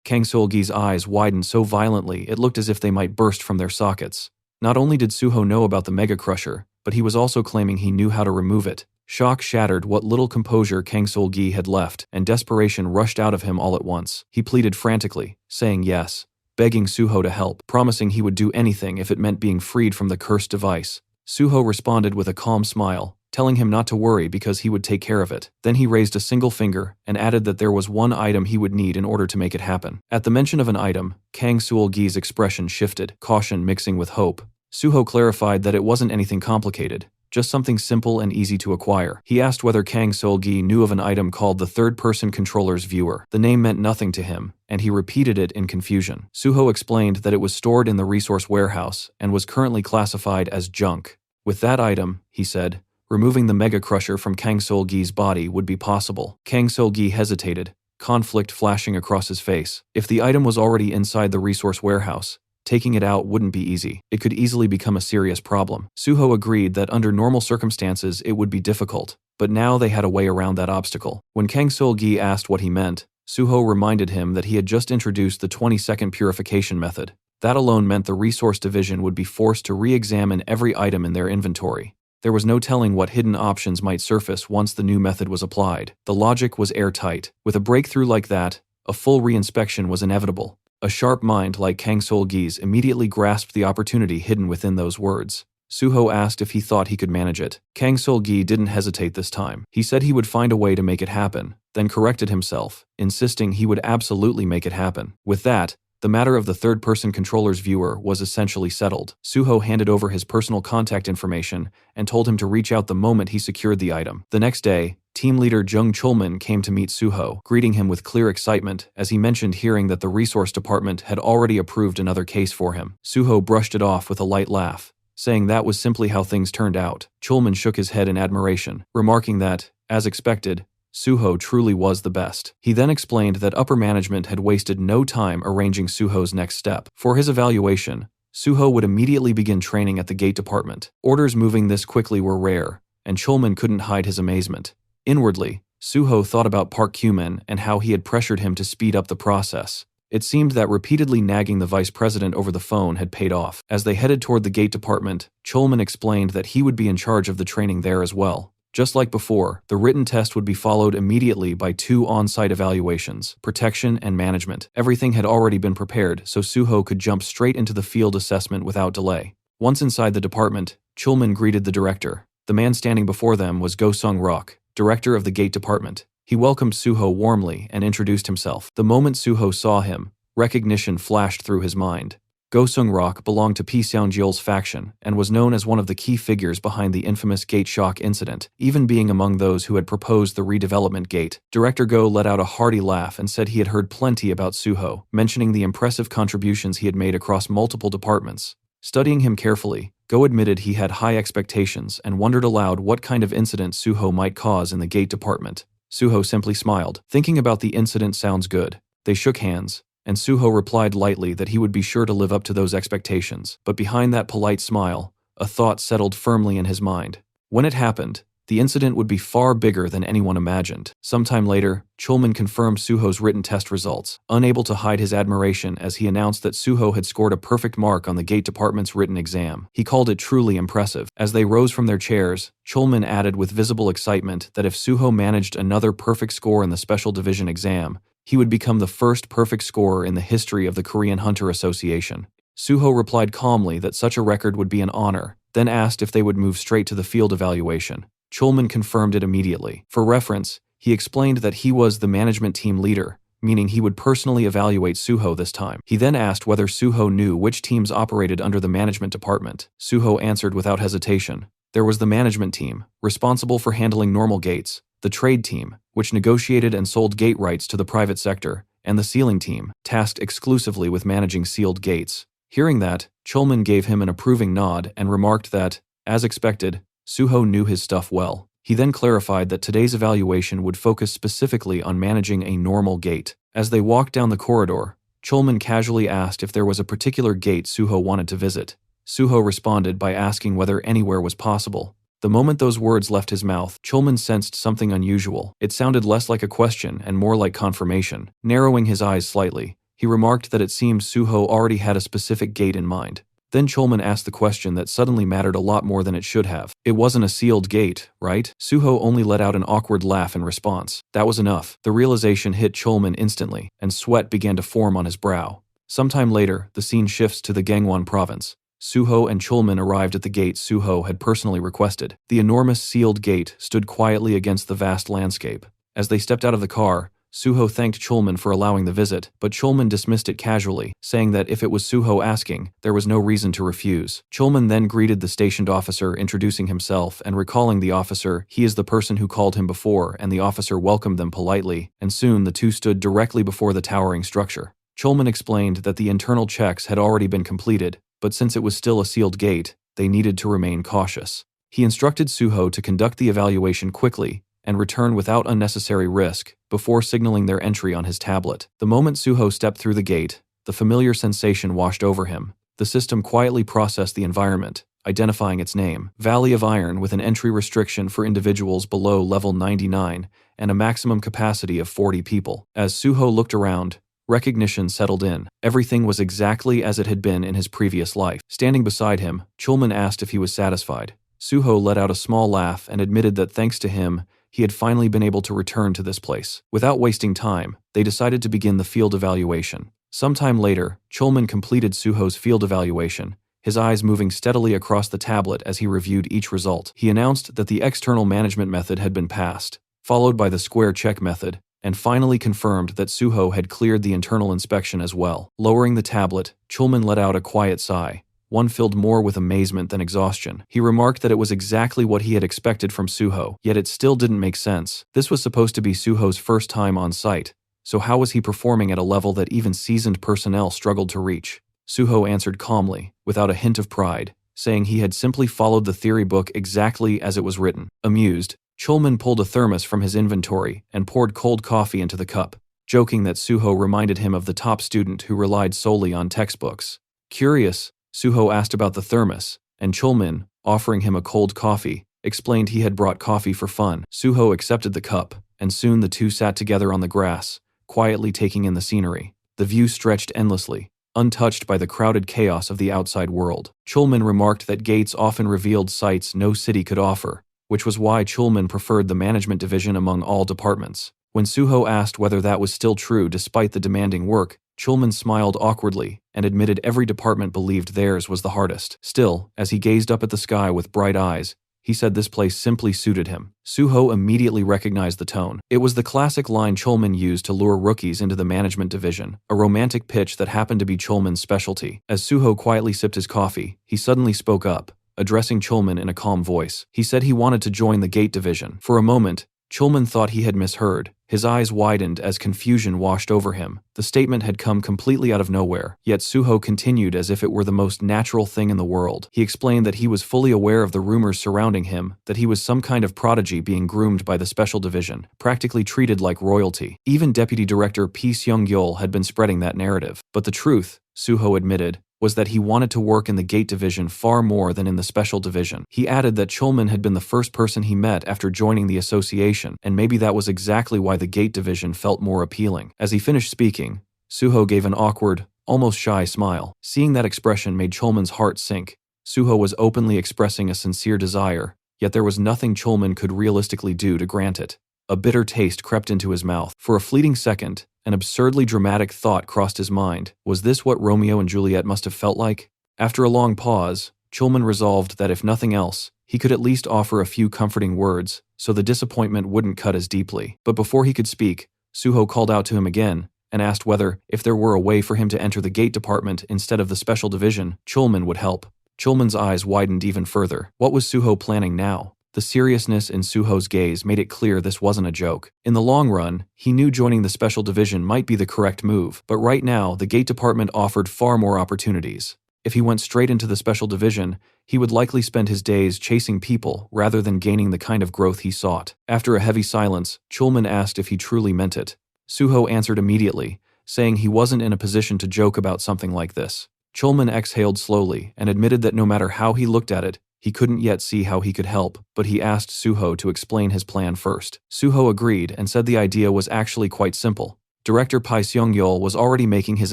[SPEAKER 1] Kang Sol-gi's eyes widened so violently it looked as if they might burst from their sockets. Not only did Suho know about the Mega Crusher, but he was also claiming he knew how to remove it. Shock shattered what little composure Kang Sol-gi had left, and desperation rushed out of him all at once. He pleaded frantically, saying yes, begging Suho to help, promising he would do anything if it meant being freed from the cursed device. Suho responded with a calm smile, telling him not to worry because he would take care of it. Then he raised a single finger and added that there was one item he would need in order to make it happen. At the mention of an item, Kang Sol-gi's expression shifted, caution mixing with hope. Suho clarified that it wasn't anything complicated, just something simple and easy to acquire. He asked whether Kang Sol-gi knew of an item called the third-person controller's viewer. The name meant nothing to him, and he repeated it in confusion. Suho explained that it was stored in the resource warehouse and was currently classified as junk. With that item, he said, removing the Mega Crusher from Kang Sol-gi's body would be possible. Kang Sol-gi hesitated, conflict flashing across his face. If the item was already inside the resource warehouse, taking it out wouldn't be easy. It could easily become a serious problem. Suho agreed that under normal circumstances it would be difficult, but now they had a way around that obstacle. When Kang Sol-gi asked what he meant, Suho reminded him that he had just introduced the 20-second purification method. That alone meant the resource division would be forced to re-examine every item in their inventory. There was no telling what hidden options might surface once the new method was applied. The logic was airtight. With a breakthrough like that, a full re-inspection was inevitable. A sharp mind like Kang Sol-gi's immediately grasped the opportunity hidden within those words. Suho asked if he thought he could manage it. Kang Sol-gi didn't hesitate this time. He said he would find a way to make it happen, then corrected himself, insisting he would absolutely make it happen. With that, the matter of the third-person controller's viewer was essentially settled. Suho handed over his personal contact information and told him to reach out the moment he secured the item. The next day, team leader Jung Chulman came to meet Suho, greeting him with clear excitement as he mentioned hearing that the resource department had already approved another case for him. Suho brushed it off with a light laugh, saying that was simply how things turned out. Chulman shook his head in admiration, remarking that, as expected, Suho truly was the best. He then explained that upper management had wasted no time arranging Suho's next step. For his evaluation, Suho would immediately begin training at the gate department. Orders moving this quickly were rare, and Chulman couldn't hide his amazement. Inwardly, Suho thought about Park Kyu-min and how he had pressured him to speed up the process. It seemed that repeatedly nagging the vice president over the phone had paid off. As they headed toward the gate department, Chulman explained that he would be in charge of the training there as well. Just like before, the written test would be followed immediately by 2 on-site evaluations, protection and management. Everything had already been prepared, so Suho could jump straight into the field assessment without delay. Once inside the department, Chulman greeted the director. The man standing before them was Go Sung-rok, director of the gate department. He welcomed Suho warmly and introduced himself. The moment Suho saw him, recognition flashed through his mind. Go Sung-rok belonged to Pi Seung-jeol's faction and was known as one of the key figures behind the infamous Gate Shock incident, even being among those who had proposed the redevelopment gate. Director Go let out a hearty laugh and said he had heard plenty about Suho, mentioning the impressive contributions he had made across multiple departments. Studying him carefully, Go admitted he had high expectations and wondered aloud what kind of incident Suho might cause in the gate department. Suho simply smiled. Thinking about the incident sounds good. They shook hands, and Suho replied lightly that he would be sure to live up to those expectations. But behind that polite smile, a thought settled firmly in his mind. When it happened, the incident would be far bigger than anyone imagined. Sometime later, Chulman confirmed Suho's written test results, unable to hide his admiration as he announced that Suho had scored a perfect mark on the Gate Department's written exam. He called it truly impressive. As they rose from their chairs, Chulman added with visible excitement that if Suho managed another perfect score in the Special Division exam, he would become the first perfect scorer in the history of the Korean Hunter Association. Suho replied calmly that such a record would be an honor, then asked if they would move straight to the field evaluation. Chulman confirmed it immediately. For reference, he explained that he was the management team leader, meaning he would personally evaluate Suho this time. He then asked whether Suho knew which teams operated under the management department. Suho answered without hesitation. There was the management team, responsible for handling normal gates, the trade team, which negotiated and sold gate rights to the private sector, and the sealing team, tasked exclusively with managing sealed gates. Hearing that, Chulman gave him an approving nod and remarked that, as expected, Suho knew his stuff well. He then clarified that today's evaluation would focus specifically on managing a normal gate. As they walked down the corridor, Chulman casually asked if there was a particular gate Suho wanted to visit. Suho responded by asking whether anywhere was possible. The moment those words left his mouth, Chulman sensed something unusual. It sounded less like a question and more like confirmation. Narrowing his eyes slightly, he remarked that it seemed Suho already had a specific gate in mind. Then Chulman asked the question that suddenly mattered a lot more than it should have. It wasn't a sealed gate, right? Suho only let out an awkward laugh in response. That was enough. The realization hit Chulman instantly, and sweat began to form on his brow. Sometime later, the scene shifts to the Gangwon province. Suho and Chulman arrived at the gate Suho had personally requested. The enormous sealed gate stood quietly against the vast landscape. As they stepped out of the car, Suho thanked Chulman for allowing the visit, but Chulman dismissed it casually, saying that if it was Suho asking, there was no reason to refuse. Chulman then greeted the stationed officer, introducing himself and recalling the officer he is the person who called him before, and the officer welcomed them politely, and soon the two stood directly before the towering structure. Chulman explained that the internal checks had already been completed, but since it was still a sealed gate, they needed to remain cautious. He instructed Suho to conduct the evaluation quickly and return without unnecessary risk, before signaling their entry on his tablet. The moment Suho stepped through the gate, the familiar sensation washed over him. The system quietly processed the environment, identifying its name, Valley of Iron, with an entry restriction for individuals below level 99 and a maximum capacity of 40 people. As Suho looked around, recognition settled in. Everything was exactly as it had been in his previous life. Standing beside him, Chulman asked if he was satisfied. Suho let out a small laugh and admitted that thanks to him, he had finally been able to return to this place. Without wasting time, they decided to begin the field evaluation. Sometime later, Chulman completed Suho's field evaluation, his eyes moving steadily across the tablet as he reviewed each result. He announced that the external management method had been passed, followed by the square check method, and finally confirmed that Suho had cleared the internal inspection as well. Lowering the tablet, Chulman let out a quiet sigh, one filled more with amazement than exhaustion. He remarked that it was exactly what he had expected from Suho, yet it still didn't make sense. This was supposed to be Suho's first time on site, so how was he performing at a level that even seasoned personnel struggled to reach? Suho answered calmly, without a hint of pride, saying he had simply followed the theory book exactly as it was written. Amused, Chulman pulled a thermos from his inventory and poured cold coffee into the cup, joking that Suho reminded him of the top student who relied solely on textbooks. Curious, Suho asked about the thermos, and Chulman, offering him a cold coffee, explained he had brought coffee for fun. Suho accepted the cup, and soon the two sat together on the grass, quietly taking in the scenery. The view stretched endlessly, untouched by the crowded chaos of the outside world. Chulman remarked that gates often revealed sights no city could offer, which was why Chulman preferred the management division among all departments. When Suho asked whether that was still true despite the demanding work, Chulman smiled awkwardly and admitted every department believed theirs was the hardest. Still, as he gazed up at the sky with bright eyes, he said this place simply suited him. Suho immediately recognized the tone. It was the classic line Chulman used to lure rookies into the management division, a romantic pitch that happened to be Chulman's specialty. As Suho quietly sipped his coffee, he suddenly spoke up, addressing Chulman in a calm voice. He said he wanted to join the gate division. For a moment, Chulman thought he had misheard. His eyes widened as confusion washed over him. The statement had come completely out of nowhere, yet Suho continued as if it were the most natural thing in the world. He explained that he was fully aware of the rumors surrounding him, that he was some kind of prodigy being groomed by the Special Division, practically treated like royalty. Even Deputy Director P. Seung-yeol had been spreading that narrative. But the truth, Suho admitted, was that he wanted to work in the Gate Division far more than in the Special Division. He added that Chulman had been the first person he met after joining the association, and maybe that was exactly why the Gate Division felt more appealing. As he finished speaking, Suho gave an awkward, almost shy smile. Seeing that expression made Chulman's heart sink. Suho was openly expressing a sincere desire, yet there was nothing Chulman could realistically do to grant it. A bitter taste crept into his mouth. For a fleeting second, an absurdly dramatic thought crossed his mind. Was this what Romeo and Juliet must have felt like? After a long pause, Chulman resolved that if nothing else, he could at least offer a few comforting words, so the disappointment wouldn't cut as deeply. But before he could speak, Suho called out to him again, and asked whether, if there were a way for him to enter the Gate Department instead of the Special Division, Chulman would help. Chulman's eyes widened even further. What was Suho planning now? The seriousness in Suho's gaze made it clear this wasn't a joke. In the long run, he knew joining the Special Division might be the correct move, but right now, the Gate Department offered far more opportunities. If he went straight into the Special Division, he would likely spend his days chasing people rather than gaining the kind of growth he sought. After a heavy silence, Chulman asked if he truly meant it. Suho answered immediately, saying he wasn't in a position to joke about something like this. Chulman exhaled slowly and admitted that no matter how he looked at it, he couldn't yet see how he could help, but he asked Suho to explain his plan first. Suho agreed and said the idea was actually quite simple. Director Pai Seung-yeol was already making his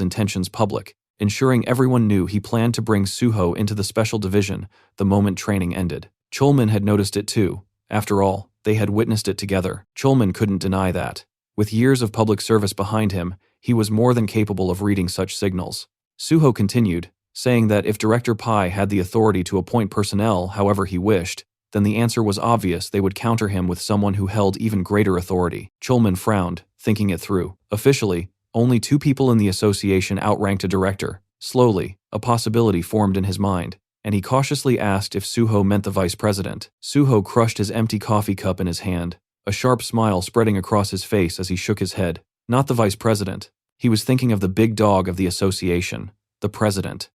[SPEAKER 1] intentions public, ensuring everyone knew he planned to bring Suho into the Special Division the moment training ended. Chulman had noticed it too. After all, they had witnessed it together. Chulman couldn't deny that. With years of public service behind him, he was more than capable of reading such signals. Suho continued, saying that if Director Pai had the authority to appoint personnel however he wished, then the answer was obvious: they would counter him with someone who held even greater authority. Chulman frowned, thinking it through. Officially, only 2 people in the association outranked a director. Slowly, a possibility formed in his mind, and he cautiously asked if Suho meant the vice president. Suho crushed his empty coffee cup in his hand, a sharp smile spreading across his face as he shook his head. Not the vice president. He was thinking of the big dog of the association, the president.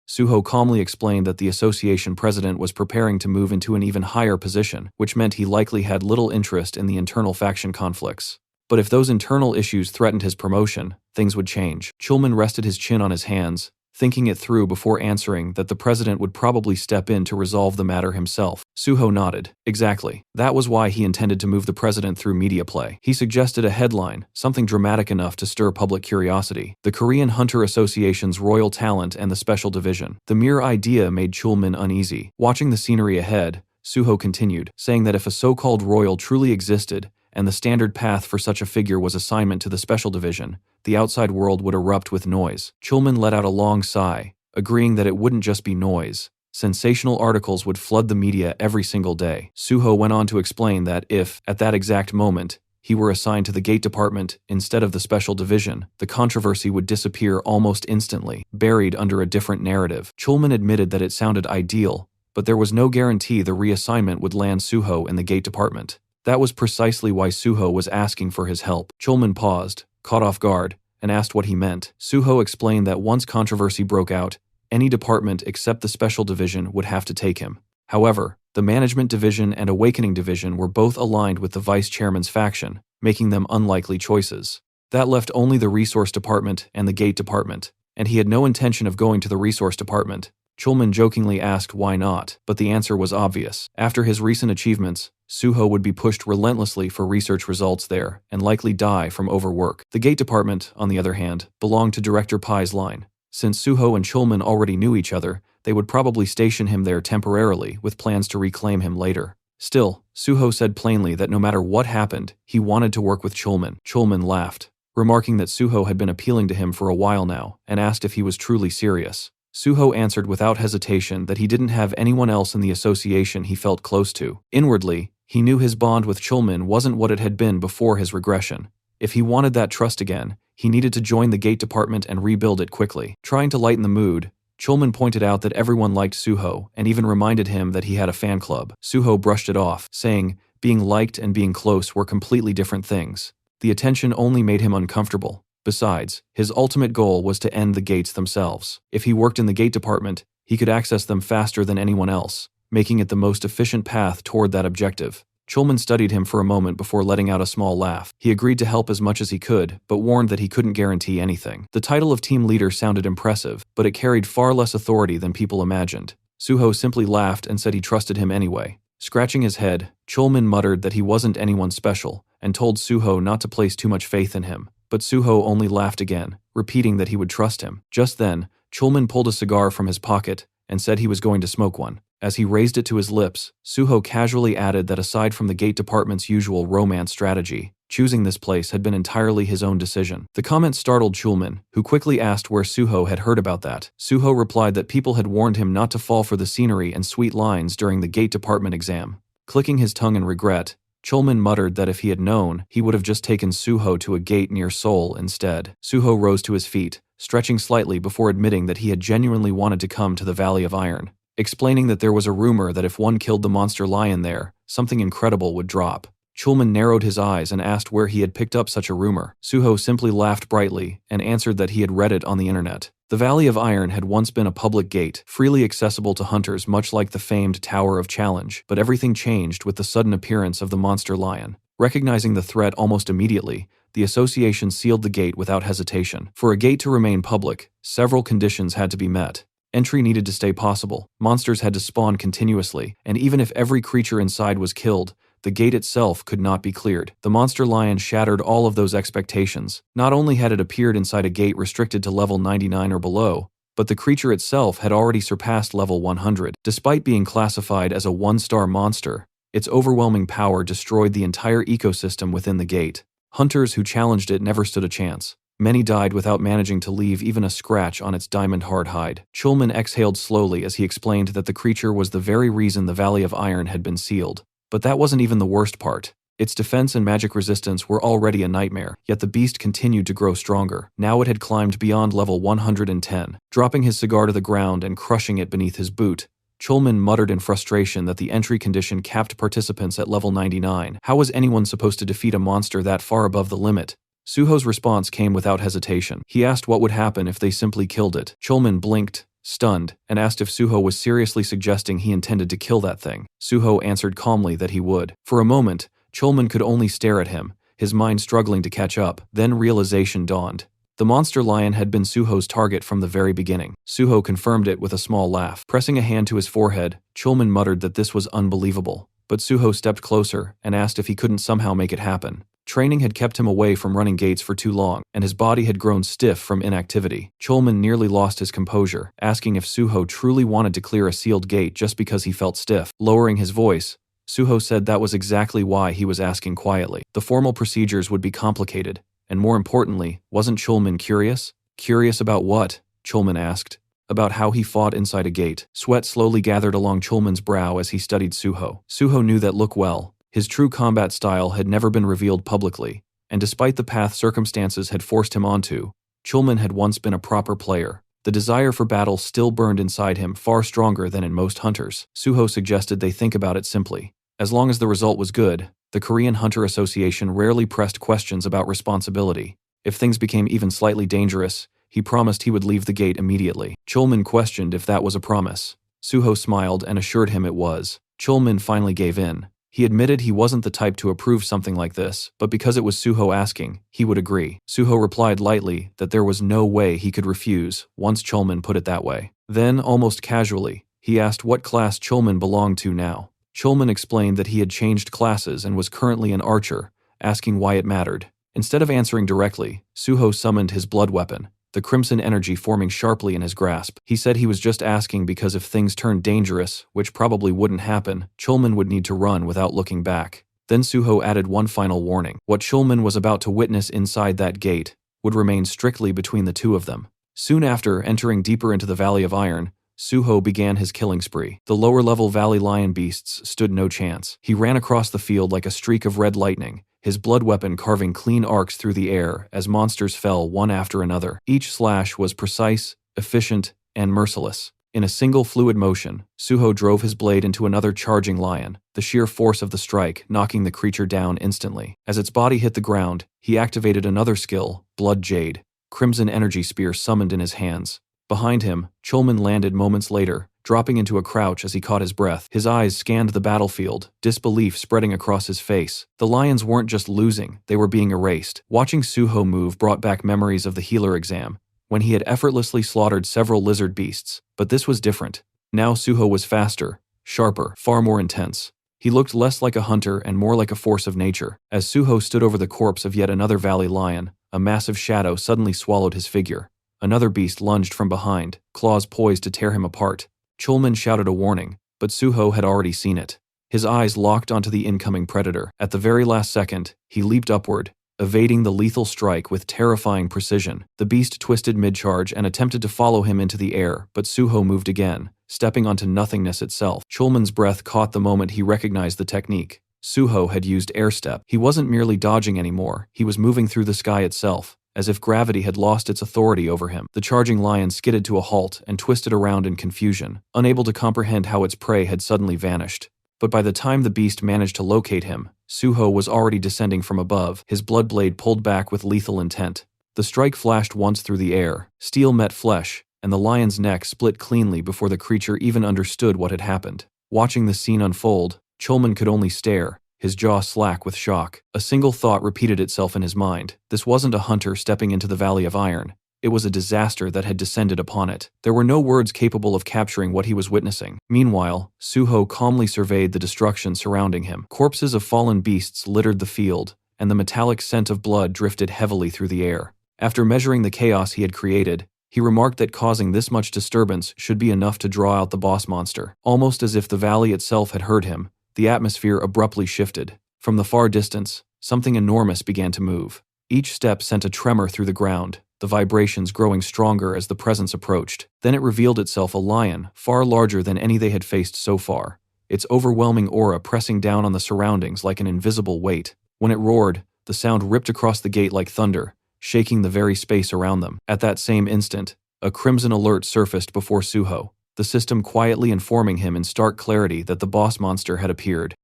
[SPEAKER 1] Suho calmly explained that the association president was preparing to move into an even higher position, which meant he likely had little interest in the internal faction conflicts. But if those internal issues threatened his promotion, things would change. Chulman rested his chin on his hands, thinking it through before answering that the president would probably step in to resolve the matter himself. Suho nodded. Exactly. That was why he intended to move the president through media play. He suggested a headline, something dramatic enough to stir public curiosity: the Korean Hunter Association's Royal Talent and the Special Division. The mere idea made Chulman uneasy. Watching the scenery ahead, Suho continued, saying that if a so-called royal truly existed, and the standard path for such a figure was assignment to the Special Division, the outside world would erupt with noise. Chulman let out a long sigh, agreeing that it wouldn't just be noise. Sensational articles would flood the media every single day. Suho went on to explain that if, at that exact moment, he were assigned to the Gate Department instead of the Special Division, the controversy would disappear almost instantly, buried under a different narrative. Chulman admitted that it sounded ideal, but there was no guarantee the reassignment would land Suho in the Gate Department. That was precisely why Suho was asking for his help. Chulman paused, caught off guard, and asked what he meant. Suho explained that once controversy broke out, any department except the Special Division would have to take him. However, the Management Division and Awakening Division were both aligned with the Vice Chairman's faction, making them unlikely choices. That left only the Resource Department and the Gate Department, and he had no intention of going to the Resource Department. Chulman jokingly asked why not, but the answer was obvious. After his recent achievements, Suho would be pushed relentlessly for research results there, and likely die from overwork. The Gate Department, on the other hand, belonged to Director Pai's line. Since Suho and Chulman already knew each other, they would probably station him there temporarily, with plans to reclaim him later. Still, Suho said plainly that no matter what happened, he wanted to work with Chulman. Chulman laughed, remarking that Suho had been appealing to him for a while now, and asked if he was truly serious. Suho answered without hesitation that he didn't have anyone else in the association he felt close to. Inwardly, he knew his bond with Chulman wasn't what it had been before his regression. If he wanted that trust again, he needed to join the Gate Department and rebuild it quickly. Trying to lighten the mood, Chulman pointed out that everyone liked Suho and even reminded him that he had a fan club. Suho brushed it off, saying, Being liked and being close were completely different things. The attention only made him uncomfortable. Besides, his ultimate goal was to end the gates themselves. If he worked in the gate department, he could access them faster than anyone else, making it the most efficient path toward that objective. Chulman studied him for a moment before letting out a small laugh. He agreed to help as much as he could, but warned that he couldn't guarantee anything. The title of team leader sounded impressive, but it carried far less authority than people imagined. Suho simply laughed and said he trusted him anyway. Scratching his head, Chulman muttered that he wasn't anyone special, and told Suho not to place too much faith in him. But Suho only laughed again, repeating that he would trust him. Just then, Chulman pulled a cigar from his pocket and said he was going to smoke one. As he raised it to his lips, Suho casually added that aside from the gate department's usual romance strategy, choosing this place had been entirely his own decision. The comment startled Chulman, who quickly asked where Suho had heard about that. Suho replied that people had warned him not to fall for the scenery and sweet lines during the gate department exam. Clicking his tongue in regret, Chulman muttered that if he had known, he would have just taken Suho to a gate near Seoul instead. Suho rose to his feet, stretching slightly before admitting that he had genuinely wanted to come to the Valley of Iron, explaining that there was a rumor that if one killed the monster lion there, something incredible would drop. Chulman narrowed his eyes and asked where he had picked up such a rumor. Suho simply laughed brightly and answered that he had read it on the internet. The Valley of Iron had once been a public gate, freely accessible to hunters much like the famed Tower of Challenge, but everything changed with the sudden appearance of the monster lion. Recognizing the threat almost immediately, the association sealed the gate without hesitation. For a gate to remain public, several conditions had to be met. Entry needed to stay possible, monsters had to spawn continuously, and even if every creature inside was killed, the gate itself could not be cleared. The monster lion shattered all of those expectations. Not only had it appeared inside a gate restricted to level 99 or below, but the creature itself had already surpassed level 100. Despite being classified as a one-star monster, its overwhelming power destroyed the entire ecosystem within the gate. Hunters who challenged it never stood a chance. Many died without managing to leave even a scratch on its diamond-hard hide. Chulman exhaled slowly as he explained that the creature was the very reason the Valley of Iron had been sealed. But that wasn't even the worst part. Its defense and magic resistance were already a nightmare, yet the beast continued to grow stronger. Now it had climbed beyond level 110. Dropping his cigar to the ground and crushing it beneath his boot, Chulman muttered in frustration that the entry condition capped participants at level 99. How was anyone supposed to defeat a monster that far above the limit? Suho's response came without hesitation. He asked what would happen if they simply killed it. Chulman blinked, stunned, and asked if Suho was seriously suggesting he intended to kill that thing. Suho answered calmly that he would. For a moment, Chulman could only stare at him, his mind struggling to catch up. Then realization dawned. The monster lion had been Suho's target from the very beginning. Suho confirmed it with a small laugh. Pressing a hand to his forehead, Chulman muttered that this was unbelievable. But Suho stepped closer and asked if he couldn't somehow make it happen. Training had kept him away from running gates for too long, and his body had grown stiff from inactivity. Chulman nearly lost his composure, asking if Suho truly wanted to clear a sealed gate just because he felt stiff. Lowering his voice, Suho said that was exactly why he was asking quietly. The formal procedures would be complicated, and more importantly, wasn't Chulman curious? Curious about what? Chulman asked. About how he fought inside a gate. Sweat slowly gathered along Chulman's brow as he studied Suho. Suho knew that look well. His true combat style had never been revealed publicly, and despite the path circumstances had forced him onto, Chulman had once been a proper player. The desire for battle still burned inside him far stronger than in most hunters. Suho suggested they think about it simply. As long as the result was good, the Korean Hunter Association rarely pressed questions about responsibility. If things became even slightly dangerous, he promised he would leave the gate immediately. Chulman questioned if that was a promise. Suho smiled and assured him it was. Chulman finally gave in. He admitted he wasn't the type to approve something like this, but because it was Suho asking, he would agree. Suho replied lightly that there was no way he could refuse once Chulman put it that way. Then, almost casually, he asked what class Chulman belonged to now. Chulman explained that he had changed classes and was currently an archer, asking why it mattered. Instead of answering directly, Suho summoned his blood weapon, the crimson energy forming sharply in his grasp. He said he was just asking because if things turned dangerous, which probably wouldn't happen, Chulman would need to run without looking back. Then Suho added one final warning. What Chulman was about to witness inside that gate would remain strictly between the two of them. Soon after entering deeper into the Valley of Iron, Suho began his killing spree. The lower-level valley lion beasts stood no chance. He ran across the field like a streak of red lightning, his blood weapon carving clean arcs through the air as monsters fell one after another. Each slash was precise, efficient, and merciless. In a single fluid motion, Suho drove his blade into another charging lion, the sheer force of the strike knocking the creature down instantly. As its body hit the ground, he activated another skill, Blood Jade, crimson energy spear summoned in his hands. Behind him, Chulman landed moments later, dropping into a crouch as he caught his breath. His eyes scanned the battlefield, disbelief spreading across his face. The lions weren't just losing, they were being erased. Watching Suho move brought back memories of the healer exam, when he had effortlessly slaughtered several lizard beasts. But this was different. Now Suho was faster, sharper, far more intense. He looked less like a hunter and more like a force of nature. As Suho stood over the corpse of yet another valley lion, a massive shadow suddenly swallowed his figure. Another beast lunged from behind, claws poised to tear him apart. Chulman shouted a warning, but Suho had already seen it. His eyes locked onto the incoming predator. At the very last second, he leaped upward, evading the lethal strike with terrifying precision. The beast twisted mid-charge and attempted to follow him into the air, but Suho moved again, stepping onto nothingness itself. Chulman's breath caught the moment he recognized the technique. Suho had used air step. He wasn't merely dodging anymore, he was moving through the sky itself, as if gravity had lost its authority over him. The charging lion skidded to a halt and twisted around in confusion, unable to comprehend how its prey had suddenly vanished. But by the time the beast managed to locate him, Suho was already descending from above, his blood blade pulled back with lethal intent. The strike flashed once through the air, steel met flesh, and the lion's neck split cleanly before the creature even understood what had happened. Watching the scene unfold, Chulman could only stare, his jaw slack with shock. A single thought repeated itself in his mind. This wasn't a hunter stepping into the Valley of Iron. It was a disaster that had descended upon it. There were no words capable of capturing what he was witnessing. Meanwhile, Suho calmly surveyed the destruction surrounding him. Corpses of fallen beasts littered the field, and the metallic scent of blood drifted heavily through the air. After measuring the chaos he had created, he remarked that causing this much disturbance should be enough to draw out the boss monster. Almost as if the valley itself had heard him, the atmosphere abruptly shifted. From the far distance, something enormous began to move. Each step sent a tremor through the ground, the vibrations growing stronger as the presence approached. Then it revealed itself a lion, far larger than any they had faced so far, its overwhelming aura pressing down on the surroundings like an invisible weight. When it roared, the sound ripped across the gate like thunder, shaking the very space around them. At that same instant, a crimson alert surfaced before Suho, the system quietly informing him in stark clarity that the boss monster had appeared.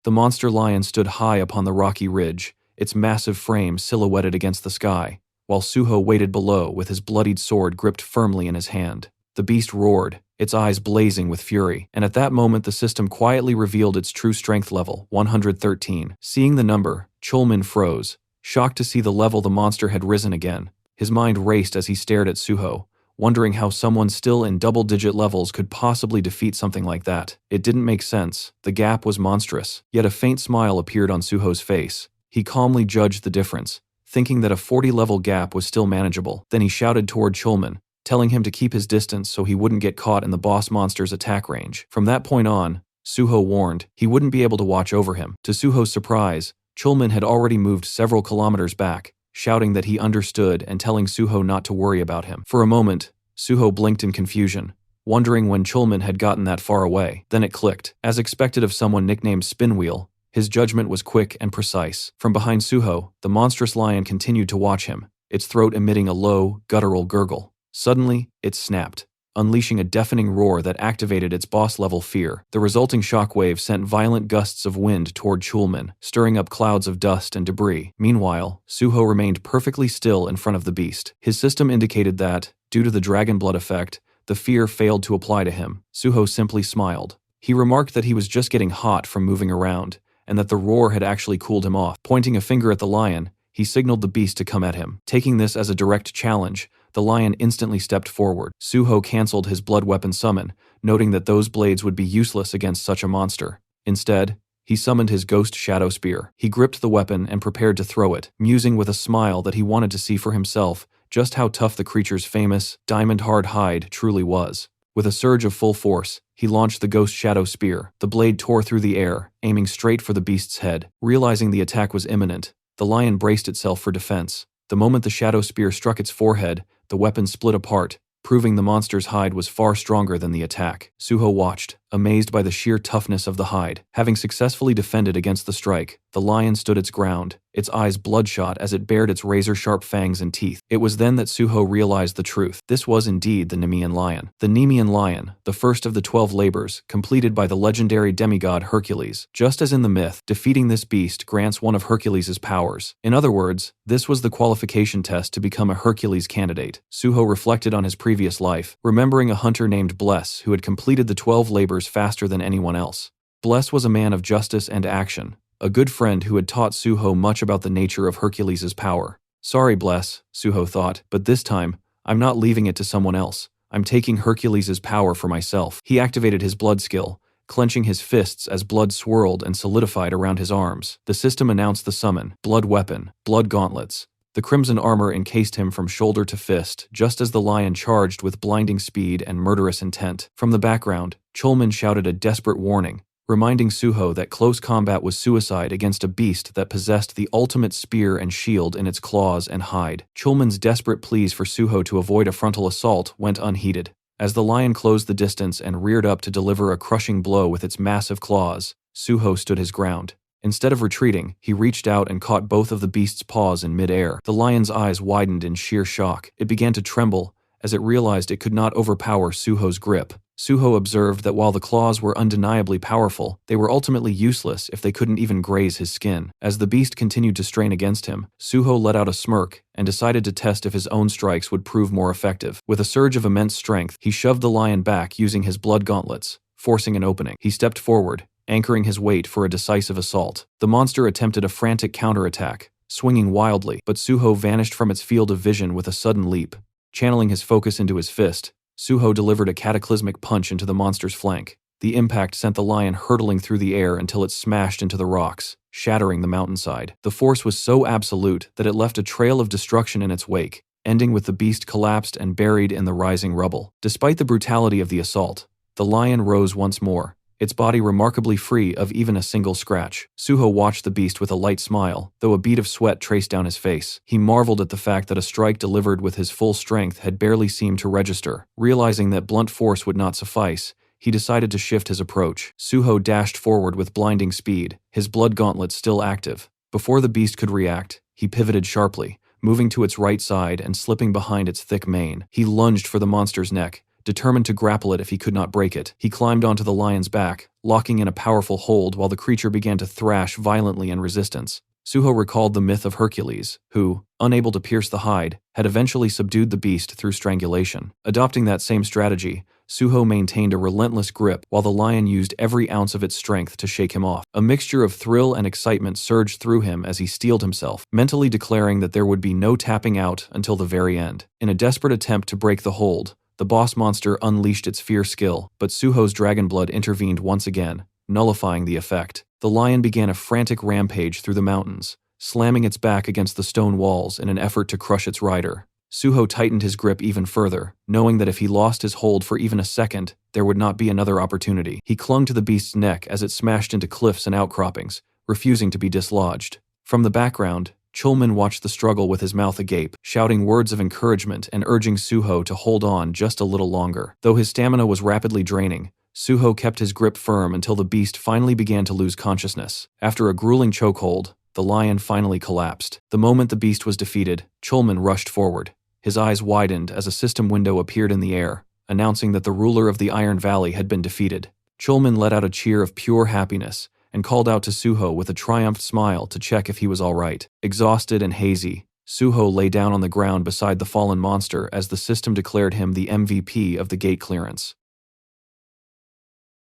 [SPEAKER 1] The monster lion stood high upon the rocky ridge, its massive frame silhouetted against the sky, while Suho waited below with his bloodied sword gripped firmly in his hand. The beast roared, its eyes blazing with fury, and at that moment the system quietly revealed its true strength level, 113. Seeing the number, Chulman froze, shocked to see the level the monster had risen again. His mind raced as he stared at Suho, wondering how someone still in double-digit levels could possibly defeat something like that. It didn't make sense. The gap was monstrous. Yet a faint smile appeared on Suho's face. He calmly judged the difference, thinking that a 40-level gap was still manageable. Then he shouted toward Chulman, telling him to keep his distance so he wouldn't get caught in the boss monster's attack range. From that point on, Suho warned, he wouldn't be able to watch over him. To Suho's surprise, Chulman had already moved several kilometers back, shouting that he understood and telling Suho not to worry about him. For a moment, Suho blinked in confusion, wondering when Chulman had gotten that far away. Then it clicked. As expected of someone nicknamed Spinwheel, his judgment was quick and precise. From behind Suho, the monstrous lion continued to watch him, its throat emitting a low, guttural gurgle. Suddenly, it snapped, unleashing a deafening roar that activated its boss-level fear. The resulting shockwave sent violent gusts of wind toward Chulman, stirring up clouds of dust and debris. Meanwhile, Suho remained perfectly still in front of the beast. His system indicated that, due to the dragon blood effect, the fear failed to apply to him. Suho simply smiled. He remarked that he was just getting hot from moving around, and that the roar had actually cooled him off. Pointing a finger at the lion, he signaled the beast to come at him. Taking this as a direct challenge, the lion instantly stepped forward. Suho cancelled his blood weapon summon, noting that those blades would be useless against such a monster. Instead, he summoned his ghost shadow spear. He gripped the weapon and prepared to throw it, musing with a smile that he wanted to see for himself just how tough the creature's famous, diamond-hard hide truly was. With a surge of full force, he launched the ghost shadow spear. The blade tore through the air, aiming straight for the beast's head. Realizing the attack was imminent, the lion braced itself for defense. The moment the shadow spear struck its forehead, the weapon split apart, proving the monster's hide was far stronger than the attack. Suho watched, amazed by the sheer toughness of the hide. Having successfully defended against the strike, the lion stood its ground, its eyes bloodshot as it bared its razor-sharp fangs and teeth. It was then that Suho realized the truth. This was indeed the Nemean lion. The Nemean lion, the first of the 12 labors, completed by the legendary demigod Hercules. Just as in the myth, defeating this beast grants one of Hercules' powers. In other words, this was the qualification test to become a Hercules candidate. Suho reflected on his previous life, remembering a hunter named Bless who had completed the 12 labors faster than anyone else. Bless was a man of justice and action, a good friend who had taught Suho much about the nature of Hercules' power. Sorry, Bless, Suho thought, but this time, I'm not leaving it to someone else. I'm taking Hercules' power for myself. He activated his blood skill, clenching his fists as blood swirled and solidified around his arms. The system announced the summon: blood weapon, blood gauntlets. The crimson armor encased him from shoulder to fist, just as the lion charged with blinding speed and murderous intent. From the background, Chulman shouted a desperate warning, reminding Suho that close combat was suicide against a beast that possessed the ultimate spear and shield in its claws and hide. Chulman's desperate pleas for Suho to avoid a frontal assault went unheeded. As the lion closed the distance and reared up to deliver a crushing blow with its massive claws, Suho stood his ground. Instead of retreating, he reached out and caught both of the beast's paws in mid-air. The lion's eyes widened in sheer shock. It began to tremble as it realized it could not overpower Suho's grip. Suho observed that while the claws were undeniably powerful, they were ultimately useless if they couldn't even graze his skin. As the beast continued to strain against him, Suho let out a smirk and decided to test if his own strikes would prove more effective. With a surge of immense strength, he shoved the lion back using his blood gauntlets, forcing an opening. He stepped forward, anchoring his weight for a decisive assault. The monster attempted a frantic counterattack, swinging wildly, but Suho vanished from its field of vision with a sudden leap. Channeling his focus into his fist, Suho delivered a cataclysmic punch into the monster's flank. The impact sent the lion hurtling through the air until it smashed into the rocks, shattering the mountainside. The force was so absolute that it left a trail of destruction in its wake, ending with the beast collapsed and buried in the rising rubble. Despite the brutality of the assault, the lion rose once more, its body remarkably free of even a single scratch. Suho watched the beast with a light smile, though a bead of sweat traced down his face. He marveled at the fact that a strike delivered with his full strength had barely seemed to register. Realizing that blunt force would not suffice, he decided to shift his approach. Suho dashed forward with blinding speed, his blood gauntlet still active. Before the beast could react, he pivoted sharply, moving to its right side and slipping behind its thick mane. He lunged for the monster's neck, determined to grapple it if he could not break it. He climbed onto the lion's back, locking in a powerful hold while the creature began to thrash violently in resistance. Suho recalled the myth of Hercules, who, unable to pierce the hide, had eventually subdued the beast through strangulation. Adopting that same strategy, Suho maintained a relentless grip while the lion used every ounce of its strength to shake him off. A mixture of thrill and excitement surged through him as he steeled himself, mentally declaring that there would be no tapping out until the very end. In a desperate attempt to break the hold, the boss monster unleashed its fierce skill, but Suho's dragon blood intervened once again, nullifying the effect. The lion began a frantic rampage through the mountains, slamming its back against the stone walls in an effort to crush its rider. Suho tightened his grip even further, knowing that if he lost his hold for even a second, there would not be another opportunity. He clung to the beast's neck as it smashed into cliffs and outcroppings, refusing to be dislodged. From the background, Chulman watched the struggle with his mouth agape, shouting words of encouragement and urging Suho to hold on just a little longer. Though his stamina was rapidly draining, Suho kept his grip firm until the beast finally began to lose consciousness. After a grueling chokehold, the lion finally collapsed. The moment the beast was defeated, Chulman rushed forward. His eyes widened as a system window appeared in the air, announcing that the ruler of the Iron Valley had been defeated. Chulman let out a cheer of pure happiness and called out to Suho with a triumphant smile to check if he was all right. Exhausted and hazy, Suho lay down on the ground beside the fallen monster as the system declared him the MVP of the gate clearance.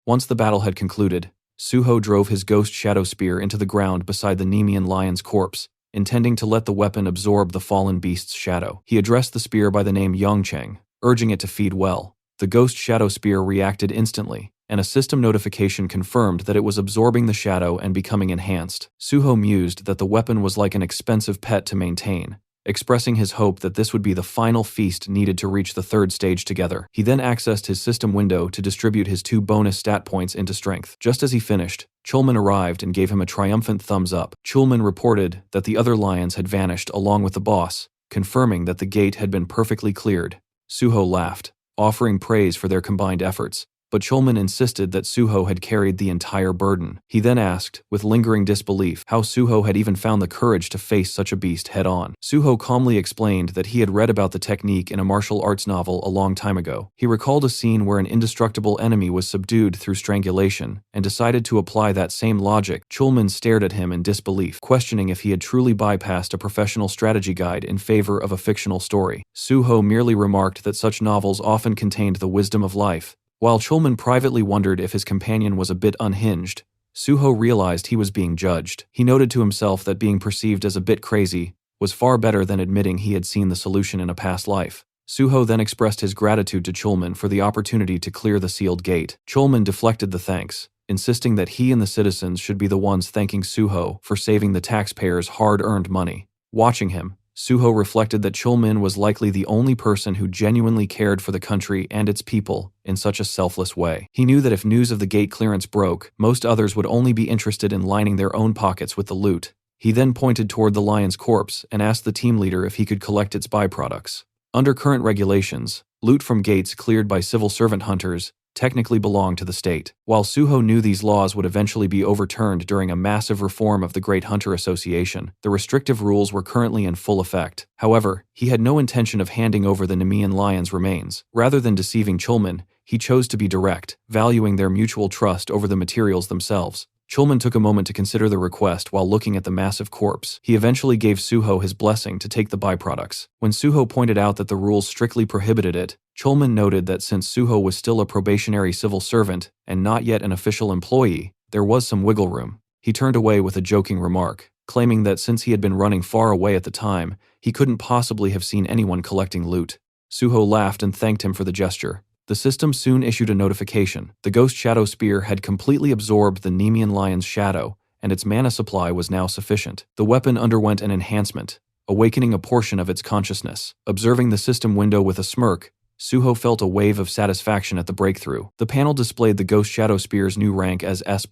[SPEAKER 1] Once the battle had concluded, Suho drove his ghost shadow spear into the ground beside the Nemean lion's corpse, intending to let the weapon absorb the fallen beast's shadow. He addressed the spear by the name Yongcheng, urging it to feed well. The ghost shadow spear reacted instantly, and a system notification confirmed that it was absorbing the shadow and becoming enhanced. Suho mused that the weapon was like an expensive pet to maintain, expressing his hope that this would be the final feast needed to reach the third stage together. He then accessed his system window to distribute his 2 bonus stat points into strength. Just as he finished, Chulman arrived and gave him a triumphant thumbs up. Chulman reported that the other lions had vanished along with the boss, confirming that the gate had been perfectly cleared. Suho laughed, offering praise for their combined efforts, but Chulman insisted that Suho had carried the entire burden. He then asked, with lingering disbelief, how Suho had even found the courage to face such a beast head-on. Suho calmly explained that he had read about the technique in a martial arts novel a long time ago. He recalled a scene where an indestructible enemy was subdued through strangulation, and decided to apply that same logic. Chulman stared at him in disbelief, questioning if he had truly bypassed a professional strategy guide in favor of a fictional story. Suho merely remarked that such novels often contained the wisdom of life. While Chulman privately wondered if his companion was a bit unhinged, Suho realized he was being judged. He noted to himself that being perceived as a bit crazy was far better than admitting he had seen the solution in a past life. Suho then expressed his gratitude to Chulman for the opportunity to clear the sealed gate. Chulman deflected the thanks, insisting that he and the citizens should be the ones thanking Suho for saving the taxpayers' hard-earned money. Watching him, Suho reflected that Chulman was likely the only person who genuinely cared for the country and its people in such a selfless way. He knew that if news of the gate clearance broke, most others would only be interested in lining their own pockets with the loot. He then pointed toward the lion's corpse and asked the team leader if he could collect its byproducts. Under current regulations, loot from gates cleared by civil servant hunters technically belong to the state. While Suho knew these laws would eventually be overturned during a massive reform of the Great Hunter Association, the restrictive rules were currently in full effect. However, he had no intention of handing over the Nemean lion's remains. Rather than deceiving Chulman, he chose to be direct, valuing their mutual trust over the materials themselves. Chulman took a moment to consider the request while looking at the massive corpse. He eventually gave Suho his blessing to take the byproducts. When Suho pointed out that the rules strictly prohibited it, Chulman noted that since Suho was still a probationary civil servant and not yet an official employee, there was some wiggle room. He turned away with a joking remark, claiming that since he had been running far away at the time, he couldn't possibly have seen anyone collecting loot. Suho laughed and thanked him for the gesture. The system soon issued a notification. The Ghost Shadow Spear had completely absorbed the Nemean lion's shadow, and its mana supply was now sufficient. The weapon underwent an enhancement, awakening a portion of its consciousness. Observing the system window with a smirk, Suho felt a wave of satisfaction at the breakthrough. The panel displayed the Ghost Shadow Spear's new rank as S+,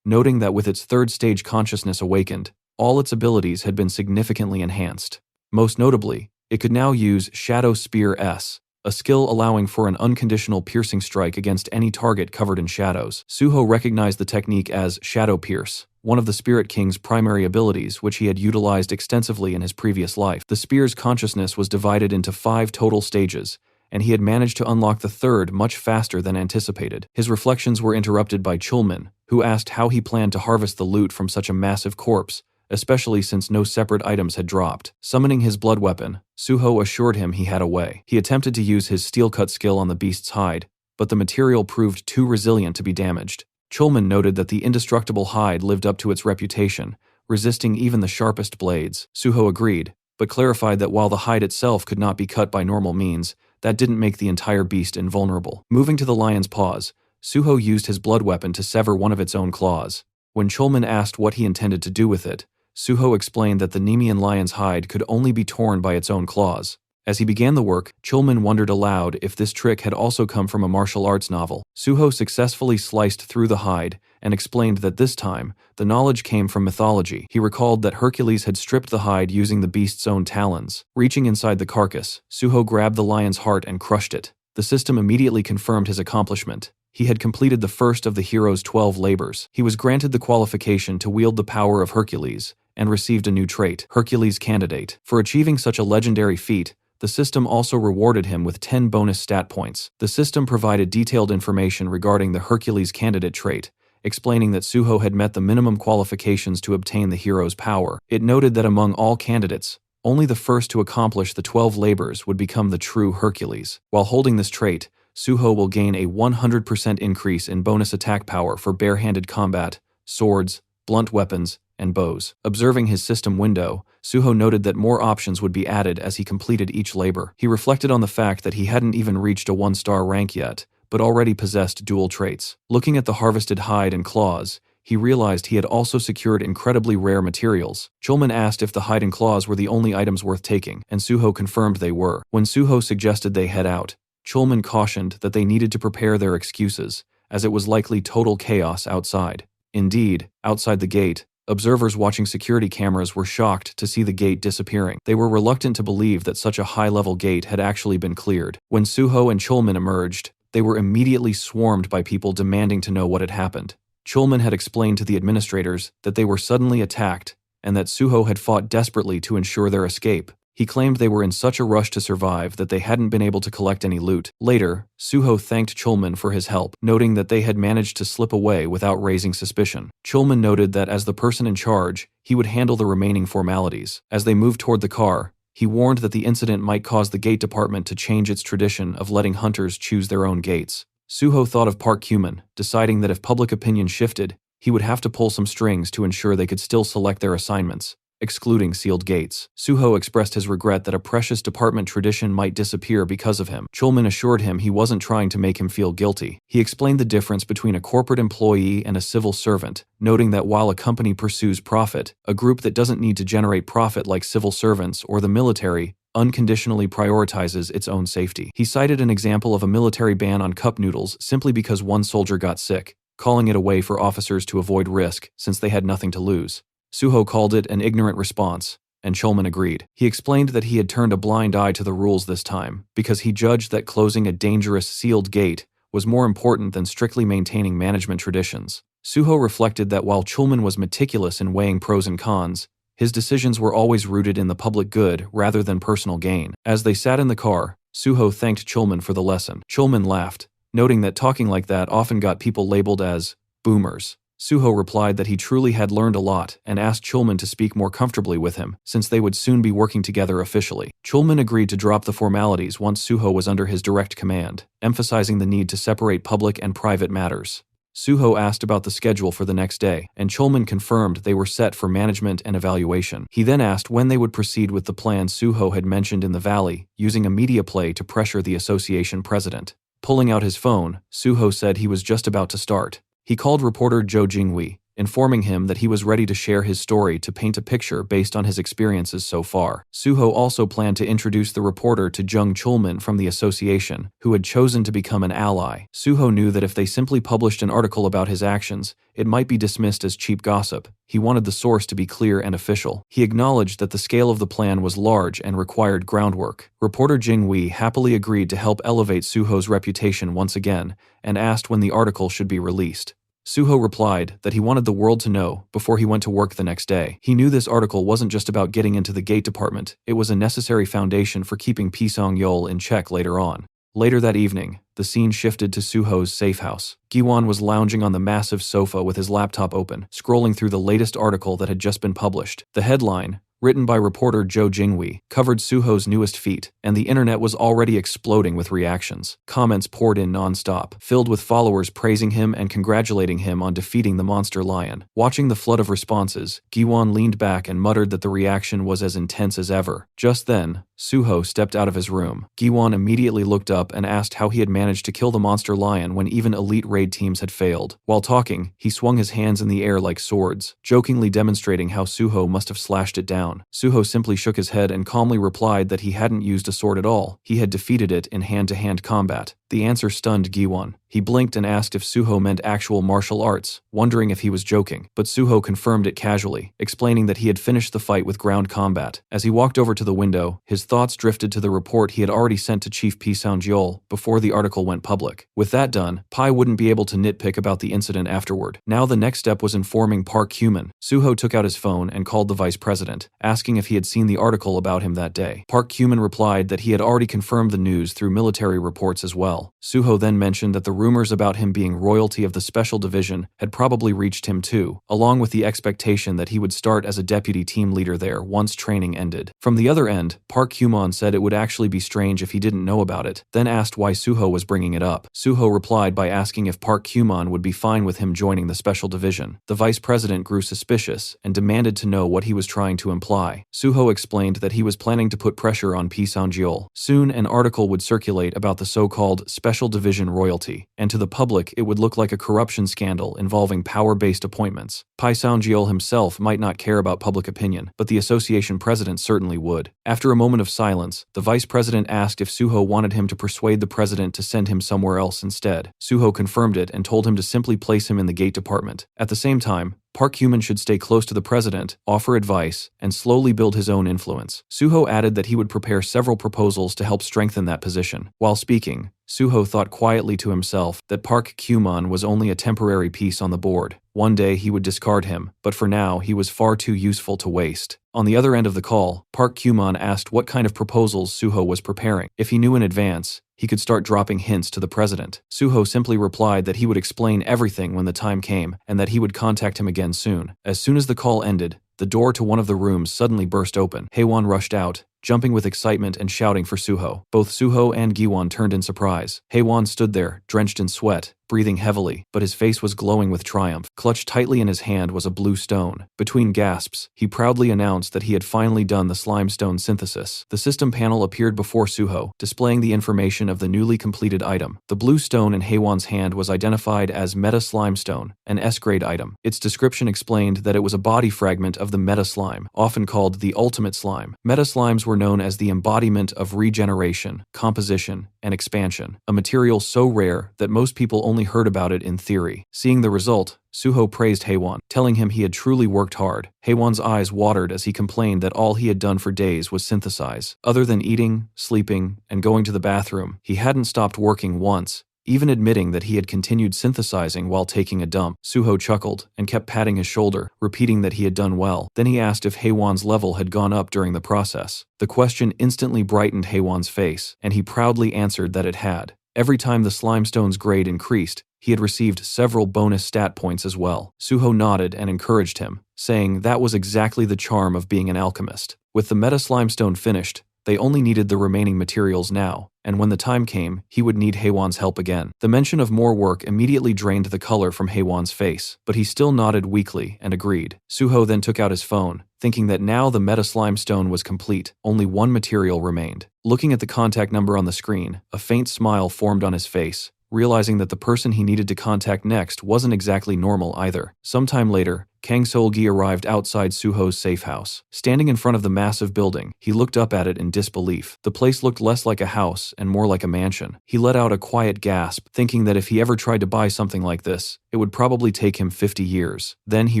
[SPEAKER 1] noting that with its third-stage consciousness awakened, all its abilities had been significantly enhanced. Most notably, it could now use Shadow Spear S, a skill allowing for an unconditional piercing strike against any target covered in shadows. Suho recognized the technique as Shadow Pierce, one of the Spirit King's primary abilities which he had utilized extensively in his previous life. The spear's consciousness was divided into 5 total stages, and he had managed to unlock the third much faster than anticipated. His reflections were interrupted by Chulman, who asked how he planned to harvest the loot from such a massive corpse, especially since no separate items had dropped. Summoning his blood weapon, Suho assured him he had a way. He attempted to use his steel-cut skill on the beast's hide, but the material proved too resilient to be damaged. Chulman noted that the indestructible hide lived up to its reputation, resisting even the sharpest blades. Suho agreed, but clarified that while the hide itself could not be cut by normal means, that didn't make the entire beast invulnerable. Moving to the lion's paws, Suho used his blood weapon to sever one of its own claws. When Chulman asked what he intended to do with it, Suho explained that the Nemean lion's hide could only be torn by its own claws. As he began the work, Chulman wondered aloud if this trick had also come from a martial arts novel. Suho successfully sliced through the hide and explained that this time, the knowledge came from mythology. He recalled that Hercules had stripped the hide using the beast's own talons. Reaching inside the carcass, Suho grabbed the lion's heart and crushed it. The system immediately confirmed his accomplishment. He had completed the first of the hero's 12 labors. He was granted the qualification to wield the power of Hercules, and received a new trait, Hercules Candidate. For achieving such a legendary feat, the system also rewarded him with 10 bonus stat points. The system provided detailed information regarding the Hercules Candidate trait, explaining that Suho had met the minimum qualifications to obtain the hero's power. It noted that among all candidates, only the first to accomplish the 12 labors would become the true Hercules. While holding this trait, Suho will gain a 100% increase in bonus attack power for barehanded combat, swords, blunt weapons, and bows. Observing his system window, Suho noted that more options would be added as he completed each labor. He reflected on the fact that he hadn't even reached a 1-star rank yet, but already possessed dual traits. Looking at the harvested hide and claws, he realized he had also secured incredibly rare materials. Chulman asked if the hide and claws were the only items worth taking, and Suho confirmed they were. When Suho suggested they head out, Chulman cautioned that they needed to prepare their excuses, as it was likely total chaos outside. Indeed, outside the gate, observers watching security cameras were shocked to see the gate disappearing. They were reluctant to believe that such a high-level gate had actually been cleared. When Suho and Chulman emerged, they were immediately swarmed by people demanding to know what had happened. Chulman had explained to the administrators that they were suddenly attacked and that Suho had fought desperately to ensure their escape. He claimed they were in such a rush to survive that they hadn't been able to collect any loot. Later, Suho thanked Chulman for his help, noting that they had managed to slip away without raising suspicion. Chulman noted that as the person in charge, he would handle the remaining formalities. As they moved toward the car, he warned that the incident might cause the gate department to change its tradition of letting hunters choose their own gates. Suho thought of Park Kyuman, deciding that if public opinion shifted, he would have to pull some strings to ensure they could still select their assignments, excluding sealed gates. Suho expressed his regret that a precious department tradition might disappear because of him. Chulman assured him he wasn't trying to make him feel guilty. He explained the difference between a corporate employee and a civil servant, noting that while a company pursues profit, a group that doesn't need to generate profit like civil servants or the military unconditionally prioritizes its own safety. He cited an example of a military ban on cup noodles simply because one soldier got sick, calling it a way for officers to avoid risk since they had nothing to lose. Suho called it an ignorant response, and Chulman agreed. He explained that he had turned a blind eye to the rules this time because he judged that closing a dangerous sealed gate was more important than strictly maintaining management traditions. Suho reflected that while Chulman was meticulous in weighing pros and cons, his decisions were always rooted in the public good rather than personal gain. As they sat in the car, Suho thanked Chulman for the lesson. Chulman laughed, noting that talking like that often got people labeled as boomers. Suho replied that he truly had learned a lot and asked Chulman to speak more comfortably with him, since they would soon be working together officially. Chulman agreed to drop the formalities once Suho was under his direct command, emphasizing the need to separate public and private matters. Suho asked about the schedule for the next day, and Chulman confirmed they were set for management and evaluation. He then asked when they would proceed with the plan Suho had mentioned in the valley, using a media play to pressure the association president. Pulling out his phone, Suho said he was just about to start. He called reporter Jo Jinghui, informing him that he was ready to share his story to paint a picture based on his experiences so far. Suho also planned to introduce the reporter to Jung Chulman from the association, who had chosen to become an ally. Suho knew that if they simply published an article about his actions, it might be dismissed as cheap gossip. He wanted the source to be clear and official. He acknowledged that the scale of the plan was large and required groundwork. Reporter Jinghui happily agreed to help elevate Suho's reputation once again, and asked when the article should be released. Suho replied that he wanted the world to know before he went to work the next day. He knew this article wasn't just about getting into the gate department, it was a necessary foundation for keeping Pisong-yeol in check later on. Later that evening, the scene shifted to Suho's safe house. Giwon was lounging on the massive sofa with his laptop open, scrolling through the latest article that had just been published. The headline, written by reporter Jo Jinghui, covered Suho's newest feat, and the internet was already exploding with reactions. Comments poured in non-stop, filled with followers praising him and congratulating him on defeating the monster lion. Watching the flood of responses, Giwon leaned back and muttered that the reaction was as intense as ever. Just then, Suho stepped out of his room. Giwon immediately looked up and asked how he had managed to kill the monster lion when even elite raid teams had failed. While talking, he swung his hands in the air like swords, jokingly demonstrating how Suho must have slashed it down. Suho simply shook his head and calmly replied that he hadn't used a sword at all. He had defeated it in hand-to-hand combat. The answer stunned Giwon. He blinked and asked if Suho meant actual martial arts, wondering if he was joking, but Suho confirmed it casually, explaining that he had finished the fight with ground combat. As he walked over to the window, his thoughts drifted to the report he had already sent to Chief Pisong-yeol before the article went public. With that done, Pai wouldn't be able to nitpick about the incident afterward. Now the next step was informing Park Kyuman. Suho took out his phone and called the vice president, asking if he had seen the article about him that day. Park Kyuman replied that he had already confirmed the news through military reports as well. Suho then mentioned that the rumors about him being royalty of the Special Division had probably reached him too, along with the expectation that he would start as a deputy team leader there once training ended. From the other end, Park Kyuman said it would actually be strange if he didn't know about it, then asked why Suho was bringing it up. Suho replied by asking if Park Kyuman would be fine with him joining the Special Division. The vice president grew suspicious and demanded to know what he was trying to imply. Suho explained that he was planning to put pressure on Pisong-yeol. Soon an article would circulate about the so-called Special Division royalty, and to the public it would look like a corruption scandal involving power-based appointments. Pisong-yeol himself might not care about public opinion, but the association president certainly would. After a moment of silence, the vice president asked if Suho wanted him to persuade the president to send him somewhere else instead. Suho confirmed it and told him to simply place him in the gate department. At the same time, Park Kyuman should stay close to the president, offer advice, and slowly build his own influence. Suho added that he would prepare several proposals to help strengthen that position. While speaking, Suho thought quietly to himself that Park Kyumon was only a temporary piece on the board. One day he would discard him, but for now he was far too useful to waste. On the other end of the call, Park Kyumon asked what kind of proposals Suho was preparing. If he knew in advance, he could start dropping hints to the president. Suho simply replied that he would explain everything when the time came, and that he would contact him again soon. As soon as the call ended, the door to one of the rooms suddenly burst open. Haewon rushed out, jumping with excitement and shouting for Suho. Both Suho and Giwon turned in surprise. Haewon stood there, drenched in sweat, breathing heavily, but his face was glowing with triumph. Clutched tightly in his hand was a blue stone. Between gasps, he proudly announced that he had finally done the slime stone synthesis. The system panel appeared before Suho, displaying the information of the newly completed item. The blue stone in Haewon's hand was identified as Meta Slime Stone, an S-grade item. Its description explained that it was a body fragment of the Meta Slime, often called the Ultimate Slime. Meta Slimes were known as the embodiment of regeneration, composition, and expansion, a material so rare that most people only heard about it in theory. Seeing the result, Suho praised Haewon, telling him he had truly worked hard. Haewon's eyes watered as he complained that all he had done for days was synthesize. Other than eating, sleeping, and going to the bathroom, he hadn't stopped working once, even admitting that he had continued synthesizing while taking a dump. Suho chuckled and kept patting his shoulder, repeating that he had done well. Then he asked if Haewon's level had gone up during the process. The question instantly brightened Haewon's face, and he proudly answered that it had. Every time the slimestone's grade increased, he had received several bonus stat points as well. Suho nodded and encouraged him, saying that was exactly the charm of being an alchemist. With the Meta Slimestone finished, they only needed the remaining materials now, and when the time came, he would need Haewon's help again. The mention of more work immediately drained the color from Haewon's face, but he still nodded weakly and agreed. Suho then took out his phone, thinking that now the Meta Slime Stone was complete, only one material remained. Looking at the contact number on the screen, a faint smile formed on his face, realizing that the person he needed to contact next wasn't exactly normal either. Sometime later, Kang Seol-gi arrived outside Suho's safe house. Standing in front of the massive building, he looked up at it in disbelief. The place looked less like a house and more like a mansion. He let out a quiet gasp, thinking that if he ever tried to buy something like this, it would probably take him 50 years. Then he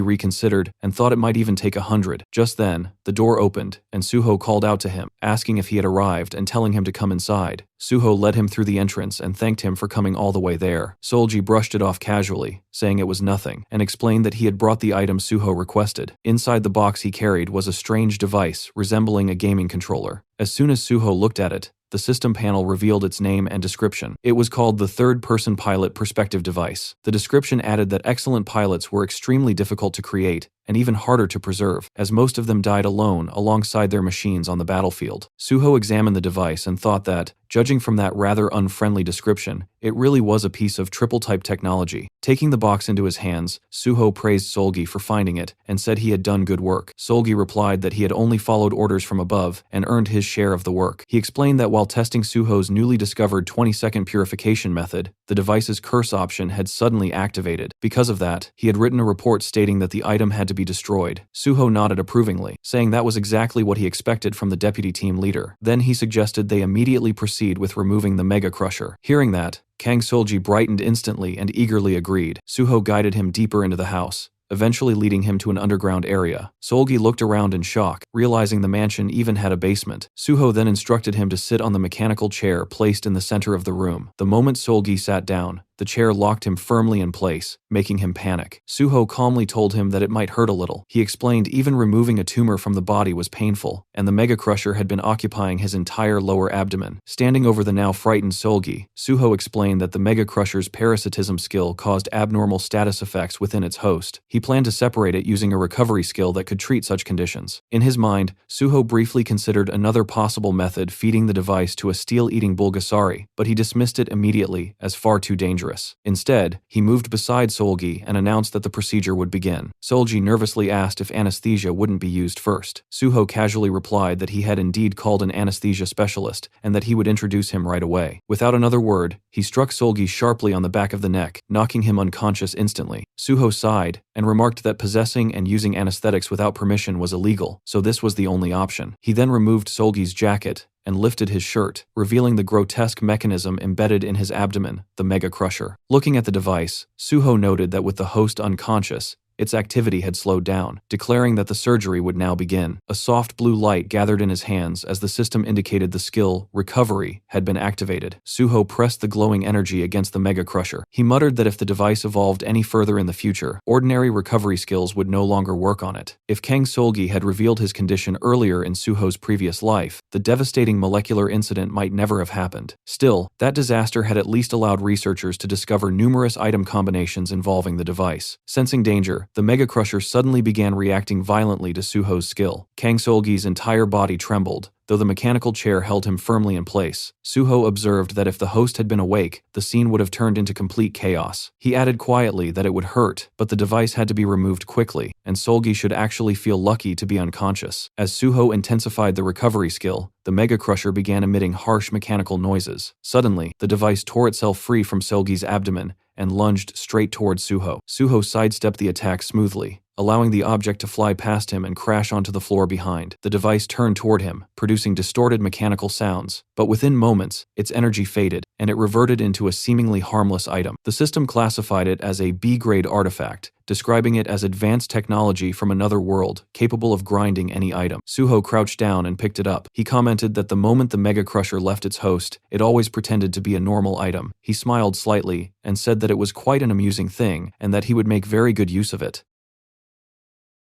[SPEAKER 1] reconsidered and thought it might even take 100. Just then, the door opened, and Suho called out to him, asking if he had arrived and telling him to come inside. Suho led him through the entrance and thanked him for coming all the way there. Seol-gi brushed it off casually, saying it was nothing, and explained that he had brought the item Suho requested. Inside the box he carried was a strange device resembling a gaming controller. As soon as Suho looked at it, the system panel revealed its name and description. It was called the Third-Person Pilot Perspective Device. The description added that excellent pilots were extremely difficult to create and even harder to preserve, as most of them died alone alongside their machines on the battlefield. Suho examined the device and thought that, judging from that rather unfriendly description, it really was a piece of triple-type technology. Taking the box into his hands, Suho praised Seol-gi for finding it and said he had done good work. Seol-gi replied that he had only followed orders from above and earned his share of the work. He explained that while testing Suho's newly discovered 20-second purification method, the device's curse option had suddenly activated. Because of that, he had written a report stating that the item had to be destroyed. Suho nodded approvingly, saying that was exactly what he expected from the deputy team leader. Then he suggested they immediately proceed with removing the Mega Crusher. Hearing that, Kang Seol-gi brightened instantly and eagerly agreed. Suho guided him deeper into the house, eventually leading him to an underground area. Seol-gi looked around in shock, realizing the mansion even had a basement. Suho then instructed him to sit on the mechanical chair placed in the center of the room. The moment Seol-gi sat down, the chair locked him firmly in place, making him panic. Suho calmly told him that it might hurt a little. He explained even removing a tumor from the body was painful, and the Mega Crusher had been occupying his entire lower abdomen. Standing over the now frightened Seol-gi, Suho explained that the Mega Crusher's parasitism skill caused abnormal status effects within its host. He planned to separate it using a recovery skill that could treat such conditions. In his mind, Suho briefly considered another possible method, feeding the device to a steel-eating Bulgasari, but he dismissed it immediately as far too dangerous. Instead, he moved beside Seol-gi and announced that the procedure would begin. Seol-gi nervously asked if anesthesia wouldn't be used first. Suho casually replied that he had indeed called an anesthesia specialist and that he would introduce him right away. Without another word, he struck Seol-gi sharply on the back of the neck, knocking him unconscious instantly. Suho sighed and remarked that possessing and using anesthetics without permission was illegal, so this was the only option. He then removed Seol-gi's jacket and lifted his shirt, revealing the grotesque mechanism embedded in his abdomen, the Mega Crusher. Looking at the device, Suho noted that with the host unconscious, its activity had slowed down, declaring that the surgery would now begin. A soft blue light gathered in his hands as the system indicated the skill, recovery, had been activated. Suho pressed the glowing energy against the Mega Crusher. He muttered that if the device evolved any further in the future, ordinary recovery skills would no longer work on it. If Kang Solgi had revealed his condition earlier in Suho's previous life, the devastating molecular incident might never have happened. Still, that disaster had at least allowed researchers to discover numerous item combinations involving the device. Sensing danger, the Mega Crusher suddenly began reacting violently to Suho's skill. Kang Solgi's entire body trembled, though the mechanical chair held him firmly in place. Suho observed that if the host had been awake, the scene would have turned into complete chaos. He added quietly that it would hurt, but the device had to be removed quickly, and Solgi should actually feel lucky to be unconscious. As Suho intensified the recovery skill, the Mega Crusher began emitting harsh mechanical noises. Suddenly, the device tore itself free from Solgi's abdomen and lunged straight towards Suho. Suho sidestepped the attack smoothly, allowing the object to fly past him and crash onto the floor behind. The device turned toward him, producing distorted mechanical sounds, but within moments, its energy faded, and it reverted into a seemingly harmless item. The system classified it as a B-grade artifact, describing it as advanced technology from another world, capable of grinding any item. Suho crouched down and picked it up. He commented that the moment the Mega Crusher left its host, it always pretended to be a normal item. He smiled slightly and said that it was quite an amusing thing and that he would make very good use of it.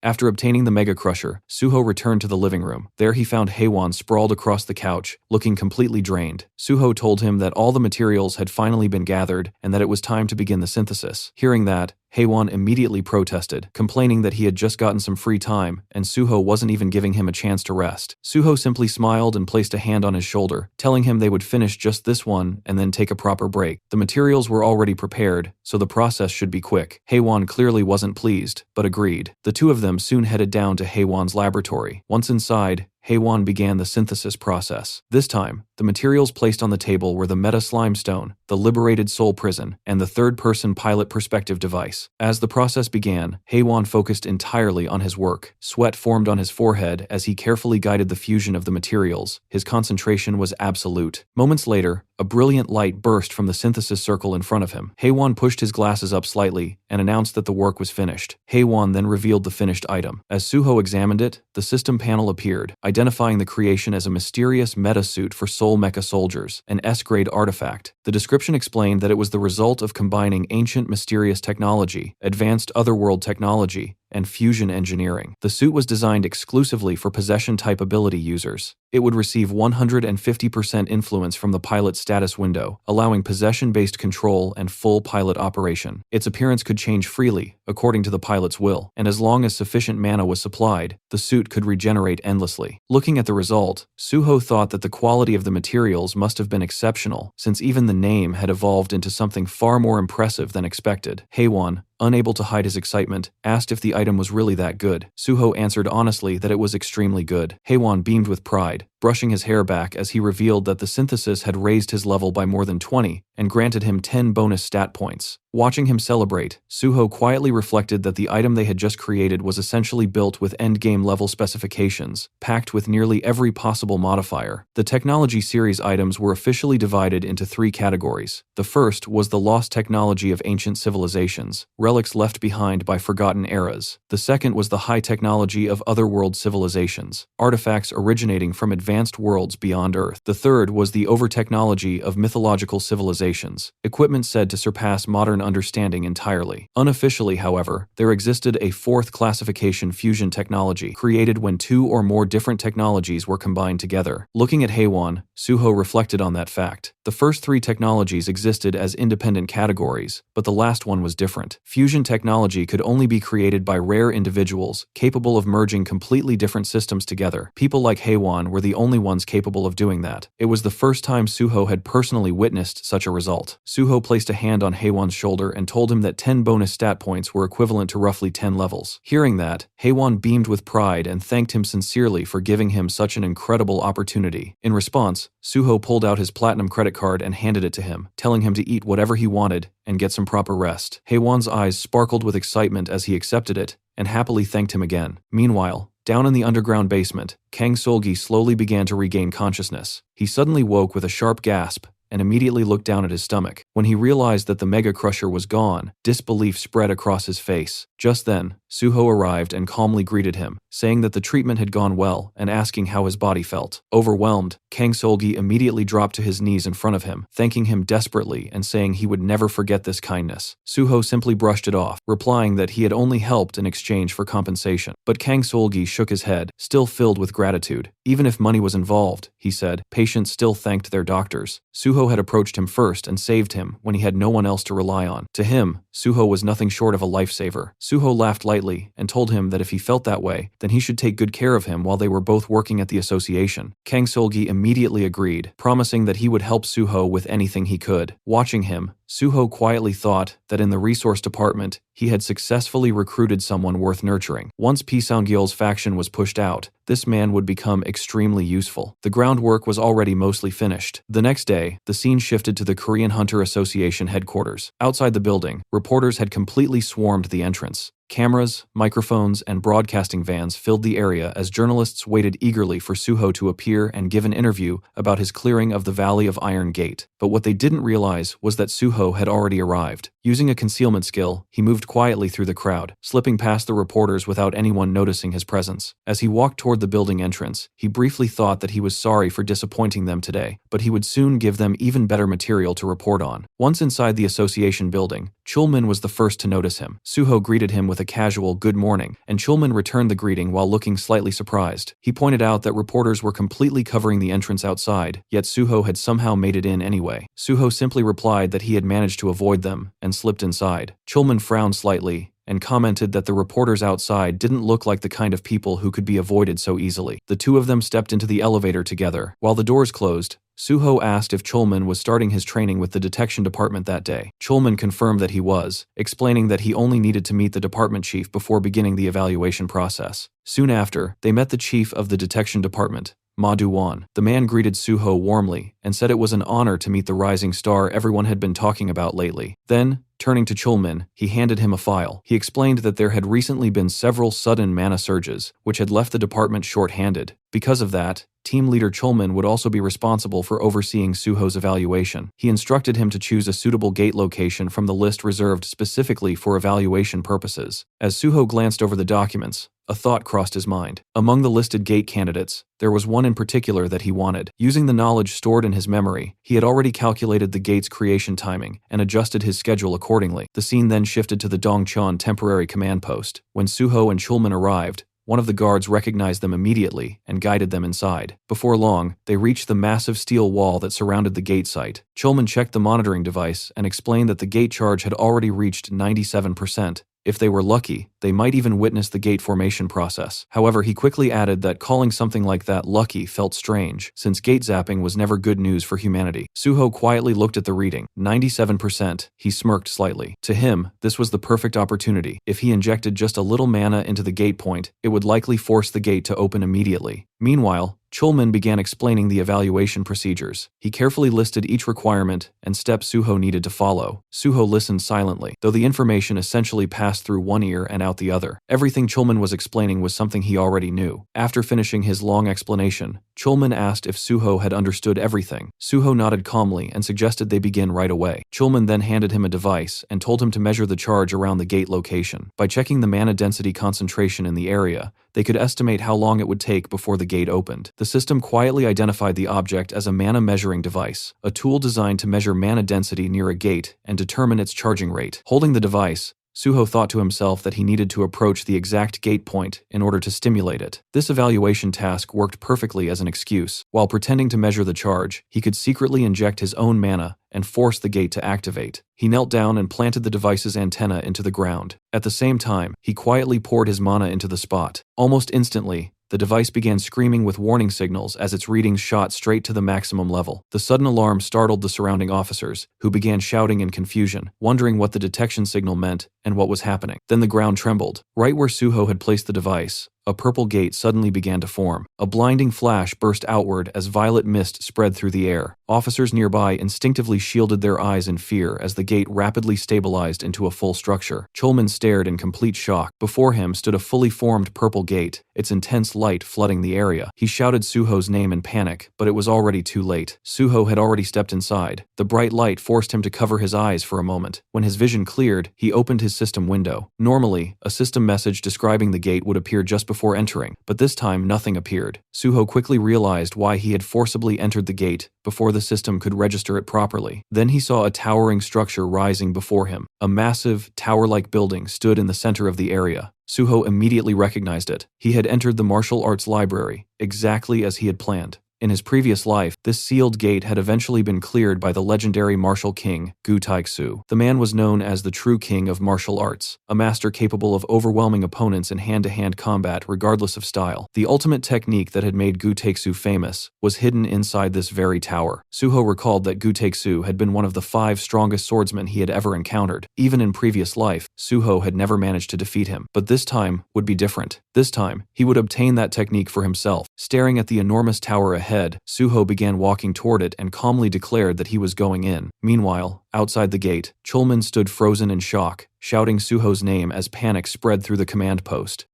[SPEAKER 1] After obtaining the Mega Crusher, Suho returned to the living room. There he found Haewon sprawled across the couch, looking completely drained. Suho told him that all the materials had finally been gathered and that it was time to begin the synthesis. Hearing that, Haewon immediately protested, complaining that he had just gotten some free time, and Suho wasn't even giving him a chance to rest. Suho simply smiled and placed a hand on his shoulder, telling him they would finish just this one and then take a proper break. The materials were already prepared, so the process should be quick. Haewon clearly wasn't pleased, but agreed. The two of them soon headed down to Haewon's laboratory. Once inside, Haewon began the synthesis process. This time, the materials placed on the table were the Meta Slimestone, the Liberated Soul Prison, and the third-person pilot perspective device. As the process began, Haewon focused entirely on his work. Sweat formed on his forehead as he carefully guided the fusion of the materials. His concentration was absolute. Moments later, a brilliant light burst from the synthesis circle in front of him. Haewon pushed his glasses up slightly and announced that the work was finished. Haewon then revealed the finished item. As Suho examined it, the system panel appeared, identifying the creation as a mysterious meta-suit for Soul Mecha soldiers, an S-grade artifact. The description explained that it was the result of combining ancient mysterious technology, advanced otherworld technology, and fusion engineering. The suit was designed exclusively for possession-type ability users. It would receive 150% influence from the pilot status window, allowing possession-based control and full pilot operation. Its appearance could change freely, according to the pilot's will, and as long as sufficient mana was supplied, the suit could regenerate endlessly. Looking at the result, Suho thought that the quality of the materials must have been exceptional, since even the name had evolved into something far more impressive than expected. Haewon, unable to hide his excitement, asked if the item was really that good. Suho answered honestly that it was extremely good. Haewon beamed with pride, brushing his hair back as he revealed that the synthesis had raised his level by more than 20 and granted him 10 bonus stat points. Watching him celebrate, Suho quietly reflected that the item they had just created was essentially built with endgame level specifications, packed with nearly every possible modifier. The technology series items were officially divided into 3 categories. The first was the lost technology of ancient civilizations, relics left behind by forgotten eras. The second was the high technology of otherworld civilizations, artifacts originating from advanced worlds beyond Earth. The third was the over-technology of mythological civilizations, equipment said to surpass modern understanding entirely. Unofficially, however, there existed a 4th classification fusion technology, created when 2 or more different technologies were combined together. Looking at Haewon, Suho reflected on that fact. The first 3 technologies existed as independent categories, but the last one was different. Fusion technology could only be created by rare individuals capable of merging completely different systems together. People like Haewon were the only ones capable of doing that. It was the first time Suho had personally witnessed such a result. Suho placed a hand on Haewon's shoulder and told him that 10 bonus stat points were equivalent to roughly 10 levels. Hearing that, Haewon beamed with pride and thanked him sincerely for giving him such an incredible opportunity. In response, Suho pulled out his platinum credit card and handed it to him, telling him to eat whatever he wanted and get some proper rest. Haewon's eyes sparkled with excitement as he accepted it and happily thanked him again. Meanwhile, down in the underground basement, Kang Solgi slowly began to regain consciousness. He suddenly woke with a sharp gasp and immediately looked down at his stomach. When he realized that the Mega Crusher was gone, disbelief spread across his face. Just then, Suho arrived and calmly greeted him, saying that the treatment had gone well and asking how his body felt. Overwhelmed, Kang Solgi immediately dropped to his knees in front of him, thanking him desperately and saying he would never forget this kindness. Suho simply brushed it off, replying that he had only helped in exchange for compensation. But Kang Solgi shook his head, still filled with gratitude. Even if money was involved, he said, patients still thanked their doctors. Suho had approached him first and saved him when he had no one else to rely on. To him, Suho was nothing short of a lifesaver. Suho laughed lightly and told him that if he felt that way, then he should take good care of him while they were both working at the association. Kang Solgi immediately agreed, promising that he would help Suho with anything he could. Watching him, Suho quietly thought that in the resource department, he had successfully recruited someone worth nurturing. Once Pi Sang-gyeol's faction was pushed out, this man would become extremely useful. The groundwork was already mostly finished. The next day, the scene shifted to the Korean Hunter Association headquarters. Outside the building, reporters had completely swarmed the entrance. Cameras, microphones, and broadcasting vans filled the area as journalists waited eagerly for Suho to appear and give an interview about his clearing of the Valley of Iron Gate. But what they didn't realize was that Suho had already arrived. Using a concealment skill, he moved quietly through the crowd, slipping past the reporters without anyone noticing his presence. As he walked toward the building entrance, he briefly thought that he was sorry for disappointing them today, but he would soon give them even better material to report on. Once inside the association building, Chulman was the first to notice him. Suho greeted him with a casual "good morning," and Chulman returned the greeting while looking slightly surprised. He pointed out that reporters were completely covering the entrance outside, yet Suho had somehow made it in anyway. Suho simply replied that he had managed to avoid them and slipped inside. Chulman frowned slightly and commented that the reporters outside didn't look like the kind of people who could be avoided so easily. The two of them stepped into the elevator together. While the doors closed, Suho asked if Chulman was starting his training with the detection department that day. Chulman confirmed that he was, explaining that he only needed to meet the department chief before beginning the evaluation process. Soon after, they met the chief of the detection department, Ma Du-won. The man greeted Suho warmly and said it was an honor to meet the rising star everyone had been talking about lately. Then, turning to Chulman, he handed him a file. He explained that there had recently been several sudden mana surges, which had left the department short-handed. Because of that, team leader Chulman would also be responsible for overseeing Suho's evaluation. He instructed him to choose a suitable gate location from the list reserved specifically for evaluation purposes. As Suho glanced over the documents, a thought crossed his mind. Among the listed gate candidates, there was one in particular that he wanted. Using the knowledge stored in his memory, he had already calculated the gate's creation timing and adjusted his schedule accordingly. The scene then shifted to the Dongcheon temporary command post. When Suho and Chulman arrived, one of the guards recognized them immediately and guided them inside. Before long, they reached the massive steel wall that surrounded the gate site. Chulman checked the monitoring device and explained that the gate charge had already reached 97%. If they were lucky, they might even witness the gate formation process. However, he quickly added that calling something like that lucky felt strange, since gate zapping was never good news for humanity. Suho quietly looked at the reading. 97%. He smirked slightly. To him, this was the perfect opportunity. If he injected just a little mana into the gate point, it would likely force the gate to open immediately. Meanwhile, Chulman began explaining the evaluation procedures. He carefully listed each requirement and steps Suho needed to follow. Suho listened silently, though the information essentially passed through one ear and out the other. Everything Chulman was explaining was something he already knew. After finishing his long explanation, Chulman asked if Suho had understood everything. Suho nodded calmly and suggested they begin right away. Chulman then handed him a device and told him to measure the charge around the gate location. By checking the mana density concentration in the area, they could estimate how long it would take before the gate opened. The system quietly identified the object as a mana measuring device, a tool designed to measure mana density near a gate and determine its charging rate. Holding the device, Suho thought to himself that he needed to approach the exact gate point in order to stimulate it. This evaluation task worked perfectly as an excuse. While pretending to measure the charge, he could secretly inject his own mana and force the gate to activate. He knelt down and planted the device's antenna into the ground. At the same time, he quietly poured his mana into the spot. Almost instantly, the device began screaming with warning signals as its readings shot straight to the maximum level. The sudden alarm startled the surrounding officers, who began shouting in confusion, wondering what the detection signal meant and what was happening. Then the ground trembled. Right where Suho had placed the device, a purple gate suddenly began to form. A blinding flash burst outward as violet mist spread through the air. Officers nearby instinctively shielded their eyes in fear as the gate rapidly stabilized into a full structure. Chulman stared in complete shock. Before him stood a fully formed purple gate, its intense light flooding the area. He shouted Suho's name in panic, but it was already too late. Suho had already stepped inside. The bright light forced him to cover his eyes for a moment. When his vision cleared, he opened his system window. Normally, a system message describing the gate would appear just before entering, but this time nothing appeared. Suho quickly realized why he had forcibly entered the gate before the system could register it properly. Then he saw a towering structure rising before him. A massive, tower-like building stood in the center of the area. Suho immediately recognized it. He had entered the martial arts library, exactly as he had planned. In his previous life, this sealed gate had eventually been cleared by the legendary martial king, Gu Taixu. The man was known as the true king of martial arts, a master capable of overwhelming opponents in hand-to-hand combat regardless of style. The ultimate technique that had made Gu Taixu famous was hidden inside this very tower. Suho recalled that Gu Taixu had been one of the 5 strongest swordsmen he had ever encountered. Even in previous life, Suho had never managed to defeat him, but this time would be different. This time, he would obtain that technique for himself. Staring at the enormous tower ahead, Suho began walking toward it and calmly declared that he was going in. Meanwhile, outside the gate, Chulman stood frozen in shock, shouting Suho's name as panic spread through the command post.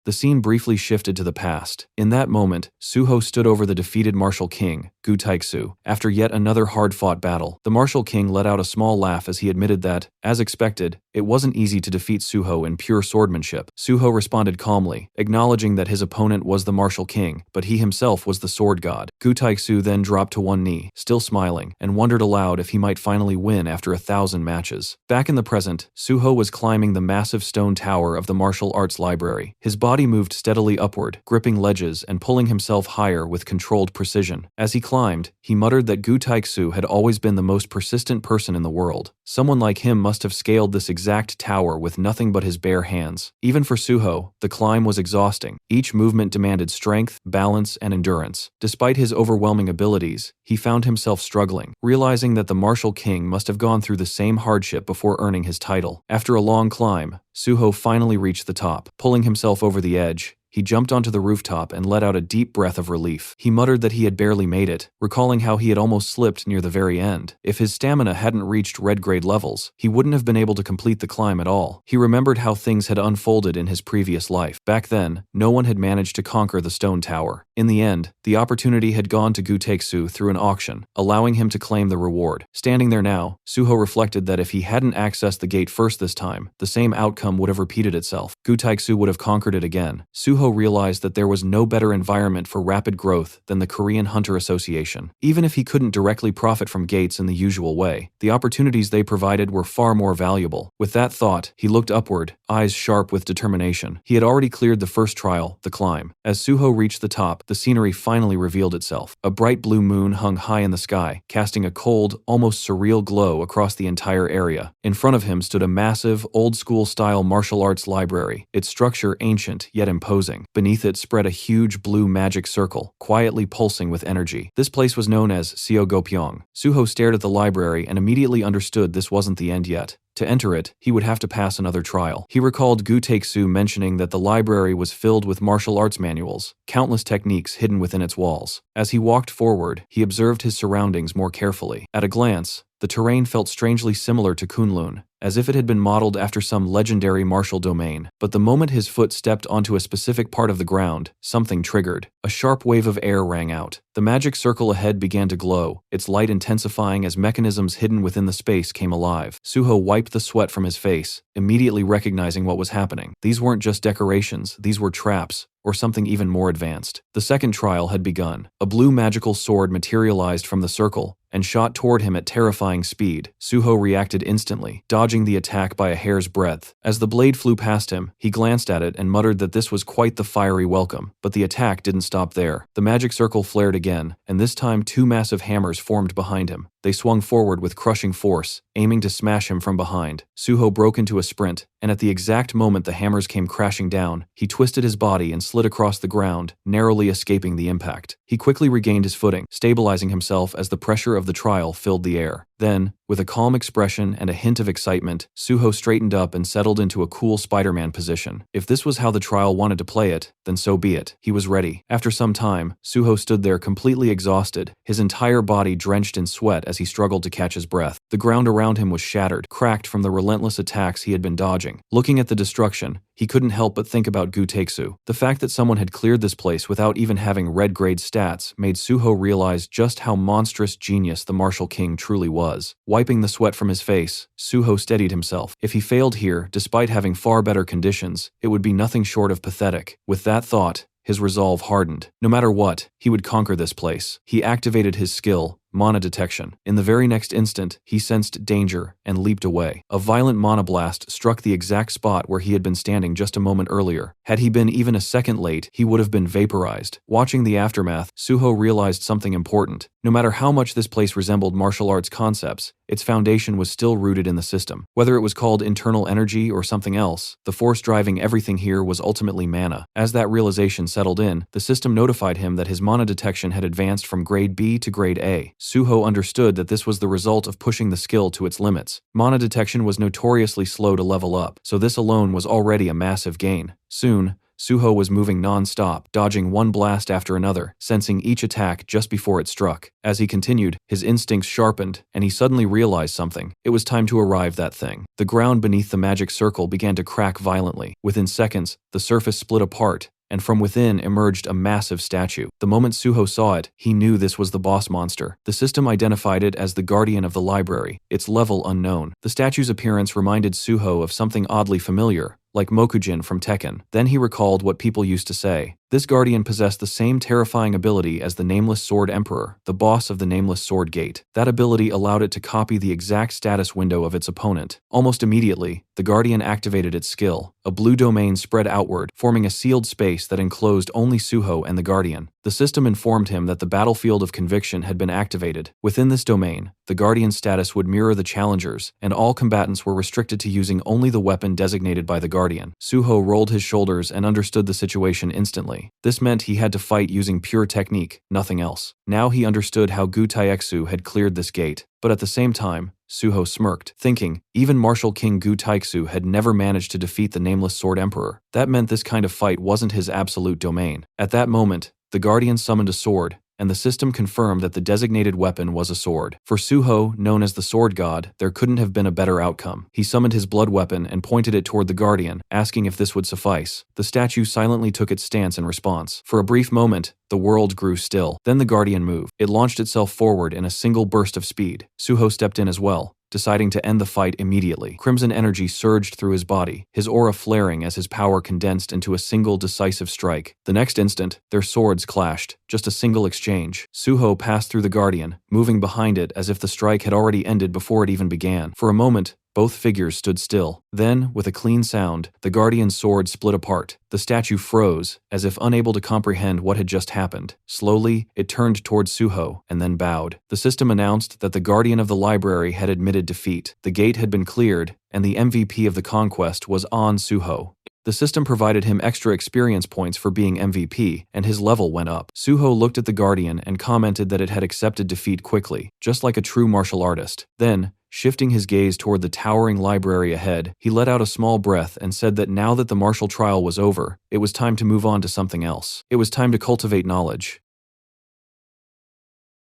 [SPEAKER 1] The scene briefly shifted to the past. In that moment, Suho stood over the defeated martial king, Gu Taixu. After yet another hard-fought battle, the martial king let out a small laugh as he admitted that, as expected, it wasn't easy to defeat Suho in pure swordsmanship. Suho responded calmly, acknowledging that his opponent was the martial king, but he himself was the sword god. Gu Taixu then dropped to one knee, still smiling, and wondered aloud if he might finally win after 1,000 matches. Back in the present, Suho was climbing the massive stone tower of the martial arts library. His body moved steadily upward, gripping ledges and pulling himself higher with controlled precision. As he climbed, he muttered that Gu Taixu had always been the most persistent person in the world. Someone like him must have scaled this exact tower with nothing but his bare hands. Even for Suho, the climb was exhausting. Each movement demanded strength, balance, and endurance. Despite his overwhelming abilities, he found himself struggling, realizing that the martial king must have gone through the same hardship before earning his title. After a long climb, Suho finally reached the top. Pulling himself over the edge, he jumped onto the rooftop and let out a deep breath of relief. He muttered that he had barely made it, recalling how he had almost slipped near the very end. If his stamina hadn't reached red grade levels, he wouldn't have been able to complete the climb at all. He remembered how things had unfolded in his previous life. Back then, no one had managed to conquer the stone tower. In the end, the opportunity had gone to Gu Taixu through an auction, allowing him to claim the reward. Standing there now, Suho reflected that if he hadn't accessed the gate first this time, the same outcome would have repeated itself. Gu Taixu would have conquered it again. Suho realized that there was no better environment for rapid growth than the Korean Hunter Association. Even if he couldn't directly profit from gates in the usual way, the opportunities they provided were far more valuable. With that thought, he looked upward, eyes sharp with determination. He had already cleared the first trial, the climb. As Suho reached the top, the scenery finally revealed itself. A bright blue moon hung high in the sky, casting a cold, almost surreal glow across the entire area. In front of him stood a massive, old-school-style martial arts library, its structure ancient yet imposing. Beneath it spread a huge blue magic circle, quietly pulsing with energy. This place was known as Seogopyeong. Suho stared at the library and immediately understood this wasn't the end yet. To enter it, he would have to pass another trial. He recalled Gu Taixu mentioning that the library was filled with martial arts manuals, countless techniques hidden within its walls. As he walked forward, he observed his surroundings more carefully. At a glance, the terrain felt strangely similar to Kunlun, as if it had been modeled after some legendary martial domain. But the moment his foot stepped onto a specific part of the ground, something triggered. A sharp wave of air rang out. The magic circle ahead began to glow, its light intensifying as mechanisms hidden within the space came alive. Suho wiped the sweat from his face, immediately recognizing what was happening. These weren't just decorations, these were traps, or something even more advanced. The second trial had begun. A blue magical sword materialized from the circle and shot toward him at terrifying speed. Suho reacted instantly, dodging the attack by a hair's breadth. As the blade flew past him, he glanced at it and muttered that this was quite the fiery welcome. But the attack didn't stop there. The magic circle flared again, and this time 2 massive hammers formed behind him. They swung forward with crushing force, aiming to smash him from behind. Suho broke into a sprint, and at the exact moment the hammers came crashing down, he twisted his body and slid across the ground, narrowly escaping the impact. He quickly regained his footing, stabilizing himself as the pressure of the trial filled the air. Then, with a calm expression and a hint of excitement, Suho straightened up and settled into a cool Spider-Man position. If this was how the trial wanted to play it, then so be it. He was ready. After some time, Suho stood there completely exhausted, his entire body drenched in sweat as he struggled to catch his breath. The ground around him was shattered, cracked from the relentless attacks he had been dodging. Looking at the destruction, he couldn't help but think about Gu Taeksu. The fact that someone had cleared this place without even having red grade stats made Suho realize just how monstrous genius the Martial King truly was. Wiping the sweat from his face, Suho steadied himself. If he failed here, despite having far better conditions, it would be nothing short of pathetic. With that thought, his resolve hardened. No matter what, he would conquer this place. He activated his skill, mana detection. In the very next instant, he sensed danger and leaped away. A violent mana blast struck the exact spot where he had been standing just a moment earlier. Had he been even a second late, he would have been vaporized. Watching the aftermath, Suho realized something important. No matter how much this place resembled martial arts concepts, its foundation was still rooted in the system. Whether it was called internal energy or something else, the force driving everything here was ultimately mana. As that realization settled in, the system notified him that his mana detection had advanced from grade B to grade A. Suho understood that this was the result of pushing the skill to its limits. Mana detection was notoriously slow to level up, so this alone was already a massive gain. Soon, Suho was moving non-stop, dodging one blast after another, sensing each attack just before it struck. As he continued, his instincts sharpened, and he suddenly realized something. It was time to arrive that thing. The ground beneath the magic circle began to crack violently. Within seconds, the surface split apart, and from within emerged a massive statue. The moment Suho saw it, he knew this was the boss monster. The system identified it as the guardian of the library, its level unknown. The statue's appearance reminded Suho of something oddly familiar, like Mokujin from Tekken. Then he recalled what people used to say. This guardian possessed the same terrifying ability as the Nameless Sword Emperor, the boss of the Nameless Sword Gate. That ability allowed it to copy the exact status window of its opponent. Almost immediately, the guardian activated its skill. A blue domain spread outward, forming a sealed space that enclosed only Suho and the guardian. The system informed him that the battlefield of conviction had been activated. Within this domain, the guardian's status would mirror the challenger's, and all combatants were restricted to using only the weapon designated by the guardian. Suho rolled his shoulders and understood the situation instantly. This meant he had to fight using pure technique, nothing else. Now he understood how Gu Taeksu had cleared this gate. But at the same time, Suho smirked, thinking, even Martial King Gu Taeksu had never managed to defeat the Nameless Sword Emperor. That meant this kind of fight wasn't his absolute domain. At that moment, the guardian summoned a sword, and the system confirmed that the designated weapon was a sword. For Suho, known as the Sword God, there couldn't have been a better outcome. He summoned his blood weapon and pointed it toward the guardian, asking if this would suffice. The statue silently took its stance in response. For a brief moment, the world grew still. Then the guardian moved. It launched itself forward in a single burst of speed. Suho stepped in as well, deciding to end the fight immediately. Crimson energy surged through his body, his aura flaring as his power condensed into a single decisive strike. The next instant, their swords clashed, just a single exchange. Suho passed through the guardian, moving behind it as if the strike had already ended before it even began. For a moment, both figures stood still. Then, with a clean sound, the guardian's sword split apart. The statue froze, as if unable to comprehend what had just happened. Slowly, it turned towards Suho, and then bowed. The system announced that the guardian of the library had admitted defeat. The gate had been cleared, and the MVP of the conquest was on Suho. The system provided him extra experience points for being MVP, and his level went up. Suho looked at the guardian and commented that it had accepted defeat quickly, just like a true martial artist. Then, shifting his gaze toward the towering library ahead, he let out a small breath and said that now that the martial trial was over, it was time to move on to something else. It was time to cultivate knowledge.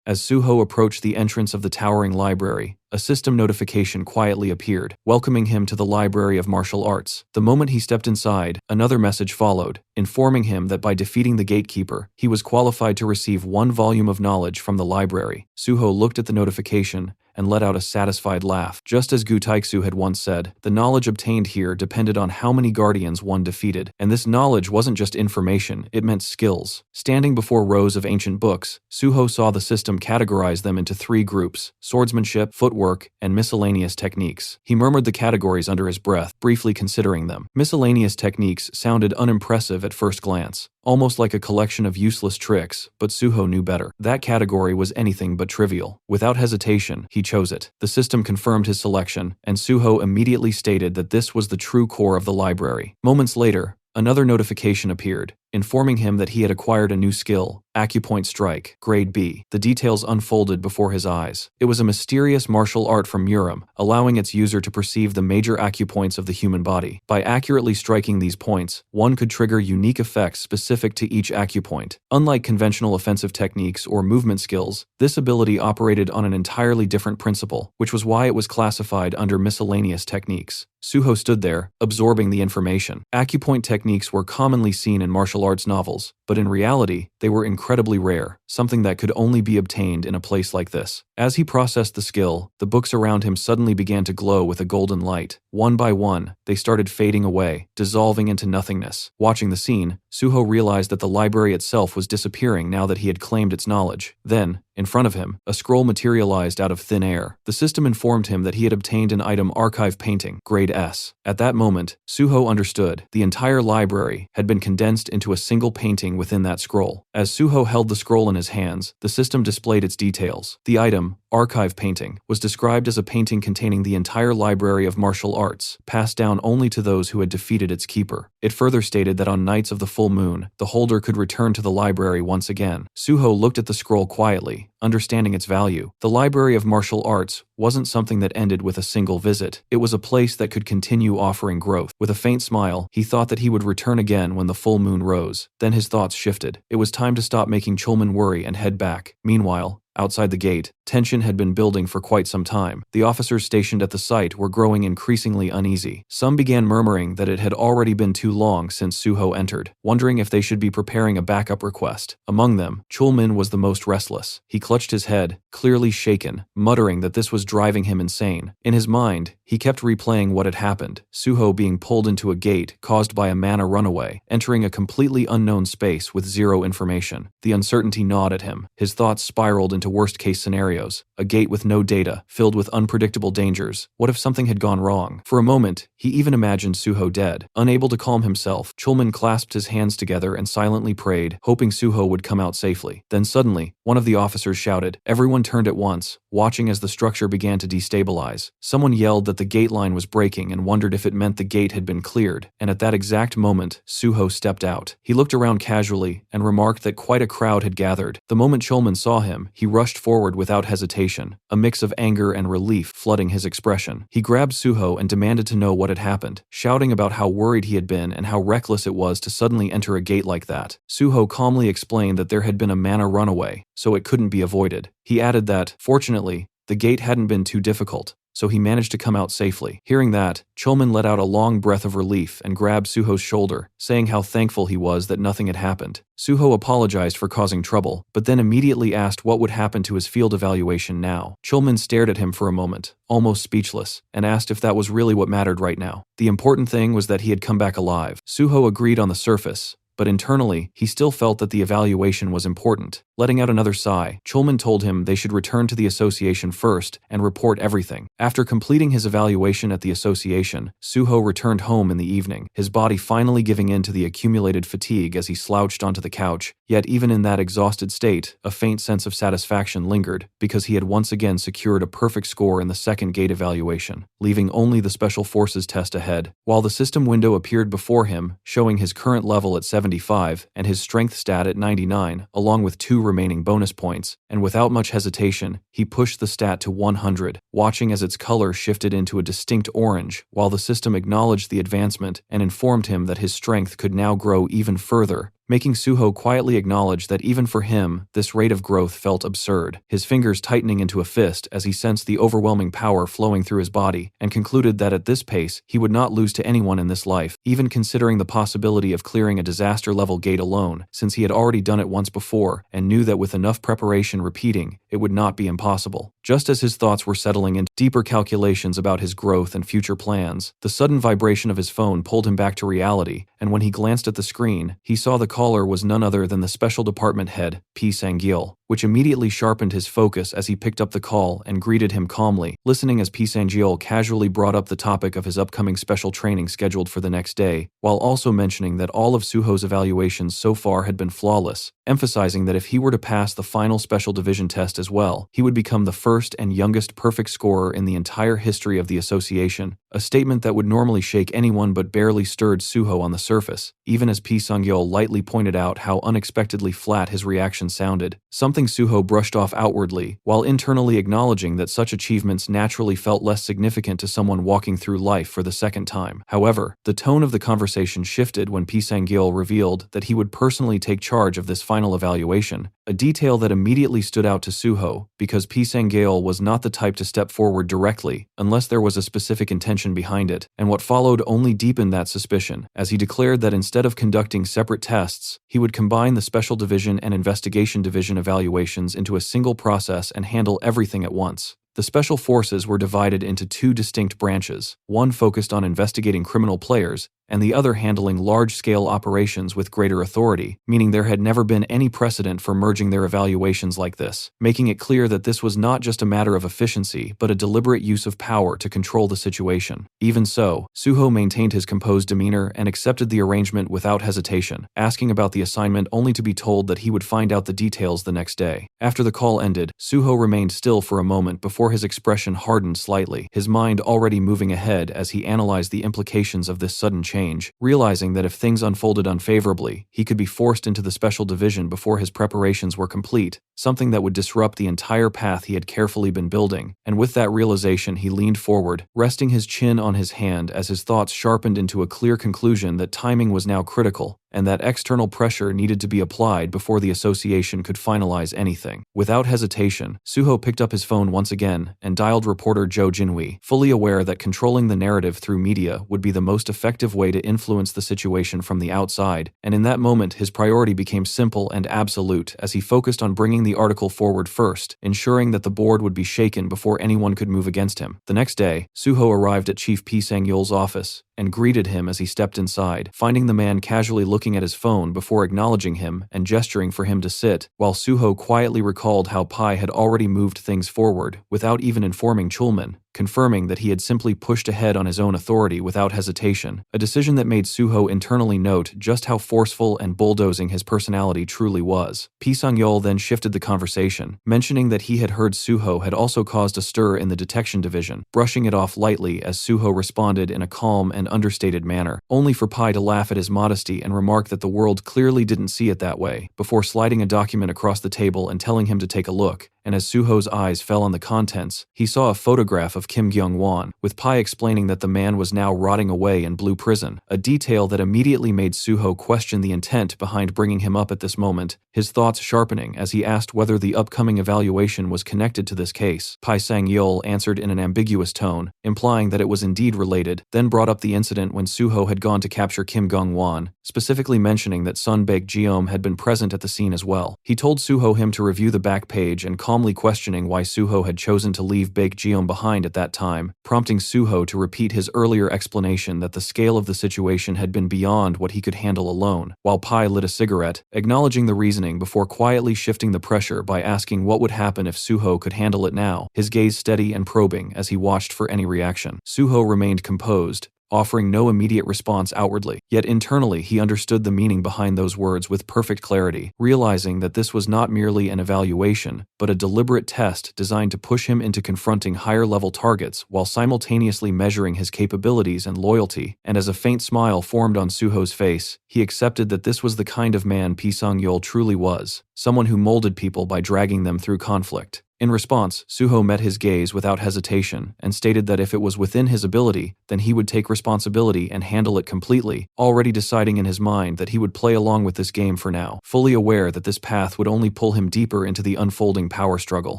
[SPEAKER 1] As Suho approached the entrance of the towering library, a system notification quietly appeared, welcoming him to the Library of Martial Arts. The moment he stepped inside, another message followed, informing him that by defeating the gatekeeper, he was qualified to receive 1 volume of knowledge from the library. Suho looked at the notification and let out a satisfied laugh. Just as Gu Taeksu had once said, the knowledge obtained here depended on how many guardians one defeated. And this knowledge wasn't just information, it meant skills. Standing before rows of ancient books, Suho saw the system categorize them into 3 groups: swordsmanship, footwork, and miscellaneous techniques. He murmured the categories under his breath, briefly considering them. Miscellaneous techniques sounded unimpressive at first glance, almost like a collection of useless tricks, but Suho knew better. That category was anything but trivial. Without hesitation, he chose it. The system confirmed his selection, and Suho immediately stated that this was the true core of the library. Moments later, another notification appeared, informing him that he had acquired a new skill, Acupoint Strike, Grade B. The details unfolded before his eyes. It was a mysterious martial art from Muram, allowing its user to perceive the major acupoints of the human body. By accurately striking these points, one could trigger unique effects specific to each acupoint. Unlike conventional offensive techniques or movement skills, this ability operated on an entirely different principle, which was why it was classified under miscellaneous techniques. Suho stood there, absorbing the information. Acupoint techniques were commonly seen in martial arts novels, but in reality, they were incredibly rare, something that could only be obtained in a place like this. As he processed the skill, the books around him suddenly began to glow with a golden light. One by one, they started fading away, dissolving into nothingness. Watching the scene, Suho realized that the library itself was disappearing now that he had claimed its knowledge. Then, in front of him, a scroll materialized out of thin air. The system informed him that he had obtained an item archive painting, Grade S. At that moment, Suho understood. The entire library had been condensed into a single painting within that scroll. As Suho held the scroll in his hands, the system displayed its details. The item, archive painting, was described as a painting containing the entire library of martial arts, passed down only to those who had defeated its keeper. It further stated that on nights of the full moon, the holder could return to the library once again. Suho looked at the scroll quietly, understanding its value. The library of martial arts wasn't something that ended with a single visit. It was a place that could continue offering growth. With a faint smile, he thought that he would return again when the full moon rose. Then his thoughts shifted. It was time to stop making Chulman worry and head back. Meanwhile, outside the gate, tension had been building for quite some time. The officers stationed at the site were growing increasingly uneasy. Some began murmuring that it had already been too long since Suho entered, wondering if they should be preparing a backup request. Among them, Chulman was the most restless. He clutched his head, clearly shaken, muttering that this was driving him insane. In his mind, he kept replaying what had happened, Suho being pulled into a gate caused by a mana runaway, entering a completely unknown space with zero information. The uncertainty gnawed at him. His thoughts spiraled into worst-case scenarios. A gate with no data, filled with unpredictable dangers. What if something had gone wrong? For a moment, he even imagined Suho dead. Unable to calm himself, Chulman clasped his hands together and silently prayed, hoping Suho would come out safely. Then suddenly, one of the officers shouted. Everyone turned at once, watching as the structure began to destabilize. Someone yelled that the gate line was breaking and wondered if it meant the gate had been cleared, and at that exact moment, Suho stepped out. He looked around casually and remarked that quite a crowd had gathered. The moment Chulman saw him, he rushed forward without hesitation, a mix of anger and relief flooding his expression. He grabbed Suho and demanded to know what had happened, shouting about how worried he had been and how reckless it was to suddenly enter a gate like that. Suho calmly explained that there had been a mana runaway, so it couldn't be avoided. He added that, fortunately, the gate hadn't been too difficult, so he managed to come out safely. Hearing that, Chulman let out a long breath of relief and grabbed Suho's shoulder, saying how thankful he was that nothing had happened. Suho apologized for causing trouble, but then immediately asked what would happen to his field evaluation now. Chulman stared at him for a moment, almost speechless, and asked if that was really what mattered right now. The important thing was that he had come back alive. Suho agreed on the surface, but internally, he still felt that the evaluation was important. Letting out another sigh, Chulman told him they should return to the association first and report everything. After completing his evaluation at the association, Suho returned home in the evening, his body finally giving in to the accumulated fatigue as he slouched onto the couch. Yet even in that exhausted state, a faint sense of satisfaction lingered, because he had once again secured a perfect score in the second gate evaluation, leaving only the Special Forces test ahead. While the system window appeared before him, showing his current level at 75 and his strength stat at 99, along with 2 remaining bonus points, and without much hesitation, he pushed the stat to 100, watching as its color shifted into a distinct orange, while the system acknowledged the advancement and informed him that his strength could now grow even further, making Suho quietly acknowledge that even for him, this rate of growth felt absurd, his fingers tightening into a fist as he sensed the overwhelming power flowing through his body, and concluded that at this pace, he would not lose to anyone in this life, even considering the possibility of clearing a disaster-level gate alone, since he had already done it once before, and knew that with enough preparation repeating, it would not be impossible. Just as his thoughts were settling into deeper calculations about his growth and future plans, the sudden vibration of his phone pulled him back to reality, and when he glanced at the screen, he saw the caller was none other than the Special Department head, P. Sangyil, which immediately sharpened his focus as he picked up the call and greeted him calmly, listening as P. Sangyil casually brought up the topic of his upcoming special training scheduled for the next day, while also mentioning that all of Suho's evaluations so far had been flawless, emphasizing that if he were to pass the final Special Division test as well, he would become the first and youngest perfect scorer in the entire history of the association. a statement that would normally shake anyone but barely stirred Suho on the surface, even as Lee Sang-yeol lightly pointed out how unexpectedly flat his reaction sounded, something Suho brushed off outwardly, while internally acknowledging that such achievements naturally felt less significant to someone walking through life for the second time. However, the tone of the conversation shifted when Lee Sang-yeol revealed that he would personally take charge of this final evaluation, a detail that immediately stood out to Suho, because Lee Sang-yeol was not the type to step forward directly, unless there was a specific intention behind it, and what followed only deepened that suspicion, as he declared that instead of conducting separate tests, he would combine the Special Division and Investigation Division evaluations into a single process and handle everything at once. The Special Forces were divided into two distinct branches, one focused on investigating criminal players, and the other handling large-scale operations with greater authority, meaning there had never been any precedent for merging their evaluations like this, making it clear that this was not just a matter of efficiency but a deliberate use of power to control the situation. Even so, Suho maintained his composed demeanor and accepted the arrangement without hesitation, asking about the assignment only to be told that he would find out the details the next day. After the call ended, Suho remained still for a moment before his expression hardened slightly, his mind already moving ahead as he analyzed the implications of this sudden change, realizing that if things unfolded unfavorably, he could be forced into the Special Division before his preparations were complete, something that would disrupt the entire path he had carefully been building. And with that realization, he leaned forward, resting his chin on his hand as his thoughts sharpened into a clear conclusion that timing was now critical, and that external pressure needed to be applied before the association could finalize anything. Without hesitation, Suho picked up his phone once again and dialed reporter Jo Jinhui, fully aware that controlling the narrative through media would be the most effective way to influence the situation from the outside, and in that moment his priority became simple and absolute as he focused on bringing the article forward first, ensuring that the board would be shaken before anyone could move against him. The next day, Suho arrived at Chief Lee Sang-yeol's office and greeted him as he stepped inside, finding the man casually looking at his phone before acknowledging him and gesturing for him to sit, while Suho quietly recalled how Pai had already moved things forward without even informing Chulman, confirming that he had simply pushed ahead on his own authority without hesitation, a decision that made Suho internally note just how forceful and bulldozing his personality truly was. Lee Sang-yeol then shifted the conversation, mentioning that he had heard Suho had also caused a stir in the detection division, brushing it off lightly as Suho responded in a calm and understated manner, only for Pai to laugh at his modesty and remark that the world clearly didn't see it that way, before sliding a document across the table and telling him to take a look. And as Suho's eyes fell on the contents, he saw a photograph of Kim Kyung-won, with Pai explaining that the man was now rotting away in Blue Prison, a detail that immediately made Suho question the intent behind bringing him up at this moment, his thoughts sharpening as he asked whether the upcoming evaluation was connected to this case. Lee Sang-yeol answered in an ambiguous tone, implying that it was indeed related, then brought up the incident when Suho had gone to capture Kim Kyung-won, specifically mentioning that Sun Baek-jeom had been present at the scene as well. He told Suho him to review the back page and calmly questioning why Suho had chosen to leave Baek-jeom behind at that time, prompting Suho to repeat his earlier explanation that the scale of the situation had been beyond what he could handle alone, while Pai lit a cigarette, acknowledging the reasoning before quietly shifting the pressure by asking what would happen if Suho could handle it now, his gaze steady and probing as he watched for any reaction. Suho remained composed, offering no immediate response outwardly, yet internally he understood the meaning behind those words with perfect clarity, realizing that this was not merely an evaluation, but a deliberate test designed to push him into confronting higher-level targets while simultaneously measuring his capabilities and loyalty, and as a faint smile formed on Suho's face, he accepted that this was the kind of man Lee Sang-yeol truly was, someone who molded people by dragging them through conflict. In response, Suho met his gaze without hesitation and stated that if it was within his ability, then he would take responsibility and handle it completely, already deciding in his mind that he would play along with this game for now, fully aware that this path would only pull him deeper into the unfolding power struggle.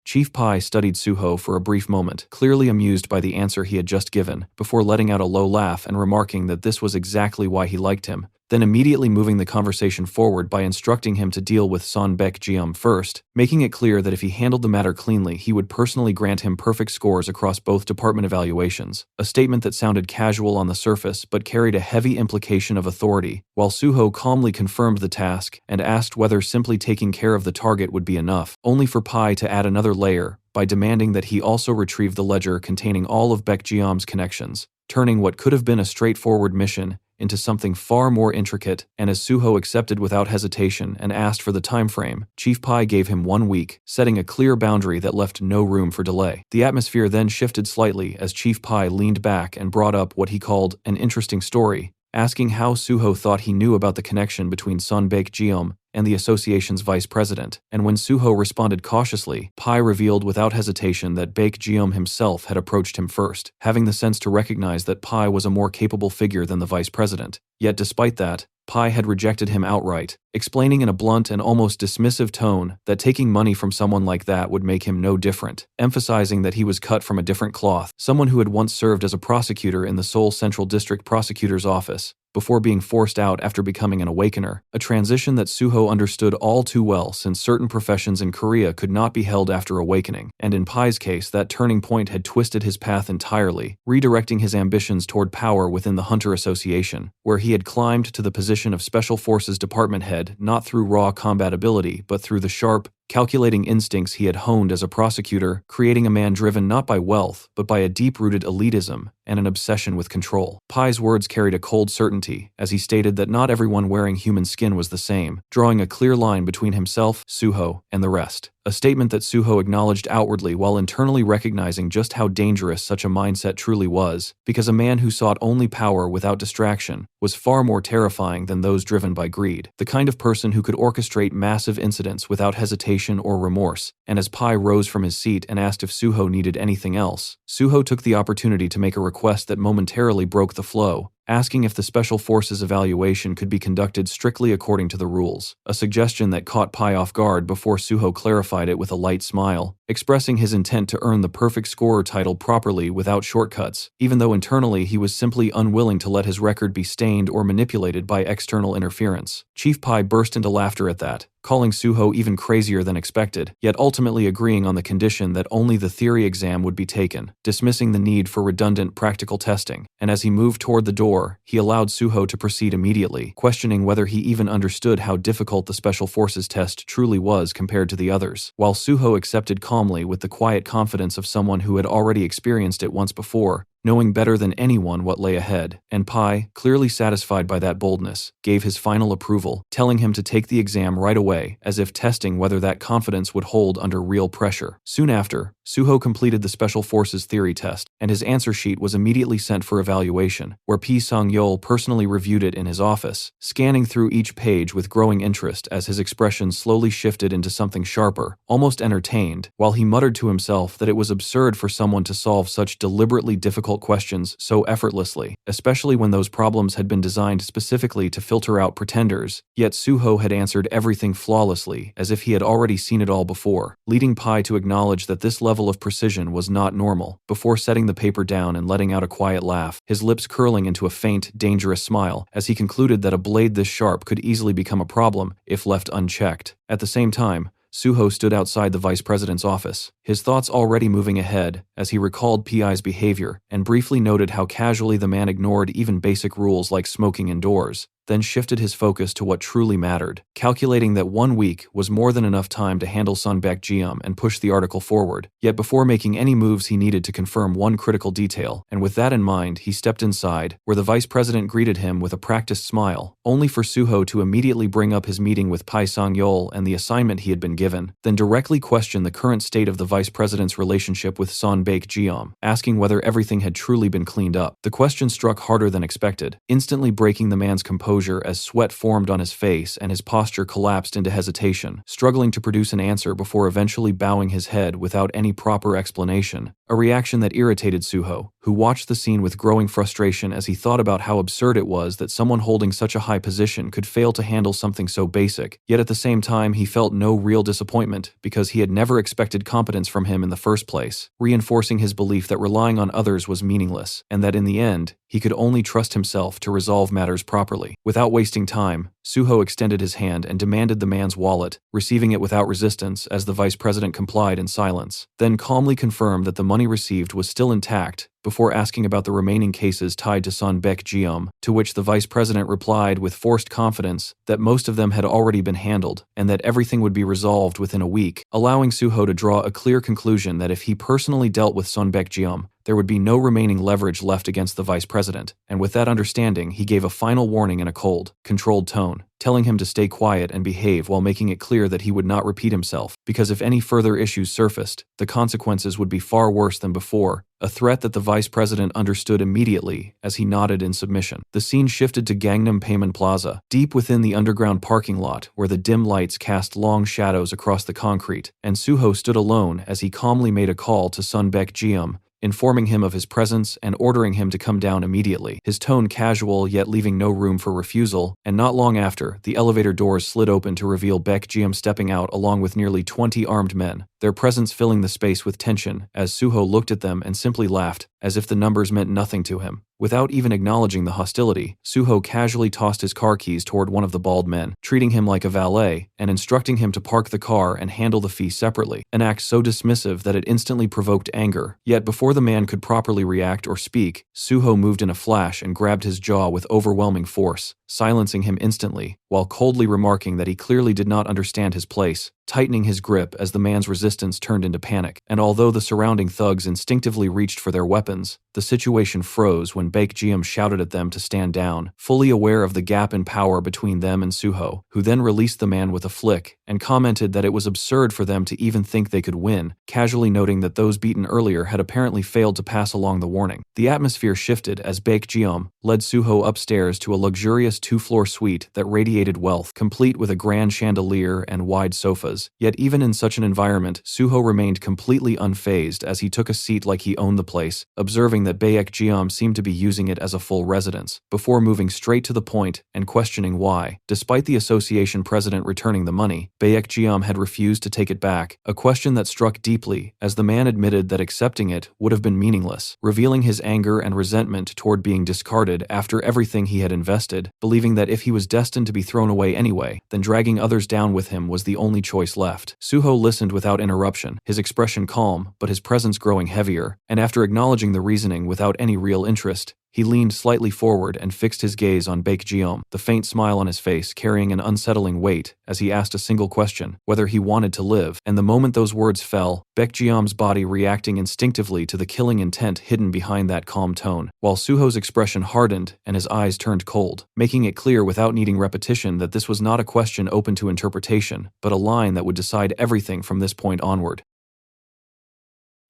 [SPEAKER 1] Chief Pai studied Suho for a brief moment, clearly amused by the answer he had just given, before letting out a low laugh and remarking that this was exactly why he liked him, then immediately moving the conversation forward by instructing him to deal with Sun Baek-jeom first, making it clear that if he handled the matter cleanly he would personally grant him perfect scores across both department evaluations, a statement that sounded casual on the surface but carried a heavy implication of authority, while Suho calmly confirmed the task and asked whether simply taking care of the target would be enough, only for Pai to add another layer by demanding that he also retrieve the ledger containing all of Baek-jeom's connections, turning what could have been a straightforward mission into something far more intricate, and as Suho accepted without hesitation and asked for the time frame, Chief Pai gave him 1 week, setting a clear boundary that left no room for delay. The atmosphere then shifted slightly as Chief Pai leaned back and brought up what he called an interesting story, asking how Suho thought he knew about the connection between Son Baek-jeom and the association's vice president, and when Suho responded cautiously, Pai revealed without hesitation that Baek-jeom himself had approached him first, having the sense to recognize that Pai was a more capable figure than the vice president. Yet despite that, Pai had rejected him outright, explaining in a blunt and almost dismissive tone that taking money from someone like that would make him no different, emphasizing that he was cut from a different cloth, someone who had once served as a prosecutor in the Seoul Central District Prosecutor's Office, before being forced out after becoming an awakener, a transition that Suho understood all too well since certain professions in Korea could not be held after awakening, and in Pai's case that turning point had twisted his path entirely, redirecting his ambitions toward power within the Hunter Association, where he had climbed to the position of Special Forces Department head not through raw combat ability but through the sharp, calculating instincts he had honed as a prosecutor, creating a man driven not by wealth, but by a deep-rooted elitism and an obsession with control. Pai's words carried a cold certainty, as he stated that not everyone wearing human skin was the same, drawing a clear line between himself, Suho, and the rest. A statement that Suho acknowledged outwardly while internally recognizing just how dangerous such a mindset truly was, because a man who sought only power without distraction was far more terrifying than those driven by greed, the kind of person who could orchestrate massive incidents without hesitation or remorse. And as Pai rose from his seat and asked if Suho needed anything else, Suho took the opportunity to make a request that momentarily broke the flow, asking if the Special Forces evaluation could be conducted strictly according to the rules, a suggestion that caught Pai off guard before Suho clarified it with a light smile, expressing his intent to earn the perfect scorer title properly without shortcuts, even though internally he was simply unwilling to let his record be stained or manipulated by external interference. Chief Pai burst into laughter at that, calling Suho even crazier than expected, yet ultimately agreeing on the condition that only the theory exam would be taken, dismissing the need for redundant practical testing, and as he moved toward the door, he allowed Suho to proceed immediately, questioning whether he even understood how difficult the Special Forces test truly was compared to the others, while Suho accepted calmly with the quiet confidence of someone who had already experienced it once before, knowing better than anyone what lay ahead, and Pai, clearly satisfied by that boldness, gave his final approval, telling him to take the exam right away, as if testing whether that confidence would hold under real pressure. Soon after, Suho completed the Special Forces theory test, and his answer sheet was immediately sent for evaluation, where P. Song-yeol personally reviewed it in his office, scanning through each page with growing interest as his expression slowly shifted into something sharper, almost entertained, while he muttered to himself that it was absurd for someone to solve such deliberately difficult questions so effortlessly, especially when those problems had been designed specifically to filter out pretenders, yet Suho had answered everything flawlessly, as if he had already seen it all before, leading Pai to acknowledge that this level of precision was not normal, before setting the paper down and letting out a quiet laugh, his lips curling into a faint, dangerous smile, as he concluded that a blade this sharp could easily become a problem if left unchecked. At the same time, Suho stood outside the vice president's office, his thoughts already moving ahead as he recalled P.I.'s behavior and briefly noted how casually the man ignored even basic rules like smoking indoors, then shifted his focus to what truly mattered, calculating that 1 week was more than enough time to handle Son Baek-jeom and push the article forward. Yet before making any moves he needed to confirm one critical detail, and with that in mind he stepped inside, where the vice president greeted him with a practiced smile, only for Suho to immediately bring up his meeting with Pai Sang-yeol and the assignment he had been given, then directly question the current state of the vice president's relationship with Son Baek-jeom, asking whether everything had truly been cleaned up. The question struck harder than expected, instantly breaking the man's composure as sweat formed on his face and his posture collapsed into hesitation, struggling to produce an answer before eventually bowing his head without any proper explanation, a reaction that irritated Suho, who watched the scene with growing frustration as he thought about how absurd it was that someone holding such a high position could fail to handle something so basic, yet at the same time he felt no real disappointment because he had never expected competence from him in the first place, reinforcing his belief that relying on others was meaningless, and that in the end, he could only trust himself to resolve matters properly. Without wasting time, Suho extended his hand and demanded the man's wallet, receiving it without resistance as the vice president complied in silence, then calmly confirmed that the money received was still intact, before asking about the remaining cases tied to Son Baek-jeom, to which the vice president replied with forced confidence that most of them had already been handled and that everything would be resolved within a week, allowing Suho to draw a clear conclusion that if he personally dealt with Son Baek-jeom, there would be no remaining leverage left against the vice president, and with that understanding, he gave a final warning in a cold, controlled tone, telling him to stay quiet and behave while making it clear that he would not repeat himself, because if any further issues surfaced, the consequences would be far worse than before, a threat that the vice president understood immediately as he nodded in submission. The scene shifted to Gangnam Payment Plaza, deep within the underground parking lot where the dim lights cast long shadows across the concrete, and Suho stood alone as he calmly made a call to Sun Baek-jeum, informing him of his presence and ordering him to come down immediately, his tone casual yet leaving no room for refusal, and not long after, the elevator doors slid open to reveal Baek-jeum stepping out along with nearly 20 armed men, their presence filling the space with tension as Suho looked at them and simply laughed, as if the numbers meant nothing to him. Without even acknowledging the hostility, Suho casually tossed his car keys toward one of the bald men, treating him like a valet and instructing him to park the car and handle the fee separately, an act so dismissive that it instantly provoked anger. Yet before the man could properly react or speak, Suho moved in a flash and grabbed his jaw with overwhelming force, silencing him instantly, while coldly remarking that he clearly did not understand his place, tightening his grip as the man's resistance turned into panic. And although the surrounding thugs instinctively reached for their weapons, the situation froze when Baek-jeum shouted at them to stand down, fully aware of the gap in power between them and Suho, who then released the man with a flick and commented that it was absurd for them to even think they could win, casually noting that those beaten earlier had apparently failed to pass along the warning. The atmosphere shifted as Baek-jeum led Suho upstairs to a luxurious two-floor suite that radiated wealth, complete with a grand chandelier and wide sofas. Yet even in such an environment, Suho remained completely unfazed as he took a seat like he owned the place, observing that Baek-jeum seemed to be using it as a full residence, before moving straight to the point and questioning why, despite the association president returning the money, Baek-jeum had refused to take it back, a question that struck deeply as the man admitted that accepting it would have been meaningless, revealing his anger and resentment toward being discarded after everything he had invested, believing that if he was destined to be thrown away anyway, then dragging others down with him was the only choice left. Suho listened without interruption, his expression calm, but his presence growing heavier, and after acknowledging the reasoning without any real interest, he leaned slightly forward and fixed his gaze on Baek-jeum, the faint smile on his face carrying an unsettling weight as he asked a single question, whether he wanted to live, and the moment those words fell, Baek-jeum's body reacting instinctively to the killing intent hidden behind that calm tone, while Suho's expression hardened and his eyes turned cold, making it clear without needing repetition that this was not a question open to interpretation, but a line that would decide everything from this point onward.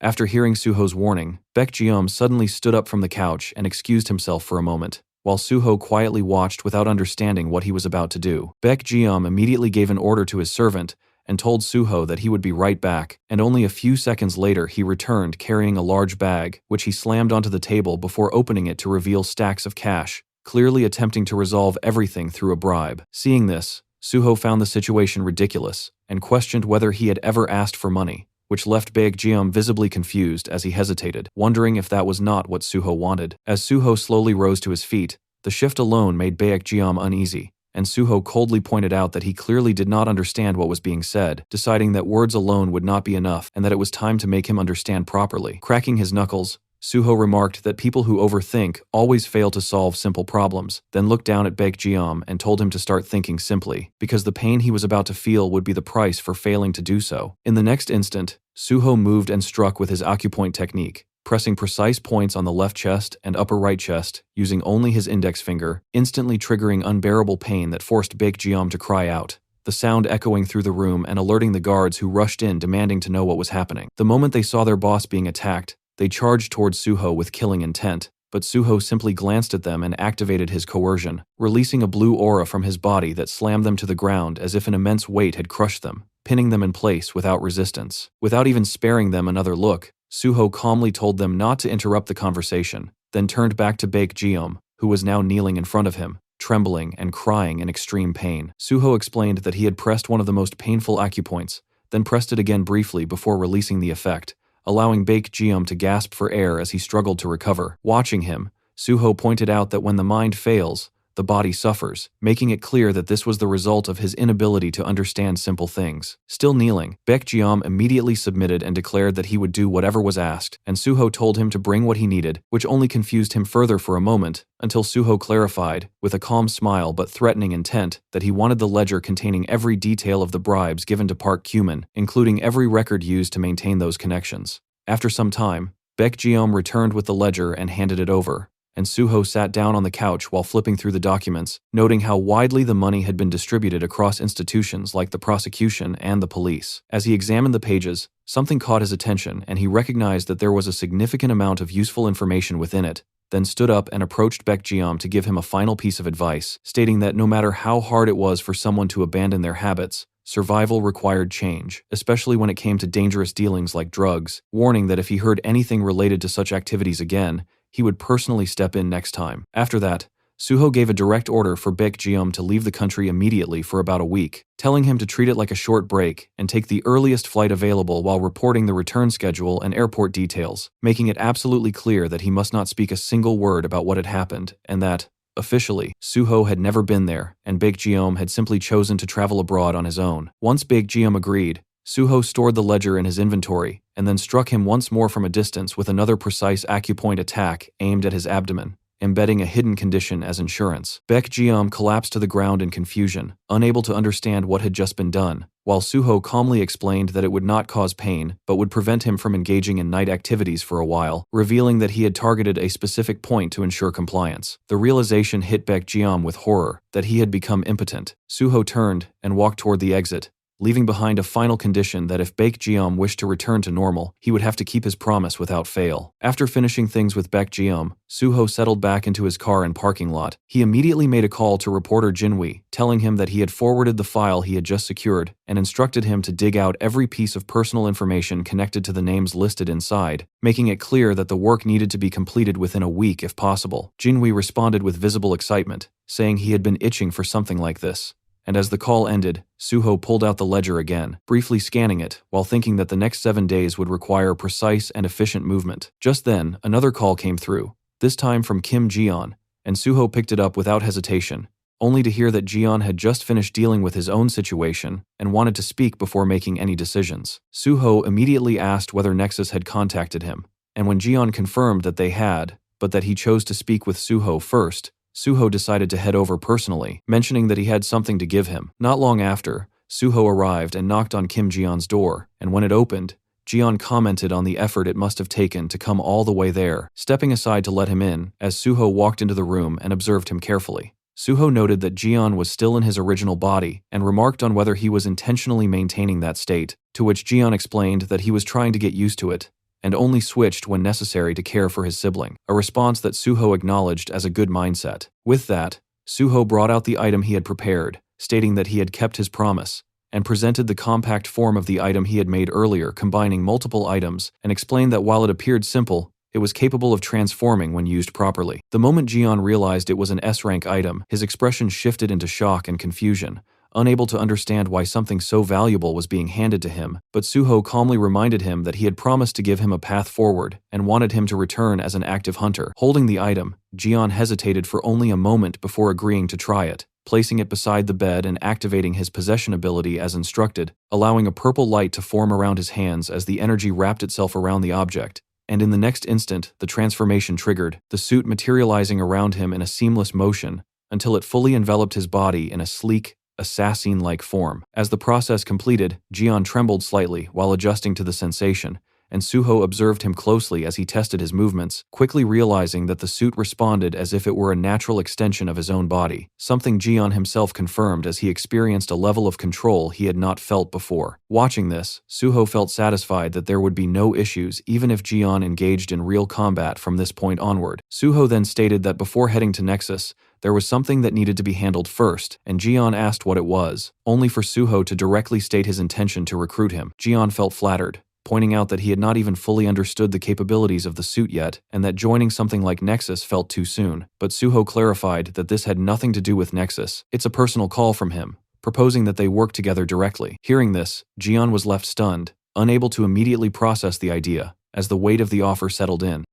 [SPEAKER 1] After hearing Suho's warning, Baek-jeum suddenly stood up from the couch and excused himself for a moment, while Suho quietly watched without understanding what he was about to do. Baek-jeum immediately gave an order to his servant and told Suho that he would be right back, and only a few seconds later he returned carrying a large bag, which he slammed onto the table before opening it to reveal stacks of cash, clearly attempting to resolve everything through a bribe. Seeing this, Suho found the situation ridiculous and questioned whether he had ever asked for money, which left Baek-jeum visibly confused as he hesitated, wondering if that was not what Suho wanted. As Suho slowly rose to his feet, the shift alone made Baek-jeum uneasy, and Suho coldly pointed out that he clearly did not understand what was being said, deciding that words alone would not be enough and that it was time to make him understand properly. Cracking his knuckles, Suho remarked that people who overthink always fail to solve simple problems, then looked down at Baek-jeum and told him to start thinking simply, because the pain he was about to feel would be the price for failing to do so. In the next instant, Suho moved and struck with his acupoint technique, pressing precise points on the left chest and upper right chest, using only his index finger, instantly triggering unbearable pain that forced Baek-jeum to cry out, the sound echoing through the room and alerting the guards who rushed in demanding to know what was happening. The moment they saw their boss being attacked, they charged towards Suho with killing intent, but Suho simply glanced at them and activated his coercion, releasing a blue aura from his body that slammed them to the ground as if an immense weight had crushed them, pinning them in place without resistance. Without even sparing them another look, Suho calmly told them not to interrupt the conversation, then turned back to Baek-jeum, who was now kneeling in front of him, trembling and crying in extreme pain. Suho explained that he had pressed one of the most painful acupoints, then pressed it again briefly before releasing the effect, allowing Baek-jeum to gasp for air as he struggled to recover. Watching him, Suho pointed out that when the mind fails, the body suffers, making it clear that this was the result of his inability to understand simple things. Still kneeling, Baek-jeum immediately submitted and declared that he would do whatever was asked, and Suho told him to bring what he needed, which only confused him further for a moment, until Suho clarified, with a calm smile but threatening intent, that he wanted the ledger containing every detail of the bribes given to Park Cumin, including every record used to maintain those connections. After some time, Baekjeom returned with the ledger and handed it over, and Suho sat down on the couch while flipping through the documents, noting how widely the money had been distributed across institutions like the prosecution and the police. As he examined the pages, something caught his attention and he recognized that there was a significant amount of useful information within it, then stood up and approached Baekjeom to give him a final piece of advice, stating that no matter how hard it was for someone to abandon their habits, survival required change, especially when it came to dangerous dealings like drugs, warning that if he heard anything related to such activities again, he would personally step in next time. After that, Suho gave a direct order for Baekjeom to leave the country immediately for about a week, telling him to treat it like a short break and take the earliest flight available while reporting the return schedule and airport details, making it absolutely clear that he must not speak a single word about what had happened and that, officially, Suho had never been there and Baekjeom had simply chosen to travel abroad on his own. Once Baekjeom agreed, Suho stored the ledger in his inventory and then struck him once more from a distance with another precise acupoint attack aimed at his abdomen, embedding a hidden condition as insurance. Baekjeom collapsed to the ground in confusion, unable to understand what had just been done, while Suho calmly explained that it would not cause pain but would prevent him from engaging in night activities for a while, revealing that he had targeted a specific point to ensure compliance. The realization hit Baekjeom with horror that he had become impotent. Suho turned and walked toward the exit, leaving behind a final condition that if Baekjeom wished to return to normal, he would have to keep his promise without fail. After finishing things with Baekjeom, Suho settled back into his car and parking lot. He immediately made a call to reporter Jinwi, telling him that he had forwarded the file he had just secured and instructed him to dig out every piece of personal information connected to the names listed inside, making it clear that the work needed to be completed within a week if possible. Jinwi responded with visible excitement, saying he had been itching for something like this. And as the call ended, Suho pulled out the ledger again, briefly scanning it, while thinking that the next 7 days would require precise and efficient movement. Just then, another call came through, this time from Kim Jeon, and Suho picked it up without hesitation, only to hear that Jeon had just finished dealing with his own situation and wanted to speak before making any decisions. Suho immediately asked whether Nexus had contacted him, and when Jeon confirmed that they had, but that he chose to speak with Suho first, Suho decided to head over personally, mentioning that he had something to give him. Not long after, Suho arrived and knocked on Kim Jeon's door, and when it opened, Jeon commented on the effort it must have taken to come all the way there, stepping aside to let him in as Suho walked into the room and observed him carefully. Suho noted that Jeon was still in his original body and remarked on whether he was intentionally maintaining that state, to which Jeon explained that he was trying to get used to it and only switched when necessary to care for his sibling, a response that Suho acknowledged as a good mindset. With that, Suho brought out the item he had prepared, stating that he had kept his promise, and presented the compact form of the item he had made earlier, combining multiple items, and explained that while it appeared simple, it was capable of transforming when used properly. The moment Jeon realized it was an S-rank item, his expression shifted into shock and confusion, unable to understand why something so valuable was being handed to him, but Suho calmly reminded him that he had promised to give him a path forward and wanted him to return as an active hunter. Holding the item, Jeon hesitated for only a moment before agreeing to try it, placing it beside the bed and activating his possession ability as instructed, allowing a purple light to form around his hands as the energy wrapped itself around the object. And in the next instant, the transformation triggered, the suit materializing around him in a seamless motion until it fully enveloped his body in a sleek, assassin-like form. As the process completed, Jeon trembled slightly while adjusting to the sensation, and Suho observed him closely as he tested his movements, quickly realizing that the suit responded as if it were a natural extension of his own body, something Jeon himself confirmed as he experienced a level of control he had not felt before. Watching this, Suho felt satisfied that there would be no issues even if Jeon engaged in real combat from this point onward. Suho then stated that before heading to Nexus, there was something that needed to be handled first, and Jeon asked what it was, only for Suho to directly state his intention to recruit him. Jeon felt flattered, pointing out that he had not even fully understood the capabilities of the suit yet, and that joining something like Nexus felt too soon. But Suho clarified that this had nothing to do with Nexus. It's a personal call from him, proposing that they work together directly. Hearing this, Jeon was left stunned, unable to immediately process the idea, as the weight of the offer settled in.